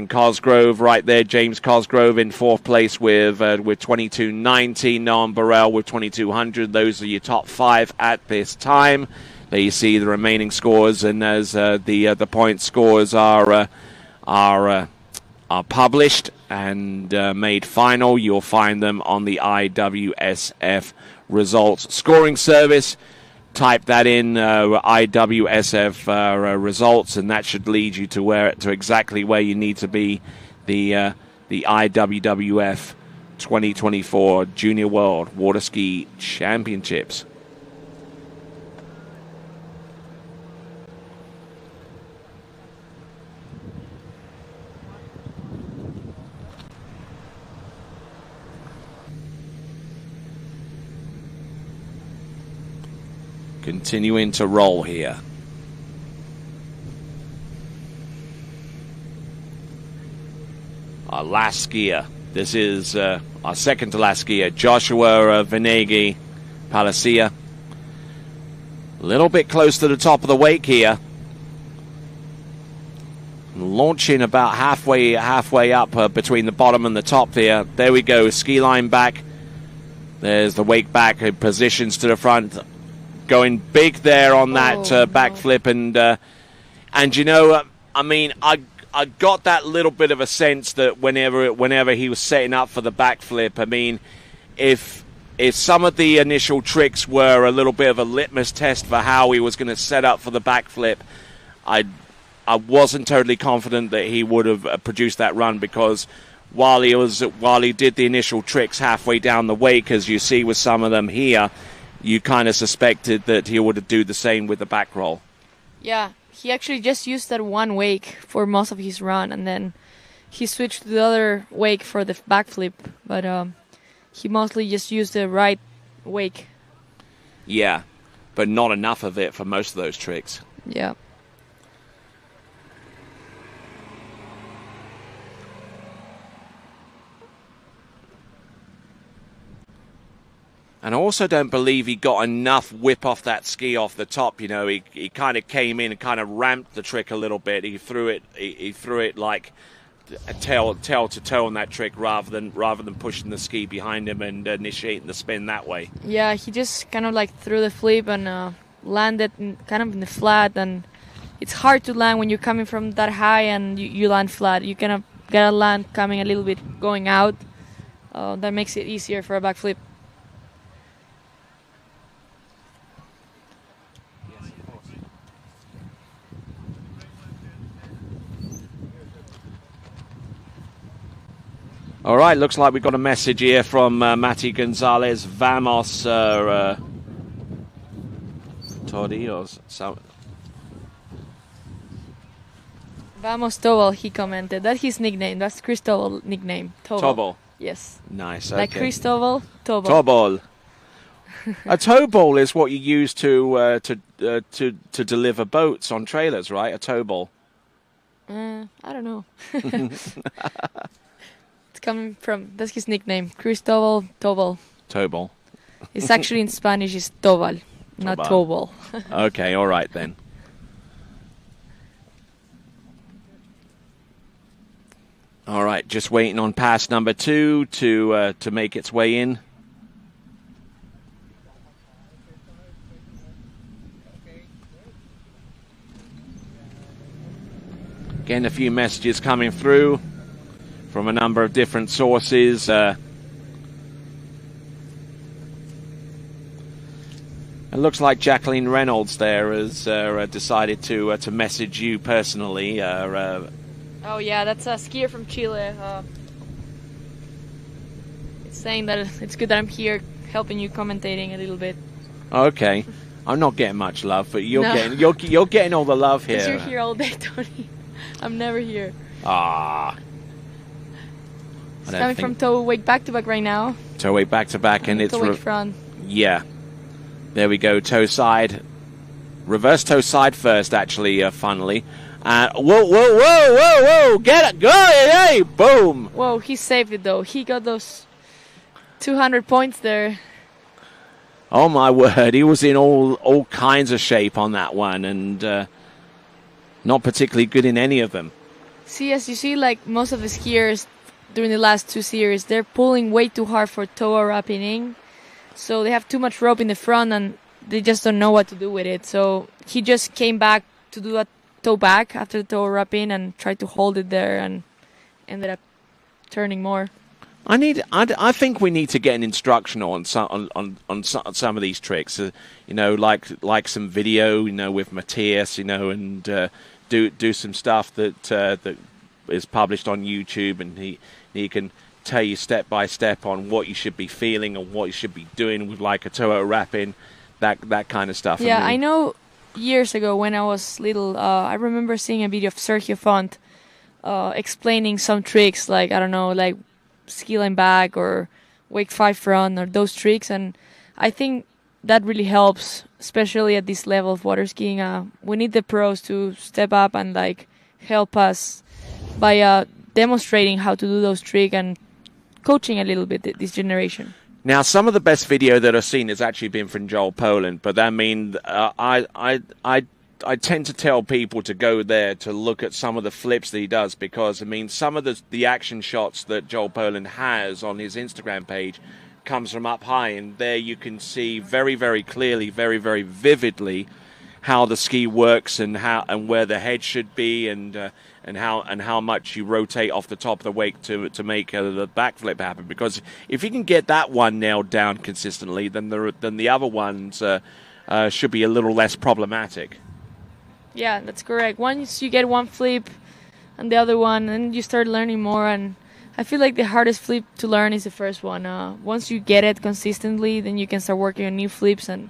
[SPEAKER 2] Cosgrove right there, James Cosgrove in 4th place with 22.90. Noam Burrell with 2200. Those are your top 5 at this time. There you see the remaining scores, and as the point scores are published and made final, you'll find them on the IWSF results scoring service. Type that in, IWSF results, and that should lead you to exactly where you need to be. The IWWF 2024 Junior World Water Ski Championships. Continuing to roll here. Our last skier. This is our second to last skier, Joshua Venege Palacia. A little bit close to the top of the wake here. Launching about halfway up between the bottom and the top there. There we go, ski line back. There's the wake back, positions to the front, going big there on that backflip, and you know, I mean, I got that little bit of a sense that whenever he was setting up for the backflip, I mean, if some of the initial tricks were a little bit of a litmus test for how he was going to set up for the backflip, I wasn't totally confident that he would have produced that run, because while he did the initial tricks halfway down the wake, as you see with some of them here, you kind of suspected that he would do the same with the back roll.
[SPEAKER 17] Yeah, he actually just used that one wake for most of his run, and then he switched to the other wake for the backflip, but he mostly just used the right wake.
[SPEAKER 2] Yeah, but not enough of it for most of those tricks.
[SPEAKER 17] Yeah.
[SPEAKER 2] And I also don't believe he got enough whip off that ski off the top. You know, he kind of came in and kind of ramped the trick a little bit. He threw it like a tail to toe on that trick rather than pushing the ski behind him and initiating the spin that way.
[SPEAKER 17] Yeah, he just kind of like threw the flip and landed kind of in the flat, and it's hard to land when you're coming from that high and you land flat. You kind of gotta land coming a little bit going out. That makes it easier for a backflip.
[SPEAKER 2] All right, looks like we've got a message here from Mati Gonzalez. Vamos, Toddy or some.
[SPEAKER 17] Vamos Tobal, he commented. That's his nickname. That's Cristobal nickname.
[SPEAKER 2] Tobal.
[SPEAKER 17] Yes.
[SPEAKER 2] Nice.
[SPEAKER 17] Like
[SPEAKER 2] okay.
[SPEAKER 17] Cristobal, Tobal.
[SPEAKER 2] Tobal. A tow ball is what you use to deliver boats on trailers, right? A tow ball.
[SPEAKER 17] I don't know. Coming from, that's his nickname, Cristobal Tobal.
[SPEAKER 2] Tobal.
[SPEAKER 17] It's actually in Spanish is Tobal, not Tobal.
[SPEAKER 2] Okay, all right then. All right, just waiting on pass number 2 to make its way in. Again, a few messages coming through from a number of different sources. It looks like Jacqueline Reynolds there has decided to message you personally.
[SPEAKER 17] Oh yeah, that's a skier from Chile. It's saying that it's good that I'm here helping you commentating a little bit.
[SPEAKER 2] Okay, I'm not getting much love, but you're getting all the love here.
[SPEAKER 17] Because you're here all day, Tony. I'm never here.
[SPEAKER 2] Ah.
[SPEAKER 17] It's coming from toe wake back to back right now.
[SPEAKER 2] Toe wake back to back, and it's
[SPEAKER 17] toe wake front.
[SPEAKER 2] Yeah, there we go. Toe side, reverse toe side first. Actually, funnily. Whoa! Get it, go! Hey, boom!
[SPEAKER 17] Whoa, he saved it though. He got those 200 points there.
[SPEAKER 2] Oh my word! He was in all kinds of shape on that one, and not particularly good in any of them.
[SPEAKER 17] See, as you see, like most of the skiers during the last 2 series, they're pulling way too hard for toe wrapping in. So they have too much rope in the front and they just don't know what to do with it. So he just came back to do a toe back after the toe wrapping and tried to hold it there and ended up turning more.
[SPEAKER 2] I think we need to get an instructional on some of these tricks. You know, like some video, you know, with Matthias, you know, and do some stuff that is published on YouTube, and he can tell you step by step on what you should be feeling and what you should be doing with like a toe wrapping, that kind of stuff.
[SPEAKER 17] Yeah, I know years ago when I was little, I remember seeing a video of Sergio Font explaining some tricks, like, I don't know, like ski line back or wake 5 front or those tricks, and I think that really helps, especially at this level of water skiing. We need the pros to step up and like help us by demonstrating how to do those tricks and coaching a little bit this generation.
[SPEAKER 2] Now, some of the best video that I've seen has actually been from Joel Poland, but I mean, I tend to tell people to go there to look at some of the flips that he does, because I mean, some of the action shots that Joel Poland has on his Instagram page comes from up high, and there you can see very, very clearly, very, very vividly how the ski works and where the head should be, and how much you rotate off the top of the wake to make the backflip happen. Because if you can get that one nailed down consistently, then the other ones should be a little less problematic.
[SPEAKER 17] Yeah, that's correct. Once you get one flip and the other one, and you start learning more. And I feel like the hardest flip to learn is the first one. Once you get it consistently, then you can start working on new flips. And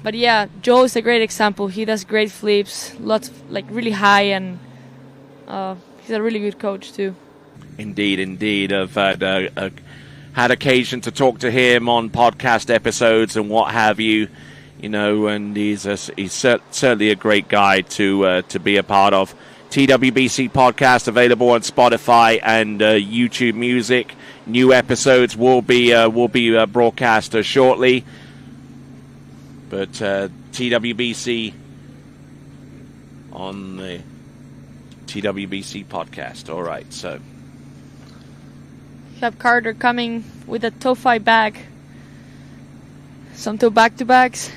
[SPEAKER 17] but yeah, Joe is a great example. He does great flips, lots of, like, really high, and he's a really good coach too.
[SPEAKER 2] Indeed. I've had occasion to talk to him on podcast episodes and what have you, and he's certainly a great guy to be a part of. TWBC podcast available on Spotify and YouTube Music. New episodes will be broadcast shortly. But TWBC on the TWBC podcast. All right, so
[SPEAKER 17] you have Carter coming with a toe fight back, some toe back-to-backs,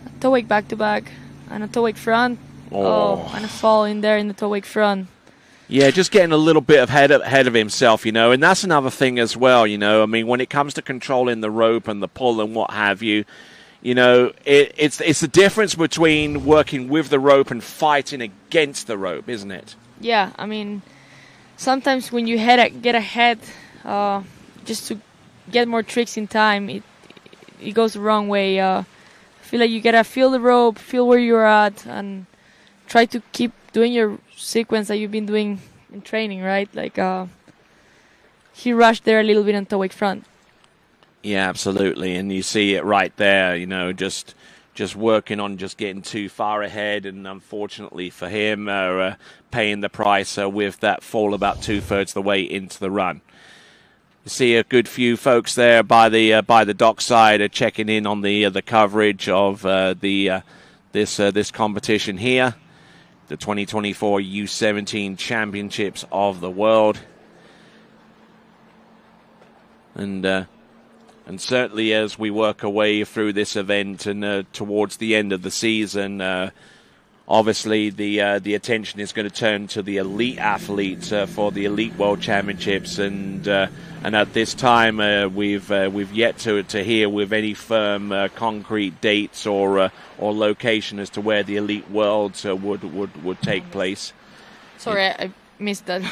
[SPEAKER 17] a toe wake back-to-back, and a toe wake front. Oh, and a fall in there in the toe wake front.
[SPEAKER 2] Yeah, just getting a little bit ahead of himself, and that's another thing as well, I mean, when it comes to controlling the rope and the pull and what have you, it's the difference between working with the rope and fighting against the rope, isn't it?
[SPEAKER 17] Yeah, I mean, sometimes when you get ahead, just to get more tricks in time, it goes the wrong way. I feel like you gotta feel the rope, feel where you're at, and try to keep doing your sequence that you've been doing in training, right? Like, he rushed there a little bit on toe wake front.
[SPEAKER 2] Yeah, absolutely, and you see it right there, just working on just getting too far ahead, and unfortunately for him, paying the price with that fall about 2/3 the way into the run. You see a good few folks there by the dockside checking in on the coverage of this competition here. The 2024 U17 Championships of the World. And certainly as we work our way through this event and towards the end of the season, obviously the attention is going to turn to the elite athletes for the Elite World Championships, and at this time we've yet to hear with any firm concrete dates or location as to where the Elite Worlds would take place.
[SPEAKER 17] Sorry, I missed that.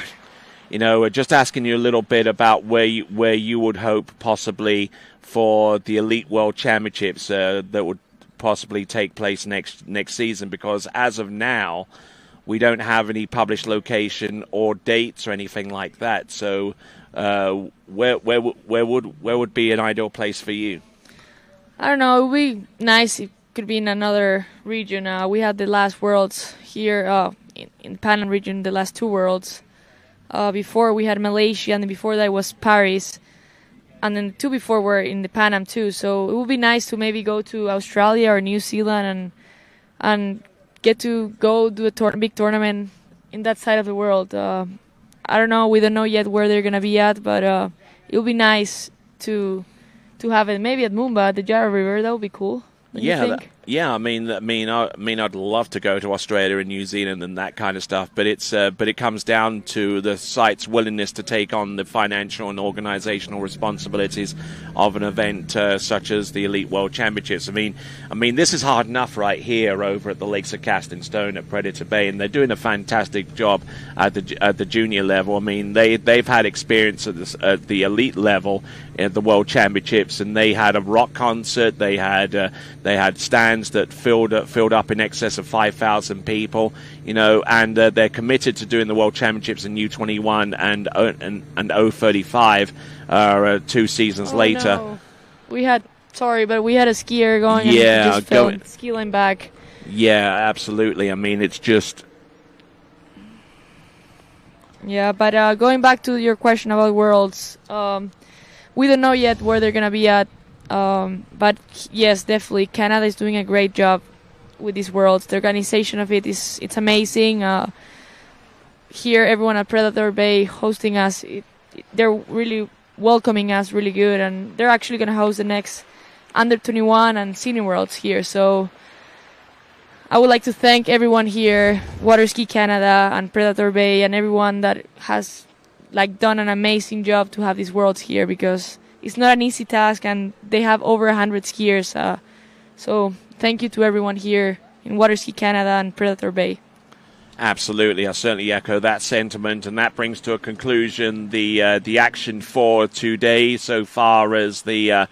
[SPEAKER 2] Just asking you a little bit about where you would hope possibly for the Elite World Championships that would possibly take place next season, because as of now we don't have any published location or dates or anything like that. So where would be an ideal place for you?
[SPEAKER 17] I don't know. It would be nice. It could be in another region. We had the last Worlds here in Pan Am region, the last two Worlds. Before we had Malaysia, and before that was Paris, and then the two before were in the Pan Am too. So it would be nice to maybe go to Australia or New Zealand and get to go do a big tournament in that side of the world. I don't know. We don't know yet where they're gonna be at, but it would be nice to have it maybe at Moomba, the Yarra River. That would be cool.
[SPEAKER 2] Yeah, I mean, I'd love to go to Australia and New Zealand and that kind of stuff, but it comes down to the site's willingness to take on the financial and organizational responsibilities of an event such as the Elite World Championships. I mean, this is hard enough right here over at the Lakes of Casting Stone at Predator Bay, and they're doing a fantastic job at the junior level. I mean, they've had experience at the elite level at the World Championships, and they had a rock concert. They had stands that filled up in excess of 5,000 people, and they're committed to doing the World Championships in U21 and O35 2 seasons later.
[SPEAKER 17] No. We had a skier going.
[SPEAKER 2] Yeah,
[SPEAKER 17] and just fell ski line back.
[SPEAKER 2] Yeah, absolutely. I mean, it's just.
[SPEAKER 17] Yeah, but going back to your question about Worlds, we don't know yet where they're gonna be at. But yes, definitely, Canada is doing a great job with these Worlds. The organization of it's amazing. Here, everyone at Predator Bay hosting us, they're really welcoming us really good, and they're actually going to host the next Under 21 and Senior Worlds here. So I would like to thank everyone here, Waterski Canada and Predator Bay, and everyone that has done an amazing job to have these worlds here, because it's not an easy task, and they have over 100 skiers. So thank you to everyone here in Waterski Canada and Predator Bay.
[SPEAKER 2] Absolutely, I certainly echo that sentiment, and that brings to a conclusion the action for today. So far as the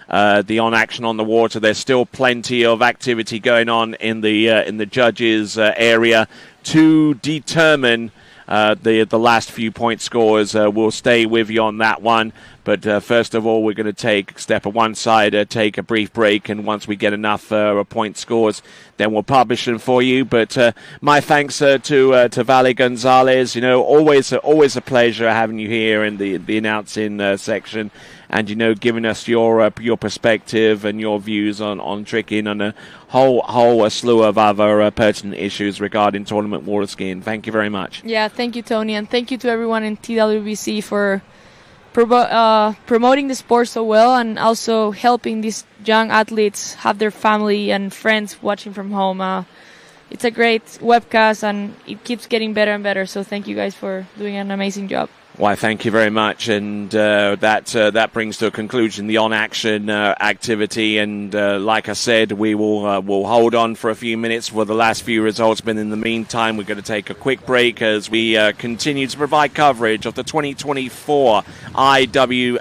[SPEAKER 2] on action on the water, there's still plenty of activity going on in the judges area to determine the last few point scores. We'll stay with you on that one. But first of all, we're going to step at one side, take a brief break, and once we get enough point scores, then we'll publish them for you. But my thanks to Vale Gonzalez. Always a pleasure having you here in the announcing section, and giving us your perspective and your views on tricking and a whole slew of other pertinent issues regarding tournament water skiing. Thank you very much.
[SPEAKER 17] Yeah, thank you, Tony, and thank you to everyone in TWBC for promoting the sport so well, and also helping these young athletes have their family and friends watching from home. It's a great webcast, and it keeps getting better and better. So thank you guys for doing an amazing job.
[SPEAKER 2] Why, thank you very much, and that brings to a conclusion the on-action activity. And like I said, we'll hold on for a few minutes for the last few results. But in the meantime, we're going to take a quick break as we continue to provide coverage of the 2024 IWWF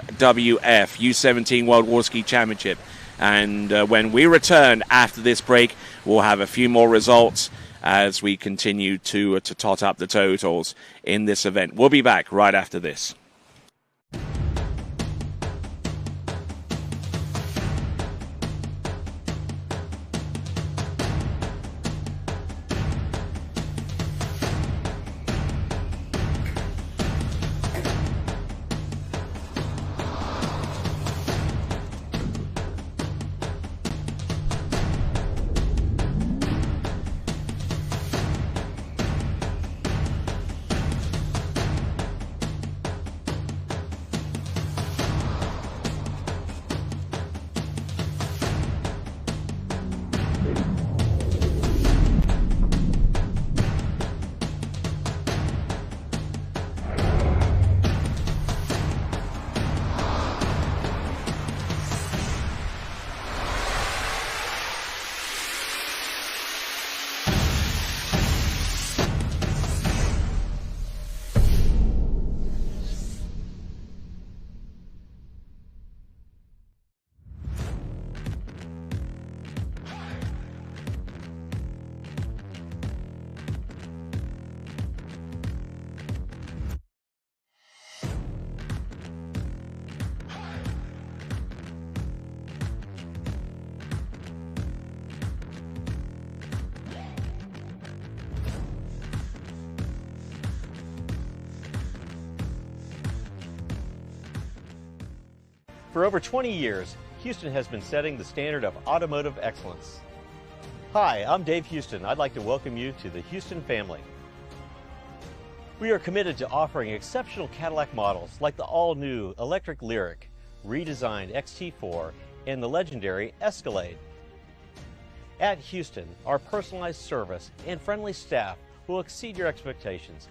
[SPEAKER 2] U17 World Water Ski Championship. And when we return after this break, we'll have a few more results as we continue to tot up the totals in this event. We'll be back right after this.
[SPEAKER 13] For over 20 years, Houston has been setting the standard of automotive excellence. Hi, I'm Dave Houston. I'd like to welcome you to the Houston family. We are committed to offering exceptional Cadillac models like the all-new electric Lyriq, redesigned XT4, and the legendary Escalade. At Houston, our personalized service and friendly staff will exceed your expectations.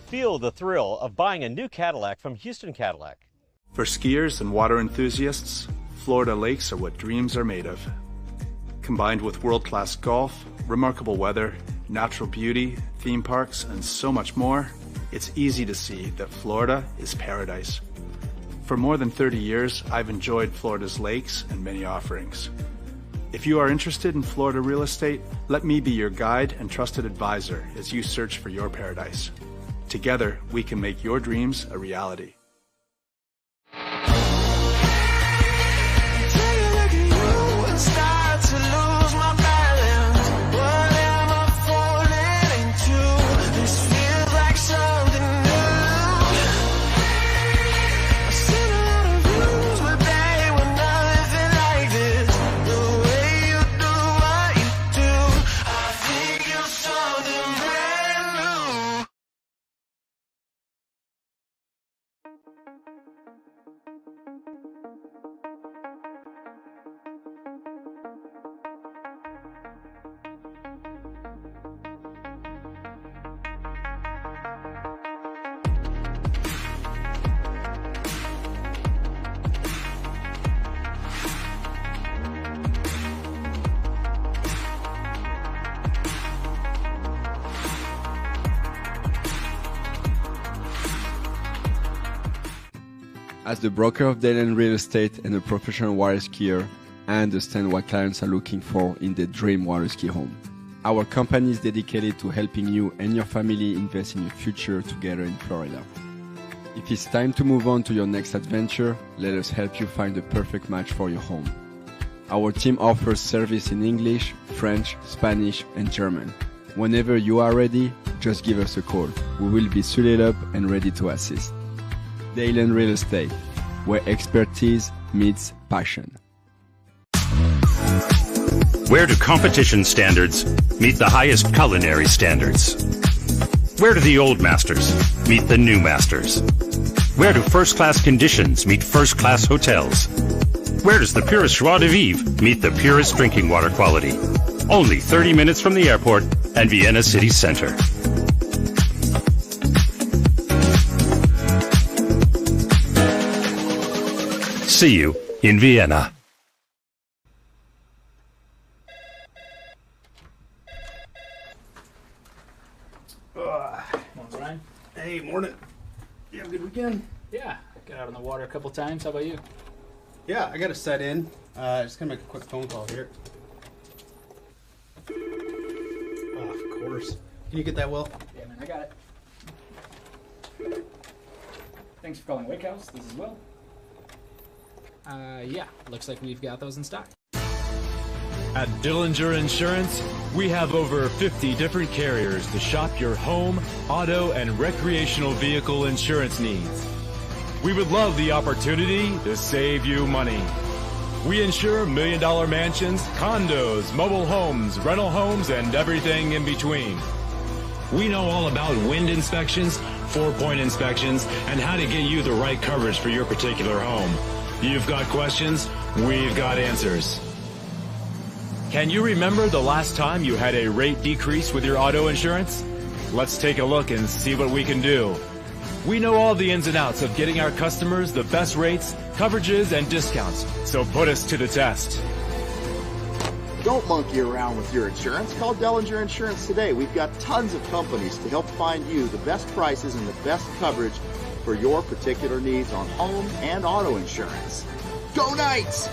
[SPEAKER 13] Feel the thrill of buying a new Cadillac from Houston Cadillac.
[SPEAKER 9] For skiers and water enthusiasts, Florida lakes are what dreams are made of. Combined with world-class golf, remarkable weather, natural beauty, theme parks, and so much more, it's easy to see that Florida is paradise. For more than 30 years, I've enjoyed Florida's lakes and many offerings. If you are interested in Florida real estate, let me be your guide and trusted advisor as you search for your paradise. Together, we can make your dreams a reality.
[SPEAKER 8] As the broker of Dayland Real Estate and a professional water skier, I understand what clients are looking for in their dream water ski home. Our company is dedicated to helping you and your family invest in your future together in Florida. If it's time to move on to your next adventure, let us help you find the perfect match for your home. Our team offers service in English, French, Spanish, and German. Whenever you are ready, just give us a call. We will be suited up and ready to assist. Dayland Real Estate, where expertise meets passion.
[SPEAKER 4] Where do competition standards meet the highest culinary standards? Where do the old masters meet the new masters? Where do first-class conditions meet first-class hotels? Where does the purest joie de vivre meet the purest drinking water quality? Only 30 minutes from the airport and Vienna city center. See you in Vienna.
[SPEAKER 16] Morning, Brian.
[SPEAKER 12] Hey, morning. You have a good weekend?
[SPEAKER 16] Yeah, got out on the water a couple times. How about you?
[SPEAKER 12] Yeah, I got to set in. Just gonna make a quick phone call here. Oh, of course. Can you get that, Will?
[SPEAKER 16] Yeah, man, I got it. Thanks for calling Wake House. This is Will. Yeah, looks like we've got those in stock.
[SPEAKER 10] At Dillinger Insurance, we have over 50 different carriers to shop your home, auto, and recreational vehicle insurance needs. We would love the opportunity to save you money. We insure $1 million mansions, condos, mobile homes, rental homes, and everything in between. We know all about wind inspections, 4-point inspections, and how to get you the right coverage for your particular home. You've got questions, we've got answers. Can you remember the last time you had a rate decrease with your auto insurance? Let's take a look and see what we can do. We know all the ins and outs of getting our customers the best rates, coverages, and discounts, so put us to the test.
[SPEAKER 11] Don't monkey around with your insurance. Call Dellinger Insurance today. We've got tons of companies to help find you the best prices and the best coverage for your particular needs on home and auto insurance. Go Knights!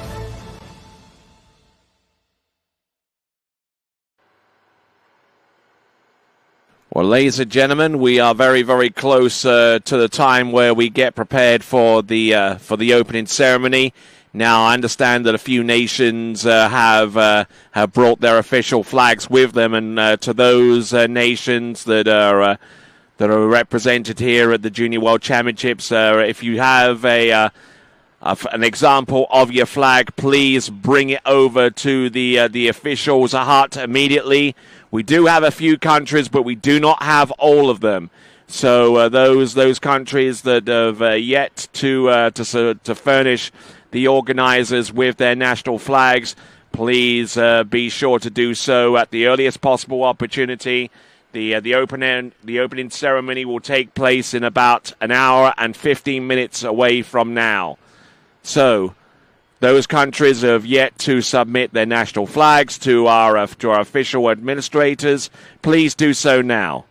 [SPEAKER 2] Well, ladies and gentlemen, we are very, very close to the time where we get prepared for the opening ceremony. Now, I understand that a few nations have brought their official flags with them, and to those nations that are represented here at the Junior World Championships, if you have an example of your flag, please bring it over to the officials' hut immediately. We do have a few countries, but we do not have all of them. So those countries that have yet to furnish the organizers with their national flags, please be sure to do so at the earliest possible opportunity. The opening ceremony will take place in about an hour and 15 minutes away from now. So those countries have yet to submit their national flags to our official administrators. Please do so now.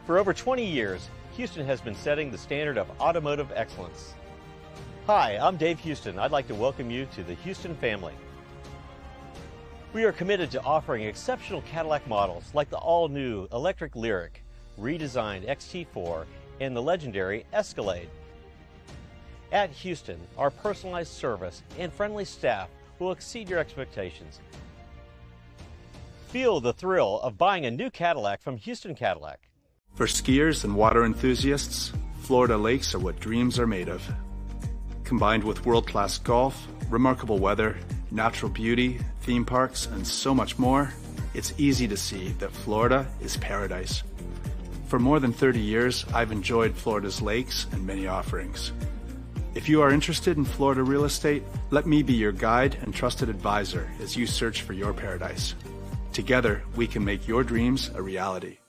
[SPEAKER 13] For over 20 years, Houston has been setting the standard of automotive excellence. Hi, I'm Dave Houston. I'd like to welcome you to the Houston family. We are committed to offering exceptional Cadillac models like the all-new electric Lyriq, redesigned XT4, and the legendary Escalade. At Houston, our personalized service and friendly staff will exceed your expectations. Feel the thrill of buying a new Cadillac from Houston Cadillac.
[SPEAKER 9] For skiers and water enthusiasts, Florida lakes are what dreams are made of. Combined with world-class golf, remarkable weather, natural beauty, theme parks, and so much more, it's easy to see that Florida is paradise. For more than 30 years, I've enjoyed Florida's lakes and many offerings. If you are interested in Florida real estate, let me be your guide and trusted advisor as you search for your paradise. Together, we can make your dreams a reality.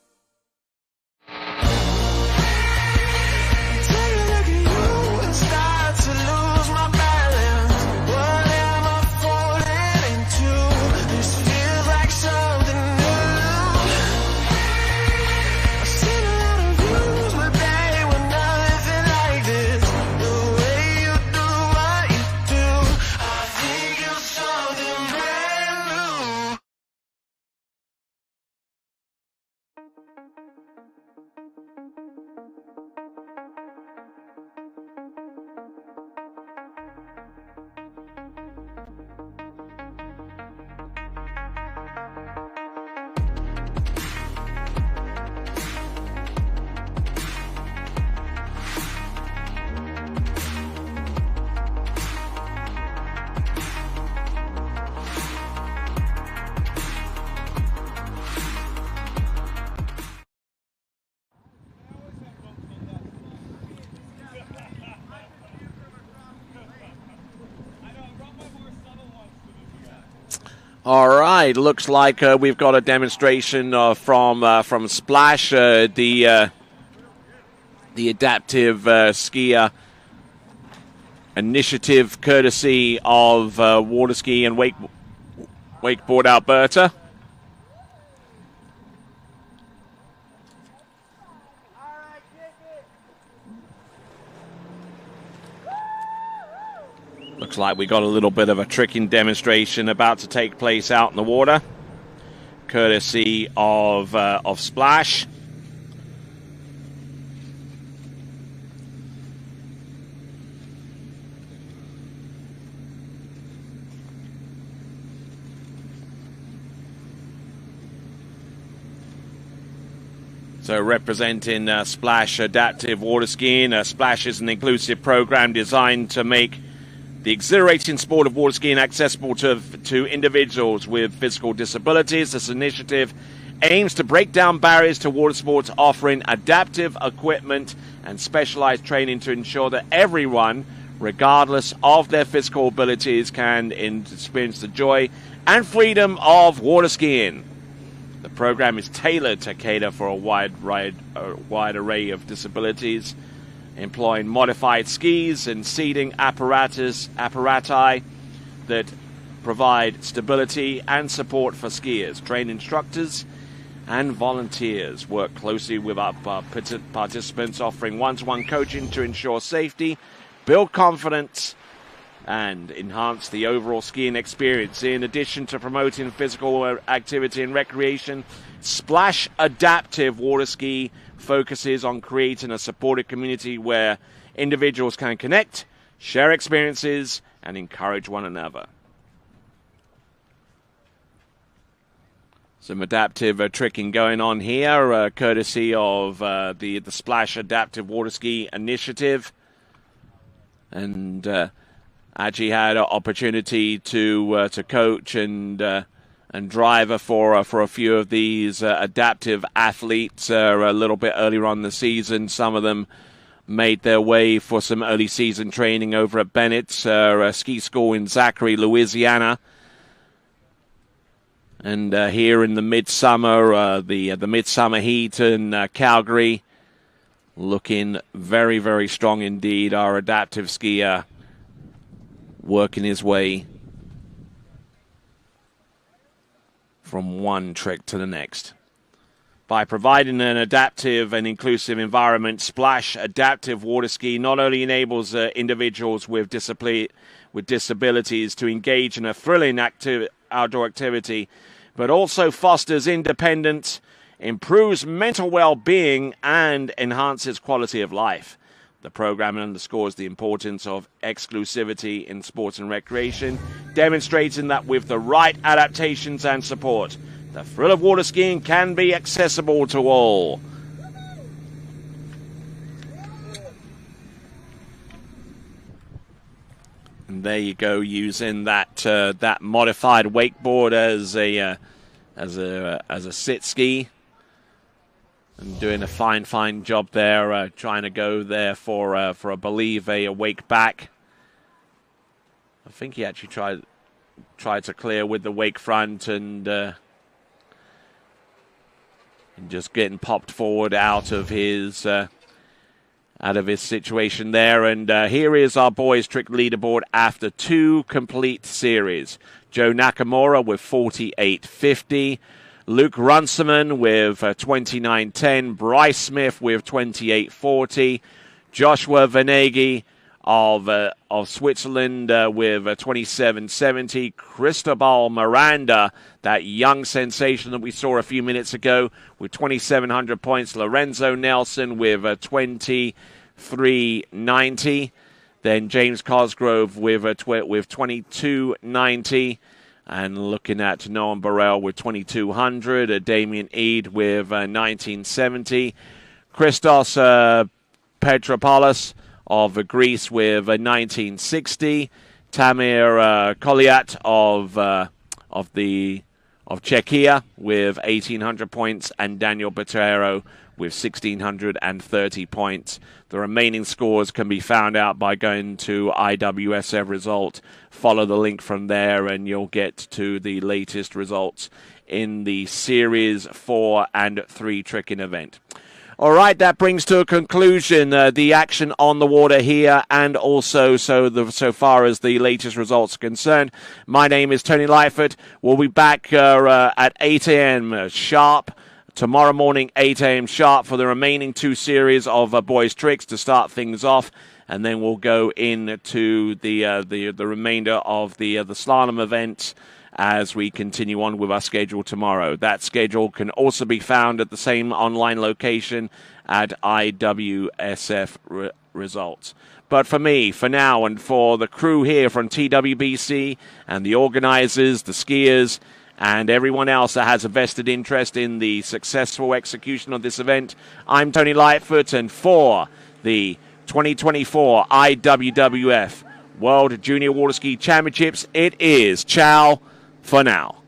[SPEAKER 2] All right, looks like we've got a demonstration from Splash, the adaptive skier initiative, courtesy of Water Ski and Wakeboard Alberta. Looks like we got a little bit of a tricking demonstration about to take place out in the water, courtesy of Splash. So representing Splash Adaptive Water Skiing, Splash is an inclusive program designed to make the exhilarating sport of water skiing accessible to individuals with physical disabilities. This initiative aims to break down barriers to water sports, offering adaptive equipment and specialized training to ensure that everyone, regardless of their physical abilities, can experience the joy and freedom of water skiing. The program is tailored to cater for a wide array of disabilities, employing modified skis and seating apparati that provide stability and support for skiers. Trained instructors and volunteers work closely with our participants, offering one-to-one coaching to ensure safety, build confidence, and enhance the overall skiing experience. In addition to promoting physical activity and recreation, Splash Adaptive Water Ski focuses on creating a supportive community where individuals can connect, share experiences, and encourage one another. Some adaptive tricking going on here, courtesy of the Splash Adaptive Water Ski Initiative. And actually had an opportunity to coach and driver for a few of these adaptive athletes a little bit earlier on in the season. Some of them made their way for some early season training over at Bennett's ski school in Zachary, Louisiana. And here in the midsummer, the midsummer heat in Calgary, looking very, very strong indeed. Our adaptive skier working his way from one trick to the next. By providing an adaptive and inclusive environment, Splash Adaptive Water Ski not only enables individuals with disabilities to engage in a thrilling outdoor activity, but also fosters independence, improves mental well-being, and enhances quality of life. The program underscores the importance of exclusivity in sports and recreation, demonstrating that with the right adaptations and support, the thrill of water skiing can be accessible to all. And there you go, using that modified wakeboard as a sit ski, and doing a fine job there, trying to go there for I believe a wake back. I think he actually tried to clear with the wake front and just getting popped forward out of his situation there. And here is our boys trick leaderboard after 2 complete series. Joe Nakamura with 48.50. Luke Runciman with 29.10. Bryce Smith with 28.40. Joshua Venegi of Switzerland with 27.70. Cristobal Miranda, that young sensation that we saw a few minutes ago, with 2,700 points. Lorenzo Nelson with 23.90. Then James Cosgrove with 22.90. And looking at Noam Burrell with 2,200. Damien Eade with 19.70. Christos Petropoulos of Greece with 1960, Tamir Koliat of Czechia with 1,800 points, and Daniel Botero with 1,630 points. The remaining scores can be found out by going to IWSF result. Follow the link from there, and you'll get to the latest results in the Series 4 and 3 tricking event. All right, that brings to a conclusion the action on the water here, and also so far as the latest results are concerned. My name is Tony Lightfoot. We'll be back at 8 a.m. sharp tomorrow morning, 8 a.m. sharp, for the remaining 2 series of boys tricks to start things off, and then we'll go into the remainder of the slalom event as we continue on with our schedule tomorrow. That schedule can also be found at the same online location at IWSF results. But for me, for now, and for the crew here from TWBC and the organizers, the skiers, and everyone else that has a vested interest in the successful execution of this event, I'm Tony Lightfoot, and for the 2024 IWWF World Junior Water Ski Championships, it is ciao for now.